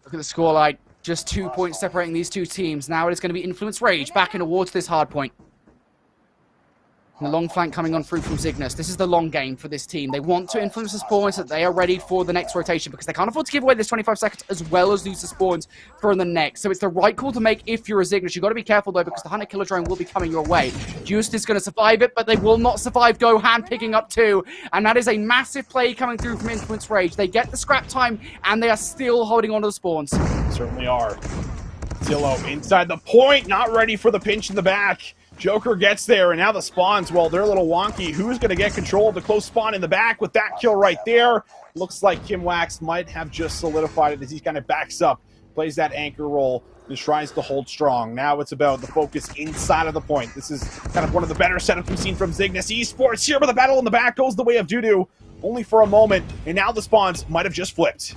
Look at the scoreline. Just 2 points separating these two teams. Now it is going to be Influence Rage back in towards this hard point. And the long flank coming on through from Zygnus. This is the long game for this team. They want to influence the spawns so that they are ready for the next rotation because they can't afford to give away this 25 seconds as well as lose the spawns for the next. So it's the right call to make if you're a Zygnus. You've got to be careful though because the Hunter Killer drone will be coming your way. Just is going to survive it, but they will not survive Gohan picking up 2. And that is a massive play coming through from Influence Rage. They get the scrap time and they are still holding on to the spawns. Certainly are. Zillow inside the point, not ready for the pinch in the back. Joker gets there, and now the spawns, well, they're a little wonky. Who's going to get control of the close spawn in the back with that kill right there? Looks like Wax might have just solidified it as he kind of backs up, plays that anchor roll, and tries to hold strong. Now it's about the focus inside of the point. This is kind of one of the better setups we've seen from Zygnus Esports here, but the battle in the back goes the way of Dudu, only for a moment, and now the spawns might have just flipped.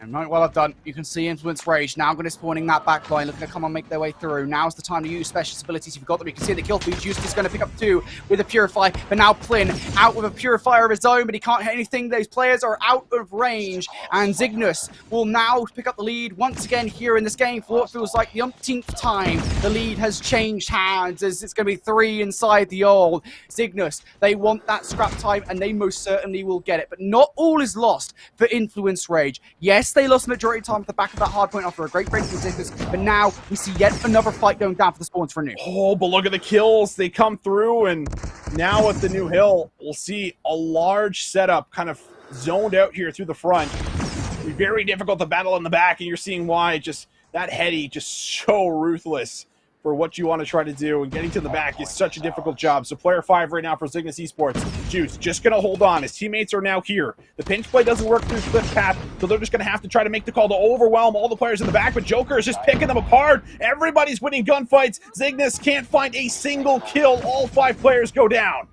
And right, well done. You can see Influence Rage now going to spawning that backline, looking to come and make their way through. Now's the time to use specialist abilities. You've got them. You can see the kill feed. Just is going to pick up 2 with a Purify, but now Plyn out with a Purifier of his own, but he can't hit anything. Those players are out of range, and Zygnus will now pick up the lead once again here in this game for what feels like the umpteenth time. The lead has changed hands as it's going to be 3 inside the old. Zygnus, they want that scrap time, and they most certainly will get it, but not all is lost for Influence Rage. Yes, they lost the majority of time at the back of that hardpoint after a great break from Zygnus, but now we see yet another fight going down for the spawns for new. Oh, but look at the kills. They come through, and now at the new hill, we'll see a large setup kind of zoned out here through the front. It'll be very difficult to battle in the back, and you're seeing why. Just that heady, just so ruthless for what you want to try to do, and getting to the back is such a difficult job. So player 5 right now for Zygnus Esports. Juice just going to hold on. His teammates are now here. The pinch play doesn't work through Split Path, so they're just going to have to try to make the call to overwhelm all the players in the back, but Joker is just picking them apart. Everybody's winning gunfights. Zygnus can't find a single kill. All 5 players go down.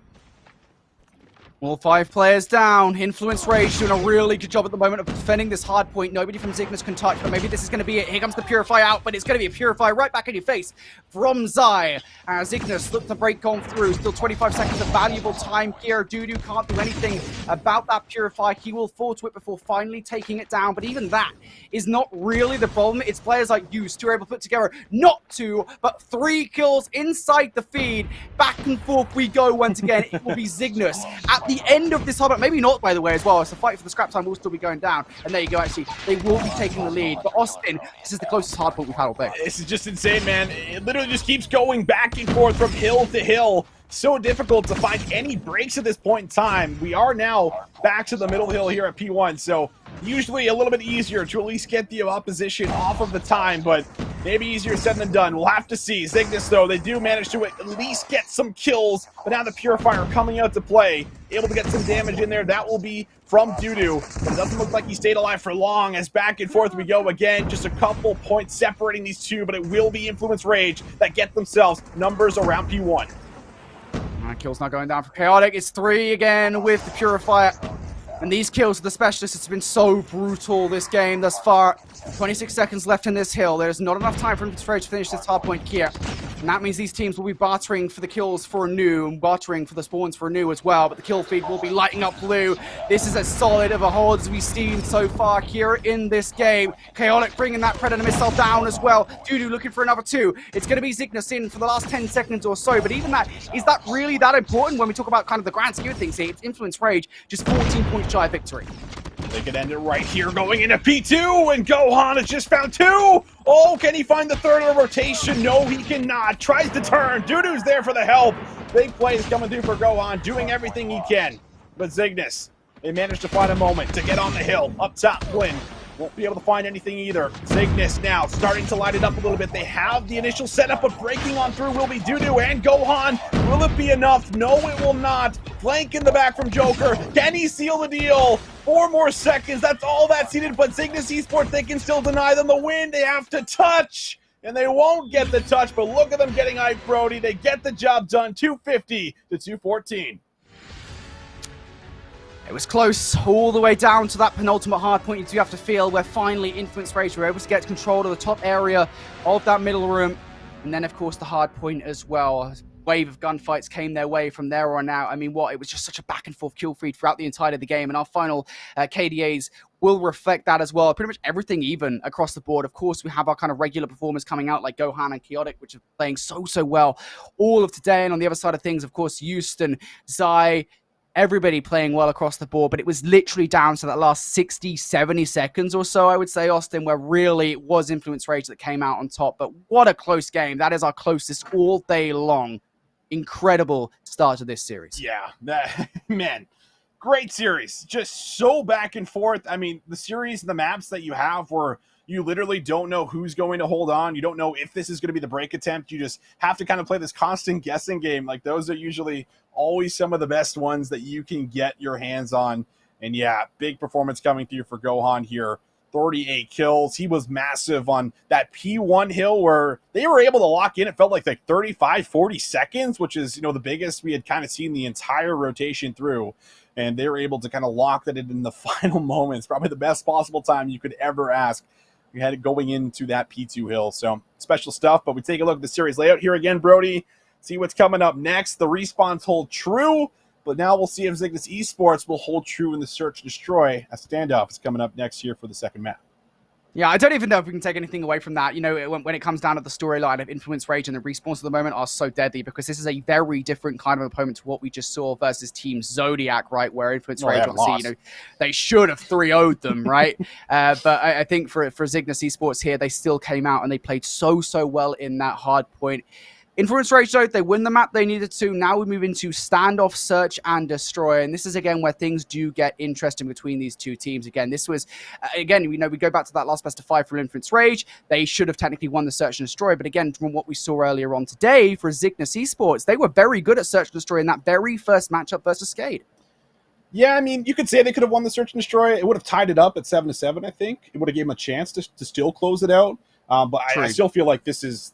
All 5 players down. Influence Rage doing a really good job at the moment of defending this hard point. Nobody from Zygnus can touch, but maybe this is going to be it. Here comes the Purify out, but it's going to be a Purify right back in your face from Zai. Zygnus look to break on through. Still 25 seconds of valuable time here. Dudu can't do anything about that Purify. He will fall to it before finally taking it down, but even that is not really the problem. It's players like Use who are able to put together not 2, but 3 kills inside the feed. Back and forth we go once again. It will be Zygnus at the end of this hard, maybe not, by the way, as well, as the fight for the scrap time will still be going down. And there you go, actually, they will be taking the lead. But Austin, this is the closest hard point we've had all day. This is just insane, man. It literally just keeps going back and forth from hill to hill. So difficult to find any breaks at this point in time. We are now back to the middle hill here at P1, so usually a little bit easier to at least get the opposition off of the time, but maybe easier said than done. We'll have to see. Zygnus, though, they do manage to at least get some kills, but now the Purifier coming out to play, able to get some damage in there. That will be from Dudu, but it doesn't look like he stayed alive for long, as back and forth we go again. Just a couple points separating these two, but it will be Influence Rage that get themselves numbers around P1. Kill's not going down for Chaotic. It's 3 again with the Purifier. And these kills of the Specialists, it's been so brutal this game thus far. 26 seconds left in this hill. There's not enough time for Influence Rage to finish this hard point here. And that means these teams will be bartering for the kills for new and bartering for the spawns for new as well. But the kill feed will be lighting up blue. This is as solid of a hold as we've seen so far here in this game. Chaotic bringing that Predator missile down as well. Dudu looking for another 2. It's going to be Zygnus in for the last 10 seconds or so. But even that, is that really that important when we talk about kind of the grand scheme of things here? It's Influence Rage, just 14 points shy of victory. They could end it right here going into P2, and Gohan has just found 2! Oh, can he find the third in a rotation? No, he cannot. Tries to turn. Dudu's there for the help. Big plays coming through for Gohan, doing everything he can. But Zygnus, they managed to find a moment to get on the hill. Up top, Plyn won't be able to find anything either. Zygnus now starting to light it up a little bit. They have the initial setup, but breaking on through will be Dudu and Gohan. Will it be enough? No, it will not. Flank in the back from Joker. Can he seal the deal? 4 more seconds. That's all that's needed, but Zygnus Esports, they can still deny them the win. They have to touch, and they won't get the touch, but look at them getting hyped, Brody. They get the job done, 250 to 214. It was close all the way down to that penultimate hard point you do have to feel, where finally Influence Rage were able to get control of the top area of that middle room. And then, of course, the hard point as well. A wave of gunfights came their way from there on out. I mean, it was just such a back and forth kill feed throughout the entirety of the game. And our final KDAs will reflect that as well. Pretty much everything even across the board. Of course, we have our kind of regular performers coming out like Gohan and Chaotic, which are playing so well all of today. And on the other side of things, of course, Houston, Zai, everybody playing well across the board, but it was literally down to that last 60, 70 seconds or so, I would say, Austin, where really it was Influence Rage that came out on top. But what a close game. That is our closest all day long. Incredible start to this series. Yeah, man, great series. Just so back and forth. I mean, the series and the maps that you have where you literally don't know who's going to hold on. You don't know if this is going to be the break attempt. You just have to kind of play this constant guessing game. Like, those are usually always some of the best ones that you can get your hands on. And yeah, big performance coming through for Gohan here. 38 kills. He was massive on that P1 hill where they were able to lock in. It felt like 35, 40 seconds, which is, the biggest we had kind of seen the entire rotation through. And they were able to kind of lock that in the final moments. Probably the best possible time you could ever ask. We had it going into that P2 hill. So special stuff. But we take a look at the series layout here again, Brody. See what's coming up next. The respawns hold true. But now we'll see if Zygnus Esports will hold true in the search and destroy. A standoff is coming up next year for the second map. Yeah, I don't even know if we can take anything away from that. When it comes down to the storyline of Influence Rage and the respawns at the moment are so deadly because this is a very different kind of opponent to what we just saw versus Team Zodiac, right? Where Influence Rage, obviously, they should have 3-0'd them, right? But I think for Zygnus Esports here, they still came out and they played so well in that hard point. Influence Rage, though, they win the map they needed to. Now we move into standoff, search, and destroy. And this is, again, where things do get interesting between these two teams. Again, this was, we go back to that last best of 5 for Influence Rage. They should have technically won the search and destroy. But again, from what we saw earlier on today for Zygnus Esports, they were very good at search and destroy in that very first matchup versus Skade. Yeah, you could say they could have won the search and destroy. It would have tied it up at 7-7, I think. It would have given them a chance to still close it out. But I still feel like this is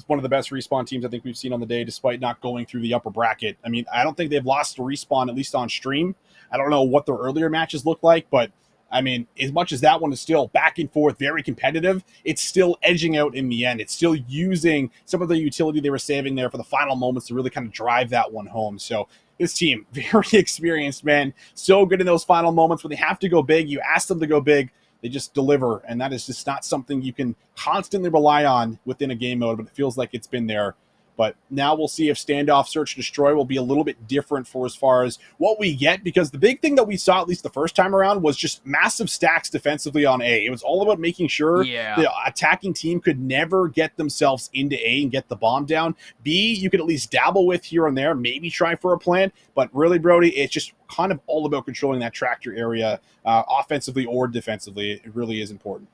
one of the best respawn teams I think we've seen on the day, despite not going through the upper bracket. I don't think they've lost a respawn, at least on stream. I don't know what their earlier matches look like, but as much as that one is still back and forth, very competitive, it's still edging out in the end. It's still using some of the utility they were saving there for the final moments to really kind of drive that one home. So this team, very experienced, man. So good in those final moments when they have to go big. You ask them to go big. They just deliver, and that is just not something you can constantly rely on within a game mode, but it feels like it's been there. But now we'll see if standoff, search, and destroy will be a little bit different for as far as what we get, because the big thing that we saw, at least the first time around, was just massive stacks defensively on A. It was all about making sure the attacking team could never get themselves into A and get the bomb down. B, you could at least dabble with here and there, maybe try for a plant, but really, Brody, it's just kind of all about controlling that tractor area offensively or defensively. It really is important.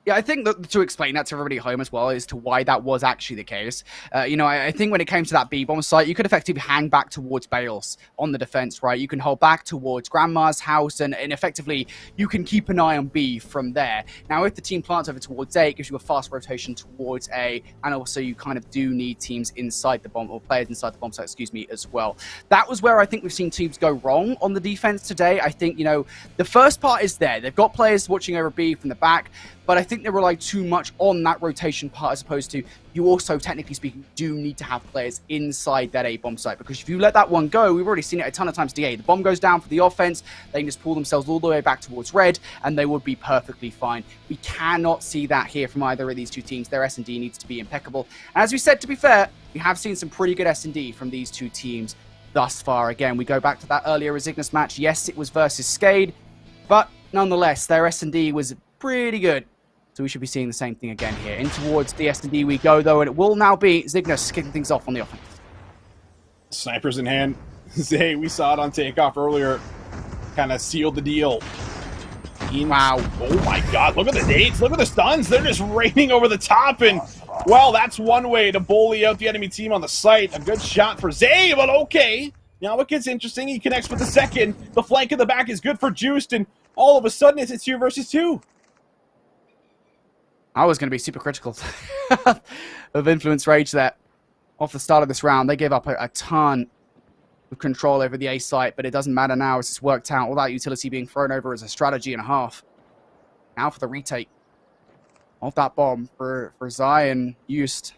Yeah, I think that to explain that to everybody at home as well as to why that was actually the case. I think when it came to that B-bomb site, you could effectively hang back towards Bales on the defense, right? You can hold back towards Grandma's house, and effectively you can keep an eye on B from there. Now, if the team plants over towards A, it gives you a fast rotation towards A, and also you kind of do need teams inside the bomb, or players inside the bomb site, as well. That was where I think we've seen teams go wrong on the defense today. I think, the first part is there. They've got players watching over B from the back, but I think they rely too much on that rotation part as opposed to you also, technically speaking, do need to have players inside that A bomb site, because if you let that one go, we've already seen it a ton of times today. The bomb goes down for the offense, they can just pull themselves all the way back towards red, and they would be perfectly fine. We cannot see that here from either of these two teams. Their S&D needs to be impeccable. And as we said, to be fair, we have seen some pretty good S&D from these two teams thus far. Again, we go back to that earlier Zygnus match. Yes, it was versus Skade, but nonetheless, their S&D was pretty good. So we should be seeing the same thing again here. In towards the S&D we go, though, and it will now be Zygnus kicking things off on the offense. Snipers in hand. Zay, we saw it on takeoff earlier. Kind of sealed the deal. Wow. Oh my god, look at the nades, look at the stuns. They're just raining over the top, and, well, that's one way to bully out the enemy team on the site. A good shot for Zay, but okay. Now it gets interesting. He connects with the second. The flank in the back is good for Juiced, and all of a sudden it's 2 versus 2. I was going to be super critical of Influence Rage there. Off the start of this round, they gave up a ton of control over the A site, but it doesn't matter now as it's worked out. All that utility being thrown over as a strategy and a half. Now for the retake of that bomb for Zion used.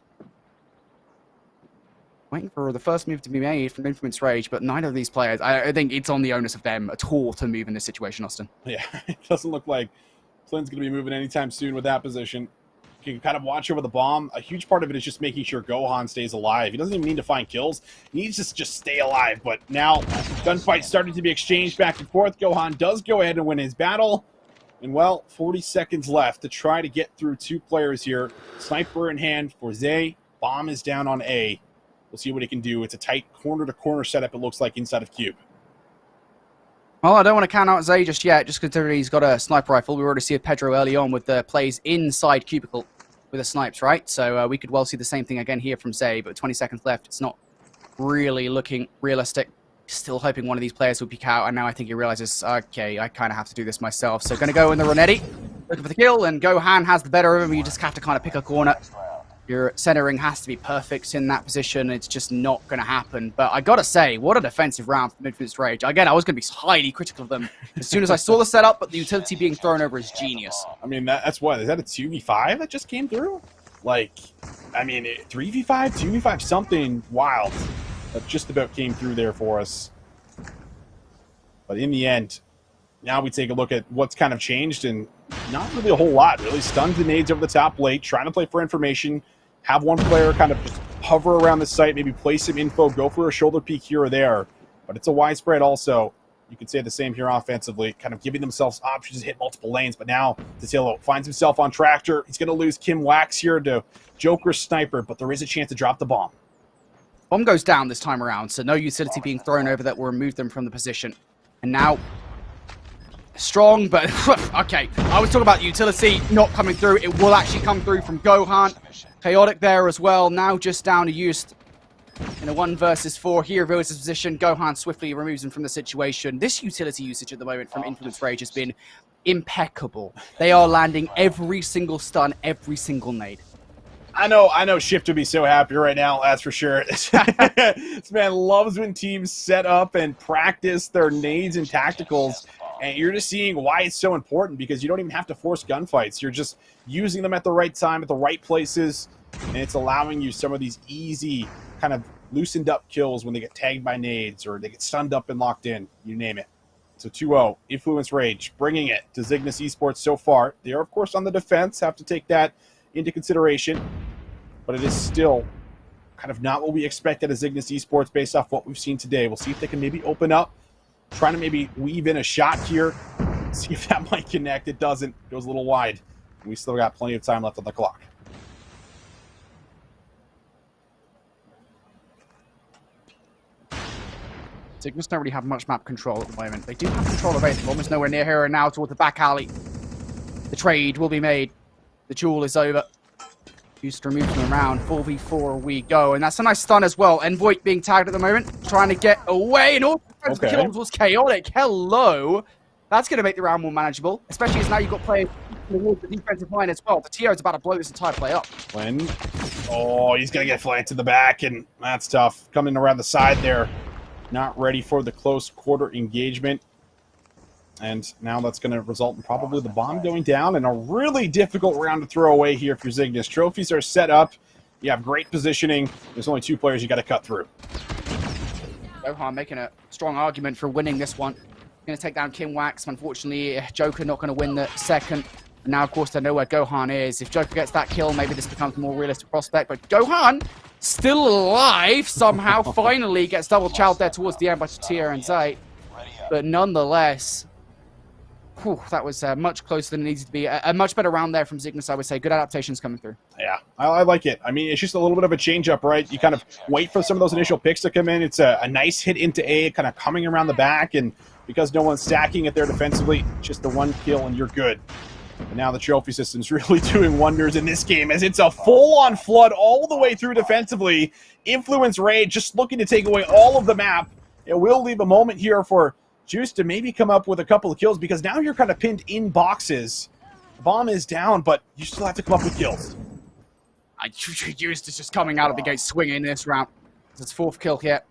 Waiting for the first move to be made from Influence Rage, but neither of these players, I think it's on the onus of them at all to move in this situation, Austin. Yeah, it doesn't look like Flynn's going to be moving anytime soon with that position. You can kind of watch over the bomb. A huge part of it is just making sure Gohan stays alive. He doesn't even need to find kills. He needs to just stay alive. But now, gunfights starting to be exchanged back and forth. Gohan does go ahead and win his battle. And, well, 40 seconds left to try to get through 2 players here. Sniper in hand for Zay. Bomb is down on A. We'll see what he can do. It's a tight corner-to-corner setup, it looks like, inside of Cube. Well, I don't want to count out Zay just yet, just considering he's got a sniper rifle. We already see Pedro early on with the plays inside Cubicle with the snipes, right? So we could well see the same thing again here from Zay, but 20 seconds left. It's not really looking realistic. Still hoping one of these players will peek out, and now I think he realizes, okay, I kind of have to do this myself. So going to go in the Ronetti. looking for the kill, and Gohan has the better of him. You just have to kind of pick a corner. Your centering has to be perfect in that position. It's just not going to happen. But I got to say, what a defensive round from Infinite's Rage. Again, I was going to be highly critical of them as soon as I saw the setup, but the utility being thrown over is genius. I mean, that's what? Is that a 2v5 that just came through? Like, I mean, 3v5, 2v5, something wild that just about came through there for us. But in the end, now we take a look at what's kind of changed, and not really a whole lot. Really stuns and nades over the top late, trying to play for information, have one player kind of just hover around the site, maybe play some info, go for a shoulder peek here or there. But it's a widespread also. You could say the same here offensively, kind of giving themselves options to hit multiple lanes. But now Tatillo finds himself on Tractor. He's going to lose Kim Wax here to Joker Sniper, but there is a chance to drop the bomb. Bomb goes down this time around, so no utility being thrown over that will remove them from the position. And now, strong, but okay. I was talking about the utility not coming through. It will actually come through from Gohan. Chaotic there as well. Now just down to Used in a 1 versus 4. He reveals his position. Gohan swiftly removes him from the situation. This utility usage at the moment from Infinite's Rage has been impeccable. They are landing every single stun, every single nade. I know Shift would be so happy right now, that's for sure. This man loves when teams set up and practice their nades and tacticals, and you're just seeing why it's so important, because you don't even have to force gunfights. You're just using them at the right time, at the right places, and it's allowing you some of these easy kind of loosened up kills when they get tagged by nades or they get stunned up and locked in, you name it. So 2-0, Influence Rage, bringing it to Zygnus Esports so far. They are, of course, on the defense, have to take that into consideration, but it is still kind of not what we expected as Zygnus Esports based off what we've seen today. We'll see if they can maybe open up, trying to maybe weave in a shot here, see if that might connect. It doesn't. It goes a little wide. We still got plenty of time left on the clock. Zygnus don't really have much map control at the moment. They do have control of it. They're almost nowhere near here and now toward the back alley. The trade will be made. The duel is over. Used to remove them around. 4v4 we go. And that's a nice stun as well. Envoy being tagged at the moment. Trying to get away. And all the kills was chaotic. Hello. That's going to make the round more manageable. Especially as now you've got players towards the defensive line as well. The TO is about to blow this entire play up. Oh, he's going to get flanked to the back. And that's tough. Coming around the side there. Not ready for the close quarter engagement. And now that's going to result in probably the bomb going down, and a really difficult round to throw away here for Zygnus. Trophies are set up. You have great positioning. There's only 2 players you got to cut through. Gohan making a strong argument for winning this one. Going to take down Kim Wax. Unfortunately, Joker not going to win the second. And now, of course, they know where Gohan is. If Joker gets that kill, maybe this becomes a more realistic prospect. But Gohan, still alive, somehow finally gets double chowed there towards the end by Tatia and Zay. But nonetheless, whew, that was much closer than it needed to be. A much better round there from Zygnus, I would say. Good adaptations coming through. Yeah, I like it. I mean, it's just a little bit of a change-up, right? You kind of wait for some of those initial picks to come in. It's a nice hit into A, kind of coming around the back, and because no one's stacking it there defensively, just the 1 kill and you're good. And now the trophy system's really doing wonders in this game, as it's a full-on flood all the way through defensively. Influence Rage just looking to take away all of the map. It will leave a moment here for Juice to maybe come up with a couple of kills, because now you're kind of pinned in boxes. The bomb is down, but you still have to come up with kills. Juice is just coming out of the gate swinging this round. It's his 4th kill here.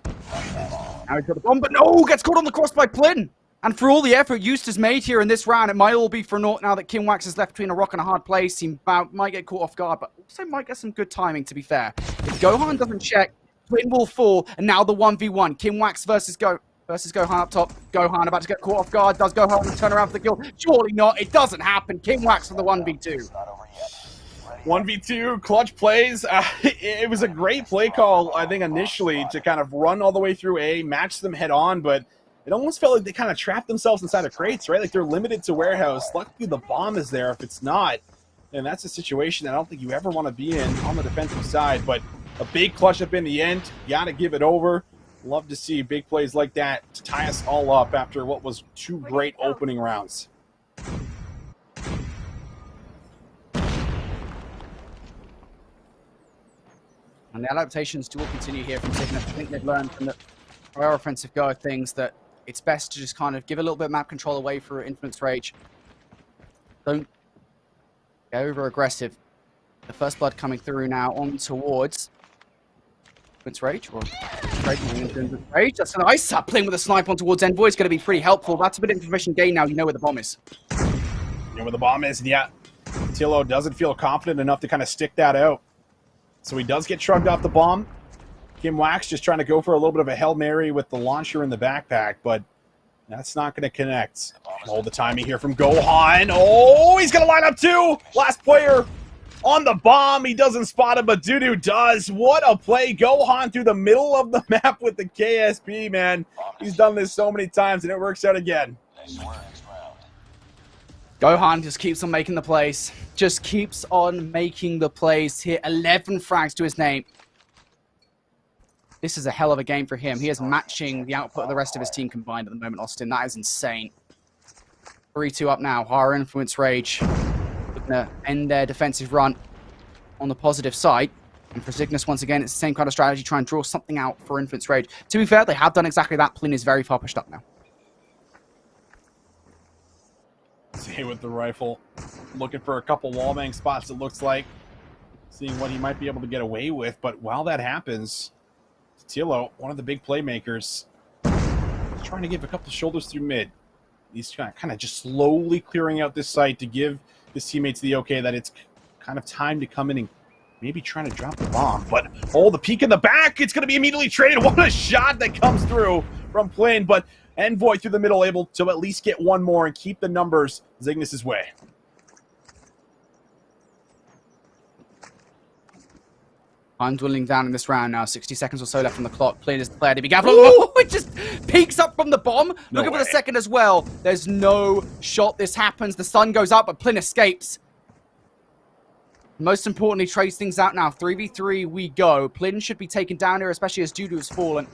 Now he's got the bomb, but no! Gets caught on the cross by Plin! And for all the effort Eustace made here in this round, it might all be for naught now that Kim Wax is left between a rock and a hard place. He might get caught off guard, but also might get some good timing, to be fair. If Gohan doesn't check, Plin will fall, and now the 1v1. Kim Wax versus Gohan up top. Gohan about to get caught off guard. Does Gohan turn around for the kill? Surely not. It doesn't happen. Kim Wax for the 1v2. 1v2, clutch plays. It was a great play call, I think, initially to kind of run all the way through A, match them head on, but it almost felt like they kind of trapped themselves inside of crates, right? Like they're limited to warehouse. Luckily, the bomb is there. If it's not, then that's a situation that I don't think you ever want to be in on the defensive side. But a big clutch up in the end. Got to give it over. Love to see big plays like that to tie us all up after what was 2 great opening rounds. And the adaptations will continue here from Zygnus. I think they've learned from the prior offensive go of things that it's best to just kind of give a little bit of map control away for Influence Rage. Don't get over aggressive. The first blood coming through now on towards Infinite's Rage. Or Rage. That's a nice playing with a snipe on towards Envoy. It's going to be pretty helpful. That's a bit of information gain now. You know where the bomb is. You know where the bomb is, and yeah, Tillo doesn't feel confident enough to kind of stick that out. So he does get shrugged off the bomb. Kim Wax just trying to go for a little bit of a Hail Mary with the launcher in the backpack, but that's not going to connect. Hold the timing here from Gohan. Oh, he's going to line up too. Last player on the bomb. He doesn't spot him, but Dudu does. What a play. Gohan through the middle of the map with the KSP, man. He's done this so many times, and it works out again. Gohan just keeps on making the plays. Just keeps on making the plays here. 11 frags to his name. This is a hell of a game for him. He is matching the output of the rest of his team combined at the moment, Austin. That is insane. 3-2 up now. Our Influence Rage looking to end their defensive run on the positive side. And for Zygnus, once again, it's the same kind of strategy. Try and draw something out for Influence Rage. To be fair, they have done exactly that. Plin is very far pushed up now. Stay with the rifle. Looking for a couple wallbang spots, it looks like. Seeing what he might be able to get away with. But while that happens, Tillo, one of the big playmakers, is trying to give a couple shoulders through mid. He's kind of just slowly clearing out this site to give his teammates the okay that it's kind of time to come in and maybe trying to drop the bomb. But, oh, the peek in the back, it's going to be immediately traded. What a shot that comes through from Plin. But Envoy through the middle able to at least get one more and keep the numbers Zygnus' way. I'm dwindling down in this round now. 60 seconds or so left on the clock. Plin is the player to be careful. Oh, it just peeks up from the bomb. Looking for the second as well. There's no shot. This happens. The sun goes up, but Plin escapes. Most importantly, trades things out now. 3v3 we go. Plin should be taken down here, especially as Dudu has fallen.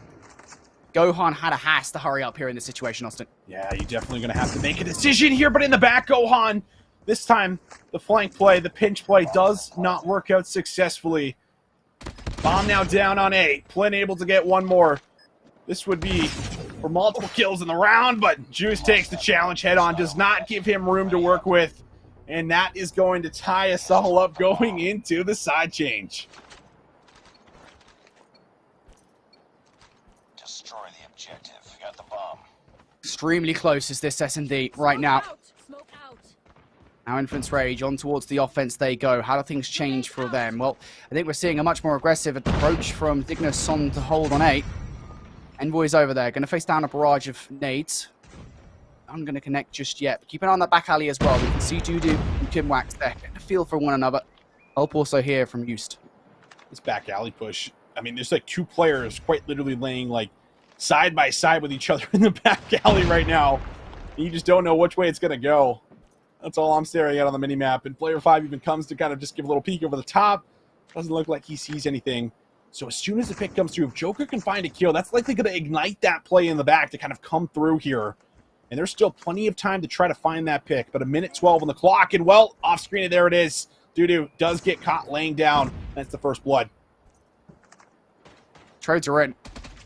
Gohan has to hurry up here in this situation, Austin. Yeah, you're definitely going to have to make a decision here, but in the back, Gohan. This time, the flank play, the pinch play does not work out successfully. Bomb now down on A. Plin able to get one more. This would be for multiple kills in the round, but Juice takes the challenge head on, does not give him room to work with. And that is going to tie us all up going into the side change. Destroy the objective. Got the bomb. Extremely close is this S&D right now. Now Influence Rage on towards the offense they go. How do things change for them? Well, I think we're seeing a much more aggressive approach from Zygnus on to hold on A. Envoy's over there. Going to face down a barrage of nades. Not going to connect just yet. But keep an eye on that back alley as well. We can see Dudu and Kim Wax there. Getting a feel for one another. Help also here from Just. This back alley push. I mean, there's like two players quite literally laying like side by side with each other in the back alley right now. You just don't know which way it's going to go. That's all I'm staring at on the minimap. And player 5 even comes to kind of just give a little peek over the top. Doesn't look like he sees anything. So as soon as the pick comes through, if Joker can find a kill, that's likely going to ignite that play in the back to kind of come through here. And there's still plenty of time to try to find that pick. But 1:12 on the clock. And, well, off screen, there it is. Dudu does get caught laying down. That's the first blood. Trades are in.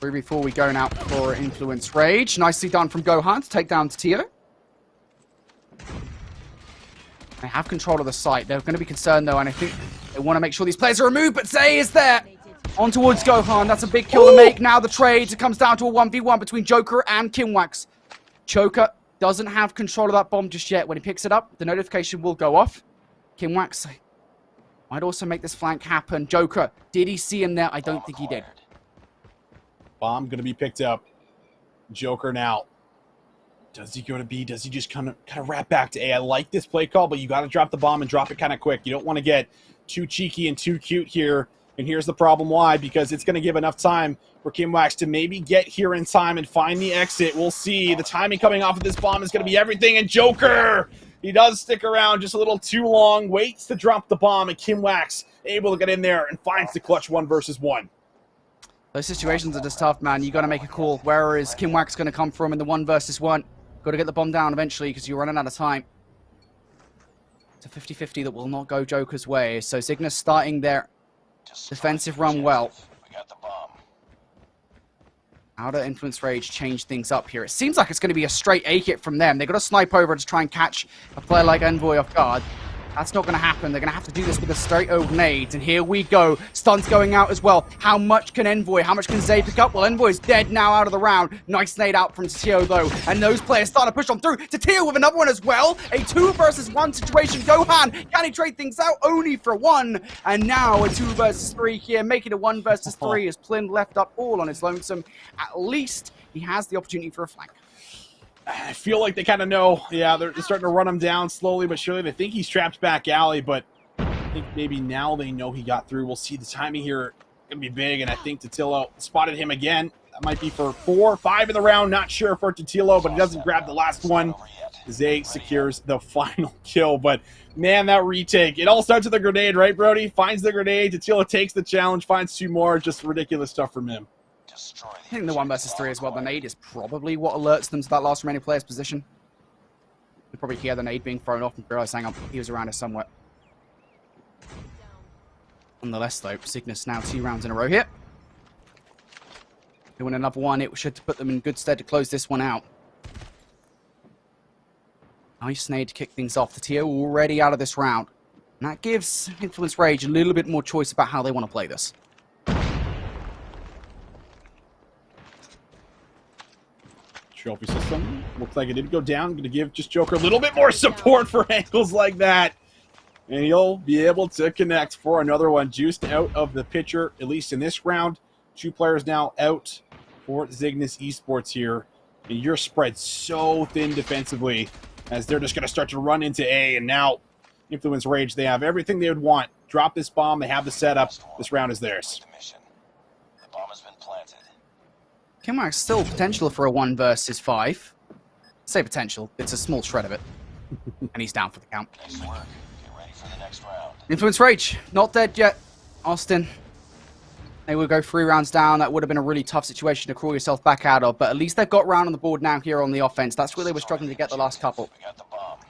3v4 we go now for Influence Rage. Nicely done from Gohan to take down Tio. They have control of the site. They're going to be concerned, though, and I think they want to make sure these players are removed, but Zay is there. On towards Gohan. That's a big kill to make. Now the trade. It comes down to a 1v1 between Joker and Kimwax. Joker doesn't have control of that bomb just yet. When he picks it up, the notification will go off. Kimwax might also make this flank happen. Joker, did he see him there? I don't think he did. Bomb going to be picked up. Joker now. Does he go to B? Does he just kind of wrap back to A? I like this play call, but you got to drop the bomb and drop it kind of quick. You don't want to get too cheeky and too cute here. And here's the problem why, because it's going to give enough time for Kimwax to maybe get here in time and find the exit. We'll see. The timing coming off of this bomb is going to be everything. And Joker, he does stick around just a little too long, waits to drop the bomb, and Kimwax able to get in there and finds the clutch 1v1. Those situations are just tough, man. You got to make a call. Where is Kimwax going to come from in the 1v1? Got to get the bomb down eventually because you're running out of time. It's a 50-50 that will not go Joker's way. So Zygnus starting their defensive run well. We got the bomb. How do Influence Rage change things up here? It seems like it's going to be a straight A hit from them. They've got to snipe over to try and catch a player like Envoy off guard. That's not going to happen. They're going to have to do this with a straight old nades. And here we go. Stun's going out as well. How much can Envoy, how much can Zay pick up? Well, Envoy's dead now out of the round. Nice nade out from Tatio, though. And those players start to push on through. Tatio with another one as well. A 2 versus 1 situation. Gohan, can he trade things out? Only for 1. And now a 2 versus 3 here. Making a 1 versus 3 as Plin left up all on his lonesome. At least he has the opportunity for a flank. I feel like they kind of know, yeah, they're starting to run him down slowly but surely. They think he's trapped back alley, but I think maybe now they know he got through. We'll see. The timing here going to be big, and I think Tatilo spotted him again. That might be for 4 or 5 in the round. Not sure for Tatilo, but he doesn't grab the last one. Zay secures the final kill, but man, that retake. It all starts with a grenade, right, Brody? Finds the grenade. Tatilo takes the challenge, finds 2 more. Just ridiculous stuff from him. I think the 1 versus 3 as well. The nade is probably what alerts them to that last remaining player's position. You probably hear the nade being thrown off and realize, hang on, he was around us somewhere. Nonetheless, though, Zygnus now 2 rounds in a row here. They win another one. It should put them in good stead to close this one out. Nice nade to kick things off. The Tatio already out of this round. And that gives Influence Rage a little bit more choice about how they want to play this. Trophy system. Looks like it did go down. Going to give just Joker a little bit more support for angles like that. And he'll be able to connect for another one. Juiced out of the picture, at least in this round. 2 players now out for Zygnus Esports here. And you're spread so thin defensively as they're just going to start to run into A. And now, Influence Rage, they have everything they would want. Drop this bomb. They have the setup. This round is theirs. The bomb has been planted. Kimwax still potential for a 1 versus 5. Say potential. It's a small shred of it. And he's down for the count. Nice work. Get ready for the next round. Influence Rage. Not dead yet. Austin. They would go 3 rounds down. That would have been a really tough situation to crawl yourself back out of. But at least they've got round on the board now here on the offense. That's where they were struggling to get the last couple. We got the bomb.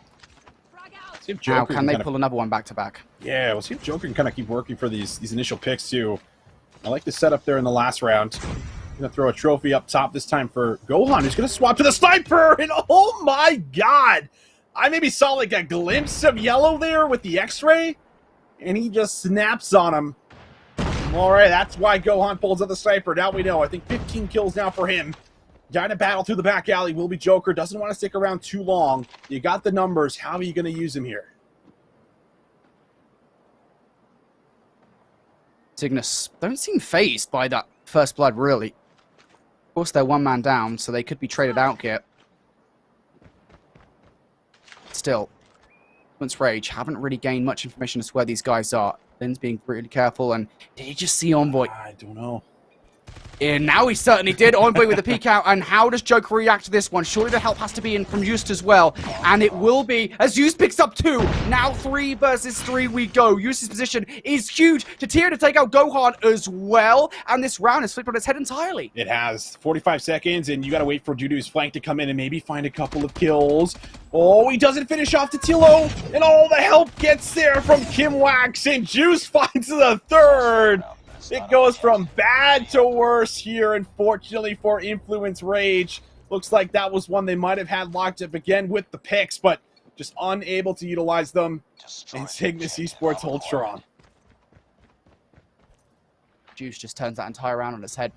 See if Now, Joker can they kind of, pull another one back to back? yeah, we'll see if Joker can kind of keep working for these initial picks, too. I like the setup there in the last round. Going to throw a trophy up top this time for Gohan, who's going to swap to the sniper. And oh my god! I maybe saw like a glimpse of yellow there with the X-ray. And he just snaps on him. All right, that's why Gohan pulls out the sniper. Now we know. I think 15 kills now for him. Guy to battle through the back alley will be Joker. Doesn't want to stick around too long. You got the numbers. How are you going to use him here? Zygnus don't seem phased by that first blood, really. Of course, they're 1 man down, so they could be traded out here. Still, Influence Rage haven't really gained much information as to where these guys are. Lynn's being really careful, and did he just see Envoy? I don't know. And now he certainly did. Envoy with the peek out. And how does Joker react to this one? Surely the help has to be in from Just as well. And it will be as Just picks up 2. Now 3 versus 3 we go. Just's position is huge. Tatio to take out Gohan as well. And this round is flipped on its head entirely. It has 45 seconds, and you got to wait for Dudu's flank to come in and maybe find a couple of kills. Oh, he doesn't finish off Tatilo. And all the help gets there from Kimwax. And Juice finds the 3rd. It goes from bad to worse here, unfortunately, for Influence Rage. Looks like that was one they might have had locked up again with the picks, but just unable to utilize them. And Zygnus Esports hold strong. Juice just turns that entire round on its head.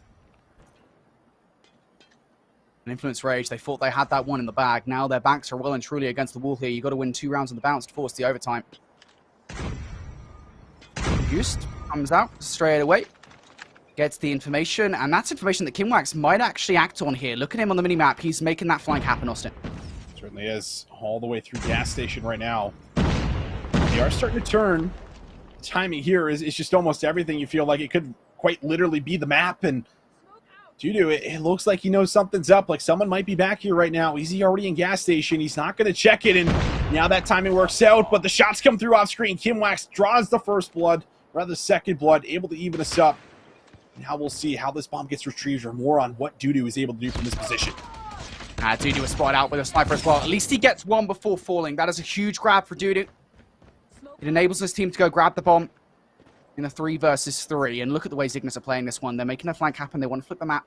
And Influence Rage, they thought they had that one in the bag. Now their backs are well and truly against the wall here. You've got to win 2 rounds on the bounce to force the overtime. Juice comes out straight away, gets the information, and that's information that Kimwax might actually act on here. Look at him on the minimap. He's making that flank happen, Austin. Certainly is. All the way through gas station right now. They are starting to turn. The timing here is just almost everything. You feel like it could quite literally be the map, and Dudu, it looks like he knows something's up. Like someone might be back here right now. Is he already in gas station? He's not going to check it, and now that timing works out, but the shots come through off screen. Kimwax draws the first blood. Rather second blood, able to even us up. Now we'll see how this bomb gets retrieved, or more on what Dudu is able to do from this position. Dudu was spotted out with a sniper as well. At least he gets 1 before falling. That is a huge grab for Dudu. It enables this team to go grab the bomb in a 3 versus 3. And look at the way Zygnus are playing this one. They're making a flank happen. They want to flip the map.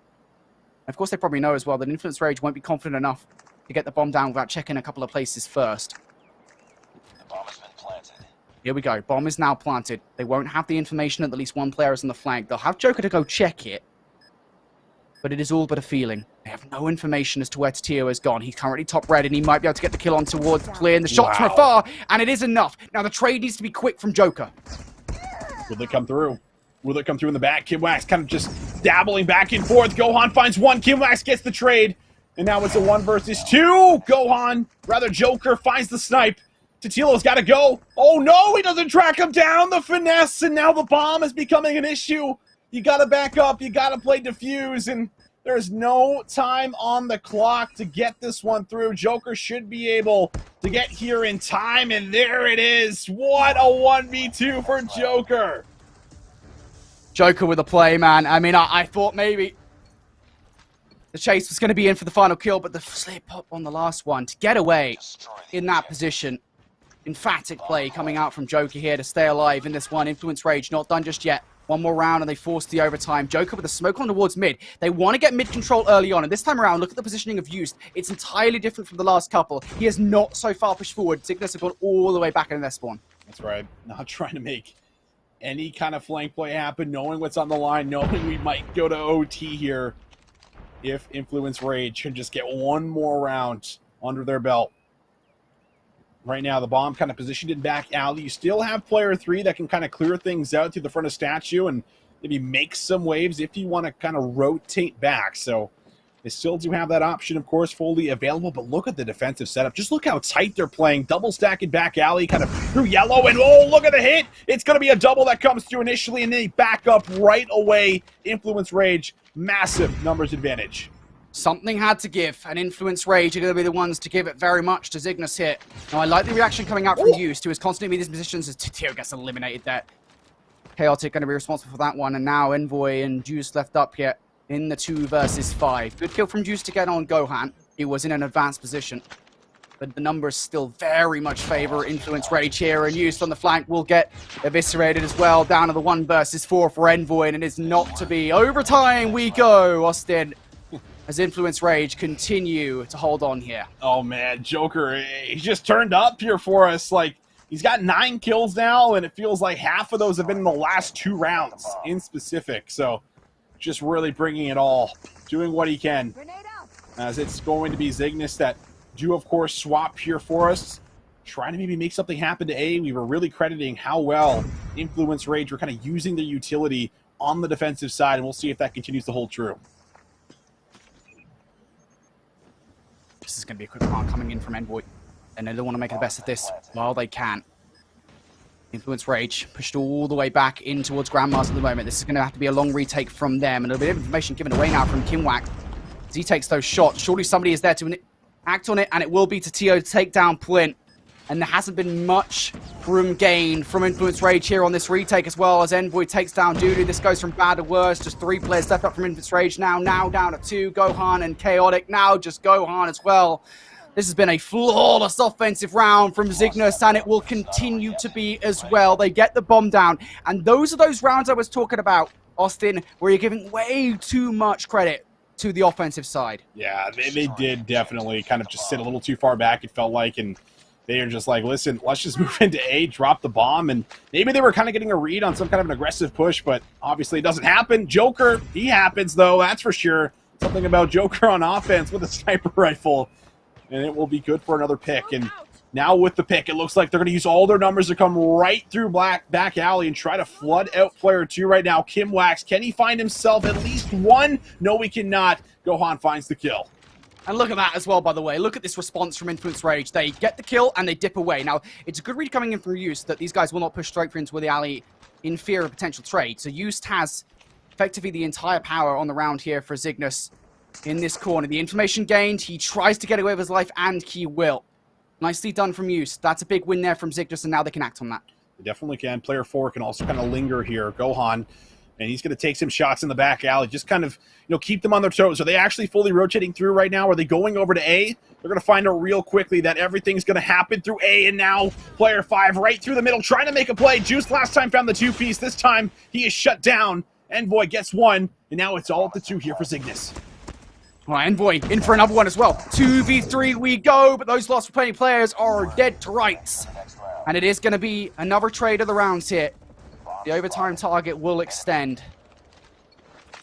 Of course, they probably know as well that Influence Rage won't be confident enough to get the bomb down without checking a couple of places first. The bomb has been planted. Here we go. Bomb is now planted. They won't have the information that at least one player is on the flank. They'll have Joker to go check it. But it is all but a feeling. They have no information as to where Tatio has gone. He's currently top red, and he might be able to get the kill on towards clear. And the shot's from afar, and it is enough. Now, the trade needs to be quick from Joker. Will they come through? Will it come through in the back? KidWax kind of just dabbling back and forth. Gohan finds one. KidWax gets the trade. And now it's a 1 versus 2. Gohan, rather Joker, finds the snipe. Tatilo's got to go. Oh, no, he doesn't track him down. The finesse, and now the bomb is becoming an issue. You got to back up. You got to play defuse, and there's no time on the clock to get this one through. Joker should be able to get here in time, and there it is. What a 1v2 for Joker. Joker with a play, man. I mean, I thought maybe the chase was going to be in for the final kill, but the slip up on the last one to get away in that position. Emphatic play coming out from Joker here to stay alive in this one. Influence Rage not done just yet. One more round and they force the overtime. Joker with the smoke on towards mid. They want to get mid control early on. And this time around, look at the positioning of Used. It's entirely different from the last couple. He has not so far pushed forward. Zygnus have gone all the way back in their spawn. That's right. Not trying to make any kind of flank play happen, knowing what's on the line, knowing we might go to OT here if Influence Rage can just get one more round under their belt. Right now, the bomb kind of positioned in back alley. You still have player 3 that can kind of clear things out through the front of statue and maybe make some waves if you want to kind of rotate back. So they still do have that option, of course, fully available. But look at the defensive setup. Just look how tight they're playing. Double stack in back alley, kind of through yellow. And oh, look at the hit. It's going to be a double that comes through initially, and then they back up right away. Influence Rage, massive numbers advantage. Something had to give, and Influence Rage are going to be the ones to give it very much to Zygnus here. Now, I like the reaction coming out from Used, who is constantly in these positions as Tatio gets eliminated there. Chaotic going to be responsible for that one, and now Envoy and Juice left up here in the 2 versus 5. Good kill from Juice to get on Gohan. He was in an advanced position, but the numbers still very much favor Influence Rage here, and Used on the flank will get eviscerated as well, down to the 1 versus 4 for Envoy, and it is not to be. Overtime we go, Austin, as Influence Rage continue to hold on here. Oh, man, Joker, he just turned up here for us. Like, he's got 9 kills now, and it feels like half of those have been in the last 2 rounds in specific. So, just really bringing it all, doing what he can. As it's going to be Zygnus that do, of course, swap here for us. Trying to maybe make something happen to A. We were really crediting how well Influence Rage were kind of using their utility on the defensive side, and we'll see if that continues to hold true. This is going to be a quick plant coming in from Envoy, and they don't want to make the best of this while they can. Influence Rage pushed all the way back in towards Grandmaster at the moment. This is going to have to be a long retake from them, and a bit of information given away now from KidWax as he takes those shots. Surely somebody is there to act on it, and it will be Tatio to take down Plint. And there hasn't been much room gained from Influence Rage here on this retake as well as Envoy takes down Doodoo. This goes from bad to worse. Just 3 players left up from Influence Rage now down to 2. Gohan and Chaotic. Now just Gohan as well. This has been a flawless offensive round from Zygnus, and it will continue to be as well. They get the bomb down. And those are those rounds I was talking about, Austin, where you're giving way too much credit to the offensive side. Yeah, they did definitely kind of just sit a little too far back, it felt like, and they are just like, listen, let's just move into A, drop the bomb, and maybe they were kind of getting a read on some kind of an aggressive push, but obviously it doesn't happen. Joker, he happens, though, that's for sure. Something about Joker on offense with a sniper rifle, and it will be good for another pick. And now with the pick, it looks like they're going to use all their numbers to come right through back alley and try to flood out player 2 right now. KidWax, can he find himself at least 1? No, he cannot. Gohan finds the kill. And look at that as well, by the way. Look at this response from Influence Rage. They get the kill and they dip away. Now, it's a good read coming in from Used that these guys will not push straight into the alley in fear of potential trade. So Used has effectively the entire power on the round here for Zygnus in this corner. The information gained, he tries to get away with his life, and he will. Nicely done from Used. That's a big win there from Zygnus, and now they can act on that. They definitely can. Player 4 can also kind of linger here. Gohan. And he's going to take some shots in the back alley. Just kind of, keep them on their toes. Are they actually fully rotating through right now? Are they going over to A? They're going to find out real quickly that everything's going to happen through A. And now player 5 right through the middle trying to make a play. Juice last time found the 2-piece. This time he is shut down. Envoy gets 1. And now it's all at the 2 here for Zygnus. Well, Envoy in for another one as well. 2v3 we go, but those last remaining players are dead to rights. And it is going to be another trade of the rounds here. The overtime target will extend.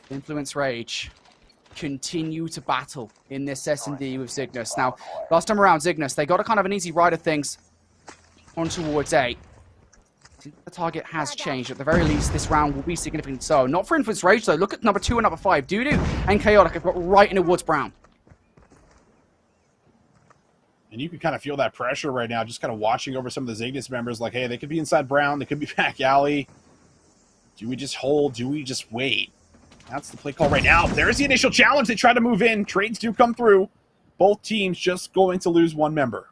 Influence Rage continue to battle in this S&D with Zygnus. Now, last time around, Zygnus, they got a kind of an easy ride of things on towards A. The target has changed. At the very least, this round will be significant. So, not for Influence Rage, though. Look at number 2 and number 5. Doodoo and Chaotic have got right into Woods Brown. And you can kind of feel that pressure right now, just kind of watching over some of the Zygnus members. Like, hey, they could be inside Brown. They could be back alley. Do we just hold? Do we just wait? That's the play call right now. There's the initial challenge. They try to move in. Trades do come through. Both teams just going to lose one member.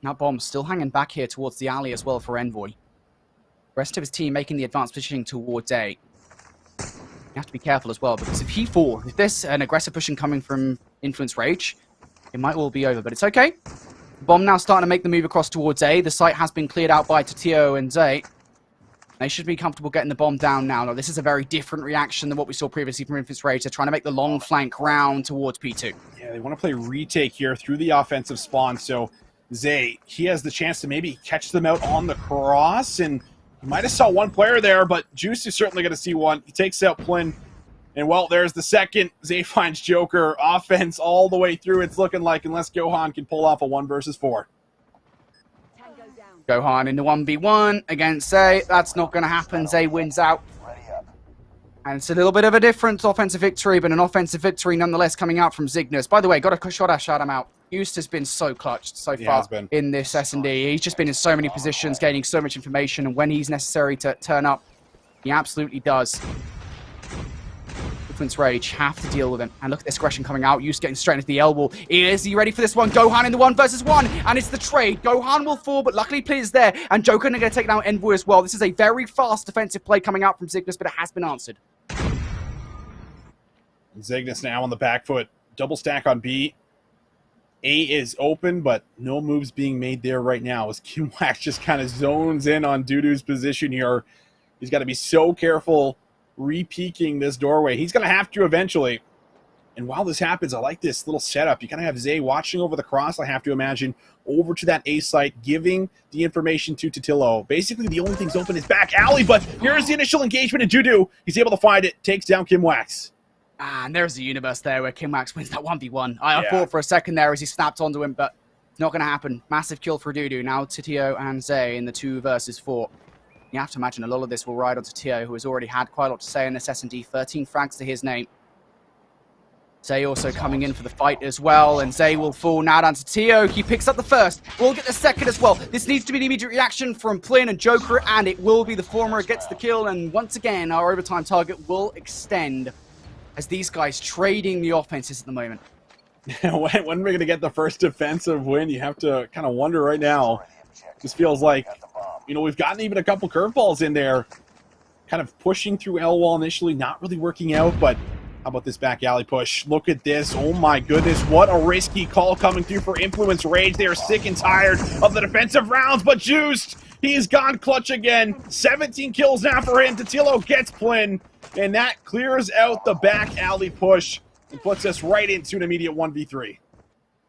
Now Bomb's still hanging back here towards the alley as well for Envoy. Rest of his team making the advanced positioning towards A. You have to be careful as well, because if he falls, if there's an aggressive pushing coming from Influence Rage, it might all be over, but it's okay. Bomb now starting to make the move across towards A. The site has been cleared out by Tatio and Zay. They should be comfortable getting the bomb down now. Now, this is a very different reaction than what we saw previously from Influence Rage. They're trying to make the long flank round towards P2. Yeah, they want to play retake here through the offensive spawn, so Zay, he has the chance to maybe catch them out on the cross, and he might have saw one player there, but Juice is certainly going to see one. He takes out Plin, and well, there's the second. Zay finds Joker. Offense all the way through, it's looking like, unless Gohan can pull off a 1 versus 4. Gohan in the 1v1 against Zay. That's not going to happen. Zay wins out. And it's a little bit of a different offensive victory, but an offensive victory nonetheless coming out from Zygnus. By the way, got a shout him out. Used has been so clutched so far in this S&D. He's just been in so many positions, gaining so much information, and when he's necessary to turn up, he absolutely does. Influence Rage have to deal with him. And look at this aggression coming out. Used getting straight into the elbow. Is he ready for this one? Gohan in the 1 versus 1, and it's the trade. Gohan will fall, but luckily Plin is there, and Joker going to take down Envoy as well. This is a very fast defensive play coming out from Zygnus, but it has been answered. Zygnus now on the back foot. Double stack on B. A is open, but no moves being made there right now as Kim Wax just kind of zones in on Doodoo's position here. He's got to be so careful re-peeking this doorway. He's going to have to eventually. And while this happens, I like this little setup. You kind of have Zay watching over the cross, I have to imagine, over to that A site, giving the information to Totillo. Basically, the only thing's open is back alley, but here's the initial engagement in Doodoo. He's able to find it, takes down Kim Wax. And there's the universe there where Kim Wax wins that 1v1. I thought for a second there as he snapped onto him, but it's not going to happen. Massive kill for Doodoo. Now Titio and Zay in the 2 versus 4. You have to imagine a lot of this will ride on Titio, who has already had quite a lot to say in this S&D. 13 frags to his name. Zay also coming in for the fight as well, and Zay will fall now down to Tio. He picks up the first. We'll get the second as well. This needs to be the immediate reaction from Plin and Joker, and it will be the former gets the kill, and once again, our overtime target will extend as these guys trading the offenses at the moment. When we're going to get the first defensive win, you have to kind of wonder right now. This feels like, you know, we've gotten even a couple curveballs in there, kind of pushing through L wall initially, not really working out, but how about this back alley push? Look at this. Oh my goodness, what a risky call coming through for Influence Rage. They are sick and tired of the defensive rounds, but Juiced, he's gone clutch again. 17 kills now for him. Totillo gets Plin, and that clears out the back alley push and puts us right into an immediate 1v3.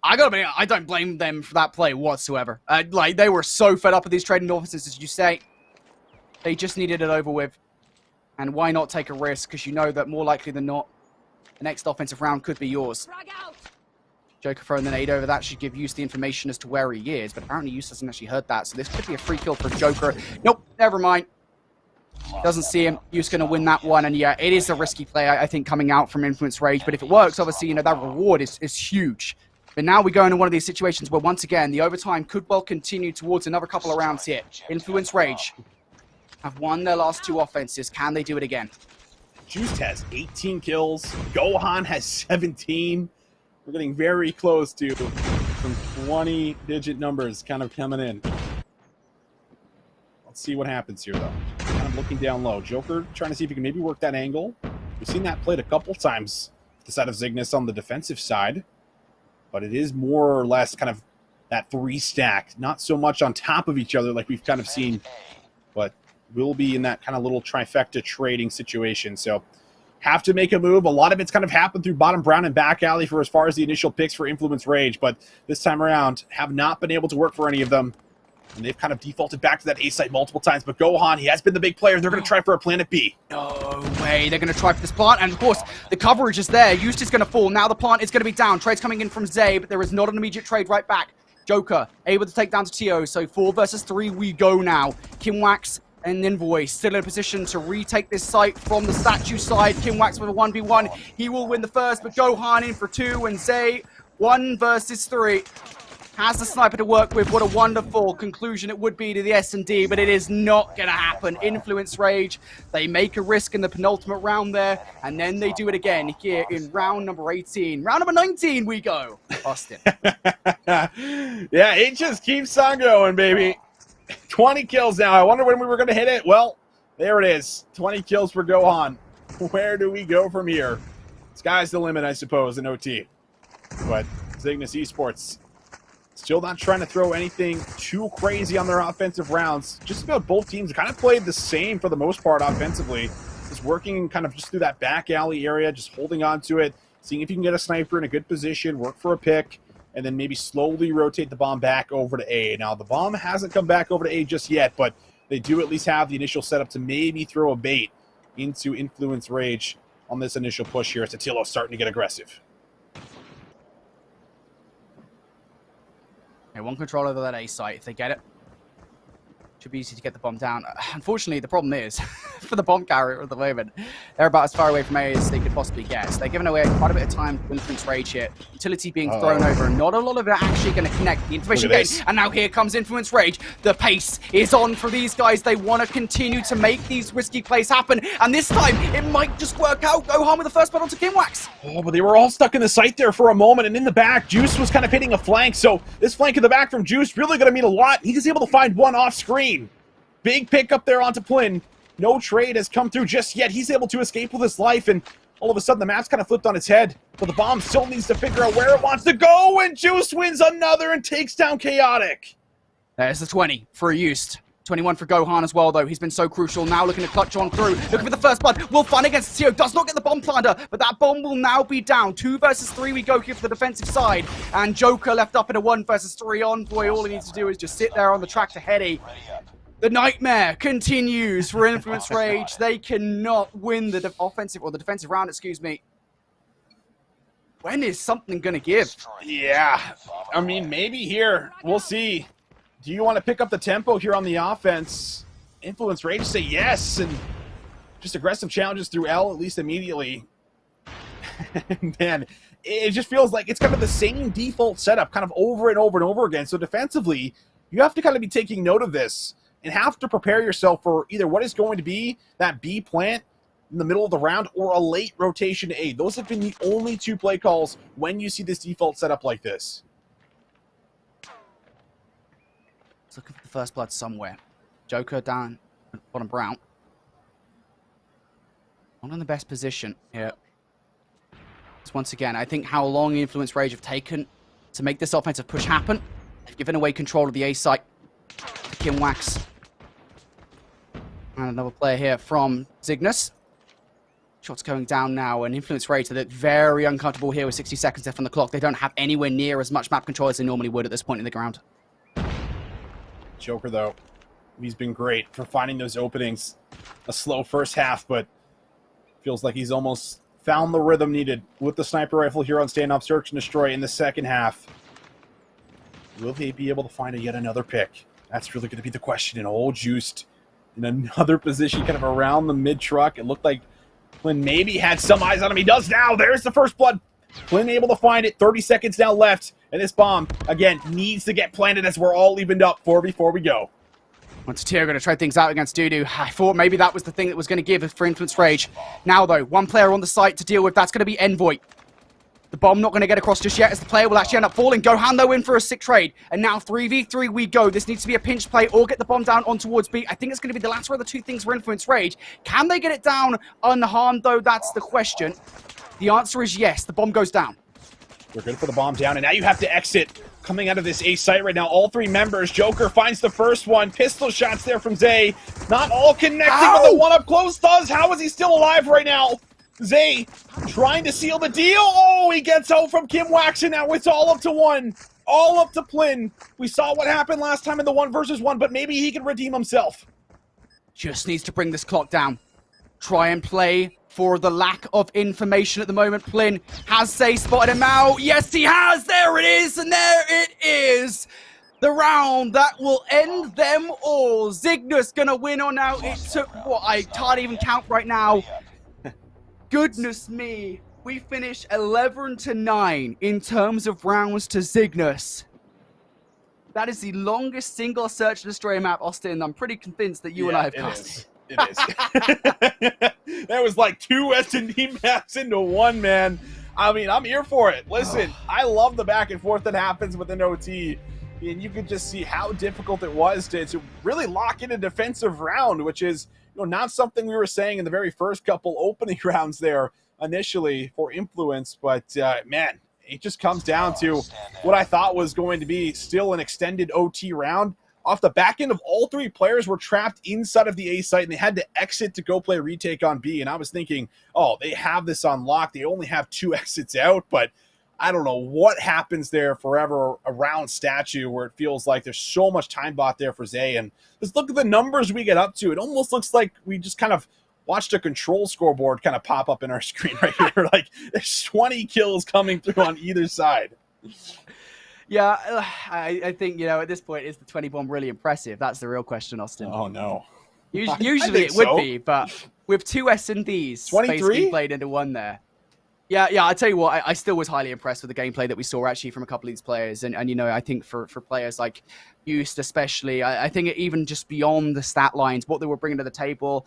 I gotta be, I don't blame them for that play whatsoever. Like, they were so fed up with these trading offices, as you say. They just needed it over with. And why not take a risk? Because you know that more likely than not, the next offensive round could be yours. Joker throwing the nade over that should give Use the information as to where he is, but apparently Use hasn't actually heard that, so this could be a free kill for Joker. Nope, never mind. Doesn't see him. Use going to win that one, and yeah, it is a risky play, I think, coming out from Influence Rage, but if it works, obviously, you know, that reward is huge. But now we go into one of these situations where, once again, the overtime could well continue towards another couple of rounds here. Influence Rage have won their last 2 offenses. Can they do it again? Juiced has 18 kills. Gohan has 17. We're getting very close to some 20-digit numbers kind of coming in. Let's see what happens here, though. Kind of looking down low. Joker trying to see if he can maybe work that angle. We've seen that played a couple times to the side of Zygnus on the defensive side. But it is more or less kind of that 3 stack. Not so much on top of each other like we've kind of seen. But will be in that kind of little trifecta trading situation. So have to make a move. A lot of it's kind of happened through bottom brown and back alley for as far as the initial picks for Influence Rage, but this time around have not been able to work for any of them. And they've kind of defaulted back to that A site multiple times. But Gohan, he has been the big player. They're going to try for a planet B. No way. They're going to try for this plant. And of course, the coverage is there. Used is going to fall. Now the plant is going to be down. Trade's coming in from Zay, but there is not an immediate trade right back. Joker able to take down to Tio. So 4 versus 3 we go now. Kimwax and Envoy still in a position to retake this site from the statue side. Kimwax with a 1v1. He will win the first, but Gohan in for 2 and Zay 1 versus 3. Has the sniper to work with. What a wonderful conclusion it would be to the S&D, but it is not going to happen. Influence Rage, they make a risk in the penultimate round there, and then they do it again here in round number 18. Round number 19 we go. Austin. Yeah, it just keeps on going, baby. 20 kills now. I wonder when we were going to hit it. Well, there it is. 20 kills for Gohan. Where do we go from here? Sky's the limit, I suppose, in OT. But Zygnus Esports still not trying to throw anything too crazy on their offensive rounds. Just about both teams kind of played the same for the most part offensively. Just working kind of just through that back alley area, just holding on to it, seeing if you can get a sniper in a good position, work for a pick, and then maybe slowly rotate the bomb back over to A. Now, the bomb hasn't come back over to A just yet, but they do at least have the initial setup to maybe throw a bait into Influence Rage on this initial push here as Attilo starting to get aggressive. Okay, one control over that A site. If they get it, should be easy to get the bomb down. Unfortunately, the problem is, for the bomb carrier at the moment, they're about as far away from A as they could possibly get. So they're giving away quite a bit of time to Influence Rage here. Utility being thrown over, and not a lot of it actually going to connect. The information gain, and now here comes Influence Rage. The pace is on for these guys. They want to continue to make these risky plays happen, and this time, it might just work out. Gohan with the first blood onto Kimwax. Oh, but they were all stuck in the site there for a moment, and in the back, Juice was kind of hitting a flank, so this flank in the back from Juice really going to mean a lot. He was able to find one off screen. Big pick up there onto Plin. No trade has come through just yet. He's able to escape with his life, and all of a sudden the map's kind of flipped on its head. But the bomb still needs to figure out where it wants to go, and Juice wins another and takes down Chaotic. There's the 20 for Used. 21 for Gohan as well, though. He's been so crucial. Now looking to clutch on through. Looking for the first blood. Will Fun against Tio. Does not get the bomb planter, but that bomb will now be down. 2 versus 3 we go here for the defensive side. And Joker left up in a 1 versus 3 Envoy. All he needs to do is just sit there on the track to Heady. The nightmare continues for Influence Rage. They cannot win the defensive round, excuse me. When is something going to give? Yeah, I mean, maybe here. We'll see. Do you want to pick up the tempo here on the offense? Influence Rage say yes, and just aggressive challenges through L, at least immediately. Man, it just feels like it's kind of the same default setup kind of over and over and over again. So defensively, you have to kind of be taking note of this and have to prepare yourself for either what is going to be that B plant in the middle of the round or a late rotation to A. Those have been the only 2 play calls when you see this default setup like this. Let's look for the first blood somewhere. Joker down bottom brown. Not in the best position here. Once again, I think how long Influence Rage have taken to make this offensive push happen. They've given away control of the A site to Kimwax. And another player here from Zygnus. Shots going down now, and Influence Rage, they're very uncomfortable here with 60 seconds left on the clock. They don't have anywhere near as much map control as they normally would at this point in the ground. Joker, though, he's been great for finding those openings. A slow first half, but feels like he's almost found the rhythm needed with the sniper rifle here on standoff search and destroy in the second half. Will they be able to find yet another pick? That's really going to be the question. And old Juiced in another position kind of around the mid-truck. It looked like Flynn maybe had some eyes on him. He does now. There's the first blood. Flynn able to find it. 30 seconds now left. And this bomb, again, needs to get planted as we're all evened up before we go. Once Tio going to try things out against Dudu. I thought maybe that was the thing that was going to give for Influence Rage. Now, though, 1 player on the site to deal with. That's going to be Envoy. The bomb not going to get across just yet as the player will actually end up falling. Gohan, though, in for a sick trade. And now 3v3 we go. This needs to be a pinch play or get the bomb down on towards B. I think it's going to be the latter of the 2 things for Influence Rage. Can they get it down unharmed, though? That's the question. The answer is yes. The bomb goes down. We're good for the bomb down, and now you have to exit coming out of this A site right now. All three members. Joker finds the first one. Pistol shots there from Zay. Not all connecting, but the one up close does. How is he still alive right now? Zay trying to seal the deal. Oh, he gets out from Kim Waxon. Now it's all up to one. All up to Plin. We saw what happened last time in the 1 versus 1, but maybe he can redeem himself. Just needs to bring this clock down. Try and play for the lack of information at the moment. Plin has Zay spotted him out. Yes, he has. There it is, and there it is. The round that will end them all. Zygnus gonna win on out. It took, what, I can't even count right now. Goodness me. We finished 11-9 in terms of rounds to Zygnus. That is the longest single search and destroy map, Austin. I'm pretty convinced that you and I have passed. It is. That was like 2 S&D maps into one, man. I mean, I'm here for it. Listen, I love the back and forth that happens with an OT. And you could just see how difficult it was to really lock in a defensive round, which is not something we were saying in the very first couple opening rounds there initially for Influence. But, man, it just comes down to what I thought was going to be still an extended OT round. Off the back end of all 3 players were trapped inside of the A site, and they had to exit to go play retake on B. And I was thinking, oh, they have this on lock. They only have 2 exits out, but I don't know what happens there forever around Statue where it feels like there's so much time bought there for Zay. And just look at the numbers we get up to. It almost looks like we just kind of watched a control scoreboard kind of pop up in our screen right here. Like there's 20 kills coming through on either side. Yeah, I think, at this point, is the 20 bomb really impressive? That's the real question, Austin. Oh, no. Usually it would be, but with 2 S&Ds basically played into one there. Yeah, I tell you what, I still was highly impressed with the gameplay that we saw actually from a couple of these players. And I think for players like Used especially, I think even just beyond the stat lines, what they were bringing to the table,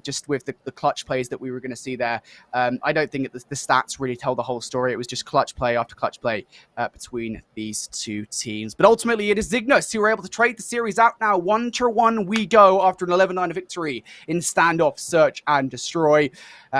just with the clutch plays that we were going to see there, I don't think the stats really tell the whole story. It was just clutch play after clutch play between these 2 teams. But ultimately, it is Zygnus who were able to trade the series out now. 1-1 we go after an 11-9 victory in standoff, search, and destroy.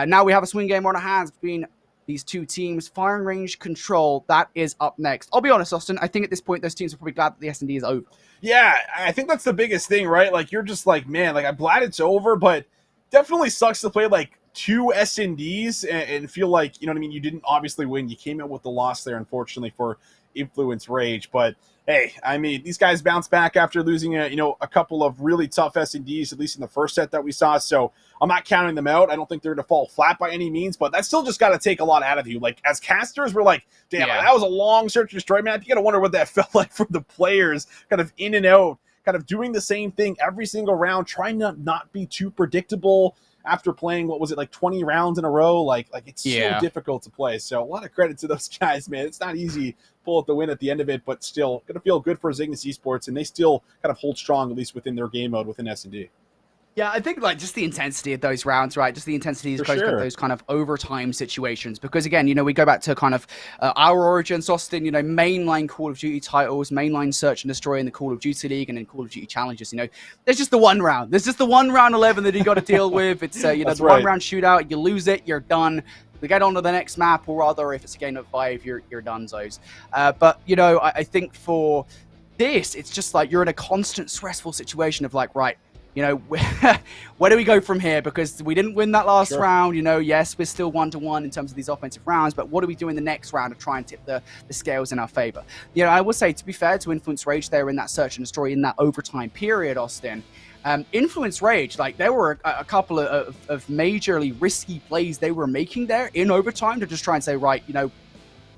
Now we have a swing game on our hands between these 2 teams. Firing range control, that is up next. I'll be honest, Austin, I think at this point those teams are probably glad that the S&D is over. Yeah, I think that's the biggest thing, right? Like, you're just like, man, like, I'm glad it's over, but definitely sucks to play, like, 2 S&Ds and feel like, you know what I mean, you didn't obviously win. You came out with the loss there, unfortunately, for Influence Rage, but hey, I mean, these guys bounced back after losing a couple of really tough S&Ds, at least in the first set that we saw, so I'm not counting them out. I don't think they're going to fall flat by any means, but that's still just got to take a lot out of you. Like, as casters, we're like, damn, that was a long search and destroy map. You got to wonder what that felt like for the players, kind of in and out, kind of doing the same thing every single round, trying to not be too predictable after playing, what was it, like 20 rounds in a row? Like it's so difficult to play. So a lot of credit to those guys, man. It's not easy to pull out the win at the end of it, but still going to feel good for Zygnus Esports, and they still kind of hold strong, at least within their game mode within S&D. Yeah, I think like just the intensity of those rounds, right? Just the intensity of those kind of overtime situations. Because again, we go back to kind of our origins, Austin, mainline Call of Duty titles, mainline Search and Destroy in the Call of Duty League and then Call of Duty Challenges. There's just the one round. There's just the one round 11 that you got to deal with. It's, the one round shootout. You lose it, you're done. We get on to the next map, or rather, if it's a game of 5, you're done, Zos. But, I think for this, it's just like you're in a constant stressful situation of like, right, where do we go from here? Because we didn't win that last round. Yes, we're still 1-1 in terms of these offensive rounds, but what do we do in the next round to try and tip the scales in our favor? I will say, to be fair to Influence Rage, they were in that search and destroy in that overtime period, Austin. Influence Rage, like there were a couple of majorly risky plays they were making there in overtime to just try and say, right,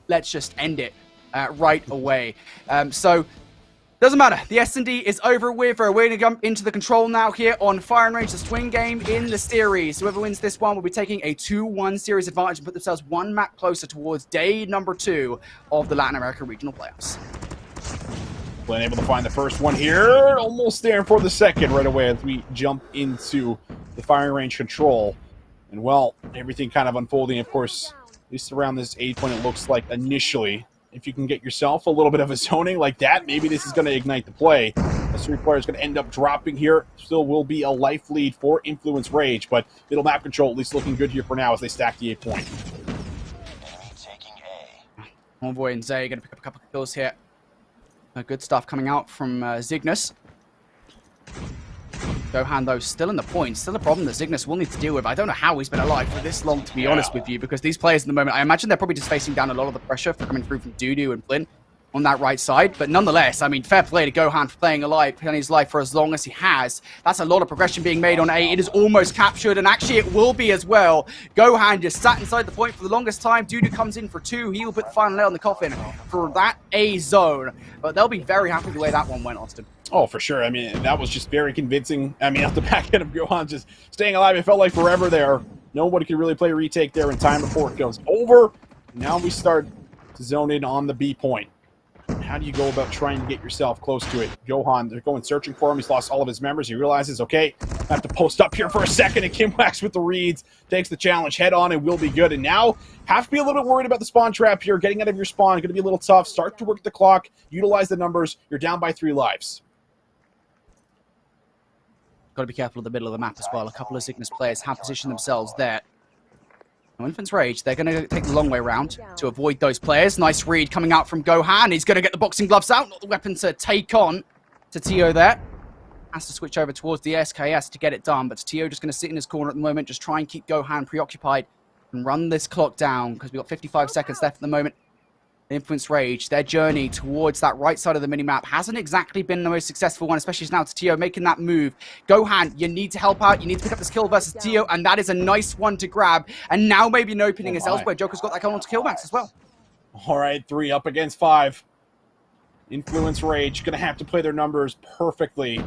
let's just end it right away. So doesn't matter. The S&D is over with. We're going to jump into the control now here on Firing Range, the swing game in the series. Whoever wins this one will be taking a 2-1 series advantage and put themselves one map closer towards day number 2 of the Latin America Regional Playoffs. Been able to find the first one here. Almost there for the second right away as we jump into the Firing Range control. And, well, everything kind of unfolding, of course, at least around this 8 point, it looks like initially. If you can get yourself a little bit of a zoning like that, maybe this is going to ignite the play. The 3 players going to end up dropping here. Still will be a life lead for Influence Rage, but middle map control at least looking good here for now as they stack the 8 point. Enemy taking A. Homeboy and Zay going to pick up a couple of kills here. Good stuff coming out from Zygnus. Gohan, though, still in the point. Still a problem that Zygnus will need to deal with. I don't know how he's been alive for this long, to be honest with you, because these players in the moment, I imagine they're probably just facing down a lot of the pressure for coming through from Dudu and Flynn on that right side. But nonetheless, I mean, fair play to Gohan for playing his life for as long as he has. That's a lot of progression being made on A. It is almost captured, and actually it will be as well. Gohan just sat inside the point for the longest time. Dudu comes in for 2. He will put the final nail in the coffin for that A zone. But they'll be very happy the way that one went, Austin. Oh, for sure. I mean, that was just very convincing. I mean, off the back end of Gohan just staying alive, it felt like forever there. Nobody could really play retake there in time before it goes over. Now we start to zone in on the B point. How do you go about trying to get yourself close to it? Gohan, they're going searching for him. He's lost all of his members. He realizes, okay, I have to post up here for a second, and Kimwax with the reads takes the challenge head on and will be good. And now have to be a little bit worried about the spawn trap here. Getting out of your spawn going to be a little tough. Start to work the clock. Utilize the numbers. You're down by 3 lives. Got to be careful of the middle of the map as well. A couple of Zygnus players have positioned themselves there. Now, Infant's Rage, they're going to take the long way around to avoid those players. Nice read coming out from Gohan. He's going to get the boxing gloves out. Not the weapon to take on to Tio there. Has to switch over towards the SKS to get it done. But Tio just going to sit in his corner at the moment. Just try and keep Gohan preoccupied and run this clock down because we've got 55 seconds left at the moment. Influence Rage, their journey towards that right side of the minimap hasn't exactly been the most successful one, especially now to Tio making that move. Gohan, you need to help out. You need to pick up this kill versus Tio, and that is a nice one to grab. And now maybe an opening is elsewhere. Joker's got that going on to Killmax as well. All right, 3 up against 5. Influence Rage, going to have to play their numbers perfectly.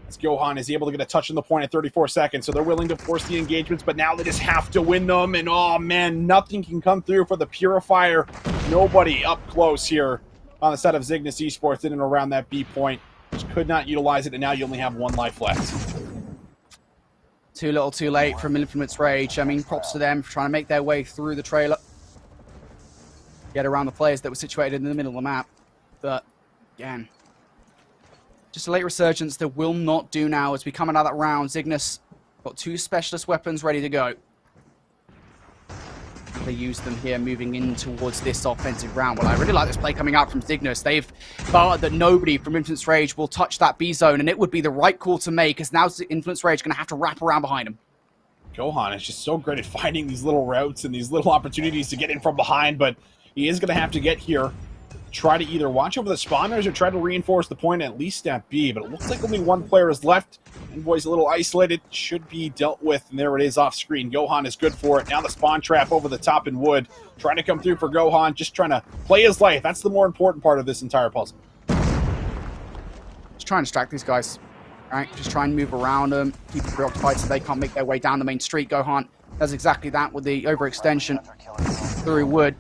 As Gohan is able to get a touch on the point at 34 seconds, so they're willing to force the engagements, but now they just have to win them, and oh man, nothing can come through for the Purifier. Nobody up close here on the side of Zygnus Esports in and around that B point. Just could not utilize it, and now you only have 1 life left. Too little, too late from Influence Rage. I mean, props to them for trying to make their way through the trailer. Get around the players that were situated in the middle of the map. But, again, just a late resurgence that will not do now as we come out of that round. Zygnus got 2 specialist weapons ready to go. They use them here moving in towards this offensive round. Well, I really like this play coming out from Zygnus. They've barred that nobody from Influence Rage will touch that B zone, and it would be the right call to make, as now Influence Rage going to have to wrap around behind him. Gohan is just so great at finding these little routes and these little opportunities to get in from behind, but he is going to have to get here. Try to either watch over the spawners or try to reinforce the point at least at B, but it looks like only 1 player is left. Envoy's a little isolated, should be dealt with, and there it is off screen. Gohan is good for it. Now the spawn trap over the top in wood. Trying to come through for Gohan, just trying to play his life. That's the more important part of this entire puzzle. Just try and distract these guys, right? Just try and move around them, keep them preoccupied so they can't make their way down the main street. Gohan does exactly that with the overextension through wood.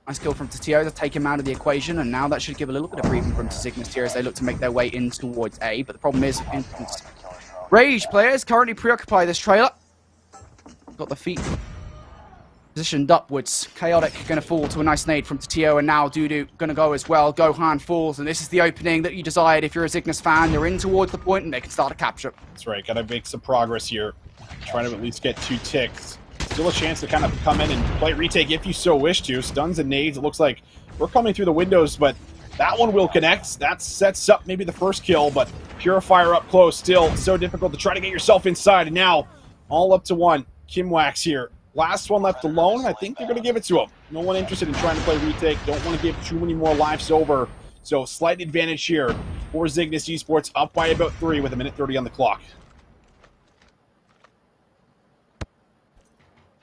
Nice kill from Tio to take him out of the equation, and now that should give a little bit of breathing room to Zygnus here as they look to make their way in towards A. But the problem is, Influence Rage players currently preoccupy this trailer. Got the feet positioned upwards. Chaotic going to fall to a nice nade from Tio, and now Dudu going to go as well. Gohan falls, and this is the opening that you desired if you're a Zygnus fan. They're in towards the point, and they can start a capture. That's right, got to make some progress here. Trying to at least get 2 ticks. Still a chance to kind of come in and play retake if you so wish to. Stuns and nades, it looks like we're coming through the windows, but that one will connect. That sets up maybe the first kill, but Purifier up close still so difficult to try to get yourself inside. And now all up to 1. Kimwax here. Last one left alone. I think they're going to give it to him. No one interested in trying to play retake. Don't want to give too many more lives over. So slight advantage here for Zygnus Esports, up by about 3 with 1:30 on the clock.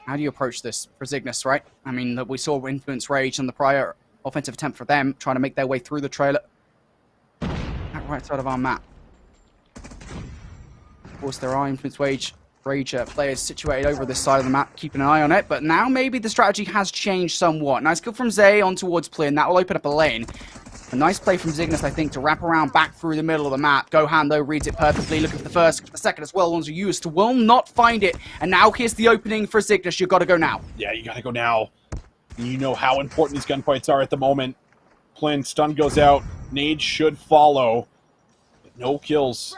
How do you approach this for Zygnus, right? I mean, we saw Influence Rage on the prior offensive attempt for them, trying to make their way through the trailer. That right side of our map. Of course, there are Influence Rage players situated over this side of the map, keeping an eye on it, but now maybe the strategy has changed somewhat. Nice kill from Zay on towards Plin. That will open up a lane. A nice play from Zygnus, I think, to wrap around back through the middle of the map. Gohan, though, reads it perfectly. Looking for the first, for the second as well. Ones who used to will not find it. And now here's the opening for Zygnus. You've got to go now. Yeah, you got to go now. You know how important these gunfights are at the moment. Plin, stun goes out. Nade should follow. But no kills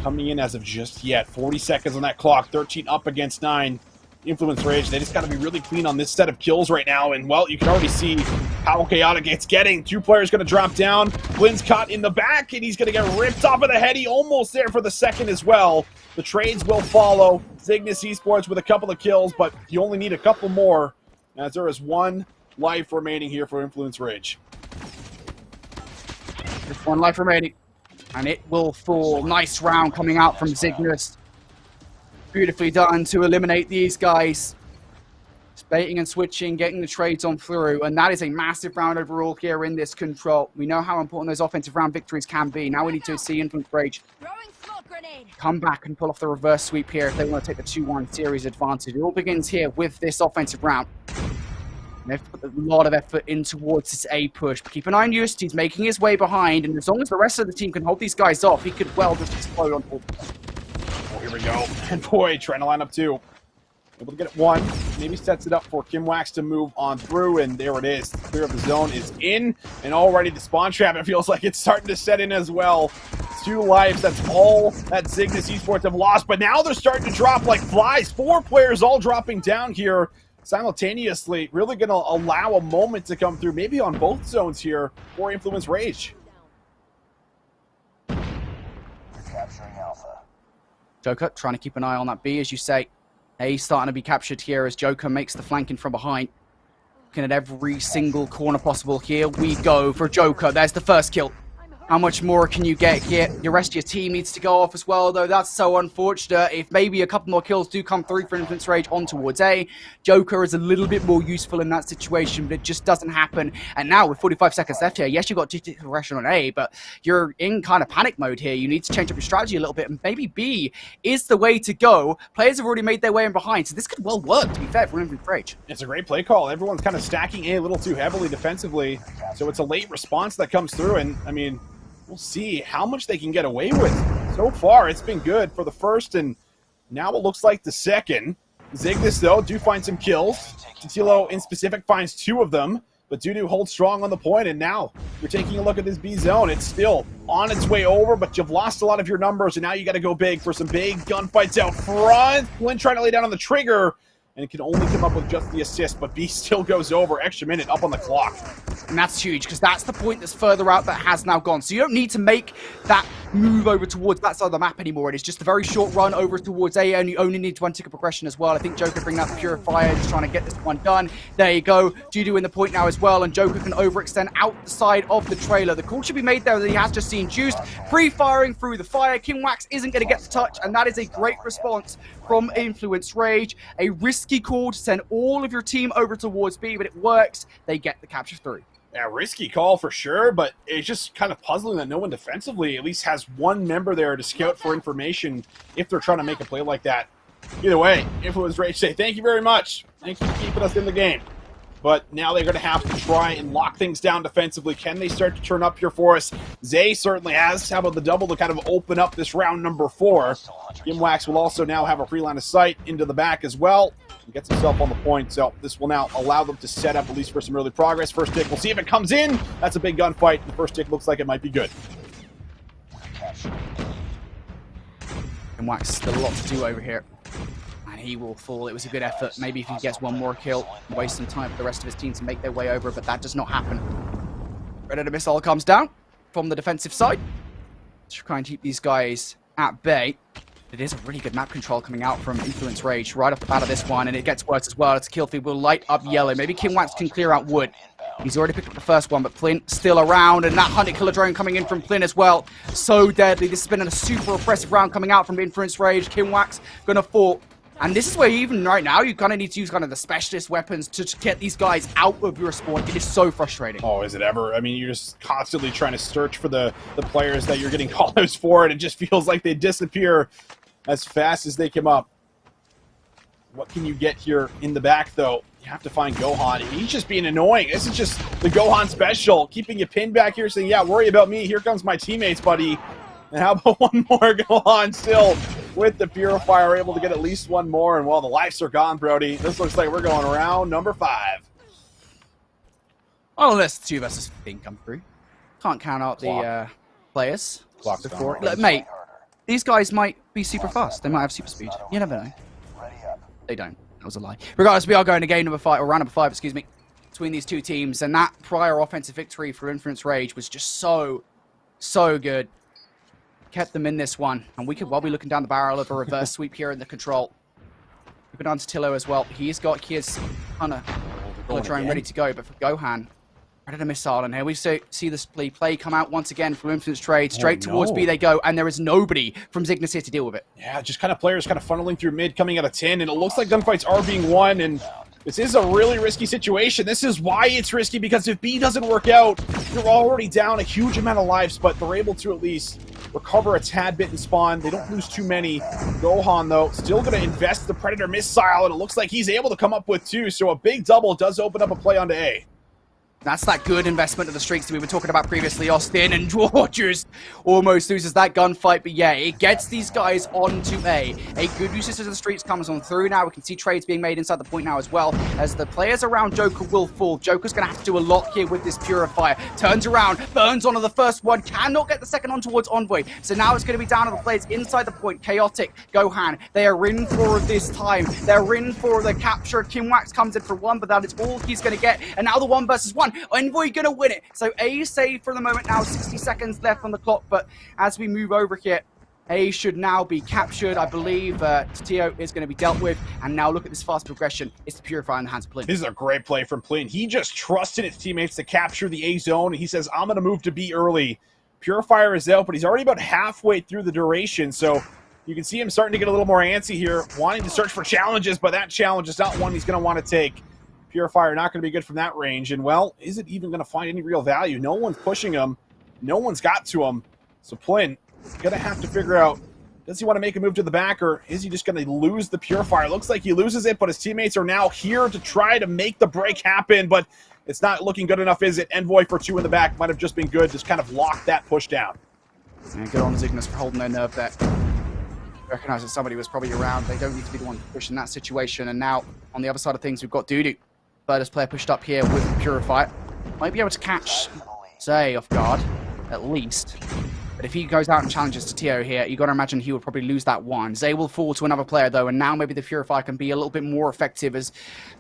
coming in as of just yet. 40 seconds on that clock. 13 up against 9. Influence Rage, they just got to be really clean on this set of kills right now. And, well, you can already see how chaotic it's getting. 2 players going to drop down. Flynn's caught in the back, and he's going to get ripped off of the head. He almost there for the second as well. The trades will follow. Zygnus Esports with a couple of kills, but you only need a couple more, as there is 1 life remaining here for Influence Rage. Just 1 life remaining. And it will fall. Nice round coming out from Zygnus. Beautifully done to eliminate these guys. Just baiting and switching, getting the trades on through. And that is a massive round overall here in this control. We know how important those offensive round victories can be. Now we need to see Influence Rage come back and pull off the reverse sweep here if they want to take the 2-1 series advantage. It all begins here with this offensive round. They've put a lot of effort in towards this A push. But keep an eye on Just. He's making his way behind. And as long as the rest of the team can hold these guys off, he could well just explode on board. Here we go. And boy, trying to line up 2. Able to get it 1. Maybe sets it up for KimWax to move on through. And there it is. Clear of the zone is in. And already the spawn trap, it feels like it's starting to set in as well. 2 lives. That's all that Zygnus Esports have lost. But now they're starting to drop like flies. 4 players all dropping down here simultaneously. Really going to allow a moment to come through. Maybe on both zones here for Influence Rage. Capturing Alpha. Joker trying to keep an eye on that B, as you say. A starting to be captured here as Joker makes the flanking from behind. Looking at every single corner possible. Here we go for Joker. There's the first kill. How much more can you get here? The rest of your team needs to go off as well, though. That's so unfortunate. If maybe a couple more kills do come through for Influence Rage on towards A, Joker is a little bit more useful in that situation, but it just doesn't happen. And now with 45 seconds left here, yes, you've got aggression on A, but you're in kind of panic mode here. You need to change up your strategy a little bit, and maybe B is the way to go. Players have already made their way in behind, so this could well work, to be fair, for Influence Rage. It's a great play call. Everyone's kind of stacking A a little too heavily defensively, so it's a late response that comes through, and, I mean, we'll see how much they can get away with. So far, it's been good for the first, and now it looks like the second. Zygnus, though, do find some kills. Titilo, in specific, finds 2 of them, but Dudu holds strong on the point, and now you're taking a look at this B zone. It's still on its way over, but you've lost a lot of your numbers, and now you got to go big for some big gunfights out front. Flynn trying to lay down on the trigger, and it can only come up with just the assist, but B still goes over. Extra minute up on the clock. And that's huge, because that's the point that's further out that has now gone. So you don't need to make that move over towards that side of the map anymore. It is just a very short run over towards A, and you only need 1 tick of progression as well. I think Joker bring out the Purifier, just trying to get this one done. There you go. Judo in the point now as well, and Joker can overextend out the side of the trailer. The call should be made there that he has just seen Juiced pre-firing through the fire. KimWax isn't going to get the touch, and that is a great response from Influence Rage. A risky call to send all of your team over towards B, but it works. They get the capture through. Yeah, risky call for sure, but it's just kind of puzzling that no one defensively at least has 1 member there to scout for information if they're trying to make a play like that. Either way, Influence Rage say thank you very much. Thanks for keeping us in the game. But now they're going to have to try and lock things down defensively. Can they start to turn up here for us? Zay certainly has. How about the double to kind of open up this round number 4? KimWax will also now have a free line of sight into the back as well. He gets himself on the point, so this will now allow them to set up at least for some early progress. First tick, we'll see if it comes in. That's a big gunfight. The first tick looks like it might be good. KimWax still a lot to do over here. And he will fall. It was a good effort. Maybe if he gets 1 more kill, waste some time for the rest of his team to make their way over, but that does not happen. Predator missile comes down from the defensive side to try and keep these guys at bay. It is a really good map control coming out from Influence Rage right off the bat of this one, and it gets worse as well. It's kill feed will light up yellow. Maybe KimWax can clear out wood. He's already picked up the first one, but Flynn still around, and that Hunted Killer Drone coming in from Flynn as well. So deadly. This has been a super oppressive round coming out from Influence Rage. KimWax gonna fall. And this is where even right now, you kind of need to use kind of the specialist weapons to get these guys out of your spawn. It is so frustrating. Oh, is it ever? I mean, you're just constantly trying to search for the players that you're getting call-outs for, and it just feels like they disappear as fast as they come up. What can you get here in the back, though? You have to find Gohan. He's just being annoying. This is just the Gohan special, keeping you pinned back here, saying, yeah, worry about me. Here comes my teammates, buddy. And how about 1 more Gohan still with the Purifier, able to get at least 1 more. And, well, the lives are gone, Brody. This looks like we're going round number 5. Oh, unless 2 versus 15 come through. Can't count out the players before. Look, mate, these guys might be super fast. They might have super speed. You never know. They don't. That was a lie. Regardless, we are going to game number 5, or round number 5, excuse me, between these two teams. And that prior offensive victory for Influence Rage was just so good. Kept them in this one. And we could well be looking down the barrel of a reverse sweep here in the control. Keep it on to Tillo as well. He's got his Hunter train ready to go. But for Gohan, Predator Missile. And here we see this play come out once again from Influence Trade. Straight towards B they go. And there is nobody from Zygnus here to deal with it. Yeah, just kind of players kind of funneling through mid, coming out of 10. And it looks like gunfights are being won. And this is a really risky situation. This is why it's risky, because if B doesn't work out, you're already down a huge amount of lives, but they're able to at least recover a tad bit in spawn. They don't lose too many. Gohan, though, still going to invest the Predator Missile, and it looks like he's able to come up with 2, so a big double does open up a play onto A. That's that good investment of the streaks that we were talking about previously, Austin, and Dwargers almost loses that gunfight, but yeah, it gets these guys onto A. A good usage of the streaks comes on through now. We can see trades being made inside the point now as well, as the players around Joker will fall. Joker's going to have to do a lot here with this Purifier. Turns around, burns onto the first one, cannot get the second on towards Envoy. So now it's going to be down to the players inside the point. Chaotic, Gohan, they are in for this time. They're in for the capture. Kimwax comes in for 1, but that is all he's going to get. And now the 1 versus 1. Envoy gonna win it. So A saved for the moment now, 60 seconds left on the clock, but as we move over here, A should now be captured. I believe Tatio is going to be dealt with, and now look at this fast progression. It's the Purifier in the hands of Plin. This is a great play from Plin. He just trusted his teammates to capture the A zone, and he says, I'm going to move to B early. Purifier is out, but he's already about halfway through the duration, so you can see him starting to get a little more antsy here, wanting to search for challenges, but that challenge is not one he's going to want to take. Purifier not going to be good from that range, and well, is it even going to find any real value? No one's pushing him. No one's got to him. So Plin going to have to figure out, does he want to make a move to the back, or is he just going to lose the Purifier? Looks like he loses it, but his teammates are now here to try to make the break happen, but it's not looking good enough, is it? Envoy for 2 in the back might have just been good. Just kind of lock that push down. And good on Zygnus for holding their nerve there. Recognize that somebody was probably around. They don't need to be the one pushing that situation. And now, on the other side of things, we've got Dudu. Birders player pushed up here with Purifier. Might be able to catch Zay off guard, at least. But if he goes out and challenges Tatio here, you got to imagine he would probably lose that 1. Zay will fall to another player, though, and now maybe the Purifier can be a little bit more effective as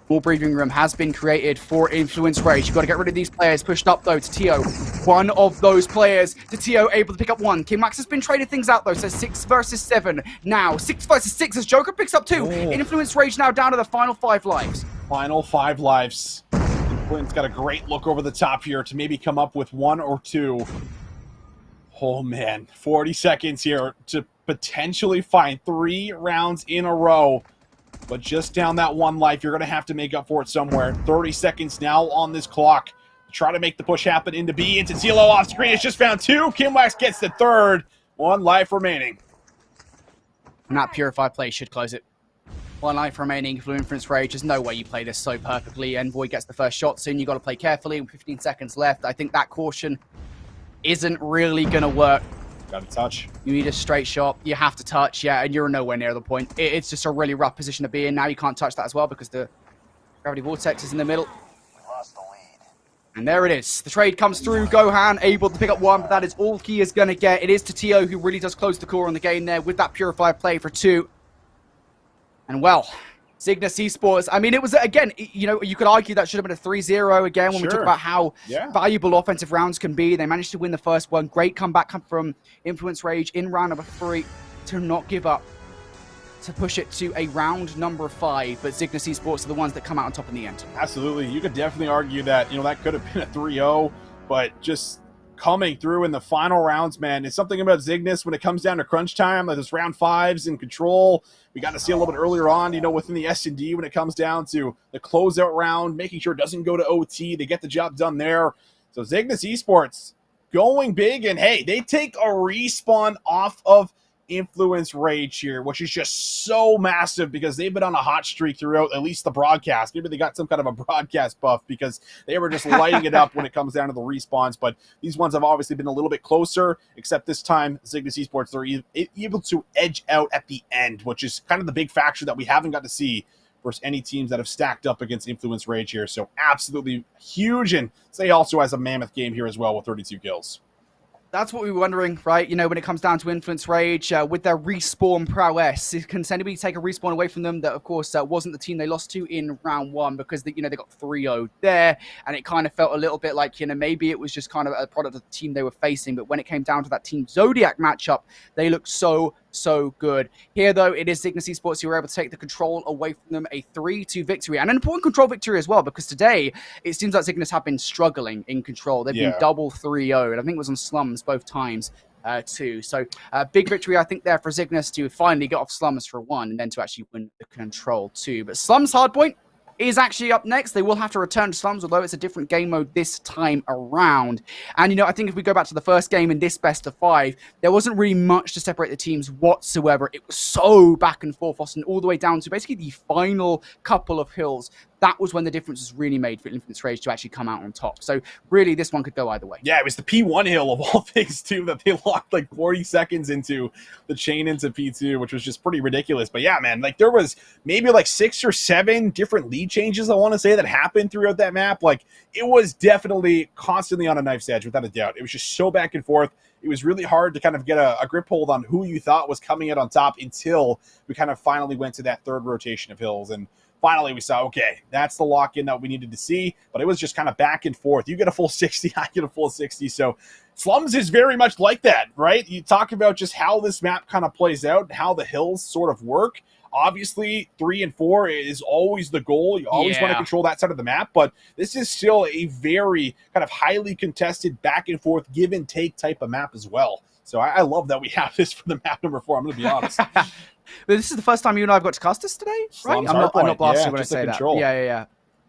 more breathing room has been created for Influence Rage. You've got to get rid of these players. Pushed up, though, Tatio. One of those players. Tatio able to pick up 1. Kimmax has been trading things out, though, so 6 versus 7. Now, 6 versus 6 as Joker picks up 2. Influence Rage now down to the final 5 lives. Final 5 lives. And Plin's got a great look over the top here to maybe come up with 1 or 2. Oh, man. 40 seconds here to potentially find 3 rounds in a row. But just down that 1 life, you're going to have to make up for it somewhere. 30 seconds now on this clock. Try to make the push happen into B. Into Zilo off screen. It's just found 2. Kimwax gets the 3rd. 1 life remaining. And that Purify play should close it. 1 life remaining for Influence Rage. There's no way you play this so perfectly. Envoy gets the first shot soon. You got to play carefully. 15 seconds left. I think that caution isn't really going to work. Got to touch. You need a straight shot. You have to touch, yeah, and you're nowhere near the point. It's just a really rough position to be in. Now you can't touch that as well because the gravity vortex is in the middle. We lost the lead. And there it is. The trade comes through. Gohan able to pick up 1, but that is all he is going to get. It is Tatio who really does close the core on the game there with that Purified play for 2. And well, Zygnus Esports, I mean, it was, again, you know, you could argue that should have been a 3-0 again when we talk about how valuable offensive rounds can be. They managed to win the first one. Great comeback from Influence Rage in round number 3 to not give up, to push it to a round number 5. But Zygnus Esports are the ones that come out on top in the end. Absolutely. You could definitely argue that, you know, that could have been a 3-0, but just coming through in the final rounds, man. It's something about Zygnus when it comes down to crunch time, like this round 5's in control. We got to see a little bit earlier on, you know, within the S&D when it comes down to the closeout round, making sure it doesn't go to OT. They get the job done there. So Zygnus Esports going big, and hey, they take a respawn off of Influence Rage here, which is just so massive because they've been on a hot streak throughout at least the broadcast. Maybe they got some kind of a broadcast buff because they were just lighting it up when it comes down to the respawns, but these ones have obviously been a little bit closer, except this time Zygnus Esports, they're able to edge out at the end, which is kind of the big factor that we haven't got to see versus any teams that have stacked up against Influence Rage here. So absolutely huge, and Say also has a mammoth game here as well with 32 kills. That's what we were wondering, right? You know, when it comes down to Influence Rage, with their respawn prowess, can anybody take a respawn away from them? That, of course, wasn't the team they lost to in round one, because, they got 3-0 there, and it kind of felt a little bit like, maybe it was just kind of a product of the team they were facing. But when it came down to that Team Zodiac matchup, they looked so good. Here, though, it is Zygnus Esports who were able to take the control away from them, a 3-2 victory, and an important control victory as well, because today it seems like Zygnus have been struggling in control. They've been double 3-0, and I think it was on Slums both times too. So big victory, I think, there for Zygnus to finally get off Slums for one, and then to actually win the control too. But Slums Hardpoint is actually up next. They will have to return to Slums, although it's a different game mode this time around. And, I think if we go back to the first game in this best of 5, there wasn't really much to separate the teams whatsoever. It was so back and forth, Austin, all the way down to basically the final couple of hills. That was when the difference was really made for Influence Rage to actually come out on top. So really, this one could go either way. Yeah, it was the P1 hill of all things, too, that they locked like 40 seconds into the chain into P2, which was just pretty ridiculous. But yeah, man, like there was maybe like 6 or 7 different lead changes, I want to say, that happened throughout that map. Like it was definitely constantly on a knife's edge, without a doubt. It was just so back and forth. It was really hard to kind of get a grip hold on who you thought was coming out on top until we kind of finally went to that third rotation of hills. And finally, we saw, okay, that's the lock-in that we needed to see, but it was just kind of back and forth. You get a full 60, I get a full 60, so Slums is very much like that, right? You talk about just how this map kind of plays out and how the hills sort of work. Obviously, 3 and 4 is always the goal. You always want to control that side of the map, but this is still a very kind of highly contested back and forth, give and take type of map as well. So I love that we have this for the map number 4, I'm going to be honest. But this is the first time you and I have got to cast this today, right? I'm not blasted when I say that.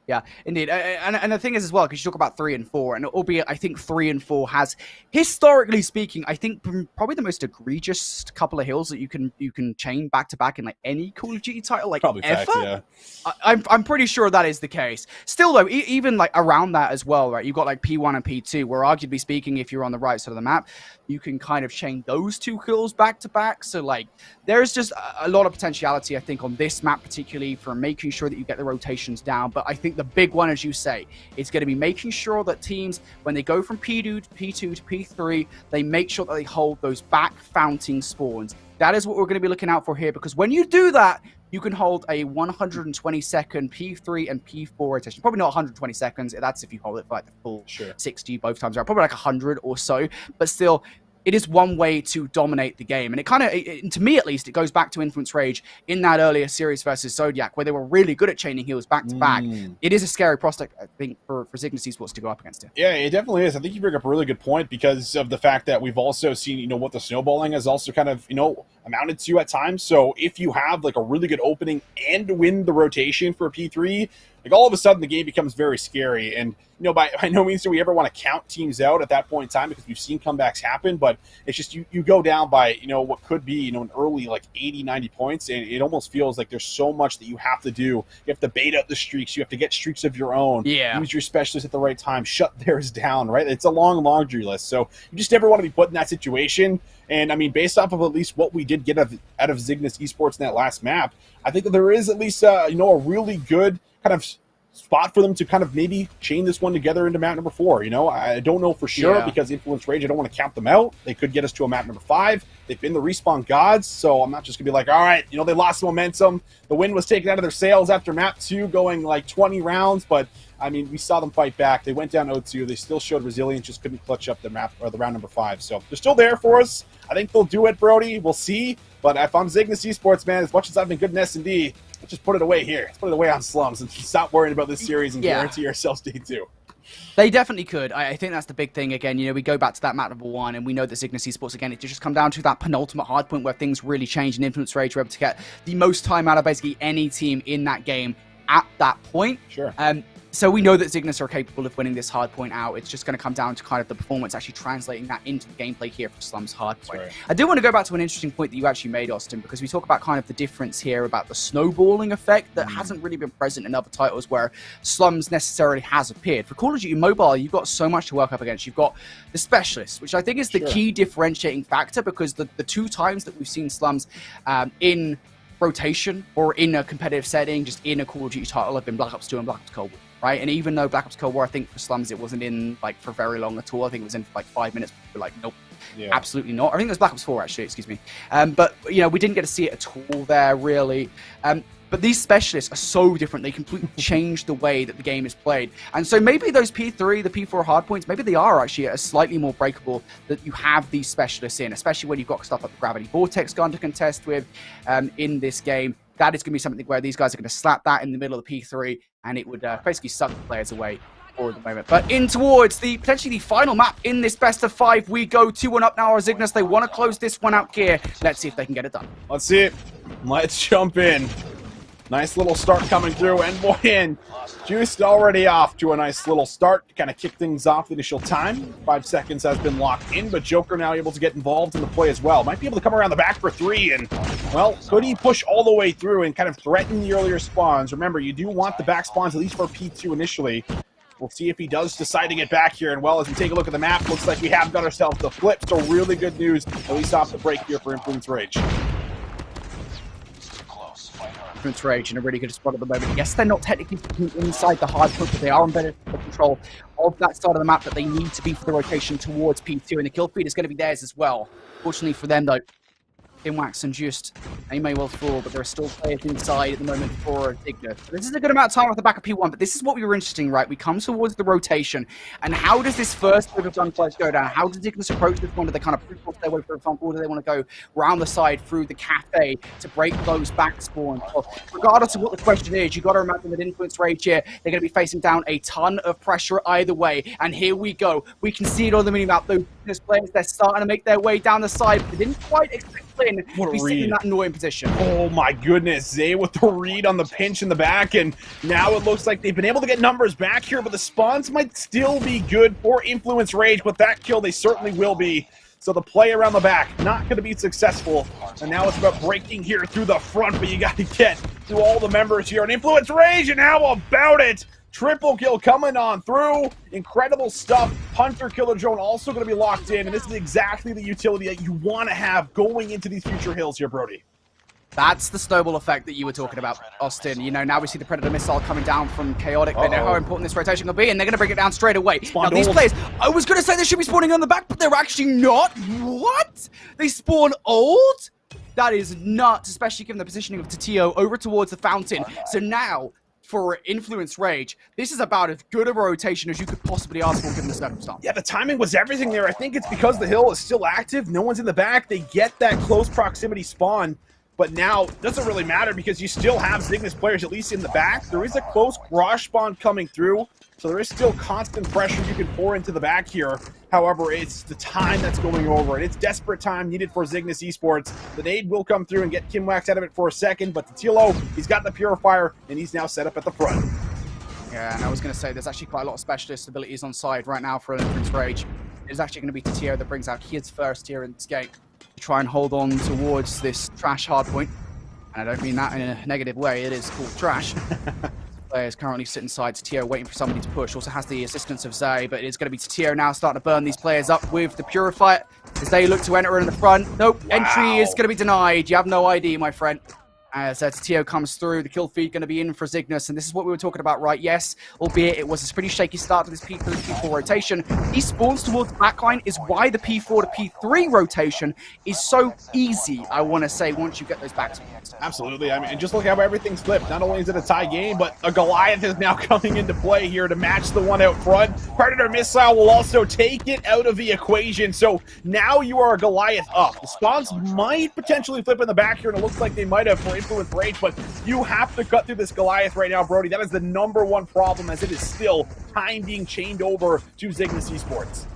Yeah, indeed. And the thing is as well, because you talk about 3 and 4, and albeit I think 3 and 4 has, historically speaking, I think probably the most egregious couple of hills that you can chain back to back in like any Call of Duty title, like probably ever. Facts, yeah. I'm pretty sure that is the case. Still though, even like around that as well, right? You've got like P1 and P2, where arguably speaking, if you're on the right side of the map, you can kind of chain those 2 hills back to back. So like, there's just a lot of potentiality, I think, on this map particularly for making sure that you get the rotations down. But I think the big one, as you say, is going to be making sure that teams, when they go from P2 to P3, they make sure that they hold those back fountain spawns. That is what we're going to be looking out for here, because when you do that, you can hold a 120-second P3 and P4 rotation. Probably not 120 seconds. That's if you hold it for like the full 60 both times around. Probably like 100 or so. But still, it is one way to dominate the game. And it kind of, to me at least, it goes back to Influence Rage in that earlier series versus Zodiac, where they were really good at chaining heals back to back. It is a scary prospect, I think, for Zygnus Esports to go up against it. Yeah, it definitely is. I think you bring up a really good point because of the fact that we've also seen, what the snowballing has also kind of, amounted to at times. So if you have like a really good opening and win the rotation for a P3, like all of a sudden the game becomes very scary. And by no means do we ever want to count teams out at that point in time, because we've seen comebacks happen, but it's just you go down by what could be an early like 80-90 points, and it almost feels like there's so much that you have to do. You have to bait out the streaks, you have to get streaks of your own, use your specialist at the right time, shut theirs down, right? It's a long laundry list, so you just never want to be put in that situation. And I mean, based off of at least what we did get out of Zygnus Esports in that last map, I think that there is at least a really good kind of spot for them to kind of maybe chain this one together into map number 4. I don't know for sure because Influence Rage, I don't want to count them out. They could get us to a map number 5. They've been the respawn gods, so I'm not just gonna be like, all right, they lost momentum. The wind was taken out of their sails after map 2, going like 20 rounds, but I mean, we saw them fight back. They went down 0-2. They still showed resilience, just couldn't clutch up the map or the round number 5. So they're still there for us. I think they'll do it, Brody. We'll see. But if I'm Zygnus Esports, man, as much as I've been good in S&D, let's just put it away here. Let's put it away on Slums and stop worrying about this series and guarantee ourselves day 2. They definitely could. I think that's the big thing. Again, we go back to that map number 1, and we know that Zygnus Esports, again, it just come down to that penultimate hard point where things really change, and Influence Rage were able to get the most time out of basically any team in that game at that point. Sure. So we know that Zygnus are capable of winning this hard point out. It's just going to come down to kind of the performance, actually translating that into the gameplay here for Slums hard point. Right. I do want to go back to an interesting point that you actually made, Austin, because we talk about kind of the difference here about the snowballing effect that hasn't really been present in other titles where Slums necessarily has appeared. For Call of Duty Mobile, you've got so much to work up against. You've got the specialists, which I think is the key differentiating factor, because the 2 times that we've seen Slums in rotation or in a competitive setting, just in a Call of Duty title, have been Black Ops 2 and Black Ops Cold War. Right, and even though Black Ops Cold War, I think for Slums it wasn't in like for very long at all. I think it was in for like 5 minutes. We're like, nope, Absolutely not. I think it was Black Ops 4, actually, excuse me. But, you know, we didn't get to see it at all there, really. But these specialists are so different. They completely change the way that the game is played. And so maybe those P3, the P4 hardpoints, maybe they are actually a slightly more breakable that you have these specialists in, especially when you've got stuff like the Gravity Vortex gun to contest with in this game. That is going to be something where these guys are going to slap that in the middle of the P3, and it would basically suck the players away for the moment. But in towards the potentially the final map in this best of 5, we go 2-1 up now. Our Zygnus, they want to close this one out here. Let's see if they can get it done. Let's see it. Let's jump in. Nice little start coming through, and boy, and Juiced already off to a nice little start to kind of kick things off the initial time. 5 seconds has been locked in, but Joker now able to get involved in the play as well. Might be able to come around the back for 3, and, well, could he push all the way through and kind of threaten the earlier spawns? Remember, you do want the back spawns at least for P2 initially. We'll see if he does decide to get back here, and well, as we take a look at the map, looks like we have got ourselves the flip, so really good news, at least off the break here for Influence Rage. Influence Rage in a really good spot at the moment. Yes, they're not technically inside the hard point, but they are in better control of that side of the map that they need to be for the rotation towards P2, and the kill feed is going to be theirs as well. Fortunately for them, though, Pinwax and Just, they may well fall, but there are still players inside at the moment for Zygnus. This is a good amount of time off the back of P1, but this is what we were interested in, right? We come towards the rotation, and how does this first wave of gunfires go down? How does Zygnus approach this one? Do they kind of push their way for the front, or do they want to go round the side through the cafe to break those back spawns? Well, regardless of what the question is, you've got to remember that Influence Rage here, they're going to be facing down a ton of pressure either way, and here we go. We can see it on the mini-map. Those players, they're starting to make their way down the side, but they didn't quite expect Flynn to be sitting in that annoying position. Oh my goodness, Zay with the read on the pinch in the back, and now it looks like they've been able to get numbers back here, but the spawns might still be good for Influence Rage, but that kill they certainly will be. So the play around the back, not going to be successful. And now it's about breaking here through the front, but you got to get through all the members here. And Influence Rage, and how about it? Triple kill coming on through. Incredible stuff. Hunter Killer Drone also going to be locked in. And this is exactly the utility that you want to have going into these future hills here, Brody. That's the snowball effect that you were talking about, Austin. You know, now we see the Predator missile coming down from Chaotic. They know how important this rotation will be, and they're going to bring it down straight away. Now, these players, I was going to say they should be spawning on the back, but they're actually not. What? They spawn old? That is nuts, especially given the positioning of Tatio over towards the fountain. So now, for Influence Rage, this is about as good of a rotation as you could possibly ask for given the circumstance. Yeah, the timing was everything there. I think it's because the hill is still active. No one's in the back. They get that close proximity spawn. But now, it doesn't really matter because you still have Zygnus players at least in the back. There is a close garage spawn coming through, so there is still constant pressure you can pour into the back here. However, it's the time that's going over, and it's desperate time needed for Zygnus Esports. The nade will come through and get Kimwax out of it for a second, but Tatilo, he's got the Purifier, and he's now set up at the front. Yeah, and I was going to say, there's actually quite a lot of specialist abilities on side right now for Influence Rage. It's actually going to be Tatio that brings out his first here in this game. Try and hold on towards this trash hardpoint, and I don't mean that in a negative way. It is called trash. Players currently sitting side Tatio waiting for somebody to push. Also has the assistance of Zay, but it is going to be Tatio now starting to burn these players up with the Purifier as they look to enter in the front. Nope, entry is going to be denied. You have no ID, my friend. As Tatio comes through, the kill feed going to be in for Zygnus, and this is what we were talking about, right? Yes, albeit it was a pretty shaky start to this P3 to P4 rotation. These spawns towards the backline is why the P4 to P3 rotation is so easy, I want to say, once you get those back spawns. Absolutely. I mean, just look how everything's flipped. Not only is it a tie game, but a Goliath is now coming into play here to match the one out front. Predator Missile will also take it out of the equation. So now you are a Goliath up. The spawns might potentially flip in the back here, and it looks like they might have for Influence Rage, but you have to cut through this Goliath right now, Brody. That is the #1 problem, as it is still time being chained over to Zygnus Esports.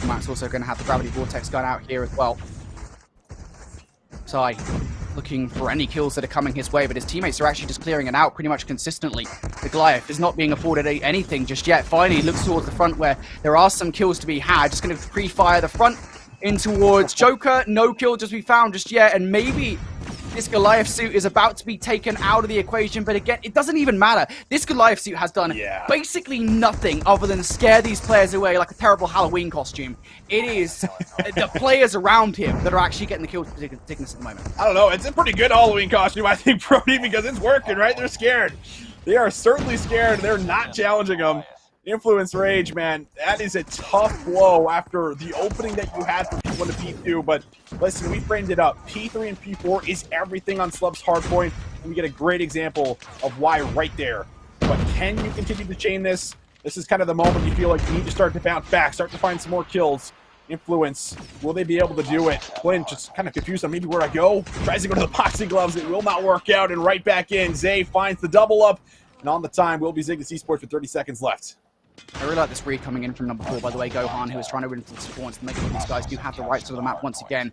Matt's also going to have the Gravity Vortex gun out here as well. Sai looking for any kills that are coming his way, but his teammates are actually just clearing it out pretty much consistently. The Goliath is not being afforded anything just yet. Finally, he looks towards the front where there are some kills to be had. Just going to pre-fire the front in towards Joker. No kill just be found just yet, and maybe this Goliath suit is about to be taken out of the equation, but again, it doesn't even matter. This Goliath suit has done basically nothing other than scare these players away like a terrible Halloween costume. It is the players around him that are actually getting the kills for Zygnus at the moment. I don't know, it's a pretty good Halloween costume, I think, Brody, because it's working, right? They're scared. They are certainly scared. They're not challenging them. Influence Rage, man, that is a tough blow after the opening that you had from P1 to P2, but listen, we framed it up. P3 and P4 is everything on Slub's Hardpoint, and we get a great example of why right there. But can you continue to chain this? This is kind of the moment you feel like you need to start to bounce back, start to find some more kills. Influence, will they be able to do it? Flynn just kind of confused on maybe where I go. Tries to go to the boxing gloves, it will not work out, and right back in. Zay finds the double up, and on the time will be Zygnus Esports with 30 seconds left. I really like this read coming in from number 4, by the way, Gohan, who is trying to win into the spawns to make sure these guys do have the right side of the map once again,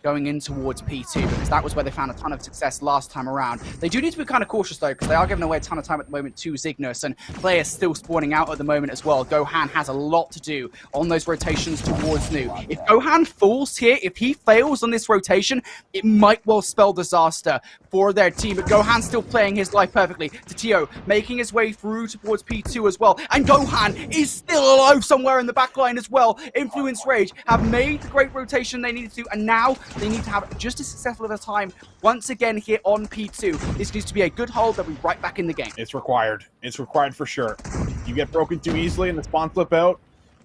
going in towards P2, because that was where they found a ton of success last time around. They do need to be kind of cautious, though, because they are giving away a ton of time at the moment to Zygnus, and players still spawning out at the moment as well. Gohan has a lot to do on those rotations towards Nu. If Gohan falls here, if he fails on this rotation, it might well spell disaster for their team, but Gohan's still playing his life perfectly. Tatio making his way through towards P2 as well, and Gohan is still alive somewhere in the back line as well. Influence Rage have made the great rotation they needed to, and now they need to have just as successful of a time once again here on P2. This needs to be a good hold. They'll be right back in the game. It's required. It's required for sure. You get broken too easily and the spawn flip out,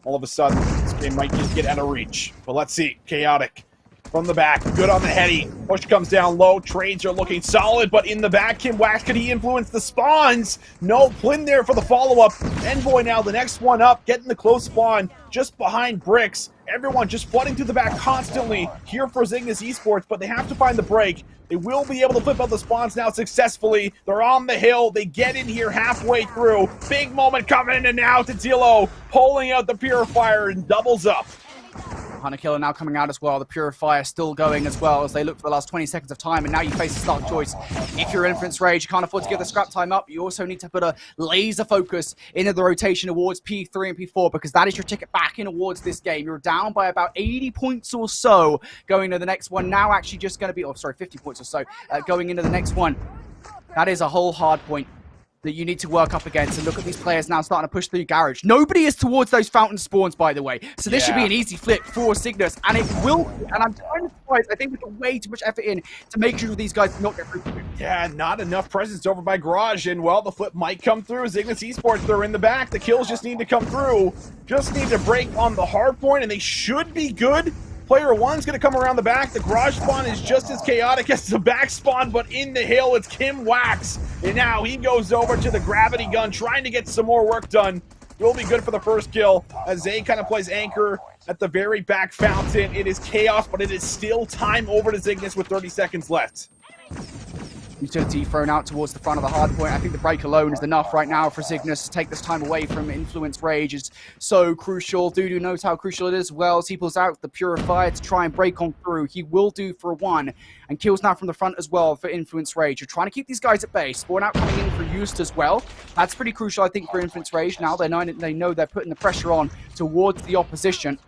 all of a sudden, this game might just get out of reach. But let's see. Chaotic. From the back, good on the heady. Push comes down low. Trades are looking solid, but in the back, Kim Wax, could he influence the spawns? No, Plin there for the follow-up. Envoy now, the next one up, getting the close spawn just behind Bricks. Everyone just flooding through the back constantly here for Zygnus Esports, but they have to find the break. They will be able to flip out the spawns now successfully. They're on the hill. They get in here halfway through. Big moment coming in and now. Tatilo pulling out the Purifier and doubles up. Hunter Killer now coming out as well. The Purifier still going as well as they look for the last 20 seconds of time, and now you face a stark choice. If you're Influence Rage, you can't afford to give the scrap time up. You also need to put a laser focus into the rotation towards P3 and P4, because that is your ticket back in towards this game. You're down by about 80 points or so going to the next one. Now actually just going to be, 50 points or so going into the next one. That is a whole hard point that you need to work up against. And look at these players now starting to push through Garage. Nobody is towards those fountain spawns, by the way. So this should be an easy flip for Zygnus. And it will be. And I'm kind of surprised. I think we put way too much effort in to make sure these guys not get through. Yeah, not enough presence over by Garage. And, well, the flip might come through. Zygnus Esports, they're in the back. The kills just need to come through. Just need to break on the hard point, and they should be good. Player one's going to come around the back. The garage spawn is just as chaotic as the back spawn, but in the hill, it's Kim Wax. And now he goes over to the gravity gun, trying to get some more work done. Will be good for the first kill, as Zay kind of plays anchor at the very back fountain. It is chaos, but it is still time over to Zygnus with 30 seconds left. Utility thrown out towards the front of the hard point. I think the break alone is enough right now for Zygnus to take this time away from Influence Rage. Is so crucial. Dudu knows how crucial it is. Well, as he pulls out the Purifier to try and break on through. He will do for one. And kills now from the front as well for Influence Rage. You're trying to keep these guys at bay. Spawn out coming in for Used as well. That's pretty crucial, I think, for Influence Rage. Now they know they're putting the pressure on towards the opposition.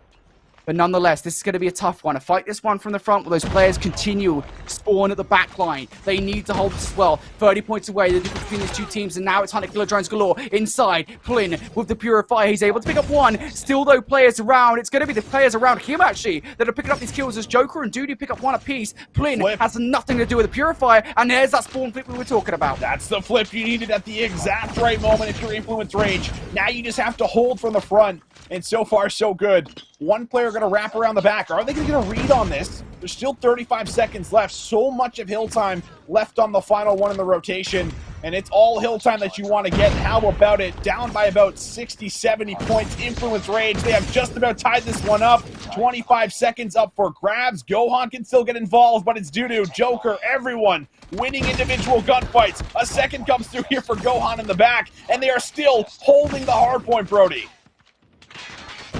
But nonetheless, this is going to be a tough one. To fight this one from the front, where those players continue to spawn at the back line. They need to hold this as well. 30 points away, the difference between these two teams, and now it's Hunter Killer drones galore. Inside, Plin with the Purifier. He's able to pick up one. Still, though, players around. It's going to be the players around him, actually, that are picking up these kills as Joker and Dudu pick up one apiece. Plin has nothing to do with the Purifier, and there's that spawn flip we were talking about. That's the flip you needed at the exact right moment if you're Influence Rage. Now you just have to hold from the front, and so far, so good. One player going to wrap around the back. Are they going to get a read on this? There's still 35 seconds left. So much of hill time left on the final one in the rotation. And it's all hill time that you want to get. How about it? Down by about 60, 70 points. Influence Rage. They have just about tied this one up. 25 seconds up for grabs. Gohan can still get involved, but it's Dudu, Joker, everyone winning individual gunfights. A second comes through here for Gohan in the back. And they are still holding the hard point, Brody.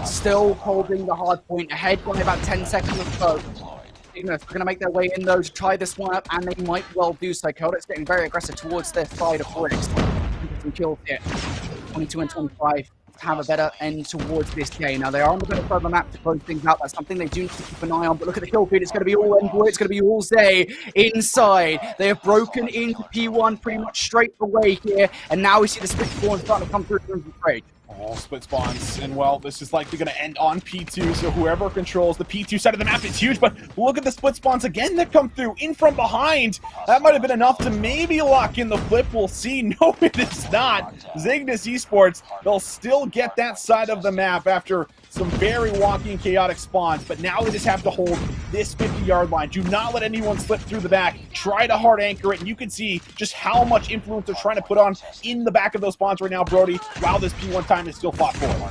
Still holding the hard point ahead by about 10 seconds or so. Zygnus are going to make their way in, though, to try this one up, and they might well do so. Chaotic's getting very aggressive towards their side of Bricks. Some kills here. 22 and 25 to have a better end towards this game. Now, they are on the better side of the map to close things out. That's something they do need to keep an eye on. But look at the kill feed. It's going to be all Envoy. It's going to be all Zay inside. They have broken into P1 pretty much straight away here. And now we see the split spawn starting to come through from Rage. Oh, split spawns, and well, this is likely going to end on P2, so whoever controls the P2 side of the map is huge, but look at the split spawns again that come through, in from behind. That might have been enough to maybe lock in the flip, we'll see. No, it is not. Zygnus Esports, they'll still get that side of the map after some very wonky and chaotic spawns, but now they just have to hold this 50-yard line. Do not let anyone slip through the back. Try to hard anchor it, and you can see just how much influence they're trying to put on in the back of those spawns right now, Brody, while this P1 time is still fought for.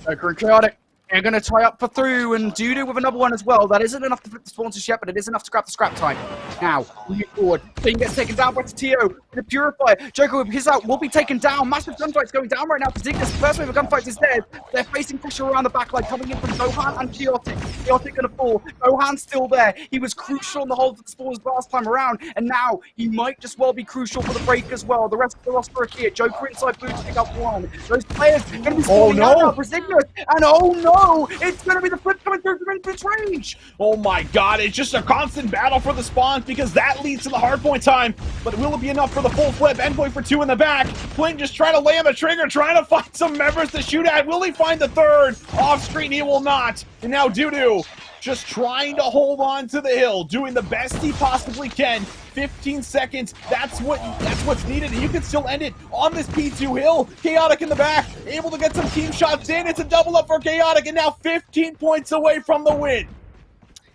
Joker and Chaotic. They're going to try up for through, and Dudu with another one as well. That isn't enough to flip the spawns yet, but it is enough to grab the scrap time. Now, moving forward. Thing gets taken down by Tio. The Purifier. Joker with his out will be taken down. Massive gunfights going down right now for Zygnus. The first wave of gunfights is dead. They're facing pressure around the backline, coming in from Gohan and Chaotic. Chaotic going to fall. Gohan's still there. He was crucial in the hold of the spawns last time around, and now he might just well be crucial for the break as well. The rest of the roster are here. Joker inside boot to pick up one. Those players are going to be spawning out now for Zygnus. And oh no! It's going to be the flip coming through from infinite range. Oh my god, it's just a constant battle for the spawns because that leads to the hardpoint time. But will it be enough for the full flip? Endpoint for two in the back. Flint just trying to lay on the trigger, trying to find some members to shoot at. Will he find the third? Off screen, he will not. And now Dudu just trying to hold on to the hill, doing the best he possibly can. 15 seconds, that's what's needed, and you can still end it on this P2 hill. Chaotic in the back, able to get some team shots in. It's a double up for Chaotic, and now 15 points away from the win.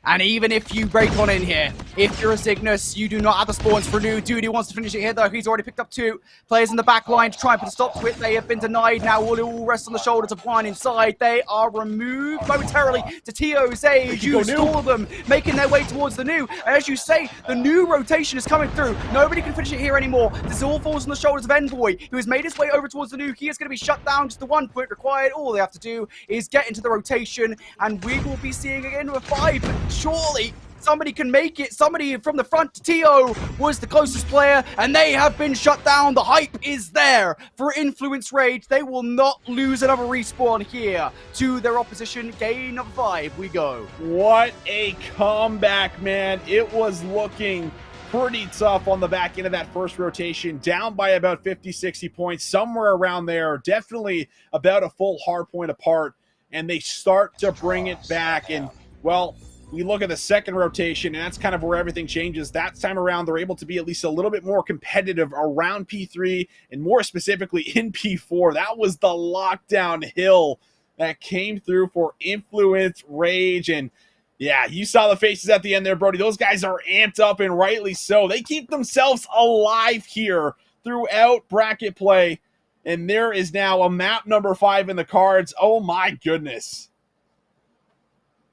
And even if you break on in here, if you're a Zygnus, you do not have the spawns for new. Duty wants to finish it here, though. He's already picked up two players in the back line to try and put a stop to it. They have been denied. Now all rests on the shoulders of one inside. They are removed momentarily to Tio's age. You stall them, making their way towards the new. As you say, the new rotation is coming through. Nobody can finish it here anymore. This all falls on the shoulders of Envoy, who has made his way over towards the new. He is going to be shut down. Just the 1 point required. All they have to do is get into the rotation, and we will be seeing again with 5. But surely somebody can make it. Somebody from the front to Tio was the closest player, and they have been shut down. The hype is there for Influence Rage. They will not lose another respawn here to their opposition. Game number 5 we go. What a comeback, man. It was looking pretty tough on the back end of that first rotation, down by about 50-60 points, somewhere around there, definitely about a full hard point apart, and they start to bring it back. And well, we look at the second rotation, and that's kind of where everything changes. That time around, they're able to be at least a little bit more competitive around P3, and more specifically in P4. That was the lockdown hill that came through for Influence Rage. And yeah, you saw the faces at the end there, Brody. Those guys are amped up, and rightly so. They keep themselves alive here throughout bracket play, and there is now a map number 5 in the cards. Oh my goodness.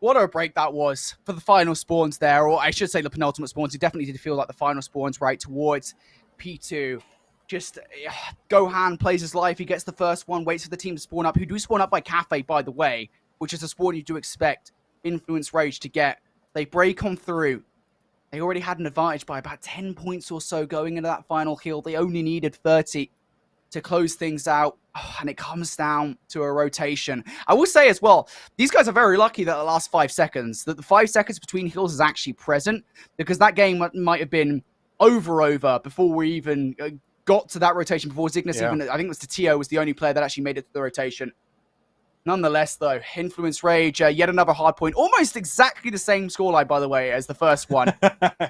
What a break that was for the final spawns there, or I should say the penultimate spawns. It definitely did feel like the final spawns right towards P2. Just Gohan plays his life. He gets the first one, waits for the team to spawn up, who do spawn up by Cafe, by the way, which is a spawn you do expect Influence Rage to get. They break on through. They already had an advantage by about 10 points or so going into that final kill. They only needed 30 to close things out. Oh, and it comes down to a rotation. I will say as well, these guys are very lucky that the last 5 seconds, that the 5 seconds between hills is actually present, because that game might have been over before we even got to that rotation, before Zygnus even, I think it was Tio was the only player that actually made it to the rotation. Nonetheless, though, Influence Rage, yet another hard point. Almost exactly the same scoreline, by the way, as the first one.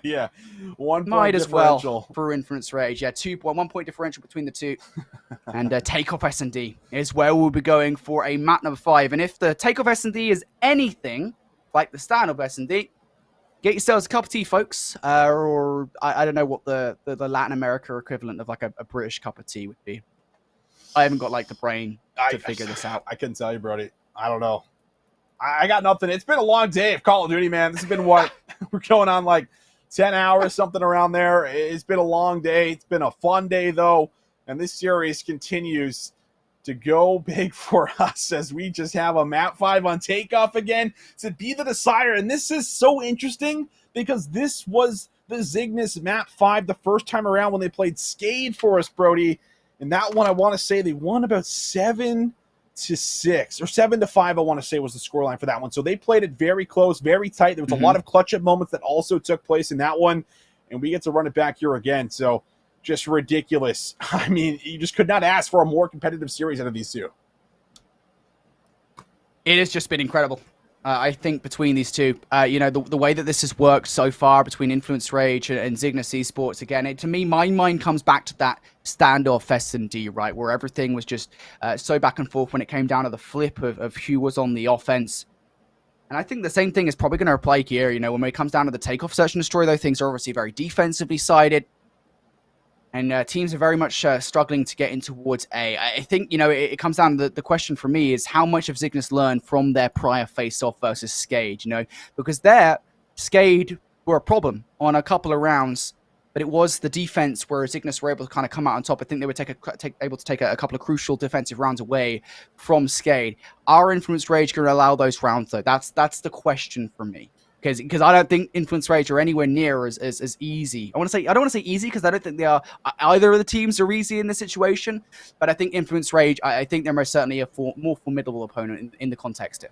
Yeah, 1 point Might as differential. well for Influence Rage. Yeah, 1 point differential between the two. And Takeoff S&D is where we'll be going for a map number 5. And if the Takeoff S&D is anything like the stand-up S&D, get yourselves a cup of tea, folks. Or I don't know what the Latin America equivalent of like a British cup of tea would be. I haven't got like the brain to figure this out. I couldn't tell you, Brody. I don't know. I got nothing. It's been a long day of Call of Duty, man. This has been what? We're going on like 10 hours, something around there. It's been a long day. It's been a fun day, though. And this series continues to go big for us as we just have a map 5 on Takeoff again to be the decider. And this is so interesting because this was the Zygnus map 5 the first time around when they played Skade for us, Brody. And that one, I want to say they won about 7-6 or 7-5. I want to say was the scoreline for that one. So they played it very close, very tight. There was a lot of clutch-up moments that also took place in that one, and we get to run it back here again. So just ridiculous. I mean, you just could not ask for a more competitive series out of these two. It has just been incredible. I think between these two, the way that this has worked so far between Influence Rage and Zygnus Esports, again, to me, my mind comes back to that standoff S&D, right, where everything was just so back and forth when it came down to the flip of who was on the offense. And I think the same thing is probably going to apply here. When it comes down to the takeoff, search and destroy, though, things are obviously very defensively sided. And teams are very much struggling to get in towards A. I think, it comes down to the question for me is how much have Zygnus learned from their prior face-off versus Skade, because there, Skade were a problem on a couple of rounds, but it was the defense where Zygnus were able to kind of come out on top. I think they were able to take a couple of crucial defensive rounds away from Skade. Are Influence Rage going to allow those rounds, though? That's the question for me. Because I don't think Influence Rage are anywhere near as easy. I don't want to say easy because I don't think they are. Either of the teams are easy in this situation, but I think Influence Rage, I think they're most certainly a more formidable opponent in the context here.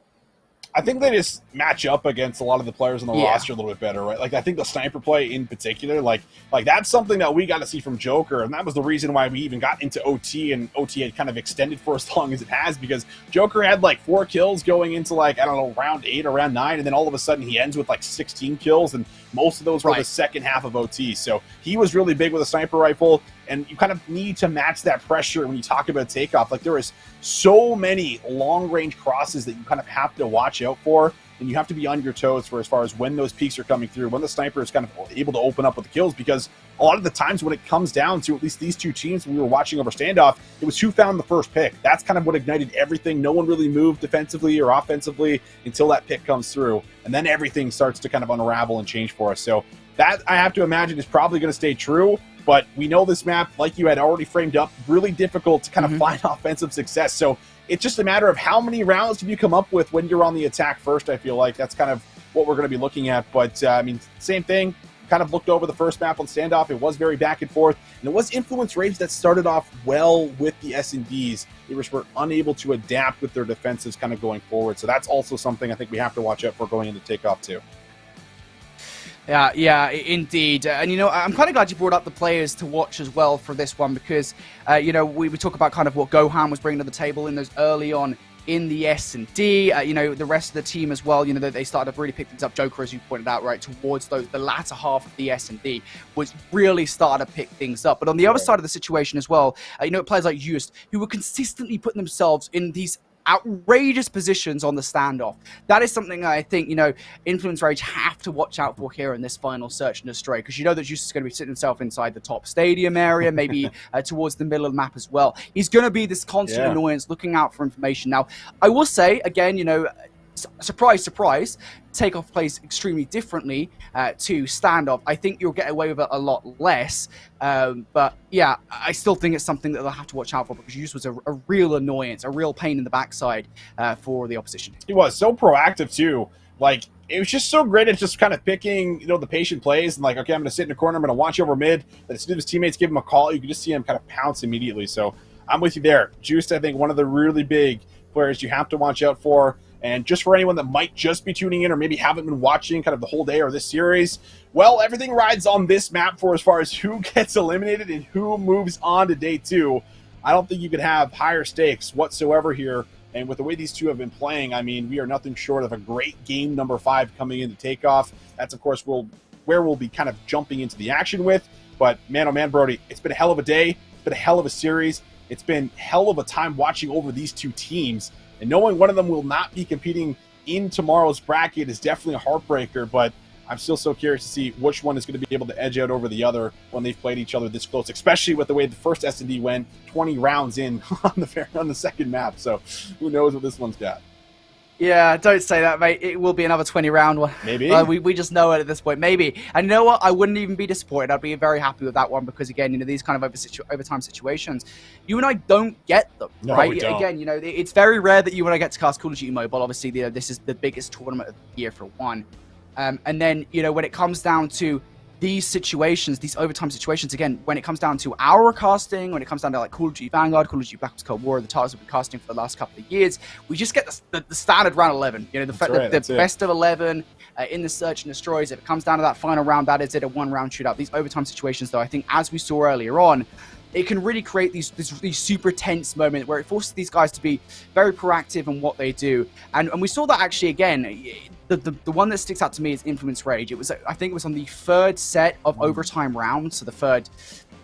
I think they just match up against a lot of the players on the roster a little bit better, right? Like, I think the sniper play in particular, like that's something that we got to see from Joker, and that was the reason why we even got into OT, and OT had kind of extended for as long as it has, because Joker had 4 kills going into round 8 or round 9, and then all of a sudden he ends with 16 kills, and most of those were the second half of OT. So he was really big with a sniper rifle, and you kind of need to match that pressure when you talk about takeoff. There is so many long-range crosses that you kind of have to watch out for, and you have to be on your toes for as far as when those peaks are coming through, when the sniper is kind of able to open up with the kills, because a lot of the times when it comes down to at least these two teams we were watching over standoff, it was who found the first pick. That's kind of what ignited everything. No one really moved defensively or offensively until that pick comes through, and then everything starts to kind of unravel and change for us. So that, I have to imagine, is probably going to stay true. But we know this map, like you had already framed up, really difficult to kind of find offensive success. So it's just a matter of how many rounds do you come up with when you're on the attack first, I feel like. That's kind of what we're going to be looking at. But, same thing. Kind of looked over the first map on standoff. It was very back and forth. And it was Influence Rage that started off well with the S&Ds. They were unable to adapt with their defenses kind of going forward. So that's also something I think we have to watch out for going into takeoff too. Yeah, indeed. And, I'm kind of glad you brought up the players to watch as well for this one because, we talk about kind of what Gohan was bringing to the table in those early on in the S&D. The rest of the team as well, they started to really pick things up. Joker, as you pointed out, right, towards the latter half of the S&D was really starting to pick things up. But on the other side of the situation as well, players like Just, who were consistently putting themselves in these outrageous positions on the standoff. That is something I think, Influence Rage have to watch out for here in this final search and destroy, because that Juice is going to be sitting himself inside the top stadium area, maybe towards the middle of the map as well. He's going to be this constant annoyance, looking out for information. Now, I will say, again, surprise, surprise, takeoff plays extremely differently to standoff. I think you'll get away with it a lot less. But yeah, I still think it's something that they'll have to watch out for, because Juice was a real annoyance, a real pain in the backside for the opposition. He was so proactive too. It was just so great at just kind of picking, the patient plays and okay, I'm going to sit in the corner, I'm going to watch over mid. Then as soon as his teammates give him a call, you can just see him kind of pounce immediately. So I'm with you there. Juice, I think, one of the really big players you have to watch out for. And just for anyone that might just be tuning in or maybe haven't been watching kind of the whole day or this series, well, everything rides on this map for as far as who gets eliminated and who moves on to day 2. I don't think you could have higher stakes whatsoever here. And with the way these two have been playing, we are nothing short of a great game number 5 coming into takeoff. That's, of course, where we'll be kind of jumping into the action with. But man, oh man, Brody, it's been a hell of a day. It's been a hell of a series. It's been hell of a time watching over these two teams. And knowing one of them will not be competing in tomorrow's bracket is definitely a heartbreaker, but I'm still so curious to see which one is going to be able to edge out over the other when they've played each other this close, especially with the way the first S&D went 20 rounds in on the second map. So who knows what this one's got. Yeah, don't say that, mate. It will be another 20-round one. Maybe. We just know it at this point. Maybe. And you know what? I wouldn't even be disappointed. I'd be very happy with that one because, again, these kind of overtime situations, you and I don't get them, right? We don't. Again, it's very rare that you and I get to cast Call of Duty Mobile. Obviously, this is the biggest tournament of the year for one. And then, when it comes down to these situations, these overtime situations, again, when it comes down to our casting, when it comes down to Call of Duty Vanguard, Call of Duty Black Ops Cold War, the titles we've been casting for the last couple of years, we just get the standard round 11. The best of 11, in the search and destroys. If it comes down to that final round, that is it, a one-round shootout. These overtime situations, though, I think, as we saw earlier on, it can really create these super tense moments where it forces these guys to be very proactive in what they do. And we saw that actually again. The one that sticks out to me is Influence Rage. I think it was on the third set of overtime rounds, so the third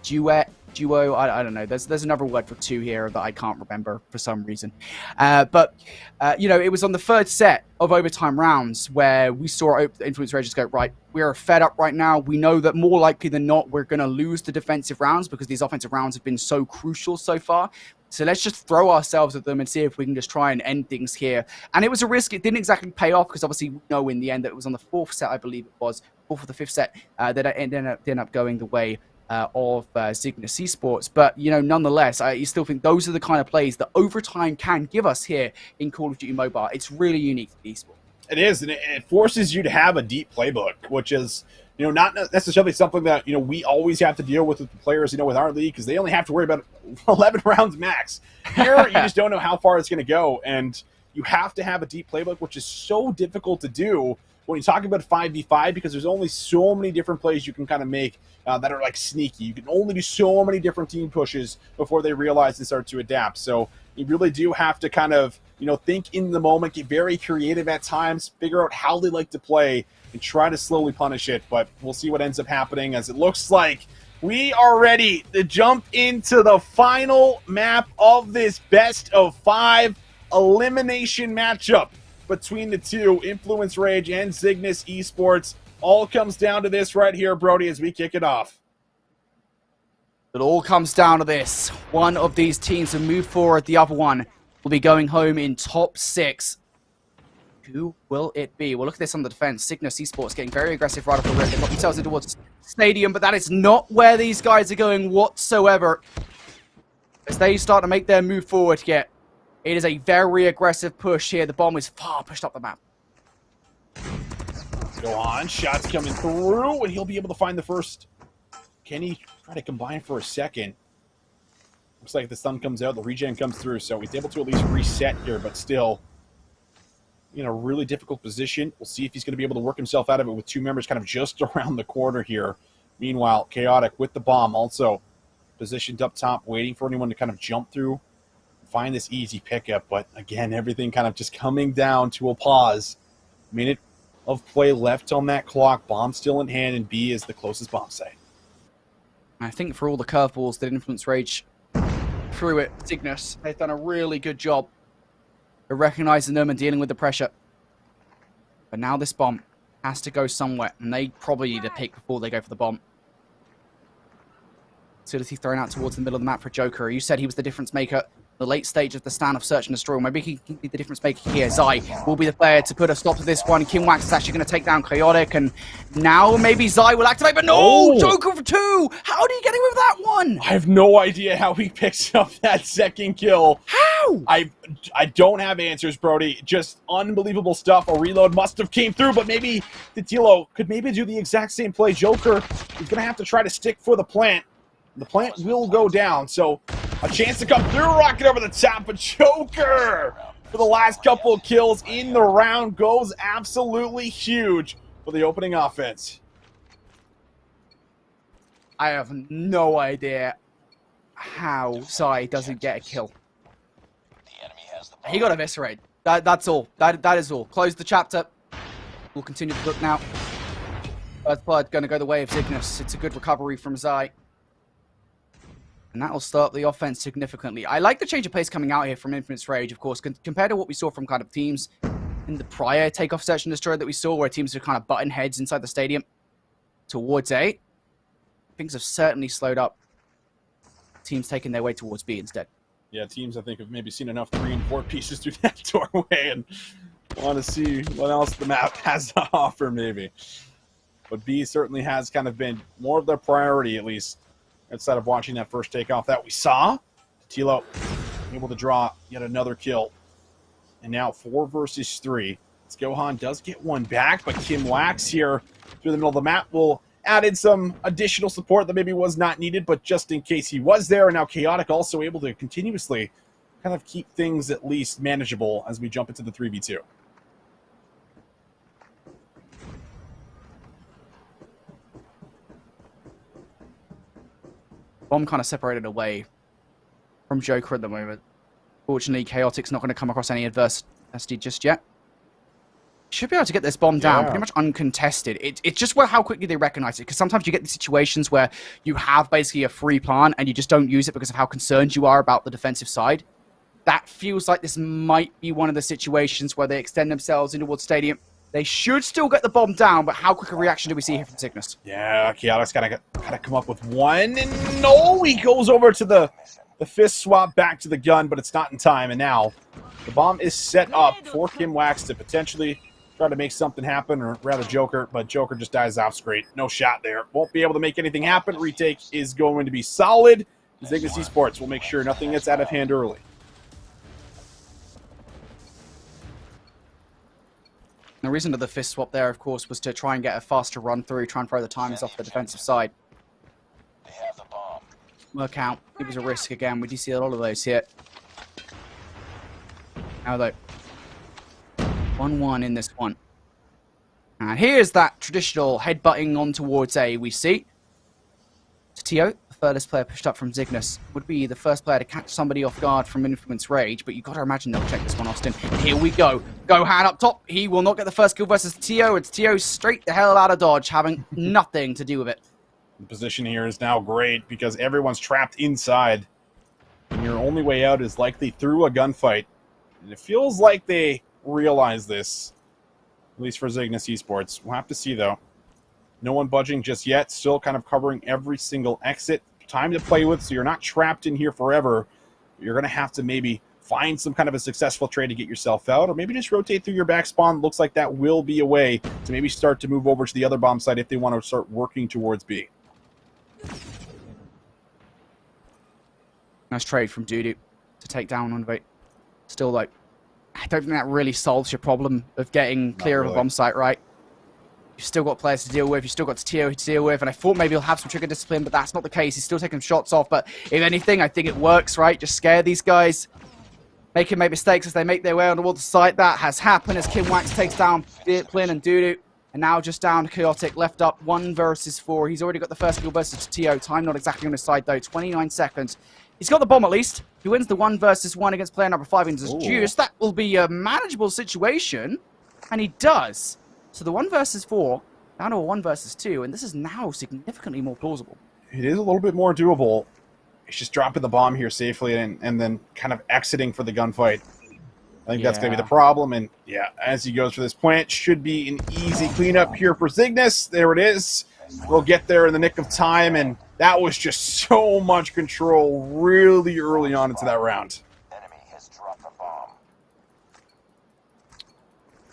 duo, I don't know. There's another word for two here that I can't remember for some reason. But it was on the third set of overtime rounds where we saw Influence Rage just go, right, we are fed up right now. We know that more likely than not, we're going to lose the defensive rounds because these offensive rounds have been so crucial so far. So let's just throw ourselves at them and see if we can just try and end things here. And it was a risk. It didn't exactly pay off because obviously we know in the end that it was on the fourth set, I believe it was, fourth or the fifth set, that it ended up going the way of Zygnus Esports. But, nonetheless, I still think those are the kind of plays that overtime can give us here in Call of Duty Mobile. It's really unique to esports. It is, and it forces you to have a deep playbook, which is, not necessarily something that, we always have to deal with the players, with our league, because they only have to worry about 11 rounds max. Here, you just don't know how far it's going to go, and you have to have a deep playbook, which is so difficult to do when you talk about 5v5, because there's only so many different plays you can kind of make that are like sneaky. You can only do so many different team pushes before they realize and start to adapt. So you really do have to kind of, think in the moment, get very creative at times, figure out how they like to play, and try to slowly punish it. But we'll see what ends up happening, as it looks like we are ready to jump into the final map of this best of 5 elimination matchup between the two, Influence Rage and Zygnus Esports. All comes down to this right here, Brody, as we kick it off. It all comes down to this. One of these teams will move forward. The other one will be going home in top 6. Who will it be? Well, look at this on the defense. Zygnus Esports getting very aggressive right off the rip. They've got themselves in towards Stadium, but that is not where these guys are going whatsoever. As they start to make their move forward here, it is a very aggressive push here. The bomb is far pushed up the map. Go on, shots coming through, and he'll be able to find the first. Can he try to combine for a second? Looks like the stun comes out, the regen comes through, so he's able to at least reset here, but still in a really difficult position. We'll see if he's going to be able to work himself out of it with two members kind of just around the corner here. Meanwhile, Chaotic with the bomb also positioned up top, waiting for anyone to kind of jump through, find this easy pickup. But again, everything kind of just coming down to a pause. Minute of play left on that clock. Bomb still in hand, and B is the closest bomb site. I think for all the curveballs that Influence Rage threw at Zygnus, they've done a really good job of recognizing them and dealing with the pressure. But now this bomb has to go somewhere, and they probably need a pick before they go for the bomb. Utility thrown out towards the middle of the map for Joker. You said he was the difference maker. The late stage of the stand of Search and Destroy. Maybe he can be the difference maker here. Zai will be the player to put a stop to this one. Kimwax is actually going to take down Chaotic, and now maybe Zai will activate, but no! Joker for 2! How do you get away with that one? I have no idea how he picks up that second kill. How? I don't have answers, Brody. Just unbelievable stuff. A reload must have came through, but maybe Titilo could maybe do the exact same play. Joker is going to have to try to stick for the plant. The plant will go down, so a chance to come through, rocket over the top, but Joker for the last couple of kills in the round goes absolutely huge for the opening offense. I have no idea how Zai doesn't get a kill. He got eviscerated. That's all. That is all. Close the chapter. We'll continue the book now. First blood going to go the way of Zygnus. It's a good recovery from Zai. And that will start the offense significantly. I like the change of pace coming out here from Influence Rage, of course, compared to what we saw from kind of teams in the prior Takeoff Search and Destroy that we saw, where teams are kind of butting heads inside the stadium towards A. Things have certainly slowed up. Teams taking their way towards B instead. Yeah, teams, I think, have maybe seen enough 3 and 4 pieces through that doorway and want to see what else the map has to offer, maybe. But B certainly has kind of been more of their priority, at least, outside of watching that first takeoff that we saw. Tilo able to draw yet another kill. And now 4 versus 3. Gohan does get one back, but Kim Wax here through the middle of the map will add in some additional support that maybe was not needed, but just in case he was there. And now Chaotic also able to continuously kind of keep things at least manageable as we jump into the 3v2. Bomb kind of separated away from Joker at the moment. Fortunately, Chaotic's not going to come across any adversity just yet. Should be able to get this bomb down pretty much uncontested. It's just how quickly they recognize it, because sometimes you get these situations where you have basically a free plant and you just don't use it because of how concerned you are about the defensive side. That feels like this might be one of the situations where they extend themselves into towards Stadium. They should still get the bomb down, but how quick a reaction do we see here from Zygnus? Yeah, Chaotic's gotta come up with one, and no, he goes over to the fist swap back to the gun, but it's not in time, and now the bomb is set up for Kimwax to potentially try to make something happen, or rather Joker, but Joker just dies off screen. No shot there. Won't be able to make anything happen. Retake is going to be solid. Zygnus Esports will make sure nothing gets out of hand early. The reason for the fist swap there, of course, was to try and get a faster run through, try and throw the timers off the defensive side. They have the bomb. Work out. It was a risk again. We do see a lot of those here. Now though, 1-1 in this one. And here's that traditional headbutting on towards A we see. Tio, the furthest player pushed up from Zygnus, would be the first player to catch somebody off guard from Influence Rage, but you've got to imagine they'll check this one, Austin. Here we go. Gohan up top. He will not get the first kill versus Tio. It's Tio straight the hell out of dodge, having nothing to do with it. The position here is now great because everyone's trapped inside. And your only way out is likely through a gunfight. And it feels like they realize this, at least for Zygnus Esports. We'll have to see, though. No one budging just yet. Still kind of covering every single exit. Time to play with, so you're not trapped in here forever. You're going to have to maybe find some kind of a successful trade to get yourself out, or maybe just rotate through your back spawn. Looks like that will be a way to maybe start to move over to the other bomb site if they want to start working towards B. Nice trade from Dudu to take down Unvate. Still, like, I don't think that really solves your problem of getting clear of a bomb site, right? You've still got players to deal with. You've still got Tio to deal with. And I thought maybe he'll have some trigger discipline, but that's not the case. He's still taking shots off. But if anything, I think it works, right? Just scare these guys. Make them make mistakes as they make their way on towards the site. That has happened as Kimwax takes down Plin and Dudu. And now just down Chaotic, left up 1 versus 4. He's already got the first kill versus Tio. Time not exactly on his side, though. 29 seconds. He's got the bomb at least. He wins the 1 versus 1 against player number 5 into Juice. That will be a manageable situation. And he does. So the 1 versus 4 down to a 1 versus 2. And this is now significantly more plausible. It is a little bit more doable. He's just dropping the bomb here safely and then kind of exiting for the gunfight. I think that's going to be the problem. And yeah, as he goes for this plant, should be an easy cleanup here for Zygnus. There it is. We'll get there in the nick of time. And that was just so much control really early on into that round. Enemy has dropped the bomb.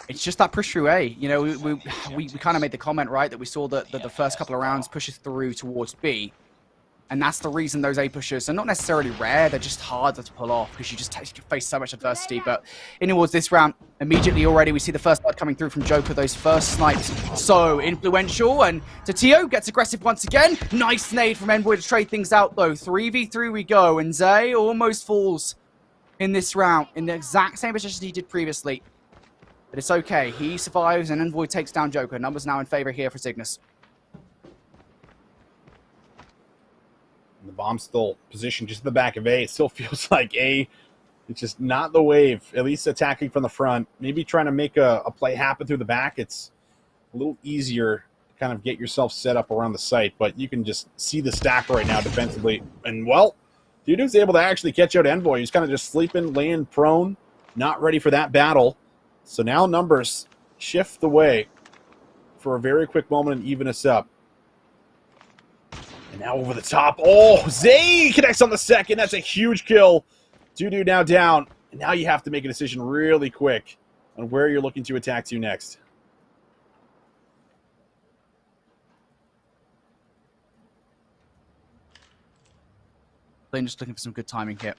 It's just that push through A. You know, we kind of made the comment, right, that we saw that the first couple of rounds pushes through towards B. And that's the reason those A pushes are not necessarily rare, they're just harder to pull off because you just face so much adversity. But in towards this round, immediately already we see the first blood coming through from Joker, those first snipes. So influential, and Tio gets aggressive once again. Nice nade from Envoy to trade things out though. 3v3 we go, and Zay almost falls in this round in the exact same position he did previously. But it's okay, he survives and Envoy takes down Joker. Numbers now in favor here for Zygnus. The bomb's still positioned just at the back of A. It still feels like A, it's just not the wave, at least attacking from the front. Maybe trying to make a play happen through the back. It's a little easier to kind of get yourself set up around the site, but you can just see the stack right now defensively. And, well, Dudu's able to actually catch out Envoy. He's kind of just sleeping, laying prone, not ready for that battle. So now numbers shift the way for a very quick moment and even us up. And now over the top. Oh, Zay connects on the second. That's a huge kill. Dudu now down. And now you have to make a decision really quick on where you're looking to attack to next. They're just looking for some good timing here.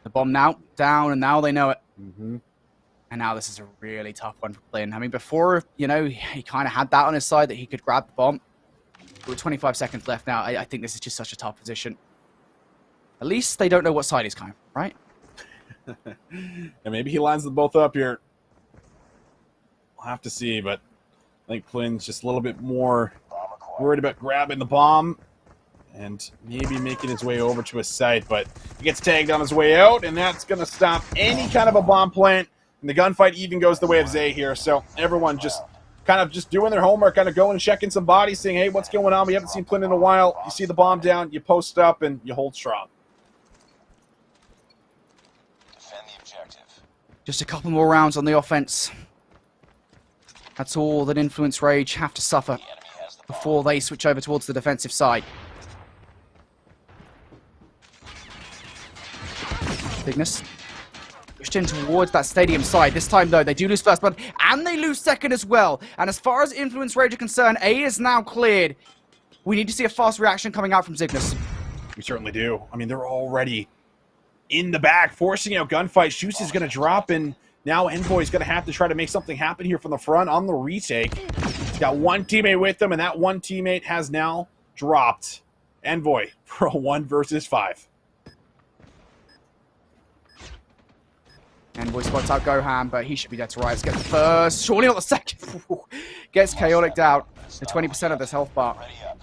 The bomb now down, and now they know it. Mm-hmm. And now this is a really tough one for Plin. I mean, before, you know, he kind of had that on his side that he could grab the bomb. With 25 seconds left now, I think this is just such a tough position. At least they don't know what side he's coming from, right? And maybe he lines them both up here. We'll have to see, but I think Plin's just a little bit more worried about grabbing the bomb and maybe making his way over to his site, but he gets tagged on his way out, and that's going to stop any kind of a bomb plant. And the gunfight even goes the way of Zay here, so everyone just kind of just doing their homework, kind of going and checking some bodies, saying, hey, what's going on? We haven't seen Plin in a while. You see the bomb down, you post up, and you hold strong. Defend the objective. Just a couple more rounds on the offense. That's all that Influence Rage have to suffer The enemy has the bomb. before they switch over towards the defensive side. Zygnus pushed in towards that stadium side. This time, though, they do lose first blood, and they lose second as well. And as far as Influence Rage are concerned, A is now cleared. We need to see a fast reaction coming out from Zygnus. We certainly do. I mean, they're already in the back, forcing out gunfight. Shoes is going to drop, and now Envoy's going to have to try to make something happen here from the front on the retake. He's got one teammate with him, and that one teammate has now dropped Envoy for a 1 versus 5. Envoy spots out Gohan, but he should be dead to rights. Get the first, surely not the second. Gets chaotic out to 20% of this health bar. Ready up.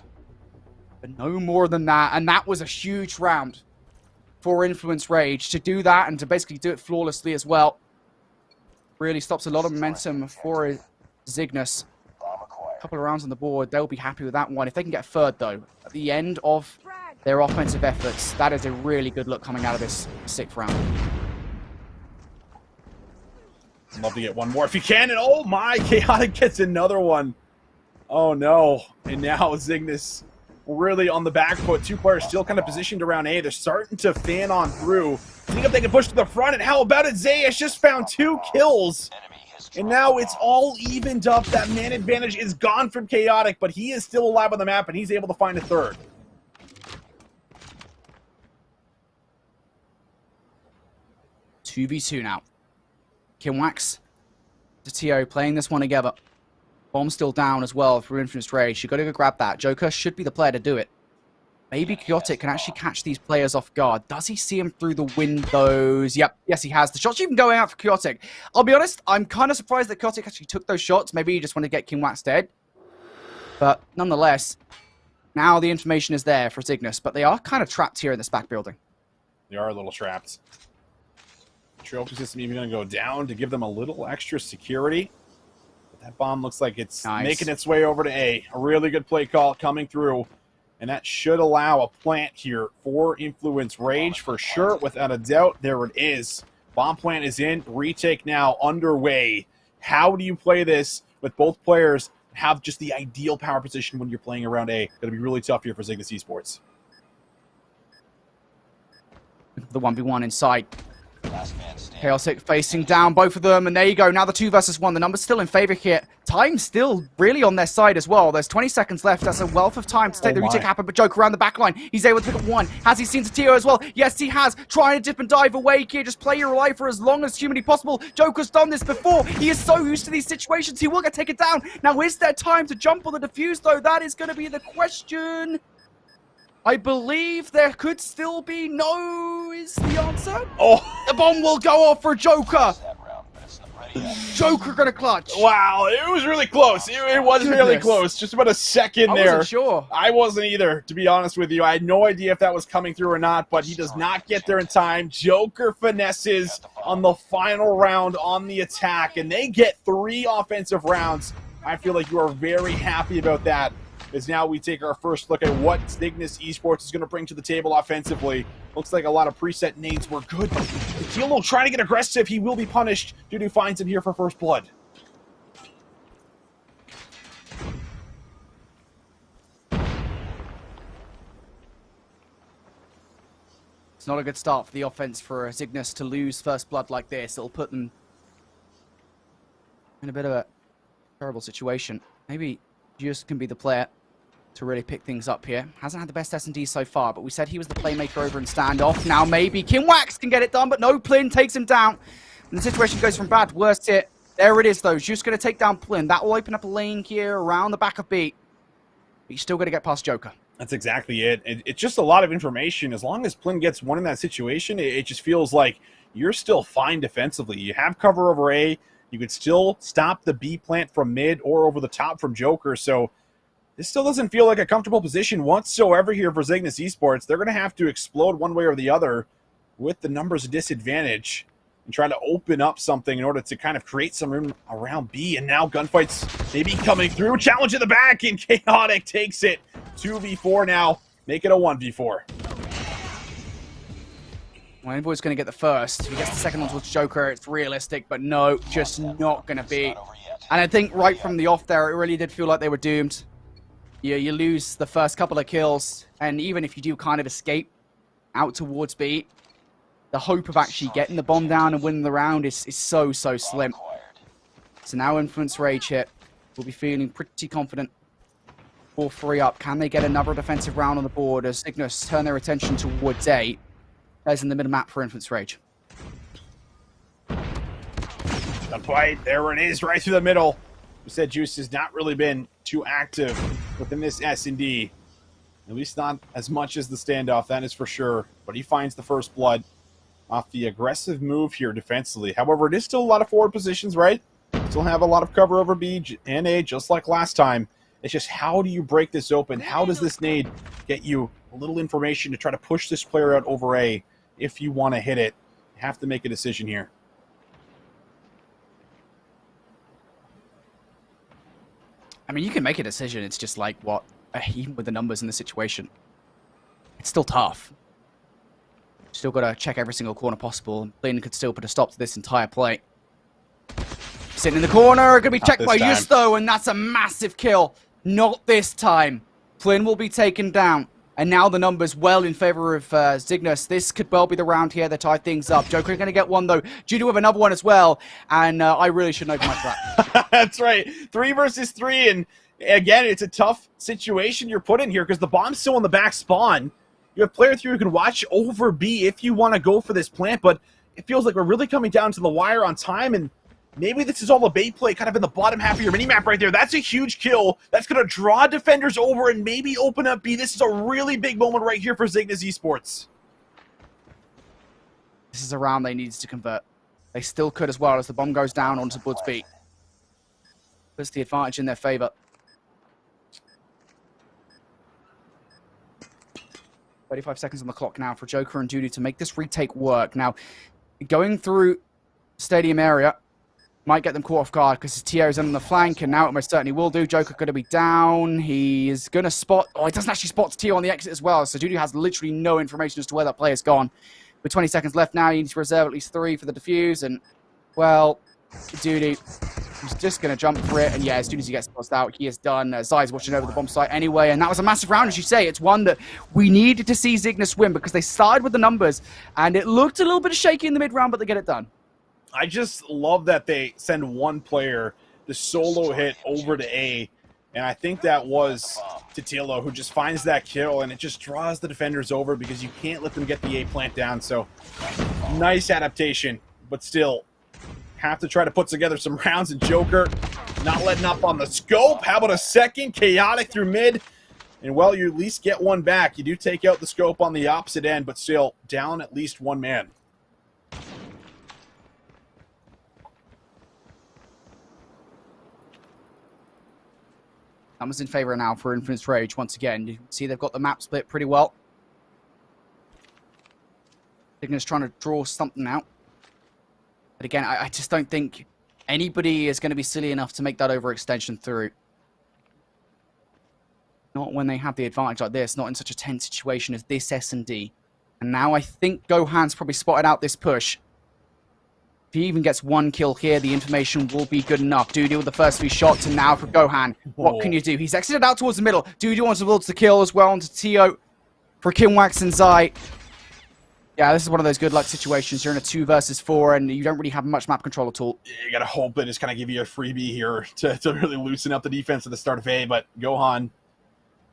But no more than that, and that was a huge round for Influence Rage. To do that and to basically do it flawlessly as well really stops a lot of momentum for Zygnus. Bomb acquired. A couple of rounds on the board, they'll be happy with that one. If they can get third, though, at the end of their offensive efforts, that is a really good look coming out of this 6th round. Love to get one more if you can, and oh my, Chaotic gets another one. Oh no, and now Zygnus really on the back foot. 2 players still kind of positioned around A. They're starting to fan on through. Think if they can push to the front, and how about it? Zay has just found 2 kills. Enemy has And dropped now the it's bomb. all evened up. That man advantage is gone from Chaotic, but he is still alive on the map, and he's able to find a third. Two v 2 now. Kinwax to TO playing this one together. Bomb still down as well for Influence Rage. You got to go grab that. Joker should be the player to do it. Maybe Chaotic can actually catch these players off guard. Does he see him through the windows? Yep, yes he has. The shot's even going out for Chaotic. I'll be honest, I'm kind of surprised that Chaotic actually took those shots. Maybe he just wanted to get Kinwax dead. But nonetheless, now the information is there for Zygnus, but they are kind of trapped here in this back building. They are a little trapped. Trophy system even going to go down to give them a little extra security. But that bomb looks like it's making its way over to A. A really good play call coming through. And that should allow a plant here for Influence Rage for sure, without a doubt. There it is. Bomb plant is in. Retake now underway. How do you play this with both players have just the ideal power position when you're playing around A? Going to be really tough here for Zygnus Esports. The 1v1 inside. Last man standing. Chaotic facing down both of them, and there you go. Now the 2 versus 1. The number's still in favor here. Time's still really on their side as well. There's 20 seconds left. That's a wealth of time to take the retake happen, but Joker around the back line. He's able to pick up 1. Has he seen Satio as well? Yes, he has. Trying to dip and dive away here. Just play your life for as long as humanly possible. Joker's done this before. He is so used to these situations. He will get taken down. Now, is there time to jump on the defuse, though? That is going to be the question. I believe there could still be no is the answer. Oh, The bomb will go off for Joker. That round, but it's not ready up. Joker gonna clutch. wow. It was really close. It was really Goodness. close. Just about a second I there. wasn't sure. I wasn't either, to be honest with you. I had no idea if that was coming through or not, but he does not get there in time. Joker finesses on the final round on the attack, and they get 3 offensive rounds. I feel like you are very happy about that, as now we take our first look at what Zygnus Esports is going to bring to the table offensively. Looks like a lot of preset nades were good, but Tequilo trying to get aggressive. He will be punished. Dudu finds him here for first blood. It's not a good start for the offense for Zygnus to lose first blood like this. It'll put them in a bit of a terrible situation. Maybe Just can be the player to really pick things up here. Hasn't had the best S&D so far, but we said he was the playmaker over in standoff. Now maybe Kinwax can get it done, but no, Plin takes him down. And the situation goes from bad to worse here. There it is, though. Just going to take down Plin. That will open up a lane here around the back of B. But he's still going to get past Joker. That's exactly it. It's just a lot of information. As long as Plin gets one in that situation, it just feels like you're still fine defensively. You have cover over A. You could still stop the B plant from mid or over the top from Joker. So this still doesn't feel like a comfortable position whatsoever here for Zygnus Esports. They're going to have to explode one way or the other with the numbers disadvantage and try to open up something in order to kind of create some room around B. And now gunfights maybe coming through. Challenge in the back, and Chaotic takes it. 2v4 now. Make it a 1v4. Well, Envoy's going to get the first. If he gets the second one towards Joker, it's realistic, but no, just not going to be. And I think right from the off there, it really did feel like they were doomed. You lose the first couple of kills, and even if you do kind of escape out towards B, the hope of actually getting the bomb down and winning the round is so slim. So now Influence Rage hit. We'll be feeling pretty confident. 4-3 up. Can they get another defensive round on the board as Zygnus turn their attention towards A? There's in the middle map for Influence Rage. Gunfight, there it is, right through the middle. We said Juice has not really been too active within this S&D. At least not as much as the standoff, that is for sure. But he finds the first blood off the aggressive move here defensively. However, it is still a lot of forward positions, right? Still have a lot of cover over B and A, just like last time. It's just, how do you break this open? How does this nade get you a little information to try to push this player out over A if you want to hit it? You have to make a decision here. I mean, you can make a decision. It's just like, what? Even with the numbers in the situation, it's still tough. Still got to check every single corner possible. Blin could still put a stop to this entire play. Sitting in the corner, going to be checked by Justo, and that's a massive kill. Not this time. Flynn will be taken down. And now the numbers well in favor of Zygnus. This could well be the round here. They tie things up. Joker going to get one, though. Judo with another one as well. And I really shouldn't open much for that. That's right. 3 versus 3. And again, it's a tough situation you're put in here because the bomb's still in the back spawn. You have player 3 who can watch over B if you want to go for this plant. But it feels like we're really coming down to the wire on time. And maybe this is all a bait play kind of in the bottom half of your minimap right there. That's a huge kill. That's going to draw defenders over and maybe open up B. This is a really big moment right here for Zygnus Esports. This is a round they needed to convert. They still could as well as the bomb goes down onto Bud's B. Puts the advantage in their favor. 35 seconds on the clock now for Joker and Duty to make this retake work. Now, going through stadium area might get them caught off guard because his TO is on the flank, and now it most certainly will do. Joker going to be down. He is going to spot... Oh, he doesn't actually spot TO on the exit as well, so Duty has literally no information as to where that player's gone. With 20 seconds left now, you need to reserve at least 3 for the defuse, and, well, Duty is just going to jump for it, and yeah, as soon as he gets tossed out, he is done. Zai's watching over the bomb site anyway, and that was a massive round, as you say. It's one that we needed to see Zygnus win because they started with the numbers, and it looked a little bit shaky in the mid-round, but they get it done. I just love that they send one player to solo hit over to A, and I think that was Titilo who just finds that kill, and it just draws the defenders over because you can't let them get the A plant down. So nice adaptation, but still have to try to put together some rounds. And Joker not letting up on the scope. How about a second? Chaotic through mid, and well, you at least get one back. You do take out the scope on the opposite end, but still down at least one man. Numbers in favor now for Influence Rage once again. You can see they've got the map split pretty well. Zygnus trying to draw something out. But again, I just don't think anybody is going to be silly enough to make that overextension through. Not when they have the advantage like this, not in such a tense situation as this S&D. And now I think Gohan's probably spotted out this push. If he even gets one kill here, the information will be good enough. Dudu with the first 3 shots, and now for Gohan, what can you do? He's exited out towards the middle. Dudu wants to kill as well onto Tio for Kimwax and Zai. Yeah, this is one of those good luck situations. You're in a 2 versus 4, and you don't really have much map control at all. You gotta hope that it's kind of give you a freebie here to really loosen up the defense at the start of A, but Gohan,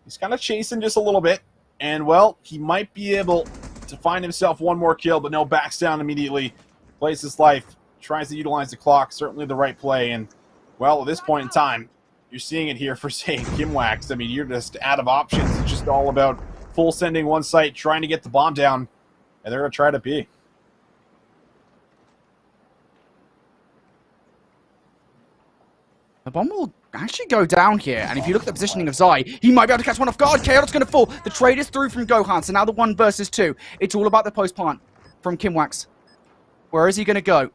he's kind of chasing just a little bit, and well, he might be able to find himself one more kill, but no, backs down immediately. Plays his life, tries to utilize the clock, certainly the right play, and, well, at this point in time, you're seeing it here for, say, Kimwax. I mean, you're just out of options. It's just all about full sending one site, trying to get the bomb down, and they're going to try to B. The bomb will actually go down here, and if you look at the positioning of Zai, he might be able to catch one off guard. Chaot's going to fall. The trade is through from Gohan, so now the 1 versus 2. It's all about the post plant from Kimwax. Where is he going to go?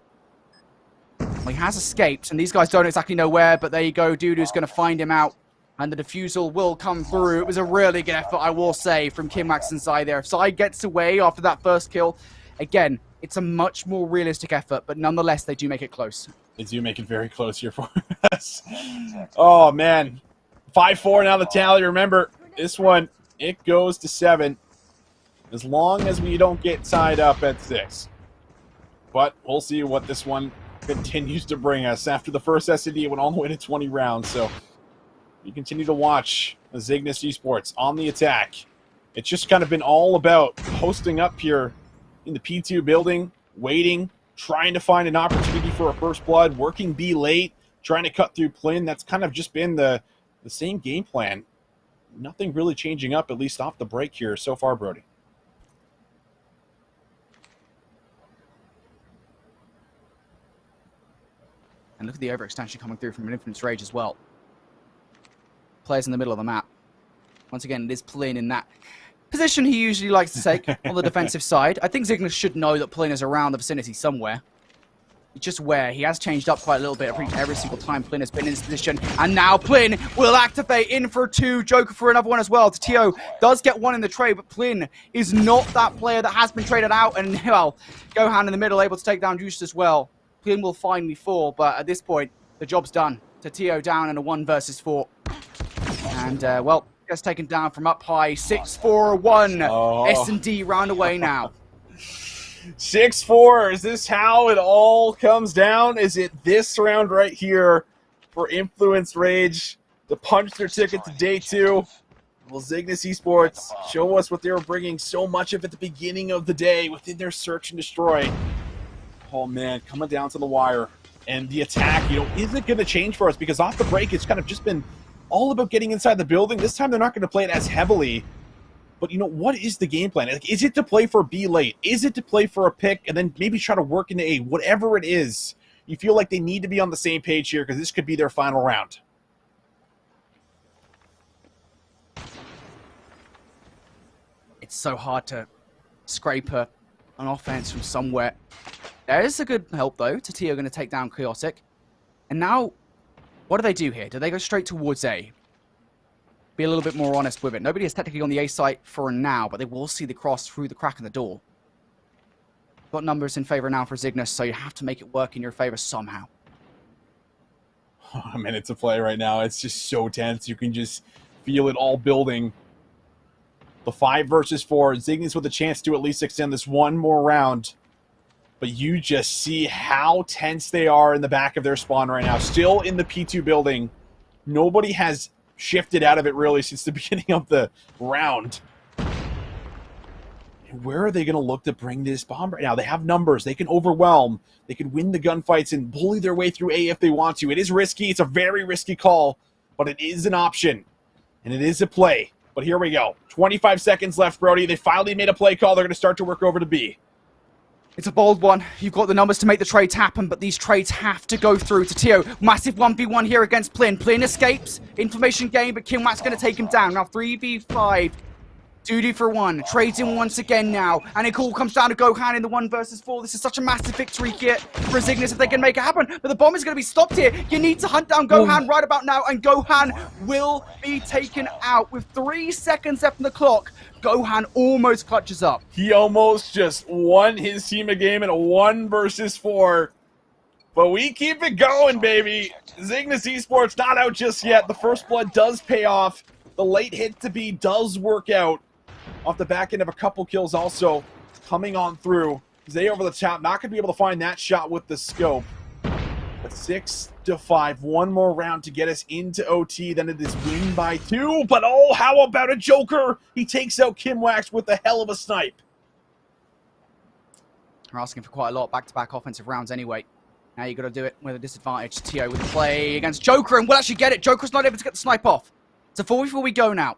Well, he has escaped, and these guys don't exactly know where, but there you go. Dudu's going to find him out, and the defusal will come through. It was a really good effort, I will say, from Kimwax and Zai there. If Zai gets away after that first kill, again, it's a much more realistic effort, but nonetheless, they do make it close. They do make it very close here for us. Oh, man. 5-4 now the tally. Remember, this one, it goes to 7. As long as we don't get tied up at 6. But we'll see what this one continues to bring us. After the first S&D, it went all the way to 20 rounds. So you continue to watch the Zygnus Esports on the attack. It's just kind of been all about posting up here in the P2 building, waiting, trying to find an opportunity for a first blood, working B late, trying to cut through Plin. That's kind of just been the same game plan. Nothing really changing up, at least off the break here so far, Brody. And look at the overextension coming through from an Infinite's Rage as well. Players in the middle of the map. Once again, it is Plin in that position he usually likes to take on the defensive side. I think Zygnus should know that Plin is around the vicinity somewhere. Just where. He has changed up quite a little bit every single time Plin has been in this position. And now Plin will activate in for 2. Joker for another one as well. Tio does get 1 in the trade, but Plin is not that player that has been traded out. And, well, Gohan in the middle able to take down Juice as well. Plin will finally fall, but at this point, the job's done. Tio down in a 1 versus 4. And, well, gets taken down from up high. 6-4-1. Oh. S&D round away now. 6-4. Is this how it all comes down? Is it this round right here for Influence Rage to punch their ticket to day 2? Will Zygnus Esports show us what they were bringing so much of at the beginning of the day within their search and destroy? Oh, man, coming down to the wire. And the attack, isn't going to change for us because off the break, it's kind of just been all about getting inside the building. This time, they're not going to play it as heavily. But, what is the game plan? Like, is it to play for B late? Is it to play for a pick and then maybe try to work into A? Whatever it is, you feel like they need to be on the same page here because this could be their final round. It's so hard to scrape an offense from somewhere. There is a good help, though. Tio going to take down Chaotic. And now, what do they do here? Do they go straight towards A? Be a little bit more honest with it. Nobody is technically on the A site for now, but they will see the cross through the crack in the door. Got numbers in favor now for Zygnus, so you have to make it work in your favor somehow. Oh, man, it's a play right now. It's just so tense. You can just feel it all building. The 5 versus 4. Zygnus with a chance to at least extend this one more round. But you just see how tense they are in the back of their spawn right now. Still in the P2 building. Nobody has shifted out of it really since the beginning of the round. And where are they going to look to bring this bomb right now? They have numbers. They can overwhelm. They can win the gunfights and bully their way through A if they want to. It is risky. It's a very risky call, but it is an option. And it is a play. But here we go. 25 seconds left, Brody. They finally made a play call. They're going to start to work over to B. It's a bold one. You've got the numbers to make the trades happen, but these trades have to go through to Tio. Massive 1v1 here against Plin. Plin escapes. Information gain, but Kimwax's going to take him down. Now 3v5. 2D for 1. Trades in once again now. And it all comes down to Gohan in the 1 versus 4. This is such a massive victory here for Zygnus if they can make it happen. But the bomb is going to be stopped here. You need to hunt down Gohan right about now. And Gohan will be taken out. With 3 seconds left on the clock, Gohan almost clutches up. He almost just won his team a game in a 1 versus 4. But we keep it going, baby. Zygnus Esports not out just yet. The first blood does pay off. The late hit to B does work out. Off the back end of a couple kills also coming on through. Zay over the top, not going to be able to find that shot with the scope. But 6-5, one more round to get us into OT. Then it is win by 2. But oh, how about a Joker? He takes out Kimwax with a hell of a snipe. They're asking for quite a lot back-to-back offensive rounds anyway. Now you got to do it with a disadvantage. Tio with the play against Joker, and we'll actually get it. Joker's not able to get the snipe off. It's a 4v4 we go now.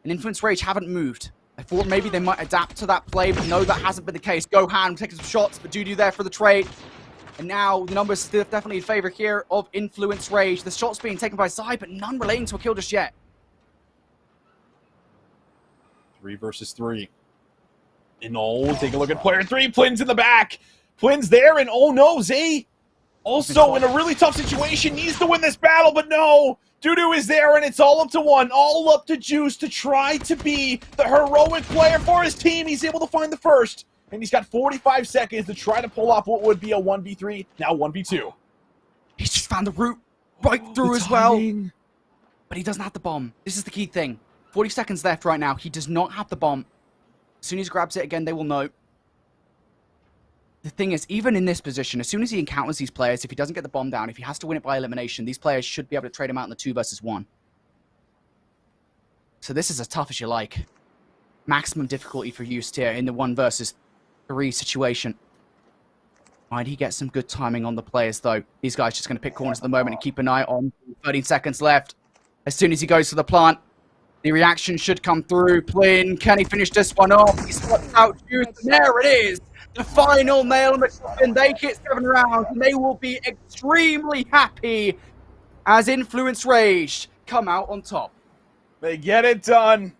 And Influence Rage haven't moved. I thought maybe they might adapt to that play, but no, that hasn't been the case. Gohan taking some shots, but Dudu there for the trade. And now the numbers still definitely in favor here of Influence Rage. The shots being taken by Zy, but none relating to a kill just yet. 3 versus 3. And take a look at player 3. Plin's in the back. Plin's there, and oh no, Zay also in a really tough situation. Needs to win this battle, but no. Dudu is there, and it's all up to one. All up to Juice to try to be the heroic player for his team. He's able to find the first. And he's got 45 seconds to try to pull off what would be a 1v3, now 1v2. He's just found the route right through as well. But he doesn't have the bomb. This is the key thing. 40 seconds left right now. He does not have the bomb. As soon as he grabs it again, they will know. The thing is, even in this position, as soon as he encounters these players, if he doesn't get the bomb down, if he has to win it by elimination, these players should be able to trade him out in the 2 versus 1. So this is as tough as you like. Maximum difficulty for Just here in the 1 versus 3 situation. Might he get some good timing on the players, though? These guys just going to pick corners at the moment and keep an eye on. 13 seconds left. As soon as he goes to the plant, the reaction should come through. Plin, can he finish this one off? He spots out Juice, and there it is. The final nail in the coffin. They hit 7 rounds, and they will be extremely happy as Influence Rage come out on top. They get it done.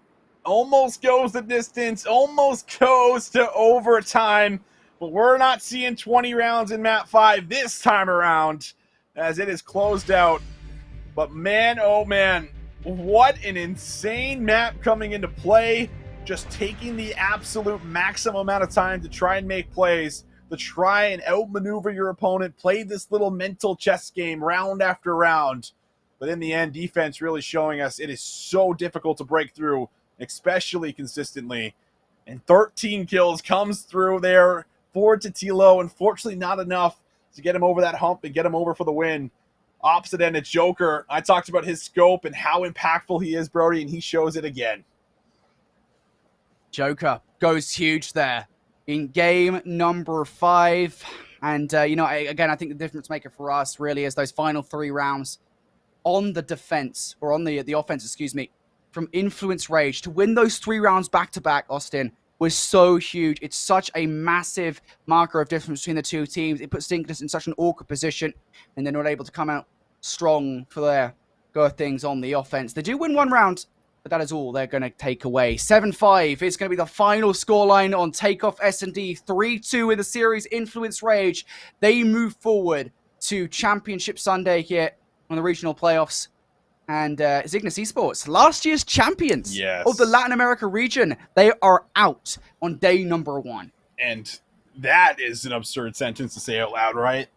Almost goes the distance, almost goes to overtime, but we're not seeing 20 rounds in map 5 this time around as it is closed out. But man, oh man, what an insane map coming into play. Just taking the absolute maximum amount of time to try and make plays, to try and outmaneuver your opponent, play this little mental chess game round after round. But in the end, defense really showing us it is so difficult to break through, especially consistently. And 13 kills comes through there for Titilo. Unfortunately, not enough to get him over that hump and get him over for the win. Opposite end, it's Joker. I talked about his scope and how impactful he is, Brody, and he shows it again. Joker goes huge there in game number 5. And, again, I think the difference maker for us really is those final 3 rounds on the defense, or on the offense, excuse me, from Influence Rage. To win those 3 rounds back-to-back, Austin, was so huge. It's such a massive marker of difference between the 2 teams. It puts Zygnus in such an awkward position, and they're not able to come out strong for their go of things on the offense. They do win 1 round, but that is all they're going to take away. 7-5 is going to be the final scoreline on Takeoff S&D. 3-2 in the series. Influence Rage, they move forward to Championship Sunday here on the regional playoffs. And Zygnus Esports, last year's champions of the Latin America region, they are out on day number 1. And that is an absurd sentence to say out loud, right?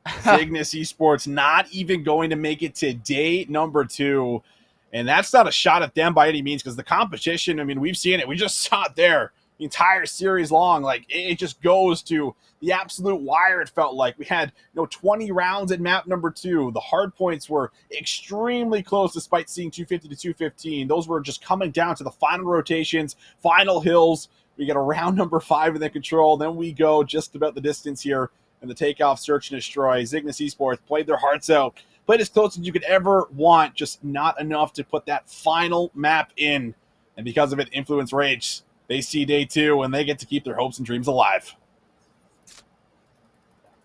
Zygnus Esports not even going to make it to day number 2. And that's not a shot at them by any means, because the competition, I mean, we've seen it. We just saw it there the entire series long. Like, it just goes to the absolute wire, it felt like. We had 20 rounds at map number 2. The hard points were extremely close despite seeing 250 to 215. Those were just coming down to the final rotations, final hills. We get a round number 5 in the control. Then we go just about the distance here in the takeoff, search, and destroy. Zygnus Esports played their hearts out. Played as close as you could ever want, just not enough to put that final map in. And because of it, Influence Rage, they see day 2, and they get to keep their hopes and dreams alive.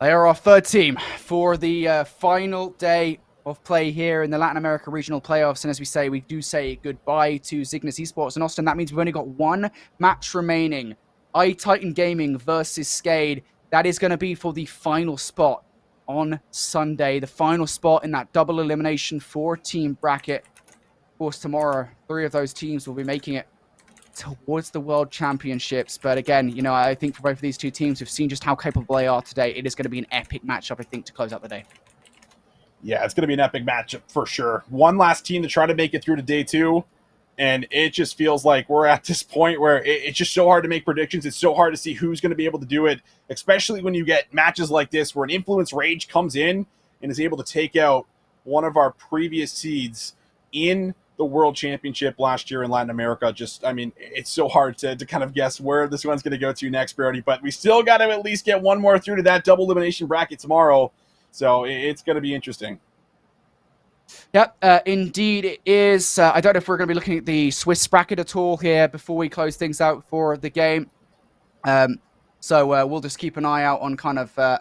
They are our 3rd team for the final day of play here in the Latin America Regional Playoffs. And as we say, we do say goodbye to Zygnus Esports. And Austin, that means we've only got 1 match remaining. iTitan Gaming versus Skade. That is going to be for the final spot on Sunday. The final spot in that double elimination 4-team bracket. Of course, tomorrow, 3 of those teams will be making it towards the World Championships. But again, I think for both of these 2 teams, we've seen just how capable they are today. It is going to be an epic matchup, I think, to close out the day. Yeah, it's going to be an epic matchup for sure. One last team to try to make it through to day 2. And it just feels like we're at this point where it's just so hard to make predictions. It's so hard to see who's going to be able to do it, especially when you get matches like this where an Influence Rage comes in and is able to take out one of our previous seeds in the World Championship last year in Latin America. It's so hard to kind of guess where this one's going to go to next, Brody. But we still got to at least get 1 more through to that double elimination bracket tomorrow. So it's going to be interesting. Yep, indeed it is. I don't know if we're going to be looking at the Swiss bracket at all here before we close things out for the game. So we'll just keep an eye out on kind of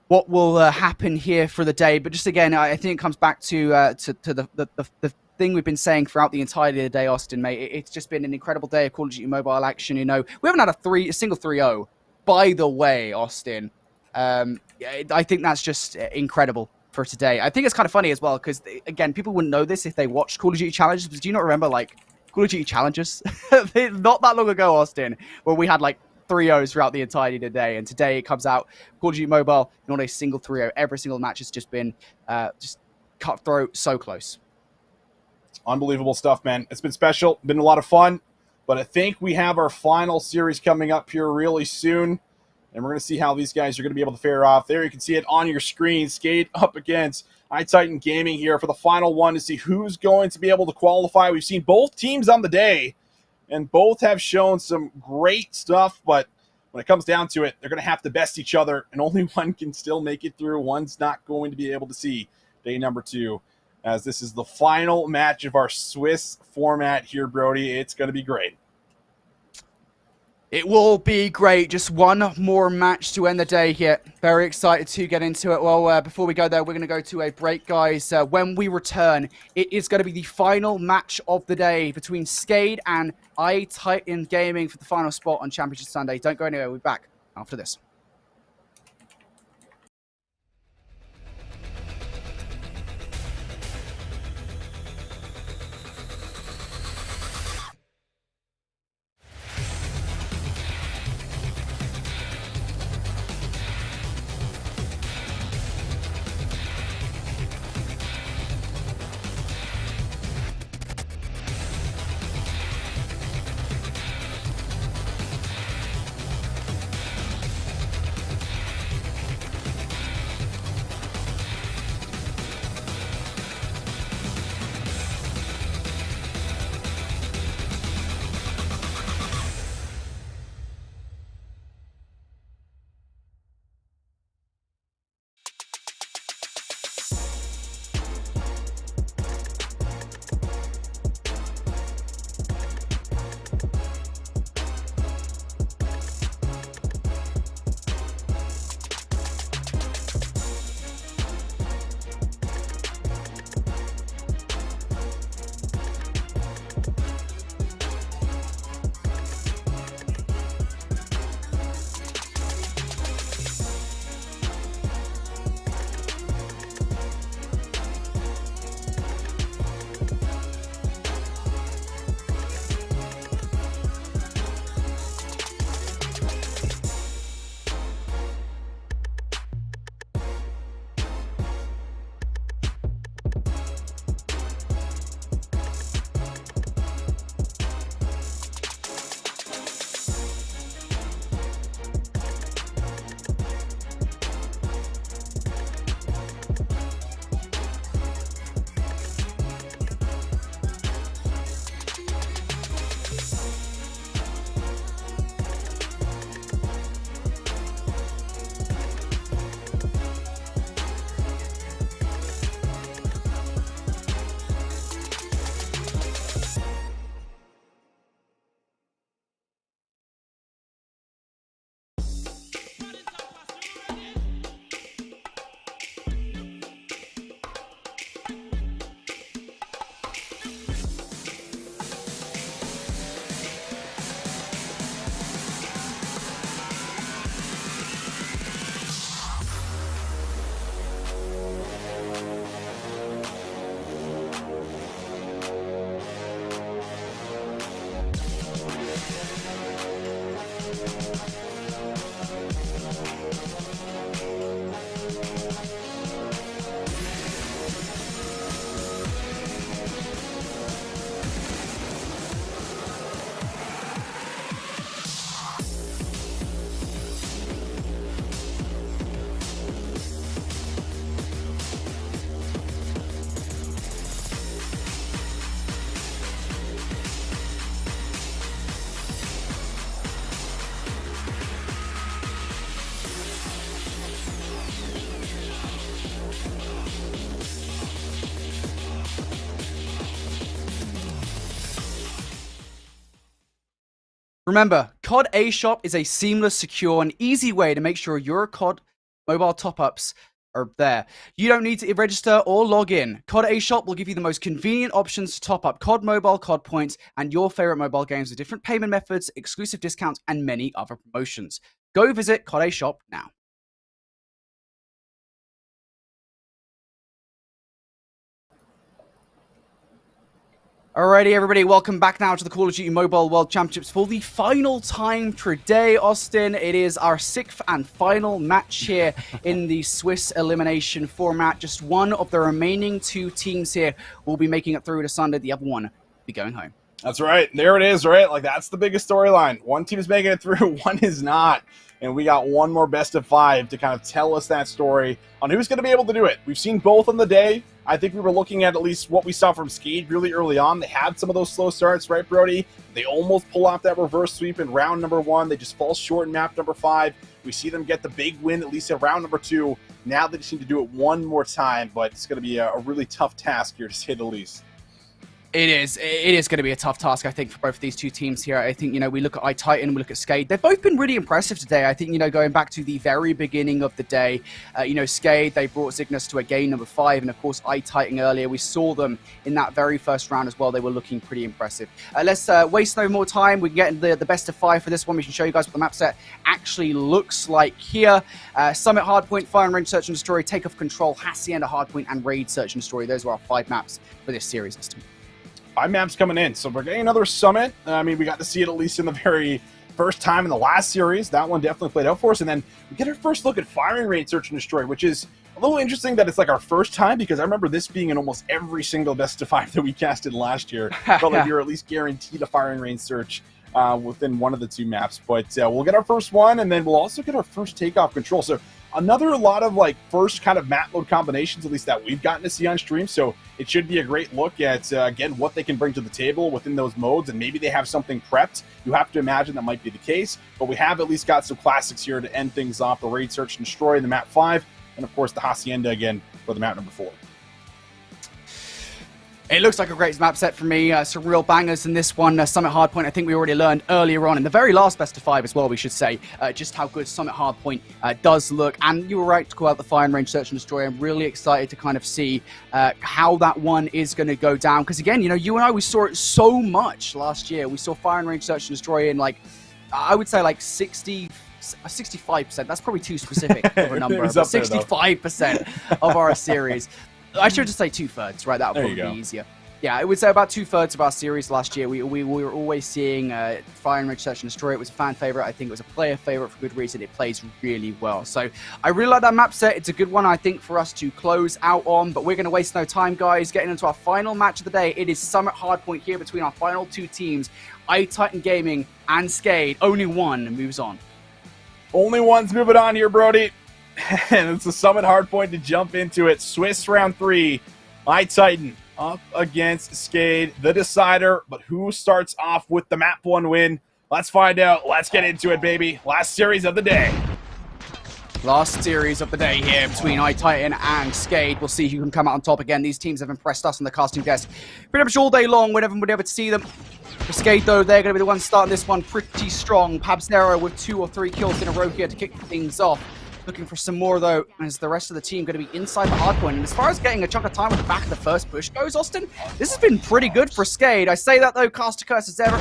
what will happen here for the day. But just again, I think it comes back to the thing we've been saying throughout the entirety of the day, Austin, mate. It's just been an incredible day of Call of Duty Mobile action. You know, we haven't had a single 3-0, by the way, Austin. I think that's just incredible for today. I think it's kind of funny as well, because, again, people wouldn't know this if they watched Call of Duty Challenges, but do you not remember, like, Call of Duty Challenges? Not that long ago, Austin, where we had, like, 3-0s throughout the entirety of the day, and today it comes out, Call of Duty Mobile, not a single 3-0. Every single match has just been just cutthroat, so close. Unbelievable stuff, man. It's been special, been a lot of fun, but I think we have our final series coming up here really soon, and we're going to see how these guys are going to be able to fare off. There you can see it on your screen. Skade up against iTitan Gaming here for the final one to see who's going to be able to qualify. We've seen both teams on the day, and both have shown some great stuff, but when it comes down to it, they're going to have to best each other, and only one can still make it through. One's not going to be able to see day number 2, as this is the final match of our Swiss format here, Brody. It's going to be great. It will be great. Just one more match to end the day here. Very excited to get into it. Well, before we go there, we're going to go to a break, guys. When we return, it is going to be the final match of the day between Skade and iTitan Gaming for the final spot on Championship Sunday. Don't go anywhere. We'll be back after this. Remember, COD A Shop is a seamless, secure, and easy way to make sure your COD mobile top-ups are there. You don't need to register or log in. COD A Shop will give you the most convenient options to top up COD Mobile, COD Points, and your favorite mobile games with different payment methods, exclusive discounts, and many other promotions. Go visit COD A Shop now. Alrighty, everybody, welcome back now to the Call of Duty Mobile World Championships for the final time today, Austin. It is our 6th and final match here in the Swiss Elimination format. Just one of the remaining 2 teams here will be making it through to Sunday. The other one will be going home. That's right. There it is, right? Like, that's the biggest storyline. One team is making it through, one is not. And we got one more best of 5 to kind of tell us that story on who's going to be able to do it. We've seen both on the day. I think we were looking at least what we saw from Skade really early on. They had some of those slow starts, right, Brody? They almost pull off that reverse sweep in round number 1. They just fall short in map number 5. We see them get the big win, at least at round number 2. Now they just need to do it one more time, but it's going to be a really tough task here, to say the least. It is going to be a tough task, I think, for both of these 2 teams here. I think, we look at iTitan, we look at Skade. They've both been really impressive today. I think, going back to the very beginning of the day, Skade, they brought Zygnus to a game number 5, and of course, iTitan earlier. We saw them in that very first round as well. They were looking pretty impressive. Let's waste no more time. We can get the best of 5 for this one. We can show you guys what the map set actually looks like here. Summit, Hardpoint, Fire and Range, Search and Destroy, Takeoff Control, Hacienda, Hardpoint, and Raid, Search and Destroy. Those are our 5 maps for this series system. 5 maps coming in, so we're getting another Summit. I mean, we got to see it at least in the very first time in the last series. That one definitely played out for us, and then we get our first look at Firing Range, Search and Destroy, which is a little interesting that it's like our first time, because I remember this being in almost every single best of 5 that we casted last year. Felt like you're at least guaranteed a Firing Range Search within one of the 2 maps, but we'll get our first one, and then we'll also get our first Takeoff Control. So another lot of first kind of map mode combinations, at least that we've gotten to see on stream. So it should be a great look at, again, what they can bring to the table within those modes. And maybe they have something prepped. You have to imagine that might be the case. But we have at least got some classics here to end things off. The Raid, Search, and Destroy in the map 5. And, of course, the Hacienda again for the map number 4. It looks like a great map set for me. Some real bangers in this one. Summit Hardpoint, I think we already learned earlier on in the very last best of 5 as well, we should say, just how good Summit Hardpoint does look. And you were right to call out the Fire and Range, Search and Destroy. I'm really excited to kind of see how that one is going to go down. Because again, you and I, we saw it so much last year. We saw Fire and Range, Search and Destroy in I would say 65%. That's probably too specific of a number. But 65% of our series. I should just say 2/3, right? That would probably be easier. Yeah, I would say about 2/3 of our series last year. We were always seeing Fire and Range, Search and Destroy. It was a fan favorite. I think it was a player favorite for good reason. It plays really well. So I really like that map set. It's a good one, I think, for us to close out on. But we're going to waste no time, guys. Getting into our final match of the day. It is Summit Hardpoint here between our final 2 teams, iTitan Gaming and Skade. Only one moves on. Only one's moving on here, Brody. And it's a Summit Hardpoint to jump into it. Swiss round 3. iTitan up against Skade, the decider. But who starts off with the map 1 win? Let's find out. Let's get into it, baby. Last series of the day. Last series of the day here between iTitan and Skade. We'll see who can come out on top again. These teams have impressed us on the casting desk pretty much all day long whenever we're able to see them. For Skade, though, they're going to be the ones starting this one pretty strong. Pabzero with 2 or 3 kills in a row here to kick things off. Looking for some more, though, as the rest of the team going to be inside the hardpoint. And as far as getting a chunk of time at the back of the first push goes, Austin, this has been pretty good for Skade. I say that, though, cast a curse as ever.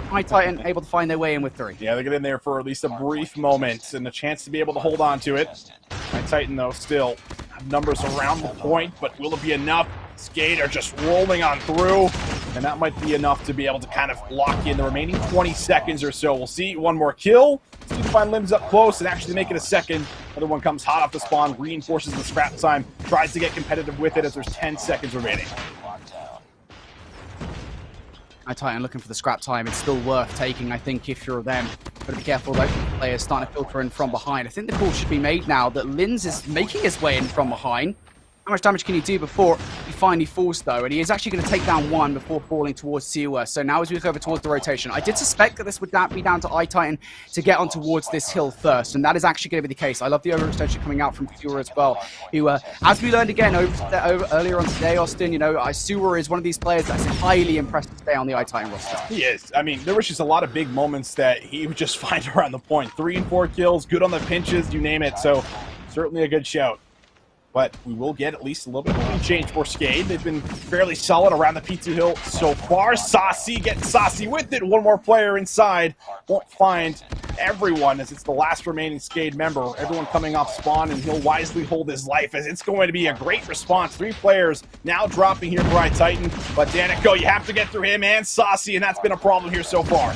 iTitan able to find their way in with 3. Yeah, they get in there for at least a brief moment and a chance to be able to hold on to it. iTitan, though, still have numbers around the point, but will it be enough? Skade are just rolling on through, and that might be enough to be able to kind of lock in the remaining 20 seconds or so. We'll see one more kill. See if find Limbs up close and actually make it a second. Another one comes hot off the spawn, reinforces the scrap time, tries to get competitive with it as there's 10 seconds remaining. iTitan looking for the scrap time. It's still worth taking, I think, if you're them. But be careful, though. Players starting to filter in from behind. I think the call should be made now that Linz is making his way in from behind. How much damage can he do before he finally falls, though? And he is actually going to take down 1 before falling towards Siwa. So now as we look over towards the rotation, I did suspect that this would be down to iTitan to get on towards this hill first. And that is actually going to be the case. I love the overextension coming out from Siwa as well. Who, as we learned again earlier on today, Austin, Siwa is one of these players that's highly impressed to stay on the iTitan roster. He is. I mean, there was just a lot of big moments that he would just find around the point. 3 and 4 kills, good on the pinches, you name it. So certainly a good shout. But we will get at least a little bit of change for Skade. They've been fairly solid around the P2 hill so far. Saucy getting saucy with it. One more player inside. Won't find everyone as it's the last remaining Skade member. Everyone coming off spawn, and he'll wisely hold his life as it's going to be a great response. 3 players now dropping here for Titan. But Danico, you have to get through him and Saucy, and that's been a problem here so far.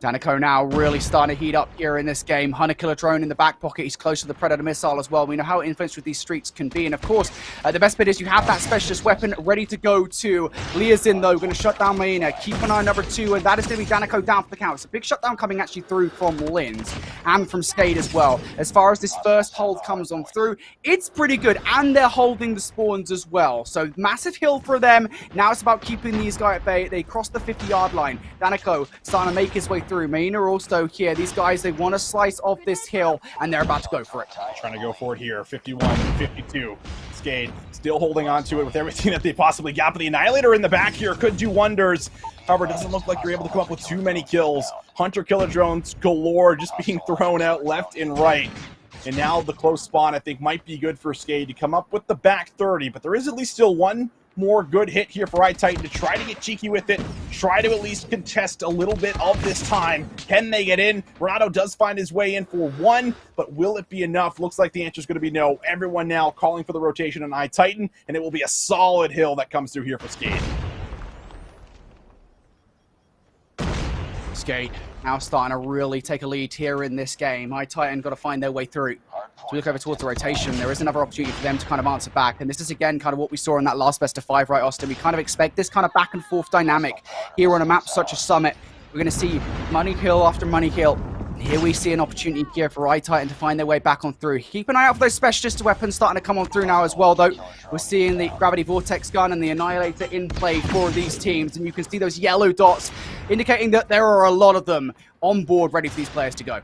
Danico now really starting to heat up here in this game. Hunter Killer Drone in the back pocket. He's close to the Predator missile as well. We know how influential these streaks can be. And of course, the best bit is you have that specialist weapon ready to go to. Leah's in though, going to shut down Maina. Keep an eye on number 2, and that is going to be Danico down for the count. It's a big shutdown coming actually through from Linz and from Skade as well. As far as this first hold comes on through, it's pretty good. And they're holding the spawns as well. So massive hill for them. Now it's about keeping these guys at bay. They cross the 50-yard line. Danico starting to make his way through. Maina also here. These guys, they want to slice off this hill, and they're about to go for it. Trying to go for it here. 51, 52. Skade still holding on to it with everything that they possibly got, but the Annihilator in the back here could do wonders. However, it doesn't look like you're able to come up with too many kills. Hunter Killer Drones galore just being thrown out left and right. And now the close spawn, I think, might be good for Skade to come up with the back 30, but there is at least still one more good hit here for Titan to try to get cheeky with it, try to at least contest a little bit of this time. Can they get in? Renato does find his way in for 1, but will it be enough? Looks like the answer is going to be no. Everyone now calling for the rotation on Titan, and it will be a solid hill that comes through here for Skade. Skade now starting to really take a lead here in this game. Titan got to find their way through. So we look over towards the rotation. There is another opportunity for them to kind of answer back. And this is, again, kind of what we saw in that last best of 5, right, Austin? We kind of expect this kind of back and forth dynamic here on a map such as Summit. We're going to see money kill after money kill. Here we see an opportunity here for Titan to find their way back on through. Keep an eye out for those specialist weapons starting to come on through now as well, though. We're seeing the Gravity Vortex gun and the Annihilator in play for these teams. And you can see those yellow dots indicating that there are a lot of them on board ready for these players to go.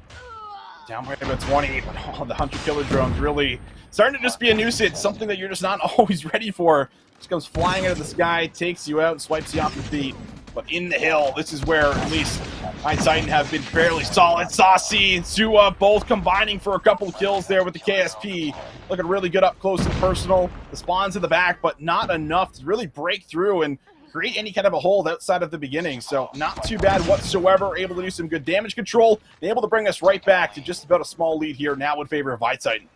Down by about 20, but the Hunter Killer Drones really starting to just be a nuisance, something that you're just not always ready for. Just comes flying out of the sky, takes you out, and swipes you off your feet. But in the hill, this is where at least Titan have been fairly solid. Saucy and Sua both combining for a couple of kills there with the KSP. Looking really good up close and personal. The spawns in the back, but not enough to really break through and create any kind of a hold outside of the beginning. So not too bad whatsoever. Able to do some good damage control. Able to bring us right back to just about a small lead here now in favor of Titan.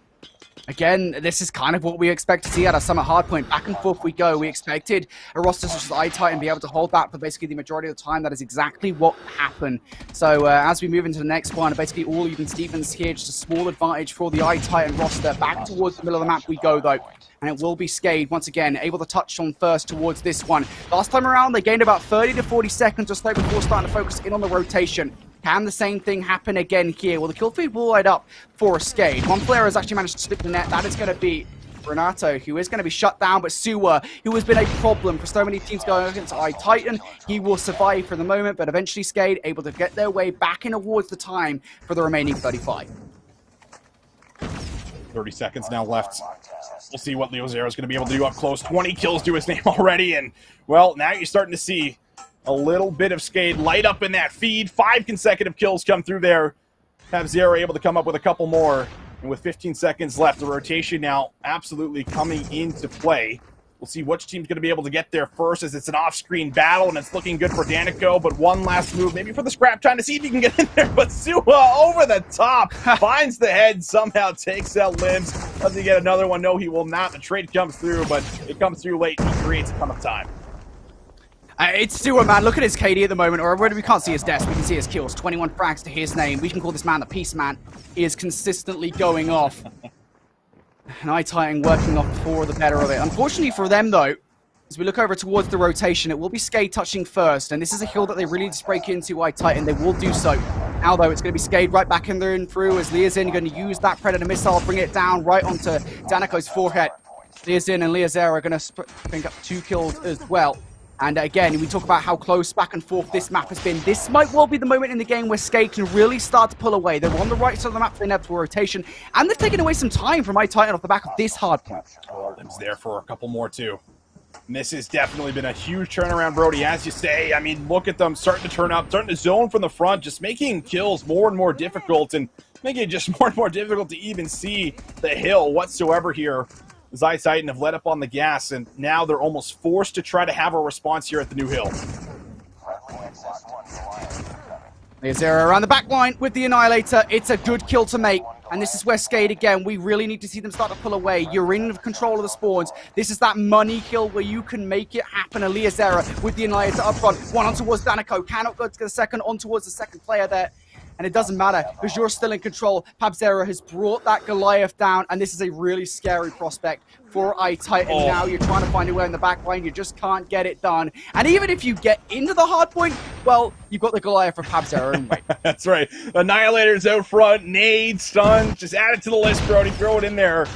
Again, this is kind of what we expect to see at our Summer Hardpoint. Back and forth we go. We expected a roster such as Titan be able to hold that for basically the majority of the time. That is exactly what happened. So as we move into the next one, basically all even Stevens here, just a small advantage for the Titan roster. Back towards the middle of the map we go, though. And it will be Skade, once again, able to touch on first towards this one. Last time around, they gained about 30 to 40 seconds or so before starting to focus in on the rotation. Can the same thing happen again here? Well, the kill feed will light up for Skade. One player has actually managed to slip the net. That is going to be Renato, who is going to be shut down, but Sua, who has been a problem for so many teams going against Titan, he will survive for the moment, but eventually Skade able to get their way back in towards the time for the remaining 35. 30 seconds now left. We'll see what Leo Zero is going to be able to do up close. 20 kills to his name already, and, well, now you're starting to see a little bit of Skade light up in that feed. 5 consecutive kills come through there. Have Zero able to come up with a couple more. And with 15 seconds left, the rotation now absolutely coming into play. We'll see which team's going to be able to get there first, as it's an off-screen battle, and it's looking good for Danico, but one last move, maybe for the scrap, trying to see if he can get in there, but Sua over the top, finds the head, somehow takes out Limbs. Does he get another one? No, he will not. The trade comes through, but it comes through late, and he creates a ton of time. It's Sua, man. Look at his KD at the moment, or we can't see his deaths, we can see his kills. 21 frags to his name. We can call this man the Peace Man. He is consistently going off. And Titan working off for the better of it. Unfortunately for them, though, as we look over towards the rotation, it will be Skade touching first. And this is a hill that they really just break into Titan. They will do so. Now, though, it's going to be Skade right back in there and through, as Leazin going to use that Predator missile, bring it down right onto Danico's forehead. Leazin and Leazera are going to pick up 2 kills as well. And again, we talk about how close back and forth this map has been. This might well be the moment in the game where Skade can really start to pull away. They're on the right side of the map for the inevitable rotation, and they've taken away some time from Titan off the back of this hard point. Limbs there for a couple more, too. And this has definitely been a huge turnaround, Brody, as you say. I mean, look at them starting to turn up, starting to zone from the front, just making kills more and more difficult. And making it just more and more difficult to even see the hill whatsoever here. Titan have let up on the gas, and now they're almost forced to try to have a response here at the new hill. Zero around the back line with the Annihilator. It's a good kill to make. And this is where Skade, again, we really need to see them start to pull away. You're in control of the spawns. This is that money kill where you can make it happen. Eliazera with the Annihilator up front. One on towards Danico. Cannot go to the second. On towards the second player there. And it doesn't matter because you're still in control. Pabzera has brought that Goliath down, and this is a really scary prospect for iTitan. Now you're trying to find a way in the back line. You just can't get it done. And even if you get into the hard point, well, you've got the Goliath for Pabzera anyway. That's right. Annihilator's out front. Nade, stun. Just add it to the list, Brody. Throw it in there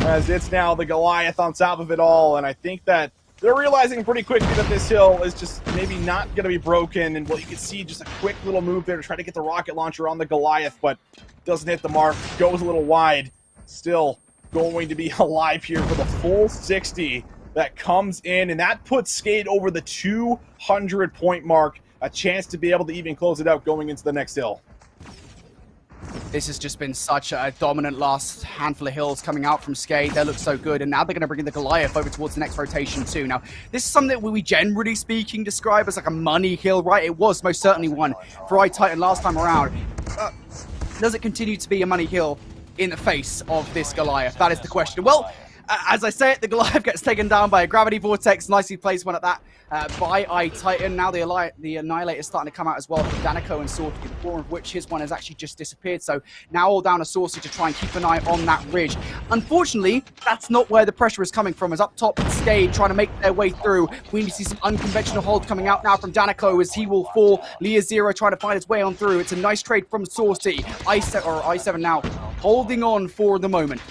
as it's now the Goliath on top of it all. And I think that they're realizing pretty quickly that this hill is just maybe not going to be broken. And well, you can see just a quick little move there to try to get the rocket launcher on the Goliath, but doesn't hit the mark. Goes a little wide. Still going to be alive here for the full 60 that comes in. And that puts Skade over the 200-point mark. A chance to be able to even close it out going into the next hill. This has just been such a dominant last handful of hills coming out from Skade. They look so good, and now they're going to bring in the Goliath over towards the next rotation too. Now, this is something that we generally speaking describe as like a money hill, right? It was most certainly one for iTitan last time around. Does it continue to be a money hill in the face of this Goliath? That is the question. Well, as I say it, the Goliath gets taken down by a gravity vortex. Nicely placed one at that by iTitan. Now the Annihilator is starting to come out as well from Danico and Sorty, the form of which his one has actually just disappeared. So now all down to Sorty to try and keep an eye on that ridge. Unfortunately, that's not where the pressure is coming from. As up top, Skade trying to make their way through. We need to see some unconventional hold coming out now from Danico as he will fall. Leah Zero trying to find his way on through. It's a nice trade from Sorty. I7 now holding on for the moment.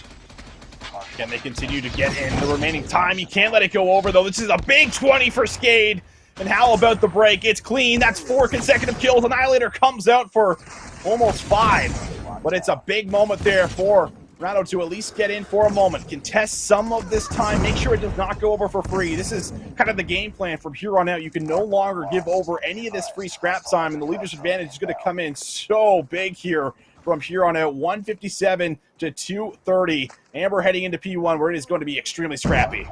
Can they continue to get in the remaining time? You can't let it go over, though. This is a big 20 for Skade. And how about the break? It's clean. That's 4 consecutive kills. Annihilator comes out for almost 5. But it's a big moment there for Rado to at least get in for a moment. Contest some of this time. Make sure it does not go over for free. This is kind of the game plan from here on out. You can no longer give over any of this free scrap time. And the leader's advantage is going to come in so big here. From here on out, 157 to 230. Amber heading into P1 where it is going to be extremely scrappy.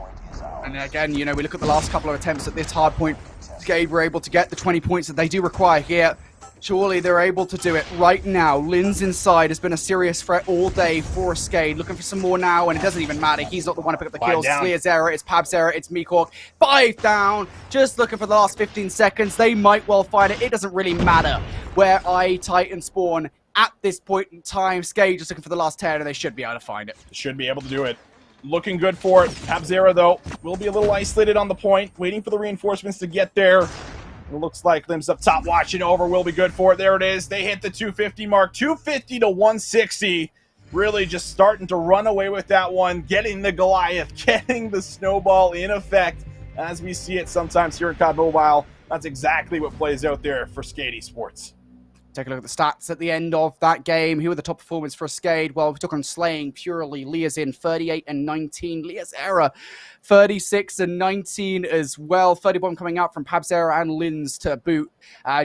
And again, you know, we look at the last couple of attempts at this hard point. Skade were able to get the 20 points that they do require here. Surely they're able to do it right now. Lin's inside has been a serious threat all day for Skade. Looking for some more now, and it doesn't even matter. He's not the one to pick up the kills. It's Leah's error, it's Pab's error, it's Meekhawk. 5 down. Just looking for the last 15 seconds. They might well find it. It doesn't really matter where iTitan spawn. At this point in time, Skade just looking for the last 10, and they should be able to find it. Should be able to do it. Looking good for it. Pabzera, though, will be a little isolated on the point, waiting for the reinforcements to get there. It looks like Limbs up top watching over will be good for it. There it is. They hit the 250 mark. 250 to 160. Really just starting to run away with that one. Getting the Goliath. Getting the snowball in effect. As we see it sometimes here in COD Mobile. That's exactly what plays out there for Skade Esports. Take a look at the stats at the end of that game. Who were the top performers for Skade? Well, we took on slaying purely. Leah's in 38 and 19. Leah's error 36 and 19 as well. 31 coming out from Pabzera and Lin's to boot.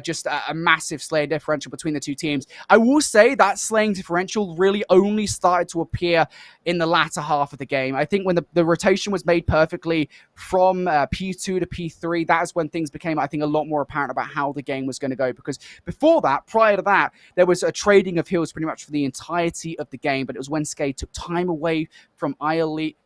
Just a massive slaying differential between the two teams. I will say that slaying differential really only started to appear in the latter half of the game. I think when the rotation was made perfectly from P2 to P3, that is when things became, I think, a lot more apparent about how the game was going to go. Because before that, prior to that, there was a trading of hills pretty much for the entirety of the game. But it was when Skade took time away from iElite.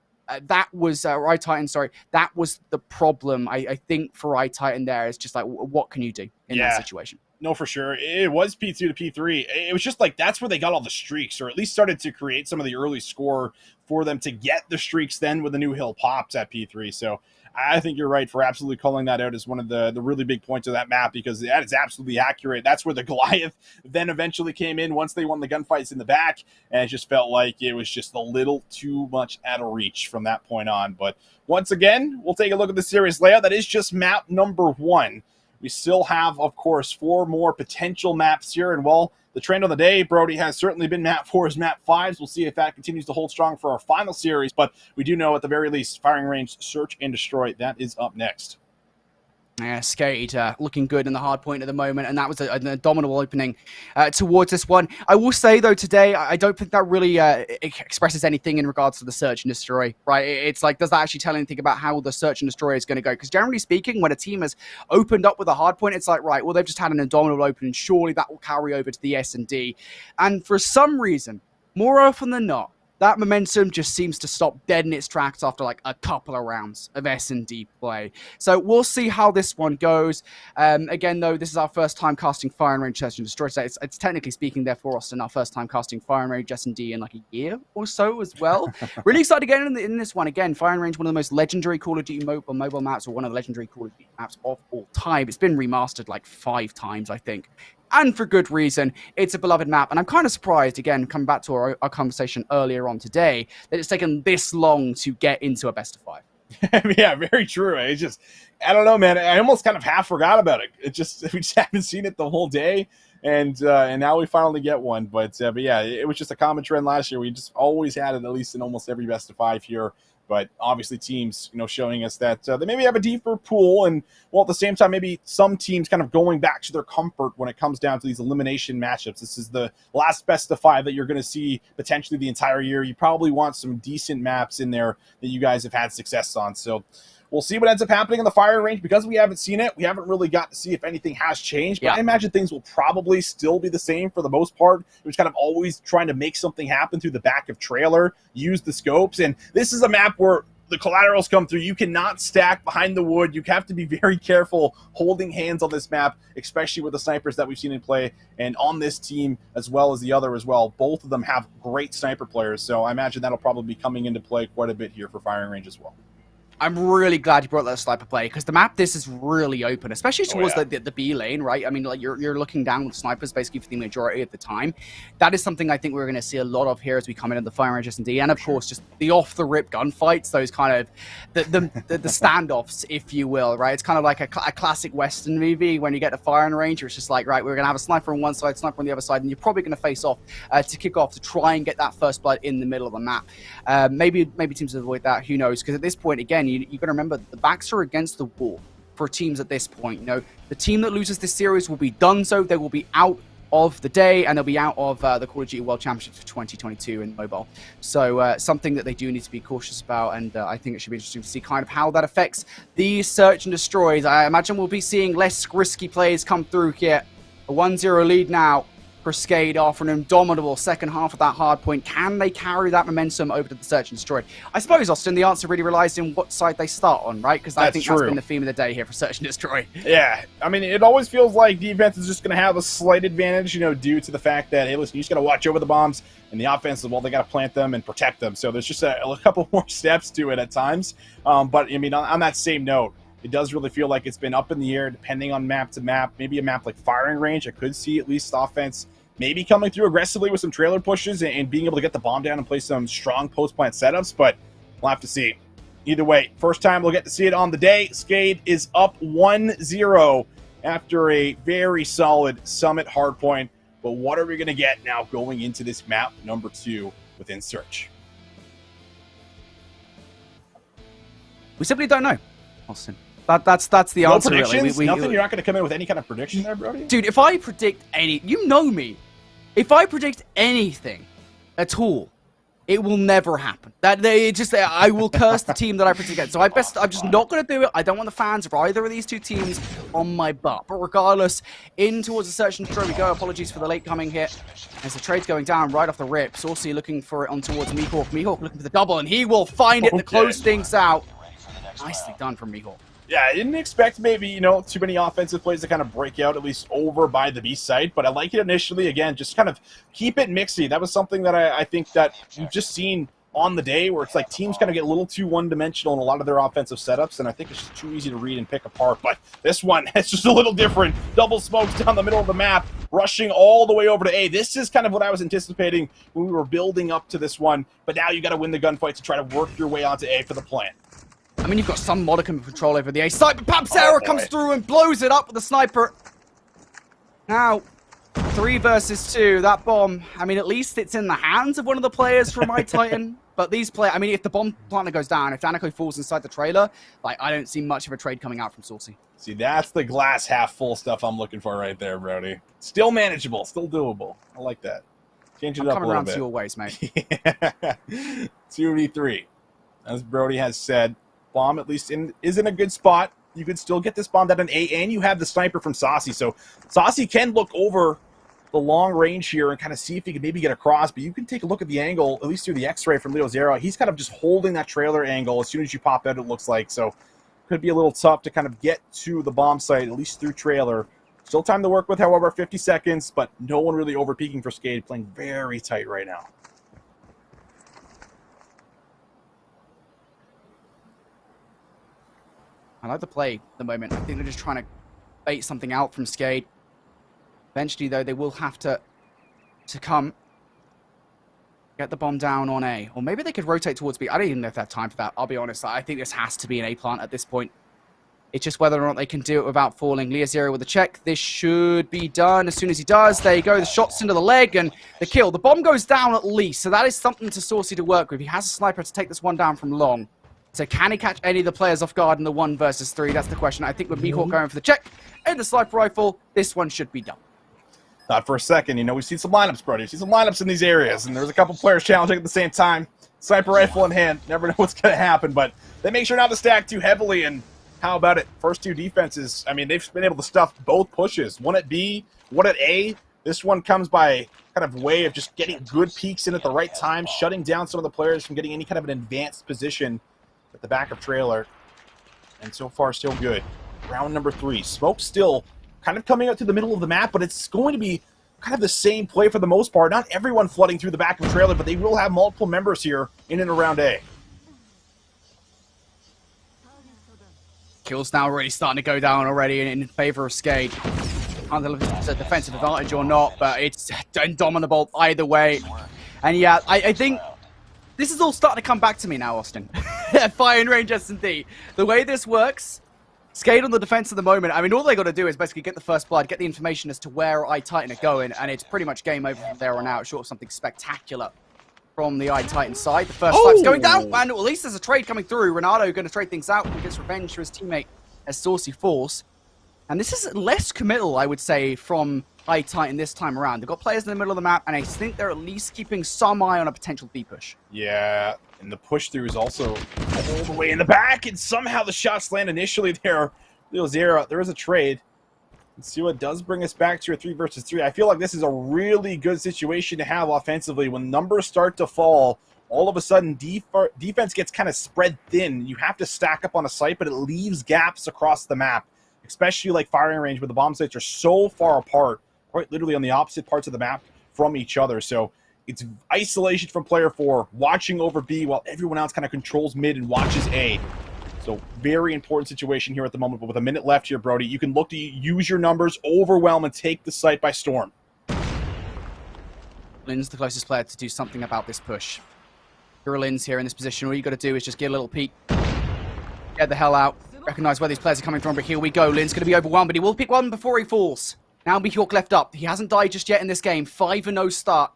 That was iTitan, sorry. That was the problem, I think, for iTitan there. It's just like, what can you do in that situation? No, for sure. It was P2 to P3. It was just like that's where they got all the streaks, or at least started to create some of the early score for them to get the streaks then when the new hill pops at P3. So I think you're right for absolutely calling that out as one of the really big points of that map, because that is absolutely accurate. That's where the Goliath then eventually came in once they won the gunfights in the back, and it just felt like it was just a little too much out of reach from that point on. But once again, we'll take a look at the series layout. That is just map number 1. We still have, of course, 4 more potential maps here, and well, the trend of the day, Brody, has certainly been map 4's map 5's. We'll see if that continues to hold strong for our final series, but we do know at the very least, Firing Range Search and Destroy, that is up next. Yeah, Skade looking good in the hard point at the moment, and that was an abdominable opening towards this one. I will say, though, today, I don't think that really expresses anything in regards to the search and destroy, right? It's like, does that actually tell anything about how the search and destroy is going to go? Because generally speaking, when a team has opened up with a hard point, it's like, right, well, they've just had an abdominable open, and surely that will carry over to the S&D. And for some reason, more often than not, that momentum just seems to stop dead in its tracks after like a couple of rounds of S&D play. So we'll see how this one goes. Again, though, this is our first time casting Fire and Range Search and Destroy. So it's technically speaking, therefore, Austin, our first time casting Fire and Range S&D in like a year or so as well. Really excited to get in this one. Again, Fire and Range, one of the most legendary Call of Duty mobile maps, or one of the legendary Call of Duty maps of all time. It's been remastered like 5 times, I think. And for good reason. It's a beloved map. And I'm kind of surprised, again, coming back to our conversation earlier on today, that it's taken this long to get into a best of 5. Yeah, very true. It's just, I don't know, man. I almost kind of half forgot about it. We just haven't seen it the whole day. And now we finally get one. But yeah, it was just a common trend last year. We just always had it, at least in almost every best of 5 here. But obviously teams, showing us that they maybe have a deeper pool, and well, at the same time, maybe some teams kind of going back to their comfort when it comes down to these elimination matchups. This is the last best of 5 that you're going to see potentially the entire year. You probably want some decent maps in there that you guys have had success on. So we'll see what ends up happening in the Fire Range. Because we haven't seen it, we haven't really got to see if anything has changed. But yeah, I imagine things will probably still be the same for the most part. It was kind of always trying to make something happen through the back of trailer, use the scopes. And this is a map where the collaterals come through. You cannot stack behind the wood. You have to be very careful holding hands on this map, especially with the snipers that we've seen in play. And on this team, as well as the other as well, both of them have great sniper players. So I imagine that'll probably be coming into play quite a bit here for Firing Range as well. I'm really glad you brought that sniper play, because the map this is really open, especially towards the B lane, right? I mean, like you're looking down with snipers basically for the majority of the time. That is something I think we're going to see a lot of here as we come into the Fire Range S&D, and of course just the off the rip gunfights, those kind of the standoffs, if you will, right? It's kind of like a classic Western movie when you get to Fire Range, where it's just like, right, we're going to have a sniper on one side, sniper on the other side, and you're probably going to face off to kick off to try and get that first blood in the middle of the map. Maybe teams avoid that, who knows? Because at this point, again, you got to remember the backs are against the wall for teams at this point. The team that loses this series will be done so. They will be out of the day, and they'll be out of the Call of Duty World Championships for 2022 in mobile. So something that they do need to be cautious about, and I think it should be interesting to see kind of how that affects the search and destroys. I imagine we'll be seeing less risky plays come through here. A 1-0 lead now for Skade after an indomitable second half of that hard point. Can they carry that momentum over to the search and destroy? I suppose, Austin, the answer really relies in what side they start on, right? Because I think that's been the theme of the day here for search and destroy. Yeah, I mean, it always feels like defense is just going to have a slight advantage, due to the fact that, hey, listen, you just got to watch over the bombs, and the offense, well, they got to plant them and protect them. So there's just a couple more steps to it at times. But, I mean, on that same note, it does really feel like it's been up in the air, depending on map to map. Maybe a map like Firing Range, I could see at least offense maybe coming through aggressively with some trailer pushes and being able to get the bomb down and play some strong post-plant setups, but we'll have to see. Either way, first time we'll get to see it on the day. Skade is up 1-0 after a very solid Summit hardpoint. But what are we going to get now going into this map number 2 within Search? We simply don't know, Austin. That's the answer, predictions? Really. Nothing? You're not going to come in with any kind of prediction there, Brody? Dude, if I predict you know me. If I predict anything at all, it will never happen. I will curse the team that I predict against. So I'm just not going to do it. I don't want the fans of either of these two teams on my butt. But regardless, in towards the search and destroy we go. Apologies for the late coming here. As the trade's going down right off the rip. Saucy looking for it on towards Mihawk. Mihawk looking for the double, and he will find it to close things out. Nicely done from Mihawk. Yeah, I didn't expect maybe, too many offensive plays to kind of break out, at least over by the B site, but I like it initially. Again, just kind of keep it mixy. That was something that I think that you've just seen on the day, where it's like teams kind of get a little too one-dimensional in a lot of their offensive setups, and I think it's just too easy to read and pick apart. But this one, it's just a little different. Double smokes down the middle of the map, rushing all the way over to A. This is kind of what I was anticipating when we were building up to this one, but now you got to win the gunfight to try to work your way onto A for the plant. I mean, you've got some modicum of control over the A site, but Papsera comes through and blows it up with the sniper. Now, 3 versus 2, that bomb, I mean, at least it's in the hands of one of the players from My Titan. But these players, I mean, if the bomb planter goes down, if Danica falls inside the trailer, like, I don't see much of a trade coming out from Saucy. See, that's the glass half full stuff I'm looking for right there, Brody. Still manageable, still doable. I like that. Change it up a Coming little around bit. to your ways, mate. 2v3. As Brody has said, bomb at least is in a good spot. You could still get this bombed at an A, and you have the sniper from Saucy. So Saucy can look over the long range here and kind of see if he can maybe get across, but you can take a look at the angle, at least through the X-ray from Leo Zero. He's kind of just holding that trailer angle as soon as you pop out, it looks like. So could be a little tough to kind of get to the bomb site, at least through trailer. Still time to work with, however, 50 seconds, but no one really over-peaking for Skade, playing very tight right now. I like the play at the moment. I think they're just trying to bait something out from Skade. Eventually, though, they will have to come get the bomb down on A. Or maybe they could rotate towards B. I don't even know if they have time for that. I'll be honest. I think this has to be an A plant at this point. It's just whether or not they can do it without falling. Leo Zero with a check. This should be done. As soon as he does, there you go. The shots into the leg and the kill. The bomb goes down at least. So that is something to Saucy to work with. He has a sniper to take this one down from long. So can he catch any of the players off guard in the 1 versus 3? That's the question. I think with Mihawk going for the check and the sniper rifle, this one should be done. Not for a second. You know, we've seen some lineups, Brody. We've seen some lineups in these areas, and there's a couple players challenging at the same time. Sniper rifle in hand. Never know what's going to happen, but they make sure not to stack too heavily, and how about it? First two defenses, I mean, they've been able to stuff both pushes. One at B, one at A. This one comes by kind of way of just getting good peeks in at the right time, shutting down some of the players from getting any kind of an advanced position at the back of trailer. And so far, still good. Round number 3. Smoke still kind of coming out to the middle of the map, but it's going to be kind of the same play for the most part. Not everyone flooding through the back of the trailer, but they will have multiple members here in and around A. Kills now already starting to go down already in favor of Skade. I don't know if it's a defensive advantage or not, but it's indomitable either way. And yeah, I think this is all starting to come back to me now, Austin. Firing range S&D. The way this works, Skade on the defense at the moment, I mean, all they got to do is basically get the first blood, get the information as to where I-Titan are going, and it's pretty much game over from there on out, short of something spectacular from the I-Titan side. The first snipe's going down, and at least there's a trade coming through. Renato going to trade things out and gets revenge for his teammate as Saucy falls. And this is less committal, I would say, from I-Titan this time around. They've got players in the middle of the map, and I think they're at least keeping some eye on a potential B push. Yeah, and the push through is also all the way in the back, and somehow the shots land initially there. Leo Zero, there is a trade. Let's see what does bring us back to a 3 versus 3. I feel like this is a really good situation to have offensively. When numbers start to fall, all of a sudden defense gets kind of spread thin. You have to stack up on a site, but it leaves gaps across the map, especially like firing range where the bomb sites are so far apart, quite literally on the opposite parts of the map from each other. So it's isolation from player 4, watching over B while everyone else kind of controls mid and watches A. So very important situation here at the moment, but with a minute left here, Brody, you can look to use your numbers, overwhelm, and take the site by storm. Lin's the closest player to do something about this push. You're Lin's here in this position. All you got to do is just get a little peek. Get the hell out. Recognize where these players are coming from, but here we go. Lin's going to be overwhelmed, but he will pick one before he falls. Now Mihawk left up. He hasn't died just yet in this game. 5-0 start.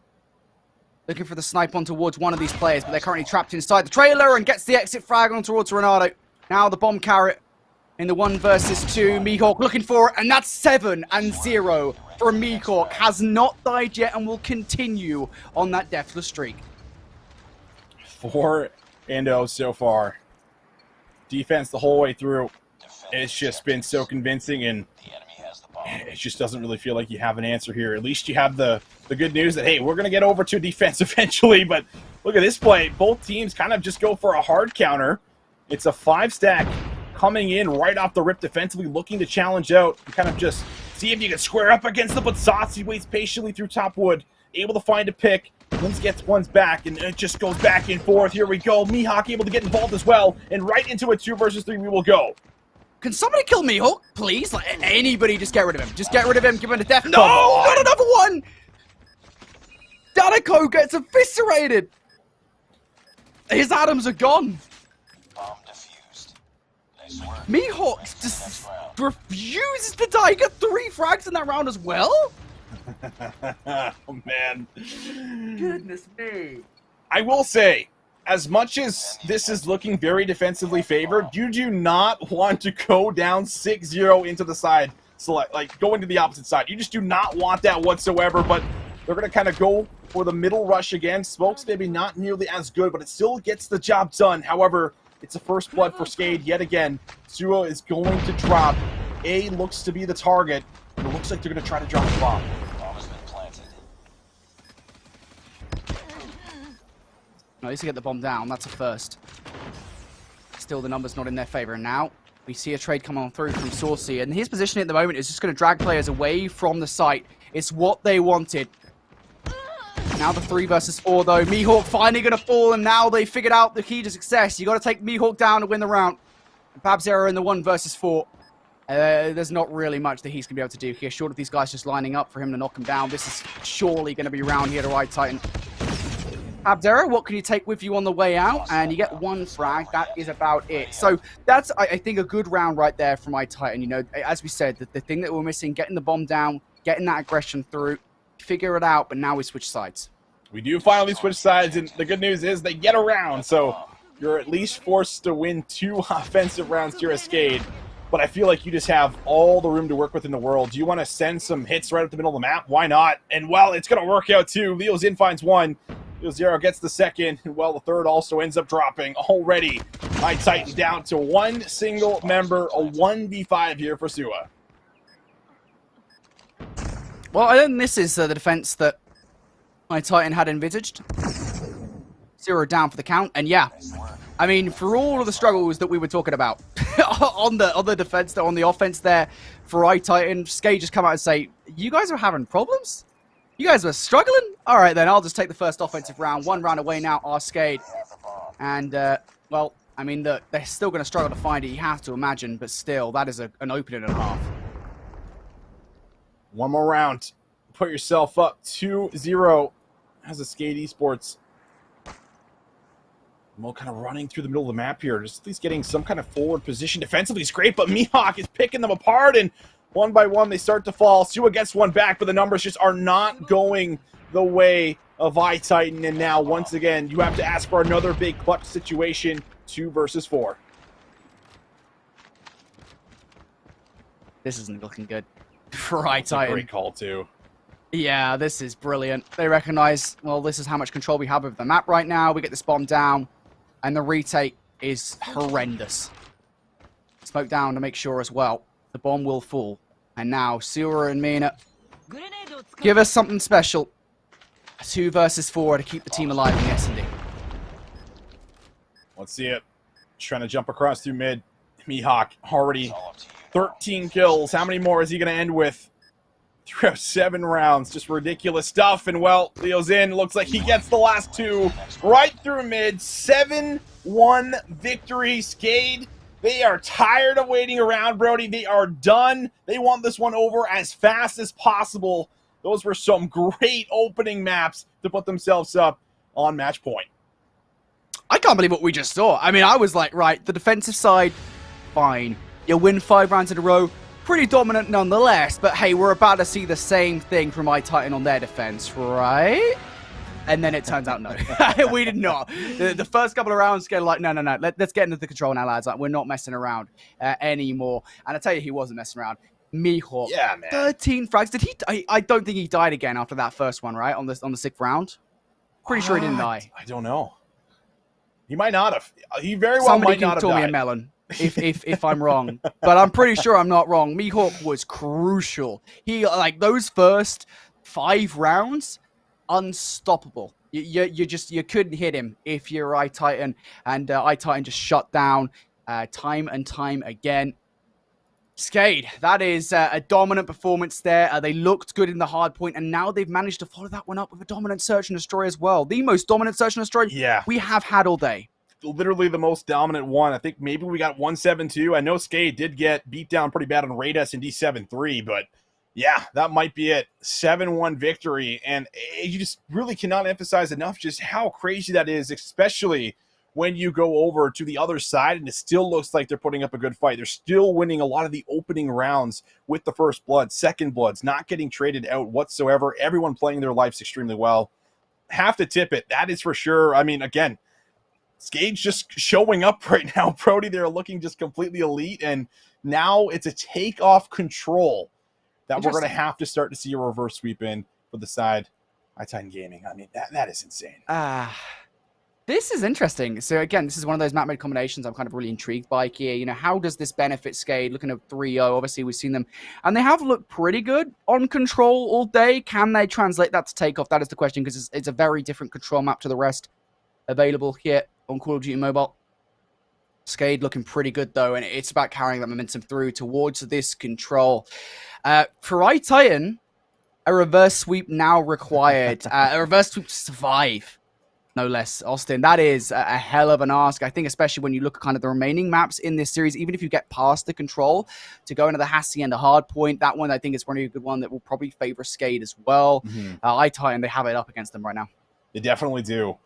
Looking for the snipe on towards one of these players, but they're currently trapped inside the trailer and gets the exit frag on towards Renato. Now the bomb carrot in the 1 versus 2. Mihawk looking for it, and that's 7-0 for Mihawk. Has not died yet and will continue on that deathless streak. 4-0 so far. Defense the whole way through. It's just been so convincing, and it just doesn't really feel like you have an answer here. At least you have the good news that, hey, we're going to get over to defense eventually, but look at this play. Both teams kind of just go for a hard counter. It's a 5-stack coming in right off the rip defensively, looking to challenge out and kind of just see if you can square up against them, but Saucy waits patiently through top wood, able to find a pick. Linz gets one's back, and it just goes back and forth. Here we go. Mihawk able to get involved as well, and right into a 2 versus 3 we will go. Can somebody kill Mihawk, please? Like, anybody just get rid of him. Just get rid of him, give him a death. No, not another one! Danico gets eviscerated! His atoms are gone. Bomb defused. Nice work. Mihawk just refuses to die. He got 3 frags in that round as well? Oh, man. Goodness me. I will say, as much as this is looking very defensively favored, you do not want to go down 6-0 into the side. Go into the opposite side. You just do not want that whatsoever, but they're going to kind of go for the middle rush again. Smoke's maybe not nearly as good, but it still gets the job done. However, it's a first blood for Skade yet again. Suo is going to drop. A looks to be the target. It looks like they're going to try to drop the bomb. Bomb has been planted. At least to get the bomb down, that's a first. Still, the numbers not in their favor. And now, we see a trade come on through from Saucy, and his position at the moment is just going to drag players away from the site. It's what they wanted. Now the 3 versus 4, though. Mihawk finally going to fall, and now they figured out the key to success. You got to take Mihawk down to win the round. Babzera in the 1 versus 4. There's not really much that he's going to be able to do here. Short of these guys just lining up for him to knock him down. This is surely going to be round here to right Titan. Abdera, what can you take with you on the way out? And you get 1 frag. That is about it. So that's, I think, a good round right there from my Titan. You know, as we said, the thing that we're missing, getting the bomb down, getting that aggression through, figure it out, but now we switch sides. We do finally switch sides, and the good news is they get around, so you're at least forced to win 2 offensive rounds here at Skade. But I feel like you just have all the room to work with in the world. Do you want to send some hits right up the middle of the map? Why not? And, well, it's going to work out, too. Leo Zin finds 1. Leo Zero gets the 2nd, and, well, the 3rd also ends up dropping already. My Titan down to 1 single member, a 1v5 here for Sua. Well, I think this is the defense that my Titan had envisaged. 0 down for the count, and yeah, I mean, for all of the struggles that we were talking about on the defense, on the offense there, for iTitan, Skade just come out and say, you guys are having problems? You guys are struggling? All right, then, I'll just take the first offensive round. 1 round away now, our Skade. And, well, I mean, they're still going to struggle to find it, you have to imagine, but still, that is an opening and a half. 1 more round. Put yourself up 2-0 as a Skade Esports. Mo kind of running through the middle of the map here, just at least getting some kind of forward position. Defensively is great, but Mihawk is picking them apart, and 1 by 1 they start to fall. Sua gets 1 back, but the numbers just are not going the way of iTitan, and now, once again, you have to ask for another big clutch situation, 2 versus 4. This isn't looking good for iTitan. Great call, too. Yeah, this is brilliant. They recognize, well, this is how much control we have over the map right now. We get this bomb down, and the retake is horrendous. Smoke down to make sure as well. The bomb will fall. And now, Sura and Mina, give us something special. 2 versus 4 to keep the team alive in the S&D. Let's see it. Trying to jump across through mid. Mihawk already 13 kills. How many more is he going to end with? Throughout 7 rounds, just ridiculous stuff. And, well, Leo's in. Looks like he gets the last 2 right through mid. 7-1 victory. Skade, they are tired of waiting around, Brody. They are done. They want this one over as fast as possible. Those were some great opening maps to put themselves up on match point. I can't believe what we just saw. I mean, I was like, right, the defensive side, fine. You'll win 5 rounds in a row. Pretty dominant nonetheless, but hey, we're about to see the same thing from iTitan on their defense, right? And then it turns out no. We did not. The first couple of rounds, get like, no. Let's get into the control now, lads. Like, we're not messing around anymore. And I tell you, he wasn't messing around. Mihawk, yeah, man. 13 frags. Did he? I don't think he died again after that first one, right? On the 6th round. Pretty sure he didn't die. I don't know. He might not have. He very well might not have died. Somebody can call me a melon. if I'm wrong, but I'm pretty sure I'm not wrong. Mihawk was crucial. He, like, those first 5 rounds, unstoppable. You couldn't hit him if you're iTitan, and iTitan just shut down time and time again. Skade, that is a dominant performance there. They looked good in the hard point, and now they've managed to follow that one up with a dominant search and destroy as well. The most dominant search and destroy we have had all day. Literally the most dominant one. I think maybe we got 1-7-2. I know Skade did get beat down pretty bad on Raidus in D7-3, but yeah, that might be it. 7-1 victory, and you just really cannot emphasize enough just how crazy that is, especially when you go over to the other side and it still looks like they're putting up a good fight. They're still winning a lot of the opening rounds with the first blood, second bloods, not getting traded out whatsoever. Everyone playing their lives extremely well. Have to tip it. That is for sure. I mean, again, Skade's just showing up right now. Brody, they're looking just completely elite, and now it's a takeoff control that we're going to have to start to see a reverse sweep in for the side. iTitan Gaming. I mean, that is insane. This is interesting. So again, this is one of those map mode combinations I'm kind of really intrigued by here. You know, how does this benefit Skade? Looking at 3-0, obviously we've seen them, and they have looked pretty good on control all day. Can they translate that to takeoff? That is the question, because it's a very different control map to the rest available here on Call of Duty Mobile. Skade looking pretty good though, and it's about carrying that momentum through towards this control. For iTitan, a reverse sweep now required. A reverse sweep to survive. No less, Austin. That is a hell of an ask. I think especially when you look at kind of the remaining maps in this series, even if you get past the control to go into the Hassie and the Hardpoint, that one I think is probably a good one that will probably favor Skade as well. iTitan, they have it up against them right now. They definitely do.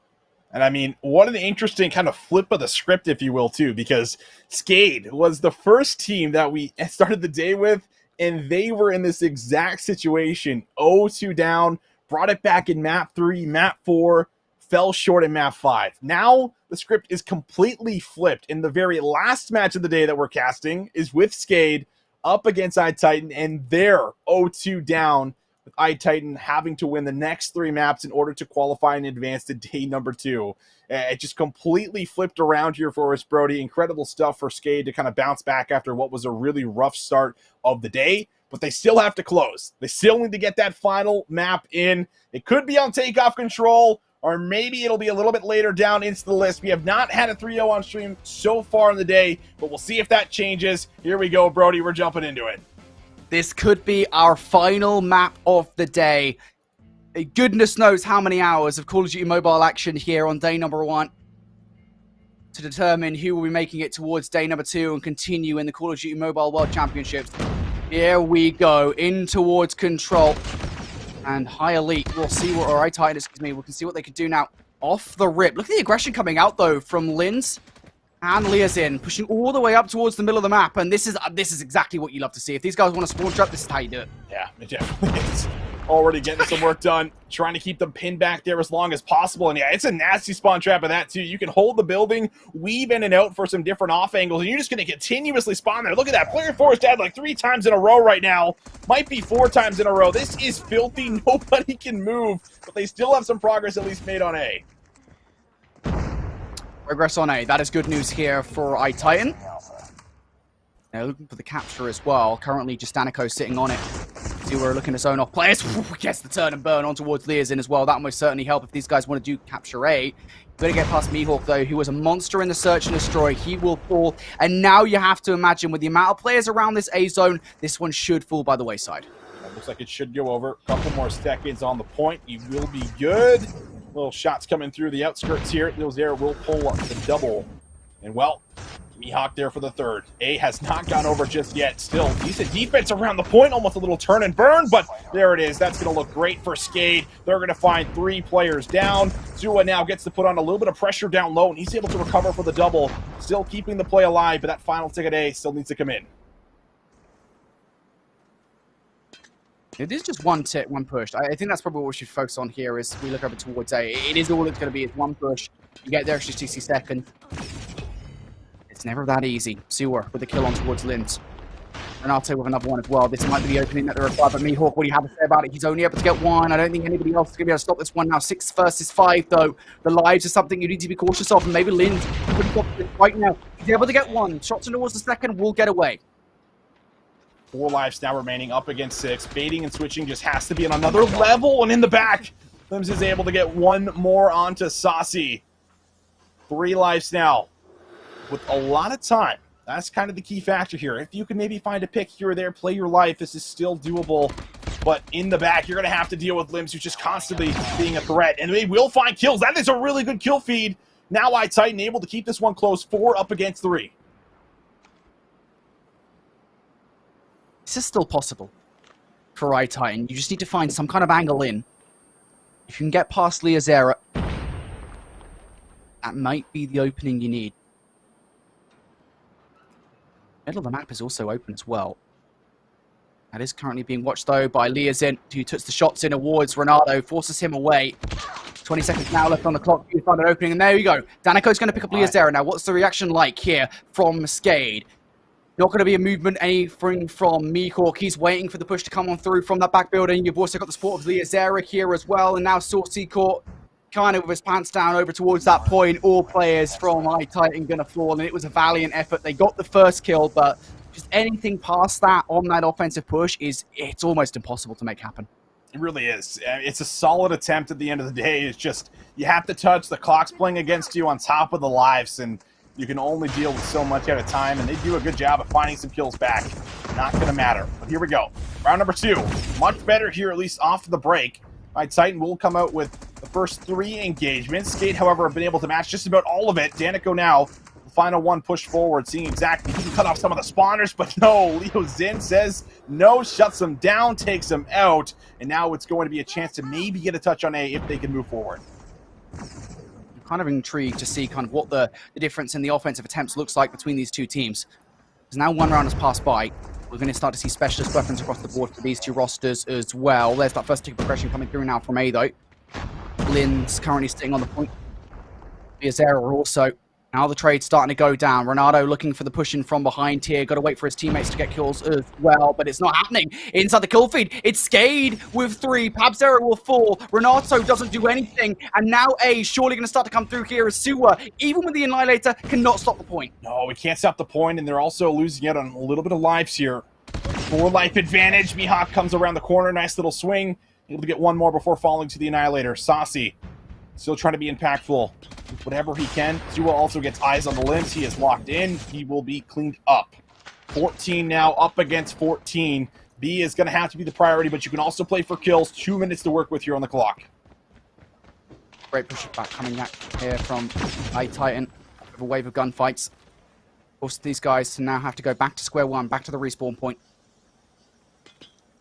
And I mean, what an interesting kind of flip of the script, if you will, too, because Skade was the first team that we started the day with, and they were in this exact situation. 0-2 down, brought it back in map 3, map 4, fell short in map 5. Now the script is completely flipped, and the very last match of the day that we're casting is with Skade up against iTitan, and they're 0-2 down, with iTitan having to win the next 3 maps in order to qualify and advance to day number 2. It just completely flipped around here for us, Brody. Incredible stuff for Skade to kind of bounce back after what was a really rough start of the day, but they still have to close. They still need to get that final map in. It could be on takeoff control, or maybe it'll be a little bit later down into the list. We have not had a 3-0 on stream so far in the day, but we'll see if that changes. Here we go, Brody. We're jumping into it. This could be our final map of the day. Goodness knows how many hours of Call of Duty Mobile action here on day number 1 to determine who will be making it towards day number 2 and continue in the Call of Duty Mobile World Championships. Here we go, in towards control. And High Elite, we'll see what, or iTitan, excuse me, we can see what they can do now off the rip. Look at the aggression coming out, though, from Linz and Liazin, pushing all the way up towards the middle of the map. And this is exactly what you love to see. If these guys want to spawn trap, this is how you do it. Yeah, it definitely is. Already getting some work done, trying to keep them pinned back there as long as possible. And yeah, it's a nasty spawn trap of that too. You can hold the building, weave in and out for some different off angles, and you're just going to continuously spawn there. Look at that. Player 4 is dead like 3 times in a row right now. Might be 4 times in a row. This is filthy. Nobody can move, but they still have some progress at least made on A. Progress on A. That is good news here for iTitan. They're looking for the capture as well. Currently, Justanico sitting on it. See, we're looking to zone off players. Gets the turn and burn on towards Liazin as well. That will most certainly help if these guys want to do capture A. You've got to get past Mihawk, though, who was a monster in the search and destroy. He will fall. And now you have to imagine, with the amount of players around this A zone, this one should fall by the wayside. Looks like it should go over. A couple more seconds on the point. He will be good. Little shots coming through the outskirts here. Lizaire will pull up the double. And, well, Mihawk there for the third. A has not gone over just yet. Still, decent defense around the point. Almost a little turn and burn, but there it is. That's going to look great for Skade. They're going to find 3 players down. Zua now gets to put on a little bit of pressure down low, and he's able to recover for the double. Still keeping the play alive, but that final ticket A still needs to come in. It is just one push. I think that's probably what we should focus on here as we look over towards A. It is all it's going to be is one push. You get there extra 60 seconds. It's never that easy. Sewer with the kill on towards Linz. Renato with another one as well. This might be the opening that they're required, but Mihawk, what do you have to say about it? He's only able to get 1. I don't think anybody else is going to be able to stop this one now. 6 versus 5, though. The lives are something you need to be cautious of, and maybe Linz could stop this right now. He's able to get 1. Shots towards the second will get away. 4 lives now remaining up against 6. Baiting and switching just has to be on another level, and in the back, Limbs is able to get 1 more onto Saucy. 3 lives now. With a lot of time, that's kind of the key factor here. If you can maybe find a pick here or there, play your life, this is still doable. But in the back, you're going to have to deal with Limbs, who's just constantly being a threat. And they will find kills. That is a really good kill feed. Now iTitan able to keep this one close. 4 up against 3. This is still possible for iTitan. You just need to find some kind of angle in. If you can get past Liazera, that might be the opening you need. Middle of the map is also open as well. That is currently being watched, though, by Liazin, who puts the shots in towards Renato, forces him away. 20 seconds now left on the clock. You find an opening, and there you go. Danico's going to pick up Liazera. Now, what's the reaction like here from Skade? Not going to be a movement, anything from Meekhawk. He's waiting for the push to come on through from that back building. You've also got the support of Liazera here as well, and now Saucy caught kind of with his pants down over towards that point. All players from iTitan going to fall, and it was a valiant effort. They got the first kill, but just anything past that on that offensive push it's almost impossible to make happen. It really is. It's a solid attempt at the end of the day. It's just, you have to touch, the clock's playing against you on top of the lives, and you can only deal with so much at a time, and they do a good job of finding some kills back. Not going to matter. But here we go. Round number 2. Much better here, at least off the break. Titan will come out with the first 3 engagements. Skade, however, have been able to match just about all of it. Danico now, the final one push forward, seeing exactly, he can cut off some of the spawners, but no, Leo Zin says no, shuts them down, takes them out, and now it's going to be a chance to maybe get a touch on A if they can move forward. Kind of intrigued to see kind of what the difference in the offensive attempts looks like between these two teams. Because now one round has passed by. We're going to start to see specialist weapons across the board for these two rosters as well. There's that first tick progression coming through now from A, though. Lynn's currently sitting on the point. Liazera also. Now the trade's starting to go down. Renato looking for the push in from behind here. Got to wait for his teammates to get kills as well, but it's not happening. Inside the kill feed, it's Skade with 3. Pabzera will fall. Renato doesn't do anything, and now A surely going to start to come through here as Suwa, even with the Annihilator, cannot stop the point. No, we can't stop the point, and they're also losing out on a little bit of lives here. 4 life advantage. Mihawk comes around the corner. Nice little swing. Able to get one more before falling to the Annihilator. Saucy still trying to be impactful. Whatever he can. Suwa also gets eyes on the limbs. He is locked in. He will be cleaned up. 14 now, up against 14. B is going to have to be the priority, but you can also play for kills. 2 minutes to work with here on the clock. Great push back coming back here from iTitan. With a wave of gunfights. Force these guys to now have to go back to square one, back to the respawn point.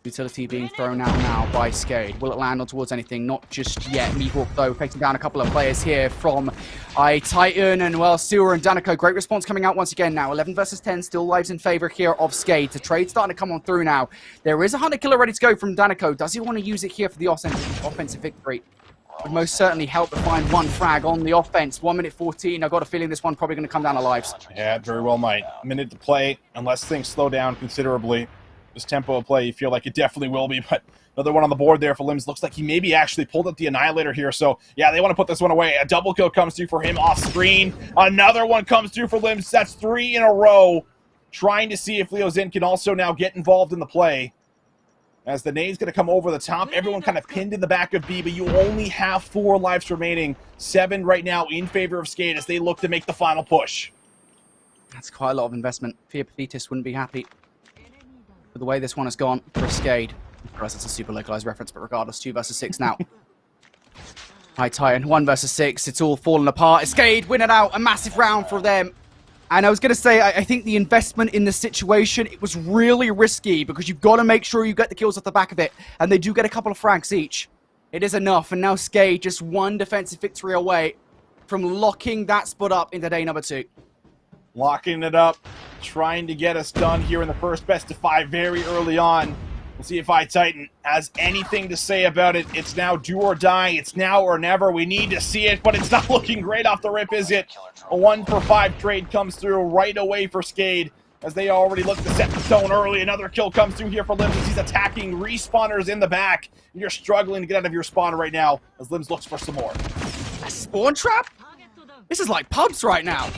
Utility being thrown out now by Skade. Will it land on towards anything? Not just yet. Meekhawk, though, facing down a couple of players here from iTitan. And, well, Sewer and Danico. Great response coming out once again now. 11 versus 10. Still lives in favor here of Skade. The trade starting to come on through now. There is a hunter killer ready to go from Danico. Does he want to use it here for the offensive victory? Would most certainly help to find one frag on the offense. 1 minute 14. I've got a feeling this one probably going to come down to lives. Yeah, very well might. A minute to play, unless things slow down considerably. This tempo of play, you feel like it definitely will be, but another one on the board there for Limbs. Looks like he maybe actually pulled up the Annihilator here, so yeah, they want to put this one away. A double kill comes through for him off screen. Another one comes through for Limbs. That's 3 in a row. Trying to see if Leo Zin can also now get involved in the play. As the nade's going to come over the top, everyone kind of pinned in the back of B, but you only have 4 lives remaining. 7 right now in favor of Skade as they look to make the final push. That's quite a lot of investment. Fear Pathetis wouldn't be happy with the way this one has gone for Skade. For us, it's a super localized reference, but regardless, 2 versus 6 now. iTitan, 1 versus 6. It's all falling apart. Skade win it out. A massive round for them. And I was going to say, I think the investment in this situation, it was really risky because you've got to make sure you get the kills off the back of it. And they do get a couple of frags each. It is enough. And now Skade just 1 defensive victory away from locking that spot up into day number 2. Locking it up, trying to get us done here in the first best of 5 very early on. We'll see if iTitan has anything to say about it. It's now do or die. It's now or never. We need to see it, but it's not looking great off the rip, is it? A 1 for 5 trade comes through right away for Skade, as they already look to set the tone early. Another kill comes through here for Limbs as he's attacking respawners in the back. You're struggling to get out of your spawn right now as Limbs looks for some more. A spawn trap? This is like pubs right now.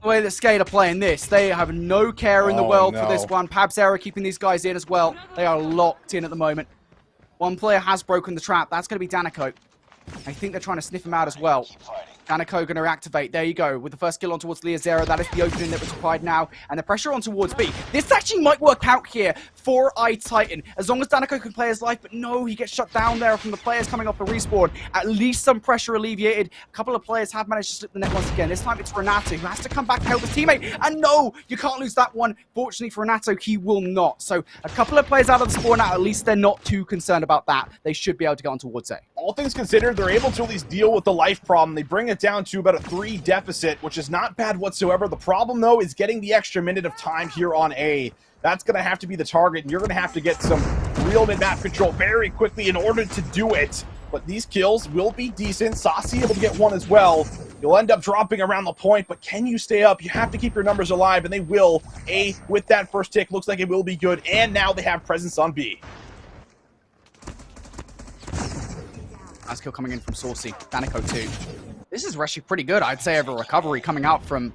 The way that Skade are playing this, they have no care in the world for this one. Pabzera keeping these guys in as well. They are locked in at the moment. One player has broken the trap. That's going to be Danico. I think they're trying to sniff him out as well. Danico going to reactivate. There you go. With the first kill on towards Liazera. That is the opening that was required now. And the pressure on towards B. This actually might work out here for iTitan. As long as Danico can play his life. But no, he gets shut down there from the players coming off the respawn. At least some pressure alleviated. A couple of players have managed to slip the net once again. This time it's Renato who has to come back and help his teammate. And no, you can't lose that one. Fortunately for Renato, he will not. So a couple of players out of the spawn now. At least they're not too concerned about that. They should be able to get on towards A. All things considered, they're able to at least deal with the life problem. They bring it down to about a 3 deficit, which is not bad whatsoever. The problem, though, is getting the extra minute of time here on A. That's going to have to be the target, and you're going to have to get some real mid-map control very quickly in order to do it. but these kills will be decent. Saucy able to get one as well. You'll end up dropping around the point, but can you stay up? You have to keep your numbers alive, and they will. A, with that first tick, looks like it will be good, and now they have presence on B. Nice kill coming in from Saucy. Danico too. This is actually pretty good, I'd say, over recovery coming out from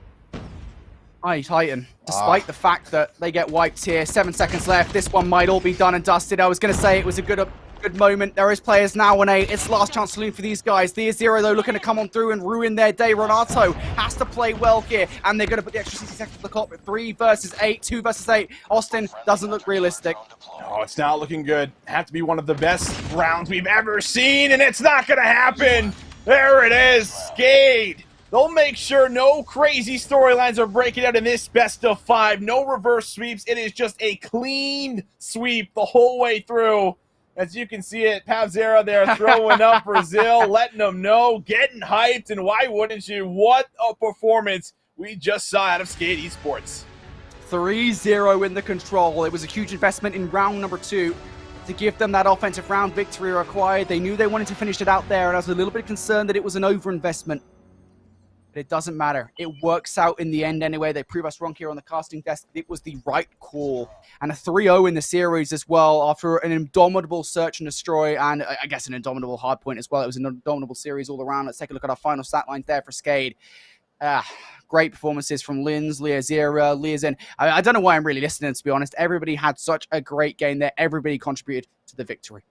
Titan. Despite the fact that they get wiped here. 7 seconds left. This one might all be done and dusted. I was going to say it was a good moment. There is players now on A. It's last chance saloon for these guys. The Zero, though, looking to come on through and ruin their day. Renato has to play well here, and they're going to put the extra 60 seconds on the clock. 3 versus 8, 2 versus 8. Austin doesn't look realistic. Oh, it's not looking good. Have to be one of the best rounds we've ever seen, and it's not going to happen. There it is, Skade. They'll make sure no crazy storylines are breaking out in this best of 5. No reverse sweeps. It is just a clean sweep the whole way through. As you can see it, Pavzera there throwing up Brazil, letting them know, getting hyped, and why wouldn't you? What a performance we just saw out of Skade Esports. 3-0 in the control. It was a huge investment in round number 2 to give them that offensive round victory required. They knew they wanted to finish it out there, and I was a little bit concerned that it was an overinvestment. But it doesn't matter. It works out in the end anyway. They prove us wrong here on the casting desk. It was the right call. And a 3-0 in the series as well after an indomitable search and destroy, and I guess an indomitable hardpoint as well. It was an indomitable series all around. Let's take a look at our final stat lines there for Skade. Great performances from Linz, Leazera, Leazen. I don't know why I'm really listening, to be honest. Everybody had such a great game there. Everybody contributed to the victory.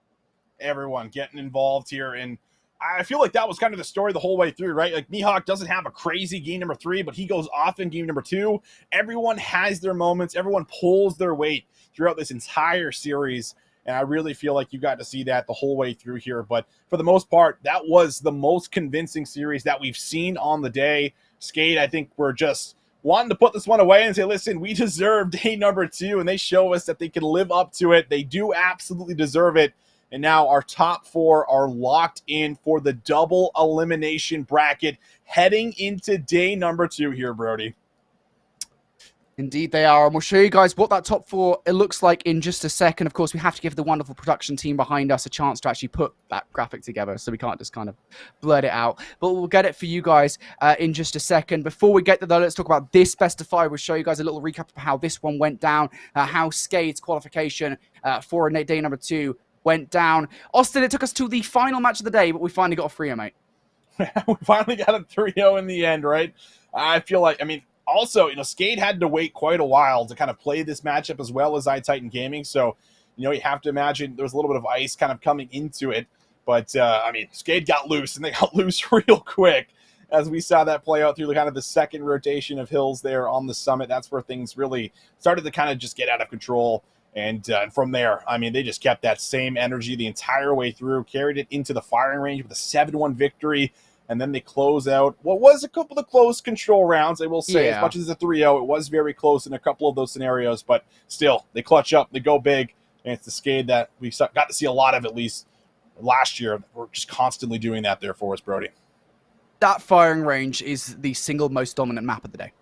Everyone getting involved here, and I feel like that was kind of the story the whole way through, right? Like, Mihawk doesn't have a crazy game number 3, but he goes off in game number 2. Everyone has their moments. Everyone pulls their weight throughout this entire series, and I really feel like you got to see that the whole way through here. But for the most part, that was the most convincing series that we've seen on the day. Skade, I think we're just wanting to put this one away and say, listen, we deserve day number 2, and they show us that they can live up to it. They do absolutely deserve it. And now our top 4 are locked in for the double elimination bracket heading into day number 2 here, Brody. Indeed they are, and we'll show you guys what that top 4 it looks like in just a second. Of course, we have to give the wonderful production team behind us a chance to actually put that graphic together, so we can't just kind of blurt it out. But we'll get it for you guys in just a second. Before we get to that, let's talk about this best of 5. We'll show you guys a little recap of how this one went down, how Skade's qualification for day number 2 went down. Austin, it took us to the final match of the day, but we finally got a 3-0, mate. We finally got a 3-0 in the end, right? I feel like, also, Skade had to wait quite a while to kind of play this matchup as well as iTitan Gaming. So, you have to imagine there was a little bit of ice kind of coming into it. But, Skade got loose, and they got loose real quick as we saw that play out through kind of the second rotation of hills there on the summit. That's where things really started to kind of just get out of control. And from there, they just kept that same energy the entire way through, carried it into the firing range with a 7-1 victory, and then they close out what was a couple of close control rounds, I will say. Yeah. As much as a 3-0, it was very close in a couple of those scenarios, but still, they clutch up, they go big, and it's the Skade that we got to see a lot of, at least last year. We're just constantly doing that there for us, Brody. That firing range is the single most dominant map of the day.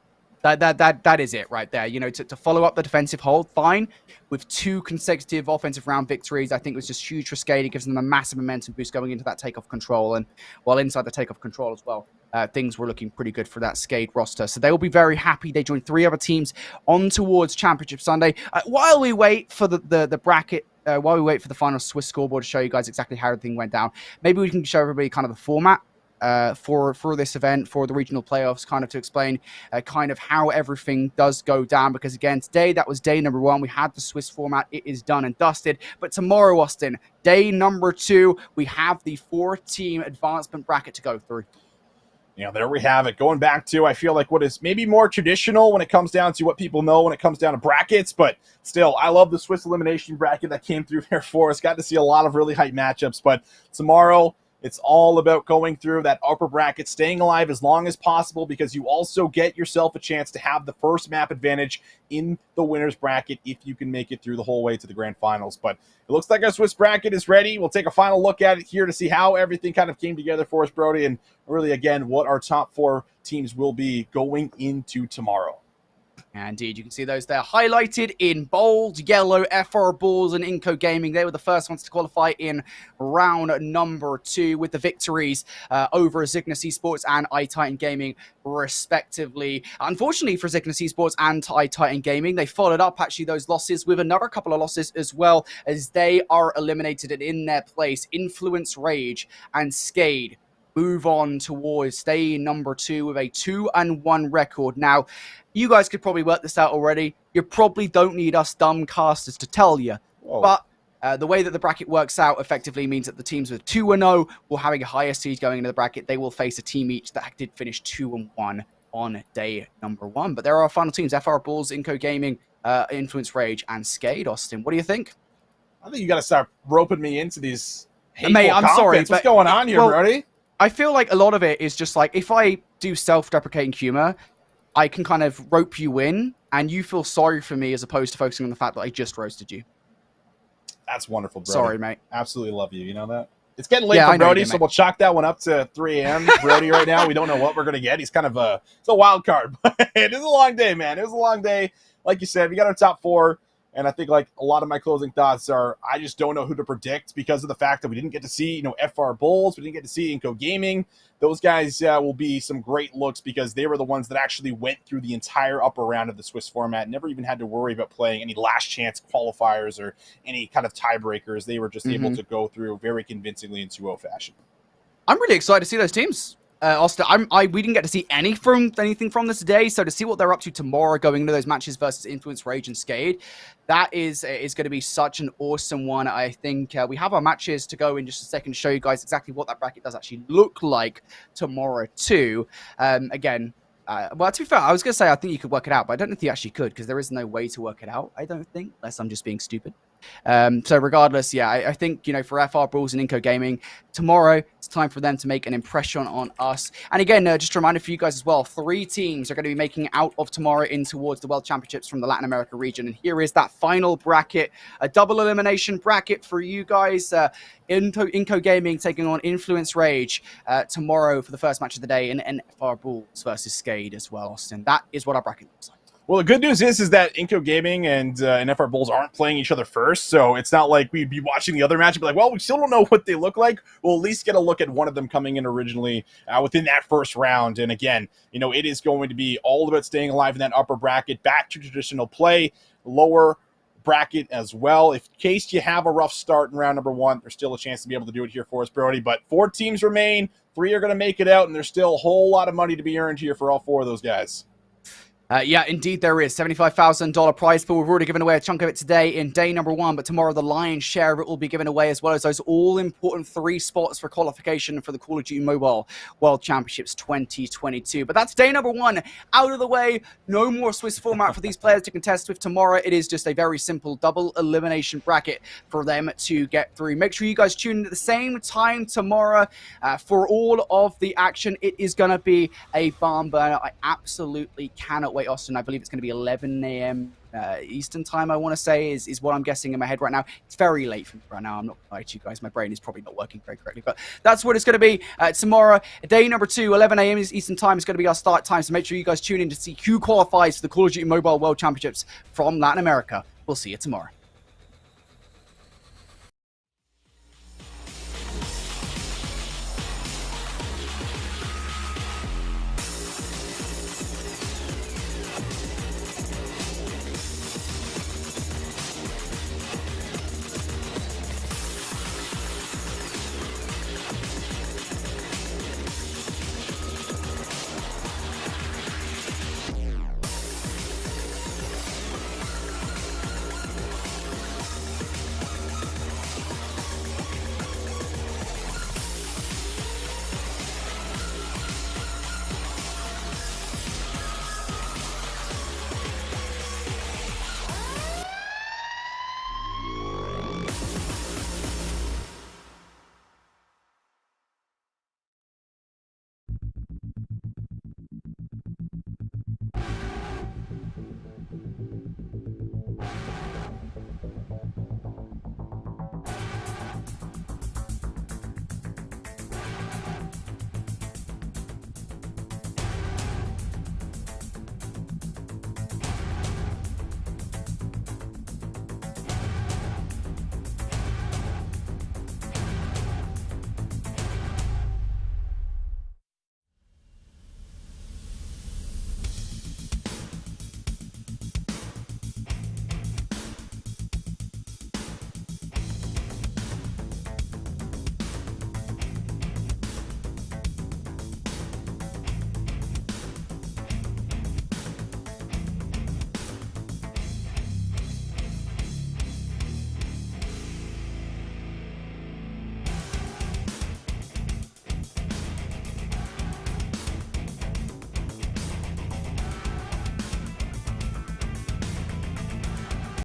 That is it right there. To follow up the defensive hold, fine. With 2 consecutive offensive round victories, I think it was just huge for Skade. It gives them a massive momentum boost going into that takeoff control. And while inside the takeoff control as well, things were looking pretty good for that Skade roster. So they will be very happy. They joined 3 other teams on towards Championship Sunday. While we wait for the bracket, while we wait for the final Swiss scoreboard to show you guys exactly how everything went down, maybe we can show everybody kind of the format for this event, for the regional playoffs, kind of to explain kind of how everything does go down. Because again, today, that was day number 1. We had the Swiss format. It is done and dusted. But tomorrow, Austin, day number 2, we have the 4-team advancement bracket to go through. There we have it. Going back to, I feel like, what is maybe more traditional when it comes down to what people know when it comes down to brackets. But still, I love the Swiss elimination bracket that came through there for us. Got to see a lot of really hype matchups. But tomorrow, it's all about going through that upper bracket, staying alive as long as possible, because you also get yourself a chance to have the first map advantage in the winner's bracket if you can make it through the whole way to the grand finals. But it looks like our Swiss bracket is ready. We'll take a final look at it here to see how everything kind of came together for us, Brody, and really, again, what our top 4 teams will be going into tomorrow. Indeed, you can see those there highlighted in bold yellow. FR Bulls and Inco Gaming, they were the first ones to qualify in round number 2 with the victories over Zygnus Esports and iTitan Gaming, respectively. Unfortunately for Zygnus Esports and iTitan Gaming, they followed up actually those losses with another couple of losses as well, as they are eliminated, and in their place, Influence Rage and Skade move on towards stay number 2 with a 2-1 record. Now, you guys could probably work this out already. You probably don't need us dumb casters to tell you. Whoa. But the way that the bracket works out effectively means that the teams with 2-0 will having a higher seed going into the bracket. They will face a team each that did finish 2-1 on day number 1. But there are final teams: FR Bulls, Inco Gaming, Influence Rage, and Skade. Austin, what do you think? I think you got to start roping me into these hateful Mate, I'm sorry. What's going on here, Brody? I feel like a lot of it is just like, if I do self-deprecating humor, I can kind of rope you in, and you feel sorry for me as opposed to focusing on the fact that I just roasted you. That's wonderful, Brody. Sorry, mate. Absolutely love you. You know that? It's getting late for Brody, so we'll chalk that one up to 3 a.m. Brody right now. We don't know what we're going to get. He's kind of it's a wild card. It is a long day, man. It was a long day. Like you said, we got our top 4. And I think, like, a lot of my closing thoughts are, I just don't know who to predict because of the fact that we didn't get to see, FR Bulls. We didn't get to see Inco Gaming. Those guys will be some great looks because they were the ones that actually went through the entire upper round of the Swiss format. Never even had to worry about playing any last chance qualifiers or any kind of tiebreakers. They were just able to go through very convincingly in 2-0 fashion. I'm really excited to see those teams. Austin, we didn't get to see anything from this today, so to see what they're up to tomorrow going into those matches versus Influence Rage and Skade, that is going to be such an awesome one. I think we have our matches to go in just a second to show you guys exactly what that bracket does actually look like tomorrow too. Again, well, to be fair, I was going to say I think you could work it out, but I don't think you actually could because there is no way to work it out, I don't think, unless I'm just being stupid. So regardless, yeah, I think, for FR Bulls and Inco Gaming, tomorrow it's time for them to make an impression on us. And again, just a reminder for you guys as well, 3 teams are going to be making out of tomorrow in towards the World Championships from the Latin America region. And here is that final bracket, a double elimination bracket for you guys. Inco Gaming taking on Influence Rage tomorrow for the first match of the day, and FR Bulls versus Skade as well, Austin. That is what our bracket looks like. Well, the good news is that Inco Gaming and FR Bulls aren't playing each other first, so it's not like we'd be watching the other match and be like, well, we still don't know what they look like. We'll at least get a look at one of them coming in originally within that first round. And again, it is going to be all about staying alive in that upper bracket, back to traditional play, lower bracket as well. In case you have a rough start in round number 1, there's still a chance to be able to do it here for us, Brody. But 4 teams remain, 3 are going to make it out, and there's still a whole lot of money to be earned here for all 4 of those guys. Yeah, indeed there is. $75,000 prize pool. We've already given away a chunk of it today in day number 1, but tomorrow the lion's share of it will be given away, as well as those all-important 3 spots for qualification for the Call of Duty Mobile World Championships 2022. But that's day number 1 out of the way. No more Swiss format for these players to contest with tomorrow. It is just a very simple double elimination bracket for them to get through. Make sure you guys tune in at the same time tomorrow for all of the action. It is going to be a barn burner. I absolutely cannot wait, Austin. I believe it's going to be 11 a.m. Eastern time, I want to say, is what I'm guessing in my head right now. It's very late for me right now. I'm not going to lie to you guys. My brain is probably not working very correctly, but that's what it's going to be tomorrow. Day number 2, 11 a.m. Eastern time is going to be our start time, so make sure you guys tune in to see who qualifies for the Call of Duty Mobile World Championships from Latin America. We'll see you tomorrow.